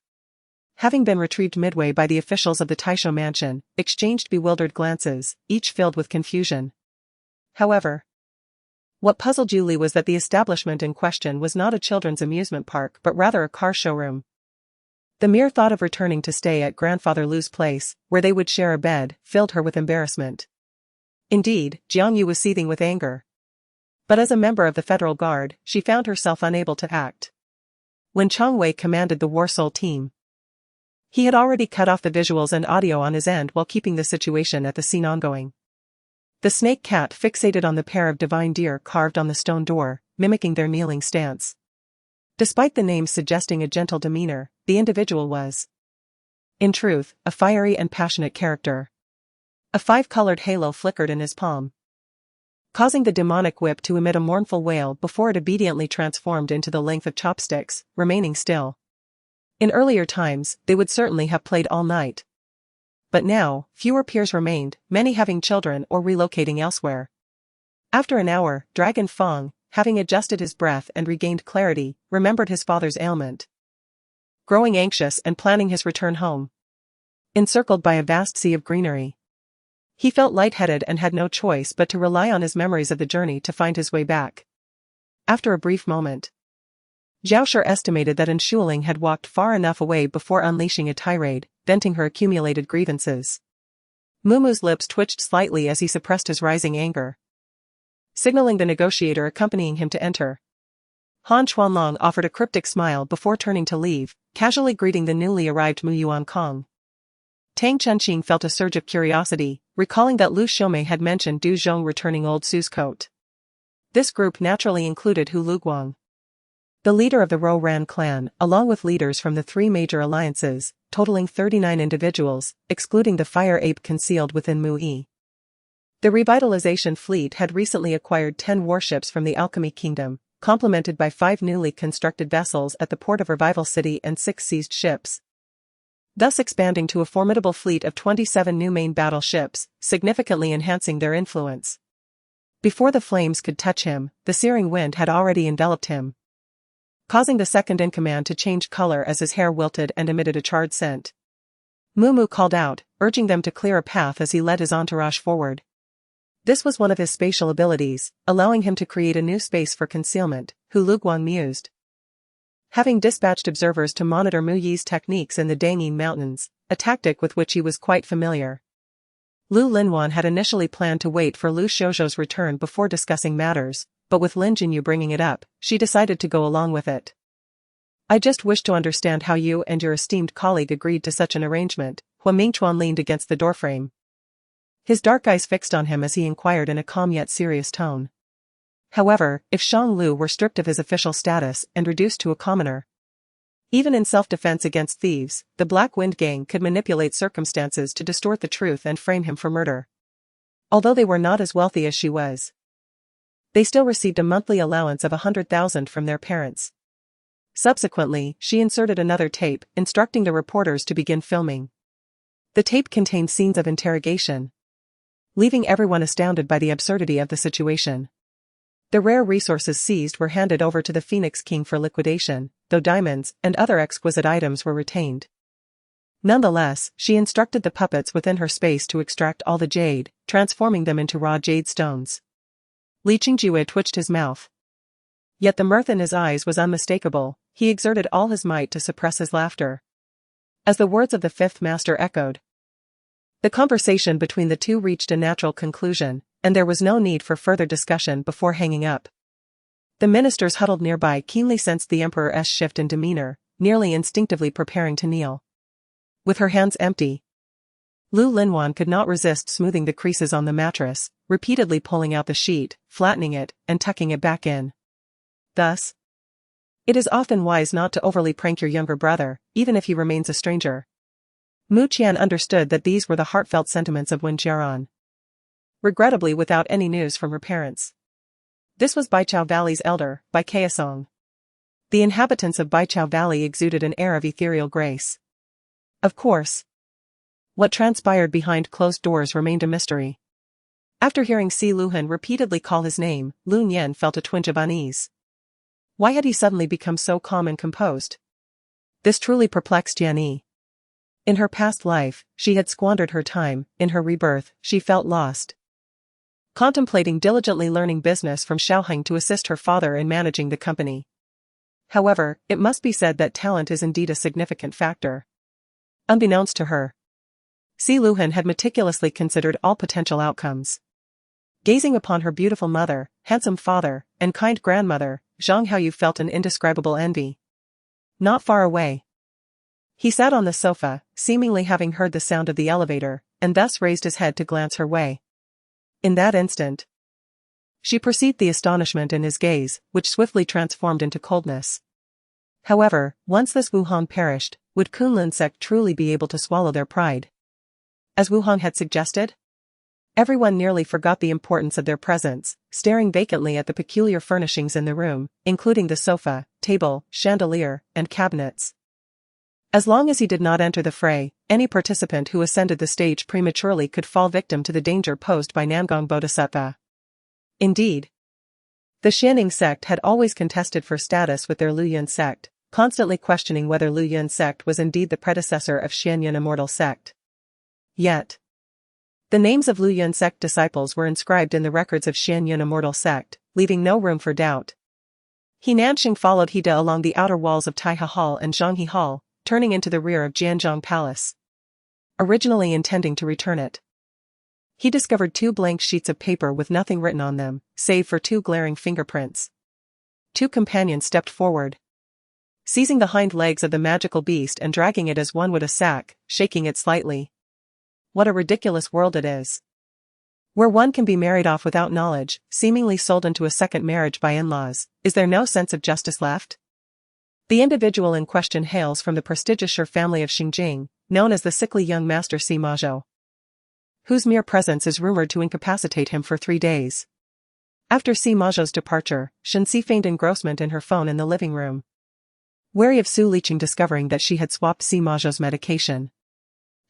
having been retrieved midway by the officials of the Taisho mansion, exchanged bewildered glances, each filled with confusion. However, what puzzled Julie was that the establishment in question was not a children's amusement park but rather a car showroom. The mere thought of returning to stay at Grandfather Lu's place, where they would share a bed, filled her with embarrassment. Indeed, Jiang Yu was seething with anger. But as a member of the Federal Guard, she found herself unable to act. When Chang Wei commanded the Warsoul team, he had already cut off the visuals and audio on his end while keeping the situation at the scene ongoing. The snake cat fixated on the pair of divine deer carved on the stone door, mimicking their kneeling stance. Despite the name suggesting a gentle demeanor, the individual was, in truth, a fiery and passionate character. A five-colored halo flickered in his palm, causing the demonic whip to emit a mournful wail before it obediently transformed into the length of chopsticks, remaining still. In earlier times, they would certainly have played all night. But now, fewer peers remained, many having children or relocating elsewhere. After an hour, Dragon Feng, having adjusted his breath and regained clarity, remembered his father's ailment. Growing anxious and planning his return home, encircled by a vast sea of greenery, he felt lightheaded and had no choice but to rely on his memories of the journey to find his way back. After a brief moment, Zhaoshi estimated that Enshuling had walked far enough away before unleashing a tirade, venting her accumulated grievances. Mumu's lips twitched slightly as he suppressed his rising anger, signaling the negotiator accompanying him to enter. Han Chuanlong offered a cryptic smile before turning to leave, casually greeting the newly arrived Mu Yuan Kong. Tang Chunqing felt a surge of curiosity, recalling that Lu Xiaomei had mentioned Du Zhong returning old Su's coat. This group naturally included Hu Luguang, the leader of the Ro Ran clan, along with leaders from the three major alliances, totaling 39 individuals, excluding the fire ape concealed within Mu Yi. The revitalization fleet had recently acquired 10 warships from the Alchemy Kingdom, complemented by 5 newly constructed vessels at the port of Revival City and 6 seized ships, thus expanding to a formidable fleet of 27 new main battleships, significantly enhancing their influence. Before the flames could touch him, the searing wind had already enveloped him, causing the second-in-command to change color as his hair wilted and emitted a charred scent. Mumu called out, urging them to clear a path as he led his entourage forward. This was one of his spatial abilities, allowing him to create a new space for concealment, Hu Luguang mused. Having dispatched observers to monitor Mu Yi's techniques in the Dangyin Mountains, a tactic with which he was quite familiar, Lu Linwan had initially planned to wait for Lu Shoujo's return before discussing matters, but with Lin Jinyu bringing it up, she decided to go along with it. I just wish to understand how you and your esteemed colleague agreed to such an arrangement. Hua Mingchuan leaned against the doorframe, his dark eyes fixed on him as he inquired in a calm yet serious tone. However, if Shang Lu were stripped of his official status and reduced to a commoner, even in self-defense against thieves, the Black Wind Gang could manipulate circumstances to distort the truth and frame him for murder. Although they were not as wealthy as she was, they still received a monthly allowance of 100,000 from their parents. Subsequently, she inserted another tape, instructing the reporters to begin filming. The tape contained scenes of interrogation, leaving everyone astounded by the absurdity of the situation. The rare resources seized were handed over to the Phoenix King for liquidation, though diamonds and other exquisite items were retained. Nonetheless, she instructed the puppets within her space to extract all the jade, transforming them into raw jade stones. Li Qingjue twitched his mouth. Yet the mirth in his eyes was unmistakable. He exerted all his might to suppress his laughter as the words of the fifth master echoed. The conversation between the two reached a natural conclusion, and there was no need for further discussion before hanging up. The ministers huddled nearby keenly sensed the emperor's shift in demeanor, nearly instinctively preparing to kneel. With her hands empty, Lu Linwan could not resist smoothing the creases on the mattress, repeatedly pulling out the sheet, flattening it, and tucking it back in. Thus, it is often wise not to overly prank your younger brother, even if he remains a stranger. Mu Qian understood that these were the heartfelt sentiments of Wen Jiaran. Regrettably without any news from her parents, This was Baichao Valley's elder, Bai Kaesong. The inhabitants of Baichao Valley exuded an air of ethereal grace. Of course, what transpired behind closed doors remained a mystery. After hearing Si Luhan repeatedly call his name, Lun Yen felt a twinge of unease. Why had he suddenly become so calm and composed? This truly perplexed Yan Yi. In her past life, she had squandered her time. In her rebirth, she felt lost. Contemplating diligently learning business from Xiaoheng to assist her father in managing the company. However, it must be said that talent is indeed a significant factor. Unbeknownst to her, Si Luhan had meticulously considered all potential outcomes. Gazing upon her beautiful mother, handsome father, and kind grandmother, Zhang Haoyu felt an indescribable envy. Not far away, he sat on the sofa, seemingly having heard the sound of the elevator, and thus raised his head to glance her way. In that instant, she perceived the astonishment in his gaze, which swiftly transformed into coldness. However, once this Wuhan perished, would Kunlun sect truly be able to swallow their pride? As Wuhan had suggested? Everyone nearly forgot the importance of their presence, staring vacantly at the peculiar furnishings in the room, including the sofa, table, chandelier, and cabinets. As long as he did not enter the fray, any participant who ascended the stage prematurely could fall victim to the danger posed by Namgong Bodhisattva. Indeed, the Xianing sect had always contested for status with their Luyun sect, constantly questioning whether Luyun sect was indeed the predecessor of Xianyan immortal sect. Yet, the names of Luyun sect disciples were inscribed in the records of Xianyan immortal sect, leaving no room for doubt. He Nanxing followed He De along the outer walls of Taihe Hall and Zhanghe Hall, turning into the rear of Jianzhong Palace. Originally intending to return it, he discovered 2 blank sheets of paper with nothing written on them, save for 2 glaring fingerprints. 2 companions stepped forward, seizing the hind legs of the magical beast and dragging it as one would a sack, shaking it slightly. What a ridiculous world it is, where one can be married off without knowledge, seemingly sold into a second marriage by in-laws. Is there no sense of justice left? The individual in question hails from the prestigious Shi family of Xingjing, known as the sickly young master Si Mazhou, whose mere presence is rumored to incapacitate him for 3 days. After Si Mazhou's departure, Shenxi feigned engrossment in her phone in the living room, wary of Su Liqing discovering that she had swapped Si Mazhou's medication.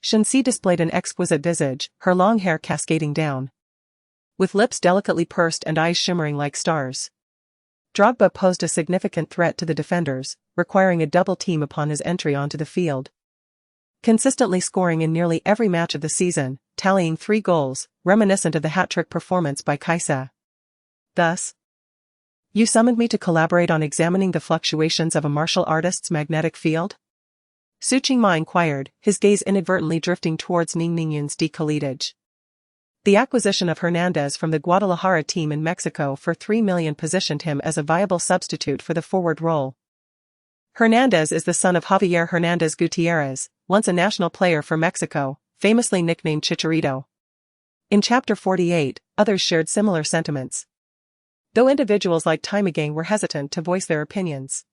Shenxi displayed an exquisite visage, her long hair cascading down, with lips delicately pursed and eyes shimmering like stars. Drogba posed a significant threat to the defenders, requiring a double team upon his entry onto the field. Consistently scoring in nearly every match of the season, tallying 3 goals, reminiscent of the hat-trick performance by Kaisa. Thus, you summoned me to collaborate on examining the fluctuations of a martial artist's magnetic field? Su Qingma inquired, his gaze inadvertently drifting towards Ning Ningyun's decolletage. The acquisition of Hernandez from the Guadalajara team in Mexico for $3 million positioned him as a viable substitute for the forward role. Hernandez is the son of Javier Hernandez Gutierrez, once a national player for Mexico, famously nicknamed Chicharito. In Chapter 48, others shared similar sentiments, though individuals like Taimagang were hesitant to voice their opinions.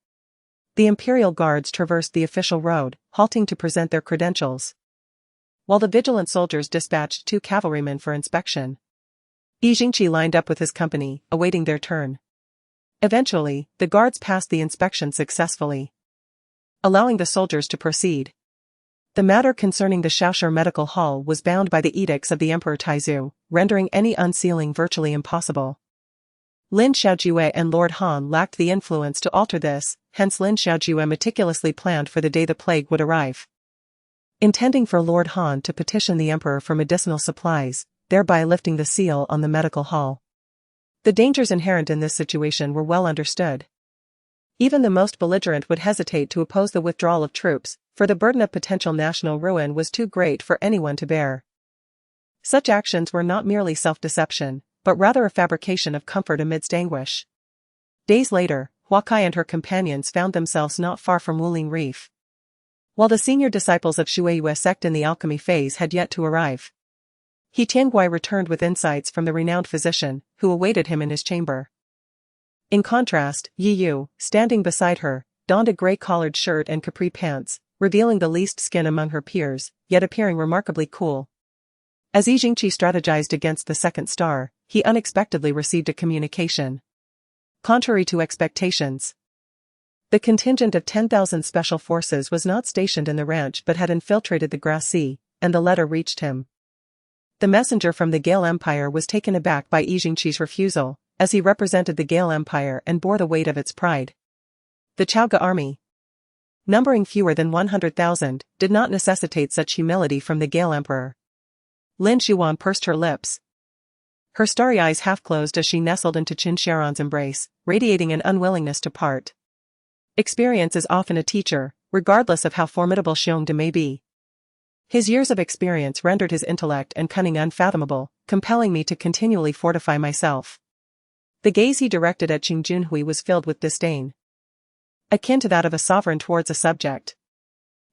The Imperial Guards traversed the official road, halting to present their credentials, while the vigilant soldiers dispatched 2 cavalrymen for inspection. Xie Ci lined up with his company, awaiting their turn. Eventually, the guards passed the inspection successfully, allowing the soldiers to proceed. The matter concerning the Shaoshi Medical Hall was bound by the edicts of the Emperor Taizu, rendering any unsealing virtually impossible. Lin Xiaojue and Lord Han lacked the influence to alter this, hence Lin Xiaojue meticulously planned for the day the plague would arrive, intending for Lord Han to petition the emperor for medicinal supplies, thereby lifting the seal on the medical hall. The dangers inherent in this situation were well understood. Even the most belligerent would hesitate to oppose the withdrawal of troops, for the burden of potential national ruin was too great for anyone to bear. Such actions were not merely self-deception, but rather a fabrication of comfort amidst anguish. Days later, Huakai and her companions found themselves not far from Wuling Reef, while the senior disciples of Shueiyue sect in the alchemy phase had yet to arrive. He Tianguai returned with insights from the renowned physician, who awaited him in his chamber. In contrast, Yi Yu, standing beside her, donned a gray-collared shirt and capri pants, revealing the least skin among her peers, yet appearing remarkably cool. As Xie Ci strategized against the second star, he unexpectedly received a communication. Contrary to expectations, the contingent of 10,000 special forces was not stationed in the ranch but had infiltrated the Grass Sea, and the letter reached him. The messenger from the Gale Empire was taken aback by Xie Ci's refusal, as he represented the Gale Empire and bore the weight of its pride. The Chaoga army, numbering fewer than 100,000, did not necessitate such humility from the Gale Emperor. Lin Xuan pursed her lips. Her starry eyes half-closed as she nestled into Qin Sharon's embrace, radiating an unwillingness to part. Experience is often a teacher, regardless of how formidable Xiongde may be. His years of experience rendered his intellect and cunning unfathomable, compelling me to continually fortify myself. The gaze he directed at Qing Junhui was filled with disdain, akin to that of a sovereign towards a subject.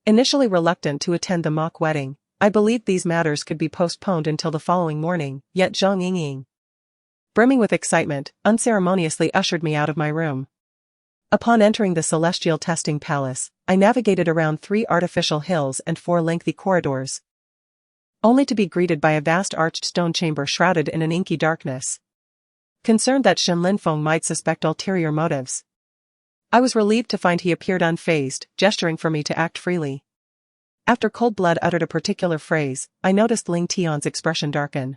Initially reluctant to attend the mock wedding, I believed these matters could be postponed until the following morning, yet Zhang Yingying, brimming with excitement, unceremoniously ushered me out of my room. Upon entering the celestial testing palace, I navigated around 3 artificial hills and 4 lengthy corridors, only to be greeted by a vast arched stone chamber shrouded in an inky darkness. Concerned that Shen Linfeng might suspect ulterior motives, I was relieved to find he appeared unfazed, gesturing for me to act freely. After Cold Blood uttered a particular phrase, I noticed Ling Tian's expression darken.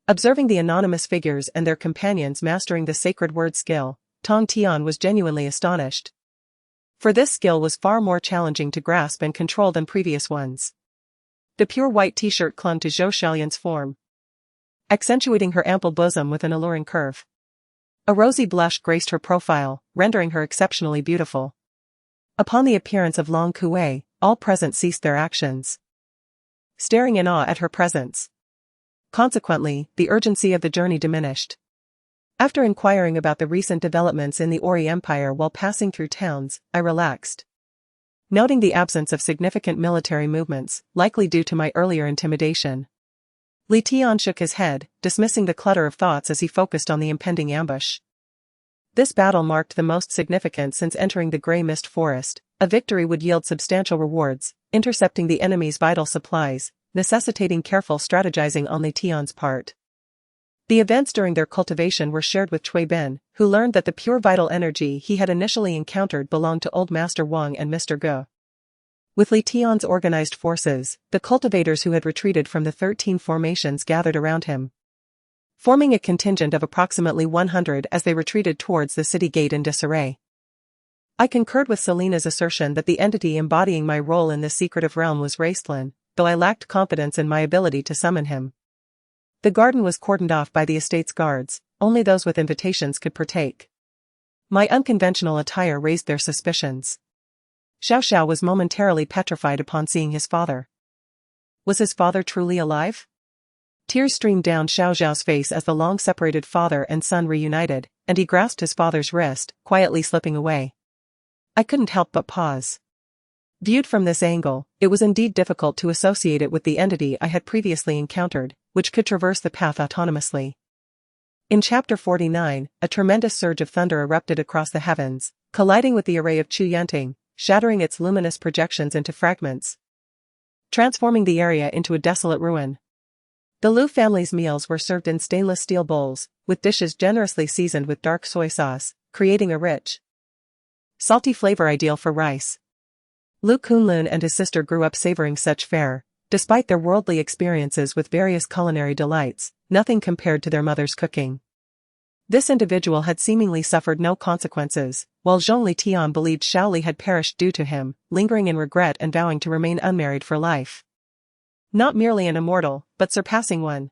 Observing the anonymous figures and their companions mastering the sacred word skill, Tong Tian was genuinely astonished. For this skill was far more challenging to grasp and control than previous ones. The pure white t-shirt clung to Zhou Xiaoyan's form, accentuating her ample bosom with an alluring curve. A rosy blush graced her profile, rendering her exceptionally beautiful. Upon the appearance of Long Kuei, all present ceased their actions, staring in awe at her presence. Consequently, the urgency of the journey diminished. After inquiring about the recent developments in the Ori Empire while passing through towns, I relaxed, noting the absence of significant military movements, likely due to my earlier intimidation. Li Tian shook his head, dismissing the clutter of thoughts as he focused on the impending ambush. This battle marked the most significant since entering the Grey Mist Forest. A victory would yield substantial rewards, intercepting the enemy's vital supplies, necessitating careful strategizing on Li Tian's part. The events during their cultivation were shared with Cui Bin, who learned that the pure vital energy he had initially encountered belonged to Old Master Wang and Mr. Ge. With Li Tian's organized forces, the cultivators who had retreated from the 13 formations gathered around him, forming a contingent of approximately 100 as they retreated towards the city gate in disarray. I concurred with Selena's assertion that the entity embodying my role in this secretive realm was Raistlin, though I lacked confidence in my ability to summon him. The garden was cordoned off by the estate's guards, only those with invitations could partake. My unconventional attire raised their suspicions. Xiao Xiao was momentarily petrified upon seeing his father. Was his father truly alive? Tears streamed down Xiao Xiao's face as the long-separated father and son reunited, and he grasped his father's wrist, quietly slipping away. I couldn't help but pause. Viewed from this angle, it was indeed difficult to associate it with the entity I had previously encountered, which could traverse the path autonomously. In Chapter 49, a tremendous surge of thunder erupted across the heavens, colliding with the array of Chu Yanting, shattering its luminous projections into fragments, transforming the area into a desolate ruin. The Liu family's meals were served in stainless steel bowls, with dishes generously seasoned with dark soy sauce, creating a rich, salty flavor ideal for rice. Lu Kunlun and his sister grew up savoring such fare. Despite their worldly experiences with various culinary delights, nothing compared to their mother's cooking. This individual had seemingly suffered no consequences, while Zhong Li Tian believed Xiao Li had perished due to him, lingering in regret and vowing to remain unmarried for life. Not merely an immortal, but surpassing one.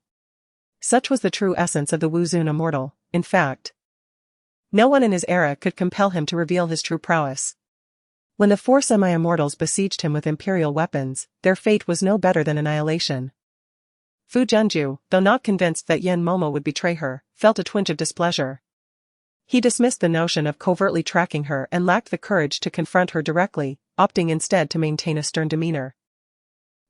Such was the true essence of the Wuzun immortal, in fact. No one in his era could compel him to reveal his true prowess. When the 4 semi-immortals besieged him with imperial weapons, their fate was no better than annihilation. Fu Zhenju, though not convinced that Yen Momo would betray her, felt a twinge of displeasure. He dismissed the notion of covertly tracking her and lacked the courage to confront her directly, opting instead to maintain a stern demeanor.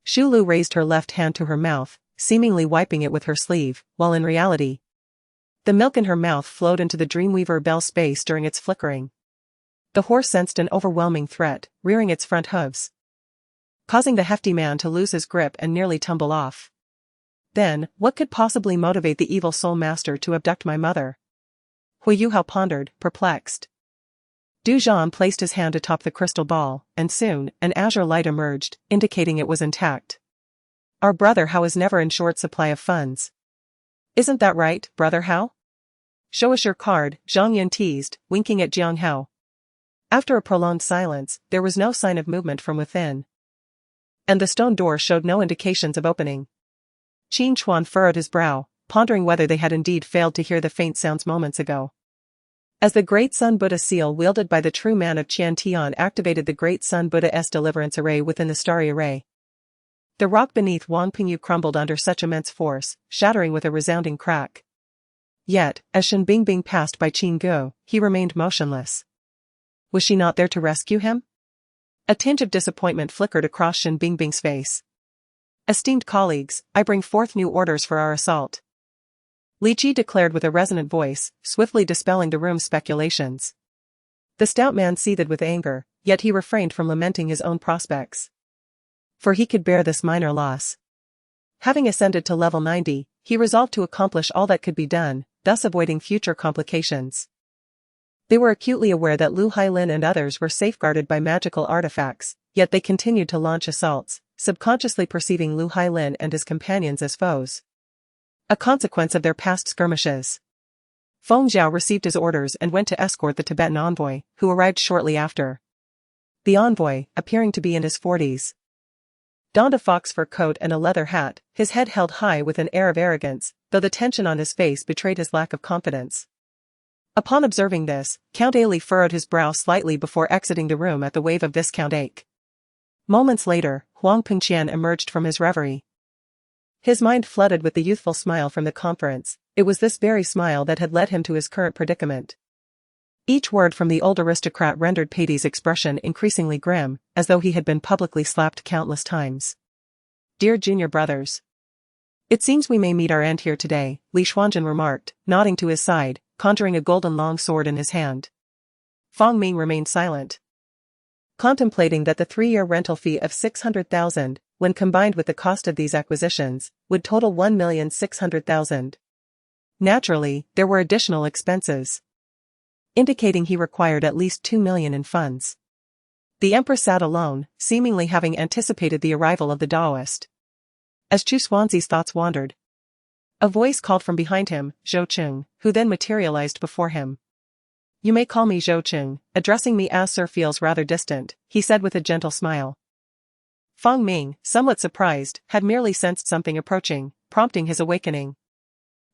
Xu Lu raised her left hand to her mouth, seemingly wiping it with her sleeve, while in reality, the milk in her mouth flowed into the Dreamweaver bell space during its flickering. The horse sensed an overwhelming threat, rearing its front hooves, causing the hefty man to lose his grip and nearly tumble off. Then, what could possibly motivate the evil soul master to abduct my mother? Hui Yuhao pondered, perplexed. Du Zhan placed his hand atop the crystal ball, and soon, an azure light emerged, indicating it was intact. Our brother Hao is never in short supply of funds. Isn't that right, brother Hao? Show us your card, Zhang Yan teased, winking at Jiang Hao. After a prolonged silence, there was no sign of movement from within. And the stone door showed no indications of opening. Qin Chuan furrowed his brow, pondering whether they had indeed failed to hear the faint sounds moments ago. As the Great Sun Buddha seal wielded by the true man of Qian Tian activated the Great Sun Buddha's deliverance array within the starry array, the rock beneath Wang Pingyu crumbled under such immense force, shattering with a resounding crack. Yet, as Shen Bingbing passed by Qin Gu, he remained motionless. Was she not there to rescue him? A tinge of disappointment flickered across Shen Bingbing's face. Esteemed colleagues, I bring forth new orders for our assault. Li Ji declared with a resonant voice, swiftly dispelling the room's speculations. The stout man seethed with anger, yet he refrained from lamenting his own prospects. For he could bear this minor loss. Having ascended to level 90, he resolved to accomplish all that could be done, thus avoiding future complications. They were acutely aware that Lu Hailin and others were safeguarded by magical artifacts, yet they continued to launch assaults, subconsciously perceiving Lu Hailin and his companions as foes. A consequence of their past skirmishes. Feng Zhao received his orders and went to escort the Tibetan envoy, who arrived shortly after. The envoy, appearing to be in his 40s, donned a fox fur coat and a leather hat, his head held high with an air of arrogance, though the tension on his face betrayed his lack of confidence. Upon observing this, Count Ailey furrowed his brow slightly before exiting the room at the wave of Viscount Ake. Moments later, Huang Pengqian emerged from his reverie. His mind flooded with the youthful smile from the conference. It was this very smile that had led him to his current predicament. Each word from the old aristocrat rendered Patey's expression increasingly grim, as though he had been publicly slapped countless times. Dear junior brothers. It seems we may meet our end here today, Li Xuanzhen remarked, nodding to his side, conjuring a golden long sword in his hand. Fang Ming remained silent, contemplating that the 3-year rental fee of 600,000, when combined with the cost of these acquisitions, would total 1,600,000. Naturally, there were additional expenses, indicating he required at least 2 million in funds. The Empress sat alone, seemingly having anticipated the arrival of the Taoist. As Chu Xuanzi's thoughts wandered, a voice called from behind him, Zhou Cheng, who then materialized before him. You may call me Zhou Cheng, addressing me as sir feels rather distant, he said with a gentle smile. Fang Ming, somewhat surprised, had merely sensed something approaching, prompting his awakening.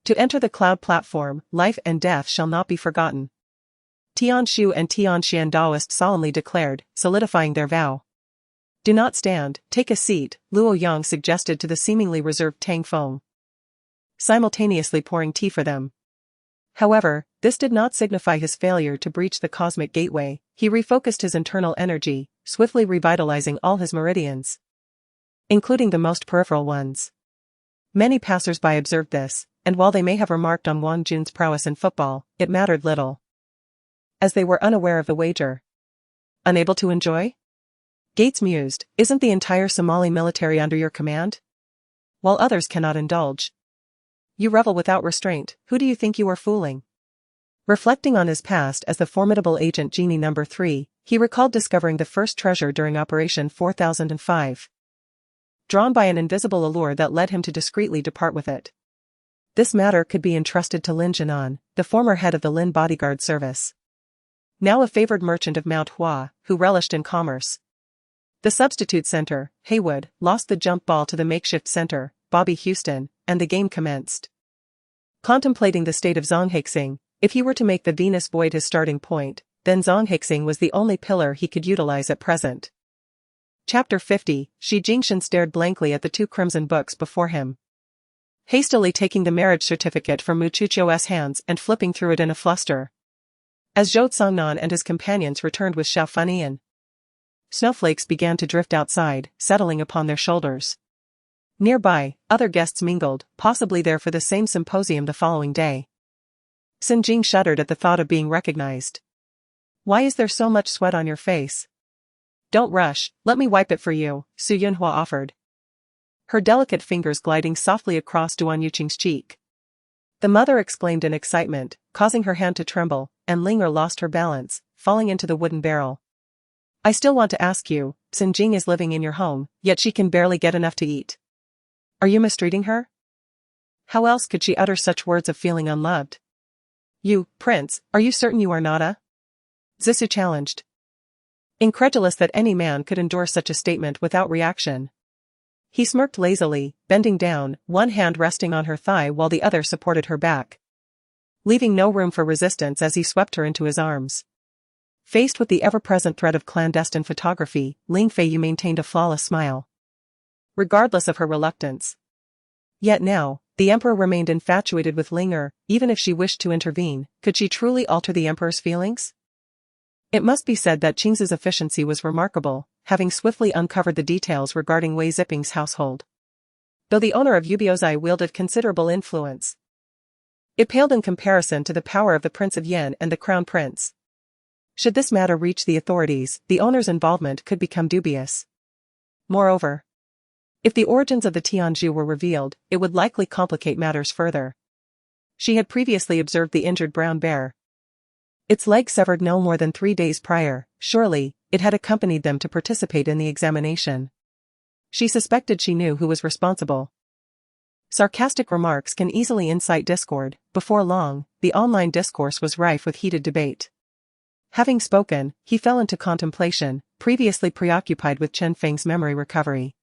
To enter the cloud platform, life and death shall not be forgotten. Tian Shu and Tian Xian Daoist solemnly declared, solidifying their vow. Do not stand, take a seat, Luo Yang suggested to the seemingly reserved Tang Feng, simultaneously pouring tea for them. However, this did not signify his failure to breach the cosmic gateway. He refocused his internal energy, swiftly revitalizing all his meridians, including the most peripheral ones. Many passers-by observed this, and while they may have remarked on Wang Jun's prowess in football, it mattered little, as they were unaware of the wager. Unable to enjoy? Gates mused, isn't the entire Somali military under your command? While others cannot indulge. You revel without restraint, who do you think you are fooling? Reflecting on his past as the formidable agent Genie No. 3, he recalled discovering the first treasure during Operation 4005. Drawn by an invisible allure that led him to discreetly depart with it. This matter could be entrusted to Lin Jinan, the former head of the Lin bodyguard service, now a favored merchant of Mount Hua, who relished in commerce. The substitute center, Haywood, lost the jump ball to the makeshift center, Bobby Houston, and the game commenced. Contemplating the state of Zhang Hexing, if he were to make the Venus Void his starting point, then Zhang Hexing was the only pillar he could utilize at present. Chapter 50, Shi Jingshan stared blankly at the 2 crimson books before him, hastily taking the marriage certificate from Mu Chuchio's hands and flipping through it in a fluster. As Zhou Tsangnan and his companions returned with Xiao Fanian, snowflakes began to drift outside, settling upon their shoulders. Nearby, other guests mingled, possibly there for the same symposium the following day. Xin Jing shuddered at the thought of being recognized. Why is there so much sweat on your face? Don't rush, let me wipe it for you, Su Yunhua offered, her delicate fingers gliding softly across Duan Yuqing's cheek. The mother exclaimed in excitement, causing her hand to tremble, and Ling Er lost her balance, falling into the wooden barrel. I still want to ask you, Xin Jing is living in your home, yet she can barely get enough to eat. Are you mistreating her? How else could she utter such words of feeling unloved? You, Prince, are you certain you are not a? Xie Ci challenged. Incredulous that any man could endure such a statement without reaction. He smirked lazily, bending down, one hand resting on her thigh while the other supported her back, leaving no room for resistance as he swept her into his arms. Faced with the ever-present threat of clandestine photography, Ling Feiyu maintained a flawless smile, regardless of her reluctance. Yet now, the emperor remained infatuated with Ling Er. Even if she wished to intervene, could she truly alter the emperor's feelings? It must be said that Qing's efficiency was remarkable, having swiftly uncovered the details regarding Wei Ziping's household. Though the owner of Yubiozai wielded considerable influence, it paled in comparison to the power of the Prince of Yan and the Crown Prince. Should this matter reach the authorities, the owner's involvement could become dubious. Moreover, if the origins of the Tianzhu were revealed, it would likely complicate matters further. She had previously observed the injured brown bear. Its leg severed no more than 3 days prior. Surely, it had accompanied them to participate in the examination. She suspected she knew who was responsible. Sarcastic remarks can easily incite discord. Before long, the online discourse was rife with heated debate. Having spoken, he fell into contemplation, previously preoccupied with Chen Feng's memory recovery,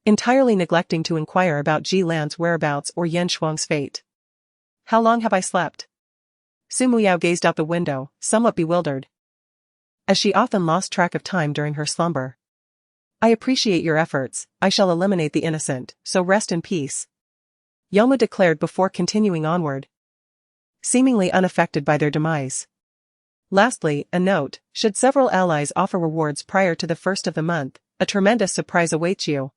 entirely neglecting to inquire about Ji Lan's whereabouts or Yan Shuang's fate. How long have I slept? Su Muyao gazed out the window, somewhat bewildered, as she often lost track of time during her slumber. I appreciate your efforts. I shall eliminate the innocent, so rest in peace, Yoma declared before continuing onward, seemingly unaffected by their demise. Lastly, a note: should several allies offer rewards prior to the 1st of the month, a tremendous surprise awaits you.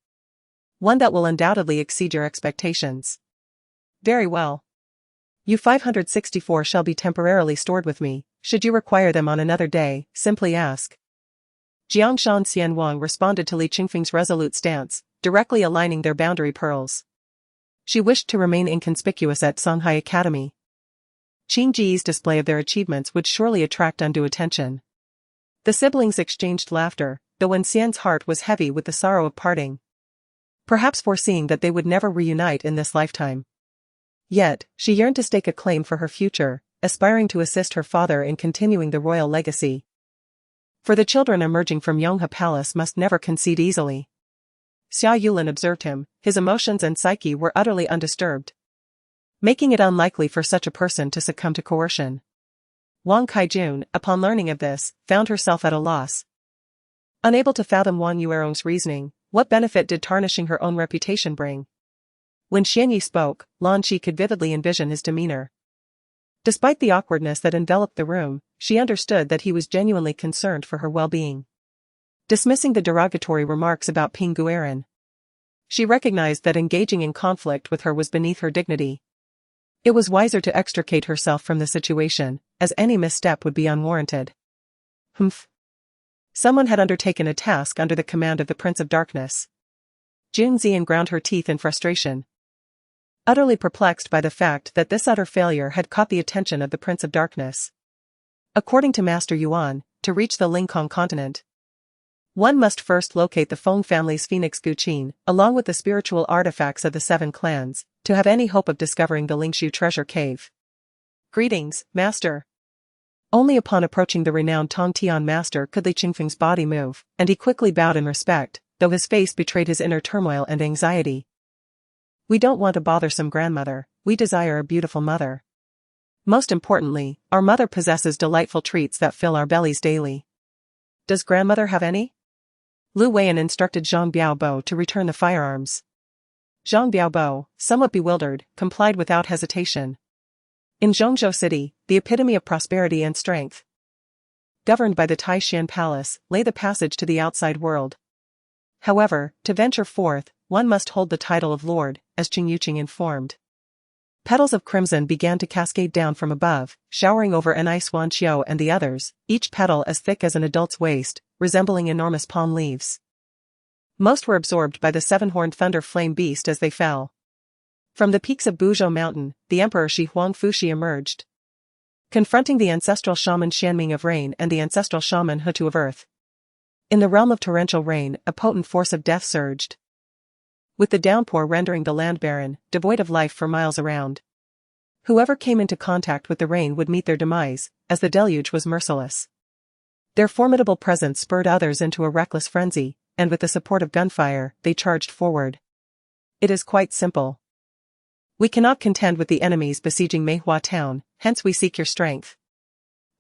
One that will undoubtedly exceed your expectations. Very well. U-564 shall be temporarily stored with me. Should you require them on another day, simply ask. Jiangshan Xianwang responded to Li Qingfeng's resolute stance, directly aligning their boundary pearls. She wished to remain inconspicuous at Songhai Academy. Qing Ji's display of their achievements would surely attract undue attention. The siblings exchanged laughter, though Wen Xian's heart was heavy with the sorrow of parting, perhaps foreseeing that they would never reunite in this lifetime. Yet, she yearned to stake a claim for her future, aspiring to assist her father in continuing the royal legacy. For the children emerging from Yonghe Palace must never concede easily. Xia Yulin observed him. His emotions and psyche were utterly undisturbed, making it unlikely for such a person to succumb to coercion. Wang Kaijun, upon learning of this, found herself at a loss. Unable to fathom Wang Yuerong's reasoning, what benefit did tarnishing her own reputation bring? When Xianyi spoke, Lan Shi could vividly envision his demeanor. Despite the awkwardness that enveloped the room, she understood that he was genuinely concerned for her well-being. Dismissing the derogatory remarks about Ping Guerin, she recognized that engaging in conflict with her was beneath her dignity. It was wiser to extricate herself from the situation, as any misstep would be unwarranted. Humph. Someone had undertaken a task under the command of the Prince of Darkness. Jun Zian ground her teeth in frustration, utterly perplexed by the fact that this utter failure had caught the attention of the Prince of Darkness. According to Master Yuan, to reach the Lingkong continent, one must first locate the Feng family's Phoenix Guqin, along with the spiritual artifacts of the 7 clans, to have any hope of discovering the Lingshu treasure cave. Greetings, Master. Only upon approaching the renowned Tongtian master could Li Qingfeng's body move, and he quickly bowed in respect, though his face betrayed his inner turmoil and anxiety. We don't want a bothersome grandmother, we desire a beautiful mother. Most importantly, our mother possesses delightful treats that fill our bellies daily. Does grandmother have any? Lu Weiyan instructed Zhang Biaobo to return the firearms. Zhang Biaobo, somewhat bewildered, complied without hesitation. In Zhongzhou City, the epitome of prosperity and strength, governed by the Taishan Palace, lay the passage to the outside world. However, to venture forth, one must hold the title of Lord, as Qing Yuqing informed. Petals of crimson began to cascade down from above, showering over Enai Xuanqiu and the others, each petal as thick as an adult's waist, resembling enormous palm leaves. Most were absorbed by the 7-horned thunder flame beast as they fell. From the peaks of Buzhou Mountain, the Emperor Shi Huangfushi emerged, confronting the ancestral shaman Xianming of rain and the ancestral shaman Hutu of earth. In the realm of torrential rain, a potent force of death surged, with the downpour rendering the land barren, devoid of life for miles around. Whoever came into contact with the rain would meet their demise, as the deluge was merciless. Their formidable presence spurred others into a reckless frenzy, and with the support of gunfire, they charged forward. It is quite simple. We cannot contend with the enemies besieging Meihua town, hence we seek your strength.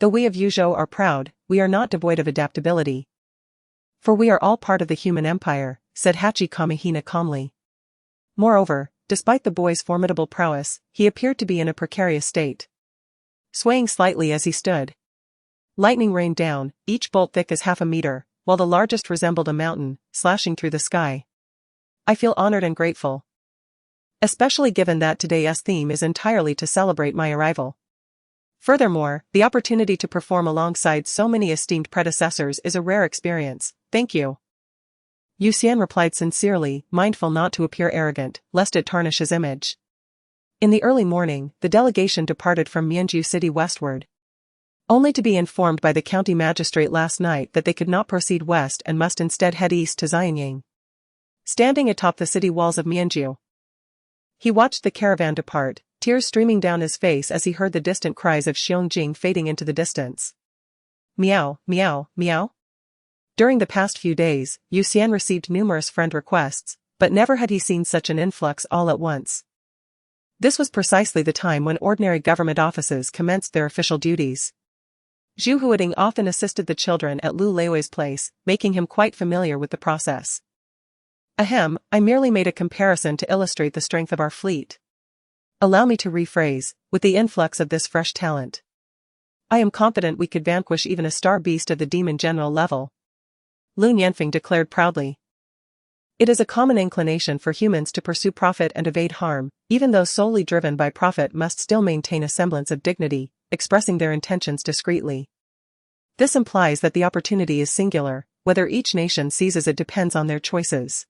Though we of Yuzhou are proud, we are not devoid of adaptability. For we are all part of the human empire, said Hachi Kamihina calmly. Moreover, despite the boy's formidable prowess, he appeared to be in a precarious state. Swaying slightly as he stood, lightning rained down, each bolt thick as half a meter, while the largest resembled a mountain, slashing through the sky. I feel honored and grateful. Especially given that today's theme is entirely to celebrate my arrival. Furthermore, the opportunity to perform alongside so many esteemed predecessors is a rare experience. Thank you. Yuxian replied sincerely, mindful not to appear arrogant, lest it tarnish his image. In the early morning, the delegation departed from Mianzhu city westward, only to be informed by the county magistrate last night that they could not proceed west and must instead head east to Xianyang. Standing atop the city walls of Mianzhu, he watched the caravan depart, tears streaming down his face as he heard the distant cries of Xiangjing fading into the distance. Meow, meow, meow. During the past few days, Yuxian received numerous friend requests, but never had he seen such an influx all at once. This was precisely the time when ordinary government offices commenced their official duties. Zhu Huading often assisted the children at Lu Leiwei's place, making him quite familiar with the process. Ahem, I merely made a comparison to illustrate the strength of our fleet. Allow me to rephrase, with the influx of this fresh talent, I am confident we could vanquish even a star beast of the demon general level. Lu Nianfeng declared proudly. It is a common inclination for humans to pursue profit and evade harm, even those solely driven by profit must still maintain a semblance of dignity, expressing their intentions discreetly. This implies that the opportunity is singular, whether each nation seizes it depends on their choices.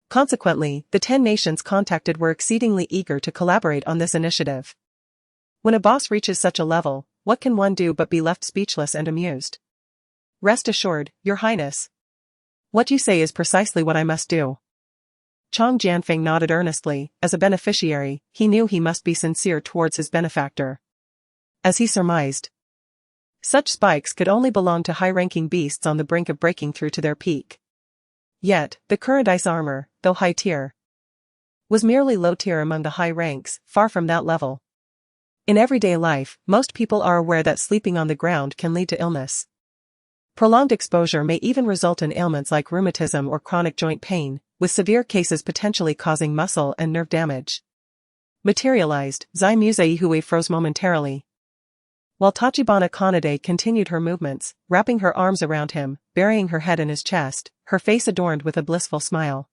Consequently, the 10 nations contacted were exceedingly eager to collaborate on this initiative. When a boss reaches such a level, what can one do but be left speechless and amused? Rest assured, Your Highness. What you say is precisely what I must do. Chang Jianfeng nodded earnestly. As a beneficiary, he knew he must be sincere towards his benefactor. As he surmised, such spikes could only belong to high-ranking beasts on the brink of breaking through to their peak. Yet, the current ice armor, though high-tier, was merely low-tier among the high ranks, far from that level. In everyday life, most people are aware that sleeping on the ground can lead to illness. Prolonged exposure may even result in ailments like rheumatism or chronic joint pain, with severe cases potentially causing muscle and nerve damage. Materialized, Zai Musaihui froze momentarily, while Tachibana Kanade continued her movements, wrapping her arms around him, burying her head in his chest, her face adorned with a blissful smile.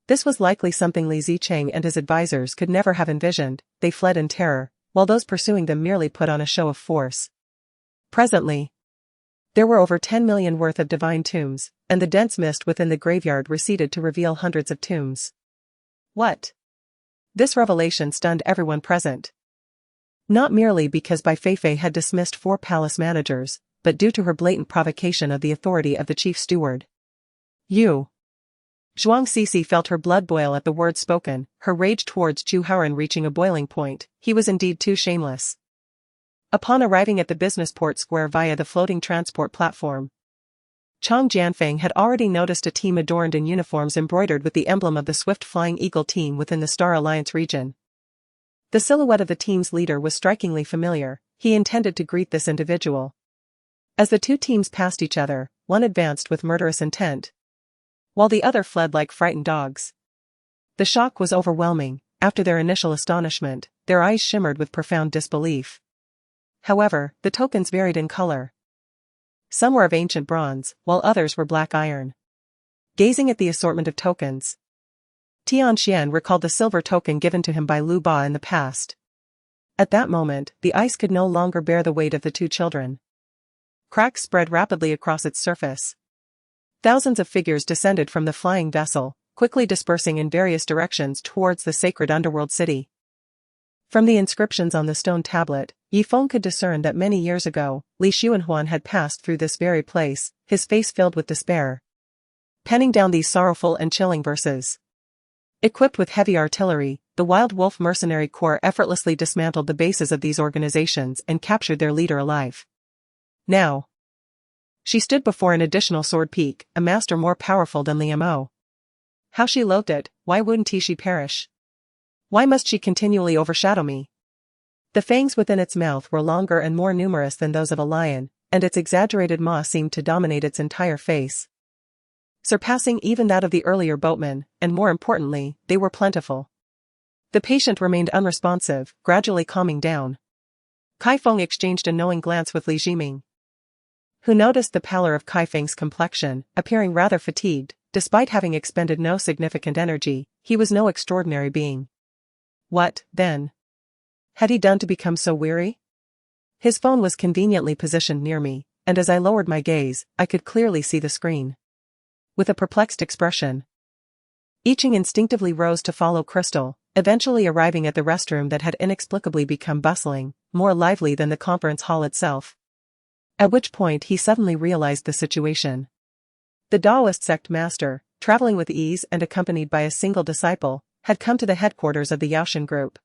This was likely something Li Zicheng and his advisors could never have envisioned. They fled in terror, while those pursuing them merely put on a show of force. Presently, there were over 10 million worth of divine tombs, and the dense mist within the graveyard receded to reveal hundreds of tombs. What? This revelation stunned everyone present. Not merely because Bai Feifei had dismissed 4 palace managers, but due to her blatant provocation of the authority of the chief steward. You. Zhuang Xie felt her blood boil at the words spoken, her rage towards Zhu Haoran reaching a boiling point. He was indeed too shameless. Upon arriving at the business port square via the floating transport platform, Chang Jianfeng had already noticed a team adorned in uniforms embroidered with the emblem of the Swift Flying Eagle team within the Star Alliance region. The silhouette of the team's leader was strikingly familiar. He intended to greet this individual. As the two teams passed each other, one advanced with murderous intent, while the other fled like frightened dogs. The shock was overwhelming. After their initial astonishment, their eyes shimmered with profound disbelief. However, the tokens varied in color. Some were of ancient bronze, while others were black iron. Gazing at the assortment of tokens, Tianxian recalled the silver token given to him by Lu Ba in the past. At that moment, the ice could no longer bear the weight of the two children. Cracks spread rapidly across its surface. Thousands of figures descended from the flying vessel, quickly dispersing in various directions towards the sacred underworld city. From the inscriptions on the stone tablet, Yufeng could discern that many years ago, Li Xuanhuan had passed through this very place, his face filled with despair, penning down these sorrowful and chilling verses. Equipped with heavy artillery, the Wild Wolf Mercenary Corps effortlessly dismantled the bases of these organizations and captured their leader alive. Now, she stood before an additional sword peak, a master more powerful than Liu Mo. How she loathed it. Why wouldn't she perish? Why must she continually overshadow me? The fangs within its mouth were longer and more numerous than those of a lion, and its exaggerated maw seemed to dominate its entire face, surpassing even that of the earlier boatman, and more importantly, they were plentiful. The patient remained unresponsive, gradually calming down. Kaifeng exchanged a knowing glance with Li Jiming, who noticed the pallor of Kaifeng's complexion, appearing rather fatigued. Despite having expended no significant energy, he was no extraordinary being. What, then, had he done to become so weary? His phone was conveniently positioned near me, and as I lowered my gaze, I could clearly see the screen. With a perplexed expression, Yiqing instinctively rose to follow Crystal, eventually arriving at the restroom that had inexplicably become bustling, more lively than the conference hall itself. At which point he suddenly realized the situation. The Taoist sect master, traveling with ease and accompanied by a single disciple, had come to the headquarters of the Yaoshan group.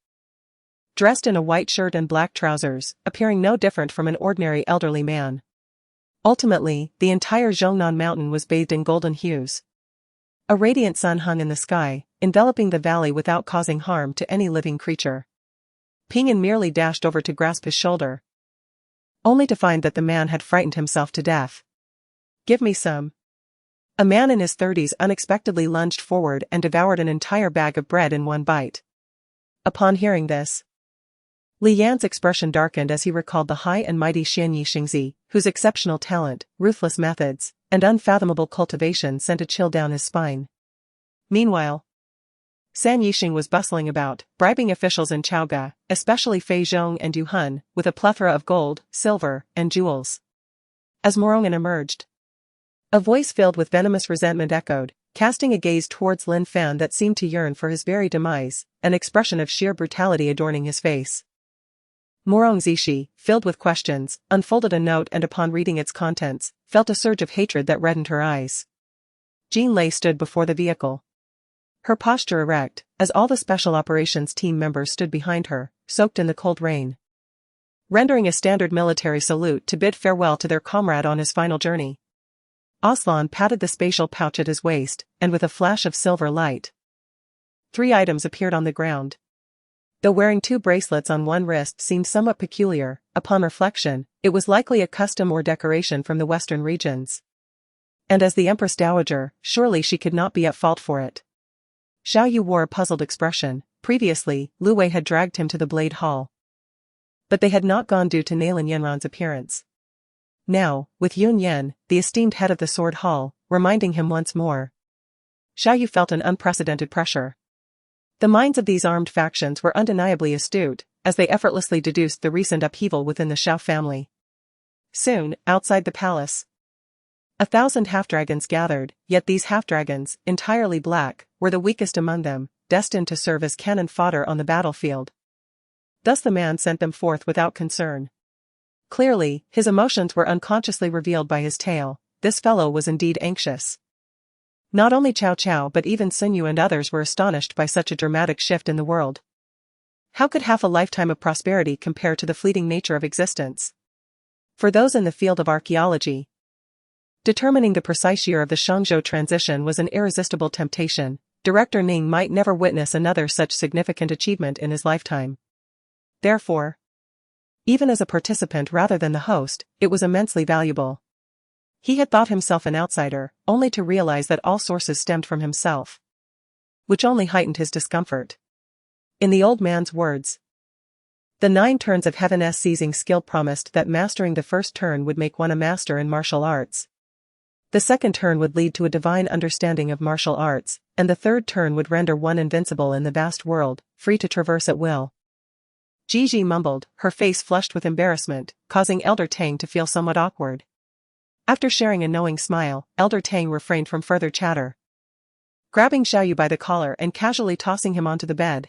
Dressed in a white shirt and black trousers, appearing no different from an ordinary elderly man. Ultimately, the entire Zhongnan mountain was bathed in golden hues. A radiant sun hung in the sky, enveloping the valley without causing harm to any living creature. Ping'an merely dashed over to grasp his shoulder, only to find that the man had frightened himself to death. "Give me some." A man in his 30s unexpectedly lunged forward and devoured an entire bag of bread in one bite. Upon hearing this, Li Yan's expression darkened as he recalled the high and mighty Xie Ci, whose exceptional talent, ruthless methods, and unfathomable cultivation sent a chill down his spine. Meanwhile, San Yixing was bustling about, bribing officials in Chaoga, especially Fei Zhong and Yu Hun, with a plethora of gold, silver, and jewels. As Morongan emerged, a voice filled with venomous resentment echoed, casting a gaze towards Lin Fan that seemed to yearn for his very demise, an expression of sheer brutality adorning his face. Morong Zishi, filled with questions, unfolded a note and upon reading its contents, felt a surge of hatred that reddened her eyes. Jean Lei stood before the vehicle, her posture erect, as all the special operations team members stood behind her, soaked in the cold rain, rendering a standard military salute to bid farewell to their comrade on his final journey. Aslan patted the spatial pouch at his waist, and with a flash of silver light, 3 items appeared on the ground. Though wearing 2 bracelets on one wrist seemed somewhat peculiar, upon reflection, it was likely a custom or decoration from the western regions. And as the Empress Dowager, surely she could not be at fault for it. Xiao Yu wore a puzzled expression. Previously, Lu Wei had dragged him to the Blade Hall, but they had not gone due to Nalan Yanran's appearance. Now, with Yun Yan, the esteemed head of the Sword Hall, reminding him once more, Xiao Yu felt an unprecedented pressure. The minds of these armed factions were undeniably astute, as they effortlessly deduced the recent upheaval within the Xiao family. Soon, outside the palace, 1,000 half-dragons gathered, yet these half-dragons, entirely black, were the weakest among them, destined to serve as cannon fodder on the battlefield. Thus the man sent them forth without concern. Clearly, his emotions were unconsciously revealed by his tale. This fellow was indeed anxious. Not only Cao Cao but even Sun Yu and others were astonished by such a dramatic shift in the world. How could half a lifetime of prosperity compare to the fleeting nature of existence? For those in the field of archaeology, determining the precise year of the Shangzhou transition was an irresistible temptation. Director Ning might never witness another such significant achievement in his lifetime. Therefore, even as a participant rather than the host, it was immensely valuable. He had thought himself an outsider, only to realize that all sources stemmed from himself, which only heightened his discomfort. In the old man's words, the 9 turns of Heaven's seizing skill promised that mastering the first turn would make one a master in martial arts. The second turn would lead to a divine understanding of martial arts, and the third turn would render one invincible in the vast world, free to traverse at will. Gigi mumbled, her face flushed with embarrassment, causing Elder Tang to feel somewhat awkward. After sharing a knowing smile, Elder Tang refrained from further chatter. grabbing Xiaoyu by the collar and casually tossing him onto the bed.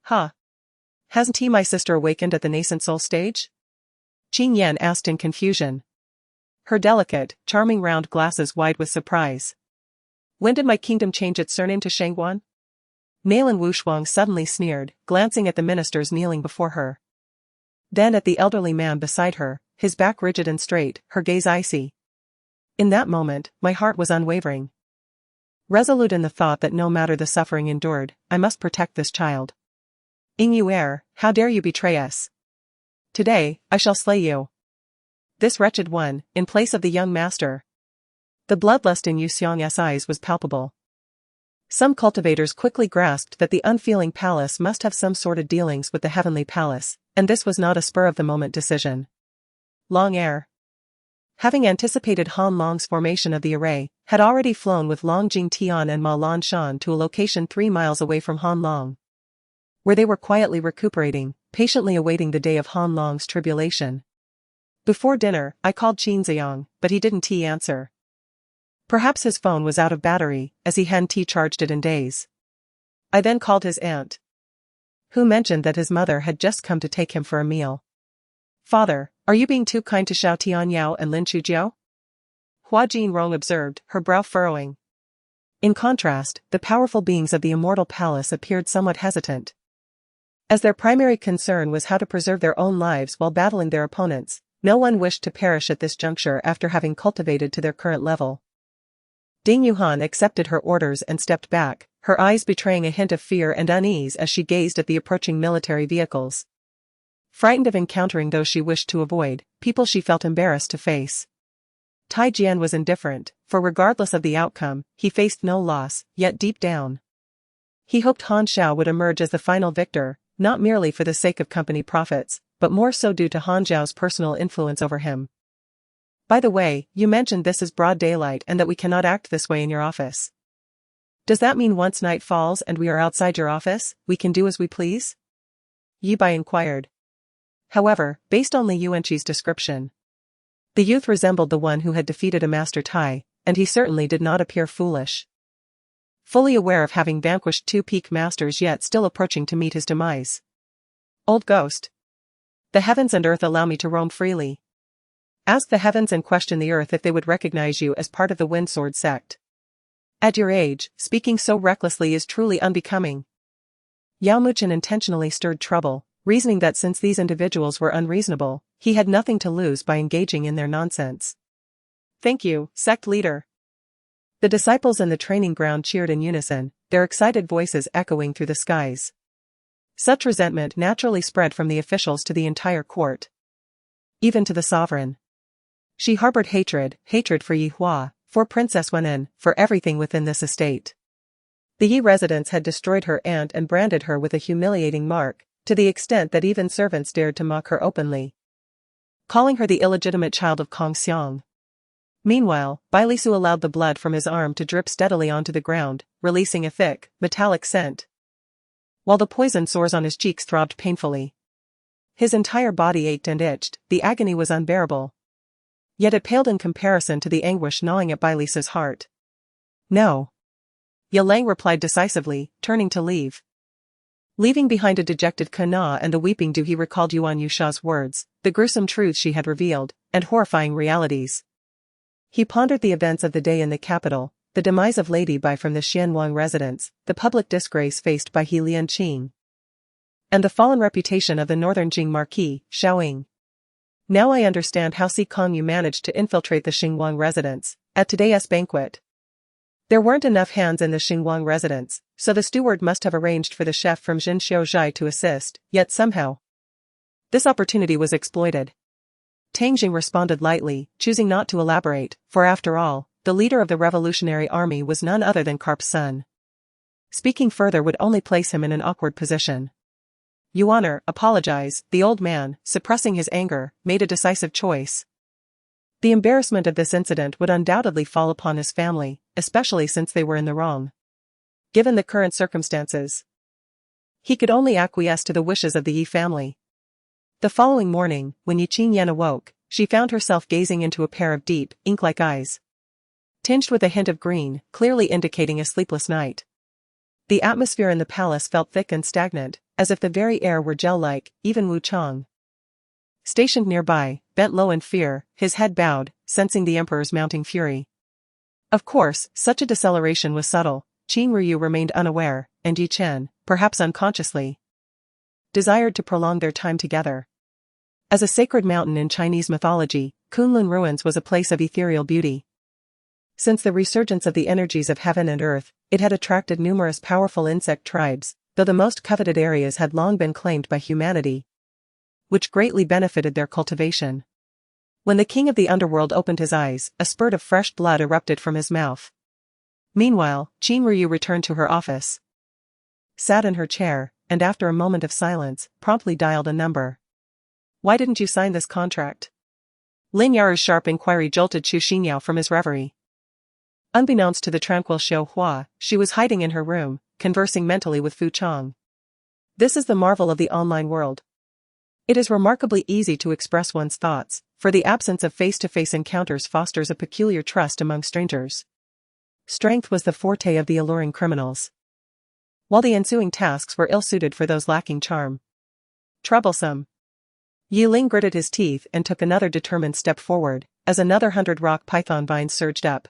Huh? Hasn't he, my sister, awakened at the nascent soul stage? Qin Yan asked in confusion. Her delicate, charming round glasses wide with surprise. When did my kingdom change its surname to Shangguan? Malin Wushuang suddenly sneered, glancing at the ministers kneeling before her. Then at the elderly man beside her, his back rigid and straight, her gaze icy. In that moment, my heart was unwavering. Resolute in the thought that no matter the suffering endured, I must protect this child. Ying how dare you betray us? Today, I shall slay you. This wretched one, in place of the young master. The bloodlust in Yu Xiang's eyes was palpable. Some cultivators quickly grasped that the unfeeling palace must have some sordid dealings with the heavenly palace, and this was not a spur-of-the-moment decision. Long Air, having anticipated Han Long's formation of the array, had already flown with Long Jingtian and Ma Lan Shan to a location 3 miles away from Han Long, where they were quietly recuperating, patiently awaiting the day of Han Long's tribulation. Before dinner, I called Qin Ziyang, but he didn't answer. Perhaps his phone was out of battery, as he hadn't charged it in days. I then called his aunt, who mentioned that his mother had just come to take him for a meal. Father, are you being too kind to Xiao Tianyao and Lin Chujiao? Hua Jinrong observed, her brow furrowing. In contrast, the powerful beings of the immortal palace appeared somewhat hesitant. As their primary concern was how to preserve their own lives while battling their opponents, no one wished to perish at this juncture after having cultivated to their current level. Ding Yuhan accepted her orders and stepped back, her eyes betraying a hint of fear and unease as she gazed at the approaching military vehicles. Frightened of encountering those she wished to avoid, people she felt embarrassed to face. Tai Jian was indifferent, for regardless of the outcome, he faced no loss, yet deep down, he hoped Han Xiao would emerge as the final victor, not merely for the sake of company profits, but more so due to Han Zhao's personal influence over him. By the way, you mentioned this is broad daylight and that we cannot act this way in your office. Does that mean once night falls and we are outside your office, we can do as we please? Yi Bai inquired. However, based on Li Yuanqi's description, the youth resembled the one who had defeated a master Tai, and he certainly did not appear foolish. Fully aware of having vanquished 2 peak masters yet still approaching to meet his demise. Old ghost. The heavens and earth allow me to roam freely. Ask the heavens and question the earth if they would recognize you as part of the Wind Sword sect. At your age, speaking so recklessly is truly unbecoming. Yao Muchen intentionally stirred trouble, reasoning that since these individuals were unreasonable, he had nothing to lose by engaging in their nonsense. Thank you, sect leader. The disciples in the training ground cheered in unison, their excited voices echoing through the skies. Such resentment naturally spread from the officials to the entire court. Even to the sovereign. She harbored hatred for Yi Hua, for Princess Wenin, for everything within this estate. The Yi residents had destroyed her aunt and branded her with a humiliating mark, to the extent that even servants dared to mock her openly, calling her the illegitimate child of Kong Xiang. Meanwhile, Bailisu allowed the blood from his arm to drip steadily onto the ground, releasing a thick, metallic scent, while the poison sores on his cheeks throbbed painfully. His entire body ached and itched, the agony was unbearable. Yet it paled in comparison to the anguish gnawing at Bailisu's heart. No. Yalang replied decisively, turning to leave. Leaving behind a dejected Kana and the weeping Du, he recalled Yuan Yusha's words, the gruesome truths she had revealed, and horrifying realities. He pondered the events of the day in the capital, the demise of Lady Bai from the Xianwang residence, the public disgrace faced by He Lianqing, and the fallen reputation of the northern Jing Marquis, Xiaoying. Now I understand how Si Kongyu managed to infiltrate the Xinguang residence at today's banquet. There weren't enough hands in the Xinguang residence, so the steward must have arranged for the chef from Jinxiu Zhai to assist, yet somehow this opportunity was exploited. Tang Jing responded lightly, choosing not to elaborate, for after all, the leader of the revolutionary army was none other than Karp's son. Speaking further would only place him in an awkward position. Your Honor, apologize, the old man, suppressing his anger, made a decisive choice. The embarrassment of this incident would undoubtedly fall upon his family, especially since they were in the wrong. Given the current circumstances, he could only acquiesce to the wishes of the Yi family. The following morning, when Yi Qingyan awoke, she found herself gazing into a pair of deep, ink-like eyes. tinged with a hint of green, clearly indicating a sleepless night. The atmosphere in the palace felt thick and stagnant, as if the very air were gel-like. Even Wu Chang, stationed nearby, bent low in fear, his head bowed, sensing the emperor's mounting fury. Of course, such a deceleration was subtle. Qin Ruyu remained unaware, and Yi Chen, perhaps unconsciously, desired to prolong their time together. As a sacred mountain in Chinese mythology, Kunlun Ruins was a place of ethereal beauty. Since the resurgence of the energies of heaven and earth, it had attracted numerous powerful insect tribes, though the most coveted areas had long been claimed by humanity, which greatly benefited their cultivation. When the king of the underworld opened his eyes, a spurt of fresh blood erupted from his mouth. Meanwhile, Qin Ruyu returned to her office, sat in her chair, and after a moment of silence, promptly dialed a number. "Why didn't you sign this contract?" Lin Yaru's sharp inquiry jolted Xu Xinyao from his reverie. Unbeknownst to the tranquil Xiao Hua, she was hiding in her room, conversing mentally with Fu Chang. This is the marvel of the online world. It is remarkably easy to express one's thoughts, for the absence of face-to-face encounters fosters a peculiar trust among strangers. Strength was the forte of the alluring criminals, while the ensuing tasks were ill-suited for those lacking charm. Troublesome. Yi Ling gritted his teeth and took another determined step forward, as another 100 rock python vines surged up,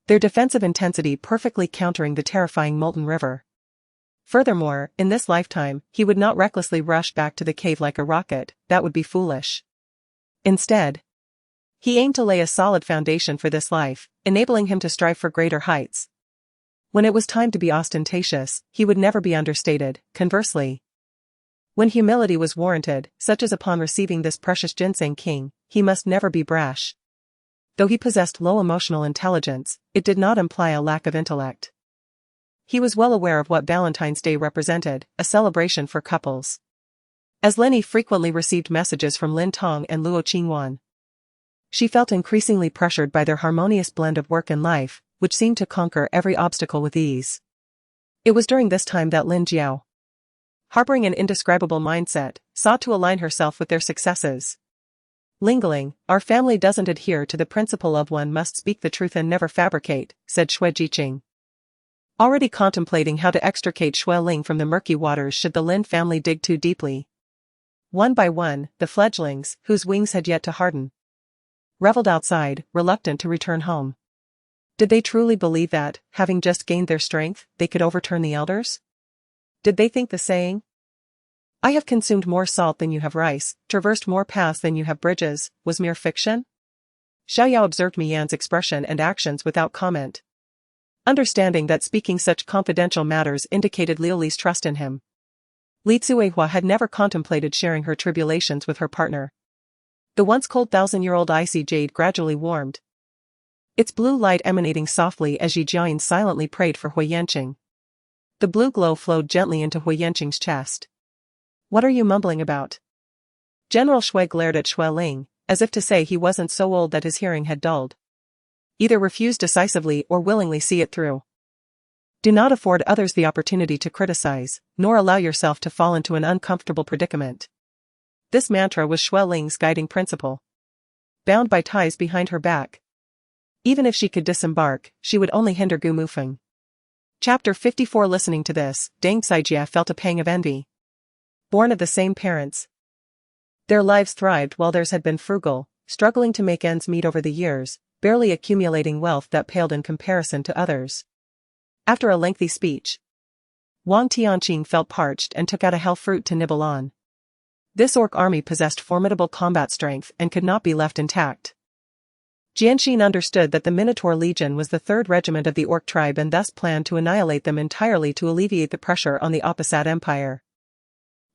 their defensive intensity perfectly countering the terrifying molten river. Furthermore, in this lifetime, he would not recklessly rush back to the cave like a rocket. That would be foolish. Instead, he aimed to lay a solid foundation for this life, enabling him to strive for greater heights. When it was time to be ostentatious, he would never be understated. Conversely, when humility was warranted, such as upon receiving this precious ginseng king, he must never be brash. Though he possessed low emotional intelligence, it did not imply a lack of intellect. He was well aware of what Valentine's Day represented, a celebration for couples. As Lin Yi frequently received messages from Lin Tong and Luo Qingwan, she felt increasingly pressured by their harmonious blend of work and life, which seemed to conquer every obstacle with ease. It was during this time that Lin Jiao, harboring an indescribable mindset, sought to align herself with their successes. "Lingling, our family doesn't adhere to the principle of one must speak the truth and never fabricate," said Xie Ci, already contemplating how to extricate Xue Ling from the murky waters should the Lin family dig too deeply. One by one, the fledglings, whose wings had yet to harden, reveled outside, reluctant to return home. Did they truly believe that, having just gained their strength, they could overturn the elders? Did they think the saying, "I have consumed more salt than you have rice, traversed more paths than you have bridges," was mere fiction? Xiaoyao observed Mian's expression and actions without comment, understanding that speaking such confidential matters indicated Liu Li's trust in him. Li Tsuehua had never contemplated sharing her tribulations with her partner. The once cold 1,000-year-old icy jade gradually warmed, its blue light emanating softly as Yi Jiayin silently prayed for Hui Yanqing. The blue glow flowed gently into Hui Yanqing's chest. "What are you mumbling about?" General Shui glared at Xue Ling, as if to say he wasn't so old that his hearing had dulled. Either refuse decisively or willingly see it through. Do not afford others the opportunity to criticize, nor allow yourself to fall into an uncomfortable predicament. This mantra was Xue Ling's guiding principle. Bound by ties behind her back, even if she could disembark, she would only hinder Gu Mufeng. Chapter 54. Listening to this, Deng Xijia felt a pang of envy. Born of the same parents, their lives thrived while theirs had been frugal, struggling to make ends meet over the years, barely accumulating wealth that paled in comparison to others. After a lengthy speech, Wang Tianqing felt parched and took out a hell fruit to nibble on. This orc army possessed formidable combat strength and could not be left intact. Jianxin understood that the Minotaur Legion was the 3rd regiment of the orc tribe and thus planned to annihilate them entirely to alleviate the pressure on the Opposat Empire.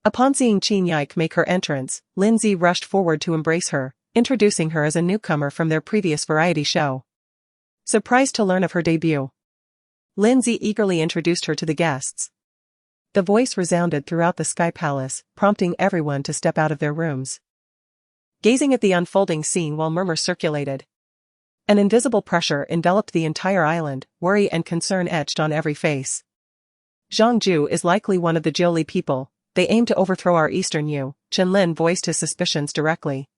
Upon seeing Qin Yike make her entrance, Lin Zi rushed forward to embrace her, introducing her as a newcomer from their previous variety show. Surprised to learn of her debut, Lin Zi eagerly introduced her to the guests. The voice resounded throughout the Sky Palace, prompting everyone to step out of their rooms, gazing at the unfolding scene while murmurs circulated. An invisible pressure enveloped the entire island, worry and concern etched on every face. "Zhangju is likely one of the Jiuli people. They aim to overthrow our eastern Yu," Chen Lin voiced his suspicions directly.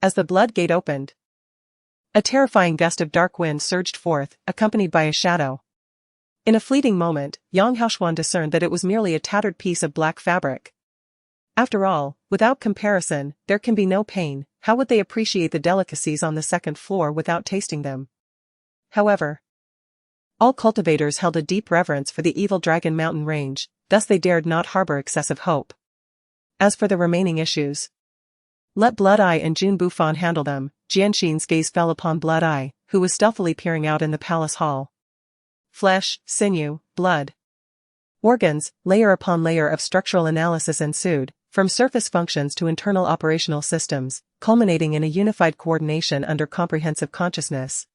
As the blood gate opened, A terrifying gust of dark wind surged forth, accompanied by a shadow. In a fleeting moment, Yang Haoshuan discerned that it was merely a tattered piece of black fabric. After all, without comparison, there can be no pain. How would they appreciate the delicacies on the second floor without tasting them? However, all cultivators held a deep reverence for the evil Dragon Mountain range, thus they dared not harbor excessive hope. As for the remaining issues, let Blood Eye and Jun Bufan handle them. Jianxin's gaze fell upon Blood Eye, who was stealthily peering out in the palace hall. Flesh, sinew, blood, organs, layer upon layer of structural analysis ensued, from surface functions to internal operational systems, culminating in a unified coordination under comprehensive consciousness.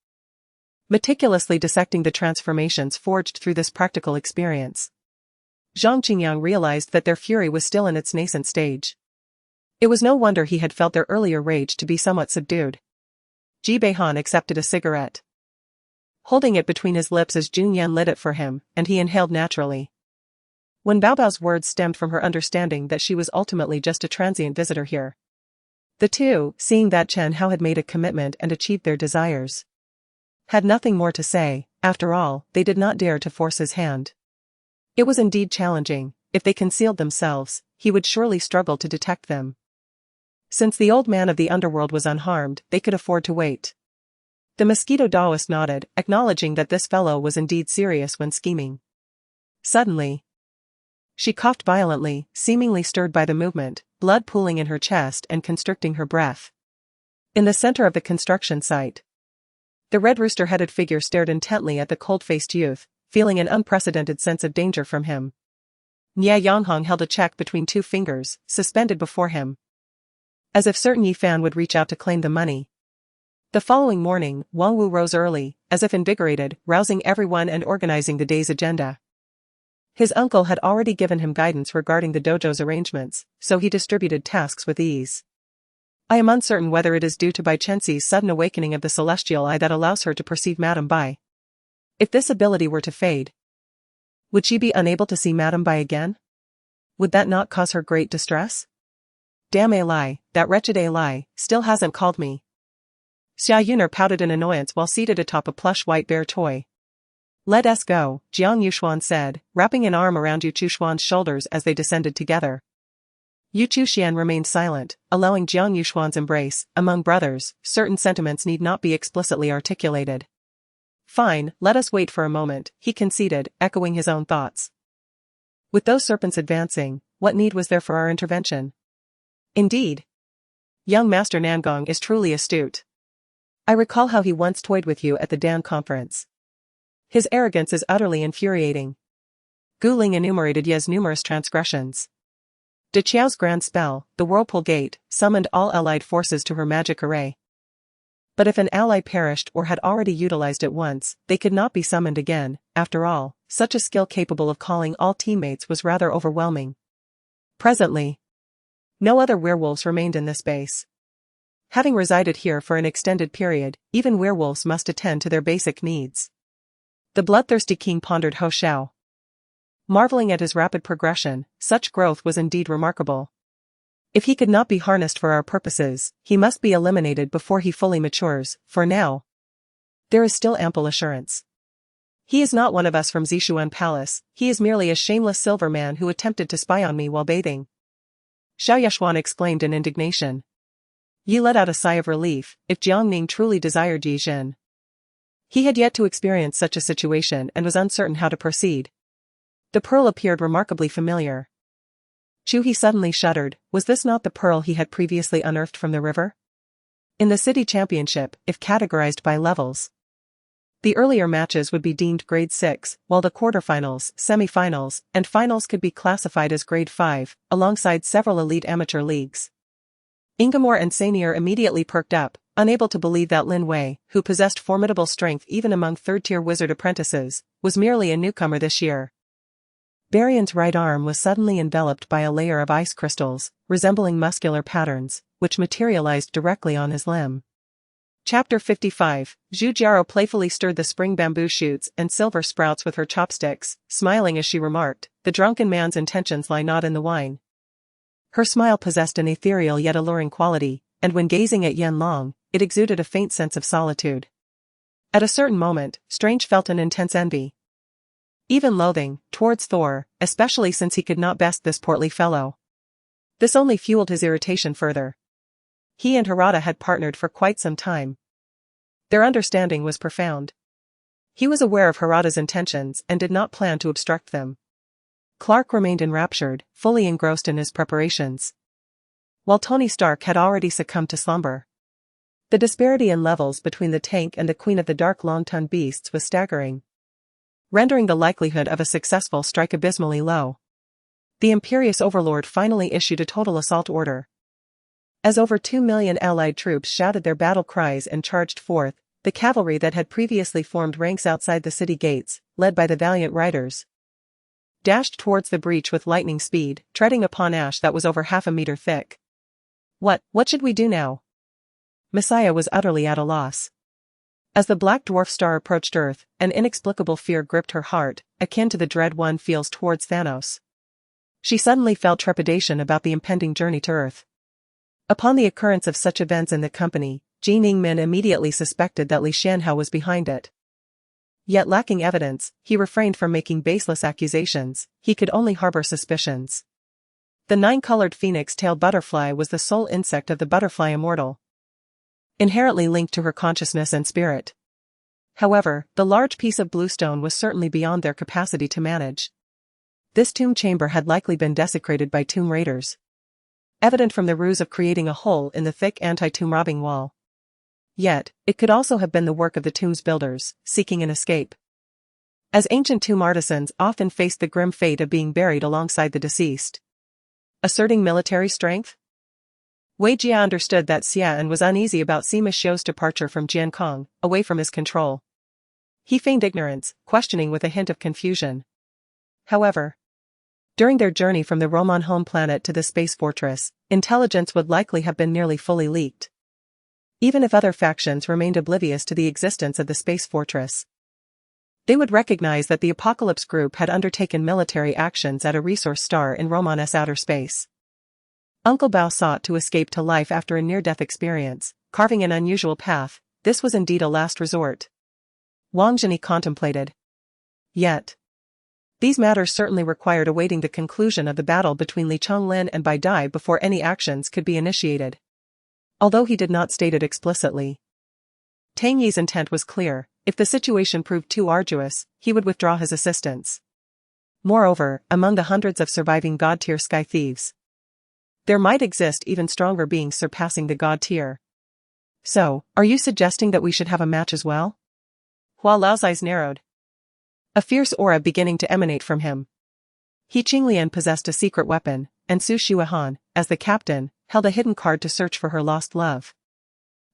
Meticulously dissecting the transformations forged through this practical experience, Zhang Qingyang realized that their fury was still in its nascent stage. It was no wonder he had felt their earlier rage to be somewhat subdued. Ji Beihan accepted a cigarette, holding it between his lips as Jun Yan lit it for him, and he inhaled naturally. When Baobao's words stemmed from her understanding that she was ultimately just a transient visitor here, the two, seeing that Chen Hao had made a commitment and achieved their desires, had nothing more to say. After all, they did not dare to force his hand. It was indeed challenging. If they concealed themselves, he would surely struggle to detect them. Since the old man of the underworld was unharmed, they could afford to wait. The mosquito Taoist nodded, acknowledging that this fellow was indeed serious when scheming. Suddenly, she coughed violently, seemingly stirred by the movement, blood pooling in her chest and constricting her breath. In the center of the construction site, the red rooster-headed figure stared intently at the cold-faced youth, feeling an unprecedented sense of danger from him. Nye Yanghong held a check between two fingers, suspended before him, as if certain Yufeng would reach out to claim the money. The following morning, Wang Wu rose early, as if invigorated, rousing everyone and organizing the day's agenda. His uncle had already given him guidance regarding the dojo's arrangements, so he distributed tasks with ease. I am uncertain whether it is due to Bai Chenxi's sudden awakening of the celestial eye that allows her to perceive Madame Bai. If this ability were to fade, would she be unable to see Madame Bai again? Would that not cause her great distress? Damn Eli, that wretched Eli, still hasn't called me. Xia Yuner pouted in annoyance while seated atop a plush white bear toy. Let us go, Jiang Yushuan said, wrapping an arm around Yu Chushuan's shoulders as they descended together. Yu Chuxian remained silent, allowing Jiang Yushuan's embrace. Among brothers, certain sentiments need not be explicitly articulated. Fine, let us wait for a moment, he conceded, echoing his own thoughts. With those serpents advancing, what need was there for our intervention? Indeed, young Master Nangong is truly astute. I recall how he once toyed with you at the Dan conference. His arrogance is utterly infuriating. Gu Ling enumerated Ye's numerous transgressions. De Qiao's grand spell, the Whirlpool Gate, summoned all allied forces to her magic array. But if an ally perished or had already utilized it once, they could not be summoned again. After all, such a skill capable of calling all teammates was rather overwhelming. Presently, no other werewolves remained in this base. Having resided here for an extended period, even werewolves must attend to their basic needs. The bloodthirsty king pondered Ho Xiao, marveling at his rapid progression. Such growth was indeed remarkable. If he could not be harnessed for our purposes, he must be eliminated before he fully matures. For now, there is still ample assurance. He is not one of us from Zishuan Palace, he is merely a shameless silver man who attempted to spy on me while bathing. Xiao Yashuan exclaimed in indignation. Yi let out a sigh of relief. If Jiang Ning truly desired Yi Zhen, he had yet to experience such a situation and was uncertain how to proceed. The pearl appeared remarkably familiar. Chu He suddenly shuddered. Was this not the pearl he had previously unearthed from the river? In the city championship, if categorized by levels, the earlier matches would be deemed grade 6, while the quarterfinals, semifinals, and finals could be classified as grade 5, alongside several elite amateur leagues. Ingamore and Sainier immediately perked up, unable to believe that Lin Wei, who possessed formidable strength even among third-tier wizard apprentices, was merely a newcomer this year. Barian's right arm was suddenly enveloped by a layer of ice crystals, resembling muscular patterns, which materialized directly on his limb. Chapter 55. Zhu Jiaro playfully stirred the spring bamboo shoots and silver sprouts with her chopsticks, smiling as she remarked, the drunken man's intentions lie not in the wine. Her smile possessed an ethereal yet alluring quality, and when gazing at Yan Long, it exuded a faint sense of solitude. At a certain moment, Strange felt an intense envy. Even loathing, towards Thor, especially since he could not best this portly fellow. This only fueled his irritation further. He and Harada had partnered for quite some time. Their understanding was profound. He was aware of Harada's intentions and did not plan to obstruct them. Clark remained enraptured, fully engrossed in his preparations, while Tony Stark had already succumbed to slumber. The disparity in levels between the tank and the Queen of the Dark Long-Tongued Beasts was staggering, rendering the likelihood of a successful strike abysmally low. The imperious overlord finally issued a total assault order. As over 2 million allied troops shouted their battle cries and charged forth, the cavalry that had previously formed ranks outside the city gates, led by the valiant riders, dashed towards the breach with lightning speed, treading upon ash that was over half a meter thick. What should we do now? Messiah was utterly at a loss. As the black dwarf star approached Earth, an inexplicable fear gripped her heart, akin to the dread one feels towards Thanos. She suddenly felt trepidation about the impending journey to Earth. Upon the occurrence of such events in the company, Ji Ningmin immediately suspected that Li Xianhao was behind it. Yet lacking evidence, he refrained from making baseless accusations. He could only harbor suspicions. The 9-colored phoenix-tailed butterfly was the sole insect of the butterfly immortal, inherently linked to her consciousness and spirit. However, the large piece of bluestone was certainly beyond their capacity to manage. This tomb chamber had likely been desecrated by tomb raiders, evident from the ruse of creating a hole in the thick anti-tomb robbing wall. Yet, it could also have been the work of the tomb's builders, seeking an escape. As ancient tomb artisans often faced the grim fate of being buried alongside the deceased. Asserting military strength? Wei Jia understood that Xie and was uneasy about Sima Xiu's departure from Jiankong, away from his control. He feigned ignorance, questioning with a hint of confusion. However, during their journey from the Roman home planet to the space fortress, intelligence would likely have been nearly fully leaked. Even if other factions remained oblivious to the existence of the space fortress, they would recognize that the Apocalypse Group had undertaken military actions at a resource star in Romanus outer space. Uncle Bao sought to escape to life after a near-death experience, carving an unusual path. This was indeed a last resort, Wang Zheni contemplated. Yet, these matters certainly required awaiting the conclusion of the battle between Li Chonglin and Bai Dai before any actions could be initiated. Although he did not state it explicitly, Tang Yi's intent was clear. If the situation proved too arduous, he would withdraw his assistance. Moreover, among the hundreds of surviving God-tier sky thieves, there might exist even stronger beings surpassing the God tier. So, are you suggesting that we should have a match as well? Hua Lao's eyes narrowed, a fierce aura beginning to emanate from him. He Qinglian possessed a secret weapon, and Su Shuihan, as the captain, held a hidden card to search for her lost love.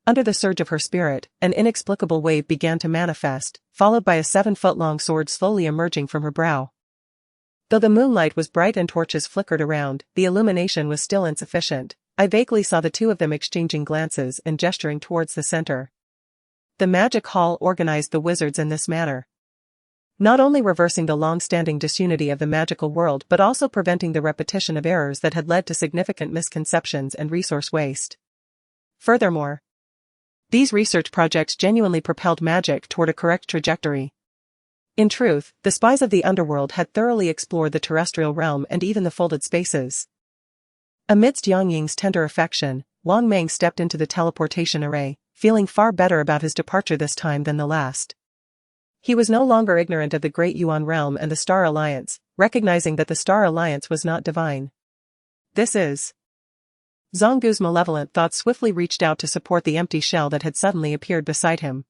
Under the surge of her spirit, an inexplicable wave began to manifest, followed by a 7-foot-long sword slowly emerging from her brow. Though the moonlight was bright and torches flickered around, the illumination was still insufficient. I vaguely saw the two of them exchanging glances and gesturing towards the center. The magic hall organized the wizards in this manner, not only reversing the long-standing disunity of the magical world but also preventing the repetition of errors that had led to significant misconceptions and resource waste. Furthermore, these research projects genuinely propelled magic toward a correct trajectory. In truth, the spies of the underworld had thoroughly explored the terrestrial realm and even the folded spaces. Amidst Yang Ying's tender affection, Wang Meng stepped into the teleportation array, feeling far better about his departure this time than the last. He was no longer ignorant of the Great Yuan realm and the Star Alliance, recognizing that the Star Alliance was not divine. This is... Zhonggu's malevolent thoughts swiftly reached out to support the empty shell that had suddenly appeared beside him.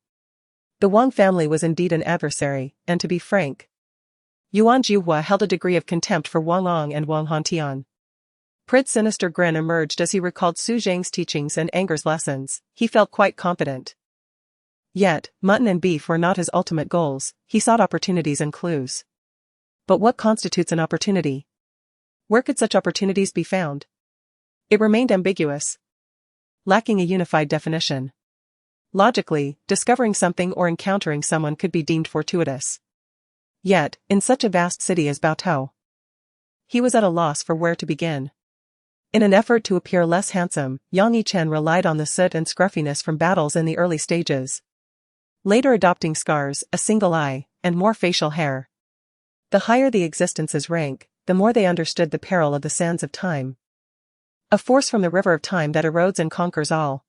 The Wang family was indeed an adversary, and to be frank, Yuan Zhuhua held a degree of contempt for Wang Ong and Wang Hantian. Prid's sinister grin emerged as he recalled Su Zhang's teachings and Anger's lessons. He felt quite confident. Yet, mutton and beef were not his ultimate goals. He sought opportunities and clues. But what constitutes an opportunity? Where could such opportunities be found? It remained ambiguous, lacking a unified definition. Logically, discovering something or encountering someone could be deemed fortuitous. Yet, in such a vast city as Baotou, he was at a loss for where to begin. In an effort to appear less handsome, Yang Yichen relied on the soot and scruffiness from battles in the early stages, later adopting scars, a single eye, and more facial hair. The higher the existence's rank, the more they understood the peril of the sands of time. A force from the river of time that erodes and conquers all.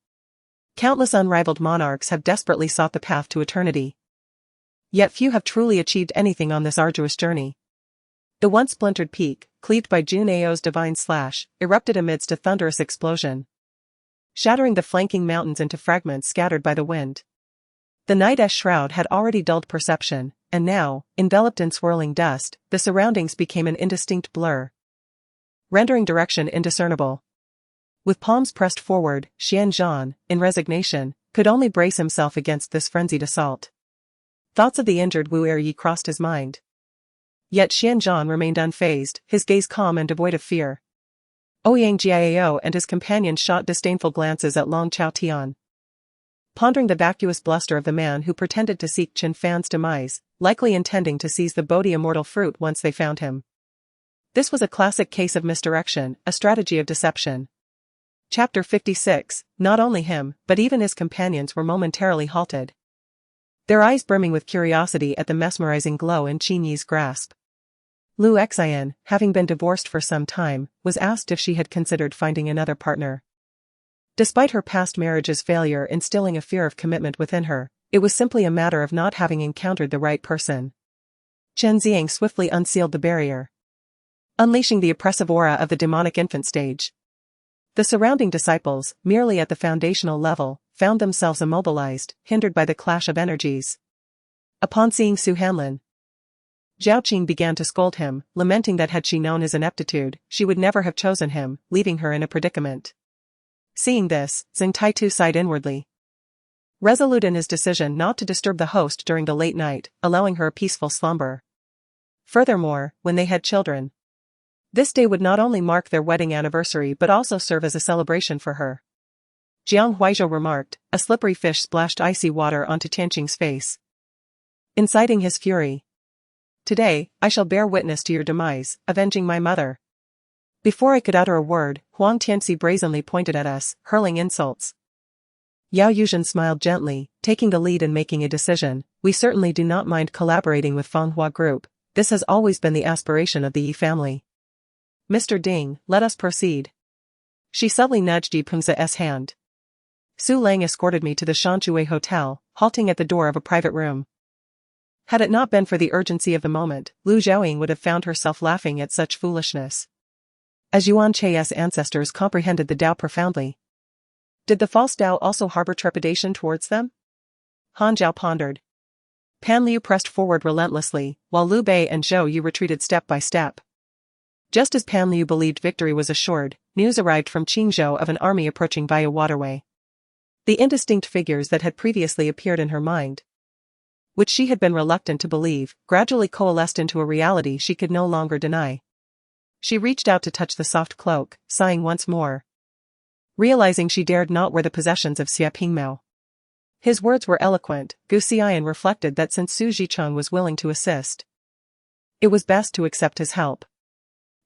Countless unrivaled monarchs have desperately sought the path to eternity. Yet few have truly achieved anything on this arduous journey. The once splintered peak, cleaved by Juneo's divine slash, erupted amidst a thunderous explosion, shattering the flanking mountains into fragments scattered by the wind. The night-ash shroud had already dulled perception, and now, enveloped in swirling dust, the surroundings became an indistinct blur, rendering direction indiscernible. With palms pressed forward, Xianzhan, in resignation, could only brace himself against this frenzied assault. Thoughts of the injured Wu Eryi crossed his mind. Yet Xianzhan remained unfazed, his gaze calm and devoid of fear. Ouyang Jiao and his companion shot disdainful glances at Long Chao Tian, pondering the vacuous bluster of the man who pretended to seek Qin Fan's demise, likely intending to seize the Bodhi immortal fruit once they found him. This was a classic case of misdirection, a strategy of deception. Chapter 56, not only him, but even his companions were momentarily halted, their eyes brimming with curiosity at the mesmerizing glow in Qin Yi's grasp. Lu Xian, having been divorced for some time, was asked if she had considered finding another partner. Despite her past marriage's failure instilling a fear of commitment within her, it was simply a matter of not having encountered the right person. Chen Ziang swiftly unsealed the barrier, unleashing the oppressive aura of the demonic infant stage. The surrounding disciples, merely at the foundational level, found themselves immobilized, hindered by the clash of energies. Upon seeing Su Hanlin, Zhao Qing began to scold him, lamenting that had she known his ineptitude, she would never have chosen him, leaving her in a predicament. Seeing this, Zheng Taitu sighed inwardly, resolute in his decision not to disturb the host during the late night, allowing her a peaceful slumber. Furthermore, when they had children, this day would not only mark their wedding anniversary but also serve as a celebration for her. Jiang Huaizhou remarked, a slippery fish splashed icy water onto Tianqing's face, inciting his fury. Today, I shall bear witness to your demise, avenging my mother. Before I could utter a word, Huang Tianxi brazenly pointed at us, hurling insults. Yao Yuzhen smiled gently, taking the lead in making a decision. We certainly do not mind collaborating with Fanghua Group. This has always been the aspiration of the Yi family. Mr. Ding, let us proceed. She subtly nudged Yi Pengze's hand. Su Lang escorted me to the Shanchuei Hotel, halting at the door of a private room. Had it not been for the urgency of the moment, Lu Zhaoying would have found herself laughing at such foolishness. As Yuan Chei's ancestors comprehended the Tao profoundly, did the false Tao also harbor trepidation towards them? Han Zhao pondered. Pan Liu pressed forward relentlessly, while Liu Bei and Zhou Yu retreated step by step. Just as Pan Liu believed victory was assured, news arrived from Qingzhou of an army approaching via waterway. The indistinct figures that had previously appeared in her mind, which she had been reluctant to believe, gradually coalesced into a reality she could no longer deny. She reached out to touch the soft cloak, sighing once more, realizing she dared not wear the possessions of Xie Pingmao. His words were eloquent. Gu Xian reflected that since Su Zhicheng was willing to assist, it was best to accept his help.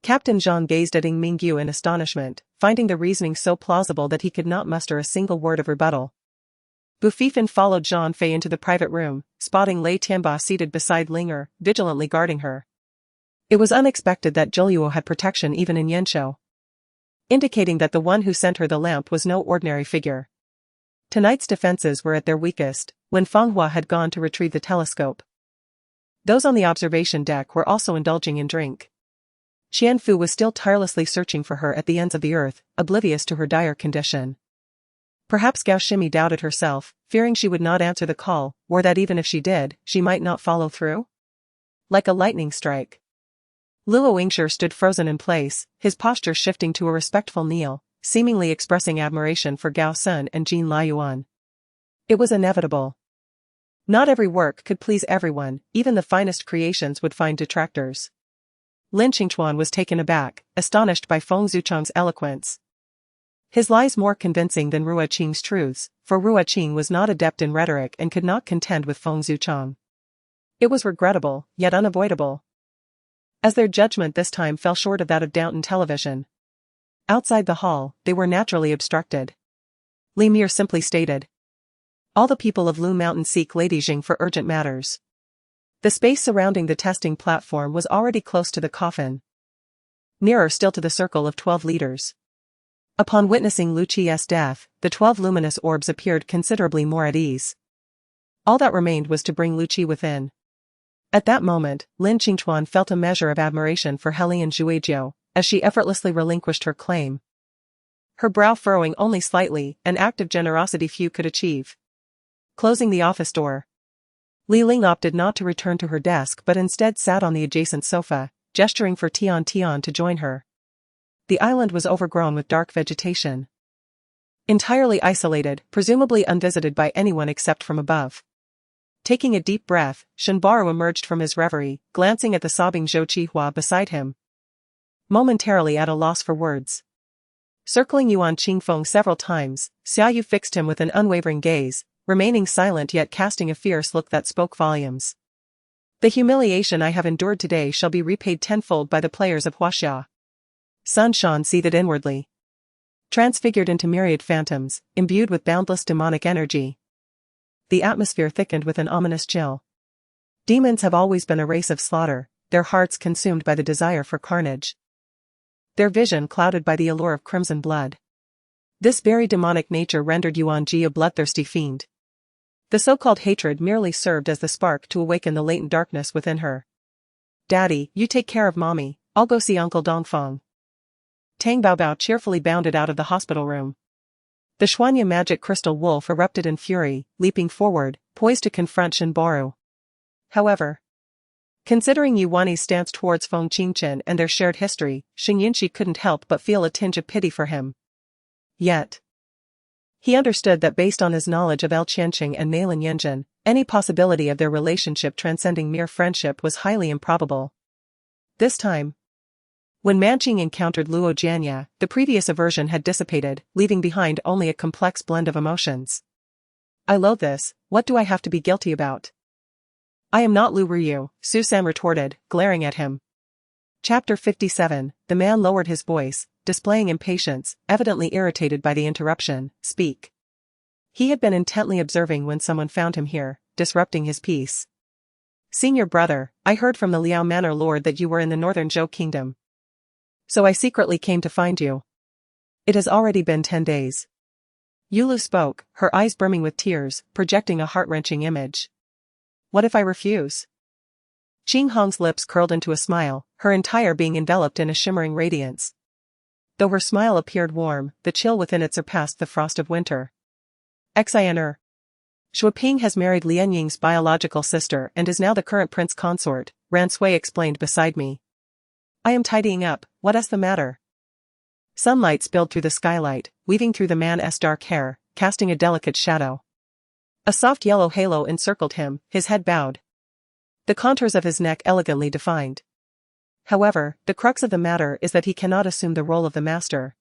Captain Zhang gazed at Ying Mingyu in astonishment, finding the reasoning so plausible that he could not muster a single word of rebuttal. Bu Fifan followed Zhang Fei into the private room, spotting Lei Tianba seated beside Linger, vigilantly guarding her. It was unexpected that Zhouliuo had protection even in Yanshou, indicating that the one who sent her the lamp was no ordinary figure. Tonight's defenses were at their weakest, when Fanghua had gone to retrieve the telescope. Those on the observation deck were also indulging in drink. Qianfu was still tirelessly searching for her at the ends of the earth, oblivious to her dire condition. Perhaps Gao Shimi doubted herself, fearing she would not answer the call, or that even if she did, she might not follow through. Like a lightning strike, Luo Yingshi stood frozen in place, his posture shifting to a respectful kneel, seemingly expressing admiration for Gao Sun and Jin Laiyuan. It was inevitable. Not every work could please everyone, even the finest creations would find detractors. Lin Qingchuan was taken aback, astonished by Feng Zucheng's eloquence. His lies more convincing than Rua Qing's truths, for Rua Qing was not adept in rhetoric and could not contend with Feng Zucheng. It was regrettable, yet unavoidable, as their judgment this time fell short of that of Downton Television. Outside the hall, they were naturally obstructed. Li Mir simply stated. All the people of Lu Mountain seek relishing for urgent matters. The space surrounding the testing platform was already close to the coffin. Nearer still to the circle of 12 leaders. Upon witnessing Lu Qi's death, the 12 luminous orbs appeared considerably more at ease. All that remained was to bring Lu Qi within. At that moment, Lin Qingchuan felt a measure of admiration for Helian Zhuejiu, as she effortlessly relinquished her claim. Her brow furrowing only slightly, an act of generosity few could achieve. Closing the office door, Li Ling opted not to return to her desk but instead sat on the adjacent sofa, gesturing for Tian Tian to join her. The island was overgrown with dark vegetation. Entirely isolated, presumably unvisited by anyone except from above. Taking a deep breath, Shenbaru emerged from his reverie, glancing at the sobbing Zhou Qihua beside him. Momentarily at a loss for words. Circling Yuan Qingfeng several times, Xiaoyu fixed him with an unwavering gaze, remaining silent yet casting a fierce look that spoke volumes. The humiliation I have endured today shall be repaid tenfold by the players of Huaxia. Sun Shan seethed inwardly. Transfigured into myriad phantoms, imbued with boundless demonic energy. The atmosphere thickened with an ominous chill. Demons have always been a race of slaughter, their hearts consumed by the desire for carnage. Their vision clouded by the allure of crimson blood. This very demonic nature rendered Yuan Ji a bloodthirsty fiend. The so-called hatred merely served as the spark to awaken the latent darkness within her. Daddy, you take care of mommy, I'll go see Uncle Dongfeng. Tang Baobao cheerfully bounded out of the hospital room. The Xuanya magic crystal wolf erupted in fury, leaping forward, poised to confront Shenbaru. However, considering Yuani's stance towards Feng Qingchen and their shared history, Xing Yinshi couldn't help but feel a tinge of pity for him. Yet, he understood that based on his knowledge of El Qianqing and Meilin Yanjun, any possibility of their relationship transcending mere friendship was highly improbable. This time, when Manqing encountered Luo Jianya, the previous aversion had dissipated, leaving behind only a complex blend of emotions. I loathe this, what do I have to be guilty about? I am not Lu Ryu, Su San retorted, glaring at him. Chapter 57, the man lowered his voice, displaying impatience, evidently irritated by the interruption. Speak. He had been intently observing when someone found him here, disrupting his peace. Senior brother, I heard from the Liao Manor Lord that you were in the northern Zhou Kingdom. So I secretly came to find you. It has already been 10 days. Yulu spoke, her eyes brimming with tears, projecting a heart-wrenching image. What if I refuse? Qing Hong's lips curled into a smile, her entire being enveloped in a shimmering radiance. Though her smile appeared warm, the chill within it surpassed the frost of winter. Xinr. Shuiping has married Lian Ying's biological sister and is now the current prince consort, Ran Sui explained beside me. I am tidying up, what's the matter? Sunlight spilled through the skylight, weaving through the man's dark hair, casting a delicate shadow. A soft yellow halo encircled him, his head bowed. The contours of his neck elegantly defined. However, the crux of the matter is that he cannot assume the role of the master.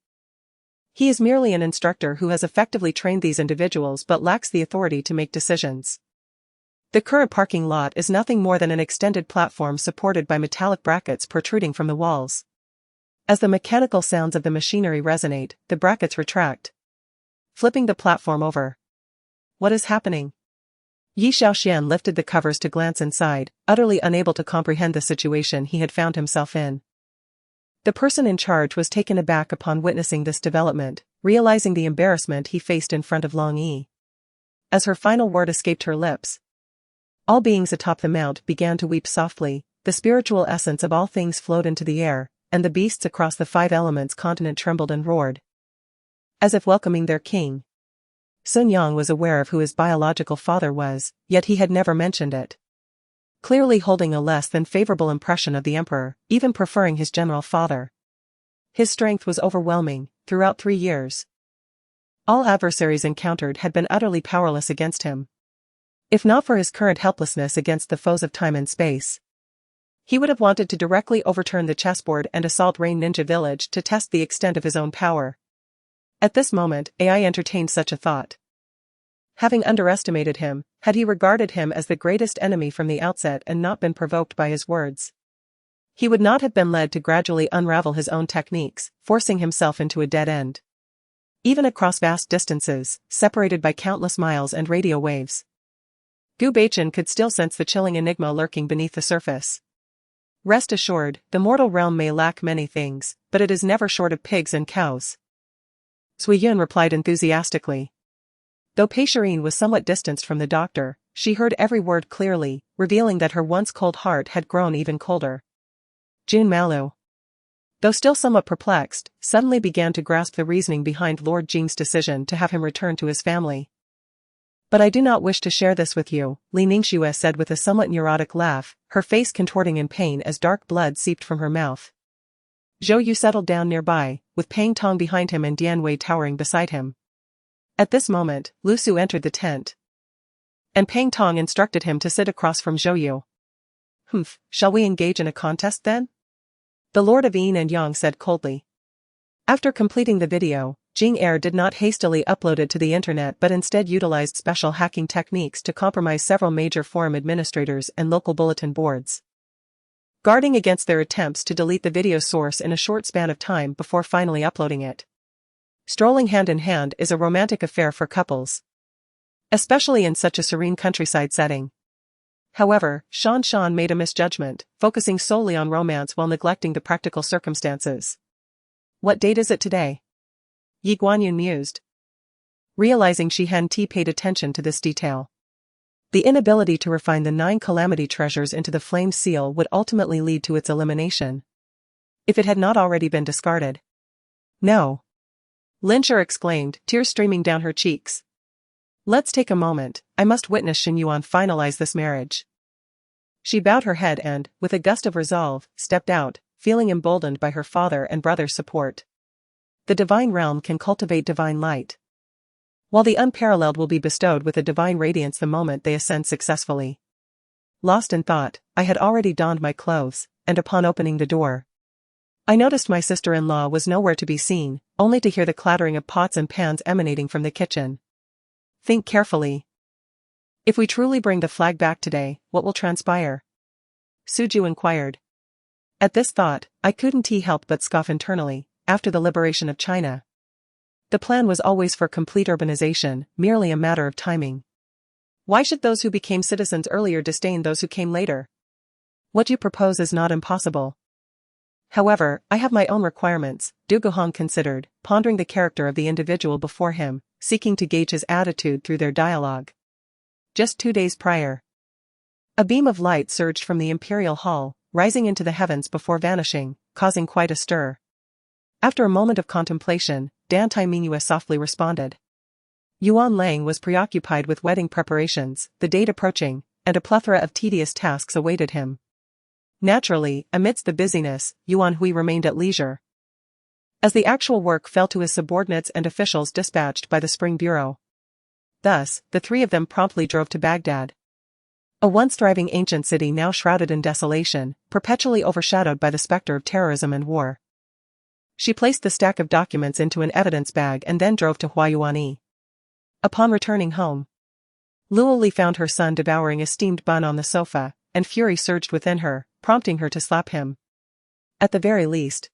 He is merely an instructor who has effectively trained these individuals but lacks the authority to make decisions. The current parking lot is nothing more than an extended platform supported by metallic brackets protruding from the walls. As the mechanical sounds of the machinery resonate, the brackets retract, flipping the platform over. What is happening? Yi Xiaoxian lifted the covers to glance inside, utterly unable to comprehend the situation he had found himself in. The person in charge was taken aback upon witnessing this development, realizing the embarrassment he faced in front of Long Yi. As her final word escaped her lips, all beings atop the mount began to weep softly, the spiritual essence of all things flowed into the air, and the beasts across the 5 elements continent trembled and roared. As if welcoming their king. Sun Yang was aware of who his biological father was, yet he had never mentioned it. Clearly holding a less than favorable impression of the emperor, even preferring his general father. His strength was overwhelming, throughout 3 years. All adversaries encountered had been utterly powerless against him. If not for his current helplessness against the foes of time and space, he would have wanted to directly overturn the chessboard and assault Rain Ninja Village to test the extent of his own power. At this moment, AI entertained such a thought. Having underestimated him, had he regarded him as the greatest enemy from the outset and not been provoked by his words? he would not have been led to gradually unravel his own techniques, forcing himself into a dead end. Even across vast distances, separated by countless miles and radio waves, Gu Baichen could still sense the chilling enigma lurking beneath the surface. Rest assured, the mortal realm may lack many things, but it is never short of pigs and cows. Sui Yun replied enthusiastically. Though Pei Shirin was somewhat distanced from the doctor, she heard every word clearly, revealing that her once cold heart had grown even colder. Jun Malu, though still somewhat perplexed, suddenly began to grasp the reasoning behind Lord Jing's decision to have him return to his family. But I do not wish to share this with you, Li Ningxue said with a somewhat neurotic laugh, her face contorting in pain as dark blood seeped from her mouth. Zhou Yu settled down nearby, with Pang Tong behind him and Dian Wei towering beside him. At this moment, Lu Su entered the tent, and Pang Tong instructed him to sit across from Zhou Yu. Humph, shall we engage in a contest then? The Lord of Yin and Yang said coldly. After completing the video, Jing Air did not hastily upload it to the internet but instead utilized special hacking techniques to compromise several major forum administrators and local bulletin boards, guarding against their attempts to delete the video source in a short span of time before finally uploading it. Strolling hand in hand is a romantic affair for couples, especially in such a serene countryside setting. However, Shan made a misjudgment, focusing solely on romance while neglecting the practical circumstances. What date is it today? Yi Guanyin mused, realizing she hadn't paid attention to this detail. The inability to refine the 9 calamity treasures into the flame seal would ultimately lead to its elimination, if it had not already been discarded. No. Lin Sher exclaimed, tears streaming down her cheeks. Let's take a moment, I must witness Xin Yuan finalize this marriage. She bowed her head and, with a gust of resolve, stepped out, feeling emboldened by her father and brother's support. The divine realm can cultivate divine light, while the unparalleled will be bestowed with a divine radiance the moment they ascend successfully. Lost in thought, I had already donned my clothes, and upon opening the door, I noticed my sister-in-law was nowhere to be seen, only to hear the clattering of pots and pans emanating from the kitchen. Think carefully. If we truly bring the flag back today, what will transpire? Suju inquired. At this thought, I couldn't help but scoff internally. After the liberation of China, the plan was always for complete urbanization, merely a matter of timing. Why should those who became citizens earlier disdain those who came later? What you propose is not impossible. However, I have my own requirements, Du Guhong considered, pondering the character of the individual before him, seeking to gauge his attitude through their dialogue. Just 2 days prior, a beam of light surged from the imperial hall, rising into the heavens before vanishing, causing quite a stir. After a moment of contemplation, Dan Tai Mingyue softly responded. Yuan Lang was preoccupied with wedding preparations, the date approaching, and a plethora of tedious tasks awaited him. Naturally, amidst the busyness, Yuan Hui remained at leisure, as the actual work fell to his subordinates and officials dispatched by the Spring Bureau. Thus, the 3 of them promptly drove to Baghdad, a once thriving ancient city now shrouded in desolation, perpetually overshadowed by the specter of terrorism and war. She placed the stack of documents into an evidence bag and then drove to Huayuanyi. Upon returning home, Luo Li found her son devouring a steamed bun on the sofa, and fury surged within her, prompting her to slap him. At the very least,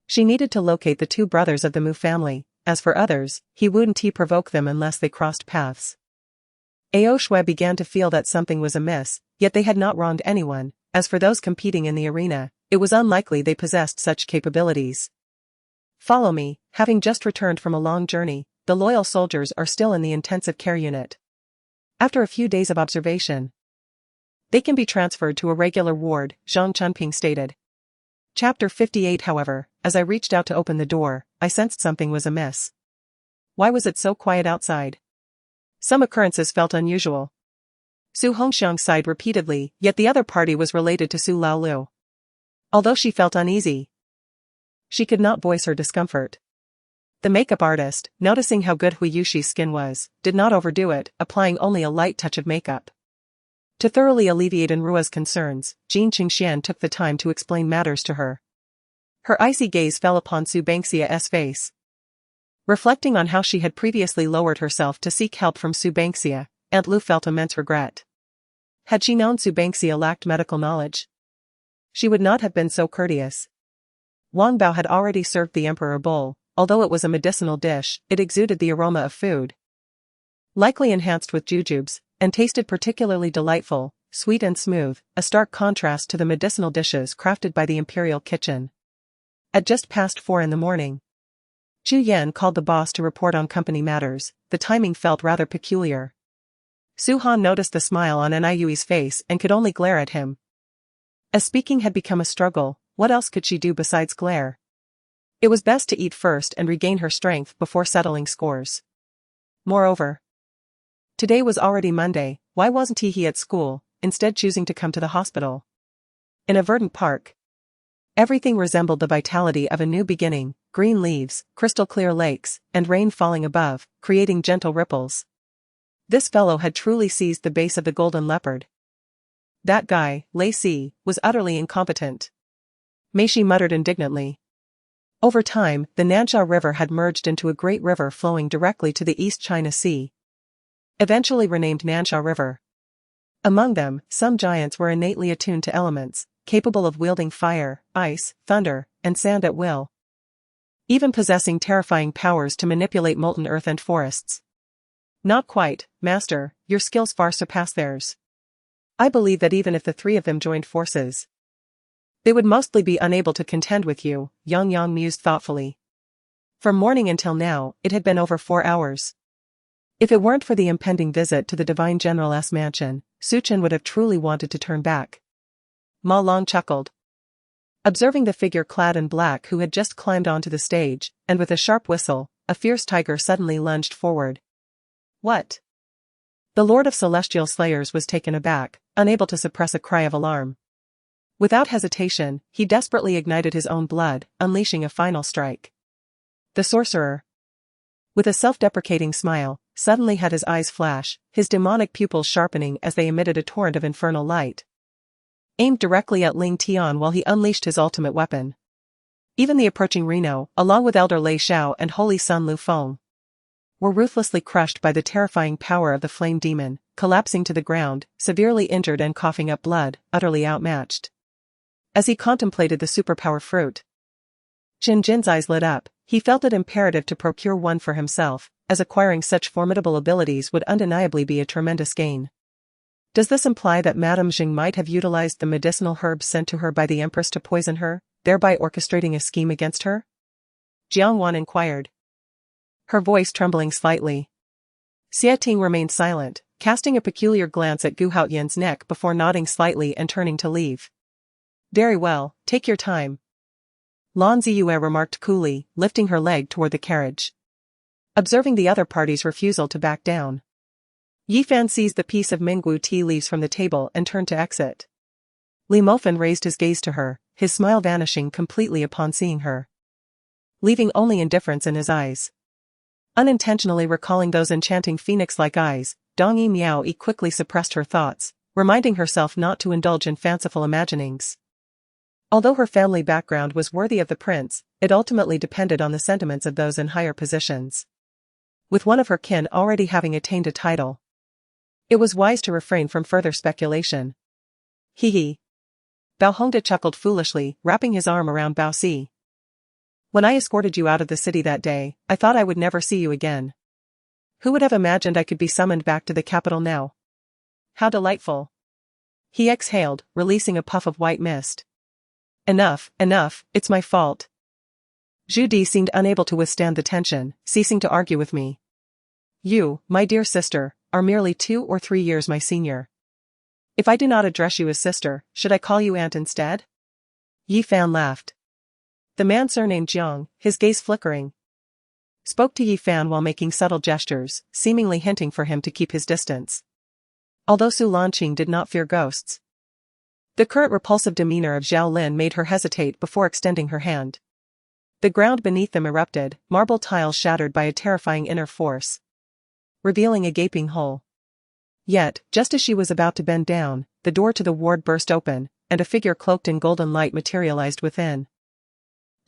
she needed to locate the 2 brothers of the Mu family. As for others, he wouldn't provoke them unless they crossed paths. Ao Shui began to feel that something was amiss, yet they had not wronged anyone. As for those competing in the arena, it was unlikely they possessed such capabilities. Follow me. Having just returned from a long journey, the loyal soldiers are still in the intensive care unit. After a few days of observation, they can be transferred to a regular ward, Zhang Chunping stated. Chapter 58. However, as I reached out to open the door, I sensed something was amiss. Why was it so quiet outside? Some occurrences felt unusual. Su Hongxiang sighed repeatedly, yet the other party was related to Su Laolu. Although she felt uneasy, she could not voice her discomfort. The makeup artist, noticing how good Hui Yushi's skin was, did not overdo it, applying only a light touch of makeup. To thoroughly alleviate Enrua's concerns, Jin Qingxian took the time to explain matters to her. Her icy gaze fell upon Su Bangxia's face. Reflecting on how she had previously lowered herself to seek help from Su Bangxia, Aunt Lu felt immense regret. Had she known Su Bangxia lacked medical knowledge, she would not have been so courteous. Wang Bao had already served the emperor a bowl. Although it was a medicinal dish, it exuded the aroma of food, likely enhanced with jujubes, and tasted particularly delightful, sweet and smooth, a stark contrast to the medicinal dishes crafted by the imperial kitchen. At just past 4 in the morning, Zhu Yan called the boss to report on company matters. The timing felt rather peculiar. Su Han noticed the smile on Niue's face and could only glare at him. As speaking had become a struggle, what else could she do besides glare? It was best to eat first and regain her strength before settling scores. Moreover, today was already Monday. Why wasn't he at school, instead choosing to come to the hospital? In a verdant park, everything resembled the vitality of a new beginning: green leaves, crystal-clear lakes, and rain falling above, creating gentle ripples. This fellow had truly seized the base of the golden leopard. That guy, Lei Si, was utterly incompetent. Meishi muttered indignantly. Over time, the Nansha River had merged into a great river flowing directly to the East China Sea, eventually renamed Nansha River. Among them, some giants were innately attuned to elements, capable of wielding fire, ice, thunder, and sand at will, even possessing terrifying powers to manipulate molten earth and forests. Not quite, Master, your skills far surpass theirs. I believe that even if the 3 of them joined forces, they would mostly be unable to contend with you, Yang Yang mused thoughtfully. From morning until now, it had been over 4 hours. If it weren't for the impending visit to the Divine General's mansion, Su Chen would have truly wanted to turn back. Ma Long chuckled, observing the figure clad in black who had just climbed onto the stage, and with a sharp whistle, a fierce tiger suddenly lunged forward. What? The Lord of Celestial Slayers was taken aback, unable to suppress a cry of alarm. Without hesitation, he desperately ignited his own blood, unleashing a final strike. The sorcerer, with a self-deprecating smile, suddenly had his eyes flash, his demonic pupils sharpening as they emitted a torrent of infernal light, aimed directly at Ling Tian while he unleashed his ultimate weapon. Even the approaching Reno, along with Elder Lei Xiao and Holy Son Lu Feng, were ruthlessly crushed by the terrifying power of the flame demon, collapsing to the ground, severely injured and coughing up blood, utterly outmatched. As he contemplated the superpower fruit, Jin Jin's eyes lit up. He felt it imperative to procure one for himself, as acquiring such formidable abilities would undeniably be a tremendous gain. Does this imply that Madame Jing might have utilized the medicinal herbs sent to her by the Empress to poison her, thereby orchestrating a scheme against her? Jiang Wan inquired, her voice trembling slightly. Xie Ci remained silent, casting a peculiar glance at Gu Haoyan's neck before nodding slightly and turning to leave. Very well, take your time, Lan Ziyue remarked coolly, lifting her leg toward the carriage. Observing the other party's refusal to back down, Yifan seized the piece of Minggu tea leaves from the table and turned to exit. Li Mofen raised his gaze to her, his smile vanishing completely upon seeing her, leaving only indifference in his eyes. Unintentionally recalling those enchanting phoenix-like eyes, Dong Yi Miao quickly suppressed her thoughts, reminding herself not to indulge in fanciful imaginings. Although her family background was worthy of the prince, it ultimately depended on the sentiments of those in higher positions. With one of her kin already having attained a title, it was wise to refrain from further speculation. Hee hee. Bao Hongda chuckled foolishly, wrapping his arm around Bao Si. When I escorted you out of the city that day, I thought I would never see you again. Who would have imagined I could be summoned back to the capital now? How delightful. He exhaled, releasing a puff of white mist. Enough, it's my fault. Zhu Di seemed unable to withstand the tension, ceasing to argue with me. You, my dear sister, are merely 2 or 3 years my senior. If I do not address you as sister, should I call you aunt instead? Yi Fan laughed. The man surnamed Jiang, his gaze flickering, spoke to Yi Fan while making subtle gestures, seemingly hinting for him to keep his distance. Although Su Lanqing did not fear ghosts, the current repulsive demeanor of Zhao Lin made her hesitate before extending her hand. The ground beneath them erupted, marble tiles shattered by a terrifying inner force, revealing a gaping hole. Yet, just as she was about to bend down, the door to the ward burst open, and a figure cloaked in golden light materialized within.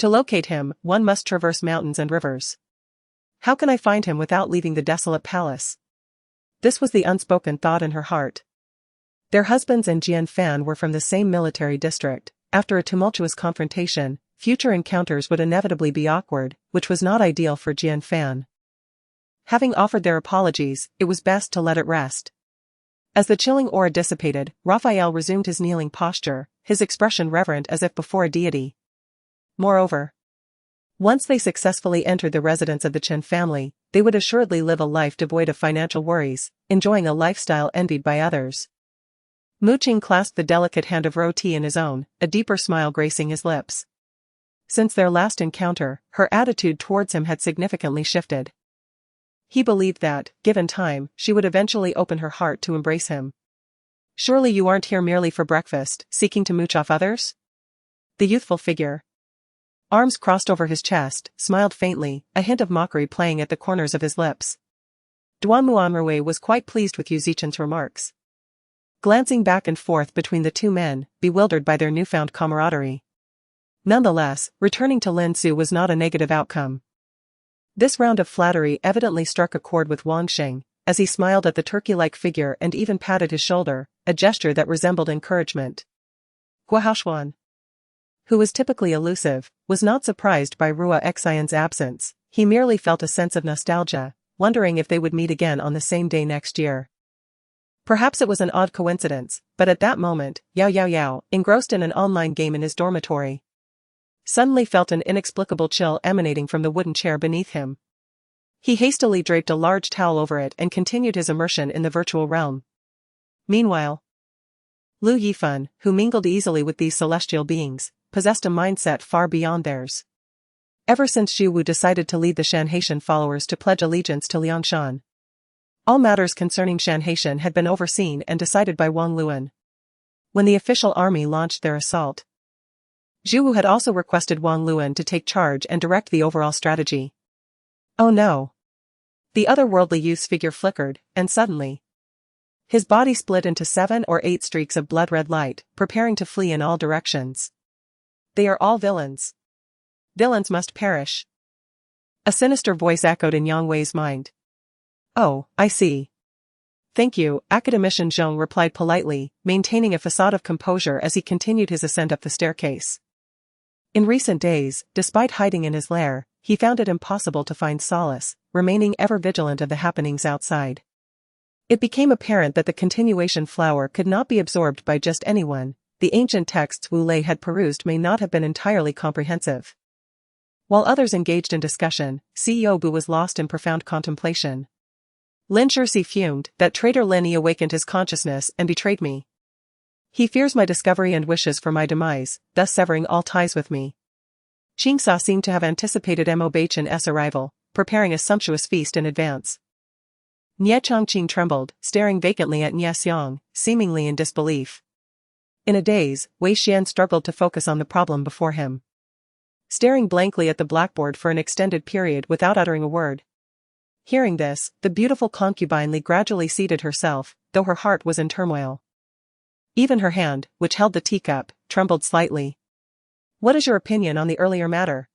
To locate him, one must traverse mountains and rivers. How can I find him without leaving the desolate palace? This was the unspoken thought in her heart. Their husbands and Jian Fan were from the same military district, after a tumultuous confrontation, future encounters would inevitably be awkward, which was not ideal for Jian Fan. Having offered their apologies, it was best to let it rest. As the chilling aura dissipated, Raphael resumed his kneeling posture, his expression reverent as if before a deity. Moreover, once they successfully entered the residence of the Chen family, they would assuredly live a life devoid of financial worries, enjoying a lifestyle envied by others. Mu Qing clasped the delicate hand of Roti in his own, a deeper smile gracing his lips. Since their last encounter, her attitude towards him had significantly shifted. He believed that, given time, she would eventually open her heart to embrace him. Surely you aren't here merely for breakfast, seeking to mooch off others? The youthful figure, arms crossed over his chest, smiled faintly, a hint of mockery playing at the corners of his lips. Duan Muanrui was quite pleased with Xie Ci's remarks, glancing back and forth between the two men, bewildered by their newfound camaraderie. Nonetheless, returning to Lin Su was not a negative outcome. This round of flattery evidently struck a chord with Wang Sheng, as he smiled at the turkey-like figure and even patted his shoulder, a gesture that resembled encouragement. Guahaoxuan, who was typically elusive, was not surprised by Rua Xian's absence. He merely felt a sense of nostalgia, wondering if they would meet again on the same day next year. Perhaps it was an odd coincidence, but at that moment, Yao, engrossed in an online game in his dormitory, suddenly felt an inexplicable chill emanating from the wooden chair beneath him. He hastily draped a large towel over it and continued his immersion in the virtual realm. Meanwhile, Lu Yifeng, who mingled easily with these celestial beings, possessed a mindset far beyond theirs. Ever since Xu Wu decided to lead the Shan Haitian followers to pledge allegiance to Liangshan, all matters concerning Shan Haitian had been overseen and decided by Wang Luan. When the official army launched their assault, Xu Wu had also requested Wang Luan to take charge and direct the overall strategy. Oh no! The otherworldly youth's figure flickered, and suddenly, his body split into 7 or 8 streaks of blood-red light, preparing to flee in all directions. They are all villains. Villains must perish. A sinister voice echoed in Yang Wei's mind. Oh, I see. Thank you, Academician Zhong replied politely, maintaining a facade of composure as he continued his ascent up the staircase. In recent days, despite hiding in his lair, he found it impossible to find solace, remaining ever vigilant of the happenings outside. It became apparent that the continuation flower could not be absorbed by just anyone. The ancient texts Wu Lei had perused may not have been entirely comprehensive. While others engaged in discussion, CEO Bu was lost in profound contemplation. Lin Shursi fumed, that traitor Lin Yi awakened his consciousness and betrayed me. He fears my discovery and wishes for my demise, thus severing all ties with me. Qingsa seemed to have anticipated Mo Baiqian's arrival, preparing a sumptuous feast in advance. Nie Chongqing trembled, staring vacantly at Nie Xiang, seemingly in disbelief. In a daze, Wei Xian struggled to focus on the problem before him, staring blankly at the blackboard for an extended period without uttering a word. Hearing this, the beautiful concubine Li gradually seated herself, though her heart was in turmoil. Even her hand, which held the teacup, trembled slightly. What is your opinion on the earlier matter?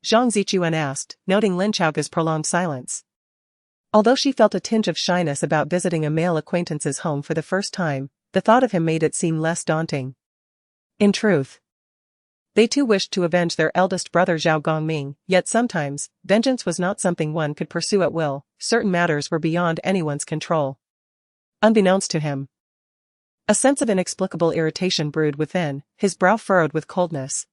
Zhang Zichuan asked, noting Lin Chaoga's prolonged silence. Although she felt a tinge of shyness about visiting a male acquaintance's home for the first time, the thought of him made it seem less daunting. In truth, they too wished to avenge their eldest brother Zhao Gongming, yet sometimes, vengeance was not something one could pursue at will. Certain matters were beyond anyone's control. Unbeknownst to him, a sense of inexplicable irritation brewed within, his brow furrowed with coldness.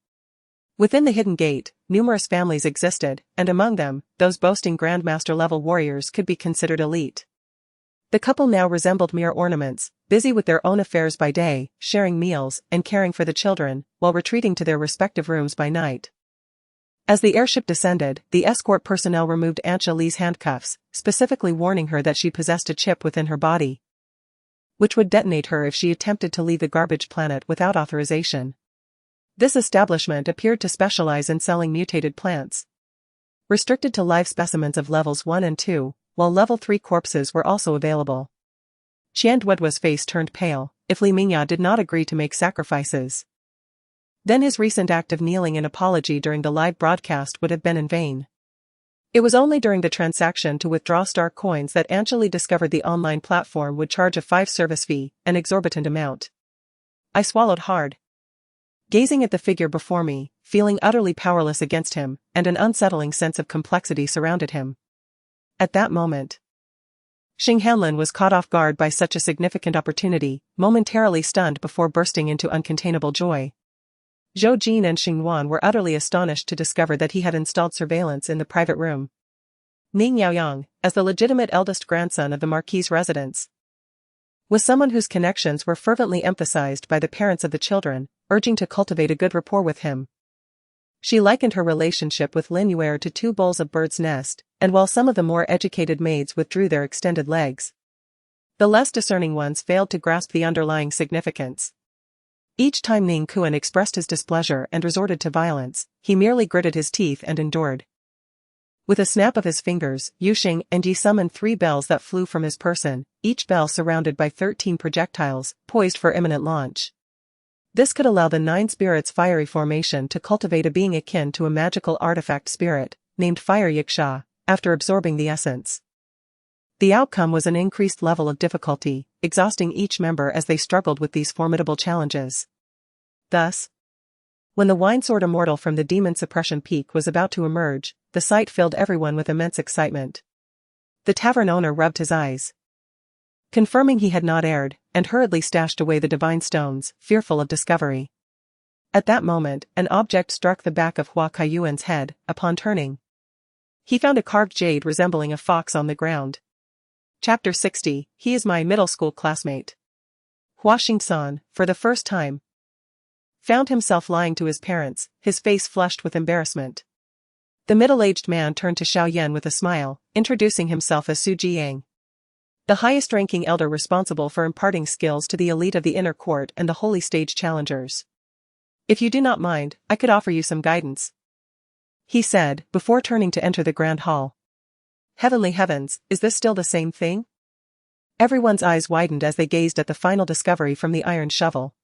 Within the hidden gate, numerous families existed, and among them, those boasting grandmaster-level warriors could be considered elite. The couple now resembled mere ornaments, busy with their own affairs by day, sharing meals, and caring for the children, while retreating to their respective rooms by night. As the airship descended, the escort personnel removed Ansha Li's handcuffs, specifically warning her that she possessed a chip within her body, which would detonate her if she attempted to leave the garbage planet without authorization. This establishment appeared to specialize in selling mutated plants, restricted to live specimens of levels 1 and 2, while level 3 corpses were also available. Qian Duoduo's face turned pale. If Li Mingya did not agree to make sacrifices, then his recent act of kneeling in apology during the live broadcast would have been in vain. It was only during the transaction to withdraw star coins that Anjali discovered the online platform would charge a 5 service fee, an exorbitant amount. I swallowed hard. Gazing at the figure before me, feeling utterly powerless against him, and an unsettling sense of complexity surrounded him. At that moment, Xing Hanlin was caught off guard by such a significant opportunity, momentarily stunned before bursting into uncontainable joy. Zhou Jin and Xing Wan were utterly astonished to discover that he had installed surveillance in the private room. Ning Yaoyang, as the legitimate eldest grandson of the Marquis' residence, was someone whose connections were fervently emphasized by the parents of the children, urging to cultivate a good rapport with him. She likened her relationship with Lin Yuer to two bowls of bird's nest, and while some of the more educated maids withdrew their extended legs, the less discerning ones failed to grasp the underlying significance. Each time Ning Kuan expressed his displeasure and resorted to violence, he merely gritted his teeth and endured. With a snap of his fingers, Yufeng and Yi summoned 3 bells that flew from his person, each bell surrounded by 13 projectiles, poised for imminent launch. This could allow the 9 spirits' fiery formation to cultivate a being akin to a magical artifact spirit, named Fire Yiksha, after absorbing the essence. The outcome was an increased level of difficulty, exhausting each member as they struggled with these formidable challenges. Thus, when the wine-sword immortal from the demon suppression peak was about to emerge, the sight filled everyone with immense excitement. The tavern owner rubbed his eyes, confirming he had not erred, and hurriedly stashed away the divine stones, fearful of discovery. At that moment, an object struck the back of Hua Kaiyuan's head. Upon turning, he found a carved jade resembling a fox on the ground. Chapter 60, He is my middle school classmate. Hua Xingsan, for the first time, found himself lying to his parents, his face flushed with embarrassment. The middle-aged man turned to Xiao Yan with a smile, introducing himself as Su Jiyang, the highest-ranking elder responsible for imparting skills to the elite of the inner court and the holy stage challengers. If you do not mind, I could offer you some guidance, he said, before turning to enter the grand hall. Heavenly heavens, is this still the same thing? Everyone's eyes widened as they gazed at the final discovery from the iron shovel.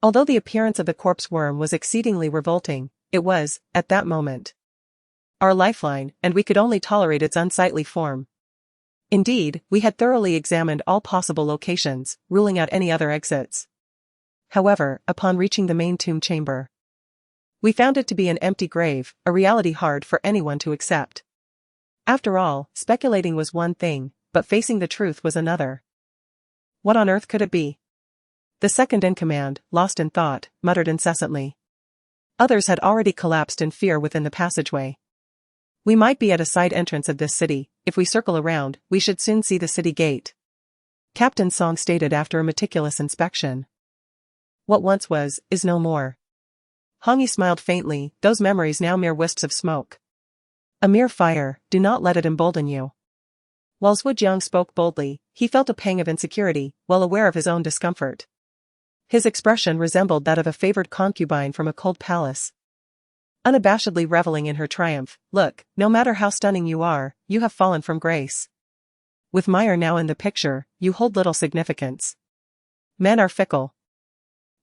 Although the appearance of the corpse worm was exceedingly revolting, it was, at that moment, our lifeline, and we could only tolerate its unsightly form. Indeed, we had thoroughly examined all possible locations, ruling out any other exits. However, upon reaching the main tomb chamber, we found it to be an empty grave, a reality hard for anyone to accept. After all, speculating was one thing, but facing the truth was another. What on earth could it be? The second in command, lost in thought, muttered incessantly. Others had already collapsed in fear within the passageway. We might be at a side entrance of this city. If we circle around, we should soon see the city gate, Captain Song stated after a meticulous inspection. What once was, is no more. Hong Yi smiled faintly, those memories now mere wisps of smoke. A mere fire, do not let it embolden you. While Zhu Jiang spoke boldly, he felt a pang of insecurity, well aware of his own discomfort. His expression resembled that of a favored concubine from a cold palace, unabashedly reveling in her triumph. Look, no matter how stunning you are, you have fallen from grace. With Meyer now in the picture, you hold little significance. Men are fickle.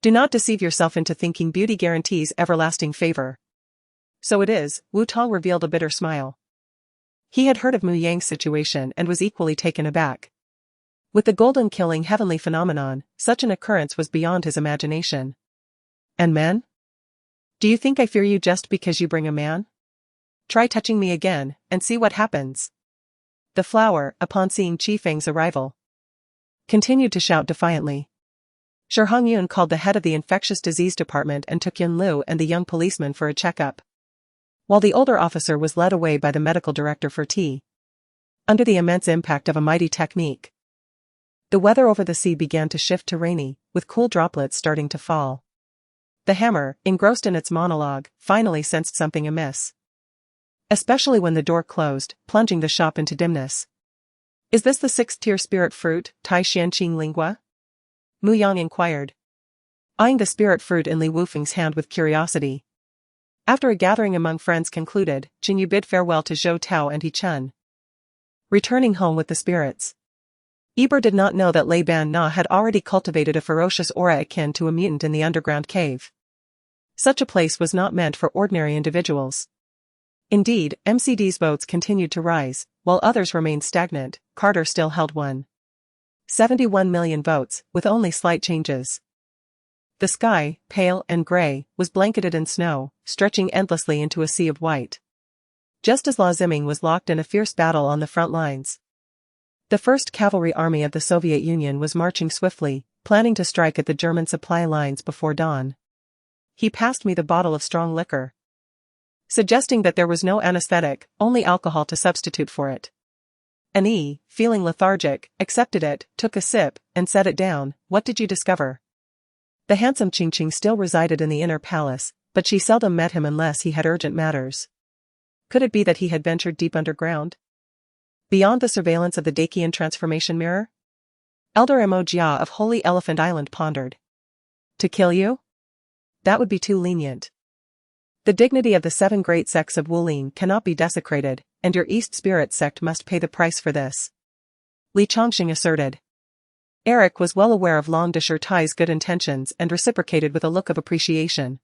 Do not deceive yourself into thinking beauty guarantees everlasting favor. So it is, Wu Tong revealed a bitter smile. He had heard of Mu Yang's situation and was equally taken aback. With the golden killing heavenly phenomenon, such an occurrence was beyond his imagination. And men? Do you think I fear you just because you bring a man? Try touching me again, and see what happens. The flower, upon seeing Qi Feng's arrival, continued to shout defiantly. Shi Hongyun called the head of the infectious disease department and took Yun Lu and the young policeman for a checkup, while the older officer was led away by the medical director for tea. Under the immense impact of a mighty technique, the weather over the sea began to shift to rainy, with cool droplets starting to fall. The hammer, engrossed in its monologue, finally sensed something amiss, especially when the door closed, plunging the shop into dimness. Is this the 6th-tier spirit fruit, Tai Xianqing Lingua? Mu Yang inquired, eyeing the spirit fruit in Li Wufeng's hand with curiosity. After a gathering among friends concluded, Jin Yu bid farewell to Zhou Tao and He Chun, returning home with the spirits. Eber did not know that Lei Ban Na had already cultivated a ferocious aura akin to a mutant in the underground cave. Such a place was not meant for ordinary individuals. Indeed, MCD's votes continued to rise, while others remained stagnant. Carter still held 171 million votes, with only slight changes. The sky, pale and gray, was blanketed in snow, stretching endlessly into a sea of white. Just as Laziming was locked in a fierce battle on the front lines. The 1st Cavalry Army of the Soviet Union was marching swiftly, planning to strike at the German supply lines before dawn. He passed me the bottle of strong liquor, suggesting that there was no anesthetic, only alcohol to substitute for it. Annie, feeling lethargic, accepted it, took a sip, and set it down. What did you discover? The handsome Ching Ching still resided in the inner palace, but she seldom met him unless he had urgent matters. Could it be that he had ventured deep underground? Beyond the surveillance of the Dakian transformation mirror? Elder Mo Jia of Holy Elephant Island pondered. To kill you? That would be too lenient. The dignity of the 7 great sects of Wulin cannot be desecrated, and your East Spirit sect must pay the price for this. Li Chongqing asserted. Eric was well aware of Long de Tai's good intentions and reciprocated with a look of appreciation.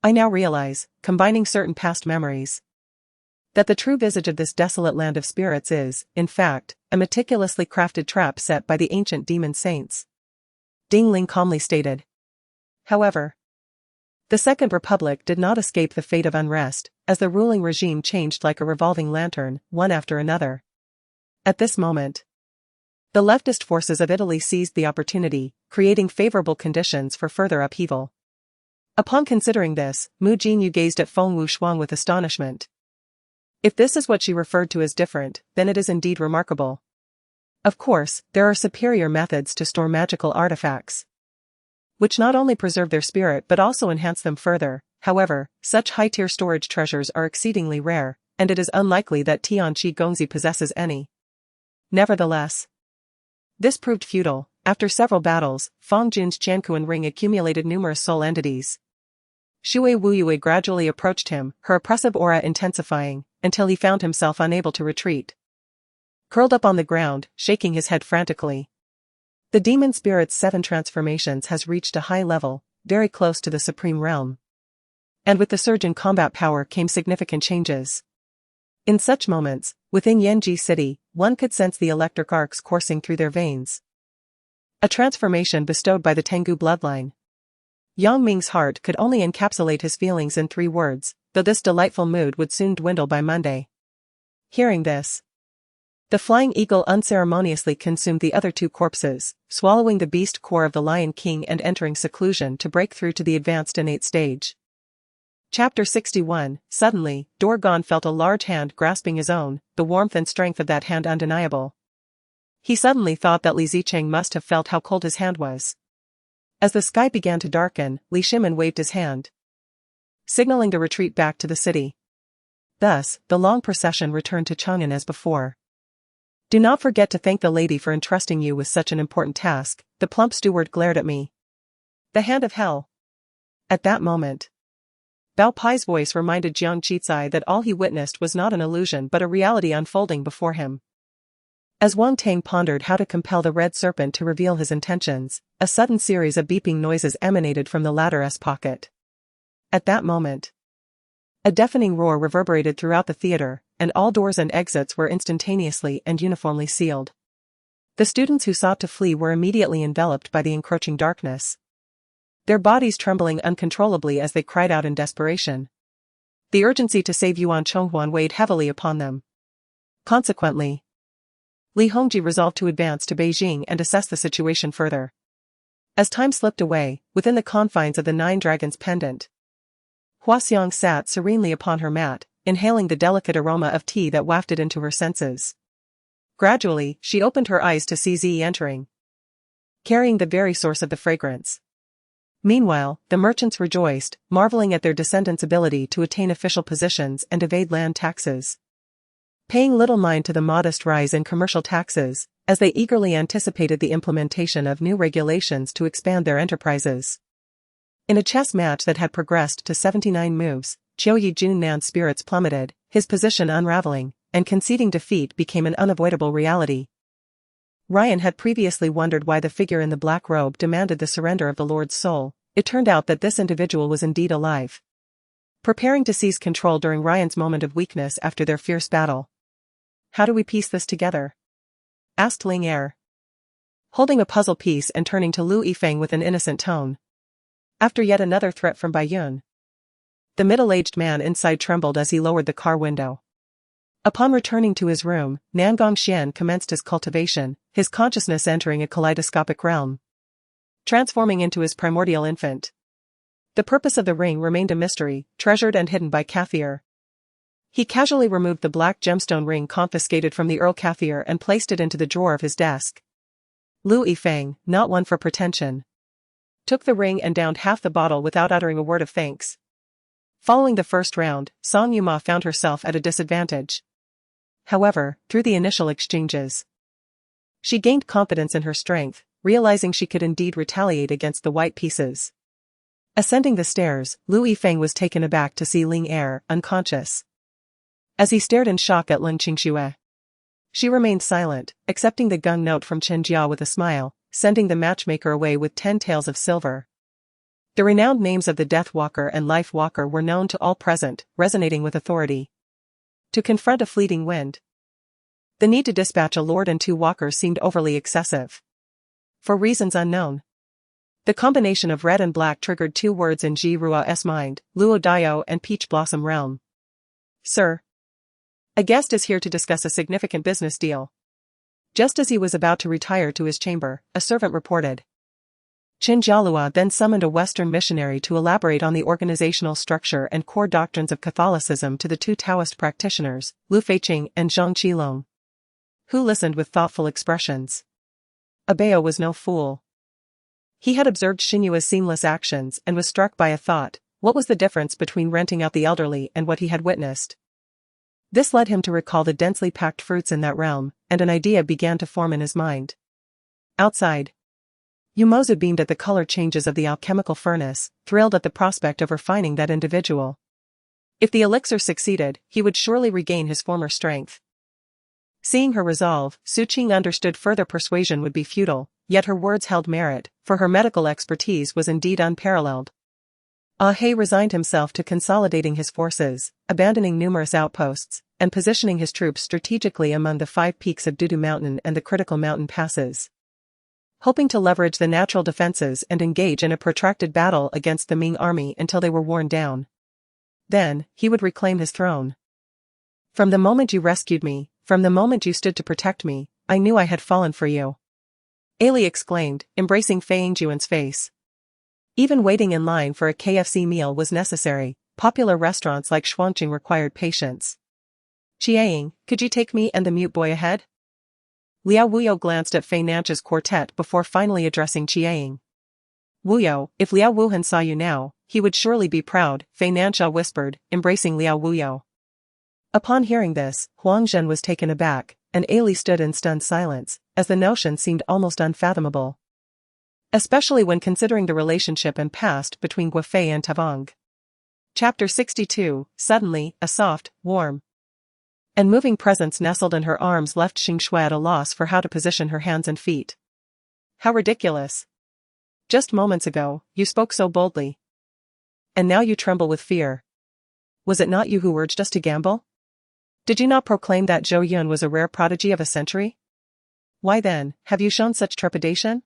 I now realize, combining certain past memories, that the true visage of this desolate land of spirits is, in fact, a meticulously crafted trap set by the ancient demon saints. Ding Ling calmly stated. However, the Second Republic did not escape the fate of unrest, as the ruling regime changed like a revolving lantern, one after another. At this moment, the leftist forces of Italy seized the opportunity, creating favorable conditions for further upheaval. Upon considering this, Mu Jinyu gazed at Feng Wuxuang with astonishment. If this is what she referred to as different, then it is indeed remarkable. Of course, there are superior methods to store magical artifacts, which not only preserve their spirit but also enhance them further. However, such high-tier storage treasures are exceedingly rare, and it is unlikely that Tianqi Gongzi possesses any. Nevertheless, this proved futile. After several battles, Fang Jun's Qianquan ring accumulated numerous soul entities. Shui Wuyue gradually approached him, her oppressive aura intensifying, until he found himself unable to retreat. Curled up on the ground, shaking his head frantically. The demon spirit's 7 transformations has reached a high level, very close to the supreme realm. And with the surge in combat power came significant changes. In such moments, within Yanji City, one could sense the electric arcs coursing through their veins. A transformation bestowed by the Tengu bloodline. Yang Ming's heart could only encapsulate his feelings in 3 words, though this delightful mood would soon dwindle by Monday. Hearing this, the flying eagle unceremoniously consumed the other 2 corpses, swallowing the beast core of the Lion King and entering seclusion to break through to the advanced innate stage. Chapter 61. Suddenly, Dorgon felt a large hand grasping his own, the warmth and strength of that hand undeniable. He suddenly thought that Li Zicheng must have felt how cold his hand was. As the sky began to darken, Li Shimin waved his hand, signaling to retreat back to the city. Thus, the long procession returned to Chang'an as before. Do not forget to thank the lady for entrusting you with such an important task, the plump steward glared at me. The hand of hell. At that moment, Bao Pai's voice reminded Jiang Qizai that all he witnessed was not an illusion but a reality unfolding before him. As Wang Tang pondered how to compel the red serpent to reveal his intentions, a sudden series of beeping noises emanated from the latter's pocket. At that moment, a deafening roar reverberated throughout the theater, and all doors and exits were instantaneously and uniformly sealed. The students who sought to flee were immediately enveloped by the encroaching darkness, their bodies trembling uncontrollably as they cried out in desperation. The urgency to save Yuan Chonghuan weighed heavily upon them. Consequently, Li Hongji resolved to advance to Beijing and assess the situation further. As time slipped away, within the confines of the 9 Dragons pendant, Hua Xiang sat serenely upon her mat, inhaling the delicate aroma of tea that wafted into her senses. Gradually, she opened her eyes to see Zi entering, carrying the very source of the fragrance. Meanwhile, the merchants rejoiced, marveling at their descendants' ability to attain official positions and evade land taxes, paying little mind to the modest rise in commercial taxes, as they eagerly anticipated the implementation of new regulations to expand their enterprises. In a chess match that had progressed to 79 moves, Qiu Yijunan's spirits plummeted, his position unraveling, and conceding defeat became an unavoidable reality. Ryan had previously wondered why the figure in the black robe demanded the surrender of the Lord's soul. It turned out that this individual was indeed alive, preparing to seize control during Ryan's moment of weakness after their fierce battle. How do we piece this together? Asked Ling Er, holding a puzzle piece and turning to Lu Yifeng with an innocent tone. After yet another threat from Baiyun. The middle-aged man inside trembled as he lowered the car window. Upon returning to his room, Nangong Xian commenced his cultivation, his consciousness entering a kaleidoscopic realm, transforming into his primordial infant. The purpose of the ring remained a mystery, treasured and hidden by Kathir. He casually removed the black gemstone ring confiscated from the Earl Kathir and placed it into the drawer of his desk. Lu Yufeng, not one for pretension, took the ring and downed half the bottle without uttering a word of thanks. Following the first round, Song Yuma found herself at a disadvantage. However, through the initial exchanges, she gained confidence in her strength, realizing she could indeed retaliate against the white pieces. Ascending the stairs, Lu Yifeng was taken aback to see Ling Er, unconscious. As he stared in shock at Lin Qingxue, she remained silent, accepting the gung note from Chen Jia with a smile, sending the matchmaker away with 10 taels of silver. The renowned names of the Death Walker and Life Walker were known to all present, resonating with authority. To confront a fleeting wind, the need to dispatch a lord and 2 walkers seemed overly excessive. For reasons unknown, the combination of red and black triggered 2 words in Ji Rua's mind, Luo Dio and Peach Blossom Realm. Sir, a guest is here to discuss a significant business deal. Just as he was about to retire to his chamber, a servant reported. Qin Jialua then summoned a Western missionary to elaborate on the organizational structure and core doctrines of Catholicism to the 2 Taoist practitioners, Lu Feiqing and Zhang Qilong, who listened with thoughtful expressions. Abeo was no fool. He had observed Xinyua's seamless actions and was struck by a thought: what was the difference between renting out the elderly and what he had witnessed? This led him to recall the densely packed fruits in that realm, and an idea began to form in his mind. Outside, Yumoza beamed at the color changes of the alchemical furnace, thrilled at the prospect of refining that individual. If the elixir succeeded, he would surely regain his former strength. Seeing her resolve, Su Qing understood further persuasion would be futile, yet her words held merit, for her medical expertise was indeed unparalleled. Ah He resigned himself to consolidating his forces, abandoning numerous outposts, and positioning his troops strategically among the 5 peaks of Dudu Mountain and the critical mountain passes, hoping to leverage the natural defenses and engage in a protracted battle against the Ming army until they were worn down. Then, he would reclaim his throne. From the moment you rescued me, from the moment you stood to protect me, I knew I had fallen for you. Ailey exclaimed, embracing Fei Yingjuan's face. Even waiting in line for a KFC meal was necessary. Popular restaurants like Shuangqing required patience. Chiang, could you take me and the mute boy ahead? Liao Wuyo glanced at Fei Nanch's quartet before finally addressing Chiang. Wuyo, if Liao Wuhan saw you now, he would surely be proud, Fei Nancha whispered, embracing Liao Wuyo. Upon hearing this, Huang Zhen was taken aback, and Ailey stood in stunned silence, as the notion seemed almost unfathomable. Especially when considering the relationship and past between Guofei and Tavong. Chapter 62, Suddenly, a soft, warm, and moving presence nestled in her arms left Xingxue at a loss for how to position her hands and feet. How ridiculous. Just moments ago, you spoke so boldly. And now you tremble with fear. Was it not you who urged us to gamble? Did you not proclaim that Zhou Yun was a rare prodigy of a century? Why then, have you shown such trepidation?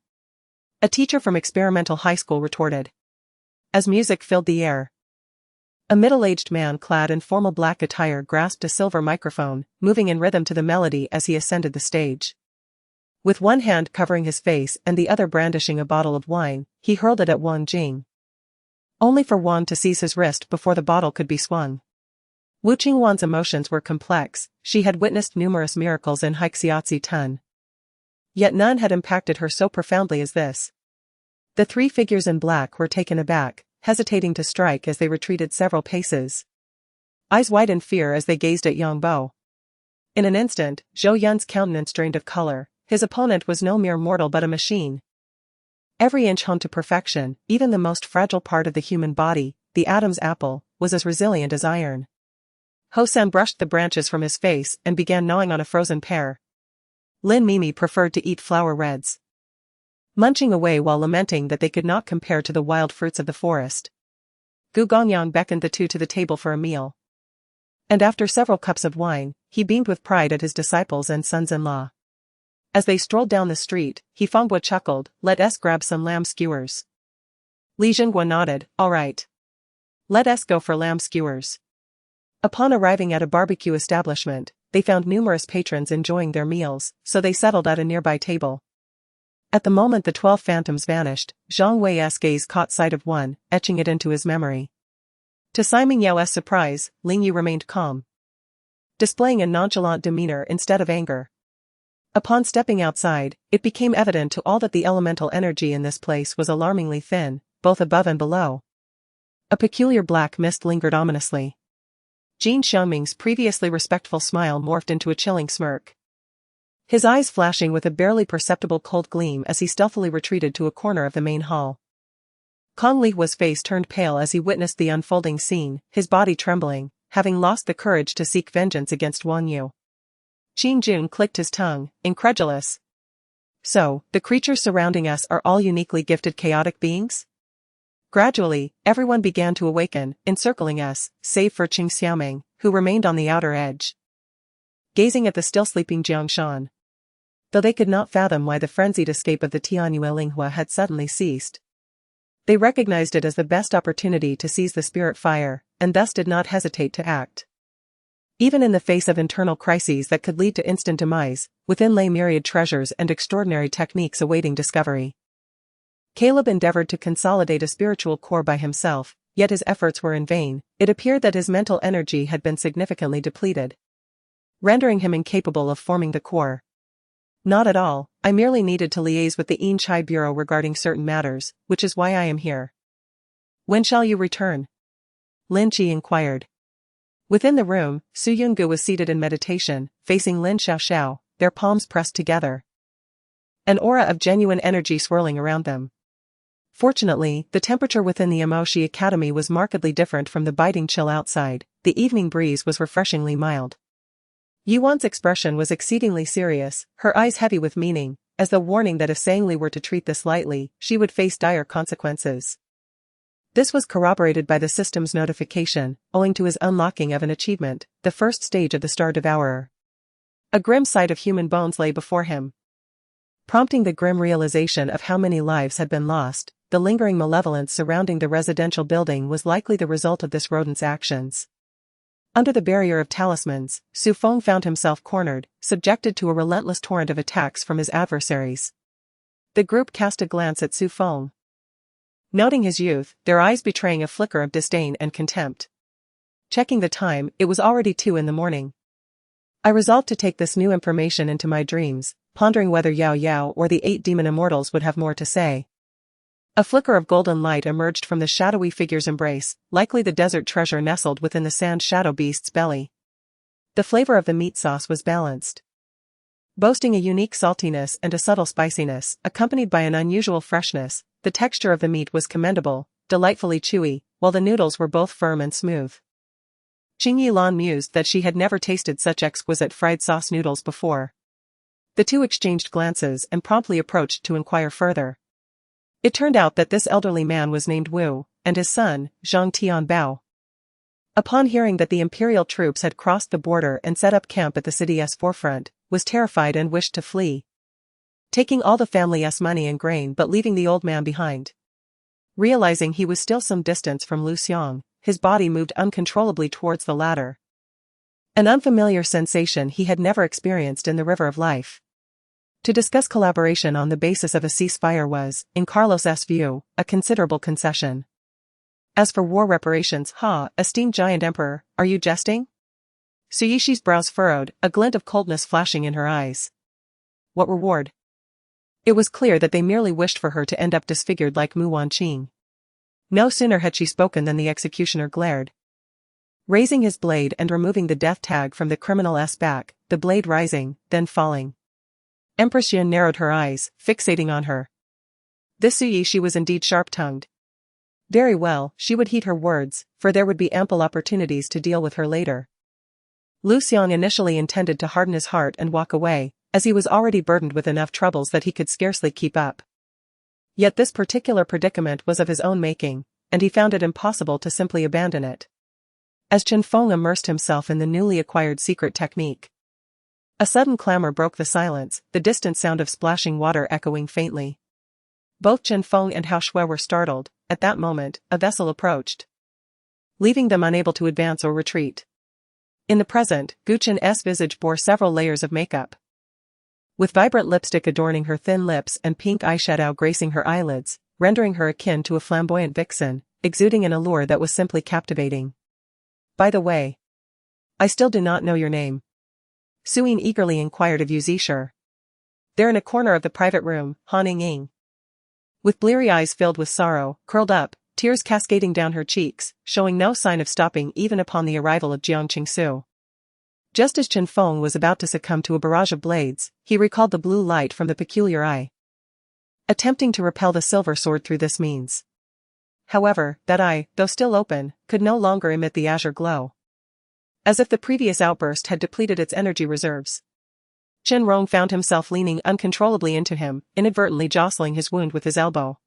A teacher from experimental high school retorted. As music filled the air, a middle-aged man clad in formal black attire grasped a silver microphone, moving in rhythm to the melody as he ascended the stage. With one hand covering his face and the other brandishing a bottle of wine, he hurled it at Wang Jing, only for Wang to seize his wrist before the bottle could be swung. Wu Qingwan's emotions were complex. She had witnessed numerous miracles in Xie Ci Tun, yet none had impacted her so profoundly as this. The 3 figures in black were taken aback, hesitating to strike as they retreated several paces, eyes wide in fear as they gazed at Yang Bo. In an instant, Zhou Yun's countenance drained of color. His opponent was no mere mortal but a machine. Every inch honed to perfection, even the most fragile part of the human body, the Adam's apple, was as resilient as iron. Ho-san brushed the branches from his face and began gnawing on a frozen pear. Lin Mimi preferred to eat flower reds, munching away while lamenting that they could not compare to the wild fruits of the forest. Gu Gongyang beckoned the 2 to the table for a meal. And after several cups of wine, he beamed with pride at his disciples and sons-in-law. As they strolled down the street, He Fenghua chuckled, "Let us grab some lamb skewers. Li Zhenghua nodded, all right. Let us go for lamb skewers. Upon arriving at a barbecue establishment, they found numerous patrons enjoying their meals, so they settled at a nearby table. At the moment the 12 phantoms vanished, Zhang Wei's gaze caught sight of one, etching it into his memory. To Simon Yao's surprise, Ling Yu remained calm, displaying a nonchalant demeanor instead of anger. Upon stepping outside, it became evident to all that the elemental energy in this place was alarmingly thin, both above and below. A peculiar black mist lingered ominously. Jin Xiangming's previously respectful smile morphed into a chilling smirk, his eyes flashing with a barely perceptible cold gleam as he stealthily retreated to a corner of the main hall. Kong Lihua's face turned pale as he witnessed the unfolding scene, his body trembling, having lost the courage to seek vengeance against Wang Yu. Qin Jun clicked his tongue, incredulous. So, the creatures surrounding us are all uniquely gifted chaotic beings? Gradually, everyone began to awaken, encircling us, save for Qing Xiaoming, who remained on the outer edge, gazing at the still sleeping Jiang Shan. Though they could not fathom why the frenzied escape of the Tianyue Linghua had suddenly ceased, they recognized it as the best opportunity to seize the spirit fire, and thus did not hesitate to act. Even in the face of internal crises that could lead to instant demise, within lay myriad treasures and extraordinary techniques awaiting discovery. Caleb endeavored to consolidate a spiritual core by himself, yet his efforts were in vain. It appeared that his mental energy had been significantly depleted, rendering him incapable of forming the core. Not at all, I merely needed to liaise with the Yin Chai Bureau regarding certain matters, which is why I am here. When shall you return? Lin Qi inquired. Within the room, Su Yungu was seated in meditation, facing Lin Xiaoxiao, their palms pressed together, an aura of genuine energy swirling around them. Fortunately, the temperature within the Emoshi Academy was markedly different from the biting chill outside. The evening breeze was refreshingly mild. Yuan's expression was exceedingly serious, her eyes heavy with meaning, as though warning that if Sangli were to treat this lightly, she would face dire consequences. This was corroborated by the system's notification, owing to his unlocking of an achievement, the first stage of the Star Devourer. A grim sight of human bones lay before him, prompting the grim realization of how many lives had been lost. The lingering malevolence surrounding the residential building was likely the result of this rodent's actions. Under the barrier of talismans, Su Feng found himself cornered, subjected to a relentless torrent of attacks from his adversaries. The group cast a glance at Su Feng, noting his youth, their eyes betraying a flicker of disdain and contempt. Checking the time, it was already 2 a.m. I resolved to take this new information into my dreams, pondering whether Yao Yao or the 8 demon immortals would have more to say. A flicker of golden light emerged from the shadowy figure's embrace, likely the desert treasure nestled within the sand shadow beast's belly. The flavor of the meat sauce was balanced, boasting a unique saltiness and a subtle spiciness, accompanied by an unusual freshness. The texture of the meat was commendable, delightfully chewy, while the noodles were both firm and smooth. Qing Yilan mused that she had never tasted such exquisite fried sauce noodles before. The two exchanged glances and promptly approached to inquire further. It turned out that this elderly man was named Wu, and his son, Zhang Tianbao. Upon hearing that the imperial troops had crossed the border and set up camp at the city's forefront, was terrified and wished to flee, taking all the family's money and grain but leaving the old man behind. Realizing he was still some distance from Lu Xiang, his body moved uncontrollably towards the latter. An unfamiliar sensation he had never experienced in the river of life. To discuss collaboration on the basis of a ceasefire was, in Carlos's view, a considerable concession. As for war reparations, esteemed giant emperor, are you jesting? Su Yishi's brows furrowed, a glint of coldness flashing in her eyes. What reward? It was clear that they merely wished for her to end up disfigured like Mu Wanqing. No sooner had she spoken than the executioner glared, raising his blade and removing the death tag from the criminal's back, the blade rising, then falling. Empress Yin narrowed her eyes, fixating on her. This Su Yishi was indeed sharp-tongued. Very well, she would heed her words, for there would be ample opportunities to deal with her later. Lu Xiang initially intended to harden his heart and walk away, as he was already burdened with enough troubles that he could scarcely keep up. Yet this particular predicament was of his own making, and he found it impossible to simply abandon it. As Chen Feng immersed himself in the newly acquired secret technique, a sudden clamor broke the silence, the distant sound of splashing water echoing faintly. Both Chen Feng and Hao Shui were startled, at that moment, a vessel approached, leaving them unable to advance or retreat. In the present, Guchen's visage bore several layers of makeup, with vibrant lipstick adorning her thin lips and pink eyeshadow gracing her eyelids, rendering her akin to a flamboyant vixen, exuding an allure that was simply captivating. "By the way, I still do not know your name." Suyin eagerly inquired of Xie. "There in a corner of the private room, Han Ying." With bleary eyes filled with sorrow, curled up, tears cascading down her cheeks, showing no sign of stopping even upon the arrival of Jiang Qingsu. Just as Chen Feng was about to succumb to a barrage of blades, he recalled the blue light from the peculiar eye, attempting to repel the silver sword through this means. However, that eye, though still open, could no longer emit the azure glow, as if the previous outburst had depleted its energy reserves. Chen Rong found himself leaning uncontrollably into him, inadvertently jostling his wound with his elbow.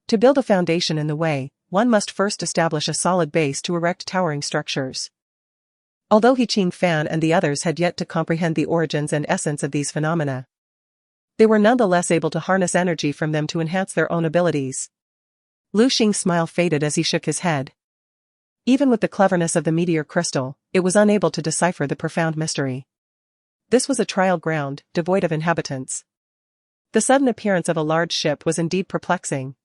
To build a foundation in the way, one must first establish a solid base to erect towering structures. Although He Qing Fan and the others had yet to comprehend the origins and essence of these phenomena, they were nonetheless able to harness energy from them to enhance their own abilities. Lu Xing's smile faded as he shook his head. Even with the cleverness of the meteor crystal, it was unable to decipher the profound mystery. This was a trial ground, devoid of inhabitants. The sudden appearance of a large ship was indeed perplexing.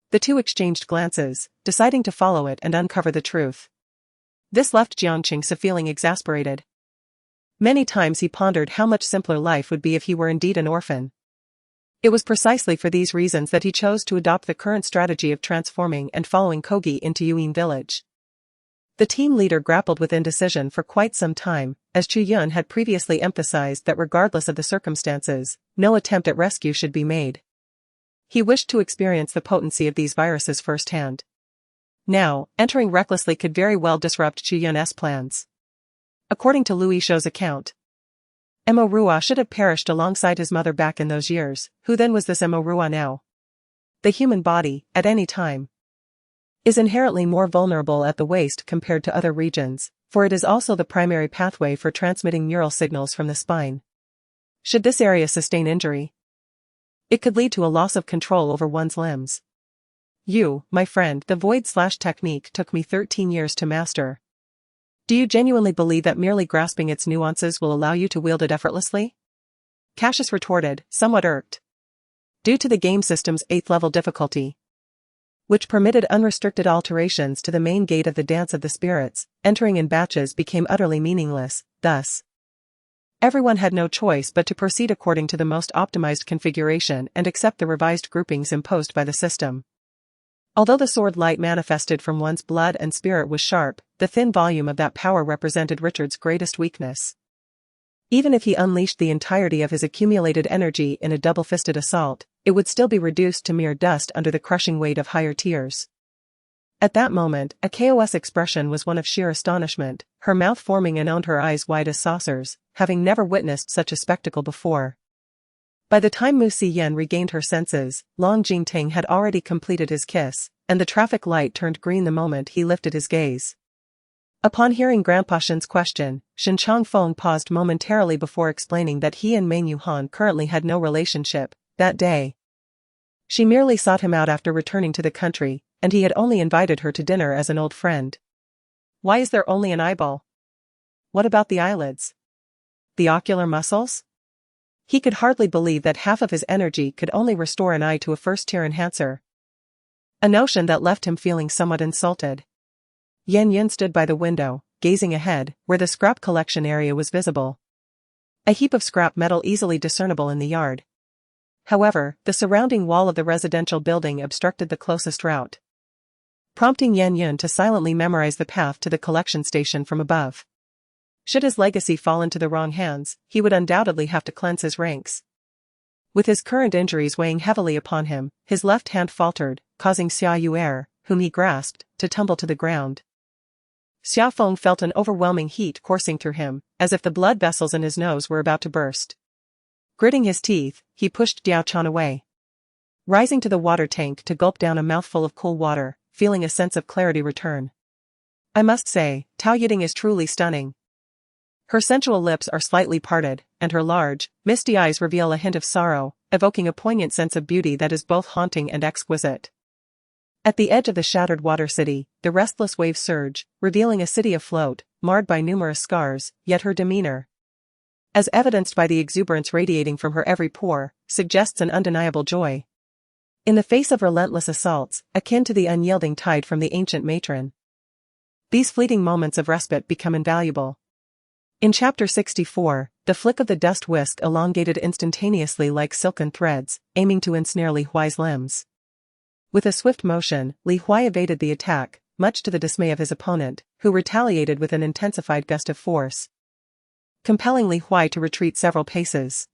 The two exchanged glances, deciding to follow it and uncover the truth. This left Jiang Qingsu feeling exasperated. Many times he pondered how much simpler life would be if he were indeed an orphan. It was precisely for these reasons that he chose to adopt the current strategy of transforming and following Kogi into Yuying village. The team leader grappled with indecision for quite some time, as Chu Yun had previously emphasized that regardless of the circumstances, no attempt at rescue should be made. He wished to experience the potency of these viruses firsthand. Now, entering recklessly could very well disrupt Chu Yun's plans. According to Lu Yishou's account, Emo Rua should have perished alongside his mother back in those years. Who then was this Emo Rua now? The human body, at any time, is inherently more vulnerable at the waist compared to other regions, for it is also the primary pathway for transmitting neural signals from the spine. Should this area sustain injury, it could lead to a loss of control over one's limbs. My friend, the void/technique took me 13 years to master. Do you genuinely believe that merely grasping its nuances will allow you to wield it effortlessly? Cassius retorted, somewhat irked. Due to the game system's 8th level difficulty, which permitted unrestricted alterations to the main gate of the Dance of the Spirits, entering in batches became utterly meaningless. Thus, everyone had no choice but to proceed according to the most optimized configuration and accept the revised groupings imposed by the system. Although the sword light manifested from one's blood and spirit was sharp, the thin volume of that power represented Richard's greatest weakness. Even if he unleashed the entirety of his accumulated energy in a double-fisted assault, it would still be reduced to mere dust under the crushing weight of higher tiers. At that moment, Akao's expression was one of sheer astonishment, her mouth forming and her eyes wide as saucers, having never witnessed such a spectacle before. By the time Mu Xiyan regained her senses, Long Jingting had already completed his kiss, and the traffic light turned green the moment he lifted his gaze. Upon hearing Grandpa Shen's question, Shen Changfeng paused momentarily before explaining that he and Meng Yuhan currently had no relationship. That day, she merely sought him out after returning to the country, and he had only invited her to dinner as an old friend. Why is there only an eyeball? What about the eyelids? The ocular muscles? He could hardly believe that half of his energy could only restore an eye to a first-tier enhancer. A notion that left him feeling somewhat insulted. Yan Yin stood by the window, gazing ahead, where the scrap collection area was visible. A heap of scrap metal easily discernible in the yard. However, the surrounding wall of the residential building obstructed the closest route, prompting Yan Yin to silently memorize the path to the collection station from above. Should his legacy fall into the wrong hands, he would undoubtedly have to cleanse his ranks. With his current injuries weighing heavily upon him, his left hand faltered, causing Xia Yuer, whom he grasped, to tumble to the ground. Xia Feng felt an overwhelming heat coursing through him, as if the blood vessels in his nose were about to burst. Gritting his teeth, he pushed Diao Chan away, rising to the water tank to gulp down a mouthful of cool water, feeling a sense of clarity return. I must say, Tao Yiding is truly stunning. Her sensual lips are slightly parted, and her large, misty eyes reveal a hint of sorrow, evoking a poignant sense of beauty that is both haunting and exquisite. At the edge of the shattered water city, the restless waves surge, revealing a city afloat, marred by numerous scars, yet her demeanor, as evidenced by the exuberance radiating from her every pore, suggests an undeniable joy. In the face of relentless assaults, akin to the unyielding tide from the ancient matron, these fleeting moments of respite become invaluable. In Chapter 64, the flick of the dust whisk elongated instantaneously like silken threads, aiming to ensnare Li Huai's limbs. With a swift motion, Li Huai evaded the attack, much to the dismay of his opponent, who retaliated with an intensified gust of force, compelling Li Huai to retreat several paces.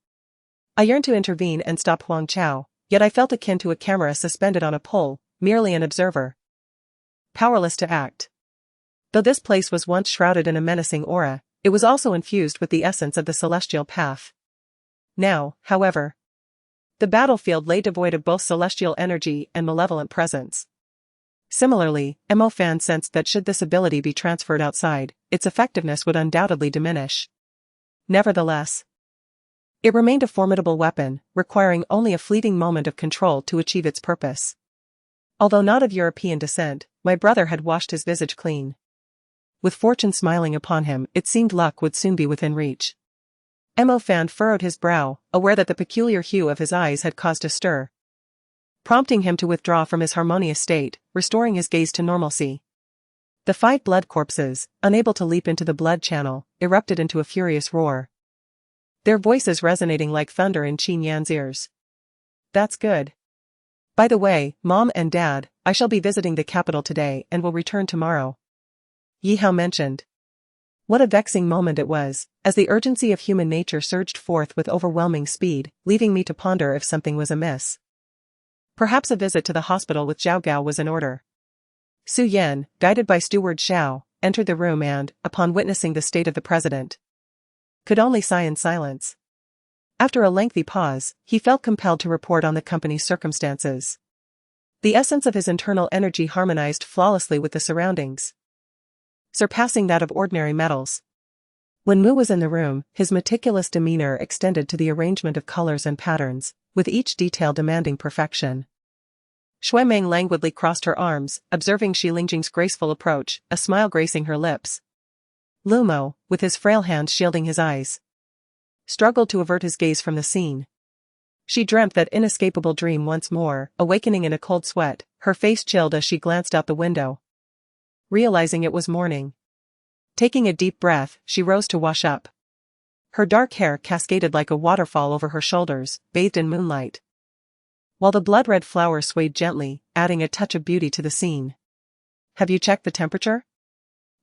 I yearned to intervene and stop Huang Chao, yet I felt akin to a camera suspended on a pole, merely an observer, powerless to act. Though this place was once shrouded in a menacing aura, it was also infused with the essence of the celestial path. Now, however, the battlefield lay devoid of both celestial energy and malevolent presence. Similarly, Mo Fan sensed that should this ability be transferred outside, its effectiveness would undoubtedly diminish. Nevertheless, it remained a formidable weapon, requiring only a fleeting moment of control to achieve its purpose. Although not of European descent, my brother had washed his visage clean. With fortune smiling upon him, it seemed luck would soon be within reach. Mo Fan furrowed his brow, aware that the peculiar hue of his eyes had caused a stir, prompting him to withdraw from his harmonious state, restoring his gaze to normalcy. The 5 blood corpses, unable to leap into the blood channel, erupted into a furious roar, their voices resonating like thunder in Qin Yan's ears. That's good. By the way, Mom and Dad, I shall be visiting the capital today and will return tomorrow, Yi Hao mentioned. What a vexing moment it was, as the urgency of human nature surged forth with overwhelming speed, leaving me to ponder if something was amiss. Perhaps a visit to the hospital with Zhao Gao was in order. Su Yan, guided by Steward Xiao, entered the room and, upon witnessing the state of the president, could only sigh in silence. After a lengthy pause, he felt compelled to report on the company's circumstances. The essence of his internal energy harmonized flawlessly with the surroundings, surpassing that of ordinary metals. When Mu was in the room, his meticulous demeanor extended to the arrangement of colors and patterns, with each detail demanding perfection. Shui Meng languidly crossed her arms, observing Shi Lingjing's graceful approach, a smile gracing her lips. Lu Mo, with his frail hands shielding his eyes, struggled to avert his gaze from the scene. She dreamt that inescapable dream once more, awakening in a cold sweat, her face chilled as she glanced out the window, realizing it was morning. Taking a deep breath, she rose to wash up. Her dark hair cascaded like a waterfall over her shoulders, bathed in moonlight, while the blood-red flowers swayed gently, adding a touch of beauty to the scene. Have you checked the temperature?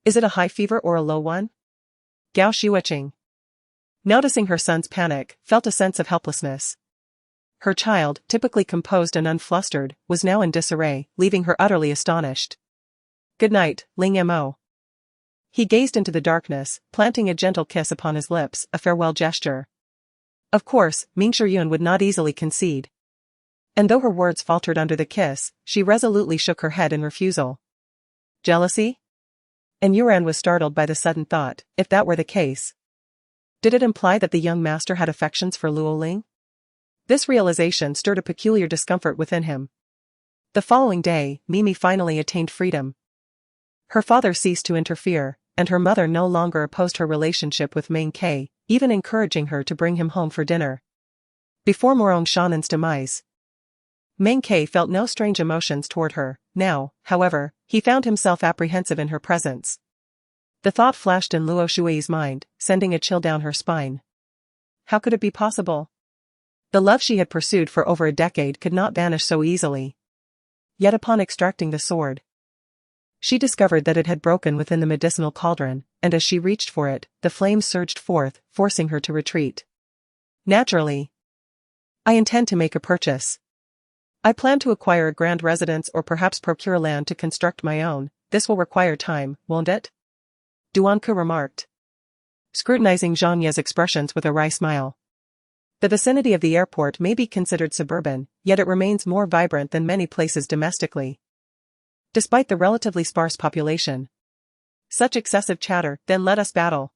Is it a high fever or a low one? Gao Xueqing, noticing her son's panic, felt a sense of helplessness. Her child, typically composed and unflustered, was now in disarray, leaving her utterly astonished. Good night, Ling Mo. He gazed into the darkness, planting a gentle kiss upon his lips, a farewell gesture. Of course, Ming Shiyun would not easily concede. And though her words faltered under the kiss, she resolutely shook her head in refusal. Jealousy? And Yuran was startled by the sudden thought, if that were the case. Did it imply that the young master had affections for Luo Ling? This realization stirred a peculiar discomfort within him. The following day, Mimi finally attained freedom. Her father ceased to interfere, and her mother no longer opposed her relationship with Meng Ke, even encouraging her to bring him home for dinner. Before Morong Shannon's demise, Meng Ke felt no strange emotions toward her. Now, however, he found himself apprehensive in her presence. The thought flashed in Luo Shui's mind, sending a chill down her spine. How could it be possible? The love she had pursued for over a decade could not vanish so easily. Yet upon extracting the sword, she discovered that it had broken within the medicinal cauldron, and as she reached for it, the flames surged forth, forcing her to retreat. Naturally, I intend to make a purchase. I plan to acquire a grand residence or perhaps procure land to construct my own. This will require time, won't it? Duanke remarked, scrutinizing Zhang Ye's expressions with a wry smile. The vicinity of the airport may be considered suburban, yet it remains more vibrant than many places domestically, despite the relatively sparse population. Such excessive chatter, then let us battle.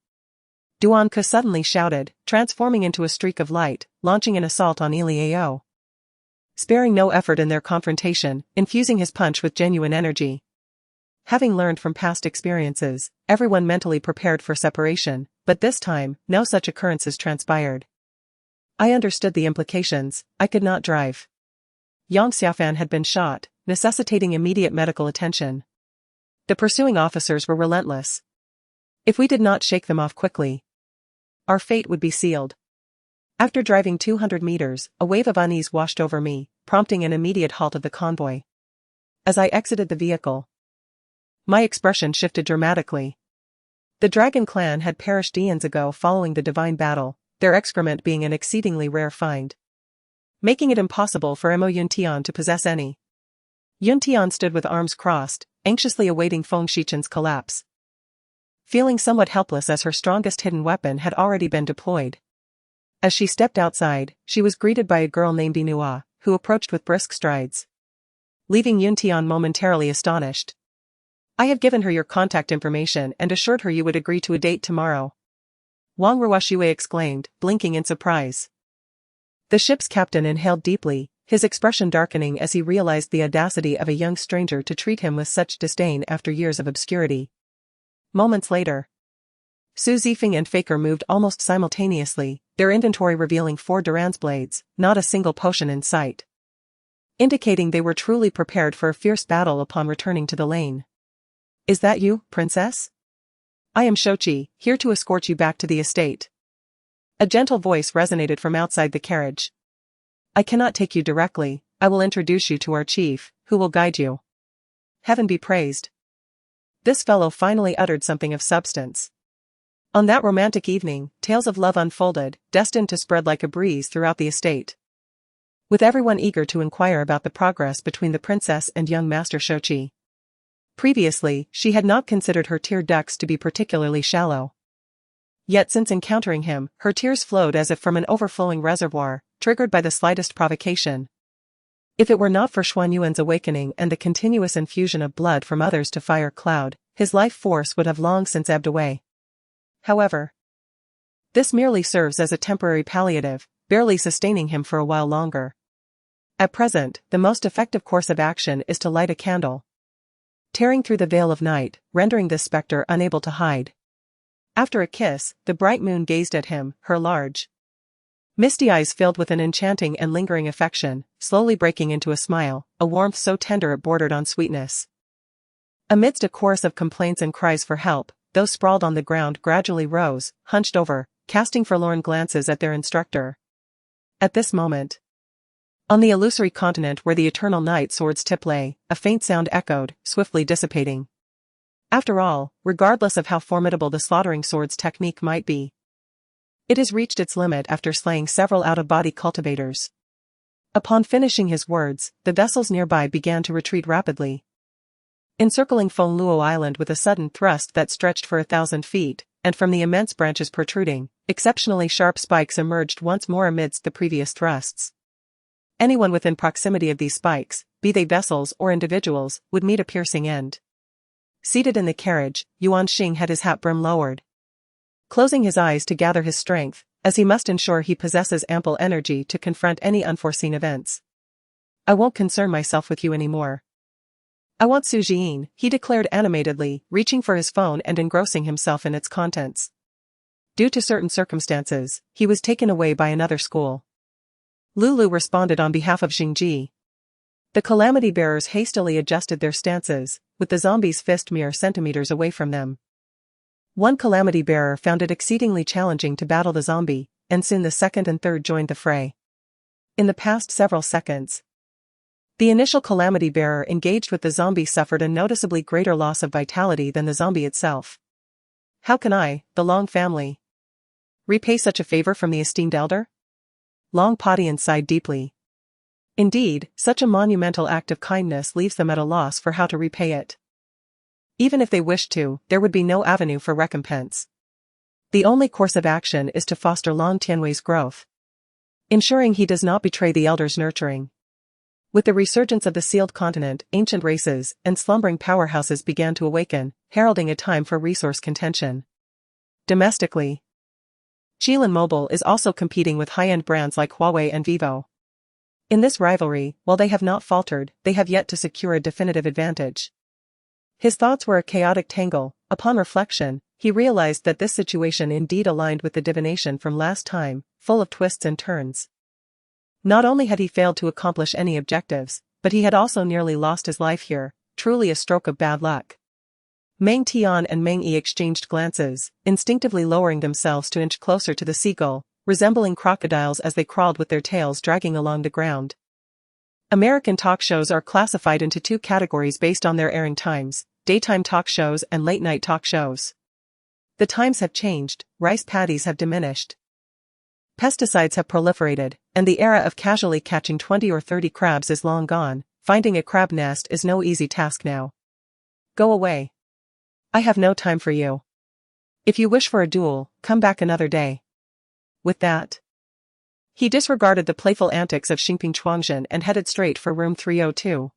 Duanke suddenly shouted, transforming into a streak of light, launching an assault on Iliao. sparing no effort in their confrontation, infusing his punch with genuine energy. Having learned from past experiences, everyone mentally prepared for separation, but this time, no such occurrences transpired. I understood the implications. I could not drive. Yang Xiaofan had been shot, necessitating immediate medical attention. The pursuing officers were relentless. If we did not shake them off quickly, our fate would be sealed. After driving 200 meters, a wave of unease washed over me, prompting an immediate halt of the convoy. As I exited the vehicle, my expression shifted dramatically. The Dragon clan had perished eons ago following the divine battle, their excrement being an exceedingly rare find, making it impossible for Mo Yuntian to possess any. Yuntian stood with arms crossed, anxiously awaiting Feng Shichen's collapse, feeling somewhat helpless as her strongest hidden weapon had already been deployed. As she stepped outside, she was greeted by a girl named Inua, who approached with brisk strides, leaving Yuntian momentarily astonished. I have given her your contact information and assured her you would agree to a date tomorrow. Wang Ruoxue exclaimed, blinking in surprise. The ship's captain inhaled deeply, his expression darkening as he realized the audacity of a young stranger to treat him with such disdain after years of obscurity. Moments later, Su Zifeng and Faker moved almost simultaneously, their inventory revealing 4 Duran's blades, not a single potion in sight, indicating they were truly prepared for a fierce battle upon returning to the lane. Is that you, princess? I am Xie Ci, here to escort you back to the estate. A gentle voice resonated from outside the carriage. I cannot take you directly, I will introduce you to our chief, who will guide you. Heaven be praised. This fellow finally uttered something of substance. On that romantic evening, tales of love unfolded, destined to spread like a breeze throughout the estate, with everyone eager to inquire about the progress between the princess and young master Xie Ci. Previously, she had not considered her tear ducts to be particularly shallow. Yet since encountering him, her tears flowed as if from an overflowing reservoir, triggered by the slightest provocation. If it were not for Xuanyuan's awakening and the continuous infusion of blood from others to fire Cloud, his life force would have long since ebbed away. However, this merely serves as a temporary palliative, barely sustaining him for a while longer. At present, the most effective course of action is to light a candle, tearing through the veil of night, rendering this specter unable to hide. After a kiss, the bright moon gazed at him, her large, misty eyes filled with an enchanting and lingering affection, slowly breaking into a smile, a warmth so tender it bordered on sweetness. Amidst a chorus of complaints and cries for help, those sprawled on the ground gradually rose, hunched over, casting forlorn glances at their instructor. At this moment, on the illusory continent where the eternal night sword's tip lay, a faint sound echoed, swiftly dissipating. After all, regardless of how formidable the slaughtering sword's technique might be, it has reached its limit after slaying several out-of-body cultivators. Upon finishing his words, the vessels nearby began to retreat rapidly, encircling Feng Luo Island with a sudden thrust that stretched for 1,000 feet, and from the immense branches protruding, exceptionally sharp spikes emerged once more amidst the previous thrusts. Anyone within proximity of these spikes, be they vessels or individuals, would meet a piercing end. Seated in the carriage, Yuan Xing had his hat brim lowered, closing his eyes to gather his strength, as he must ensure he possesses ample energy to confront any unforeseen events. I won't concern myself with you anymore. I want Su Jian, he declared animatedly, reaching for his phone and engrossing himself in its contents. Due to certain circumstances, he was taken away by another school. Lulu responded on behalf of Xingji. The calamity bearers hastily adjusted their stances, with the zombie's fist mere centimeters away from them. One calamity bearer found it exceedingly challenging to battle the zombie, and soon the second and third joined the fray. In the past several seconds, the initial calamity bearer engaged with the zombie suffered a noticeably greater loss of vitality than the zombie itself. How can I, the Long family, repay such a favor from the esteemed elder? Long Padian sighed deeply. Indeed, such a monumental act of kindness leaves them at a loss for how to repay it. Even if they wished to, there would be no avenue for recompense. The only course of action is to foster Long Tianwei's growth, ensuring he does not betray the elder's nurturing. With the resurgence of the sealed continent, ancient races and slumbering powerhouses began to awaken, heralding a time for resource contention. Domestically, Qilin Mobile is also competing with high-end brands like Huawei and Vivo. In this rivalry, while they have not faltered, they have yet to secure a definitive advantage. His thoughts were a chaotic tangle. Upon reflection, he realized that this situation indeed aligned with the divination from last time, full of twists and turns. Not only had he failed to accomplish any objectives, but he had also nearly lost his life here, truly a stroke of bad luck. Meng Tian and Meng Yi exchanged glances, instinctively lowering themselves to inch closer to the seagull, resembling crocodiles as they crawled with their tails dragging along the ground. American talk shows are classified into two categories based on their airing times: daytime talk shows and late-night talk shows. The times have changed, rice paddies have diminished. Pesticides have proliferated, and the era of casually catching 20 or 30 crabs is long gone. Finding a crab nest is no easy task now. Go away. I have no time for you. If you wish for a duel, come back another day. With that, he disregarded the playful antics of Xingping Chuangzhen and headed straight for room 302.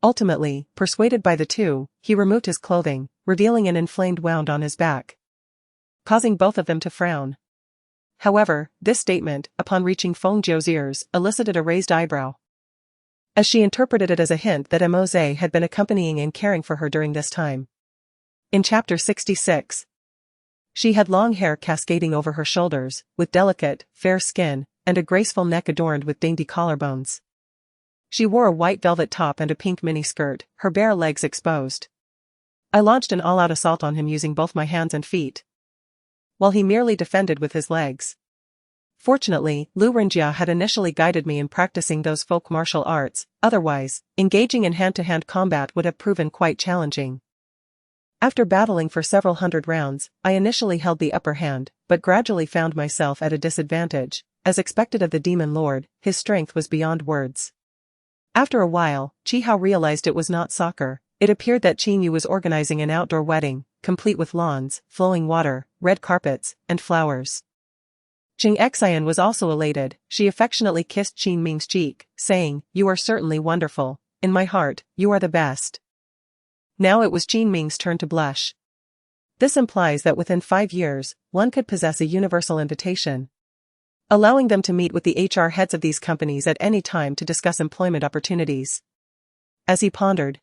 Ultimately, persuaded by the two, he removed his clothing, revealing an inflamed wound on his back, causing both of them to frown. However, this statement, upon reaching Feng Jiu's ears, elicited a raised eyebrow, as she interpreted it as a hint that Mose had been accompanying and caring for her during this time. In Chapter 66, she had long hair cascading over her shoulders, with delicate, fair skin, and a graceful neck adorned with dainty collarbones. She wore a white velvet top and a pink miniskirt, her bare legs exposed. I launched an all-out assault on him using both my hands and feet, while he merely defended with his legs. Fortunately, Lu Renjia had initially guided me in practicing those folk martial arts, otherwise, engaging in hand-to-hand combat would have proven quite challenging. After battling for several hundred rounds, I initially held the upper hand, but gradually found myself at a disadvantage. As expected of the demon lord, his strength was beyond words. After a while, Qi Hao realized it was not soccer. It appeared that Qin Yu was organizing an outdoor wedding, complete with lawns, flowing water, red carpets, and flowers. Jing Xian was also elated. She affectionately kissed Qin Ming's cheek, saying, "You are certainly wonderful. In my heart, you are the best." Now it was Qin Ming's turn to blush. This implies that within 5 years, one could possess a universal invitation, allowing them to meet with the HR heads of these companies at any time to discuss employment opportunities. As he pondered,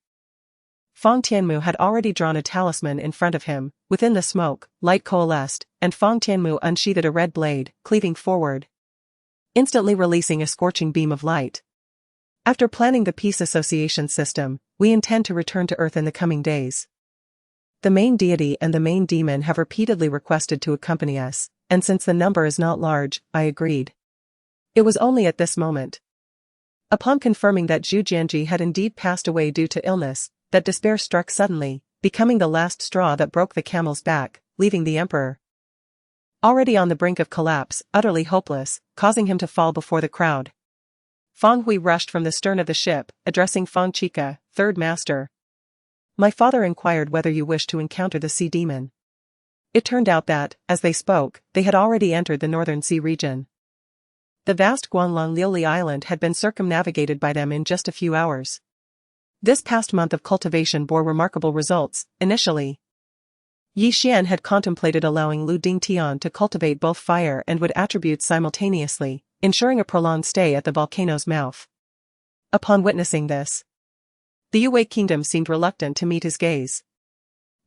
Fang Tianmu had already drawn a talisman in front of him. Within the smoke, light coalesced, and Fang Tianmu unsheathed a red blade, cleaving forward, instantly releasing a scorching beam of light. After planning the peace association system, we intend to return to Earth in the coming days. The main deity and the main demon have repeatedly requested to accompany us, and since the number is not large, I agreed. It was only at this moment, upon confirming that Zhu Jianji had indeed passed away due to illness, that despair struck suddenly, becoming the last straw that broke the camel's back, leaving the emperor already on the brink of collapse, utterly hopeless, causing him to fall before the crowd. Fang Hui rushed from the stern of the ship, addressing Fang Chica, third master. My father inquired whether you wished to encounter the sea demon. It turned out that, as they spoke, they had already entered the northern sea region. The vast Guanlong Liuli Island had been circumnavigated by them in just a few hours. This past month of cultivation bore remarkable results. Initially, Yi Xian had contemplated allowing Lu Dingtian to cultivate both fire and wood attributes simultaneously, ensuring a prolonged stay at the volcano's mouth. Upon witnessing this, the Yue kingdom seemed reluctant to meet his gaze.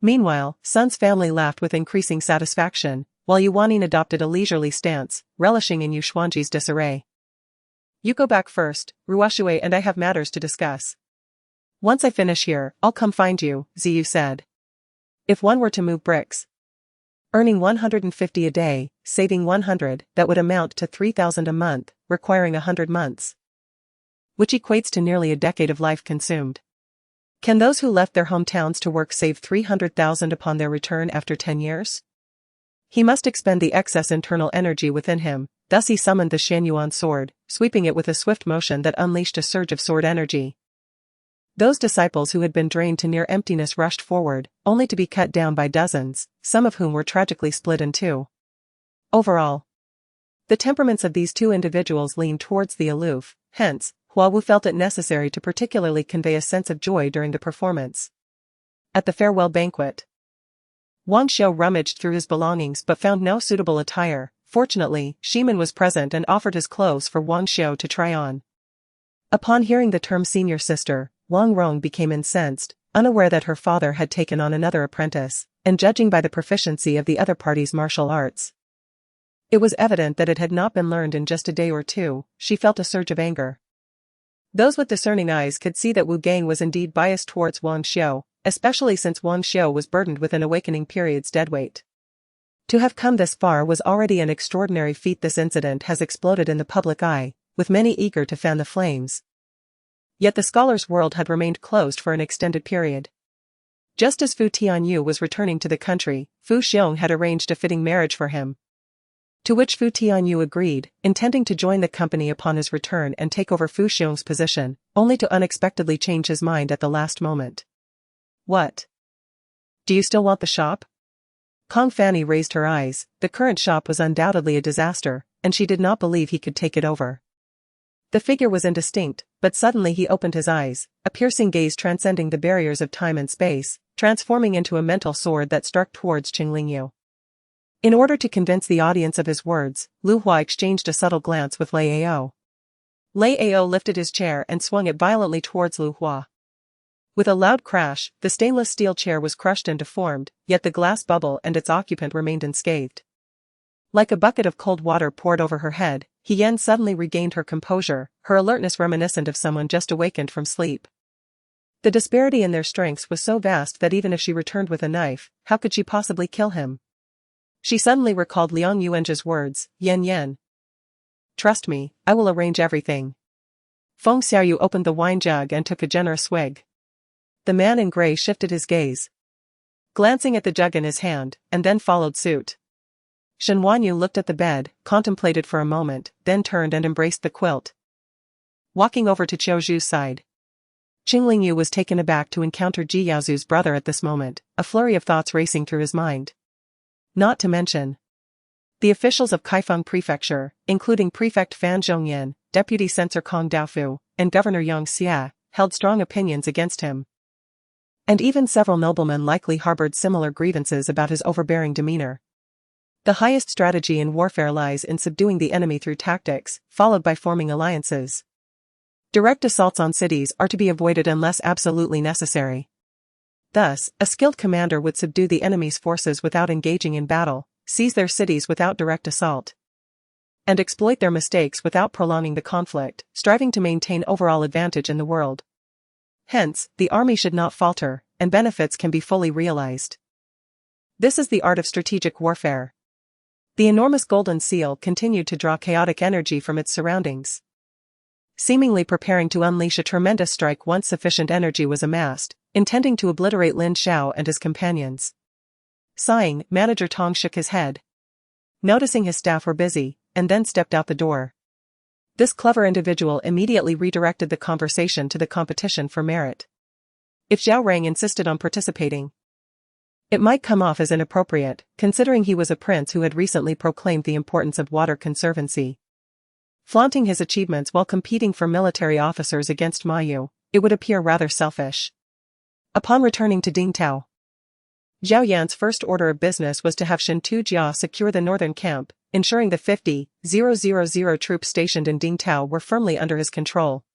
Meanwhile, Sun's family laughed with increasing satisfaction, while Yuanin adopted a leisurely stance, relishing in Yu Xuanji's disarray. You go back first, Ruoxue and I have matters to discuss. Once I finish here, I'll come find you, Ziyu said. If one were to move bricks, earning 150 a day, saving 100, that would amount to 3,000 a month, requiring 100 months, which equates to nearly a decade of life consumed. Can those who left their hometowns to work save 300,000 upon their return after 10 years? He must expend the excess internal energy within him. Thus he summoned the Shan sword, sweeping it with a swift motion that unleashed a surge of sword energy. Those disciples who had been drained to near emptiness rushed forward, only to be cut down by dozens, some of whom were tragically split in two. Overall, the temperaments of these two individuals leaned towards the aloof, hence, Huawu felt it necessary to particularly convey a sense of joy during the performance. At the farewell banquet, Wang Xiu rummaged through his belongings but found no suitable attire. Fortunately, Shiman was present and offered his clothes for Wang Xiu to try on. Upon hearing the term senior sister, Wang Rong became incensed, unaware that her father had taken on another apprentice, and judging by the proficiency of the other party's martial arts. It was evident that it had not been learned in just a day or two. She felt a surge of anger. Those with discerning eyes could see that Wu Gang was indeed biased towards Wang Xiu, especially since Wang Xiu was burdened with an awakening period's deadweight. To have come this far was already an extraordinary feat. This incident has exploded in the public eye, with many eager to fan the flames. Yet the scholar's world had remained closed for an extended period. Just as Fu Tianyu was returning to the country, Fu Xiong had arranged a fitting marriage for him. To which Fu Tianyu agreed, intending to join the company upon his return and take over Fu Xiong's position, only to unexpectedly change his mind at the last moment. What? Do you still want the shop? Kong Fanny raised her eyes. The current shop was undoubtedly a disaster, and she did not believe he could take it over. The figure was indistinct, but suddenly he opened his eyes, a piercing gaze transcending the barriers of time and space, transforming into a mental sword that struck towards Qinglingyu. In order to convince the audience of his words, Lu Hua exchanged a subtle glance with Lei Ao. Lei Ao lifted his chair and swung it violently towards Lu Hua. With a loud crash, the stainless steel chair was crushed and deformed, yet the glass bubble and its occupant remained unscathed. Like a bucket of cold water poured over her head, Yan suddenly regained her composure, her alertness reminiscent of someone just awakened from sleep. The disparity in their strengths was so vast that even if she returned with a knife, how could she possibly kill him? She suddenly recalled Liang Yuanzhe's words, Yan. Trust me, I will arrange everything. Feng Xiaoyu opened the wine jug and took a generous swig. The man in gray shifted his gaze, glancing at the jug in his hand, and then followed suit. Shen Wanyu looked at the bed, contemplated for a moment, then turned and embraced the quilt. Walking over to Qiu Zhu's side, Qinglingyu was taken aback to encounter Ji Yaozu's brother at this moment, a flurry of thoughts racing through his mind. Not to mention the officials of Kaifeng Prefecture, including Prefect Fan Zhongyan, Deputy Censor Kong Daofu, and Governor Yang Xia, held strong opinions against him. And even several noblemen likely harbored similar grievances about his overbearing demeanor. The highest strategy in warfare lies in subduing the enemy through tactics, followed by forming alliances. Direct assaults on cities are to be avoided unless absolutely necessary. Thus, a skilled commander would subdue the enemy's forces without engaging in battle, seize their cities without direct assault, and exploit their mistakes without prolonging the conflict, striving to maintain overall advantage in the world. Hence, the army should not falter, and benefits can be fully realized. This is the art of strategic warfare. The enormous golden seal continued to draw chaotic energy from its surroundings, seemingly preparing to unleash a tremendous strike once sufficient energy was amassed, intending to obliterate Lin Xiao and his companions. Sighing, Manager Tong shook his head, noticing his staff were busy, and then stepped out the door. This clever individual immediately redirected the conversation to the competition for merit. If Zhao Rang insisted on participating, it might come off as inappropriate, considering he was a prince who had recently proclaimed the importance of water conservancy. Flaunting his achievements while competing for military officers against Ma Yu, it would appear rather selfish. Upon returning to Dingtao, Zhao Yan's first order of business was to have Shen Tujia secure the northern camp, ensuring the 50,000 troops stationed in Dingtao were firmly under his control.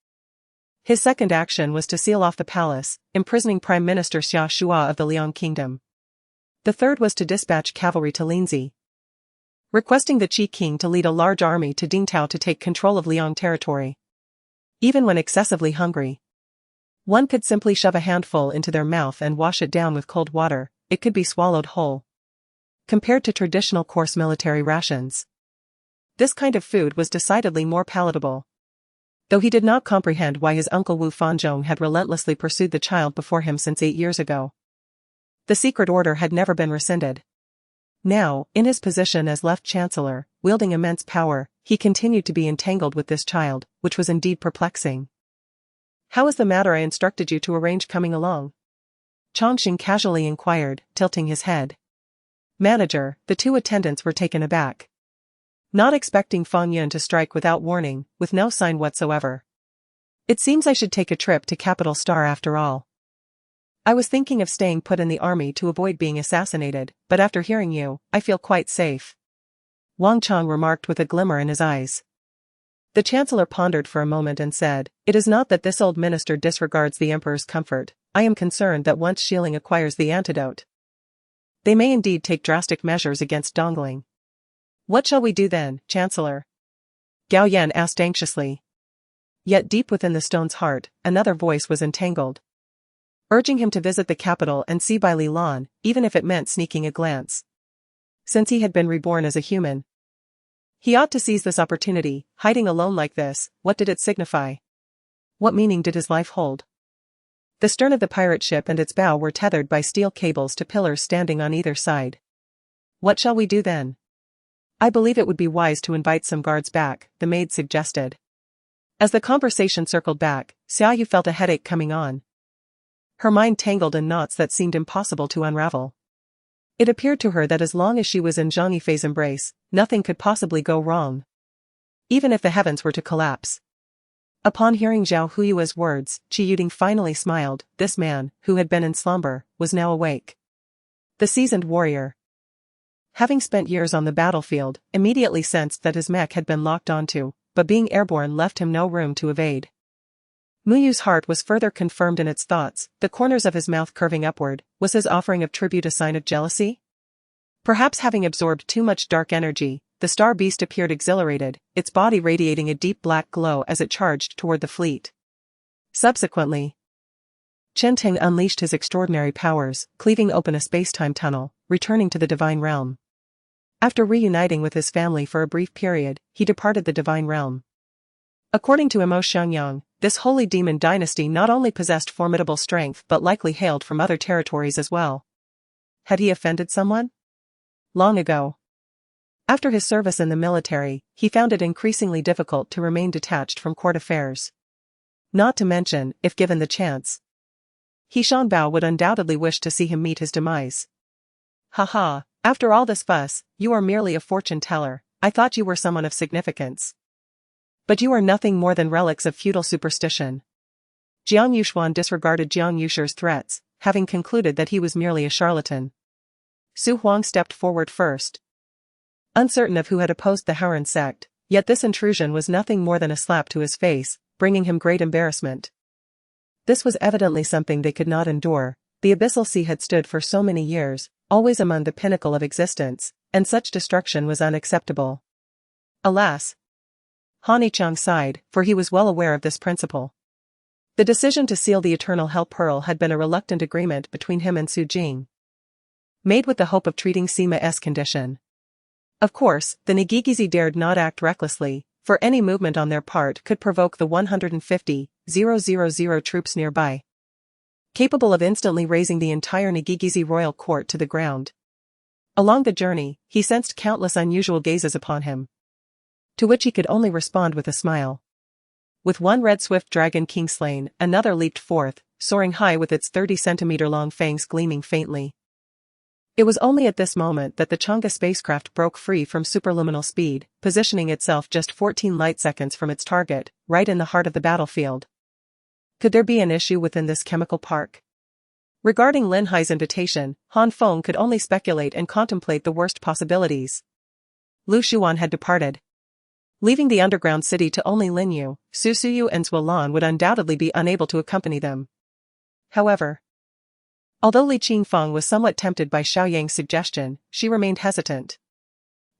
His second action was to seal off the palace, imprisoning Prime Minister Xia Shua of the Liang Kingdom. The third was to dispatch cavalry to Linzi, requesting the Qi King to lead a large army to Dingtao to take control of Liang territory. Even when excessively hungry, one could simply shove a handful into their mouth and wash it down with cold water. It could be swallowed whole. Compared to traditional coarse military rations, this kind of food was decidedly more palatable. Though he did not comprehend why his uncle Wu Fanzhong had relentlessly pursued the child before him since 8 years ago. The secret order had never been rescinded. Now, in his position as left chancellor, wielding immense power, he continued to be entangled with this child, which was indeed perplexing. How is the matter I instructed you to arrange coming along? Chongqing casually inquired, tilting his head. Manager, the two attendants were taken aback, not expecting Fang Yun to strike without warning, with no sign whatsoever. It seems I should take a trip to Capital Star after all. I was thinking of staying put in the army to avoid being assassinated, but after hearing you, I feel quite safe. Wang Chang remarked with a glimmer in his eyes. The chancellor pondered for a moment and said, "It is not that this old minister disregards the emperor's comfort. I am concerned that once Shilling acquires the antidote, they may indeed take drastic measures against Dongling." "What shall we do then, Chancellor?" Gao Yan asked anxiously. Yet deep within the stone's heart, another voice was entangled, urging him to visit the capital and see Bai Li Lan, even if it meant sneaking a glance. Since he had been reborn as a human, he ought to seize this opportunity. Hiding alone like this, what did it signify? What meaning did his life hold? The stern of the pirate ship and its bow were tethered by steel cables to pillars standing on either side. "What shall we do then?" "I believe it would be wise to invite some guards back," the maid suggested. As the conversation circled back, Xie Ci felt a headache coming on. Her mind tangled in knots that seemed impossible to unravel. It appeared to her that as long as she was in Zhang Yifei's embrace, nothing could possibly go wrong, even if the heavens were to collapse. Upon hearing Zhao Huyua's words, Qi Yuding finally smiled. This man, who had been in slumber, was now awake. The seasoned warrior, having spent years on the battlefield, immediately sensed that his mech had been locked onto, but being airborne left him no room to evade. Muyu's heart was further confirmed in its thoughts, the corners of his mouth curving upward. Was his offering of tribute a sign of jealousy? Perhaps having absorbed too much dark energy, the star beast appeared exhilarated, its body radiating a deep black glow as it charged toward the fleet. Subsequently, Chen Ting unleashed his extraordinary powers, cleaving open a space-time tunnel, returning to the divine realm. After reuniting with his family for a brief period, he departed the divine realm. According to Emo Xiangyang, this holy demon dynasty not only possessed formidable strength but likely hailed from other territories as well. Had he offended someone? Long ago. After his service in the military, he found it increasingly difficult to remain detached from court affairs. Not to mention, if given the chance, He Shanbao would undoubtedly wish to see him meet his demise. "Haha, after all this fuss, you are merely a fortune teller. I thought you were someone of significance. But you are nothing more than relics of feudal superstition." Jiang Yuxuan disregarded Jiang Yusher's threats, having concluded that he was merely a charlatan. Su Huang stepped forward first, uncertain of who had opposed the Haoran sect, yet this intrusion was nothing more than a slap to his face, bringing him great embarrassment. This was evidently something they could not endure. The Abyssal Sea had stood for so many years, always among the pinnacle of existence, and such destruction was unacceptable. Alas! Han Yichang sighed, for he was well aware of this principle. The decision to seal the Eternal Hell Pearl had been a reluctant agreement between him and Su Jing, made with the hope of treating Sima's condition. Of course, the Nigigizi dared not act recklessly, for any movement on their part could provoke the 150,000 troops nearby, capable of instantly razing the entire Nigigizi royal court to the ground. Along the journey, he sensed countless unusual gazes upon him, to which he could only respond with a smile. With one red swift dragon king slain, another leaped forth, soaring high with its 30-centimeter-long fangs gleaming faintly. It was only at this moment that the Chang'e spacecraft broke free from superluminal speed, positioning itself just 14 light-seconds from its target, right in the heart of the battlefield. Could there be an issue within this chemical park? Regarding Lin Hai's invitation, Han Feng could only speculate and contemplate the worst possibilities. Lu Xuan had departed, leaving the underground city to only Lin Yu. Su Suyu and Zuolan would undoubtedly be unable to accompany them. However, although Li Qingfeng was somewhat tempted by Xiaoyang's suggestion, she remained hesitant.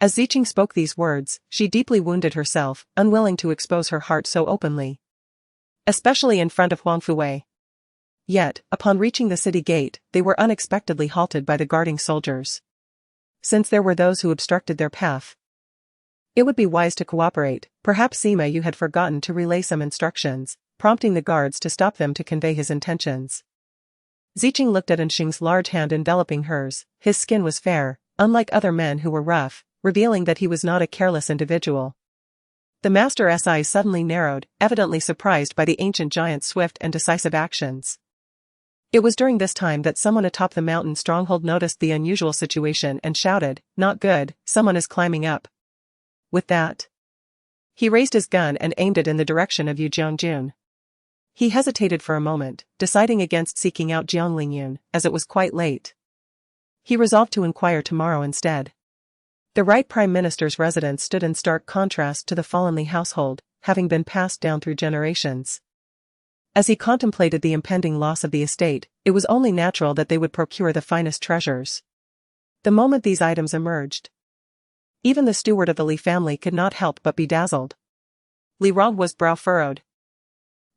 As Ziqing spoke these words, she deeply wounded herself, unwilling to expose her heart so openly, especially in front of Huang Fuwei. Yet, upon reaching the city gate, they were unexpectedly halted by the guarding soldiers. Since there were those who obstructed their path, it would be wise to cooperate. Perhaps Sima Yu had forgotten to relay some instructions, prompting the guards to stop them to convey his intentions. Ziqing looked at Anxing's large hand enveloping hers. His skin was fair, unlike other men who were rough, revealing that he was not a careless individual. The master's eyes suddenly narrowed, evidently surprised by the ancient giant's swift and decisive actions. It was during this time that someone atop the mountain stronghold noticed the unusual situation and shouted, "Not good, someone is climbing up." With that, he raised his gun and aimed it in the direction of Yu Jiangjun. He hesitated for a moment, deciding against seeking out Jiang Lingyun, as it was quite late. He resolved to inquire tomorrow instead. The Right Prime Minister's residence stood in stark contrast to the fallen Li household, having been passed down through generations. As he contemplated the impending loss of the estate, it was only natural that they would procure the finest treasures. The moment these items emerged, even the steward of the Li family could not help but be dazzled. Li Rong was brow furrowed.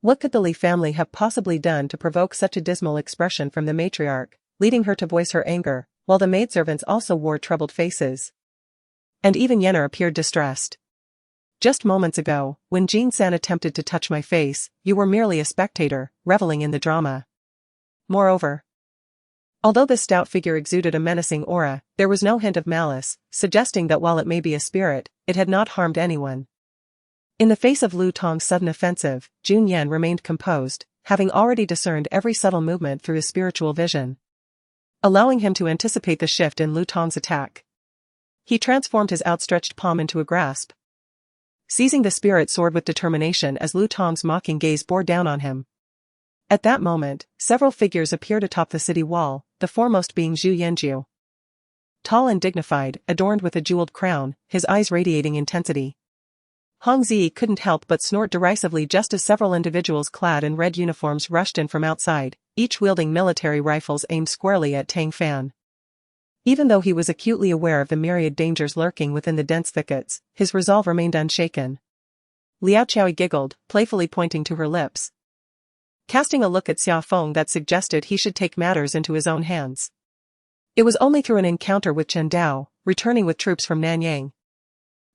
What could the Li family have possibly done to provoke such a dismal expression from the matriarch, leading her to voice her anger, while the maidservants also wore troubled faces? And even Yenner appeared distressed. Just moments ago, when Jin-san attempted to touch my face, you were merely a spectator, reveling in the drama. Moreover, although the stout figure exuded a menacing aura, there was no hint of malice, suggesting that while it may be a spirit, it had not harmed anyone. In the face of Lu Tong's sudden offensive, Jun Yan remained composed, having already discerned every subtle movement through his spiritual vision, allowing him to anticipate the shift in Lu Tong's attack. He transformed his outstretched palm into a grasp, seizing the spirit sword with determination as Lu Tong's mocking gaze bore down on him. At that moment, several figures appeared atop the city wall, the foremost being Zhu Yanjiu. Tall and dignified, adorned with a jeweled crown, his eyes radiating intensity. Hong Zi couldn't help but snort derisively just as several individuals clad in red uniforms rushed in from outside, each wielding military rifles aimed squarely at Tang Fan. Even though he was acutely aware of the myriad dangers lurking within the dense thickets, his resolve remained unshaken. Liao Qiaoyi giggled, playfully pointing to her lips, casting a look at Xia Feng that suggested he should take matters into his own hands. It was only through an encounter with Chen Dao, returning with troops from Nanyang,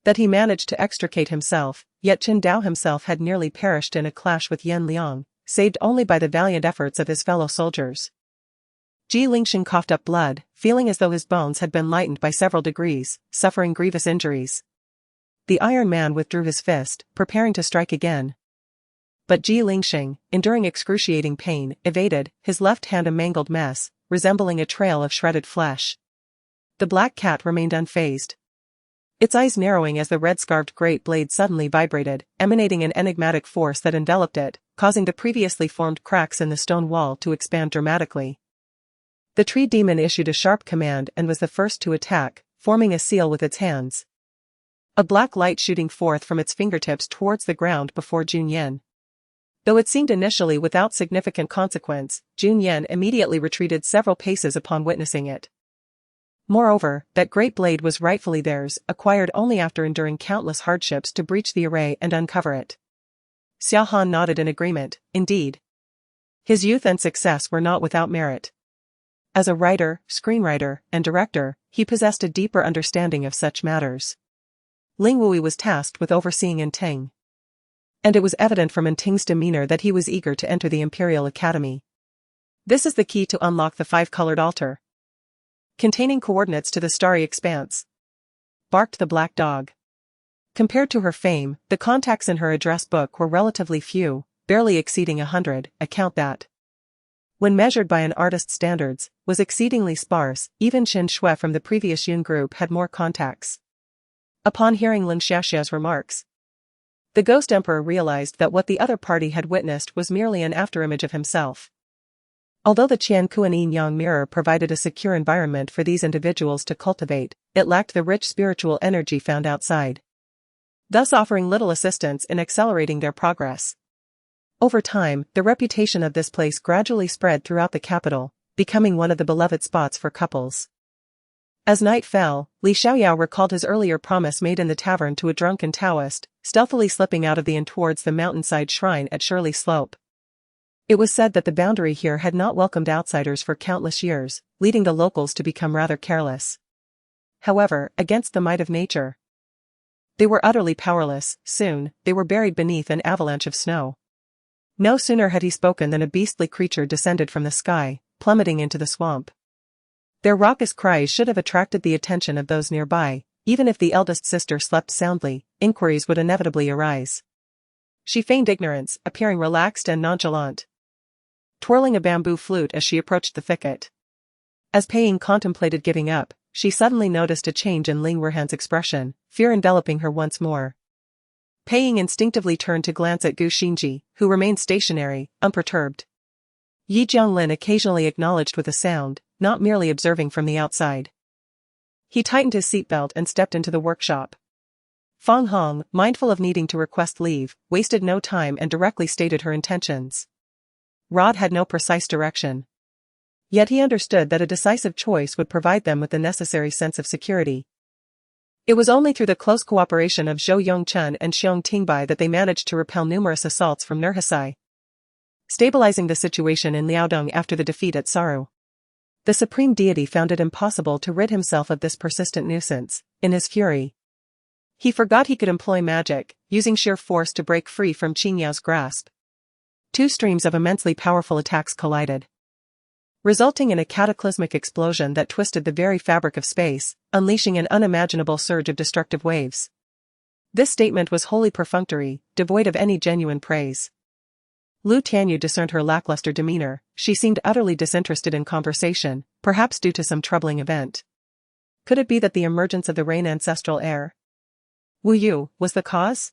that he managed to extricate himself, yet Chen Dao himself had nearly perished in a clash with Yan Liang, saved only by the valiant efforts of his fellow soldiers. Ji Lingxing coughed up blood, feeling as though his bones had been lightened by several degrees, suffering grievous injuries. The Iron Man withdrew his fist, preparing to strike again. But Ji Lingxing, enduring excruciating pain, evaded, his left hand a mangled mess, resembling a trail of shredded flesh. The black cat remained unfazed, its eyes narrowing as the red-scarved great blade suddenly vibrated, emanating an enigmatic force that enveloped it, causing the previously formed cracks in the stone wall to expand dramatically. The tree demon issued a sharp command and was the first to attack, forming a seal with its hands, a black light shooting forth from its fingertips towards the ground before Jun Yan. Though it seemed initially without significant consequence, Jun Yan immediately retreated several paces upon witnessing it. Moreover, that great blade was rightfully theirs, acquired only after enduring countless hardships to breach the array and uncover it. Xia Han nodded in agreement, indeed. His youth and success were not without merit. As a writer, screenwriter, and director, he possessed a deeper understanding of such matters. Ling Wui was tasked with overseeing Enting, and it was evident from Enting's demeanor that he was eager to enter the Imperial Academy. This is the key to unlock the five-colored altar, containing coordinates to the starry expanse, barked the black dog. Compared to her fame, the contacts in her address book were relatively few, barely exceeding 100, a count that, when measured by an artist's standards, was exceedingly sparse. Even Qin Shui from the previous Yun group had more contacts. Upon hearing Lin Xiaxia's remarks, the Ghost Emperor realized that what the other party had witnessed was merely an afterimage of himself. Although the Qian Kuan Yin Yang mirror provided a secure environment for these individuals to cultivate, it lacked the rich spiritual energy found outside, thus offering little assistance in accelerating their progress. Over time, the reputation of this place gradually spread throughout the capital, becoming one of the beloved spots for couples. As night fell, Li Xiaoyao recalled his earlier promise made in the tavern to a drunken Taoist, stealthily slipping out of the inn towards the mountainside shrine at Shirley Slope. It was said that the boundary here had not welcomed outsiders for countless years, leading the locals to become rather careless. However, against the might of nature, they were utterly powerless. Soon, they were buried beneath an avalanche of snow. No sooner had he spoken than a beastly creature descended from the sky, plummeting into the swamp. Their raucous cries should have attracted the attention of those nearby. Even if the eldest sister slept soundly, inquiries would inevitably arise. She feigned ignorance, appearing relaxed and nonchalant, twirling a bamboo flute as she approached the thicket. As Pei Ying contemplated giving up, she suddenly noticed a change in Ling Wuhan's expression, fear enveloping her once more. Pei Ying instinctively turned to glance at Gu Xinji, who remained stationary, unperturbed. Yi Jianglin occasionally acknowledged with a sound, not merely observing from the outside. He tightened his seatbelt and stepped into the workshop. Fang Hong, mindful of needing to request leave, wasted no time and directly stated her intentions. Rod had no precise direction. Yet he understood that a decisive choice would provide them with the necessary sense of security. It was only through the close cooperation of Zhou Yongchun and Xiong Tingbai that they managed to repel numerous assaults from Nurhasai, stabilizing the situation in Liaodong after the defeat at Saru. The supreme deity found it impossible to rid himself of this persistent nuisance. In his fury, he forgot he could employ magic, using sheer force to break free from Qingyao's grasp. Two streams of immensely powerful attacks collided, resulting in a cataclysmic explosion that twisted the very fabric of space, unleashing an unimaginable surge of destructive waves. This statement was wholly perfunctory, devoid of any genuine praise. Lu Tianyu discerned her lackluster demeanor. She seemed utterly disinterested in conversation, perhaps due to some troubling event. Could it be that the emergence of the Rain ancestral heir, Wu Yu, was the cause?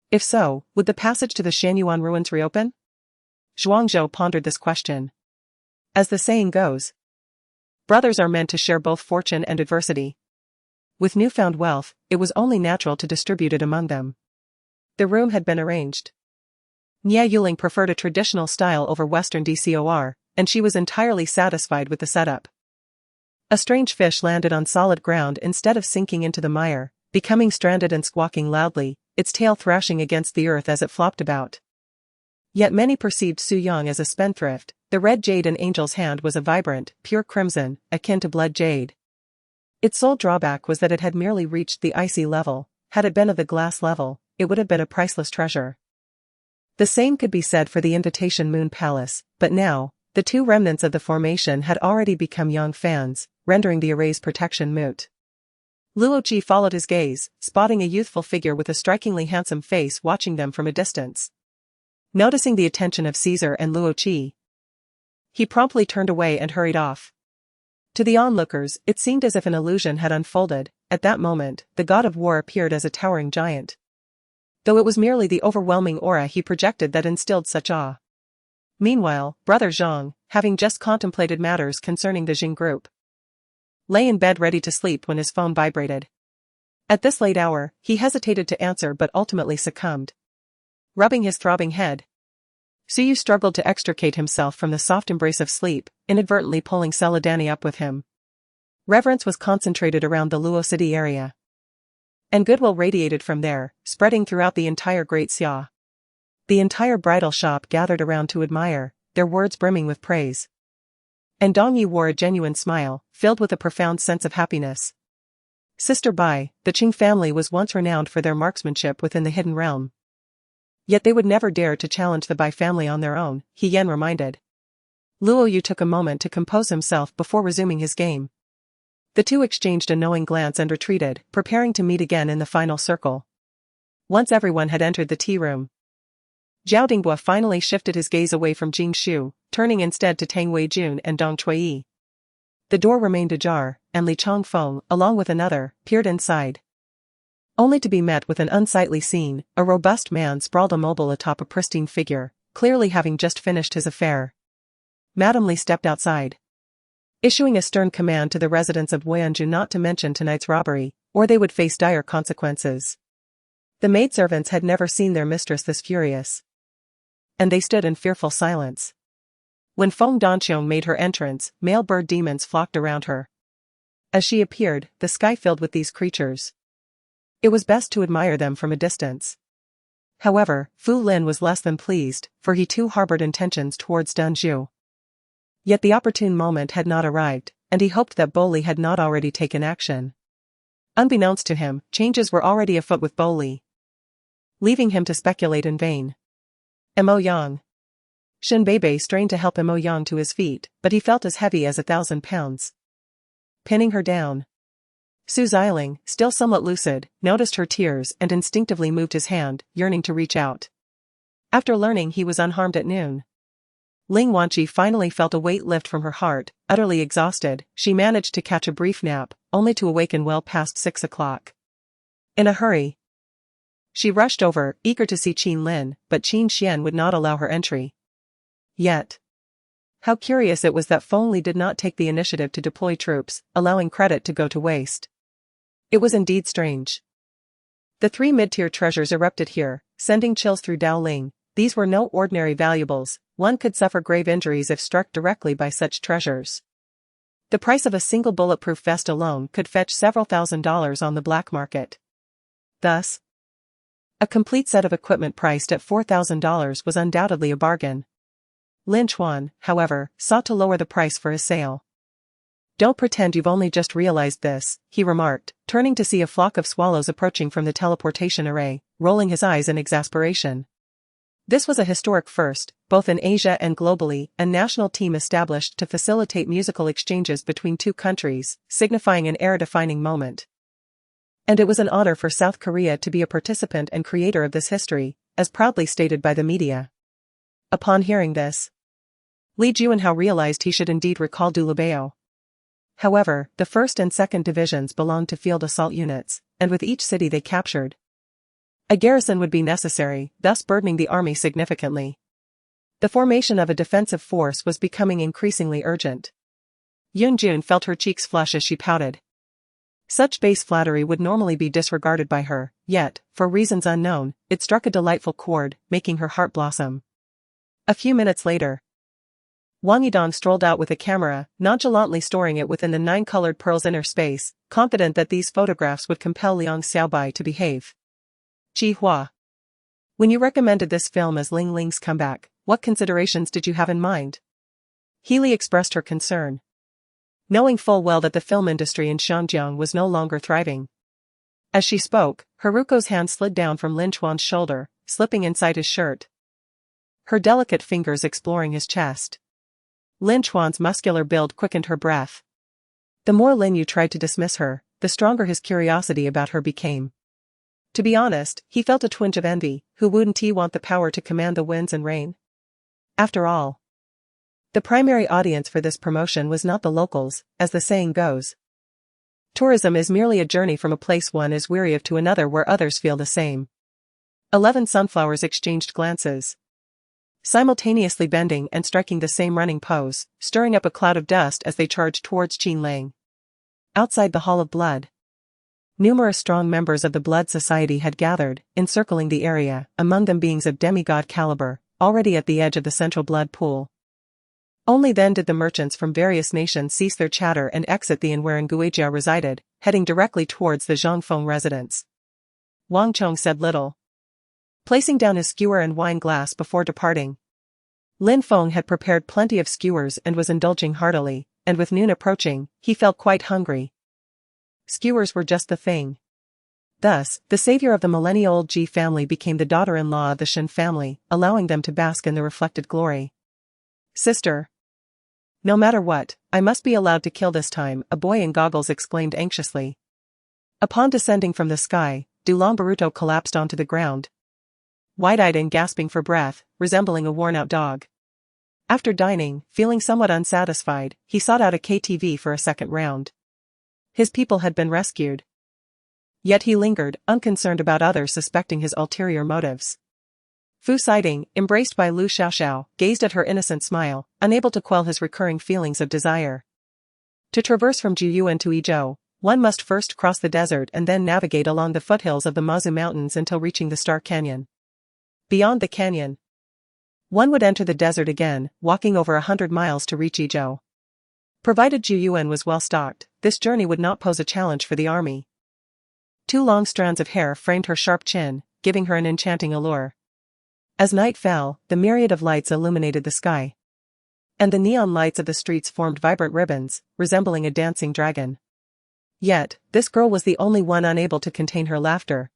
If so, would the passage to the Shanyuan ruins reopen? Zhuangzhou pondered this question. As the saying goes, brothers are meant to share both fortune and adversity. With newfound wealth, it was only natural to distribute it among them. The room had been arranged. Nie Yuling preferred a traditional style over Western decor, and she was entirely satisfied with the setup. A strange fish landed on solid ground instead of sinking into the mire, becoming stranded and squawking loudly, its tail thrashing against the earth as it flopped about. Yet many perceived Su Yang as a spendthrift. The red jade in Angel's hand was a vibrant, pure crimson, akin to blood jade. Its sole drawback was that it had merely reached the icy level. Had it been of the glass level, it would have been a priceless treasure. The same could be said for the Invitation Moon Palace, but now, the two remnants of the formation had already become young fans, rendering the array's protection moot. Luo Ji followed his gaze, spotting a youthful figure with a strikingly handsome face watching them from a distance. Noticing the attention of Caesar and Luo Ji, he promptly turned away and hurried off. To the onlookers, it seemed as if an illusion had unfolded. At that moment, the god of war appeared as a towering giant. Though it was merely the overwhelming aura he projected that instilled such awe. Meanwhile, Brother Zhang, having just contemplated matters concerning the Jing group, lay in bed ready to sleep when his phone vibrated. At this late hour, he hesitated to answer but ultimately succumbed. Rubbing his throbbing head, Suyu struggled to extricate himself from the soft embrace of sleep, inadvertently pulling Celadani up with him. Reverence was concentrated around the Luo City area, and goodwill radiated from there, spreading throughout the entire Great Xia. The entire bridal shop gathered around to admire, their words brimming with praise. And Dong Yi wore a genuine smile, filled with a profound sense of happiness. Sister Bai, the Qing family was once renowned for their marksmanship within the hidden realm. Yet they would never dare to challenge the Bai family on their own, He Yan reminded. Luo Yu took a moment to compose himself before resuming his game. The two exchanged a knowing glance and retreated, preparing to meet again in the final circle. Once everyone had entered the tea room, Zhao Dinghua finally shifted his gaze away from Jing Shu, turning instead to Tang Weijun and Dong Chuiyi. The door remained ajar, and Li Changfeng, along with another, peered inside. Only to be met with an unsightly scene. A robust man sprawled immobile atop a pristine figure, clearly having just finished his affair. Madame Li stepped outside, issuing a stern command to the residents of Weyanju not to mention tonight's robbery, or they would face dire consequences. The maidservants had never seen their mistress this furious, and they stood in fearful silence. When Feng Danqiong made her entrance, male bird demons flocked around her. As she appeared, the sky filled with these creatures. It was best to admire them from a distance. However, Fu Lin was less than pleased, for he too harbored intentions towards Dan Zhu. Yet the opportune moment had not arrived, and he hoped that Bo Li had not already taken action. Unbeknownst to him, changes were already afoot with Bo Li, leaving him to speculate in vain. Mo Yang. Shin Beibei strained to help Mo Yang to his feet, but he felt as heavy as 1,000 pounds. Pinning her down, Su Xiling, still somewhat lucid, noticed her tears and instinctively moved his hand, yearning to reach out. After learning he was unharmed at noon, Ling Wanqi finally felt a weight lift from her heart. Utterly exhausted, she managed to catch a brief nap, only to awaken well past 6 o'clock. In a hurry, she rushed over, eager to see Qin Lin, but Qin Xian would not allow her entry. Yet, how curious it was that Feng Li did not take the initiative to deploy troops, allowing credit to go to waste. It was indeed strange. The three mid-tier treasures erupted here, sending chills through Dowling. These were no ordinary valuables, one could suffer grave injuries if struck directly by such treasures. The price of a single bulletproof vest alone could fetch several $1,000s on the black market. Thus, a complete set of equipment priced at $4,000 was undoubtedly a bargain. Lin Chuan, however, sought to lower the price for his sale. "Don't pretend you've only just realized this," he remarked, turning to see a flock of swallows approaching from the teleportation array, rolling his eyes in exasperation. This was a historic first, both in Asia and globally, a national team established to facilitate musical exchanges between two countries, signifying an era-defining moment. And it was an honor for South Korea to be a participant and creator of this history, as proudly stated by the media. Upon hearing this, Li Juanhao realized he should indeed recall Du Libao. However, the 1st and 2nd divisions belonged to field assault units, and with each city they captured, a garrison would be necessary, thus burdening the army significantly. The formation of a defensive force was becoming increasingly urgent. Yun Jun felt her cheeks flush as she pouted. Such base flattery would normally be disregarded by her, yet, for reasons unknown, it struck a delightful chord, making her heart blossom. A few minutes later, Wang Yidong strolled out with a camera, nonchalantly storing it within the 9-colored pearl's inner space, confident that these photographs would compel Liang Xiaobai to behave. "Ji Hua. When you recommended this film as Ling Ling's comeback, what considerations did you have in mind?" Healy expressed her concern, knowing full well that the film industry in Xinjiang was no longer thriving. As she spoke, Haruko's hand slid down from Lin Chuan's shoulder, slipping inside his shirt, her delicate fingers exploring his chest. Lin Chuan's muscular build quickened her breath. The more Lin Yu tried to dismiss her, the stronger his curiosity about her became. To be honest, he felt a twinge of envy. Who wouldn't he want the power to command the winds and rain? After all, the primary audience for this promotion was not the locals, as the saying goes. Tourism is merely a journey from a place one is weary of to another where others feel the same. 11 sunflowers exchanged glances, simultaneously bending and striking the same running pose, stirring up a cloud of dust as they charged towards Qin Lang. Outside the Hall of Blood, numerous strong members of the Blood Society had gathered, encircling the area, among them beings of demigod caliber, already at the edge of the central blood pool. Only then did the merchants from various nations cease their chatter and exit the inn wherein Guijia resided, heading directly towards the Zhongfeng residence. Wang Chong said little, placing down his skewer and wine glass before departing. Lin Feng had prepared plenty of skewers and was indulging heartily, and with noon approaching, he felt quite hungry. Skewers were just the thing. Thus, the savior of the millennia-old Ji family became the daughter-in-law of the Shen family, allowing them to bask in the reflected glory. "Sister. No matter what, I must be allowed to kill this time," a boy in goggles exclaimed anxiously. Upon descending from the sky, Dulong Baruto collapsed onto the ground, wide-eyed and gasping for breath, resembling a worn-out dog. After dining, feeling somewhat unsatisfied, he sought out a KTV for a second round. His people had been rescued. Yet he lingered, unconcerned about others suspecting his ulterior motives. Fu Siding, embraced by Lu Xiaoxiao, gazed at her innocent smile, unable to quell his recurring feelings of desire. To traverse from Juyuan to Yizhou, one must first cross the desert and then navigate along the foothills of the Mazu Mountains until reaching the Star Canyon. Beyond the canyon, one would enter the desert again, walking over 100 miles to reach Yizhou. Provided Juyuan was well stocked, this journey would not pose a challenge for the army. 2 long strands of hair framed her sharp chin, giving her an enchanting allure. As night fell, the myriad of lights illuminated the sky, and the neon lights of the streets formed vibrant ribbons, resembling a dancing dragon. Yet, this girl was the only one unable to contain her laughter,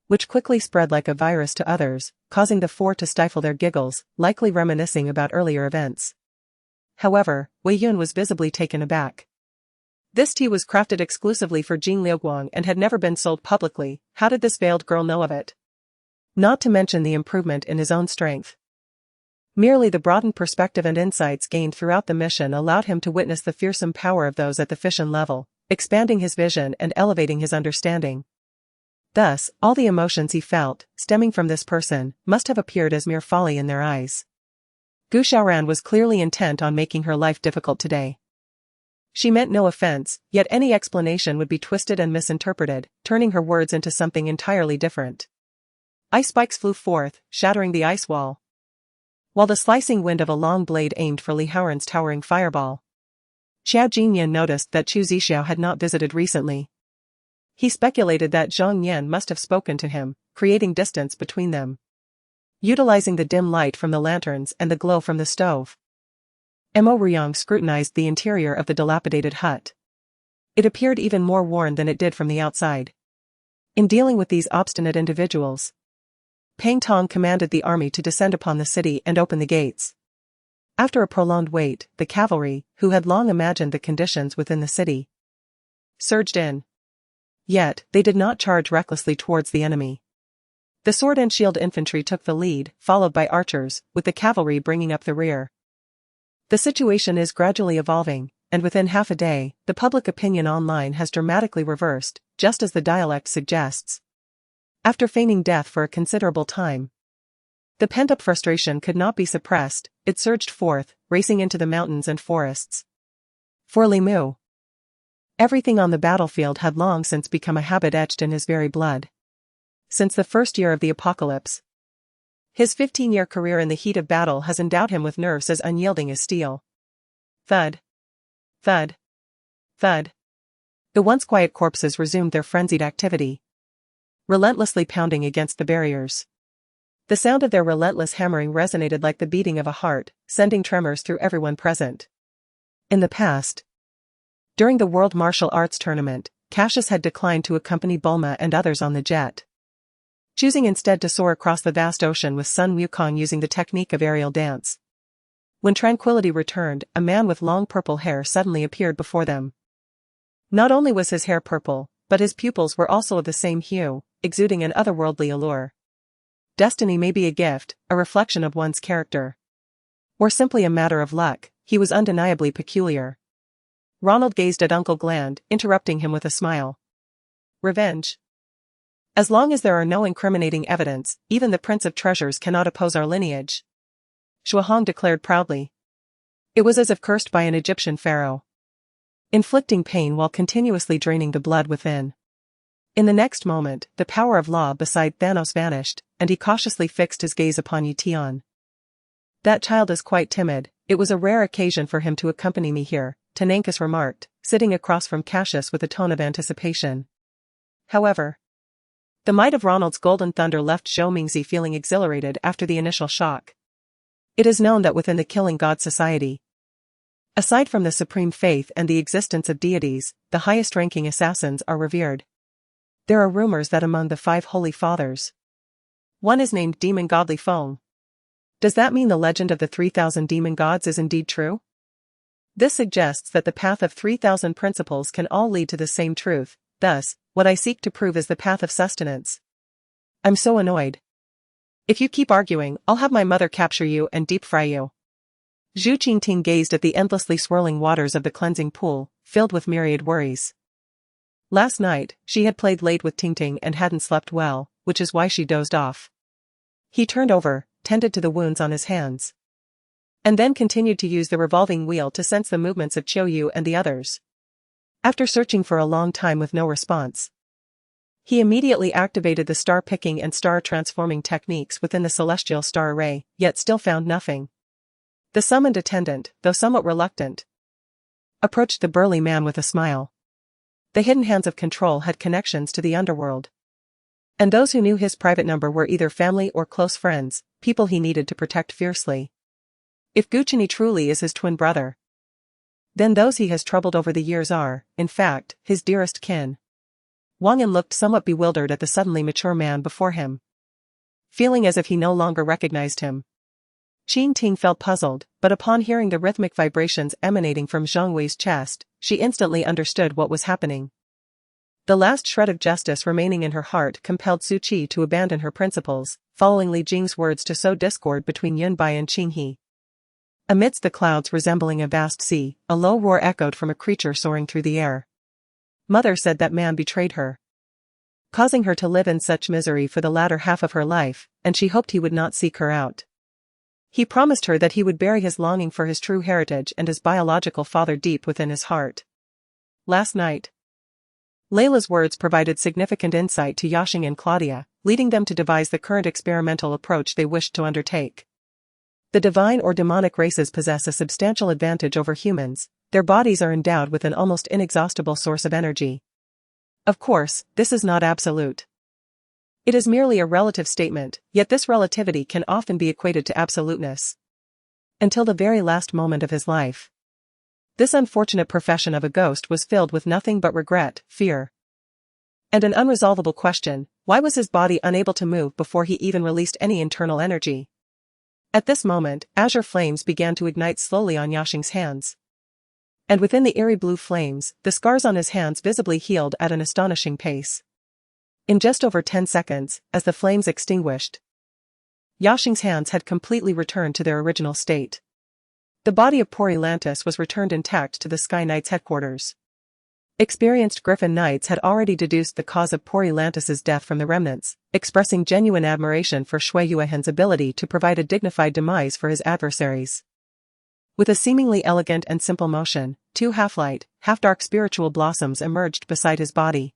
which quickly spread like a virus to others, causing the 4 to stifle their giggles, likely reminiscing about earlier events. However, Wei Yun was visibly taken aback. This tea was crafted exclusively for Jing Liuguang and had never been sold publicly. How did this veiled girl know of it? Not to mention the improvement in his own strength. Merely the broadened perspective and insights gained throughout the mission allowed him to witness the fearsome power of those at the Fission level, expanding his vision and elevating his understanding. Thus, all the emotions he felt, stemming from this person, must have appeared as mere folly in their eyes. Gu Xiaoran was clearly intent on making her life difficult today. She meant no offense, yet any explanation would be twisted and misinterpreted, turning her words into something entirely different. Ice spikes flew forth, shattering the ice wall, while the slicing wind of a long blade aimed for Li Haoran's towering fireball. Xiao Jinyan noticed that Chu Zixiao had not visited recently. He speculated that Zhang Yan must have spoken to him, creating distance between them. Utilizing the dim light from the lanterns and the glow from the stove, Mo Ruyang scrutinized the interior of the dilapidated hut. It appeared even more worn than it did from the outside. In dealing with these obstinate individuals, Pang Tong commanded the army to descend upon the city and open the gates. After a prolonged wait, the cavalry, who had long imagined the conditions within the city, surged in. Yet, they did not charge recklessly towards the enemy. The sword and shield infantry took the lead, followed by archers, with the cavalry bringing up the rear. The situation is gradually evolving, and within half a day, the public opinion online has dramatically reversed, just as the dialect suggests. After feigning death for a considerable time, the pent-up frustration could not be suppressed, it surged forth, racing into the mountains and forests. For Li Mu, everything on the battlefield had long since become a habit etched in his very blood. Since the first year of the apocalypse, his 15-year career in the heat of battle has endowed him with nerves as unyielding as steel. Thud. Thud. Thud. The once quiet corpses resumed their frenzied activity, relentlessly pounding against the barriers. The sound of their relentless hammering resonated like the beating of a heart, sending tremors through everyone present. In the past, during the World Martial Arts Tournament, Cassius had declined to accompany Bulma and others on the jet, choosing instead to soar across the vast ocean with Sun Wukong using the technique of aerial dance. When tranquility returned, a man with long purple hair suddenly appeared before them. Not only was his hair purple, but his pupils were also of the same hue, exuding an otherworldly allure. Destiny may be a gift, a reflection of one's character, or simply a matter of luck. He was undeniably peculiar. Ronald gazed at Uncle Gland, interrupting him with a smile. Revenge. As long as there are no incriminating evidence, even the Prince of Treasures cannot oppose our lineage, Shuahong declared proudly. It was as if cursed by an Egyptian pharaoh, inflicting pain while continuously draining the blood within. In the next moment, the power of law beside Thanos vanished, and he cautiously fixed his gaze upon Yution. That child is quite timid. It was a rare occasion for him to accompany me here, Tanankus remarked, sitting across from Cassius with a tone of anticipation. However, the might of Ronald's golden thunder left Zhou Mingzi feeling exhilarated after the initial shock. It is known that within the Killing God Society, aside from the supreme faith and the existence of deities, the highest-ranking assassins are revered. There are rumors that among the 5 Holy Fathers, one is named Demon God Li Feng. Does that mean the legend of the 3,000 demon gods is indeed true? This suggests that the path of 3,000 principles can all lead to the same truth. Thus, what I seek to prove is the path of sustenance. I'm so annoyed. If you keep arguing, I'll have my mother capture you and deep fry you. Zhu Qingting gazed at the endlessly swirling waters of the cleansing pool, filled with myriad worries. Last night, she had played late with Tingting and hadn't slept well, which is why she dozed off. He turned over, tended to the wounds on his hands, and then continued to use the revolving wheel to sense the movements of Qiuyu and the others. After searching for a long time with no response, he immediately activated the star-picking and star-transforming techniques within the celestial star array, yet still found nothing. The summoned attendant, though somewhat reluctant, approached the burly man with a smile. The hidden hands of control had connections to the underworld, and those who knew his private number were either family or close friends, people he needed to protect fiercely. If Guchini truly is his twin brother, then those he has troubled over the years are, in fact, his dearest kin. Wang Yan looked somewhat bewildered at the suddenly mature man before him, feeling as if he no longer recognized him. Qing Ting felt puzzled, but upon hearing the rhythmic vibrations emanating from Zhang Wei's chest, she instantly understood what was happening. The last shred of justice remaining in her heart compelled Xie Ci to abandon her principles, following Li Jing's words to sow discord between Yunbai and Qinghe. Amidst the clouds resembling a vast sea, a low roar echoed from a creature soaring through the air. Mother said that man betrayed her, causing her to live in such misery for the latter half of her life, and she hoped he would not seek her out. He promised her that he would bury his longing for his true heritage and his biological father deep within his heart. Last night. Layla's words provided significant insight to Yufeng and Claudia, leading them to devise the current experimental approach they wished to undertake. The divine or demonic races possess a substantial advantage over humans. Their bodies are endowed with an almost inexhaustible source of energy. Of course, this is not absolute. It is merely a relative statement, yet this relativity can often be equated to absoluteness. Until the very last moment of his life. This unfortunate profession of a ghost was filled with nothing but regret, fear, and an unresolvable question: why was his body unable to move before he even released any internal energy? At this moment, azure flames began to ignite slowly on Yufeng's hands. And within the eerie blue flames, the scars on his hands visibly healed at an astonishing pace. In just over 10 seconds, as the flames extinguished, Yufeng's hands had completely returned to their original state. The body of poor Elantis was returned intact to the Sky Knight's headquarters. Experienced Griffin Knights had already deduced the cause of poor Elantis's death from the remnants, expressing genuine admiration for Xie Ci's ability to provide a dignified demise for his adversaries. With a seemingly elegant and simple motion, 2 half-light, half-dark spiritual blossoms emerged beside his body.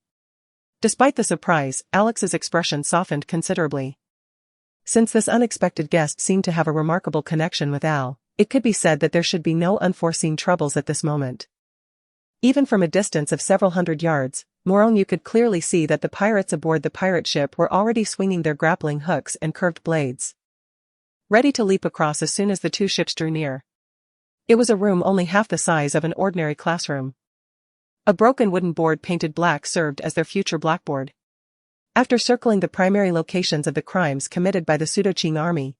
Despite the surprise, Alex's expression softened considerably. Since this unexpected guest seemed to have a remarkable connection with Al, it could be said that there should be no unforeseen troubles at this moment. Even from a distance of several hundred yards, Moronu could clearly see that the pirates aboard the pirate ship were already swinging their grappling hooks and curved blades, ready to leap across as soon as the 2 ships drew near. It was a room only half the size of an ordinary classroom. A broken wooden board painted black served as their future blackboard. After circling the primary locations of the crimes committed by the Pseudo-Qing army,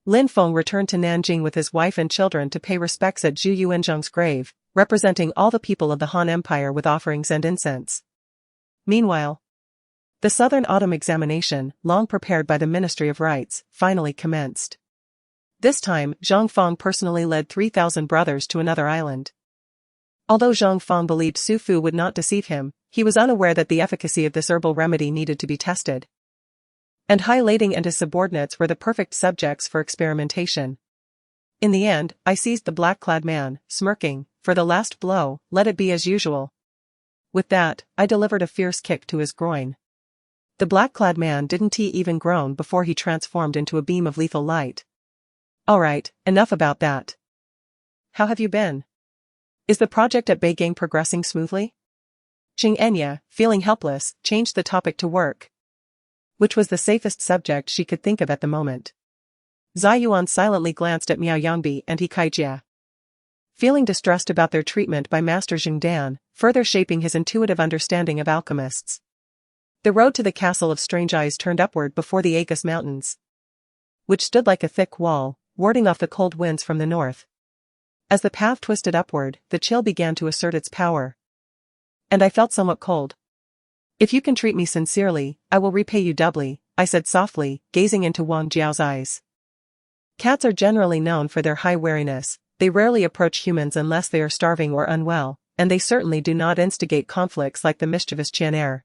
Lin Feng returned to Nanjing with his wife and children to pay respects at Zhu Yuanzhang's grave, representing all the people of the Han Empire with offerings and incense. Meanwhile, the Southern Autumn examination, long prepared by the Ministry of Rites, finally commenced. This time, Zhang Feng personally led 3,000 brothers to another island. Although Zhang Feng believed Su Fu would not deceive him, he was unaware that the efficacy of this herbal remedy needed to be tested. And Hai Lading and his subordinates were the perfect subjects for experimentation. In the end, I seized the black-clad man, smirking, for the last blow, let it be as usual. With that, I delivered a fierce kick to his groin. The black-clad man didn't even groan before he transformed into a beam of lethal light. Alright, enough about that. How have you been? Is the project at Beigang progressing smoothly? Qing Enya, feeling helpless, changed the topic to work, which was the safest subject she could think of at the moment. Zai Yuan silently glanced at Miao Yangbi and He Kaijia, feeling distressed about their treatment by Master Jingdan, further shaping his intuitive understanding of alchemists. The road to the castle of Strange Eyes turned upward before the Agus Mountains, which stood like a thick wall, warding off the cold winds from the north. As the path twisted upward, the chill began to assert its power. And I felt somewhat cold. If you can treat me sincerely, I will repay you doubly, I said softly, gazing into Wang Jiao's eyes. Cats are generally known for their high wariness. They rarely approach humans unless they are starving or unwell, and they certainly do not instigate conflicts like the mischievous Qian'er.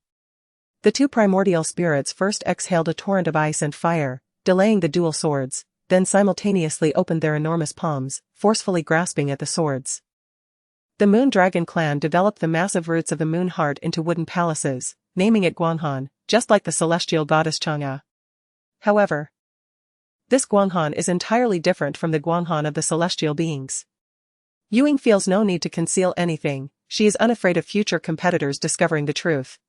The 2 primordial spirits first exhaled a torrent of ice and fire, delaying the dual swords, then simultaneously opened their enormous palms, forcefully grasping at the swords. The Moon Dragon clan developed the massive roots of the Moon Heart into wooden palaces, naming it Guanghan, just like the celestial goddess Chang'e. However, this Guanghan is entirely different from the Guanghan of the celestial beings. Yufeng feels no need to conceal anything, she is unafraid of future competitors discovering the truth.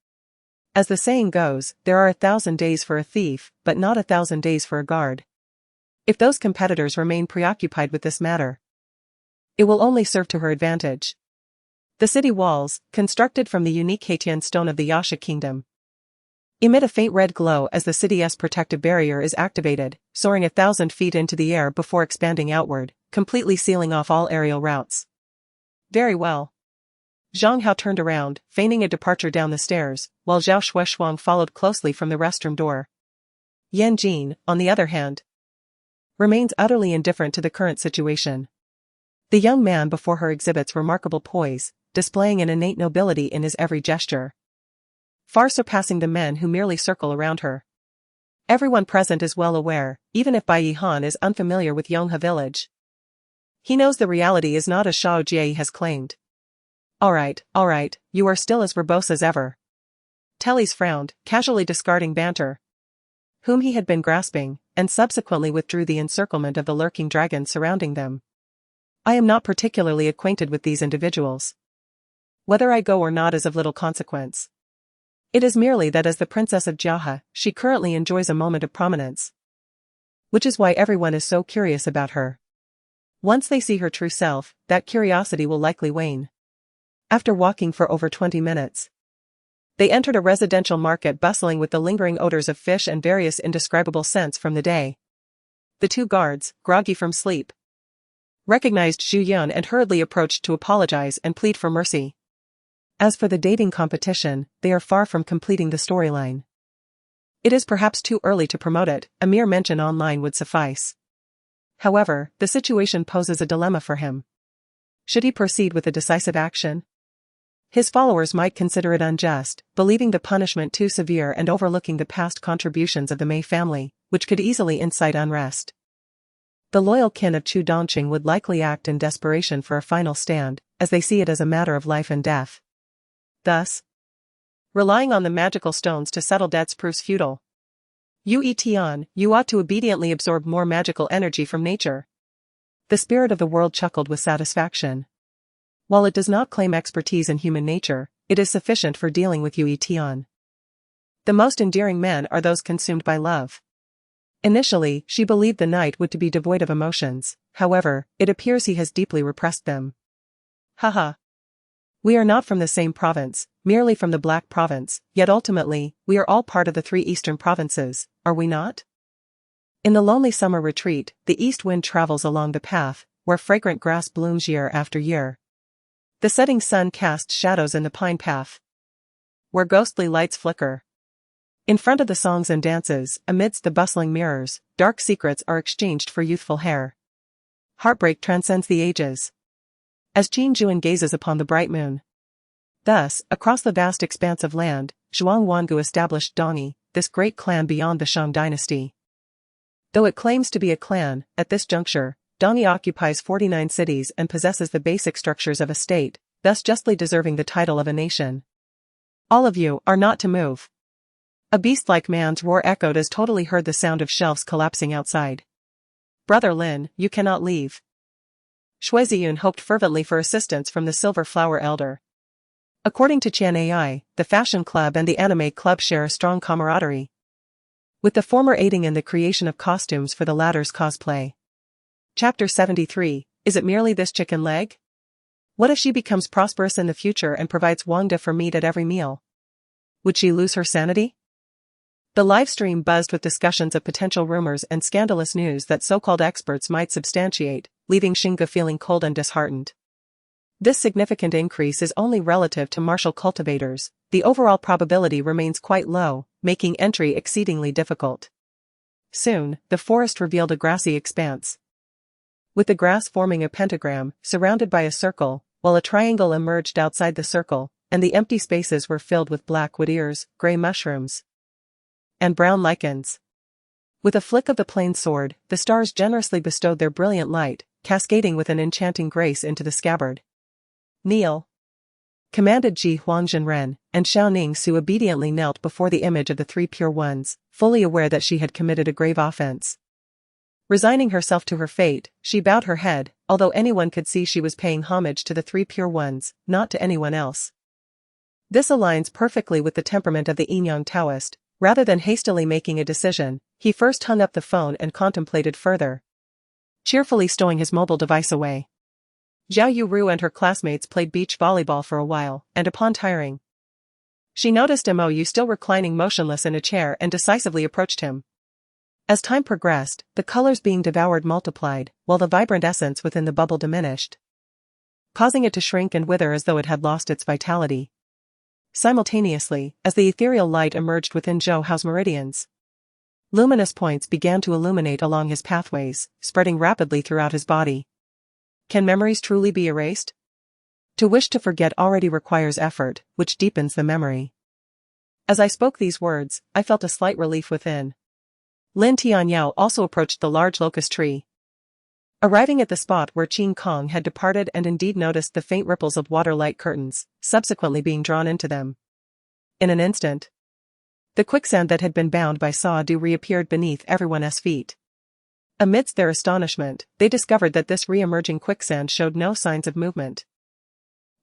As the saying goes, there are 1,000 days for a thief, but not 1,000 days for a guard. If those competitors remain preoccupied with this matter, it will only serve to her advantage. The city walls, constructed from the unique Haitian stone of the Yasha kingdom, emit a faint red glow as the city's protective barrier is activated, soaring 1,000 feet into the air before expanding outward, completely sealing off all aerial routes. Very well. Zhang Hao turned around, feigning a departure down the stairs, while Zhao Shuishuang followed closely from the restroom door. Yan Jin, on the other hand, remains utterly indifferent to the current situation. The young man before her exhibits remarkable poise, displaying an innate nobility in his every gesture, far surpassing the men who merely circle around her. Everyone present is well aware, even if Bai Yihan is unfamiliar with Yonghe village. He knows the reality is not as Shao Jie has claimed. Alright, you are still as verbose as ever. Tellies frowned, casually discarding banter, whom he had been grasping, and subsequently withdrew the encirclement of the lurking dragons surrounding them. I am not particularly acquainted with these individuals. Whether I go or not is of little consequence. It is merely that as the princess of Jiahe, she currently enjoys a moment of prominence. Which is why everyone is so curious about her. Once they see her true self, that curiosity will likely wane. After walking for over 20 minutes, they entered a residential market bustling with the lingering odors of fish and various indescribable scents from the day. The two guards, groggy from sleep, recognized Zhu Yun and hurriedly approached to apologize and plead for mercy. As for the dating competition, they are far from completing the storyline. It is perhaps too early to promote it, a mere mention online would suffice. However, the situation poses a dilemma for him. Should he proceed with a decisive action? His followers might consider it unjust, believing the punishment too severe and overlooking the past contributions of the Mei family, which could easily incite unrest. The loyal kin of Chu Dongqing would likely act in desperation for a final stand, as they see it as a matter of life and death. Thus, relying on the magical stones to settle debts proves futile. Yue Tian, you ought to obediently absorb more magical energy from nature. The spirit of the world chuckled with satisfaction. While it does not claim expertise in human nature, it is sufficient for dealing with Yue Tian. The most endearing men are those consumed by love. Initially, she believed the knight would be devoid of emotions, however, it appears he has deeply repressed them. Haha. We are not from the same province, merely from the Black Province, yet ultimately, we are all part of the 3 eastern provinces, are we not? In the lonely summer retreat, the east wind travels along the path, where fragrant grass blooms year after year. The setting sun casts shadows in the pine path, where ghostly lights flicker. In front of the songs and dances, amidst the bustling mirrors, dark secrets are exchanged for youthful hair. Heartbreak transcends the ages. As Qin Juan gazes upon the bright moon. Thus, across the vast expanse of land, Zhuang Wangu established Dongyi, this great clan beyond the Shang dynasty. Though it claims to be a clan, at this juncture, Dongyi occupies 49 cities and possesses the basic structures of a state, thus justly deserving the title of a nation. All of you are not to move. A beast-like man's roar echoed as totally heard the sound of shelves collapsing outside. Brother Lin, you cannot leave. Shui Ziyun hoped fervently for assistance from the Silver Flower Elder. According to Qian AI, the fashion club and the anime club share a strong camaraderie, with the former aiding in the creation of costumes for the latter's cosplay. Chapter 73, is it merely this chicken leg? What if she becomes prosperous in the future and provides Wangda for meat at every meal? Would she lose her sanity? The live stream buzzed with discussions of potential rumors and scandalous news that so-called experts might substantiate, leaving Xinge feeling cold and disheartened. This significant increase is only relative to martial cultivators, the overall probability remains quite low, making entry exceedingly difficult. Soon, the forest revealed a grassy expanse, with the grass forming a pentagram, surrounded by a circle, while a triangle emerged outside the circle, and the empty spaces were filled with black wood ears, gray mushrooms, and brown lichens. With a flick of the plain sword, the stars generously bestowed their brilliant light, cascading with an enchanting grace into the scabbard. Kneel, commanded Ji Huangjinren, and Xiao Ningsu obediently knelt before the image of the 3 pure ones, fully aware that she had committed a grave offense. Resigning herself to her fate, she bowed her head, although anyone could see she was paying homage to the 3 pure ones, not to anyone else. This aligns perfectly with the temperament of the Yin-Yang Taoist. Rather than hastily making a decision, he first hung up the phone and contemplated further, cheerfully stowing his mobile device away. Zhao Yuru and her classmates played beach volleyball for a while, and upon tiring, she noticed Mou still reclining motionless in a chair and decisively approached him. As time progressed, the colors being devoured multiplied, while the vibrant essence within the bubble diminished, causing it to shrink and wither as though it had lost its vitality. Simultaneously, as the ethereal light emerged within Zhou Hao's meridians, luminous points began to illuminate along his pathways, spreading rapidly throughout his body. Can memories truly be erased? To wish to forget already requires effort, which deepens the memory. As I spoke these words, I felt a slight relief within. Lin Tianyao also approached the large locust tree. Arriving at the spot where Qing Kong had departed and indeed noticed the faint ripples of water-like curtains, subsequently being drawn into them. In an instant, the quicksand that had been bound by sawdust reappeared beneath everyone's feet. Amidst their astonishment, they discovered that this re-emerging quicksand showed no signs of movement.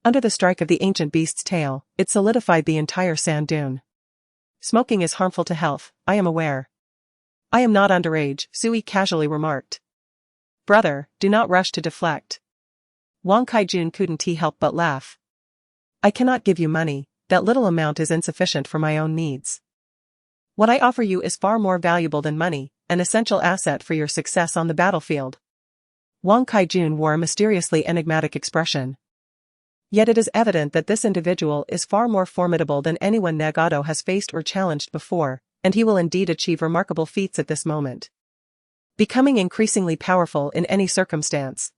Under the strike of the ancient beast's tail, it solidified the entire sand dune. Smoking is harmful to health, I am aware. I am not underage, Sui casually remarked. Brother, do not rush to deflect. Wang Kaijun couldn't help but laugh. I cannot give you money, that little amount is insufficient for my own needs. What I offer you is far more valuable than money, an essential asset for your success on the battlefield. Wang Kaijun wore a mysteriously enigmatic expression. Yet it is evident that this individual is far more formidable than anyone Nagato has faced or challenged before, and he will indeed achieve remarkable feats at this moment. Becoming increasingly powerful in any circumstance.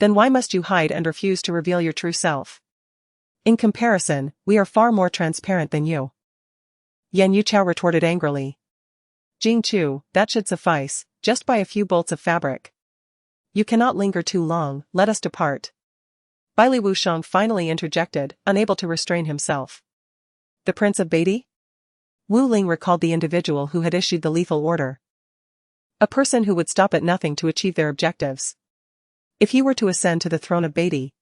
Then why must you hide and refuse to reveal your true self? In comparison, we are far more transparent than you. Yan Yuchao retorted angrily. Jing Chu, that should suffice, just by a few bolts of fabric. You cannot linger too long, let us depart. Baili Wusheng finally interjected, unable to restrain himself. The Prince of Beatty? Wu Ling recalled the individual who had issued the lethal order. A person who would stop at nothing to achieve their objectives. If he were to ascend to the throne of Beatty,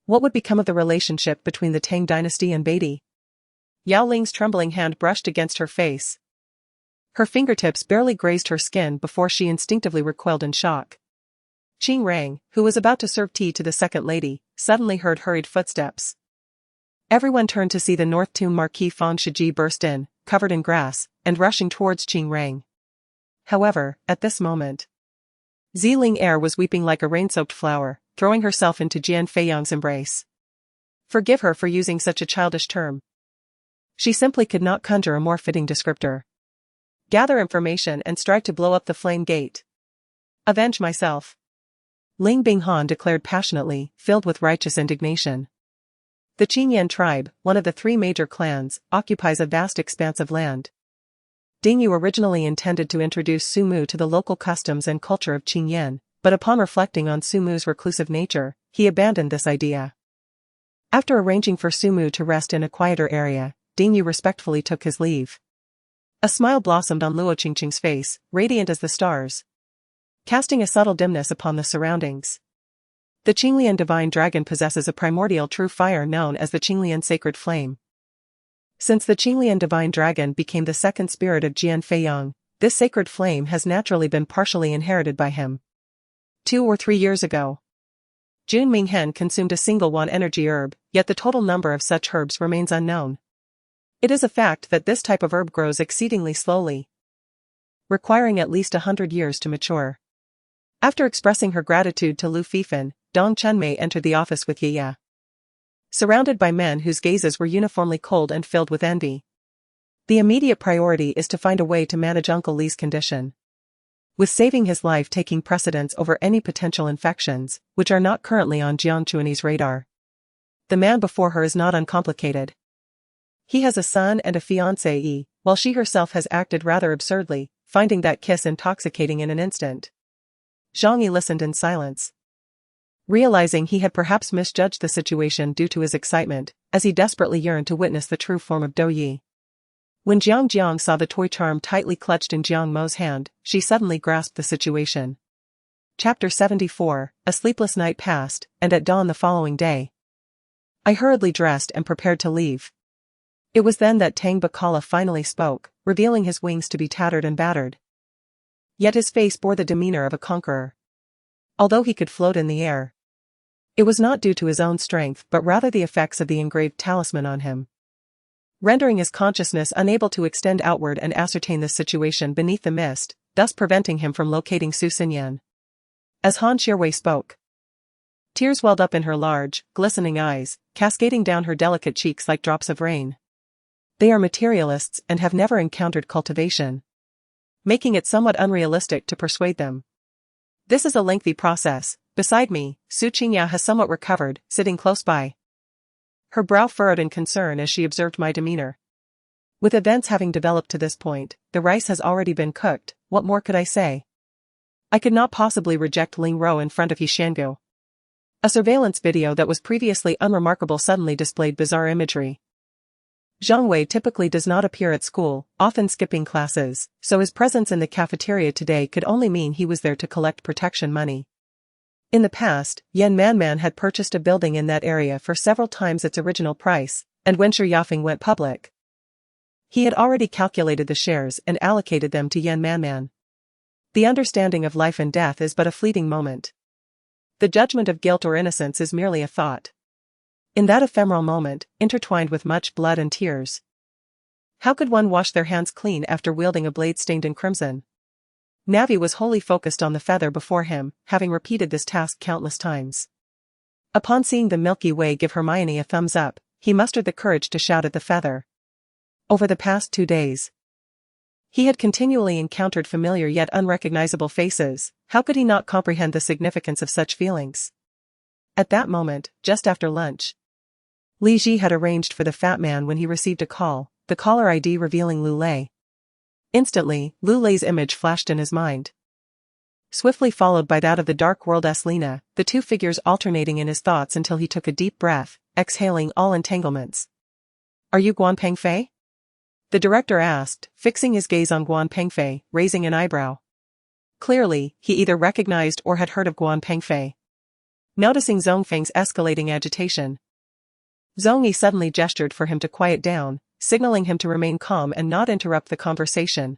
what would become of the relationship between the Tang dynasty and Beatty? Yao Ling's trembling hand brushed against her face. Her fingertips barely grazed her skin before she instinctively recoiled in shock. Qing Rang, who was about to serve tea to the second lady, suddenly heard hurried footsteps. Everyone turned to see the North Tomb Marquis Fang Shiji burst in, covered in grass, and rushing towards Qing Rang. However, at this moment, Ziling Air was weeping like a rain-soaked flower, throwing herself into Jian Feiyang's embrace. Forgive her for using such a childish term. She simply could not conjure a more fitting descriptor. Gather information and strive to blow up the flame gate. Avenge myself. Ling Binghan declared passionately, filled with righteous indignation. The Qingyan tribe, one of the three major clans, occupies a vast expanse of land. Ding Yu originally intended to introduce Su Mu to the local customs and culture of Qingyan, but upon reflecting on Su Mu's reclusive nature, he abandoned this idea. After arranging for Su Mu to rest in a quieter area, Ding Yu respectfully took his leave. A smile blossomed on Luo Qingqing's face, radiant as the stars, casting a subtle dimness upon the surroundings. The Qinglian divine dragon possesses a primordial true fire known as the Qinglian sacred flame. Since the Qinglian divine dragon became the second spirit of Jian Feiyang, this sacred flame has naturally been partially inherited by him. 2 or 3 years ago, Jun Minghen consumed a single one energy herb, yet the total number of such herbs remains unknown. It is a fact that this type of herb grows exceedingly slowly, requiring at least 100 years to mature. After expressing her gratitude to Lu Fifan, Dong Chunmei entered the office with Ye. Surrounded by men whose gazes were uniformly cold and filled with envy. The immediate priority is to find a way to manage Uncle Li's condition, with saving his life taking precedence over any potential infections, which are not currently on Jiang Chuani's radar. The man before her is not uncomplicated. He has a son and a fiancée, while she herself has acted rather absurdly, finding that kiss intoxicating in an instant. Zhang Yi listened in silence, realizing he had perhaps misjudged the situation due to his excitement, as he desperately yearned to witness the true form of Dou Yi. When Jiang Jiang saw the toy charm tightly clutched in Jiang Mo's hand, she suddenly grasped the situation. Chapter 74, A sleepless night passed, and at dawn the following day, I hurriedly dressed and prepared to leave. It was then that Tang Bakala finally spoke, revealing his wings to be tattered and battered. Yet his face bore the demeanor of a conqueror. Although he could float in the air, it was not due to his own strength but rather the effects of the engraved talisman on him, rendering his consciousness unable to extend outward and ascertain the situation beneath the mist, thus preventing him from locating Su Xinyan. As Han Shirwei spoke, tears welled up in her large, glistening eyes, cascading down her delicate cheeks like drops of rain. They are materialists and have never encountered cultivation, making it somewhat unrealistic to persuade them. This is a lengthy process. Beside me, Su Qingya has somewhat recovered, sitting close by. Her brow furrowed in concern as she observed my demeanor. With events having developed to this point, the rice has already been cooked, what more could I say? I could not possibly reject Ling Ro in front of Yifeng. A surveillance video that was previously unremarkable suddenly displayed bizarre imagery. Zhang Wei typically does not appear at school, often skipping classes, so his presence in the cafeteria today could only mean he was there to collect protection money. In the past, Madman had purchased a building in that area for several times its original price, and when Yufeng went public, he had already calculated the shares and allocated them to Madman. The understanding of life and death is but a fleeting moment. The judgment of guilt or innocence is merely a thought. In that ephemeral moment, intertwined with much blood and tears. How could one wash their hands clean after wielding a blade stained in crimson? Navi was wholly focused on the feather before him, having repeated this task countless times. Upon seeing the Milky Way give Hermione a thumbs up, he mustered the courage to shout at the feather. Over the past 2 days, he had continually encountered familiar yet unrecognizable faces. How could he not comprehend the significance of such feelings? At that moment, just after lunch, Li Ji had arranged for the fat man when he received a call, the caller ID revealing Lu Lei. Instantly, Lu Lei's image flashed in his mind. Swiftly followed by that of the Dark World-esque Lena, the two figures alternating in his thoughts until he took a deep breath, exhaling all entanglements. "Are you Guan Pengfei?" The director asked, fixing his gaze on Guan Pengfei, raising an eyebrow. Clearly, he either recognized or had heard of Guan Pengfei. Noticing Zhongfeng's escalating agitation, Zhong Yi suddenly gestured for him to quiet down, signaling him to remain calm and not interrupt the conversation.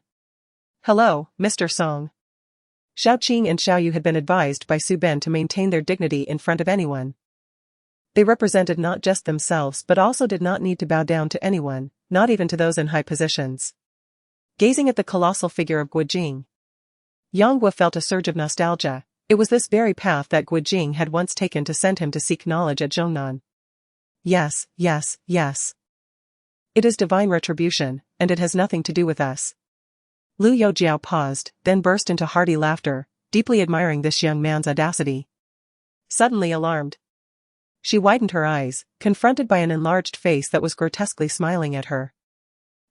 "Hello, Mr. Song." Xiao Qing and Xiao Yu had been advised by Su Ben to maintain their dignity in front of anyone. They represented not just themselves but also did not need to bow down to anyone, not even to those in high positions. Gazing at the colossal figure of Guojing, Yang Guo felt a surge of nostalgia. It was this very path that Guojing had once taken to send him to seek knowledge at Zhongnan. Yes, yes, yes. It is divine retribution, and it has nothing to do with us. Lu Youjiao paused, then burst into hearty laughter, deeply admiring this young man's audacity. Suddenly alarmed, she widened her eyes, confronted by an enlarged face that was grotesquely smiling at her.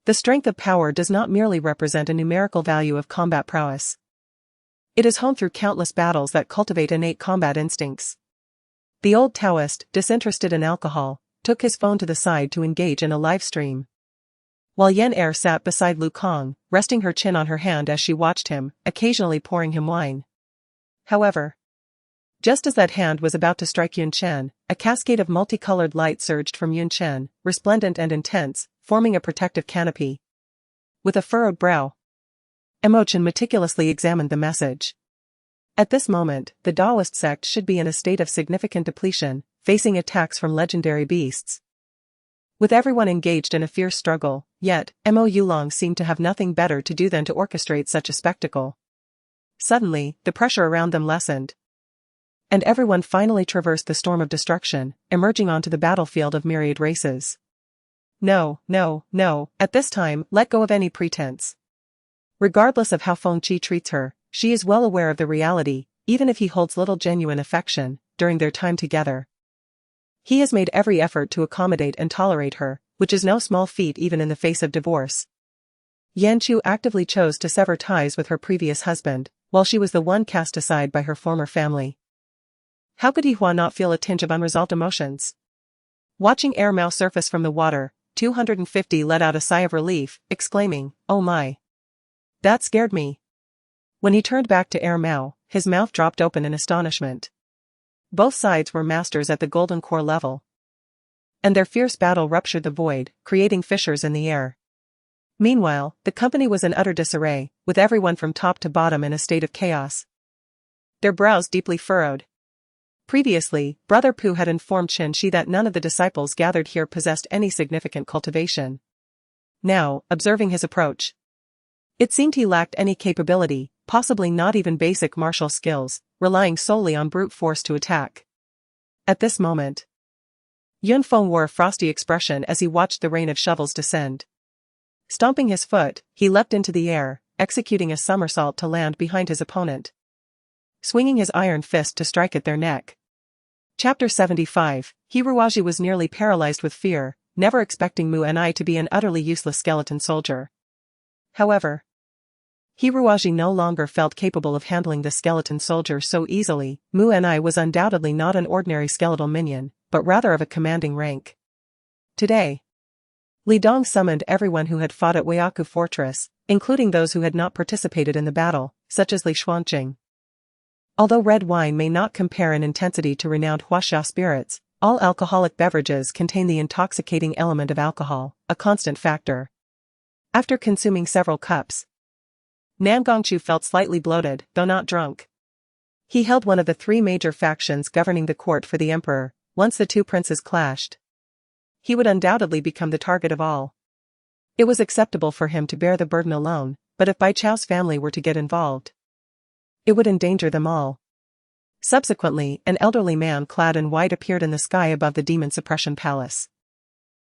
The strength of power does not merely represent a numerical value of combat prowess. It is honed through countless battles that cultivate innate combat instincts. The old Taoist, disinterested in alcohol, took his phone to the side to engage in a live stream. While Yen Er sat beside Lu Kong, resting her chin on her hand as she watched him, occasionally pouring him wine. However, just as that hand was about to strike Yun Chen, a cascade of multicolored light surged from Yun Chen, resplendent and intense, forming a protective canopy. With a furrowed brow, Mo Chen meticulously examined the message. At this moment, the Daoist sect should be in a state of significant depletion, facing attacks from legendary beasts. With everyone engaged in a fierce struggle, yet, Mo Yulong seemed to have nothing better to do than to orchestrate such a spectacle. Suddenly, the pressure around them lessened, and everyone finally traversed the storm of destruction, emerging onto the battlefield of myriad races. No, no, no, at this time, let go of any pretense. Regardless of how Feng Qi treats her, she is well aware of the reality, even if he holds little genuine affection, during their time together. He has made every effort to accommodate and tolerate her, which is no small feat even in the face of divorce. Yan Chu actively chose to sever ties with her previous husband, while she was the one cast aside by her former family. How could Yihua not feel a tinge of unresolved emotions? Watching Air Mao surface from the water, 250 let out a sigh of relief, exclaiming, "Oh my! That scared me." When he turned back to Air Mao, his mouth dropped open in astonishment. Both sides were masters at the golden core level, and their fierce battle ruptured the void, creating fissures in the air. Meanwhile, the company was in utter disarray, with everyone from top to bottom in a state of chaos, their brows deeply furrowed. Previously, Brother Pu had informed Qin Shi that none of the disciples gathered here possessed any significant cultivation. Now, observing his approach, it seemed he lacked any capability, possibly not even basic martial skills, relying solely on brute force to attack. At this moment, Yun Feng wore a frosty expression as he watched the rain of shovels descend. Stomping his foot, he leapt into the air, executing a somersault to land behind his opponent, swinging his iron fist to strike at their neck. Chapter 75. Hiruaji was nearly paralyzed with fear, never expecting Mu and I to be an utterly useless skeleton soldier. However, Hiruaji no longer felt capable of handling the skeleton soldier so easily. Mu and I was undoubtedly not an ordinary skeletal minion, but rather of a commanding rank. Today, Li Dong summoned everyone who had fought at Waiaku Fortress, including those who had not participated in the battle, such as Li Xuanqing. Although red wine may not compare in intensity to renowned Huaxia spirits, all alcoholic beverages contain the intoxicating element of alcohol, a constant factor. After consuming several cups, Nan Gongqiu felt slightly bloated, though not drunk. He held one of the three major factions governing the court for the emperor. Once the two princes clashed, he would undoubtedly become the target of all. It was acceptable for him to bear the burden alone, but if Bai Chao's family were to get involved, it would endanger them all. Subsequently, an elderly man clad in white appeared in the sky above the demon suppression palace.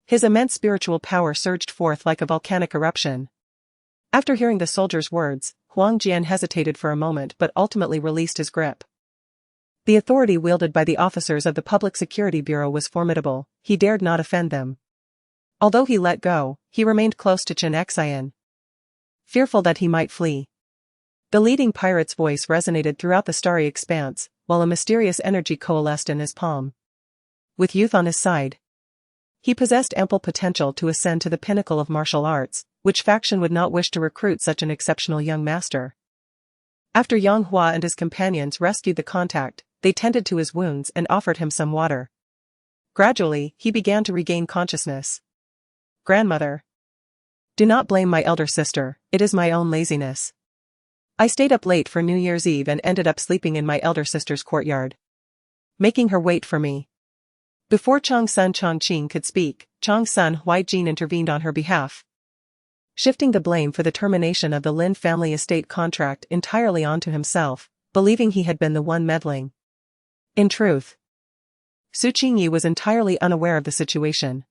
His immense spiritual power surged forth like a volcanic eruption. After hearing the soldier's words, Huang Jian hesitated for a moment but ultimately released his grip. The authority wielded by the officers of the Public Security Bureau was formidable. He dared not offend them. Although he let go, he remained close to Chen Xian, fearful that he might flee. The leading pirate's voice resonated throughout the starry expanse, while a mysterious energy coalesced in his palm. With youth on his side, he possessed ample potential to ascend to the pinnacle of martial arts. Which faction would not wish to recruit such an exceptional young master? After Yang Hua and his companions rescued the contact, they tended to his wounds and offered him some water. Gradually, he began to regain consciousness. Grandmother, do not blame my elder sister, it is my own laziness. I stayed up late for New Year's Eve and ended up sleeping in my elder sister's courtyard, making her wait for me. Before Changsun Chongqing could speak, Changsun Huaijin intervened on her behalf, shifting the blame for the termination of the Lin family estate contract entirely onto himself, believing he had been the one meddling. In truth, Su Qingyi was entirely unaware of the situation.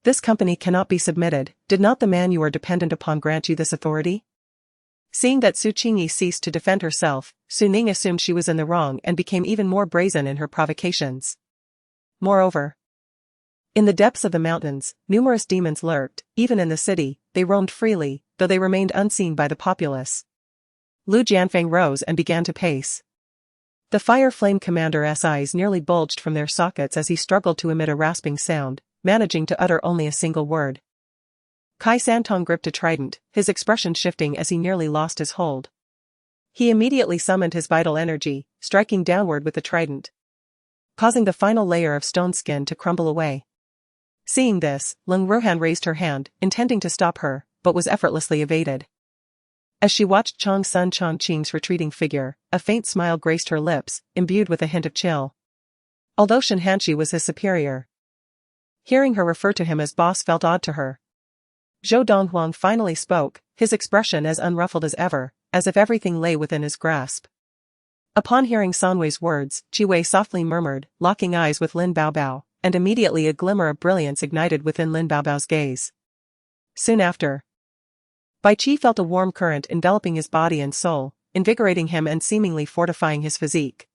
This company cannot be submitted. Did not the man you are dependent upon grant you this authority? Seeing that Su Qingyi ceased to defend herself, Su Ning assumed she was in the wrong and became even more brazen in her provocations. Moreover, in the depths of the mountains, numerous demons lurked. Even in the city, they roamed freely, though they remained unseen by the populace. Lu Jianfeng rose and began to pace. The fire flame commander's eyes nearly bulged from their sockets as he struggled to emit a rasping sound, managing to utter only a single word. Kai Santong gripped a trident, his expression shifting as he nearly lost his hold. He immediately summoned his vital energy, striking downward with the trident, causing the final layer of stone skin to crumble away. Seeing this, Leng Ruhan raised her hand, intending to stop her, but was effortlessly evaded. As she watched Changsun Chongqing's retreating figure, a faint smile graced her lips, imbued with a hint of chill. Although Shen Hanshi was his superior, hearing her refer to him as boss felt odd to her. Zhou Donghuang finally spoke, his expression as unruffled as ever, as if everything lay within his grasp. Upon hearing Sanwei's words, Qi Wei softly murmured, locking eyes with Lin Baobao, and immediately a glimmer of brilliance ignited within Lin Baobao's gaze. Soon after, Bai Qi felt a warm current enveloping his body and soul, invigorating him and seemingly fortifying his physique.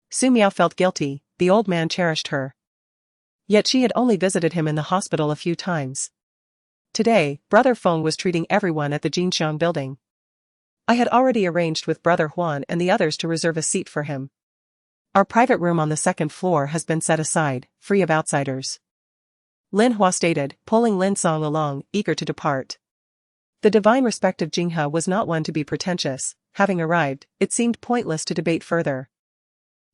Su Miao felt guilty. The old man cherished her. Yet she had only visited him in the hospital a few times. Today, Brother Feng was treating everyone at the Jinxiang building. I had already arranged with Brother Huan and the others to reserve a seat for him. Our private room on the second floor has been set aside, free of outsiders. Lin Hua stated, pulling Lin Song along, eager to depart. The divine respect of Jinghe was not one to be pretentious. Having arrived, it seemed pointless to debate further.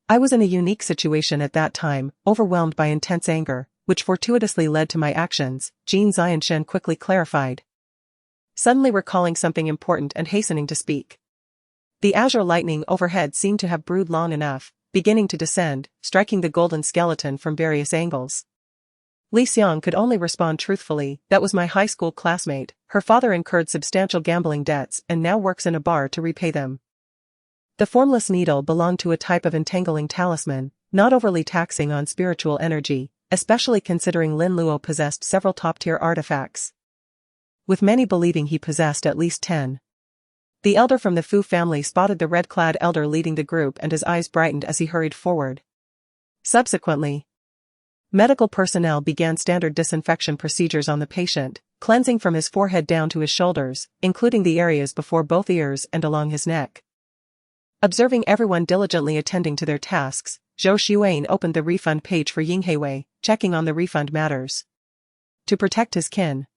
I was in a unique situation at that time, overwhelmed by intense anger, which fortuitously led to my actions, Jin Xianshen quickly clarified, suddenly recalling something important and hastening to speak. The azure lightning overhead seemed to have brewed long enough, beginning to descend, striking the golden skeleton from various angles. Li Xiang could only respond truthfully, that was my high school classmate, her father incurred substantial gambling debts and now works in a bar to repay them. The formless needle belonged to a type of entangling talisman, not overly taxing on spiritual energy, especially considering Lin Luo possessed several top-tier artifacts, with many believing he possessed at least 10. The elder from the Fu family spotted the red-clad elder leading the group and his eyes brightened as he hurried forward. Subsequently, Medical personnel began standard disinfection procedures on the patient, cleansing from his forehead down to his shoulders, including the areas before both ears and along his neck. Observing everyone diligently attending to their tasks, Zhou Xuan opened the refund page for Yingheiwei, checking on the refund matters. To protect his kin,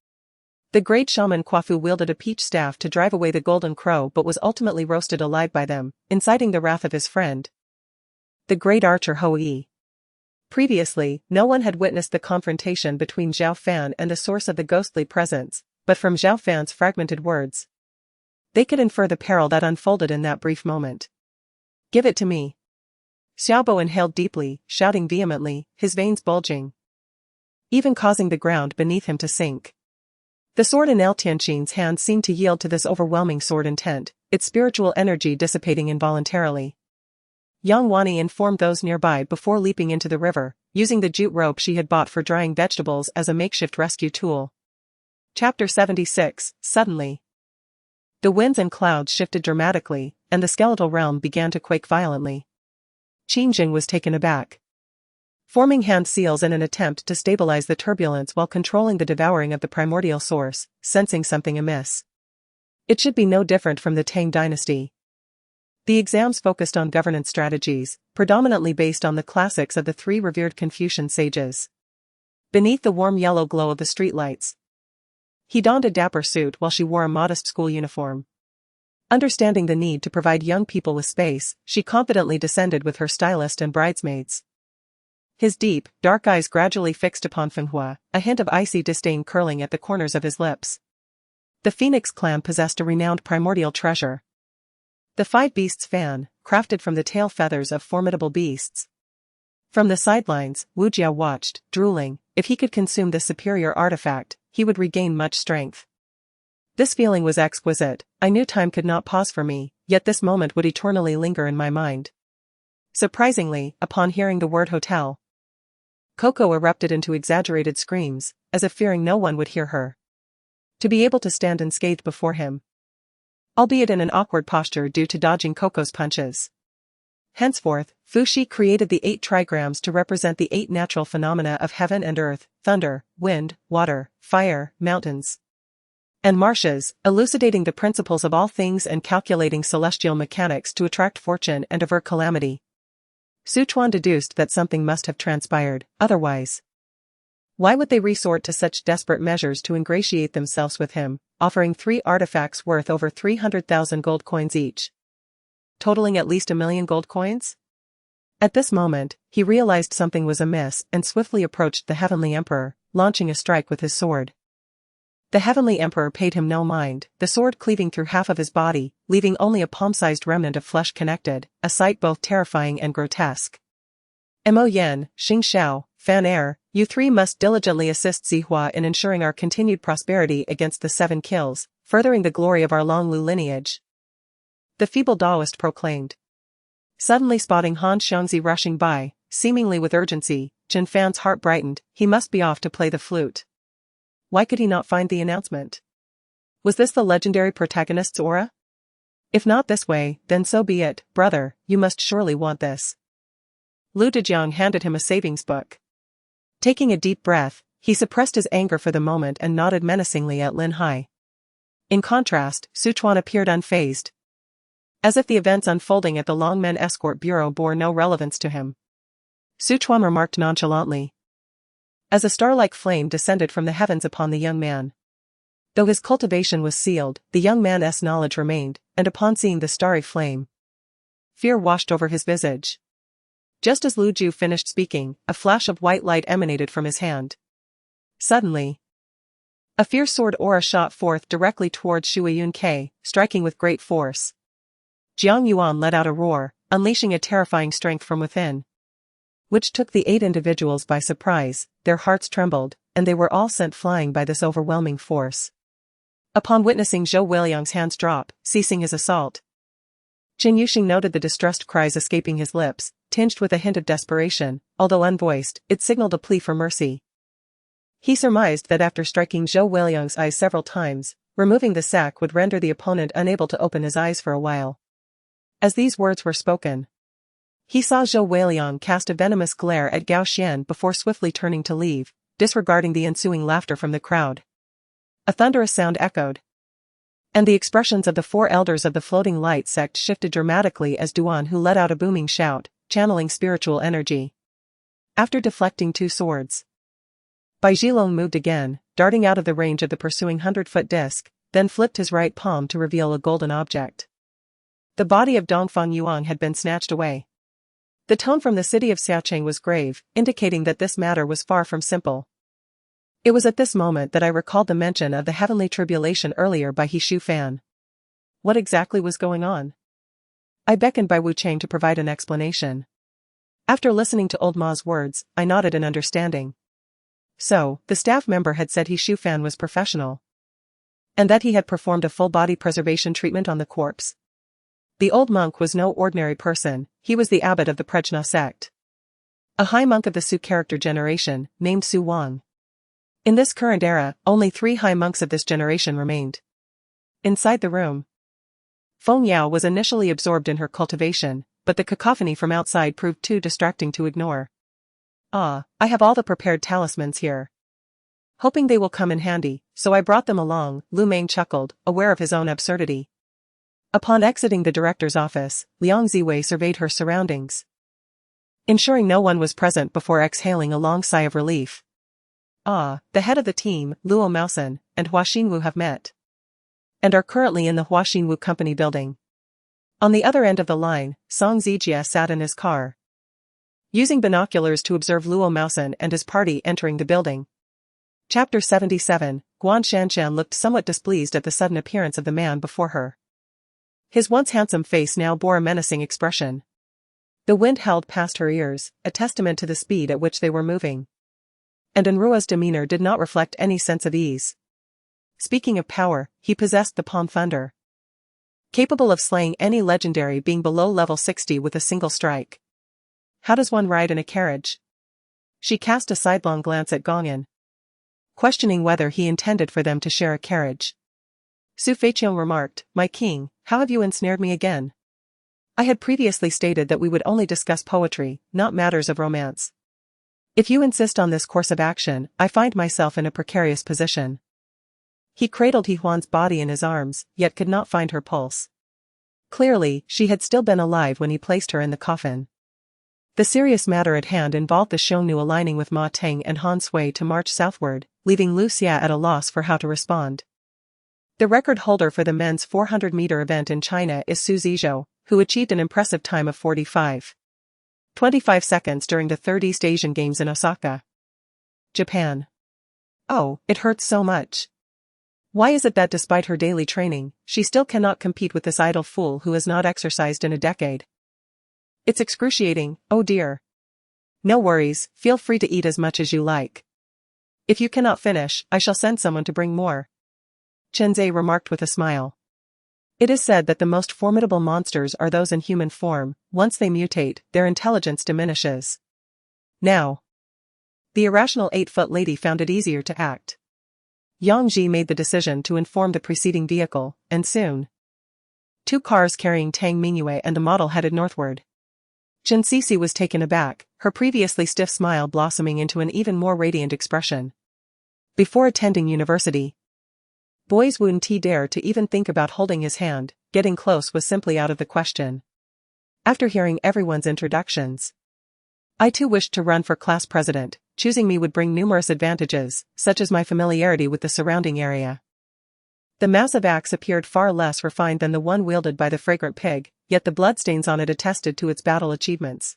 the great shaman Quafu wielded a peach staff to drive away the golden crow but was ultimately roasted alive by them, inciting the wrath of his friend, the great archer Hou Yi. Previously, no one had witnessed the confrontation between Zhao Fan and the source of the ghostly presence, but from Zhao Fan's fragmented words, they could infer the peril that unfolded in that brief moment. "Give it to me." Xiaobo inhaled deeply, shouting vehemently, his veins bulging, even causing the ground beneath him to sink. The sword in El Tianqin's hand seemed to yield to this overwhelming sword intent, its spiritual energy dissipating involuntarily. Yang Wani informed those nearby before leaping into the river, using the jute rope she had bought for drying vegetables as a makeshift rescue tool. Chapter 76. Suddenly, the winds and clouds shifted dramatically, and the skeletal realm began to quake violently. Qingjing was taken aback, forming hand seals in an attempt to stabilize the turbulence while controlling the devouring of the primordial source, sensing something amiss. It should be no different from the Tang dynasty. The exams focused on governance strategies, predominantly based on the classics of the three revered Confucian sages. Beneath the warm yellow glow of the streetlights, he donned a dapper suit while she wore a modest school uniform. Understanding the need to provide young people with space, she confidently descended with her stylist and bridesmaids. His deep, dark eyes gradually fixed upon Fenghua, a hint of icy disdain curling at the corners of his lips. The Phoenix clan possessed a renowned primordial treasure, the Five Beasts fan, crafted from the tail feathers of formidable beasts. From the sidelines, Wu Jiao watched, drooling. If he could consume this superior artifact, he would regain much strength. This feeling was exquisite. I knew time could not pause for me, yet this moment would eternally linger in my mind. Surprisingly, upon hearing the word hotel, Coco erupted into exaggerated screams, as if fearing no one would hear her. To be able to stand unscathed before him, albeit in an awkward posture due to dodging Coco's punches. Henceforth, Fu Shi created the 8 trigrams to represent the 8 natural phenomena of heaven and earth, thunder, wind, water, fire, mountains, and marshes, elucidating the principles of all things and calculating celestial mechanics to attract fortune and avert calamity. Sichuan deduced that something must have transpired, otherwise, why would they resort to such desperate measures to ingratiate themselves with him, offering 3 artifacts worth over 300,000 gold coins each, totaling at least 1,000,000 gold coins? At this moment, he realized something was amiss and swiftly approached the Heavenly Emperor, launching a strike with his sword. The Heavenly Emperor paid him no mind, the sword cleaving through half of his body, leaving only a palm-sized remnant of flesh connected, a sight both terrifying and grotesque. Mo Yen, Xing Xiao, Fan Er, you 3 must diligently assist Zihua in ensuring our continued prosperity against the 7 kills, furthering the glory of our Long Lu lineage, the feeble Taoist proclaimed. Suddenly spotting Han Xiangzi rushing by, seemingly with urgency, Jin Fan's heart brightened. He must be off to play the flute. Why could he not find the announcement? Was this the legendary protagonist's aura? If not this way, then so be it, brother, you must surely want this. Lu Dejiang handed him a savings book. Taking a deep breath, he suppressed his anger for the moment and nodded menacingly at Lin Hai. In contrast, Sichuan appeared unfazed, as if the events unfolding at the Longmen Escort Bureau bore no relevance to him. Sichuan remarked nonchalantly, as a star-like flame descended from the heavens upon the young man. Though his cultivation was sealed, the young man's knowledge remained, and upon seeing the starry flame, fear washed over his visage. Just as Lu Ju finished speaking, a flash of white light emanated from his hand. Suddenly, a fierce sword aura shot forth directly towards Shuiyun Ke, striking with great force. Jiang Yuan let out a roar, unleashing a terrifying strength from within, which took the 8 individuals by surprise. Their hearts trembled, and they were all sent flying by this overwhelming force. Upon witnessing Zhou Weiliang's hands drop, ceasing his assault, Jin Yuxing noted the distressed cries escaping his lips, tinged with a hint of desperation. Although unvoiced, it signaled a plea for mercy. He surmised that after striking Zhou Weiliang's eyes several times, removing the sack would render the opponent unable to open his eyes for a while. As these words were spoken, He saw Zhou Weiliang cast a venomous glare at Gao Xian before swiftly turning to leave, disregarding the ensuing laughter from the crowd. A thunderous sound echoed. And the expressions of the four elders of the floating light sect shifted dramatically as Duan Hu let out a booming shout, channeling spiritual energy. After deflecting 2 swords, Bai Zhilong moved again, darting out of the range of the pursuing 100-foot disc, then flipped his right palm to reveal a golden object. The body of Dongfang Yuan had been snatched away. The tone from the city of Xiaocheng was grave, indicating that this matter was far from simple. It was at this moment that I recalled the mention of the heavenly tribulation earlier by He Shu Fan. What exactly was going on? I beckoned Bai Wucheng to provide an explanation. After listening to Old Ma's words, I nodded in understanding. So, the staff member had said He Shu Fan was professional, and that he had performed a full-body preservation treatment on the corpse. The old monk was no ordinary person, he was the abbot of the Prajna sect. A high monk of the Su character generation, named Su Wang. In this current era, only 3 high monks of this generation remained. Inside the room, Feng Yao was initially absorbed in her cultivation, but the cacophony from outside proved too distracting to ignore. I have all the prepared talismans here. Hoping they will come in handy, so I brought them along, Lu Meng chuckled, aware of his own absurdity. Upon exiting the director's office, Liang Ziwei surveyed her surroundings, ensuring no one was present before exhaling a long sigh of relief. The head of the team, Luo Maosen, and Hua Xinwu have met, and are currently in the Hua Xinwu company building. On the other end of the line, Song Zijia sat in his car, using binoculars to observe Luo Maosen and his party entering the building. Chapter 77, Guan Shanshan looked somewhat displeased at the sudden appearance of the man before her. His once handsome face now bore a menacing expression. The wind howled past her ears, a testament to the speed at which they were moving. And Enrua's demeanor did not reflect any sense of ease. Speaking of power, he possessed the palm thunder, capable of slaying any legendary being below level 60 with a single strike. How does one ride in a carriage? She cast a sidelong glance at Gongyan, questioning whether he intended for them to share a carriage. Su Feiqiang remarked, "My king, how have you ensnared me again? I had previously stated that we would only discuss poetry, not matters of romance. If you insist on this course of action, I find myself in a precarious position." He cradled He Huan's body in his arms, yet could not find her pulse. Clearly, she had still been alive when he placed her in the coffin. The serious matter at hand involved the Xiongnu aligning with Ma Teng and Han Sui to march southward, leaving Lu Xia at a loss for how to respond. The record holder for the men's 400-meter event in China is Su Zizhou, who achieved an impressive time of 45.25 seconds during the 3rd East Asian Games in Osaka, Japan. Oh, it hurts so much. Why is it that despite her daily training, she still cannot compete with this idle fool who has not exercised in a decade? It's excruciating, oh dear. No worries, feel free to eat as much as you like. If you cannot finish, I shall send someone to bring more. Chen Zhe remarked with a smile. It is said that the most formidable monsters are those in human form. Once they mutate, their intelligence diminishes. Now, the irrational 8-foot lady found it easier to act. Yang Ji made the decision to inform the preceding vehicle, and soon 2 cars carrying Tang Mingyue and the model headed northward. Chen Xie was taken aback, her previously stiff smile blossoming into an even more radiant expression. Before attending university, boys wouldn't dare to even think about holding his hand, getting close was simply out of the question. After hearing everyone's introductions, I too wished to run for class president. Choosing me would bring numerous advantages, such as my familiarity with the surrounding area. The massive axe appeared far less refined than the one wielded by the fragrant pig, yet the bloodstains on it attested to its battle achievements.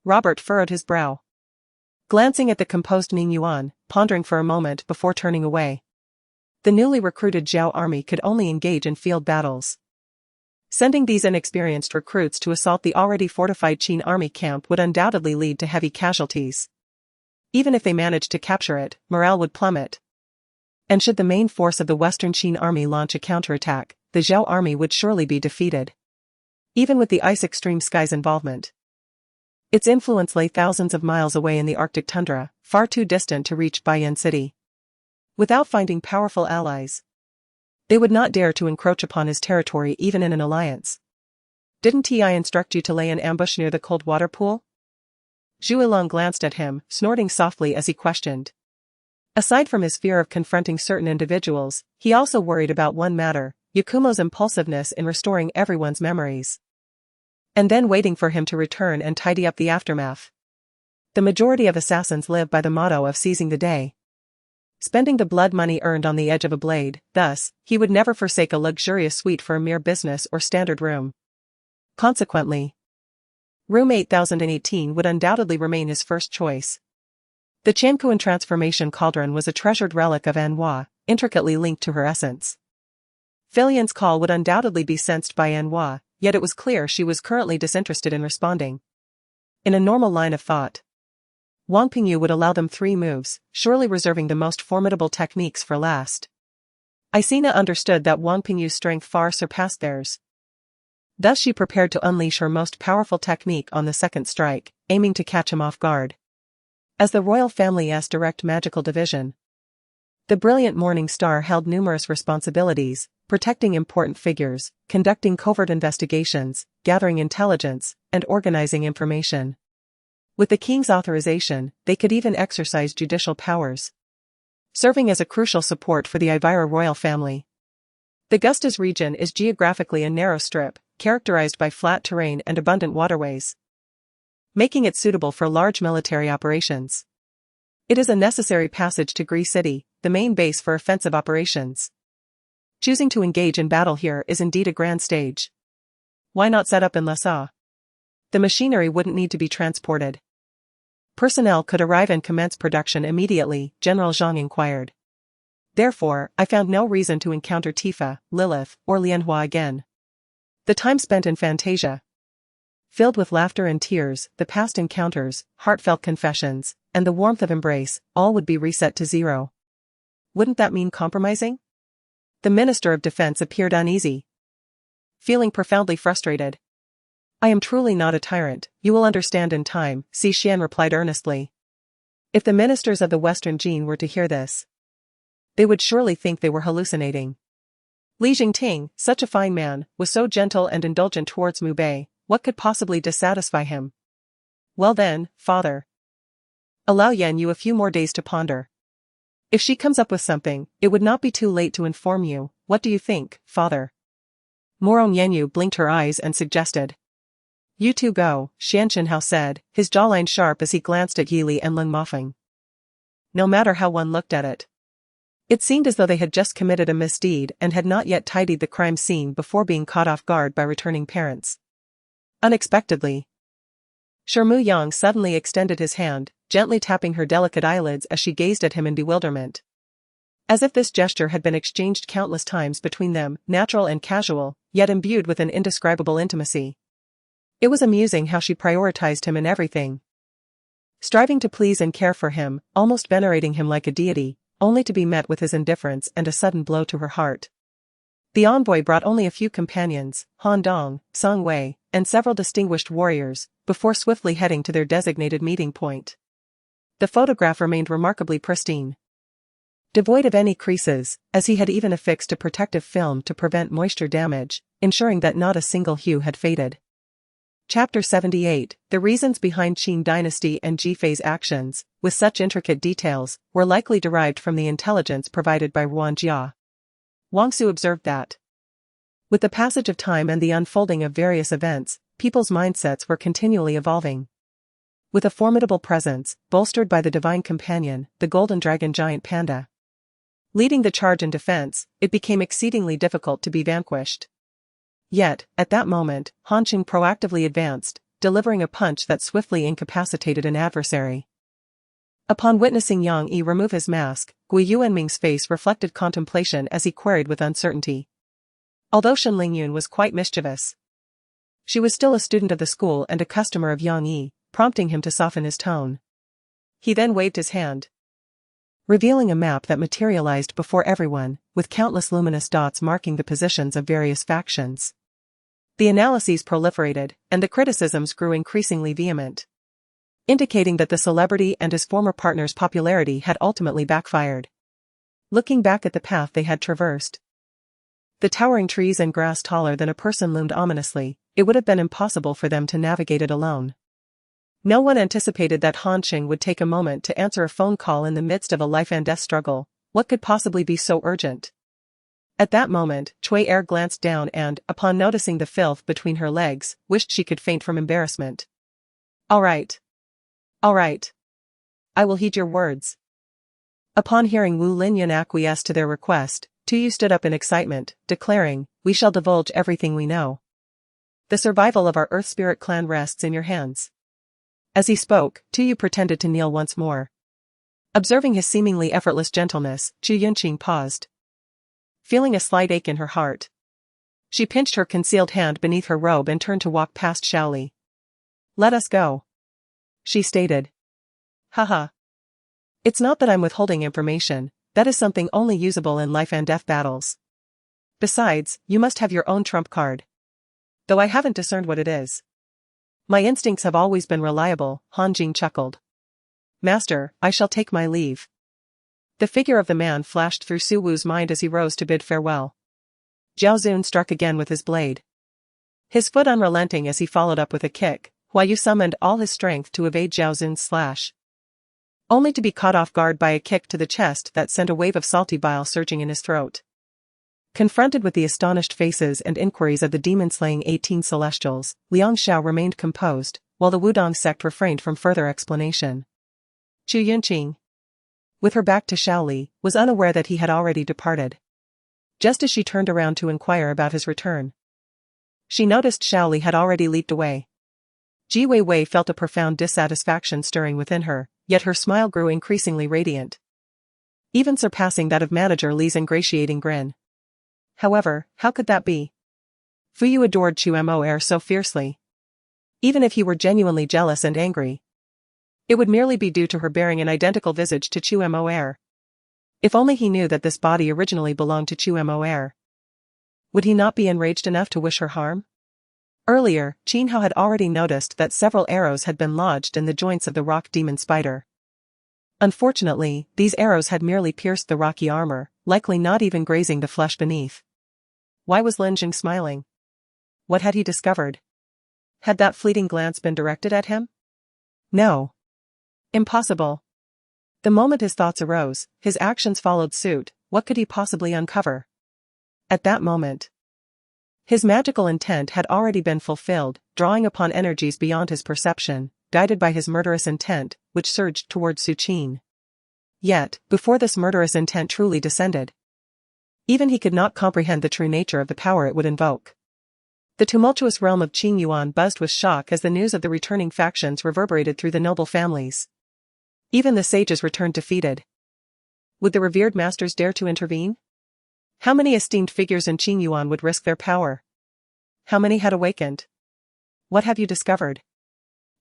Robert furrowed his brow, glancing at the composed Ning Yuan, pondering for a moment before turning away. The newly recruited Zhao army could only engage in field battles. Sending these inexperienced recruits to assault the already fortified Qin army camp would undoubtedly lead to heavy casualties. Even if they managed to capture it, morale would plummet. And should the main force of the Western Qin army launch a counterattack, the Zhao army would surely be defeated. Even with the ice extreme sky's involvement, its influence lay thousands of miles away in the Arctic tundra, far too distant to reach Baiyan City. Without finding powerful allies, they would not dare to encroach upon his territory even in an alliance. Didn't I instruct you to lay an ambush near the cold water pool? Zhu Yilong glanced at him, snorting softly as he questioned. Aside from his fear of confronting certain individuals, he also worried about one matter, Yakumo's impulsiveness in restoring everyone's memories. And then waiting for him to return and tidy up the aftermath. The majority of assassins live by the motto of seizing the day. Spending the blood money earned on the edge of a blade, thus, he would never forsake a luxurious suite for a mere business or standard room. Consequently, room 8018 would undoubtedly remain his first choice. The Chankuan transformation cauldron was a treasured relic of Anhua, intricately linked to her essence. Filian's call would undoubtedly be sensed by Anhua, yet it was clear she was currently disinterested in responding. In a normal line of thought, Wang Pingyu would allow them 3 moves, surely reserving the most formidable techniques for last. Isina understood that Wang Pingyu's strength far surpassed theirs. Thus she prepared to unleash her most powerful technique on the second strike, aiming to catch him off guard. As the royal family's direct magical division, the brilliant Morning Star held numerous responsibilities, protecting important figures, conducting covert investigations, gathering intelligence, and organizing information. With the king's authorization, they could even exercise judicial powers, serving as a crucial support for the Ivira royal family. The Gustas region is geographically a narrow strip, characterized by flat terrain and abundant waterways, making it suitable for large military operations. It is a necessary passage to Xie City, the main base for offensive operations. Choosing to engage in battle here is indeed a grand stage. Why not set up in Lhasa? The machinery wouldn't need to be transported. Personnel could arrive and commence production immediately, General Zhang inquired. Therefore, I found no reason to encounter Tifa, Lilith, or Lianhua again. The time spent in Fantasia, filled with laughter and tears, the past encounters, heartfelt confessions, and the warmth of embrace, all would be reset to 0. Wouldn't that mean compromising? The Minister of Defense appeared uneasy, feeling profoundly frustrated. I am truly not a tyrant, you will understand in time, Xie Xian replied earnestly. If the ministers of the Western Jin were to hear this, they would surely think they were hallucinating. Li Jingting, such a fine man, was so gentle and indulgent towards Mu Bei, what could possibly dissatisfy him? Well then, father. Allow Yan Yu a few more days to ponder. If she comes up with something, it would not be too late to inform you. What do you think, father? Moron Yanyu blinked her eyes and suggested. You two go, Xian Chenhao said, his jawline sharp as he glanced at Yi Li and Leng Mafeng. No matter how one looked at it, it seemed as though they had just committed a misdeed and had not yet tidied the crime scene before being caught off guard by returning parents. Unexpectedly, Shermu Yang suddenly extended his hand, gently tapping her delicate eyelids as she gazed at him in bewilderment. As if this gesture had been exchanged countless times between them, natural and casual, yet imbued with an indescribable intimacy. It was amusing how she prioritized him in everything, striving to please and care for him, almost venerating him like a deity, only to be met with his indifference and a sudden blow to her heart. The envoy brought only a few companions, Han Dong, Song Wei, and several distinguished warriors, before swiftly heading to their designated meeting point. The photograph remained remarkably pristine, devoid of any creases, as he had even affixed a protective film to prevent moisture damage, ensuring that not a single hue had faded. Chapter 78, The reasons behind Qin dynasty and Jifei's actions, with such intricate details, were likely derived from the intelligence provided by Ruan Jia. Wang Su observed that, with the passage of time and the unfolding of various events, people's mindsets were continually evolving. With a formidable presence, bolstered by the divine companion, the golden dragon giant panda, leading the charge in defense, it became exceedingly difficult to be vanquished. Yet, at that moment, Han Qing proactively advanced, delivering a punch that swiftly incapacitated an adversary. Upon witnessing Yang Yi remove his mask, Gui Yuanming's face reflected contemplation as he queried with uncertainty. Although Shen Lingyun was quite mischievous, she was still a student of the school and a customer of Yang Yi, prompting him to soften his tone. He then waved his hand, revealing a map that materialized before everyone, with countless luminous dots marking the positions of various factions. The analyses proliferated, and the criticisms grew increasingly vehement, indicating that the celebrity and his former partner's popularity had ultimately backfired. Looking back at the path they had traversed, The towering trees and grass taller than a person loomed ominously. It would have been impossible for them to navigate it alone. No one anticipated that Han Qing would take a moment to answer a phone call in the midst of a life-and-death struggle. What could possibly be so urgent? At that moment, Cui Er glanced down and, upon noticing the filth between her legs, wished she could faint from embarrassment. All right. All right. I will heed your words. Upon hearing Wu Linyan acquiesce to their request, Tu stood up in excitement, declaring, "We shall divulge everything we know. The survival of our Earth Spirit clan rests in your hands." As he spoke, Tu pretended to kneel once more. Observing his seemingly effortless gentleness, Xie Ci paused. Feeling a slight ache in her heart, she pinched her concealed hand beneath her robe and turned to walk past Shaoli. "Let us go," she stated. "Haha. It's not that I'm withholding information, that is something only usable in life and death battles. Besides, you must have your own trump card. Though I haven't discerned what it is. My instincts have always been reliable," Han Jing chuckled. "Master, I shall take my leave." The figure of the man flashed through Su Wu's mind as he rose to bid farewell. Zhao Zun struck again with his blade. His foot unrelenting as he followed up with a kick, Huai Yu summoned all his strength to evade Zhao Zun's slash. Only to be caught off guard by a kick to the chest that sent a wave of salty bile surging in his throat. Confronted with the astonished faces and inquiries of the demon-slaying 18 celestials, Liang Xiao remained composed, while the Wudong sect refrained from further explanation. Xu Yunqing, with her back to Shaoli, was unaware that he had already departed. Just as she turned around to inquire about his return, she noticed Shaoli had already leaped away. Ji Wei felt a profound dissatisfaction stirring within her, yet her smile grew increasingly radiant, even surpassing that of Manager Li's ingratiating grin. However, how could that be? Fu Yu adored Chu Mo so fiercely. Even if he were genuinely jealous and angry, it would merely be due to her bearing an identical visage to Chu Mo. If only he knew that this body originally belonged to Chu Mo. Would he not be enraged enough to wish her harm? Earlier, Qin Hao had already noticed that several arrows had been lodged in the joints of the rock demon spider. Unfortunately, these arrows had merely pierced the rocky armor, likely not even grazing the flesh beneath. Why was Lin Jing smiling? What had he discovered? Had that fleeting glance been directed at him? No. Impossible. The moment his thoughts arose, his actions followed suit. What could he possibly uncover? At that moment, his magical intent had already been fulfilled, drawing upon energies beyond his perception, guided by his murderous intent, which surged toward Su Qin. Yet, before this murderous intent truly descended, even he could not comprehend the true nature of the power it would invoke. The tumultuous realm of Qing Yuan buzzed with shock as the news of the returning factions reverberated through the noble families. Even the sages returned defeated. Would the revered masters dare to intervene? How many esteemed figures in Qing Yuan would risk their power? How many had awakened? What have you discovered?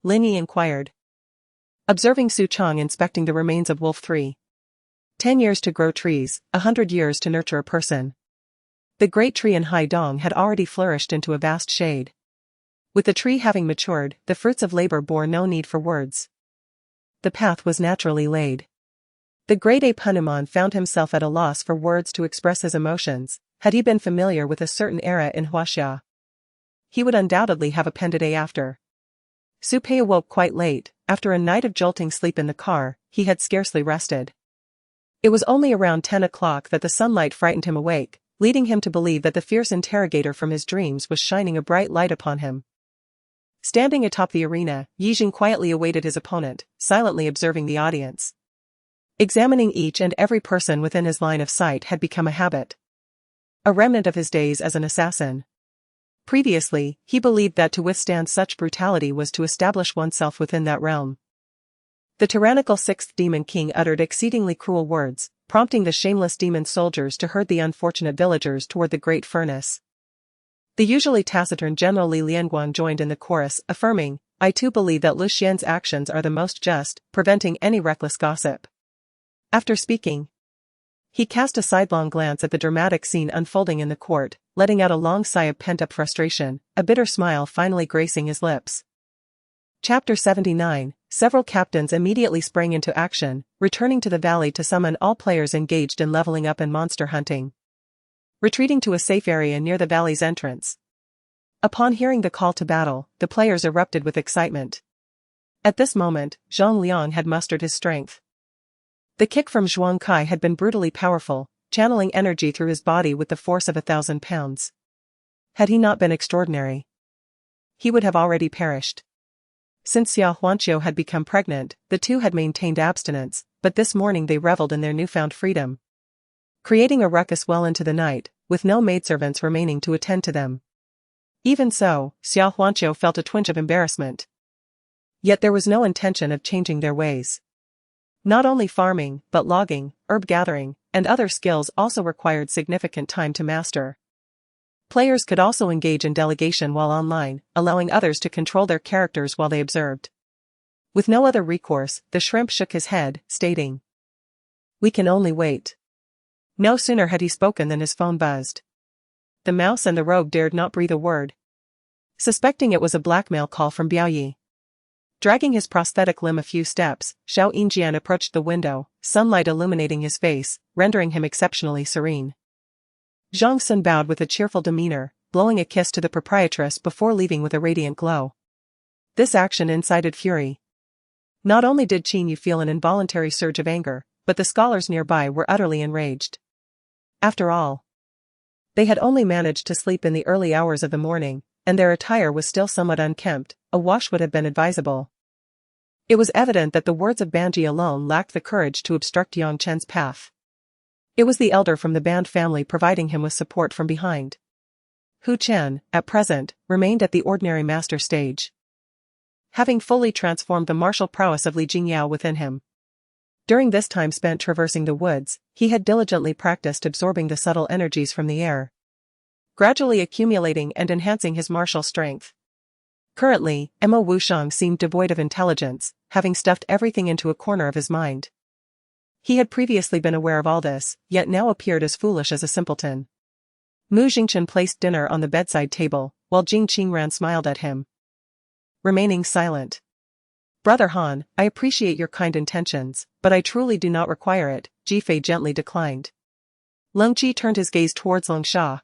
Lin Yi inquired, observing Su Chang inspecting the remains of Wolf 3. 10 years to grow trees, 100 years to nurture a person. The great tree in Haidong had already flourished into a vast shade. With the tree having matured, the fruits of labor bore no need for words. The path was naturally laid. The great ape Hanuman found himself at a loss for words to express his emotions. Had he been familiar with a certain era in Huaxia, he would undoubtedly have appended a after. Su Pei awoke quite late. After a night of jolting sleep in the car, he had scarcely rested. It was only around 10 o'clock that the sunlight frightened him awake, leading him to believe that the fierce interrogator from his dreams was shining a bright light upon him. Standing atop the arena, Yijing quietly awaited his opponent, silently observing the audience. Examining each and every person within his line of sight had become a habit, a remnant of his days as an assassin. Previously, he believed that to withstand such brutality was to establish oneself within that realm. The tyrannical sixth demon king uttered exceedingly cruel words, prompting the shameless demon soldiers to herd the unfortunate villagers toward the great furnace. The usually taciturn General Li Lianguan joined in the chorus, affirming, "I too believe that Lu Xian's actions are the most just, preventing any reckless gossip." After speaking, he cast a sidelong glance at the dramatic scene unfolding in the court, letting out a long sigh of pent-up frustration, a bitter smile finally gracing his lips. Chapter 79. Several captains immediately sprang into action, returning to the valley to summon all players engaged in leveling up and monster hunting. retreating to a safe area near the valley's entrance. Upon hearing the call to battle, the players erupted with excitement. At this moment, Zhang Liang had mustered his strength. The kick from Zhuang Kai had been brutally powerful, channeling energy through his body with the force of 1,000 pounds. Had he not been extraordinary, he would have already perished. Since Xia Huanqiu had become pregnant, the two had maintained abstinence, but this morning they reveled in their newfound freedom, creating a ruckus well into the night, with no maidservants remaining to attend to them. Even so, Xia Huanqiu felt a twinge of embarrassment. Yet there was no intention of changing their ways. Not only farming, but logging, herb gathering, and other skills also required significant time to master. Players could also engage in delegation while online, allowing others to control their characters while they observed. With no other recourse, the shrimp shook his head, stating, "We can only wait." No sooner had he spoken than his phone buzzed. The mouse and the rogue dared not breathe a word, suspecting it was a blackmail call from Biaoyi. Dragging his prosthetic limb a few steps, Xiao Yingjian approached the window, sunlight illuminating his face, rendering him exceptionally serene. Zhang Sun bowed with a cheerful demeanor, blowing a kiss to the proprietress before leaving with a radiant glow. This action incited fury. Not only did Qin Yu feel an involuntary surge of anger, but the scholars nearby were utterly enraged. After all, they had only managed to sleep in the early hours of the morning, and their attire was still somewhat unkempt. A wash would have been advisable. It was evident that the words of Banji alone lacked the courage to obstruct Yang Chen's path. It was the elder from the Band family providing him with support from behind. Hu Chen, at present, remained at the ordinary master stage, having fully transformed the martial prowess of Li Jingyao within him. During this time spent traversing the woods, he had diligently practiced absorbing the subtle energies from the air, gradually accumulating and enhancing his martial strength. Currently, Emma Wushang seemed devoid of intelligence, having stuffed everything into a corner of his mind. He had previously been aware of all this, yet now appeared as foolish as a simpleton. Mu Jingchen placed dinner on the bedside table, while Jing Qingran smiled at him, remaining silent. "Brother Han, I appreciate your kind intentions, but I truly do not require it," Jifei gently declined. Leng Qi turned his gaze towards Leng Sha,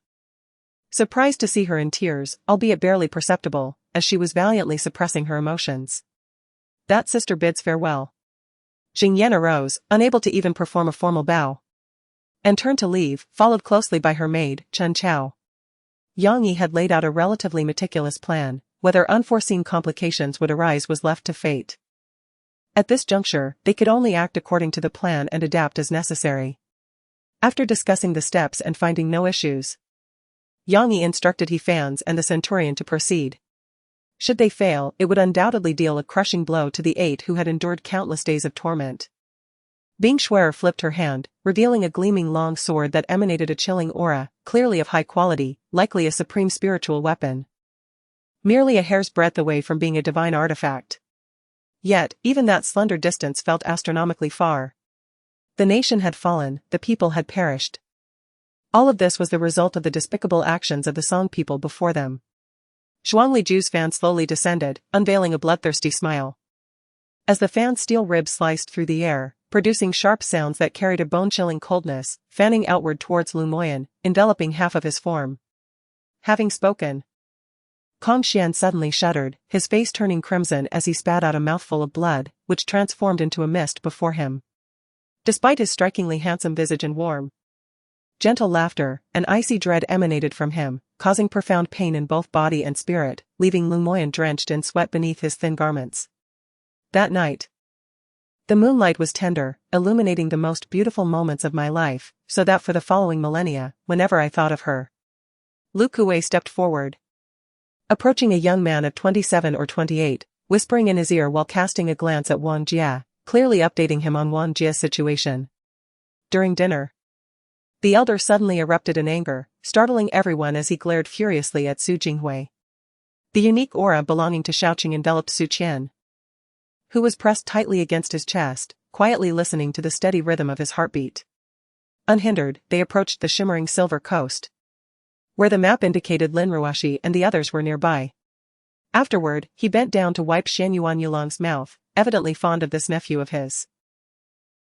surprised to see her in tears, albeit barely perceptible, as she was valiantly suppressing her emotions. "That sister bids farewell." Jing Yan arose, unable to even perform a formal bow, and turned to leave, followed closely by her maid, Chen Chao. Yang Yi had laid out a relatively meticulous plan. Whether unforeseen complications would arise was left to fate. At this juncture, they could only act according to the plan and adapt as necessary. After discussing the steps and finding no issues, Yang Yi instructed He Fans and the Centurion to proceed. Should they fail, it would undoubtedly deal a crushing blow to the 8 who had endured countless days of torment. Bing Shuer flipped her hand, revealing a gleaming long sword that emanated a chilling aura, clearly of high quality, likely a supreme spiritual weapon. Merely a hair's breadth away from being a divine artifact. Yet, even that slender distance felt astronomically far. The nation had fallen, the people had perished. All of this was the result of the despicable actions of the Song people before them. Zhuang Liju's fan slowly descended, unveiling a bloodthirsty smile. As the fan's steel ribs sliced through the air, producing sharp sounds that carried a bone-chilling coldness, fanning outward towards Lu Moyan, enveloping half of his form. Having spoken, Kong Xian suddenly shuddered, his face turning crimson as he spat out a mouthful of blood, which transformed into a mist before him. Despite his strikingly handsome visage and warm, gentle laughter, an icy dread emanated from him, causing profound pain in both body and spirit, leaving Lu Moyan drenched in sweat beneath his thin garments. That night, the moonlight was tender, illuminating the most beautiful moments of my life, so that for the following millennia, whenever I thought of her. Lu Kuei stepped forward, approaching a young man of 27 or 28, whispering in his ear while casting a glance at Wang Jia, clearly updating him on Wang Jia's situation. During dinner, the elder suddenly erupted in anger, startling everyone as he glared furiously at Su Jinghui. The unique aura belonging to Shaoqing enveloped Su Qian, who was pressed tightly against his chest, quietly listening to the steady rhythm of his heartbeat. Unhindered, they approached the shimmering silver coast, where the map indicated Linruashi and the others were nearby. Afterward, he bent down to wipe Shan Yuan Yulong's mouth, evidently fond of this nephew of his.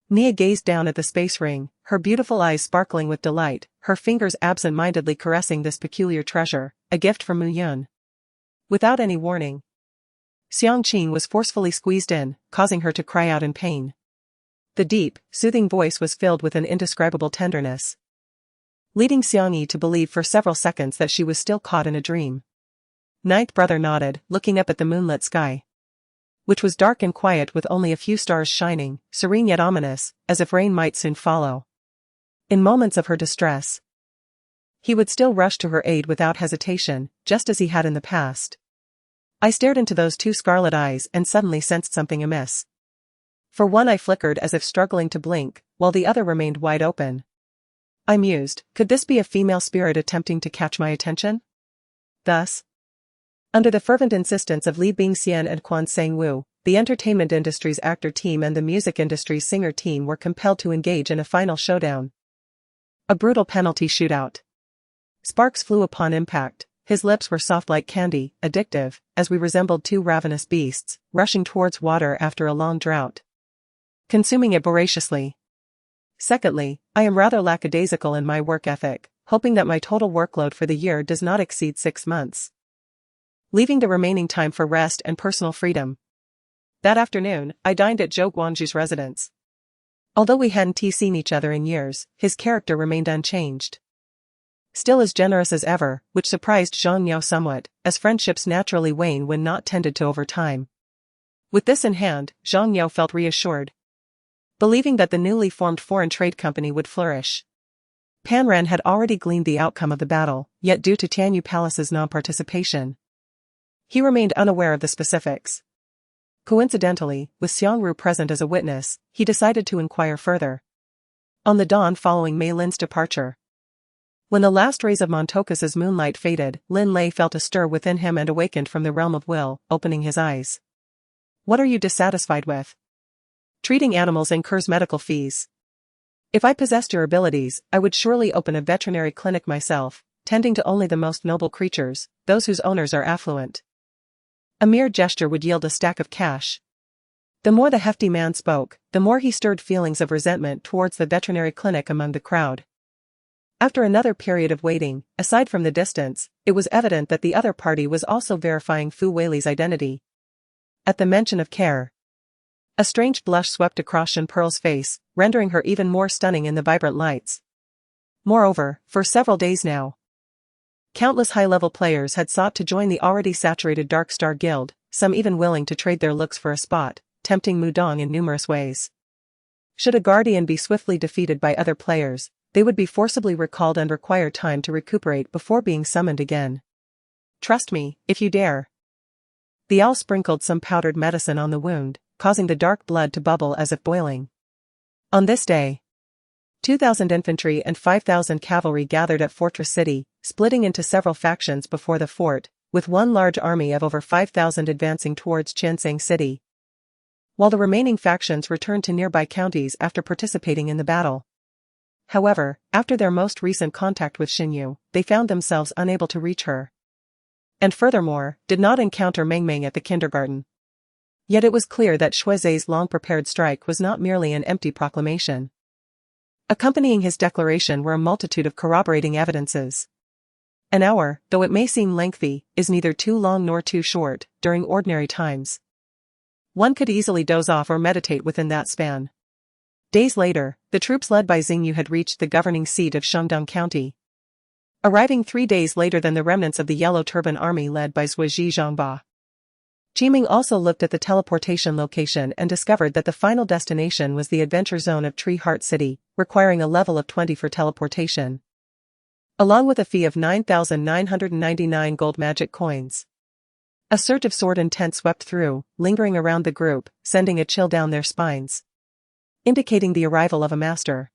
Mia gazed down at the space ring, her beautiful eyes sparkling with delight, her fingers absent-mindedly caressing this peculiar treasure, a gift from Mu Yun. Without any warning, Xiang Qing was forcefully squeezed in, causing her to cry out in pain. The deep, soothing voice was filled with an indescribable tenderness, leading Xiang Yi to believe for several seconds that she was still caught in a dream. Ninth brother nodded, looking up at the moonlit sky, which was dark and quiet with only a few stars shining, serene yet ominous, as if rain might soon follow. In moments of her distress, he would still rush to her aid without hesitation, just as he had in the past. I stared into those two scarlet eyes and suddenly sensed something amiss. For one eye flickered as if struggling to blink, while the other remained wide open. I mused, could this be a female spirit attempting to catch my attention? Thus, under the fervent insistence of Li Bingxian and Quan Sangwu, the entertainment industry's actor team and the music industry's singer team were compelled to engage in a final showdown. A brutal penalty shootout. Sparks flew upon impact, his lips were soft like candy, addictive, as we resembled two ravenous beasts, rushing towards water after a long drought, consuming it voraciously. Secondly, I am rather lackadaisical in my work ethic, hoping that my total workload for the year does not exceed 6 months, leaving the remaining time for rest and personal freedom. That afternoon, I dined at Zhou Guangzhu's residence. Although we hadn't seen each other in years, his character remained unchanged. Still as generous as ever, which surprised Zhang Yao somewhat, as friendships naturally wane when not tended to over time. With this in hand, Zhang Yao felt reassured, believing that the newly formed foreign trade company would flourish. Pan Ren had already gleaned the outcome of the battle, yet due to Tianyu Palace's non-participation, he remained unaware of the specifics. Coincidentally, with Xiangru present as a witness, he decided to inquire further. On the dawn following Mei Lin's departure, when the last rays of Montocus's moonlight faded, Lin Lei felt a stir within him and awakened from the realm of will, opening his eyes. What are you dissatisfied with? Treating animals incurs medical fees. If I possessed your abilities, I would surely open a veterinary clinic myself, tending to only the most noble creatures, those whose owners are affluent. A mere gesture would yield a stack of cash. The more the hefty man spoke, the more he stirred feelings of resentment towards the veterinary clinic among the crowd. After another period of waiting, aside from the distance, it was evident that the other party was also verifying Fu Weili's identity. At the mention of care, a strange blush swept across Shen Pearl's face, rendering her even more stunning in the vibrant lights. Moreover, for several days now, countless high-level players had sought to join the already saturated Dark Star Guild, some even willing to trade their looks for a spot, tempting Mudong in numerous ways. Should a guardian be swiftly defeated by other players, they would be forcibly recalled and require time to recuperate before being summoned again. Trust me, if you dare. The owl sprinkled some powdered medicine on the wound, causing the dark blood to bubble as if boiling. On this day, 2,000 infantry and 5,000 cavalry gathered at Fortress City, splitting into several factions before the fort, with one large army of over 5,000 advancing towards Qiansing City, while the remaining factions returned to nearby counties after participating in the battle. However, after their most recent contact with Xinyu, they found themselves unable to reach her. And furthermore, did not encounter Meng Meng at the kindergarten. Yet it was clear that Shuizai's long-prepared strike was not merely an empty proclamation. Accompanying his declaration were a multitude of corroborating evidences. An hour, though it may seem lengthy, is neither too long nor too short, during ordinary times. One could easily doze off or meditate within that span. Days later, the troops led by Xingyu had reached the governing seat of Shandong County, arriving 3 days later than the remnants of the Yellow Turban Army led by Zuiji Zhangba. Qiming also looked at the teleportation location and discovered that the final destination was the adventure zone of Tree Heart City, requiring a level of 20 for teleportation, along with a fee of 9,999 gold magic coins. A surge of sword intent swept through, lingering around the group, sending a chill down their spines, indicating the arrival of a master.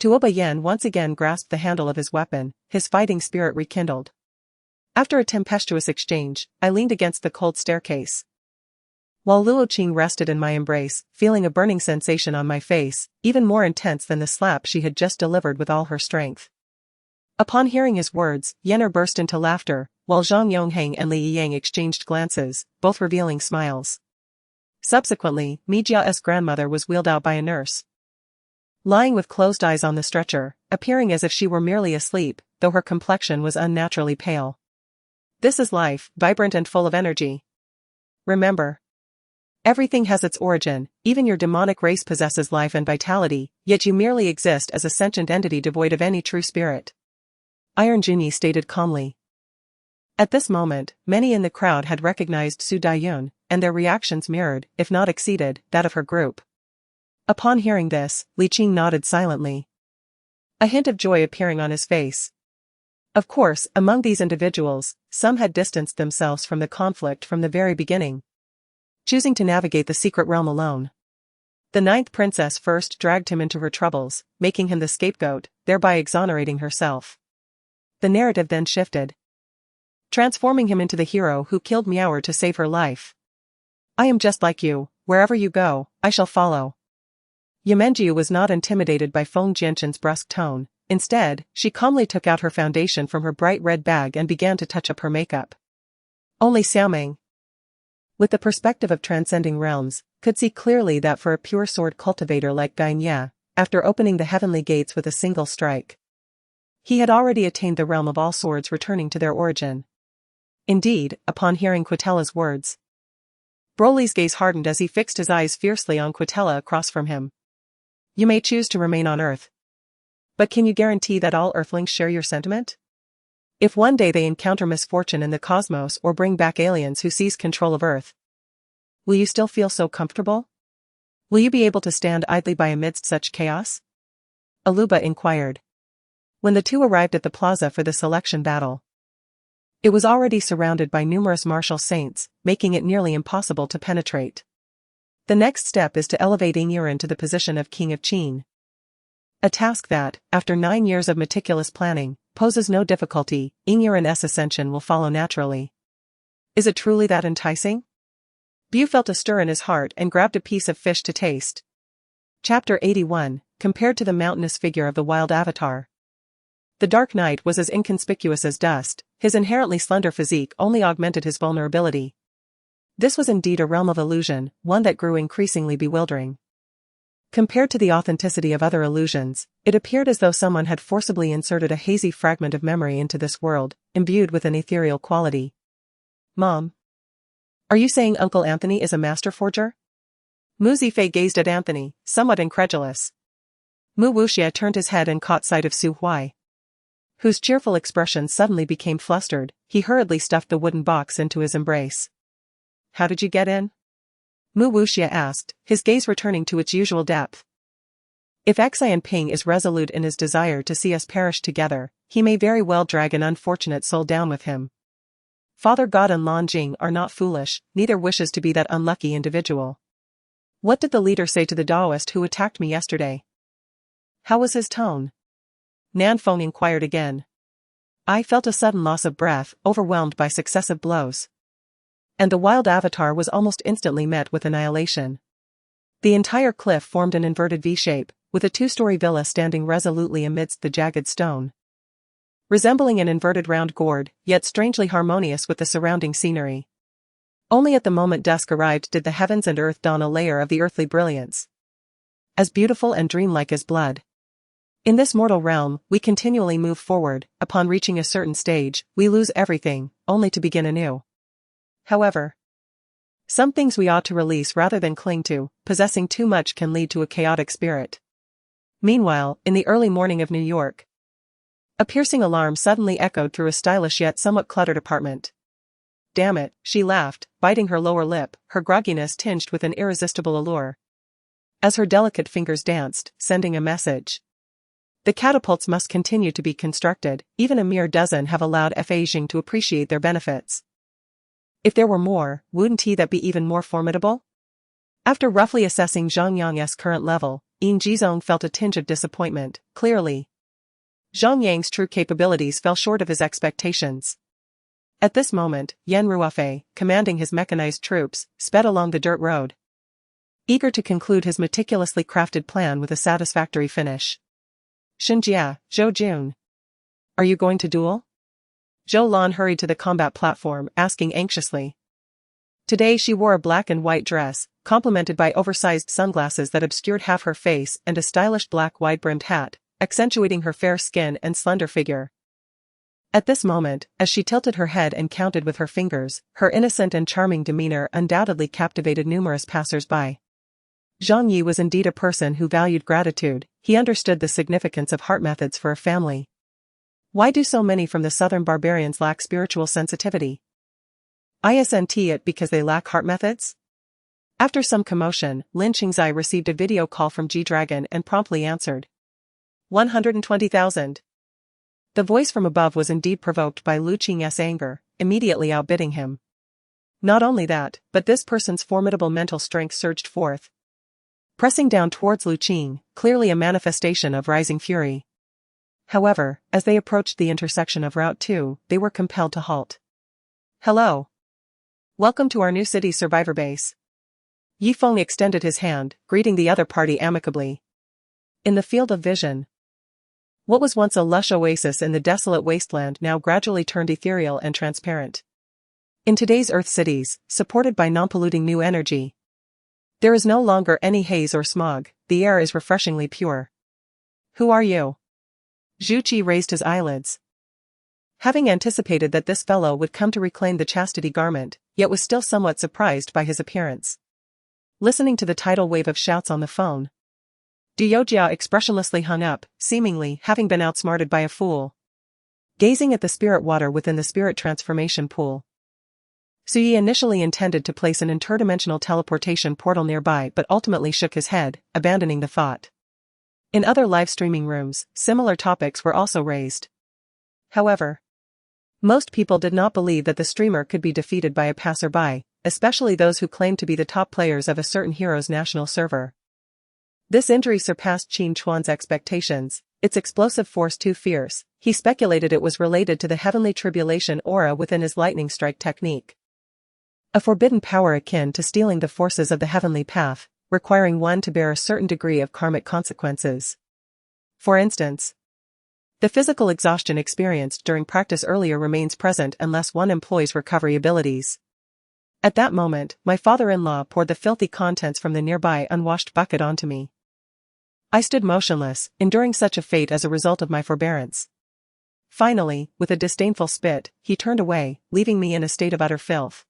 Tuoba Yen once again grasped the handle of his weapon, his fighting spirit rekindled. After a tempestuous exchange, I leaned against the cold staircase, while Luo Qing rested in my embrace, feeling a burning sensation on my face, even more intense than the slap she had just delivered with all her strength. Upon hearing his words, Yenner burst into laughter, while Zhang Yongheng and Li Yiyang exchanged glances, both revealing smiles. Subsequently, Mijia's grandmother was wheeled out by a nurse. lying with closed eyes on the stretcher, appearing as if she were merely asleep, though her complexion was unnaturally pale. This is life, vibrant and full of energy. Remember, everything has its origin, even your demonic race possesses life and vitality, yet you merely exist as a sentient entity devoid of any true spirit. Iron Junyi stated calmly. At this moment, many in the crowd had recognized Su Daiyun, and their reactions mirrored, if not exceeded, that of her group. Upon hearing this, Li Qing nodded silently, a hint of joy appearing on his face. Of course, among these individuals, some had distanced themselves from the conflict from the very beginning, choosing to navigate the secret realm alone. The ninth princess first dragged him into her troubles, making him the scapegoat, thereby exonerating herself. The narrative then shifted, transforming him into the hero who killed Miaoer to save her life. I am just like you, wherever you go, I shall follow. Yemenjiu was not intimidated by Feng Jianqin's brusque tone. Instead, she calmly took out her foundation from her bright red bag and began to touch up her makeup. Only Xiaoming, with the perspective of transcending realms, could see clearly that for a pure sword cultivator like Gainye, after opening the heavenly gates with a single strike, he had already attained the realm of all swords returning to their origin. Indeed, upon hearing Quitella's words, Broly's gaze hardened as he fixed his eyes fiercely on Quitella across from him. You may choose to remain on Earth, but can you guarantee that all Earthlings share your sentiment? If one day they encounter misfortune in the cosmos or bring back aliens who seize control of Earth, will you still feel so comfortable? Will you be able to stand idly by amidst such chaos? Aluba inquired. When the two arrived at the plaza for the selection battle, it was already surrounded by numerous martial saints, making it nearly impossible to penetrate. The next step is to elevate Yingyiren to the position of King of Qin. A task that, after 9 years of meticulous planning, poses no difficulty. Yingyiren's ascension will follow naturally. Is it truly that enticing? Bu felt a stir in his heart and grabbed a piece of fish to taste. Chapter 81, compared to the mountainous figure of the wild avatar. The Dark Knight was as inconspicuous as dust, his inherently slender physique only augmented his vulnerability. This was indeed a realm of illusion, one that grew increasingly bewildering. Compared to the authenticity of other illusions, it appeared as though someone had forcibly inserted a hazy fragment of memory into this world, imbued with an ethereal quality. Mom, are you saying Uncle Anthony is a master forger? Mu Zifei gazed at Anthony, somewhat incredulous. Mu Wuxia turned his head and caught sight of Su Huai, whose cheerful expression suddenly became flustered. He hurriedly stuffed the wooden box into his embrace. How did you get in? Mu Wuxia asked, his gaze returning to its usual depth. If Xian Ping is resolute in his desire to see us perish together, he may very well drag an unfortunate soul down with him. Father God and Lan Jing are not foolish, neither wishes to be that unlucky individual. What did the leader say to the Daoist who attacked me yesterday? How was his tone? Nan Feng inquired again. I felt a sudden loss of breath, overwhelmed by successive blows. And the wild avatar was almost instantly met with annihilation. The entire cliff formed an inverted V-shape, with a 2-story villa standing resolutely amidst the jagged stone, resembling an inverted round gourd, yet strangely harmonious with the surrounding scenery. Only at the moment dusk arrived did the heavens and earth don a layer of the earthly brilliance, as beautiful and dreamlike as blood. In this mortal realm, we continually move forward. Upon reaching a certain stage, we lose everything, only to begin anew. However, some things we ought to release rather than cling to. Possessing too much can lead to a chaotic spirit. Meanwhile, in the early morning of New York, a piercing alarm suddenly echoed through a stylish yet somewhat cluttered apartment. Damn it, she laughed, biting her lower lip, her grogginess tinged with an irresistible allure, as her delicate fingers danced, sending a message. The catapults must continue to be constructed. Even a mere dozen have allowed Fa Jing to appreciate their benefits. If there were more, wouldn't he that be even more formidable? After roughly assessing Zhang Yang's current level, Yin Jizong felt a tinge of disappointment. Clearly, Zhang Yang's true capabilities fell short of his expectations. At this moment, Yan Ruofei, commanding his mechanized troops, sped along the dirt road, eager to conclude his meticulously crafted plan with a satisfactory finish. Xinjia, Zhou Jun, are you going to duel? Zhou Lan hurried to the combat platform, asking anxiously. Today she wore a black and white dress, complemented by oversized sunglasses that obscured half her face and a stylish black wide-brimmed hat, accentuating her fair skin and slender figure. At this moment, as she tilted her head and counted with her fingers, her innocent and charming demeanor undoubtedly captivated numerous passers-by. Zhang Yi was indeed a person who valued gratitude. He understood the significance of heart methods for a family. Why do so many from the southern barbarians lack spiritual sensitivity? Isn't it because they lack heart methods? After some commotion, Lin Qingzai received a video call from G-Dragon and promptly answered. 120,000. The voice from above was indeed provoked by Lu Qing's anger, immediately outbidding him. Not only that, but this person's formidable mental strength surged forth, pressing down towards Lu Qing, clearly a manifestation of rising fury. However, as they approached the intersection of Route 2, they were compelled to halt. Hello. Welcome to our new city survivor base. Yufeng extended his hand, greeting the other party amicably. In the field of vision, what was once a lush oasis in the desolate wasteland now gradually turned ethereal and transparent. In today's Earth cities, supported by non-polluting new energy, there is no longer any haze or smog, the air is refreshingly pure. Who are you? Xie Ci raised his eyelids. Having anticipated that this fellow would come to reclaim the chastity garment, yet was still somewhat surprised by his appearance. Listening to the tidal wave of shouts on the phone, Diojia expressionlessly hung up, seemingly having been outsmarted by a fool. Gazing at the spirit water within the spirit transformation pool, Sui initially intended to place an interdimensional teleportation portal nearby but ultimately shook his head, abandoning the thought. In other live streaming rooms, similar topics were also raised. However, most people did not believe that the streamer could be defeated by a passerby, especially those who claimed to be the top players of a certain hero's national server. This injury surpassed Qin Chuan's expectations, its explosive force too fierce. He speculated it was related to the heavenly tribulation aura within his lightning strike technique. A forbidden power akin to stealing the forces of the heavenly path, requiring one to bear a certain degree of karmic consequences. For instance, the physical exhaustion experienced during practice earlier remains present unless one employs recovery abilities. At that moment, my father-in-law poured the filthy contents from the nearby unwashed bucket onto me. I stood motionless, enduring such a fate as a result of my forbearance. Finally, with a disdainful spit, he turned away, leaving me in a state of utter filth.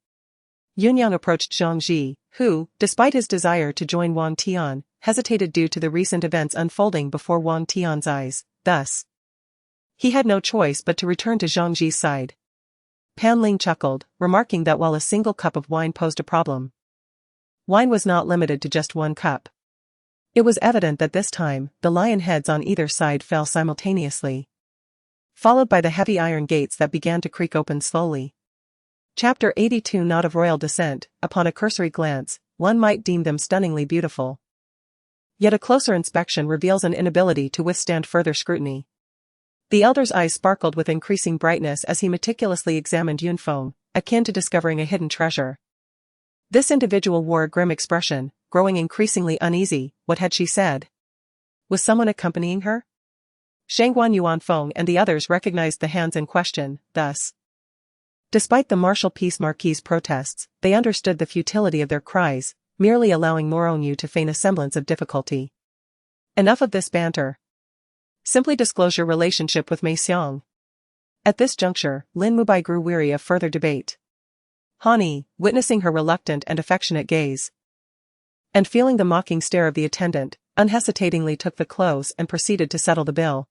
Yunyang approached Zhang Ji, who, despite his desire to join Wang Tian, hesitated due to the recent events unfolding before Wang Tian's eyes. Thus, he had no choice but to return to Zhang Ji's side. Pan Ling chuckled, remarking that while a single cup of wine posed a problem, wine was not limited to just one cup. It was evident that this time, the lion heads on either side fell simultaneously, followed by the heavy iron gates that began to creak open slowly. Chapter 82 Not of royal descent. Upon a cursory glance, one might deem them stunningly beautiful. Yet a closer inspection reveals an inability to withstand further scrutiny. The elder's eyes sparkled with increasing brightness as he meticulously examined Yufeng, akin to discovering a hidden treasure. This individual wore a grim expression, growing increasingly uneasy. What had she said? Was someone accompanying her? Shangguan Yuanfeng and the others recognized the hands in question, thus. Despite the martial peace marquis's protests, they understood the futility of their cries, merely allowing Morongyu to feign a semblance of difficulty. Enough of this banter. Simply disclose your relationship with Mei Xiang. At this juncture, Lin Mubai grew weary of further debate. Han, witnessing her reluctant and affectionate gaze, and feeling the mocking stare of the attendant, unhesitatingly took the clothes and proceeded to settle the bill.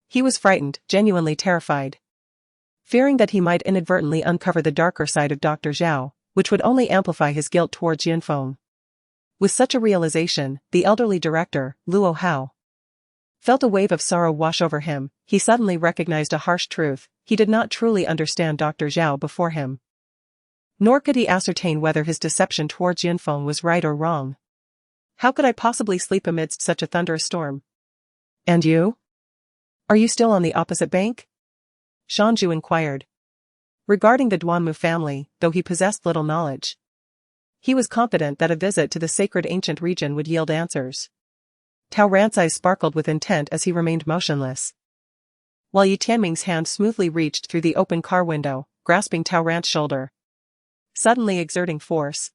He was frightened, genuinely terrified, fearing that he might inadvertently uncover the darker side of Dr. Zhao, which would only amplify his guilt towards Yunfeng. With such a realization, the elderly director, Luo Hao, felt a wave of sorrow wash over him. He suddenly recognized a harsh truth: he did not truly understand Dr. Zhao before him. Nor could he ascertain whether his deception towards Yunfeng was right or wrong. How could I possibly sleep amidst such a thunderous storm? And you? Are you still on the opposite bank? Shanju inquired. Regarding the Duanmu family, though he possessed little knowledge, he was confident that a visit to the sacred ancient region would yield answers. Tao Ran's eyes sparkled with intent as he remained motionless, while Yi Tianming's hand smoothly reached through the open car window, grasping Tao Ran's shoulder. suddenly exerting force.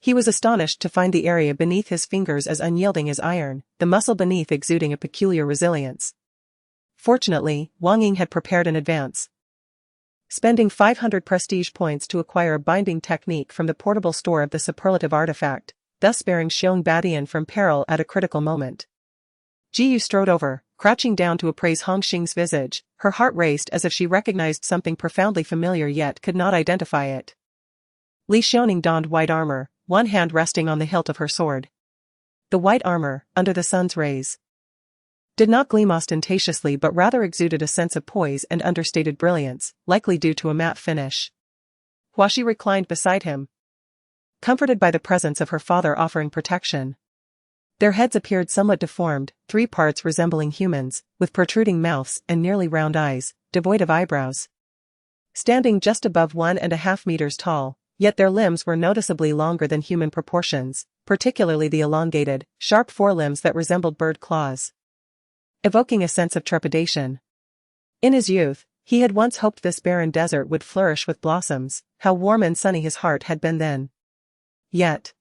He was astonished to find the area beneath his fingers as unyielding as iron, the muscle beneath exuding a peculiar resilience. Fortunately, Wang Ying had prepared in advance. Spending 500 prestige points to acquire a binding technique from the portable store of the superlative artifact, thus sparing Xiong Badian from peril at a critical moment. Ji Yu strode over, crouching down to appraise Hong Xing's visage. Her heart raced as if she recognized something profoundly familiar yet could not identify it. Li Xiaoning donned white armor, one hand resting on the hilt of her sword. The white armor, under the sun's rays, did not gleam ostentatiously but rather exuded a sense of poise and understated brilliance, likely due to a matte finish. Huaxi reclined beside him, comforted by the presence of her father offering protection. Their heads appeared somewhat deformed, 3 parts resembling humans, with protruding mouths and nearly round eyes, devoid of eyebrows. Standing just above 1.5 meters tall, yet their limbs were noticeably longer than human proportions, particularly the elongated, sharp forelimbs that resembled bird claws, evoking a sense of trepidation. In his youth, he had once hoped this barren desert would flourish with blossoms. How warm and sunny his heart had been then. Yet,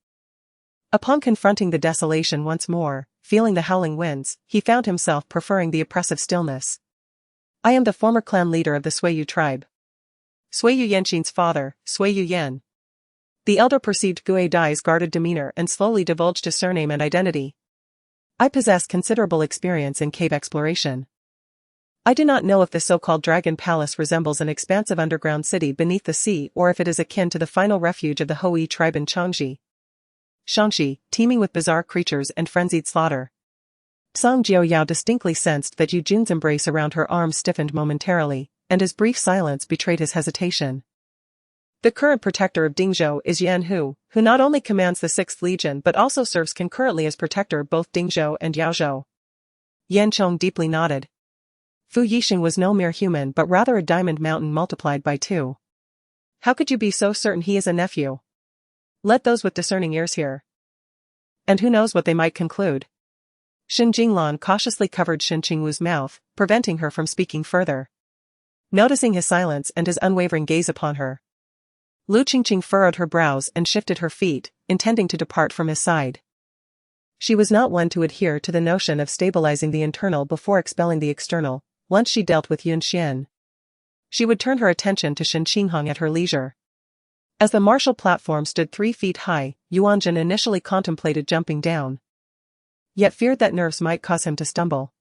upon confronting the desolation once more, feeling the howling winds, he found himself preferring the oppressive stillness. I am the former clan leader of the Suiyu tribe. Suiyu Yanqin's father, Suiyu Yan. The elder perceived Gue Dai's guarded demeanor and slowly divulged his surname and identity. I possess considerable experience in cave exploration. I do not know if the so-called Dragon Palace resembles an expansive underground city beneath the sea or if it is akin to the final refuge of the Hui tribe in Changxi, teeming with bizarre creatures and frenzied slaughter. Song Jiao distinctly sensed that Yu Jun's embrace around her arm stiffened momentarily, and his brief silence betrayed his hesitation. The current protector of Dingzhou is Yan Hu, who not only commands the 6th Legion but also serves concurrently as protector of both Dingzhou and Yaozhou. Yan Chong deeply nodded. Fu Yixing was no mere human but rather a diamond mountain multiplied by 2. How could you be so certain he is a nephew? Let those with discerning ears hear. And who knows what they might conclude? Shin Jinglan cautiously covered Shin Qingwu's mouth, preventing her from speaking further. Noticing his silence and his unwavering gaze upon her, Lu Qingqing furrowed her brows and shifted her feet, intending to depart from his side. She was not one to adhere to the notion of stabilizing the internal before expelling the external. Once she dealt with Yun Xian, she would turn her attention to Shin Qinghong at her leisure. As the martial platform stood 3 feet high, Yuanjun initially contemplated jumping down, yet feared that nerves might cause him to stumble.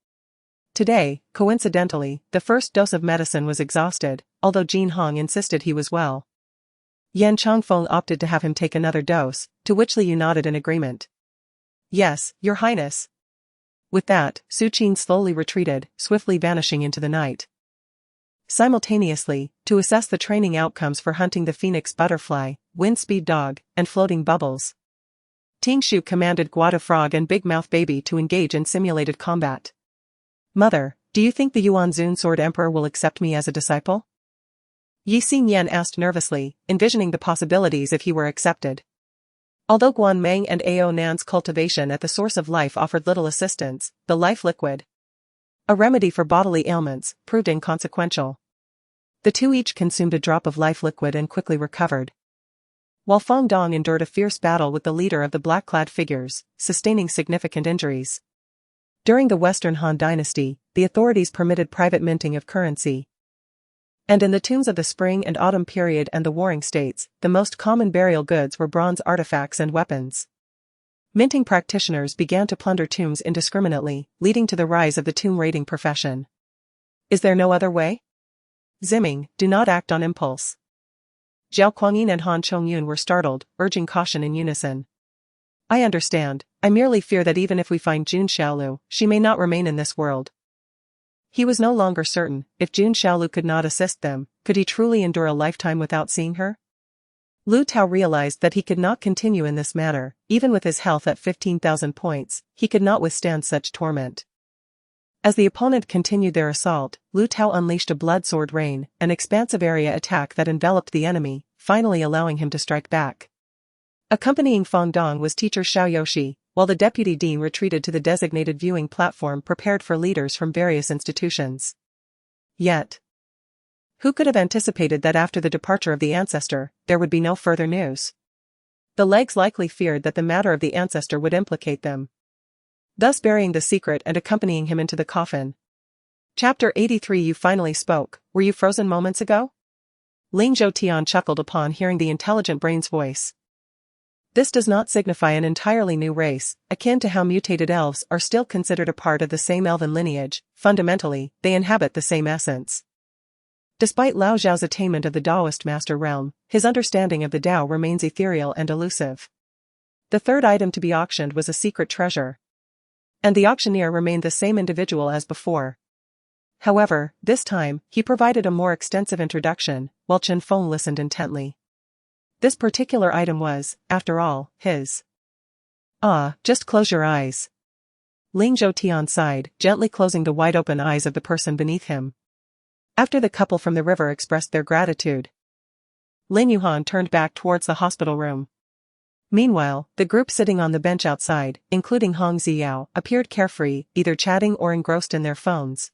Today, coincidentally, the first dose of medicine was exhausted, although Jin Hong insisted he was well. Yan Changfeng opted to have him take another dose, to which Liu nodded in agreement. Yes, Your Highness. With that, Su Qin slowly retreated, swiftly vanishing into the night. Simultaneously, to assess the training outcomes for hunting the phoenix butterfly, wind speed dog, and floating bubbles, Ting Shu commanded Guado Frog and Big Mouth Baby to engage in simulated combat. Mother, do you think the Yuanzun Sword Emperor will accept me as a disciple? Yi Xingyan asked nervously, envisioning the possibilities if he were accepted. Although Guan Meng and Ao Nan's cultivation at the source of life offered little assistance, the life liquid, a remedy for bodily ailments, proved inconsequential. The two each consumed a drop of life liquid and quickly recovered, while Feng Dong endured a fierce battle with the leader of the black-clad figures, sustaining significant injuries. During the Western Han Dynasty, the authorities permitted private minting of currency. And in the tombs of the spring and autumn period and the warring states, the most common burial goods were bronze artifacts and weapons. Minting practitioners began to plunder tombs indiscriminately, leading to the rise of the tomb raiding profession. Is there no other way? Zimming, do not act on impulse. Zhao Kuangyin and Han Chongyun were startled, urging caution in unison. I understand, I merely fear that even if we find Jun Xiaolu, she may not remain in this world. He was no longer certain, if Jun Xiaolu could not assist them, could he truly endure a lifetime without seeing her? Lu Tao realized that he could not continue in this manner, even with his health at 15,000 points, he could not withstand such torment. As the opponent continued their assault, Lu Tao unleashed a blood sword rain, an expansive area attack that enveloped the enemy, finally allowing him to strike back. Accompanying Feng Dong was teacher Xiao Yoshi, while the deputy dean retreated to the designated viewing platform prepared for leaders from various institutions. Yet, Who could have anticipated that after the departure of the ancestor, there would be no further news? The legs likely feared that the matter of the ancestor would implicate them, thus burying the secret and accompanying him into the coffin. Chapter 83. You finally spoke. Were you frozen moments ago? Ling Zhoutian chuckled upon hearing the intelligent brain's voice. This does not signify an entirely new race, akin to how mutated elves are still considered a part of the same elven lineage. Fundamentally, they inhabit the same essence. Despite Lao Zhao's attainment of the Taoist master realm, his understanding of the Tao remains ethereal and elusive. The third item to be auctioned was a secret treasure, and the auctioneer remained the same individual as before. However, this time, he provided a more extensive introduction, while Chen Feng listened intently. This particular item was, after all, his. Ah, just close your eyes. Ling Zhoutian sighed, gently closing the wide-open eyes of the person beneath him. After the couple from the river expressed their gratitude, Lin Yuhan turned back towards the hospital room. Meanwhile, the group sitting on the bench outside, including Hong Ziyao, appeared carefree, either chatting or engrossed in their phones,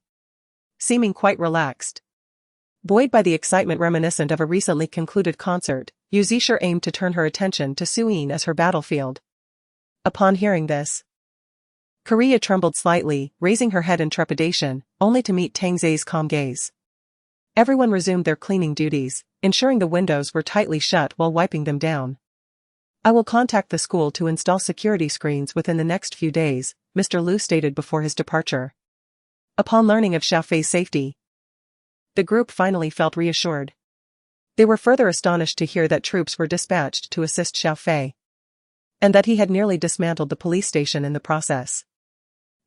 seeming quite relaxed. Buoyed by the excitement reminiscent of a recently concluded concert, Yu Zixi aimed to turn her attention to Suyin as her battlefield. Upon hearing this, Korea trembled slightly, raising her head in trepidation, only to meet Tang Zai's calm gaze. Everyone resumed their cleaning duties, ensuring the windows were tightly shut while wiping them down. I will contact the school to install security screens within the next few days, Mr. Liu stated before his departure. Upon learning of Xiaofei's safety, the group finally felt reassured. They were further astonished to hear that troops were dispatched to assist Xiaofei, and that he had nearly dismantled the police station in the process.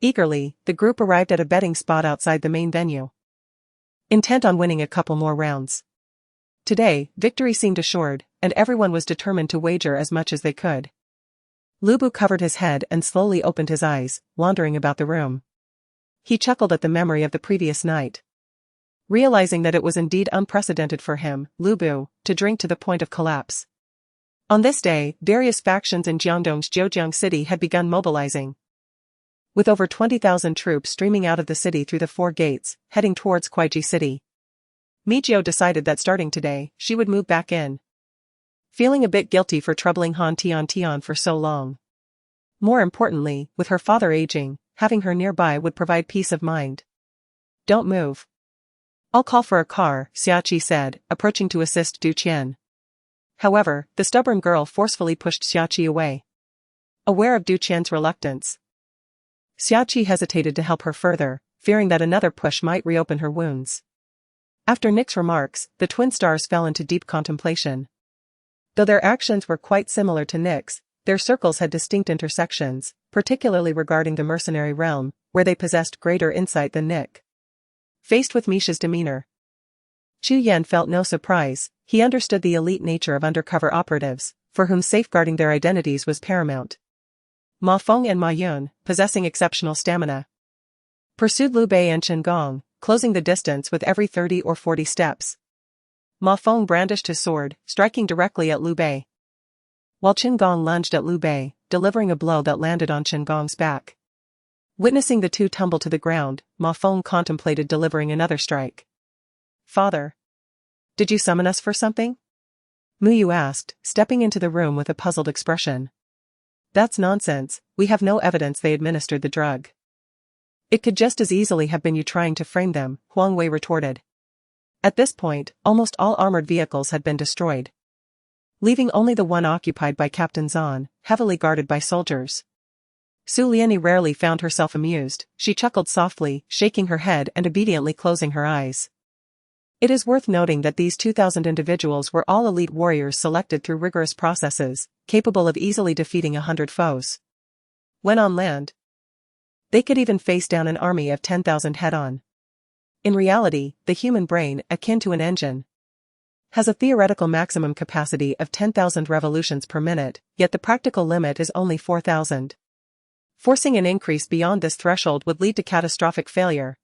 Eagerly, the group arrived at a betting spot outside the main venue, intent on winning a couple more rounds. Today, victory seemed assured, and everyone was determined to wager as much as they could. Lu Bu covered his head and slowly opened his eyes, wandering about the room. He chuckled at the memory of the previous night, realizing that it was indeed unprecedented for him, Lu Bu, to drink to the point of collapse. On this day, various factions in Jiangdong's Zhejiang city had begun mobilizing, with over 20,000 troops streaming out of the city through the 4 gates, heading towards Kuaiji City. Mijiao decided that starting today, she would move back in, feeling a bit guilty for troubling Han Tian for so long. More importantly, with her father aging, having her nearby would provide peace of mind. Don't move. I'll call for a car, Xie Ci said, approaching to assist Du Qian. However, the stubborn girl forcefully pushed Xie Ci away. Aware of Du Qian's reluctance, Xie Ci hesitated to help her further, fearing that another push might reopen her wounds. After Nick's remarks, the twin stars fell into deep contemplation. Though their actions were quite similar to Nick's, their circles had distinct intersections, particularly regarding the mercenary realm, where they possessed greater insight than Nick. Faced with Misha's demeanor, Chu Yan felt no surprise. He understood the elite nature of undercover operatives, for whom safeguarding their identities was paramount. Ma Feng and Ma Yun, possessing exceptional stamina, pursued Liu Bei and Chen Gong, closing the distance with every 30 or 40 steps. Ma Feng brandished his sword, striking directly at Liu Bei, while Chen Gong lunged at Liu Bei, delivering a blow that landed on Chen Gong's back. Witnessing the two tumble to the ground, Ma Feng contemplated delivering another strike. Father, did you summon us for something? Mu Yu asked, stepping into the room with a puzzled expression. That's nonsense, we have no evidence they administered the drug. It could just as easily have been you trying to frame them, Huang Wei retorted. At this point, almost all armored vehicles had been destroyed, leaving only the one occupied by Captain Zan, heavily guarded by soldiers. Su Liani rarely found herself amused. She chuckled softly, shaking her head and obediently closing her eyes. It is worth noting that these 2,000 individuals were all elite warriors selected through rigorous processes, capable of easily defeating 100 foes. When on land, they could even face down an army of 10,000 head-on. In reality, the human brain, akin to an engine, has a theoretical maximum capacity of 10,000 revolutions per minute, yet the practical limit is only 4,000. Forcing an increase beyond this threshold would lead to catastrophic failure.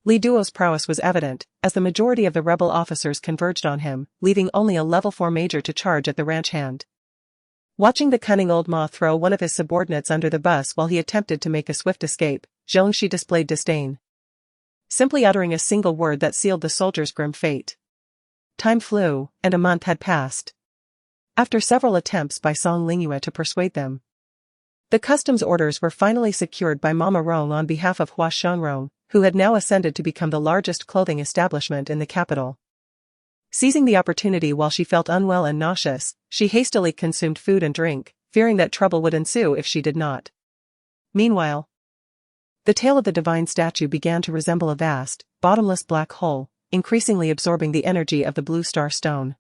Li Duo's prowess was evident, as the majority of the rebel officers converged on him, leaving only a level 4 major to charge at the ranch hand. Watching the cunning old Ma throw one of his subordinates under the bus while he attempted to make a swift escape, Zhongxi displayed disdain. simply uttering a single word that sealed the soldier's grim fate. Time flew, and a month had passed. After several attempts by Song Lingyue to persuade them, the customs orders were finally secured by Mama Rong on behalf of Hua Shongrong, who had now ascended to become the largest clothing establishment in the capital. Seizing the opportunity while she felt unwell and nauseous, she hastily consumed food and drink, fearing that trouble would ensue if she did not. Meanwhile, the tail of the divine statue began to resemble a vast, bottomless black hole, increasingly absorbing the energy of the blue star stone.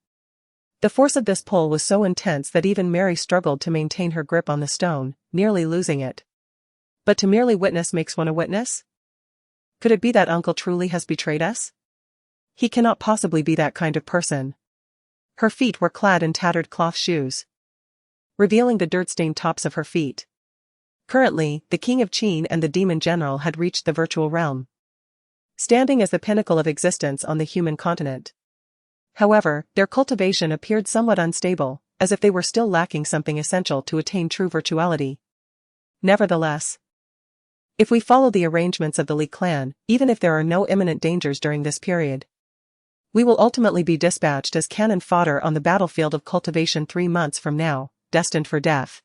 The force of this pull was so intense that even Mary struggled to maintain her grip on the stone, nearly losing it. But to merely witness makes one a witness? Could it be that Uncle truly has betrayed us? He cannot possibly be that kind of person. Her feet were clad in tattered cloth shoes, revealing the dirt-stained tops of her feet. Currently, the King of Qin and the Demon General had reached the virtual realm, standing as the pinnacle of existence on the human continent. However, their cultivation appeared somewhat unstable, as if they were still lacking something essential to attain true virtuality. Nevertheless, if we follow the arrangements of the Li clan, even if there are no imminent dangers during this period, we will ultimately be dispatched as cannon fodder on the battlefield of cultivation 3 months from now, destined for death.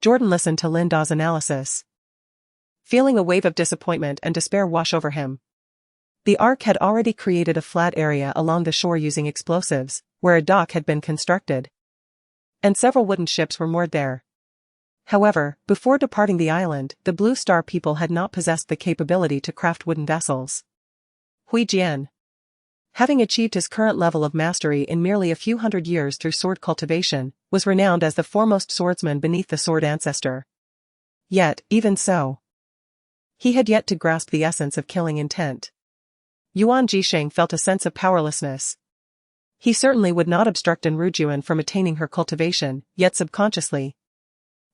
Jordan listened to Lin Da's analysis, feeling a wave of disappointment and despair wash over him. The Ark had already created a flat area along the shore using explosives, where a dock had been constructed, and several wooden ships were moored there. However, before departing the island, the Blue Star people had not possessed the capability to craft wooden vessels. Hui Jian, having achieved his current level of mastery in merely a few hundred years through sword cultivation, was renowned as the foremost swordsman beneath the sword ancestor. Yet, even so, he had yet to grasp the essence of killing intent. Yuan Jisheng felt a sense of powerlessness. He certainly would not obstruct An Rujuan from attaining her cultivation, yet subconsciously,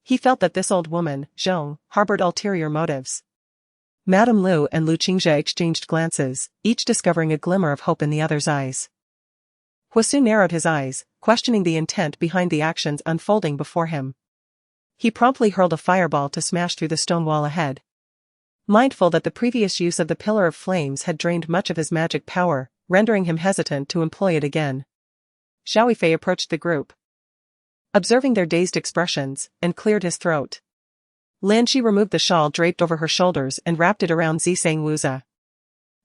he felt that this old woman, Zhong, harbored ulterior motives. Madame Lu and Lu Qingzhe exchanged glances, each discovering a glimmer of hope in the other's eyes. Huasu narrowed his eyes, questioning the intent behind the actions unfolding before him. He promptly hurled a fireball to smash through the stone wall ahead. Mindful that the previous use of the Pillar of Flames had drained much of his magic power, rendering him hesitant to employ it again, Xiao Weifei approached the group, observing their dazed expressions, and cleared his throat. Lan Shi removed the shawl draped over her shoulders and wrapped it around Ziseng Wuza.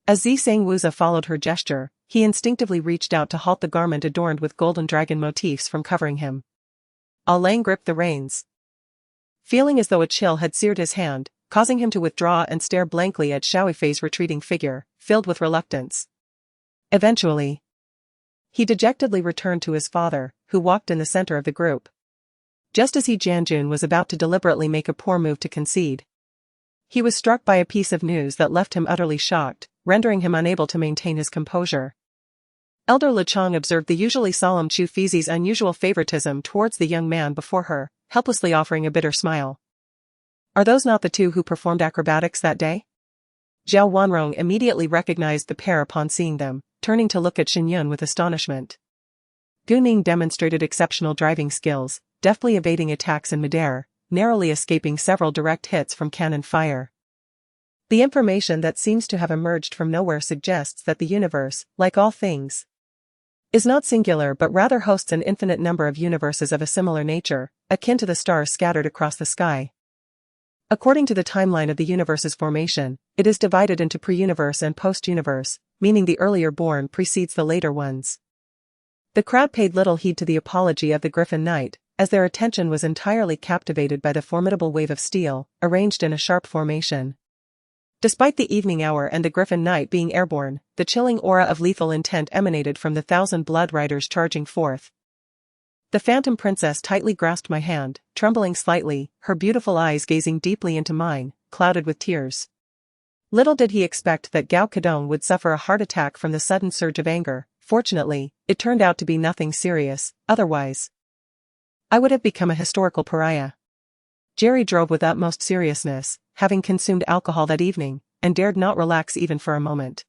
As Ziseng Wuza followed her gesture, he instinctively reached out to halt the garment adorned with golden dragon motifs from covering him. Lang gripped the reins, feeling as though a chill had seared his hand, causing him to withdraw and stare blankly at Xiao Weifei's retreating figure, filled with reluctance. Eventually, he dejectedly returned to his father, who walked in the center of the group. Just as Jianjun was about to deliberately make a poor move to concede, he was struck by a piece of news that left him utterly shocked, rendering him unable to maintain his composure. Elder Le Chong observed the usually solemn Chu Fizi's unusual favoritism towards the young man before her, helplessly offering a bitter smile. Are those not the two who performed acrobatics that day? Zhao Wanrong immediately recognized the pair upon seeing them, turning to look at Xinyun with astonishment. Gu Ning demonstrated exceptional driving skills, deftly evading attacks in midair, narrowly escaping several direct hits from cannon fire. The information that seems to have emerged from nowhere suggests that the universe, like all things, is not singular but rather hosts an infinite number of universes of a similar nature, akin to the stars scattered across the sky. According to the timeline of the universe's formation, it is divided into pre-universe and post-universe, meaning the earlier born precedes the later ones. The crowd paid little heed to the apology of the Griffin Knight, as their attention was entirely captivated by the formidable wave of steel, arranged in a sharp formation. Despite the evening hour and the Griffin Knight being airborne, the chilling aura of lethal intent emanated from the 1,000 blood riders charging forth. The Phantom Princess tightly grasped my hand, trembling slightly, her beautiful eyes gazing deeply into mine, clouded with tears. Little did he expect that Gao Kadong would suffer a heart attack from the sudden surge of anger. Fortunately, it turned out to be nothing serious, otherwise I would have become a historical pariah. Jerry drove with utmost seriousness, having consumed alcohol that evening, and dared not relax even for a moment.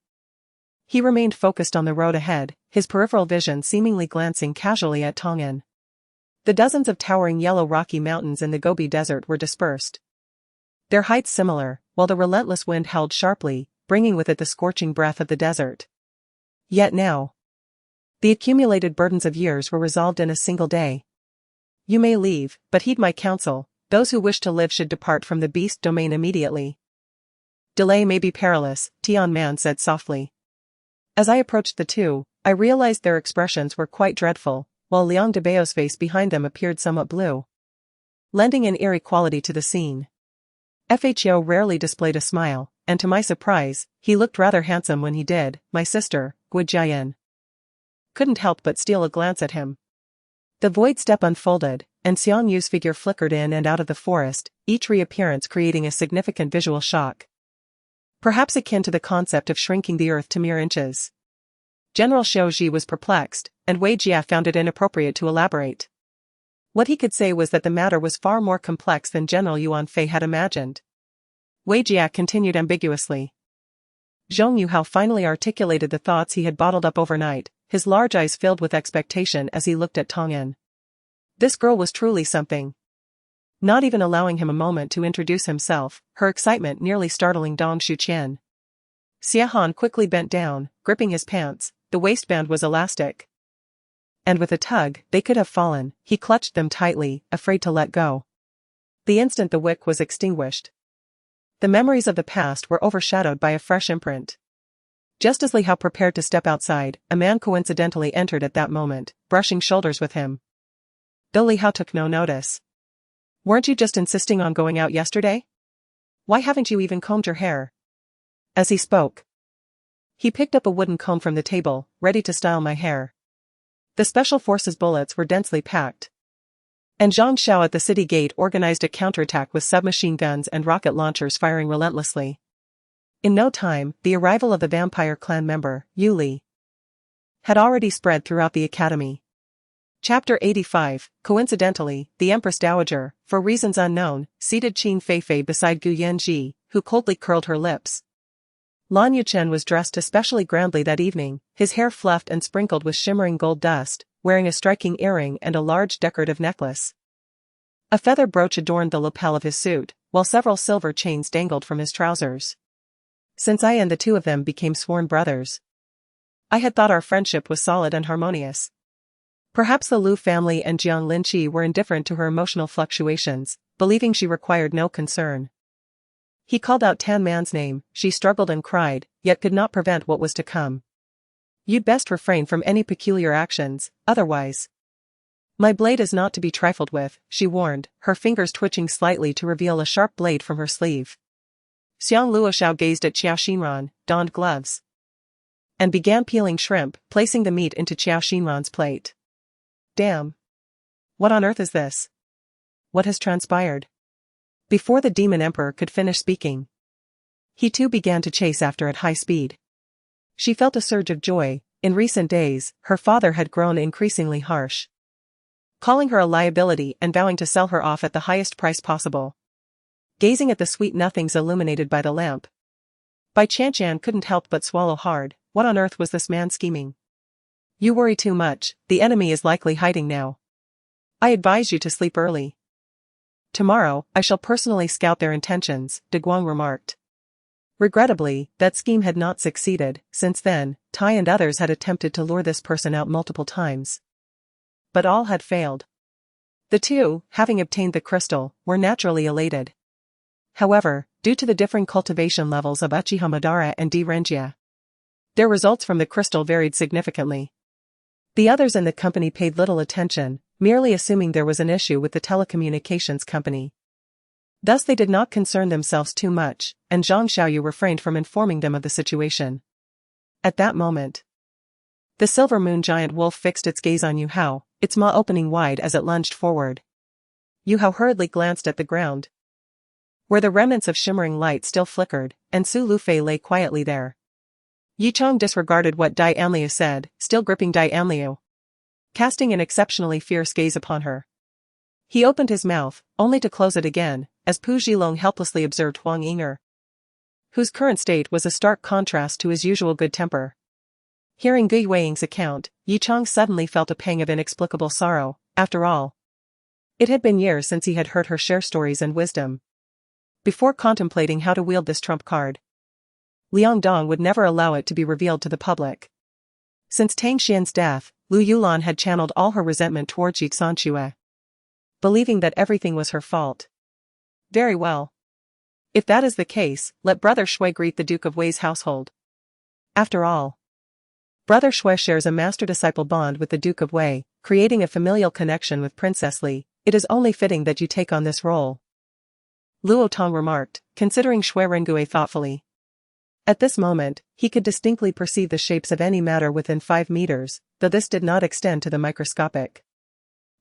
He remained focused on the road ahead, his peripheral vision seemingly glancing casually at Tong'an. The dozens of towering yellow rocky mountains in the Gobi Desert were dispersed, their heights similar, while the relentless wind howled sharply, bringing with it the scorching breath of the desert. Yet now, the accumulated burdens of years were resolved in a single day. You may leave, but heed my counsel, those who wish to live should depart from the beast domain immediately. Delay may be perilous, Tian Man said softly. As I approached the two, I realized their expressions were quite dreadful, while Liang Debao's face behind them appeared somewhat blue, lending an eerie quality to the scene. Fho rarely displayed a smile, and to my surprise, he looked rather handsome when he did. My sister, Gui Jiayan, couldn't help but steal a glance at him. The void step unfolded, and Xiang Yu's figure flickered in and out of the forest, each reappearance creating a significant visual shock, perhaps akin to the concept of shrinking the earth to mere inches. General Xiaoji was perplexed, and Wei Jia found it inappropriate to elaborate. What he could say was that the matter was far more complex than General Yuan Fei had imagined. Wei Jia continued ambiguously. Zhong Yuhao finally articulated the thoughts he had bottled up overnight, his large eyes filled with expectation as he looked at Tong'an. This girl was truly something. Not even allowing him a moment to introduce himself, her excitement nearly startling Dong Shuqian. Xie Han quickly bent down, gripping his pants. The waistband was elastic, and with a tug, they could have fallen. He clutched them tightly, afraid to let go. The instant the wick was extinguished, the memories of the past were overshadowed by a fresh imprint. Just as Li Hao prepared to step outside, a man coincidentally entered at that moment, brushing shoulders with him. Though Li Hao took no notice. Weren't you just insisting on going out yesterday? Why haven't you even combed your hair? As he spoke, he picked up a wooden comb from the table, ready to style my hair. The Special Forces bullets were densely packed, and Zhang Xiao at the city gate organized a counterattack with submachine guns and rocket launchers firing relentlessly. In no time, the arrival of the vampire clan member, Yu Li, had already spread throughout the academy. Chapter 85. Coincidentally, the Empress Dowager, for reasons unknown, seated Qin Feifei beside Gu Yanji, who coldly curled her lips. Lan Yuchen was dressed especially grandly that evening, his hair fluffed and sprinkled with shimmering gold dust, wearing a striking earring and a large decorative necklace. A feather brooch adorned the lapel of his suit, while several silver chains dangled from his trousers. Since I and the two of them became sworn brothers, I had thought our friendship was solid and harmonious. Perhaps the Lu family and Jiang Linqi were indifferent to her emotional fluctuations, believing she required no concern. He called out Tan Man's name. She struggled and cried, yet could not prevent what was to come. You'd best refrain from any peculiar actions, otherwise. My blade is not to be trifled with, she warned, her fingers twitching slightly to reveal a sharp blade from her sleeve. Xiang Luoxiao gazed at Qiao Xinran, donned gloves, and began peeling shrimp, placing the meat into Qiao Xinran's plate. Damn. What on earth is this? What has transpired? Before the demon emperor could finish speaking, he too began to chase after at high speed. She felt a surge of joy. In recent days, her father had grown increasingly harsh, calling her a liability and vowing to sell her off at the highest price possible. Gazing at the sweet nothings illuminated by the lamp, Bai Chanchan couldn't help but swallow hard. What on earth was this man scheming? You worry too much, the enemy is likely hiding now. I advise you to sleep early. Tomorrow, I shall personally scout their intentions, De Guang remarked. Regrettably, that scheme had not succeeded. Since then, Tai and others had attempted to lure this person out multiple times, but all had failed. The two, having obtained the crystal, were naturally elated. However, due to the differing cultivation levels of Uchiha Madara and D. Renjia, their results from the crystal varied significantly. The others in the company paid little attention, merely assuming there was an issue with the telecommunications company. Thus they did not concern themselves too much, and Zhang Xiaoyu refrained from informing them of the situation. At that moment, the silver moon giant wolf fixed its gaze on Yu Hao, its maw opening wide as it lunged forward. Yu Hao hurriedly glanced at the ground, where the remnants of shimmering light still flickered, and Su Lufei lay quietly there. Yi Chong disregarded what Dai Anliu said, still gripping Dai Anliu, casting an exceptionally fierce gaze upon her. He opened his mouth, only to close it again, as Pu Zhilong helplessly observed Huang Yinger, whose current state was a stark contrast to his usual good temper. Hearing Gui Weiying's account, Yi Chong suddenly felt a pang of inexplicable sorrow. After all, it had been years since he had heard her share stories and wisdom. Before contemplating how to wield this trump card, Liangdong would never allow it to be revealed to the public. Since Tang Xian's death, Lu Yulan had channeled all her resentment towards Xie Ci, believing that everything was her fault. Very well. If that is the case, let Brother Shui greet the Duke of Wei's household. After all, Brother Shui shares a master-disciple bond with the Duke of Wei, creating a familial connection with Princess Li. It is only fitting that you take on this role. Luo Tong remarked, considering Shui Rengue thoughtfully. At this moment, he could distinctly perceive the shapes of any matter within 5 meters, though this did not extend to the microscopic.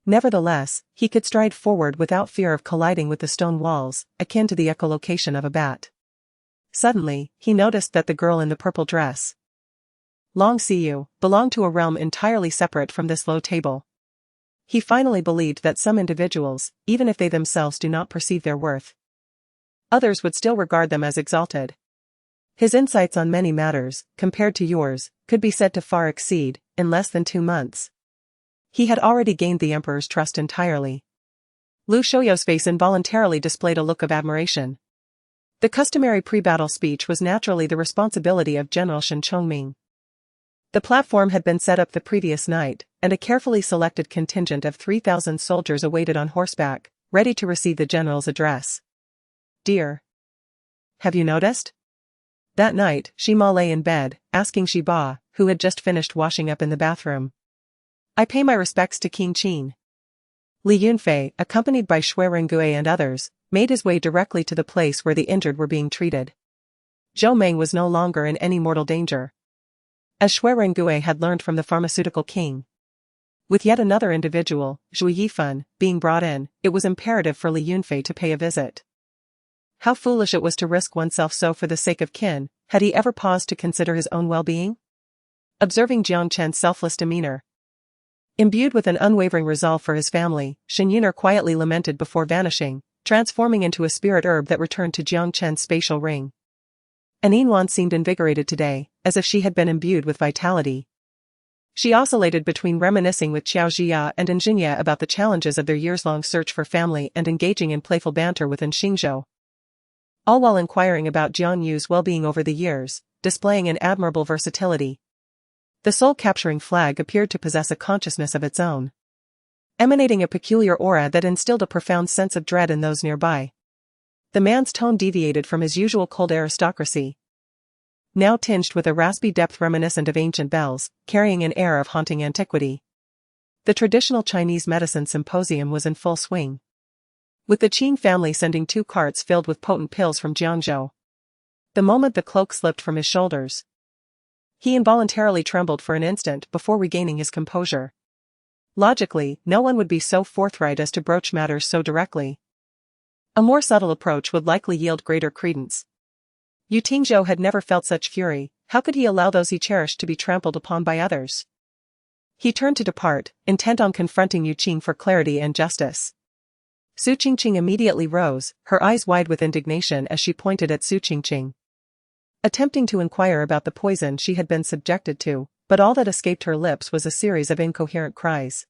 Nevertheless, he could stride forward without fear of colliding with the stone walls, akin to the echolocation of a bat. Suddenly, he noticed that the girl in the purple dress, Long Siu, belonged to a realm entirely separate from this low table. He finally believed that some individuals, even if they themselves do not perceive their worth, others would still regard them as exalted. His insights on many matters, compared to yours, could be said to far exceed, in less than 2 months. He had already gained the emperor's trust entirely. Lu Shoyo's face involuntarily displayed a look of admiration. The customary pre-battle speech was naturally the responsibility of General Shen Chongming. The platform had been set up the previous night, and a carefully selected contingent of 3,000 soldiers awaited on horseback, ready to receive the general's address. Dear, have you noticed? That night, Shima lay in bed, asking Shiba, who had just finished washing up in the bathroom. I pay my respects to King Qin. Li Yunfei, accompanied by Shui Rengue and others, made his way directly to the place where the injured were being treated. Zhou Meng was no longer in any mortal danger, as Shui Rengue had learned from the pharmaceutical king. With yet another individual, Zhu Yifeng, being brought in, it was imperative for Li Yunfei to pay a visit. How foolish it was to risk oneself so for the sake of Qin. Had he ever paused to consider his own well-being? Observing Jiang Chen's selfless demeanor, imbued with an unwavering resolve for his family, Shen Yuner quietly lamented before vanishing, transforming into a spirit herb that returned to Jiang Chen's spatial ring. And Yinwan seemed invigorated today, as if she had been imbued with vitality. She oscillated between reminiscing with Qiao Jia and Enjinya about the challenges of their years-long search for family and engaging in playful banter with Xingzhou, all while inquiring about Jiang Yu's well-being over the years, displaying an admirable versatility. The soul-capturing flag appeared to possess a consciousness of its own, emanating a peculiar aura that instilled a profound sense of dread in those nearby. The man's tone deviated from his usual cold aristocracy, now tinged with a raspy depth reminiscent of ancient bells, carrying an air of haunting antiquity. The traditional Chinese medicine symposium was in full swing, with the Qin family sending 2 carts filled with potent pills from Jiangzhou. The moment the cloak slipped from his shoulders, he involuntarily trembled for an instant before regaining his composure. Logically, no one would be so forthright as to broach matters so directly. A more subtle approach would likely yield greater credence. Yu Tingzhou had never felt such fury. How could he allow those he cherished to be trampled upon by others? He turned to depart, intent on confronting Yu Qing for clarity and justice. Su Qingqing immediately rose, her eyes wide with indignation as she pointed at Su Qingqing, attempting to inquire about the poison she had been subjected to, but all that escaped her lips was a series of incoherent cries.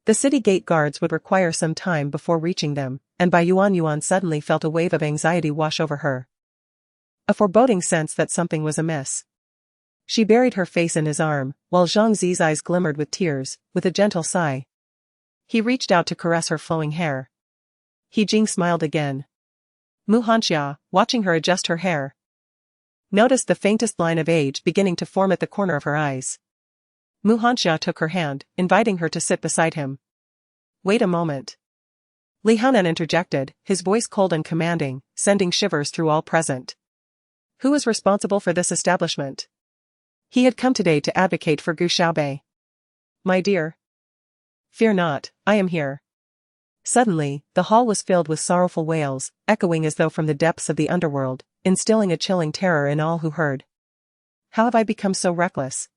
The city gate guards would require some time before reaching them, and Bai Yuan suddenly felt a wave of anxiety wash over her, a foreboding sense that something was amiss. She buried her face in his arm, while Zhang Zi's eyes glimmered with tears. With a gentle sigh, he reached out to caress her flowing hair. He Jing smiled again. Mu Hanxia, watching her adjust her hair, noticed the faintest line of age beginning to form at the corner of her eyes. Mu Hanxia took her hand, inviting her to sit beside him. Wait a moment. Li Haonan interjected, his voice cold and commanding, sending shivers through all present. Who is responsible for this establishment? He had come today to advocate for Gu Xiaobei. My dear, fear not, I am here. Suddenly, the hall was filled with sorrowful wails, echoing as though from the depths of the underworld, instilling a chilling terror in all who heard. How have I become so reckless?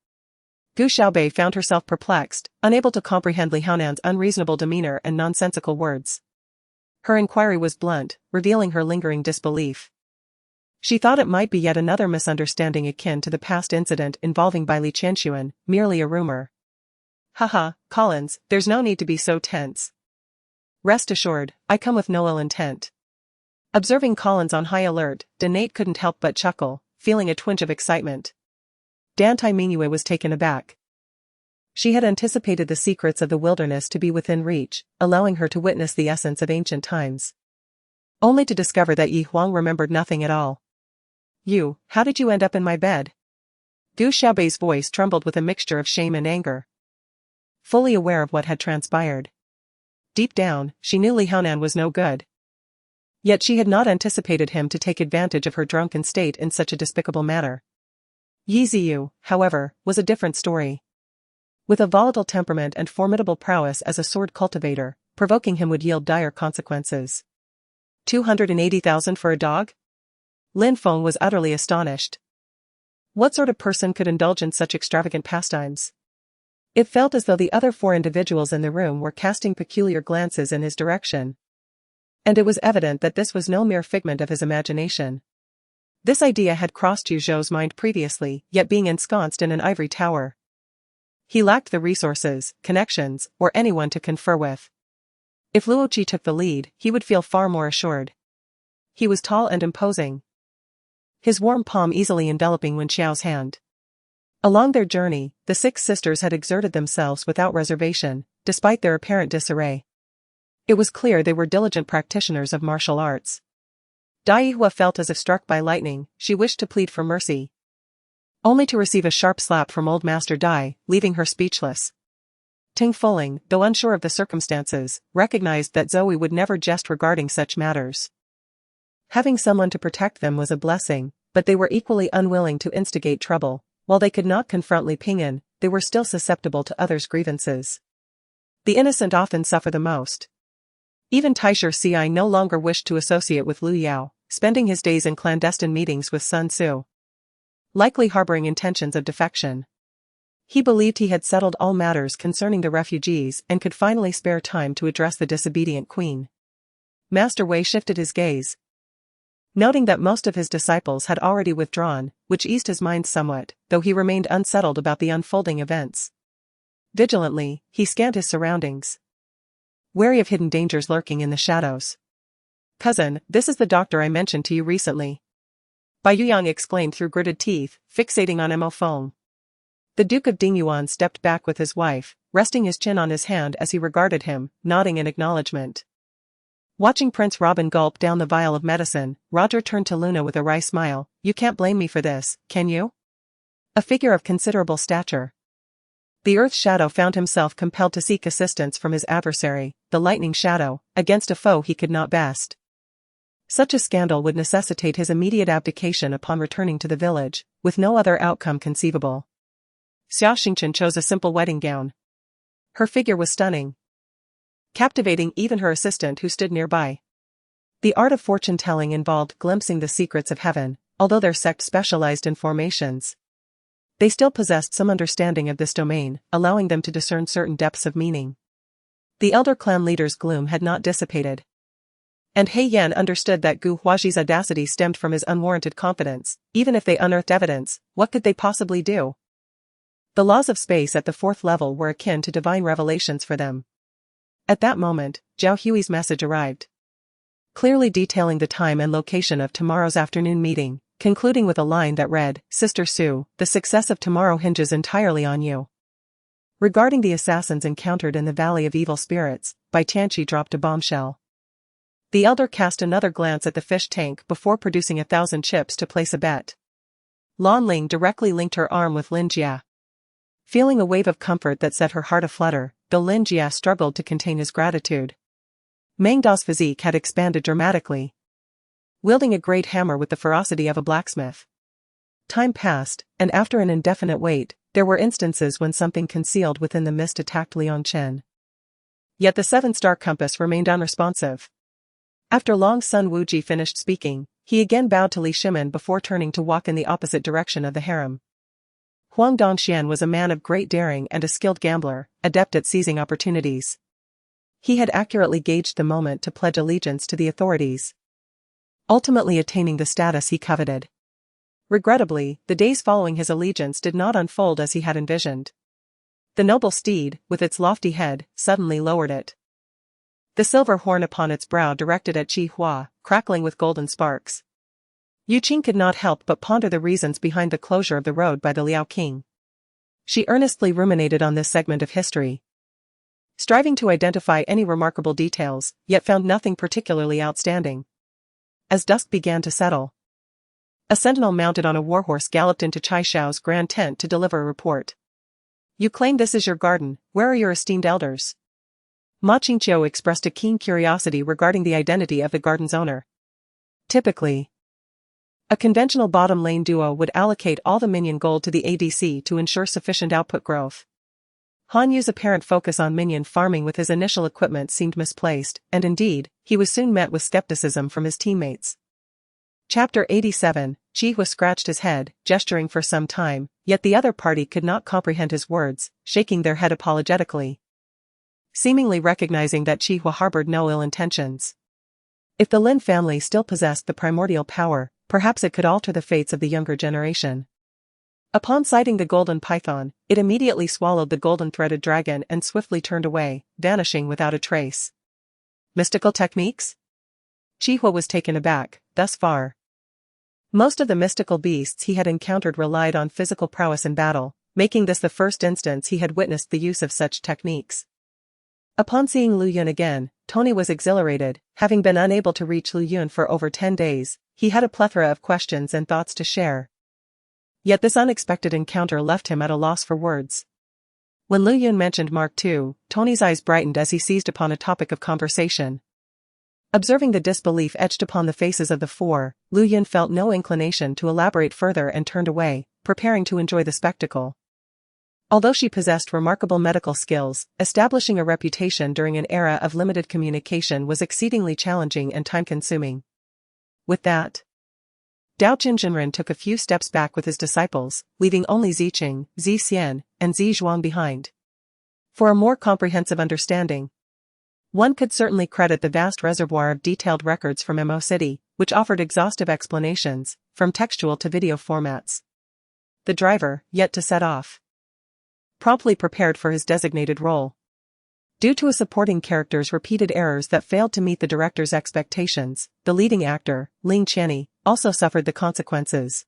Gu Xiaobei found herself perplexed, unable to comprehend Li Haonan's unreasonable demeanor and nonsensical words. Her inquiry was blunt, revealing her lingering disbelief. She thought it might be yet another misunderstanding akin to the past incident involving Bai Li Qianxuan, merely a rumor. Haha, Collins, there's no need to be so tense. Rest assured, I come with no ill intent. Observing Collins on high alert, Donate couldn't help but chuckle, feeling a twinge of excitement. Dan Tai Mingyue was taken aback. She had anticipated the secrets of the wilderness to be within reach, allowing her to witness the essence of ancient times. Only to discover that Yi Huang remembered nothing at all. "You, how did you end up in my bed?" Gu Xiaobei's voice trembled with a mixture of shame and anger. Fully aware of what had transpired. Deep down, she knew Li Haonan was no good. Yet she had not anticipated him to take advantage of her drunken state in such a despicable manner. Yi Ziyu, however, was a different story. With a volatile temperament and formidable prowess as a sword cultivator, provoking him would yield dire consequences. 280,000 for a dog? Lin Feng was utterly astonished. What sort of person could indulge in such extravagant pastimes? It felt as though the other 4 individuals in the room were casting peculiar glances in his direction. And it was evident that this was no mere figment of his imagination. This idea had crossed Yu Zhou's mind previously, yet being ensconced in an ivory tower. He lacked the resources, connections, or anyone to confer with. If Luo Qi took the lead, he would feel far more assured. He was tall and imposing. His warm palm easily enveloping Wen Xiao's hand. Along their journey, the 6 sisters had exerted themselves without reservation, despite their apparent disarray. It was clear they were diligent practitioners of martial arts. Dai Yihua felt as if struck by lightning. She wished to plead for mercy, only to receive a sharp slap from old Master Dai, leaving her speechless. Ting Fuling, though unsure of the circumstances, recognized that Zoe would never jest regarding such matters. Having someone to protect them was a blessing, but they were equally unwilling to instigate trouble. While they could not confront Li Ping'an, they were still susceptible to others' grievances. The innocent often suffer the most. Even Taisher Ci no longer wished to associate with Lu Yao, spending his days in clandestine meetings with Sun Tzu, likely harboring intentions of defection. He believed he had settled all matters concerning the refugees and could finally spare time to address the disobedient queen. Master Wei shifted his gaze, noting that most of his disciples had already withdrawn, which eased his mind somewhat, though he remained unsettled about the unfolding events. Vigilantly, he scanned his surroundings, wary of hidden dangers lurking in the shadows. "Cousin, this is the doctor I mentioned to you recently," Bai Yuyang exclaimed through gritted teeth, fixating on Mo Feng. The Duke of Dingyuan stepped back with his wife, resting his chin on his hand as he regarded him, nodding in acknowledgement. Watching Prince Robin gulp down the vial of medicine, Roger turned to Luna with a wry smile. "You can't blame me for this, can you?" A figure of considerable stature, the Earth Shadow found himself compelled to seek assistance from his adversary, the Lightning Shadow, against a foe he could not best. Such a scandal would necessitate his immediate abdication upon returning to the village, with no other outcome conceivable. Xia Xingchen chose a simple wedding gown. Her figure was stunning, captivating even her assistant who stood nearby. The art of fortune-telling involved glimpsing the secrets of heaven, although their sect specialized in formations. They still possessed some understanding of this domain, allowing them to discern certain depths of meaning. The elder clan leader's gloom had not dissipated. And He Yan understood that Gu Huaji's audacity stemmed from his unwarranted confidence. Even if they unearthed evidence, what could they possibly do? The laws of space at the 4th level were akin to divine revelations for them. At that moment, Zhao Hui's message arrived, clearly detailing the time and location of tomorrow's afternoon meeting, concluding with a line that read, "Sister Su, the success of tomorrow hinges entirely on you." Regarding the assassins encountered in the Valley of Evil Spirits, Bai Tianqi dropped a bombshell. The elder cast another glance at the fish tank before producing 1,000 chips to place a bet. Lan Ling directly linked her arm with Lin Jia. Feeling a wave of comfort that set her heart aflutter, though Lin Jia struggled to contain his gratitude. Meng Da's physique had expanded dramatically, wielding a great hammer with the ferocity of a blacksmith. Time passed, and after an indefinite wait, there were instances when something concealed within the mist attacked Liang Chen. Yet the 7-star compass remained unresponsive. After long Sun Wuji finished speaking, he again bowed to Li Shimen before turning to walk in the opposite direction of the harem. Huang Dongxian was a man of great daring and a skilled gambler, adept at seizing opportunities. He had accurately gauged the moment to pledge allegiance to the authorities, ultimately attaining the status he coveted. Regrettably, the days following his allegiance did not unfold as he had envisioned. The noble steed, with its lofty head, suddenly lowered it. The silver horn upon its brow directed at Qi Hua, crackling with golden sparks. Yufeng could not help but ponder the reasons behind the closure of the road by the Liao King. She earnestly ruminated on this segment of history, striving to identify any remarkable details, yet found nothing particularly outstanding. As dusk began to settle, a sentinel mounted on a warhorse galloped into Chai Xiao's grand tent to deliver a report. "You claim this is your garden, where are your esteemed elders?" Ma Qingqiu expressed a keen curiosity regarding the identity of the garden's owner. Typically, a conventional bottom lane duo would allocate all the minion gold to the ADC to ensure sufficient output growth. Han Yu's apparent focus on minion farming with his initial equipment seemed misplaced, and indeed, he was soon met with skepticism from his teammates. Chapter 87, Xie Ci scratched his head, gesturing for some time, yet the other party could not comprehend his words, shaking their head apologetically, seemingly recognizing that Xie Ci harbored no ill intentions. If the Lin family still possessed the primordial power, perhaps it could alter the fates of the younger generation. Upon sighting the golden python, it immediately swallowed the golden-threaded dragon and swiftly turned away, vanishing without a trace. Mystical techniques? Xie Ci was taken aback. Thus far, most of the mystical beasts he had encountered relied on physical prowess in battle, making this the first instance he had witnessed the use of such techniques. Upon seeing Lu Yun again, Tony was exhilarated. Having been unable to reach Lu Yun for over 10 days, he had a plethora of questions and thoughts to share. Yet this unexpected encounter left him at a loss for words. When Lu Yun mentioned Mark II, Tony's eyes brightened as he seized upon a topic of conversation. Observing the disbelief etched upon the faces of the four, Lu Yun felt no inclination to elaborate further and turned away, preparing to enjoy the spectacle. Although she possessed remarkable medical skills, establishing a reputation during an era of limited communication was exceedingly challenging and time-consuming. With that, Dao Jinjinren took a few steps back with his disciples, leaving only Ziqing, Zixian, and Zizhuang behind. For a more comprehensive understanding, one could certainly credit the vast reservoir of detailed records from Mo City, which offered exhaustive explanations, from textual to video formats. The driver, yet to set off, promptly prepared for his designated role. Due to a supporting character's repeated errors that failed to meet the director's expectations, the leading actor, Ling Qianni, also suffered the consequences,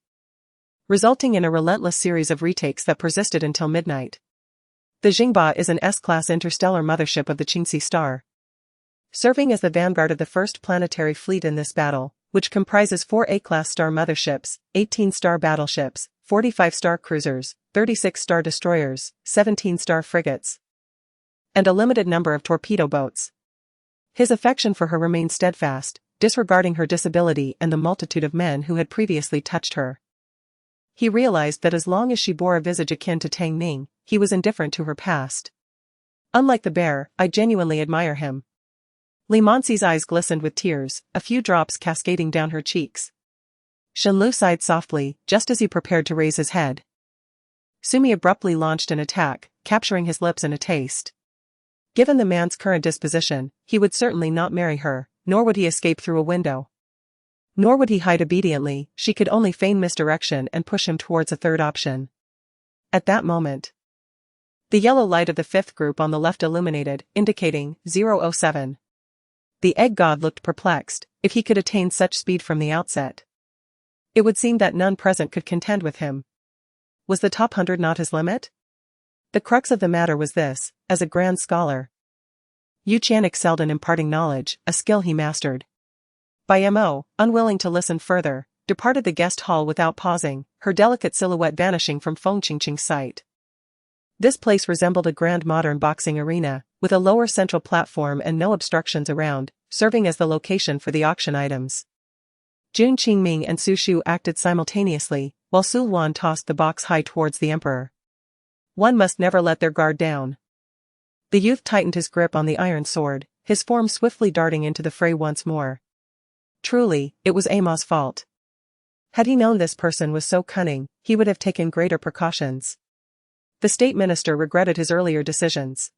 resulting in a relentless series of retakes that persisted until midnight. The Jingba is an S-class interstellar mothership of the Qingxi star, serving as the vanguard of the first planetary fleet in this battle, which comprises 4 A-class star motherships, 18 star battleships, 45 star cruisers, 36 star destroyers, 17 star frigates, and a limited number of torpedo boats. His affection for her remained steadfast, disregarding her disability and the multitude of men who had previously touched her. He realized that as long as she bore a visage akin to Tang Ning, he was indifferent to her past. Unlike the bear, I genuinely admire him. Li Manxi's eyes glistened with tears, a few drops cascading down her cheeks. Shenlu sighed softly, just as he prepared to raise his head. Sumi abruptly launched an attack, capturing his lips in a taste. Given the man's current disposition, he would certainly not marry her, nor would he escape through a window. Nor would he hide obediently, she could only feign misdirection and push him towards a third option. At that moment, the yellow light of the fifth group on the left illuminated, indicating 007. The egg god looked perplexed. If he could attain such speed from the outset, it would seem that none present could contend with him. Was the top 100 not his limit? The crux of the matter was this: as a grand scholar, Yu Qian excelled in imparting knowledge, a skill he mastered. Bai Mo, unwilling to listen further, departed the guest hall without pausing, her delicate silhouette vanishing from Feng Qingqing's sight. This place resembled a grand modern boxing arena, with a lower central platform and no obstructions around, serving as the location for the auction items. Jun Qingming and Su Shu acted simultaneously, while Su Luan tossed the box high towards the emperor. One must never let their guard down. The youth tightened his grip on the iron sword, his form swiftly darting into the fray once more. Truly, it was Amos's fault. Had he known this person was so cunning, he would have taken greater precautions. The state minister regretted his earlier decisions.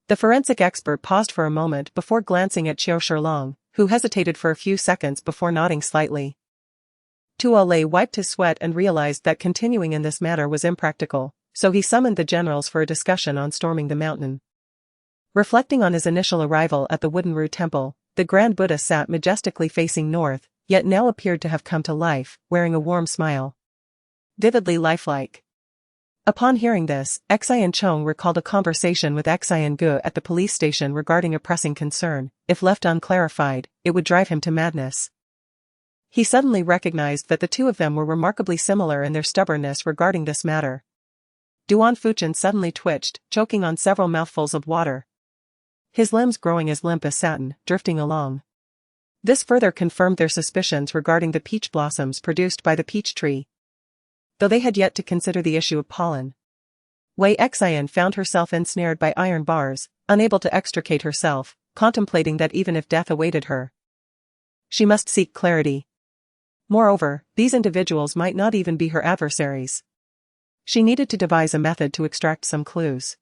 The forensic expert paused for a moment before glancing at Qiu Shilong, who hesitated for a few seconds before nodding slightly. Tuo Lei wiped his sweat and realized that continuing in this manner was impractical, so he summoned the generals for a discussion on storming the mountain. Reflecting on his initial arrival at the Wooden Rue Temple, the Grand Buddha sat majestically facing north, yet now appeared to have come to life, wearing a warm smile. Vividly lifelike. Upon hearing this, Xie Chong recalled a conversation with Xie Gu at the police station regarding a pressing concern. If left unclarified, it would drive him to madness. He suddenly recognized that the two of them were remarkably similar in their stubbornness regarding this matter. Duan Fuchen suddenly twitched, choking on several mouthfuls of water. His limbs growing as limp as satin, drifting along. This further confirmed their suspicions regarding the peach blossoms produced by the peach tree. Though they had yet to consider the issue of pollen. Wei Xian found herself ensnared by iron bars, unable to extricate herself, contemplating that even if death awaited her, she must seek clarity. Moreover, these individuals might not even be her adversaries. She needed to devise a method to extract some clues.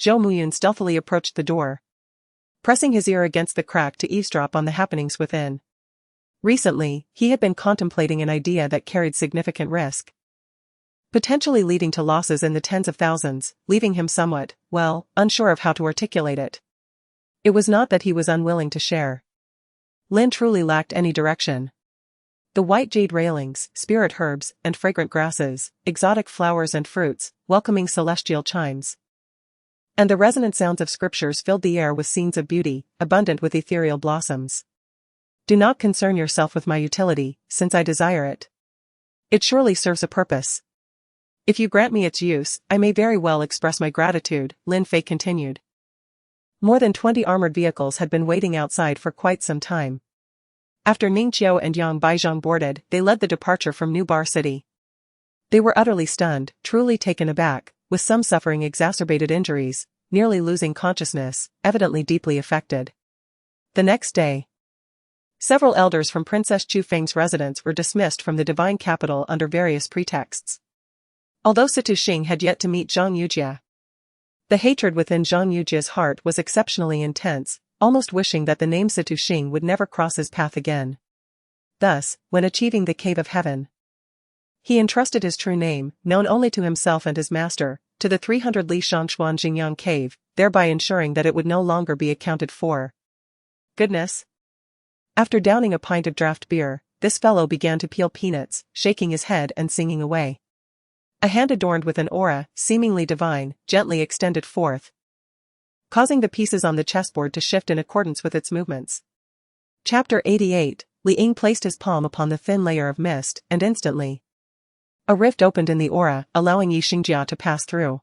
Zhou Muyun stealthily approached the door, pressing his ear against the crack to eavesdrop on the happenings within. Recently, he had been contemplating an idea that carried significant risk, potentially leading to losses in the tens of thousands, leaving him somewhat, unsure of how to articulate it. It was not that he was unwilling to share. Lin truly lacked any direction. The white jade railings, spirit herbs, and fragrant grasses, exotic flowers and fruits, welcoming celestial chimes, and the resonant sounds of scriptures filled the air with scenes of beauty, abundant with ethereal blossoms. Do not concern yourself with my utility, since I desire it. It surely serves a purpose. If you grant me its use, I may very well express my gratitude, Lin Fei continued. More than 20 armored vehicles had been waiting outside for quite some time. After Ning Qiu and Yang Baizhang boarded, they led the departure from New Bar City. They were utterly stunned, truly taken aback, with some suffering exacerbated injuries, nearly losing consciousness, evidently deeply affected. The next day, several elders from Princess Yufeng's residence were dismissed from the divine capital under various pretexts. Although Situ Xing had yet to meet Zhang Yujie, the hatred within Zhang Yujie's heart was exceptionally intense, almost wishing that the name Situ Xing would never cross his path again. Thus, when achieving the Cave of Heaven, he entrusted his true name, known only to himself and his master, to the 300 Li Shangshuan Jingyang Cave, thereby ensuring that it would no longer be accounted for. Goodness. After downing a pint of draft beer, this fellow began to peel peanuts, shaking his head and singing away. A hand adorned with an aura, seemingly divine, gently extended forth, causing the pieces on the chessboard to shift in accordance with its movements. Chapter 88, Li Ying placed his palm upon the thin layer of mist, and instantly, a rift opened in the aura, allowing Yi Xingjia to pass through.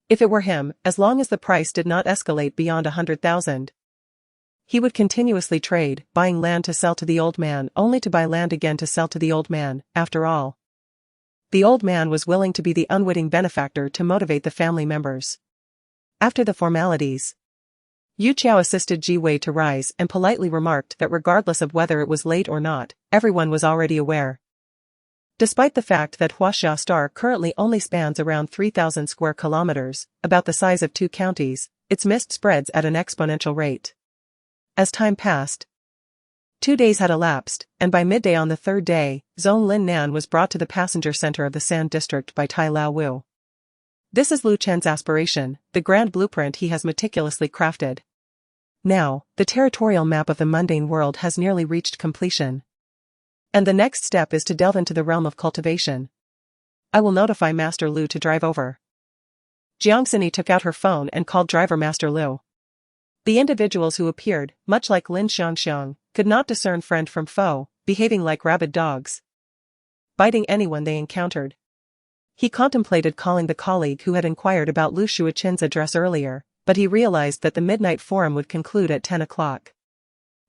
If it were him, as long as the price did not escalate beyond 100,000, he would continuously trade, buying land to sell to the old man only to buy land again to sell to the old man. After all, the old man was willing to be the unwitting benefactor to motivate the family members. After the formalities, Yu Qiao assisted Ji Wei to rise and politely remarked that regardless of whether it was late or not, everyone was already aware. Despite the fact that Huaxia Star currently only spans around 3,000 square kilometers, about the size of 2 counties, its mist spreads at an exponential rate. As time passed, 2 days had elapsed, and by midday on the 3rd day, Zhong Lin Nan was brought to the passenger center of the Sand District by Tai Lao Wu. This is Lu Chen's aspiration, the grand blueprint he has meticulously crafted. Now, the territorial map of the mundane world has nearly reached completion. And the next step is to delve into the realm of cultivation. I will notify Master Lu to drive over. Jiang Xini took out her phone and called driver Master Lu. The individuals who appeared, much like Lin Xiangxiang, could not discern friend from foe, behaving like rabid dogs, biting anyone they encountered. He contemplated calling the colleague who had inquired about Lu Shuichen's address earlier, but he realized that the midnight forum would conclude at 10 o'clock.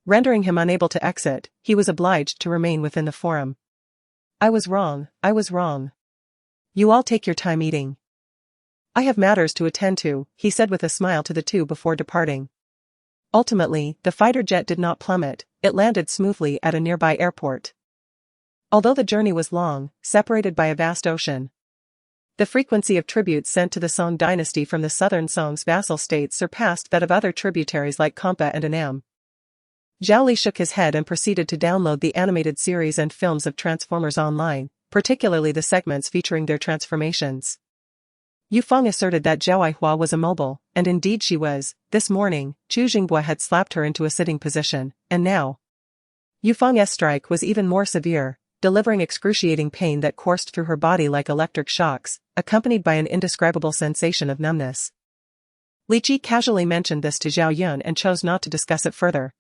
Rendering him unable to exit, he was obliged to remain within the forum. I was wrong. You all take your time eating. I have matters to attend to, he said with a smile to the two before departing. Ultimately, the fighter jet did not plummet, it landed smoothly at a nearby airport. Although the journey was long, separated by a vast ocean, the frequency of tributes sent to the Song dynasty from the southern Song's vassal states surpassed that of other tributaries like Kampa and Annam. Zhao Li shook his head and proceeded to download the animated series and films of Transformers online, particularly the segments featuring their transformations. Yufeng asserted that Zhao Aihua was immobile, and indeed she was. This morning, Chu Jingbei had slapped her into a sitting position, and now Yufeng's strike was even more severe, delivering excruciating pain that coursed through her body like electric shocks, accompanied by an indescribable sensation of numbness. Xie Ci casually mentioned this to Zhao Yun and chose not to discuss it further.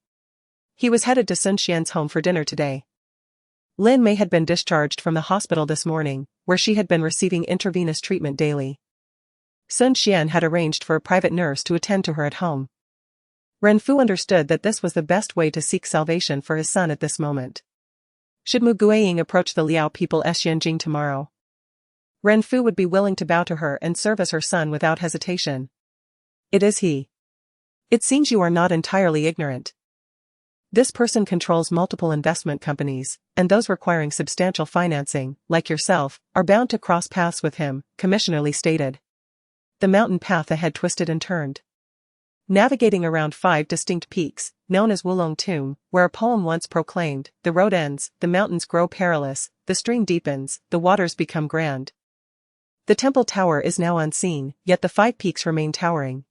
He was headed to Sun Xian's home for dinner today. Lin Mei had been discharged from the hospital this morning, where she had been receiving intravenous treatment daily. Sun Xian had arranged for a private nurse to attend to her at home. Ren Fu understood that this was the best way to seek salvation for his son at this moment. Should Mu Guiying approach the Liao people at Xianjing tomorrow, Ren Fu would be willing to bow to her and serve as her son without hesitation. It is he. It seems you are not entirely ignorant. This person controls multiple investment companies, and those requiring substantial financing, like yourself, are bound to cross paths with him, Commissioner Li stated. The mountain path ahead twisted and turned. Navigating around 5 distinct peaks, known as Wulong Tomb, where a poem once proclaimed, the road ends, the mountains grow perilous, the stream deepens, the waters become grand. The temple tower is now unseen, yet the 5 peaks remain towering.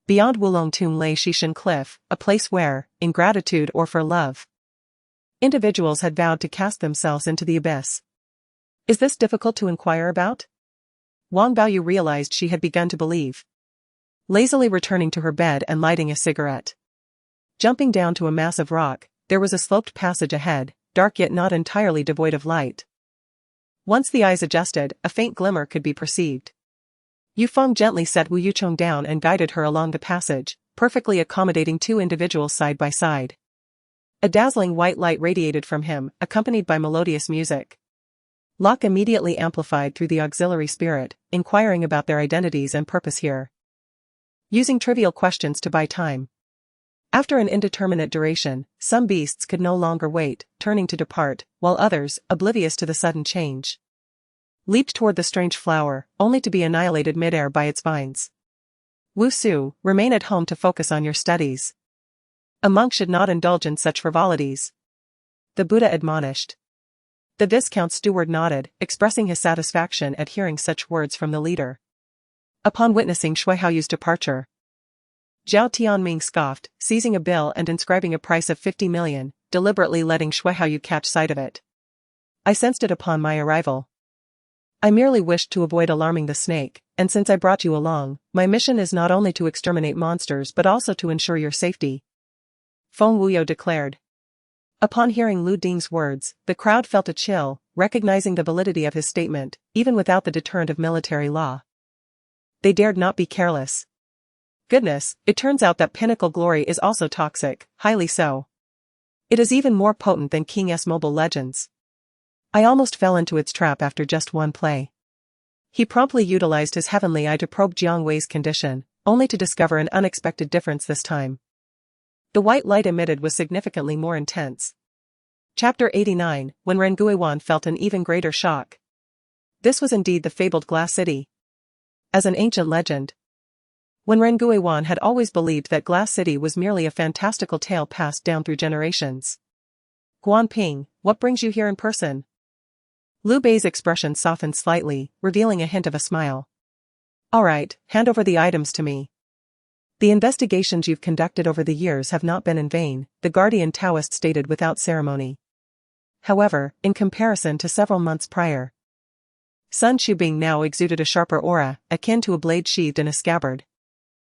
Beyond Wulong Tomb lay Xishan Cliff, a place where, in gratitude or for love, individuals had vowed to cast themselves into the abyss. Is this difficult to inquire about? Wang Baoyu realized she had begun to believe. Lazily returning to her bed and lighting a cigarette. Jumping down to a massive rock, there was a sloped passage ahead, dark yet not entirely devoid of light. Once the eyes adjusted, a faint glimmer could be perceived. Yufeng gently set Wu Yuchong down and guided her along the passage, perfectly accommodating 2 individuals side by side. A dazzling white light radiated from him, accompanied by melodious music. Locke immediately amplified through the auxiliary spirit, inquiring about their identities and purpose here. Using trivial questions to buy time. After an indeterminate duration, some beasts could no longer wait, turning to depart, while others, oblivious to the sudden change, leaped toward the strange flower, only to be annihilated midair by its vines. Wu Su, remain at home to focus on your studies. A monk should not indulge in such frivolities, the Buddha admonished. The Viscount's steward nodded, expressing his satisfaction at hearing such words from the leader. Upon witnessing Shui Haoyu's departure, Zhao Tianming scoffed, seizing a bill and inscribing a price of 50 million, deliberately letting Shui Haoyu catch sight of it. I sensed it upon my arrival. I merely wished to avoid alarming the snake, and since I brought you along, my mission is not only to exterminate monsters but also to ensure your safety, Feng Wuyo declared. Upon hearing Lu Ding's words, the crowd felt a chill, recognizing the validity of his statement, even without the deterrent of military law. They dared not be careless. Goodness, it turns out that pinnacle glory is also toxic, highly so. It is even more potent than King S Mobile Legends. I almost fell into its trap after just one play. He promptly utilized his heavenly eye to probe Jiang Wei's condition, only to discover an unexpected difference this time. The white light emitted was significantly more intense. Chapter 89, when Ren Guiwan felt an even greater shock. This was indeed the fabled Glass City. As an ancient legend, when Ren Guiwan had always believed that Glass City was merely a fantastical tale passed down through generations. Guan Ping, what brings you here in person? Liu Bei's expression softened slightly, revealing a hint of a smile. All right, hand over the items to me. The investigations you've conducted over the years have not been in vain, the guardian Taoist stated without ceremony. However, in comparison to several months prior, Sun Shubing now exuded a sharper aura, akin to a blade sheathed in a scabbard.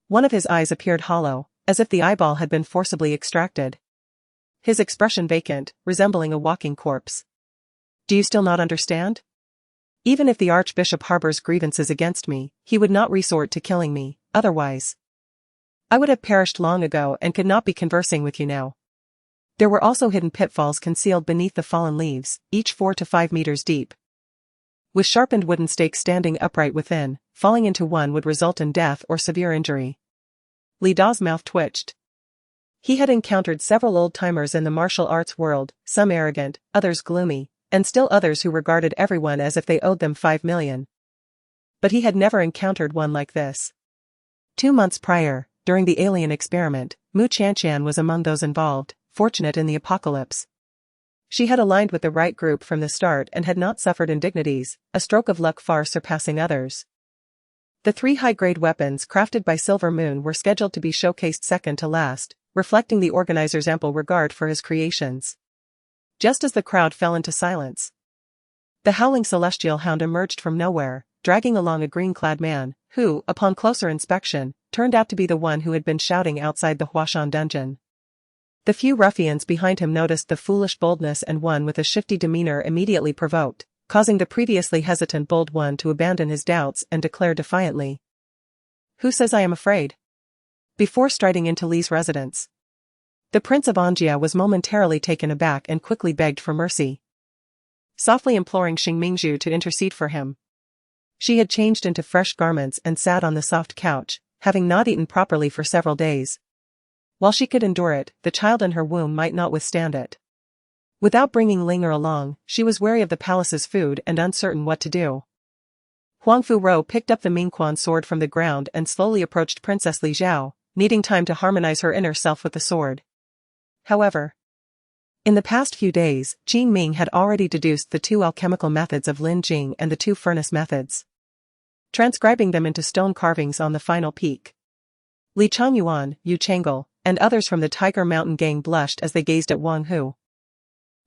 One of his eyes appeared hollow, as if the eyeball had been forcibly extracted. His expression vacant, resembling a walking corpse. Do you still not understand? Even if the Archbishop harbors grievances against me, he would not resort to killing me, otherwise I would have perished long ago and could not be conversing with you now. There were also hidden pitfalls concealed beneath the fallen leaves, each 4 to 5 meters deep, with sharpened wooden stakes standing upright within. Falling into one would result in death or severe injury. Li Da's mouth twitched. He had encountered several old-timers in the martial arts world, some arrogant, others gloomy, and still others who regarded everyone as if they owed them 5 million. But he had never encountered one like this. 2 months prior, during the alien experiment, Mu Qianqian was among those involved, fortunate in the apocalypse. She had aligned with the right group from the start and had not suffered indignities, a stroke of luck far surpassing others. The 3 high-grade weapons crafted by Silver Moon were scheduled to be showcased second to last, reflecting the organizer's ample regard for his creations. Just as the crowd fell into silence, the howling celestial hound emerged from nowhere, dragging along a green-clad man, who, upon closer inspection, turned out to be the one who had been shouting outside the Huashan dungeon. The few ruffians behind him noticed the foolish boldness, and one with a shifty demeanor immediately provoked, causing the previously hesitant bold one to abandon his doubts and declare defiantly, "Who says I am afraid?" Before striding into Li's residence, the Prince of Anjia was momentarily taken aback and quickly begged for mercy, softly imploring Xing Mingzhu to intercede for him. She had changed into fresh garments and sat on the soft couch, having not eaten properly for several days. While she could endure it, the child in her womb might not withstand it. Without bringing Linger along, she was wary of the palace's food and uncertain what to do. Huang Fu-ro picked up the Mingquan sword from the ground and slowly approached Princess Li Zhao, needing time to harmonize her inner self with the sword. However, in the past few days, Qing Ming had already deduced the 2 alchemical methods of Lin Jing and the 2 furnace methods, transcribing them into stone carvings on the final peak. Li Changyuan, Yu Changle, and others from the Tiger Mountain gang blushed as they gazed at Wang Hu,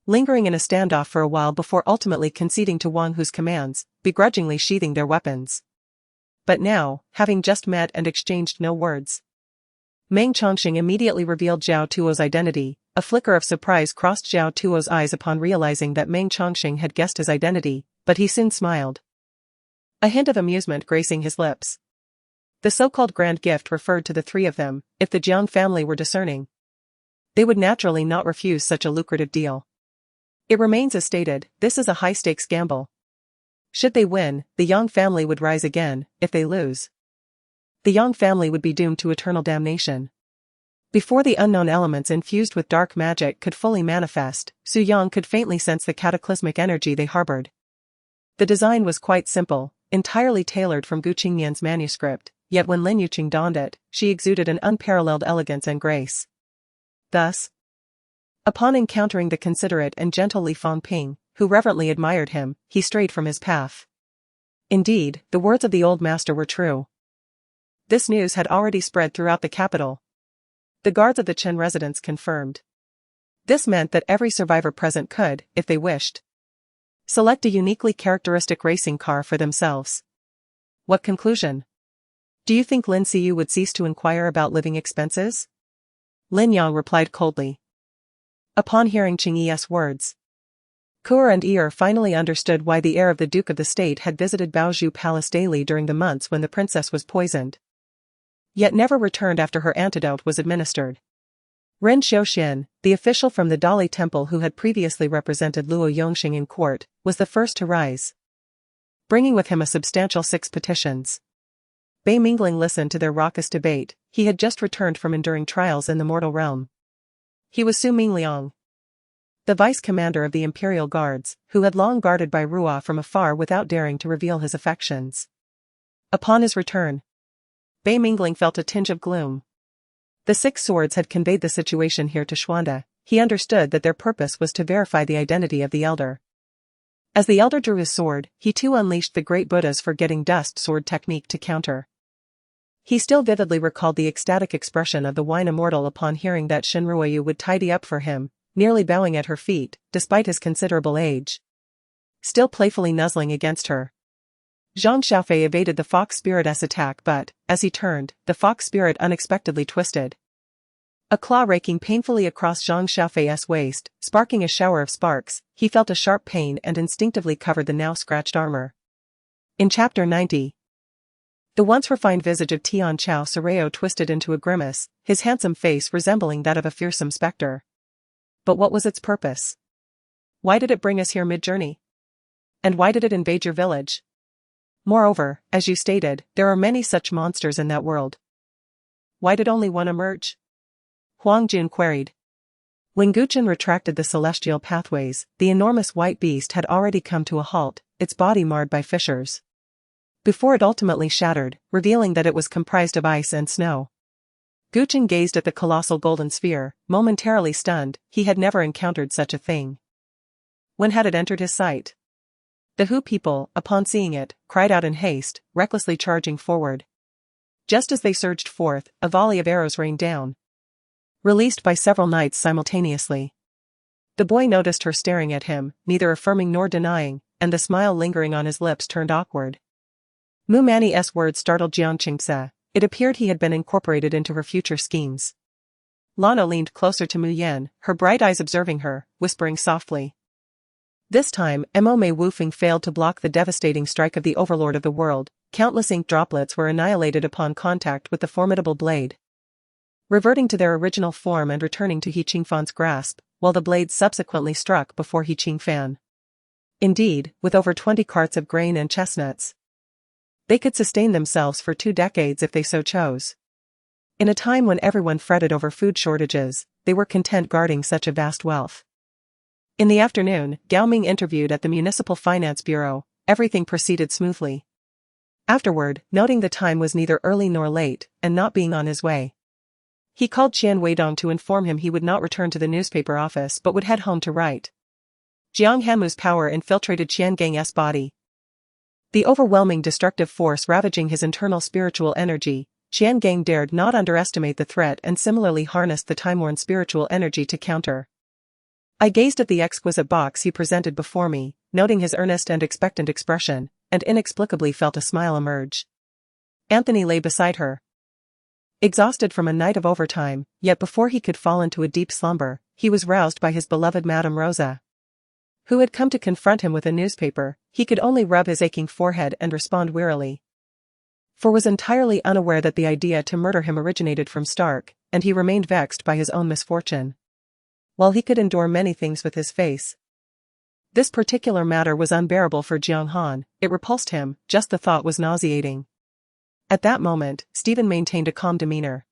lingering in a standoff for a while before ultimately conceding to Wang Hu's commands, begrudgingly sheathing their weapons. But now, having just met and exchanged no words, Meng Chongqing immediately revealed Zhao Tuo's identity. A flicker of surprise crossed Zhao Tuo's eyes upon realizing that Meng Chongqing had guessed his identity, but he soon smiled, a hint of amusement gracing his lips. The so-called grand gift referred to the 3 of them. If the Jiang family were discerning, they would naturally not refuse such a lucrative deal. It remains as stated, this is a high-stakes gamble. Should they win, the Yang family would rise again. If they lose, the Yang family would be doomed to eternal damnation. Before the unknown elements infused with dark magic could fully manifest, Su Yang could faintly sense the cataclysmic energy they harbored. The design was quite simple, entirely tailored from Gu Qingnian's manuscript, yet when Lin Yuqing donned it, she exuded an unparalleled elegance and grace. Thus, upon encountering the considerate and gentle Li Fangping, who reverently admired him, he strayed from his path. Indeed, the words of the old master were true. This news had already spread throughout the capital. The guards of the Chen residence confirmed. This meant that every survivor present could, if they wished, select a uniquely characteristic racing car for themselves. What conclusion? Do you think Lin Xiyu would cease to inquire about living expenses? Lin Yang replied coldly. Upon hearing Qing Yi's words, Kuer and Ear finally understood why the heir of the Duke of the State had visited Baozhu Palace daily during the months when the princess was poisoned, yet never returned after her antidote was administered. Ren Xiuxian, the official from the Dali Temple who had previously represented Luo Yongxing in court, was the first to rise, bringing with him a substantial 6 petitions. Bei Mingling listened to their raucous debate. He had just returned from enduring trials in the mortal realm. He was Su Mingliang, the vice-commander of the Imperial Guards, who had long guarded Bai Ruo from afar without daring to reveal his affections. Upon his return, Bei Mingling felt a tinge of gloom. The 6 swords had conveyed the situation here to Xuanda. He understood that their purpose was to verify the identity of the elder. As the elder drew his sword, he too unleashed the great Buddha's forgetting dust sword technique to counter. He still vividly recalled the ecstatic expression of the wine immortal upon hearing that Shinruoyu would tidy up for him, nearly bowing at her feet, despite his considerable age, still playfully nuzzling against her. Zhang Xiaofei evaded the fox spirit's attack but, as he turned, the fox spirit unexpectedly twisted, a claw raking painfully across Zhang Xiaofei's waist, sparking a shower of sparks. He felt a sharp pain and instinctively covered the now scratched armor. In Chapter 90, the once refined visage of Tian Chao Soreo twisted into a grimace, his handsome face resembling that of a fearsome specter. But what was its purpose? Why did it bring us here mid-journey? And why did it invade your village? Moreover, as you stated, there are many such monsters in that world. Why did only one emerge? Huang Jun queried. When Guchen retracted the celestial pathways, the enormous white beast had already come to a halt, its body marred by fissures, before it ultimately shattered, revealing that it was comprised of ice and snow. Guchen gazed at the colossal golden sphere, momentarily stunned. He had never encountered such a thing. When had it entered his sight? The Hu people, upon seeing it, cried out in haste, recklessly charging forward. Just as they surged forth, a volley of arrows rained down, released by several knights simultaneously. The boy noticed her staring at him, neither affirming nor denying, and the smile lingering on his lips turned awkward. Mu Mani's words startled Jiang Qingse. It appeared he had been incorporated into her future schemes. Lana leaned closer to Mu Yan, her bright eyes observing her, whispering softly. This time, Mo Mei Wufeng failed to block the devastating strike of the overlord of the world. Countless ink droplets were annihilated upon contact with the formidable blade, reverting to their original form and returning to He Qingfan's grasp, while the blade subsequently struck before He Qingfan. Indeed, with over 20 carts of grain and chestnuts, they could sustain themselves for 2 decades if they so chose. In a time when everyone fretted over food shortages, they were content guarding such a vast wealth. In the afternoon, Gao Ming interviewed at the Municipal Finance Bureau. Everything proceeded smoothly. Afterward, noting the time was neither early nor late, and not being on his way, he called Qian Weidong to inform him he would not return to the newspaper office but would head home to write. Jiang Hanmu's power infiltrated Qian Gang's body. The overwhelming destructive force ravaging his internal spiritual energy, Qian Gang dared not underestimate the threat and similarly harnessed the time-worn spiritual energy to counter. I gazed at the exquisite box he presented before me, noting his earnest and expectant expression, and inexplicably felt a smile emerge. Anthony lay beside her, exhausted from a night of overtime, yet before he could fall into a deep slumber, he was roused by his beloved Madame Rosa, who had come to confront him with a newspaper. He could only rub his aching forehead and respond wearily, for was entirely unaware that the idea to murder him originated from Stark, and he remained vexed by his own misfortune. While he could endure many things with his face, this particular matter was unbearable for Jiang Han. It repulsed him, just the thought was nauseating. At that moment, Stephen maintained a calm demeanor.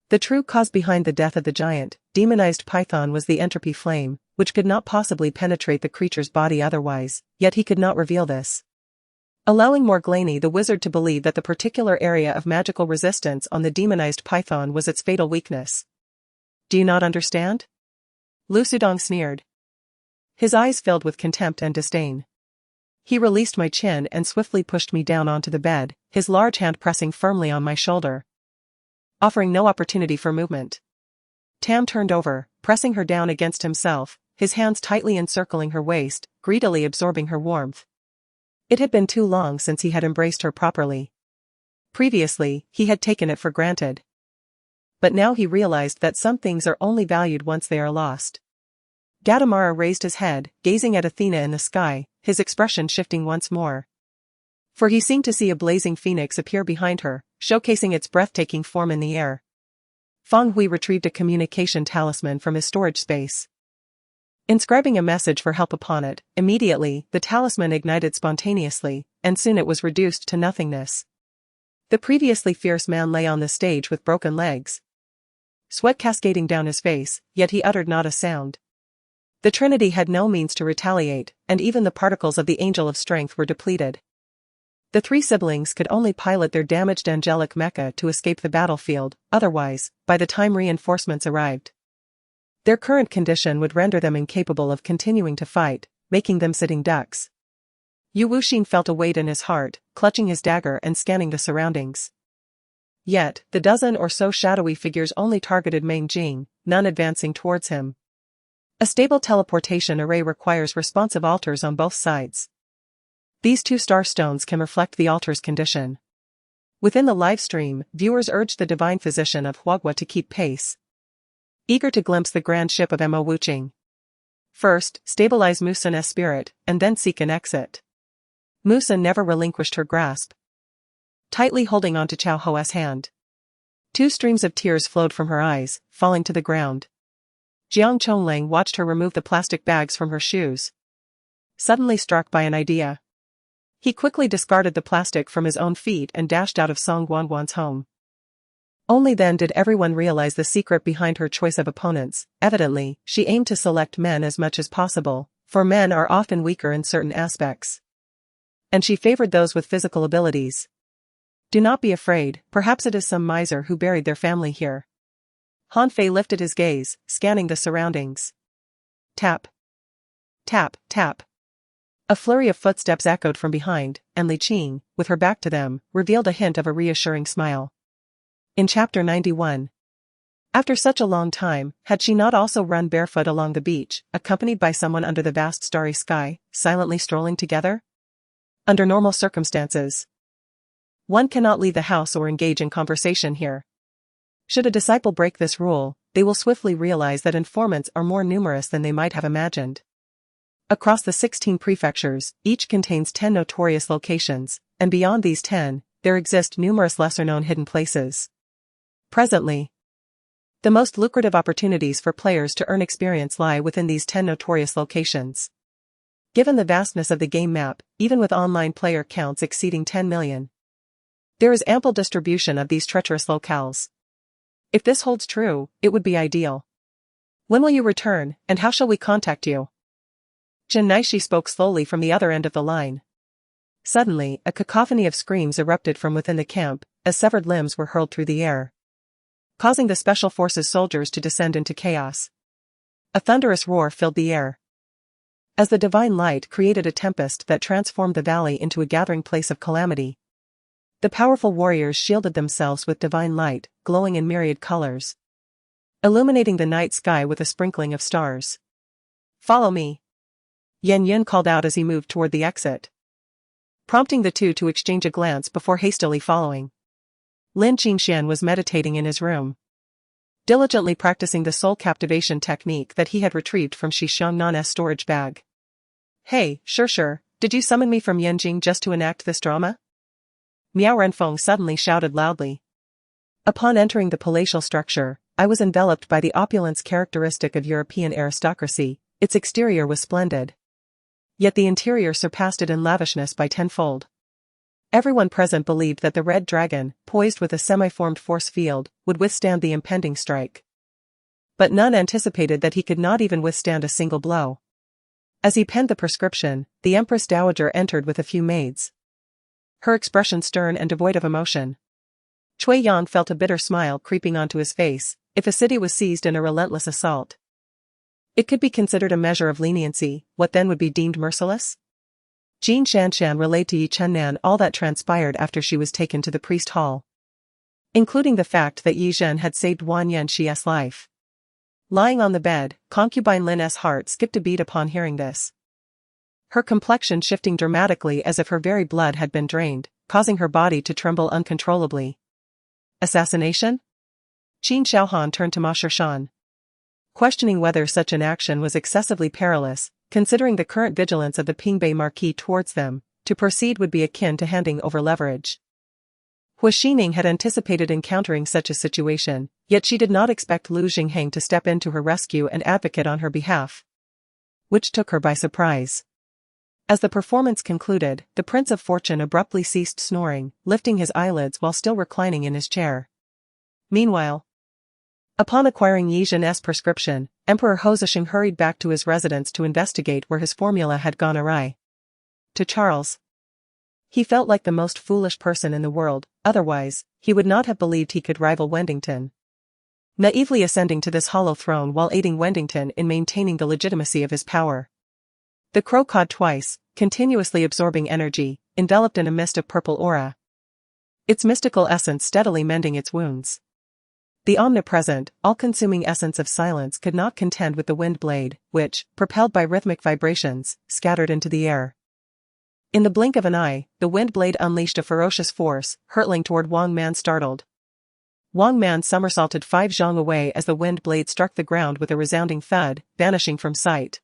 The true cause behind the death of the giant, demonized python was the entropy flame, which could not possibly penetrate the creature's body otherwise, yet he could not reveal this, allowing Morglani the wizard to believe that the particular area of magical resistance on the demonized python was its fatal weakness. Do you not understand? Lu Sudong sneered. His eyes filled with contempt and disdain. He released my chin and swiftly pushed me down onto the bed, his large hand pressing firmly on my shoulder, offering no opportunity for movement. Tam turned over, pressing her down against himself, his hands tightly encircling her waist, greedily absorbing her warmth. It had been too long since he had embraced her properly. Previously, he had taken it for granted. But now he realized that some things are only valued once they are lost. Gatamara raised his head, gazing at Athena in the sky, his expression shifting once more. For he seemed to see a blazing phoenix appear behind her, showcasing its breathtaking form in the air. Feng Hui retrieved a communication talisman from his storage space, inscribing a message for help upon it. Immediately, the talisman ignited spontaneously, and soon it was reduced to nothingness. The previously fierce man lay on the stage with broken legs, sweat cascading down his face, yet he uttered not a sound. The Trinity had no means to retaliate, and even the particles of the Angel of Strength were depleted. The 3 siblings could only pilot their damaged angelic mecha to escape the battlefield. Otherwise, by the time reinforcements arrived, their current condition would render them incapable of continuing to fight, making them sitting ducks. Yu Wuxin felt a weight in his heart, clutching his dagger and scanning the surroundings. Yet, the dozen or so shadowy figures only targeted Meng Jing, none advancing towards him. A stable teleportation array requires responsive altars on both sides. These 2 star stones can reflect the altar's condition. Within the live stream, viewers urged the divine physician of Huagua to keep pace, eager to glimpse the grand ship of Mo Wuqing. First, stabilize Musun's spirit, and then seek an exit. Musun never relinquished her grasp, tightly holding onto Chao Hoa's hand. 2 streams of tears flowed from her eyes, falling to the ground. Jiang Chonglang watched her remove the plastic bags from her shoes, suddenly struck by an idea. He quickly discarded the plastic from his own feet and dashed out of Song Guanguan's home. Only then did everyone realize the secret behind her choice of opponents. Evidently, she aimed to select men as much as possible, for men are often weaker in certain aspects, and she favored those with physical abilities. Do not be afraid, perhaps it is some miser who buried their family here. Han Fei lifted his gaze, scanning the surroundings. Tap. Tap, tap. A flurry of footsteps echoed from behind, and Li Qing, with her back to them, revealed a hint of a reassuring smile. In Chapter 91. After such a long time, had she not also run barefoot along the beach, accompanied by someone under the vast starry sky, silently strolling together? Under normal circumstances, one cannot leave the house or engage in conversation here. Should a disciple break this rule, they will swiftly realize that informants are more numerous than they might have imagined. Across the 16 prefectures, each contains 10 notorious locations, and beyond these 10, there exist numerous lesser-known hidden places. Presently, the most lucrative opportunities for players to earn experience lie within these 10 notorious locations. Given the vastness of the game map, even with online player counts exceeding 10 million, there is ample distribution of these treacherous locales. If this holds true, it would be ideal. When will you return, and how shall we contact you? Xie Ci spoke slowly from the other end of the line. Suddenly, a cacophony of screams erupted from within the camp, as severed limbs were hurled through the air, causing the Special Forces soldiers to descend into chaos. A thunderous roar filled the air, as the divine light created a tempest that transformed the valley into a gathering place of calamity. The powerful warriors shielded themselves with divine light, glowing in myriad colors, illuminating the night sky with a sprinkling of stars. "Follow me," Yan Yun called out as he moved toward the exit, prompting the two to exchange a glance before hastily following. Lin Qingshan was meditating in his room, diligently practicing the soul captivation technique that he had retrieved from Shi Xiangnan's storage bag. "Hey, sure, did you summon me from Yanjing just to enact this drama?" Miao Renfeng suddenly shouted loudly. Upon entering the palatial structure, I was enveloped by the opulence characteristic of European aristocracy. Its exterior was splendid, yet the interior surpassed it in lavishness by tenfold. Everyone present believed that the red dragon, poised with a semi-formed force field, would withstand the impending strike. But none anticipated that he could not even withstand a single blow. As he penned the prescription, the Empress Dowager entered with a few maids, her expression stern and devoid of emotion. Cui Yang felt a bitter smile creeping onto his face. If a city was seized in a relentless assault, it could be considered a measure of leniency. What then would be deemed merciless? Jin Shanshan relayed to Yi Chunnan all that transpired after she was taken to the priest hall, including the fact that Yi Zhen had saved Wan Yanxi's life. Lying on the bed, concubine Lin's heart skipped a beat upon hearing this, her complexion shifting dramatically as if her very blood had been drained, causing her body to tremble uncontrollably. Assassination? Qin Xiaohan turned to Ma Shirshan, questioning whether such an action was excessively perilous, considering the current vigilance of the Pingbei Marquis towards them. To proceed would be akin to handing over leverage. Hua Xining had anticipated encountering such a situation, yet she did not expect Lu Jingheng to step in to her rescue and advocate on her behalf, which took her by surprise. As the performance concluded, the Prince of Fortune abruptly ceased snoring, lifting his eyelids while still reclining in his chair. Meanwhile, upon acquiring Yi Zhen's prescription, Emperor Hozisheng hurried back to his residence to investigate where his formula had gone awry. To Charles, he felt like the most foolish person in the world. Otherwise, he would not have believed he could rival Wendington, naively ascending to this hollow throne while aiding Wendington in maintaining the legitimacy of his power. The crow cawed twice, continuously absorbing energy, enveloped in a mist of purple aura, its mystical essence steadily mending its wounds. The omnipresent, all-consuming essence of silence could not contend with the wind blade, which, propelled by rhythmic vibrations, scattered into the air. In the blink of an eye, the wind blade unleashed a ferocious force, hurtling toward Wang Man startled. Wang Man somersaulted 5 zhang away as the wind blade struck the ground with a resounding thud, vanishing from sight.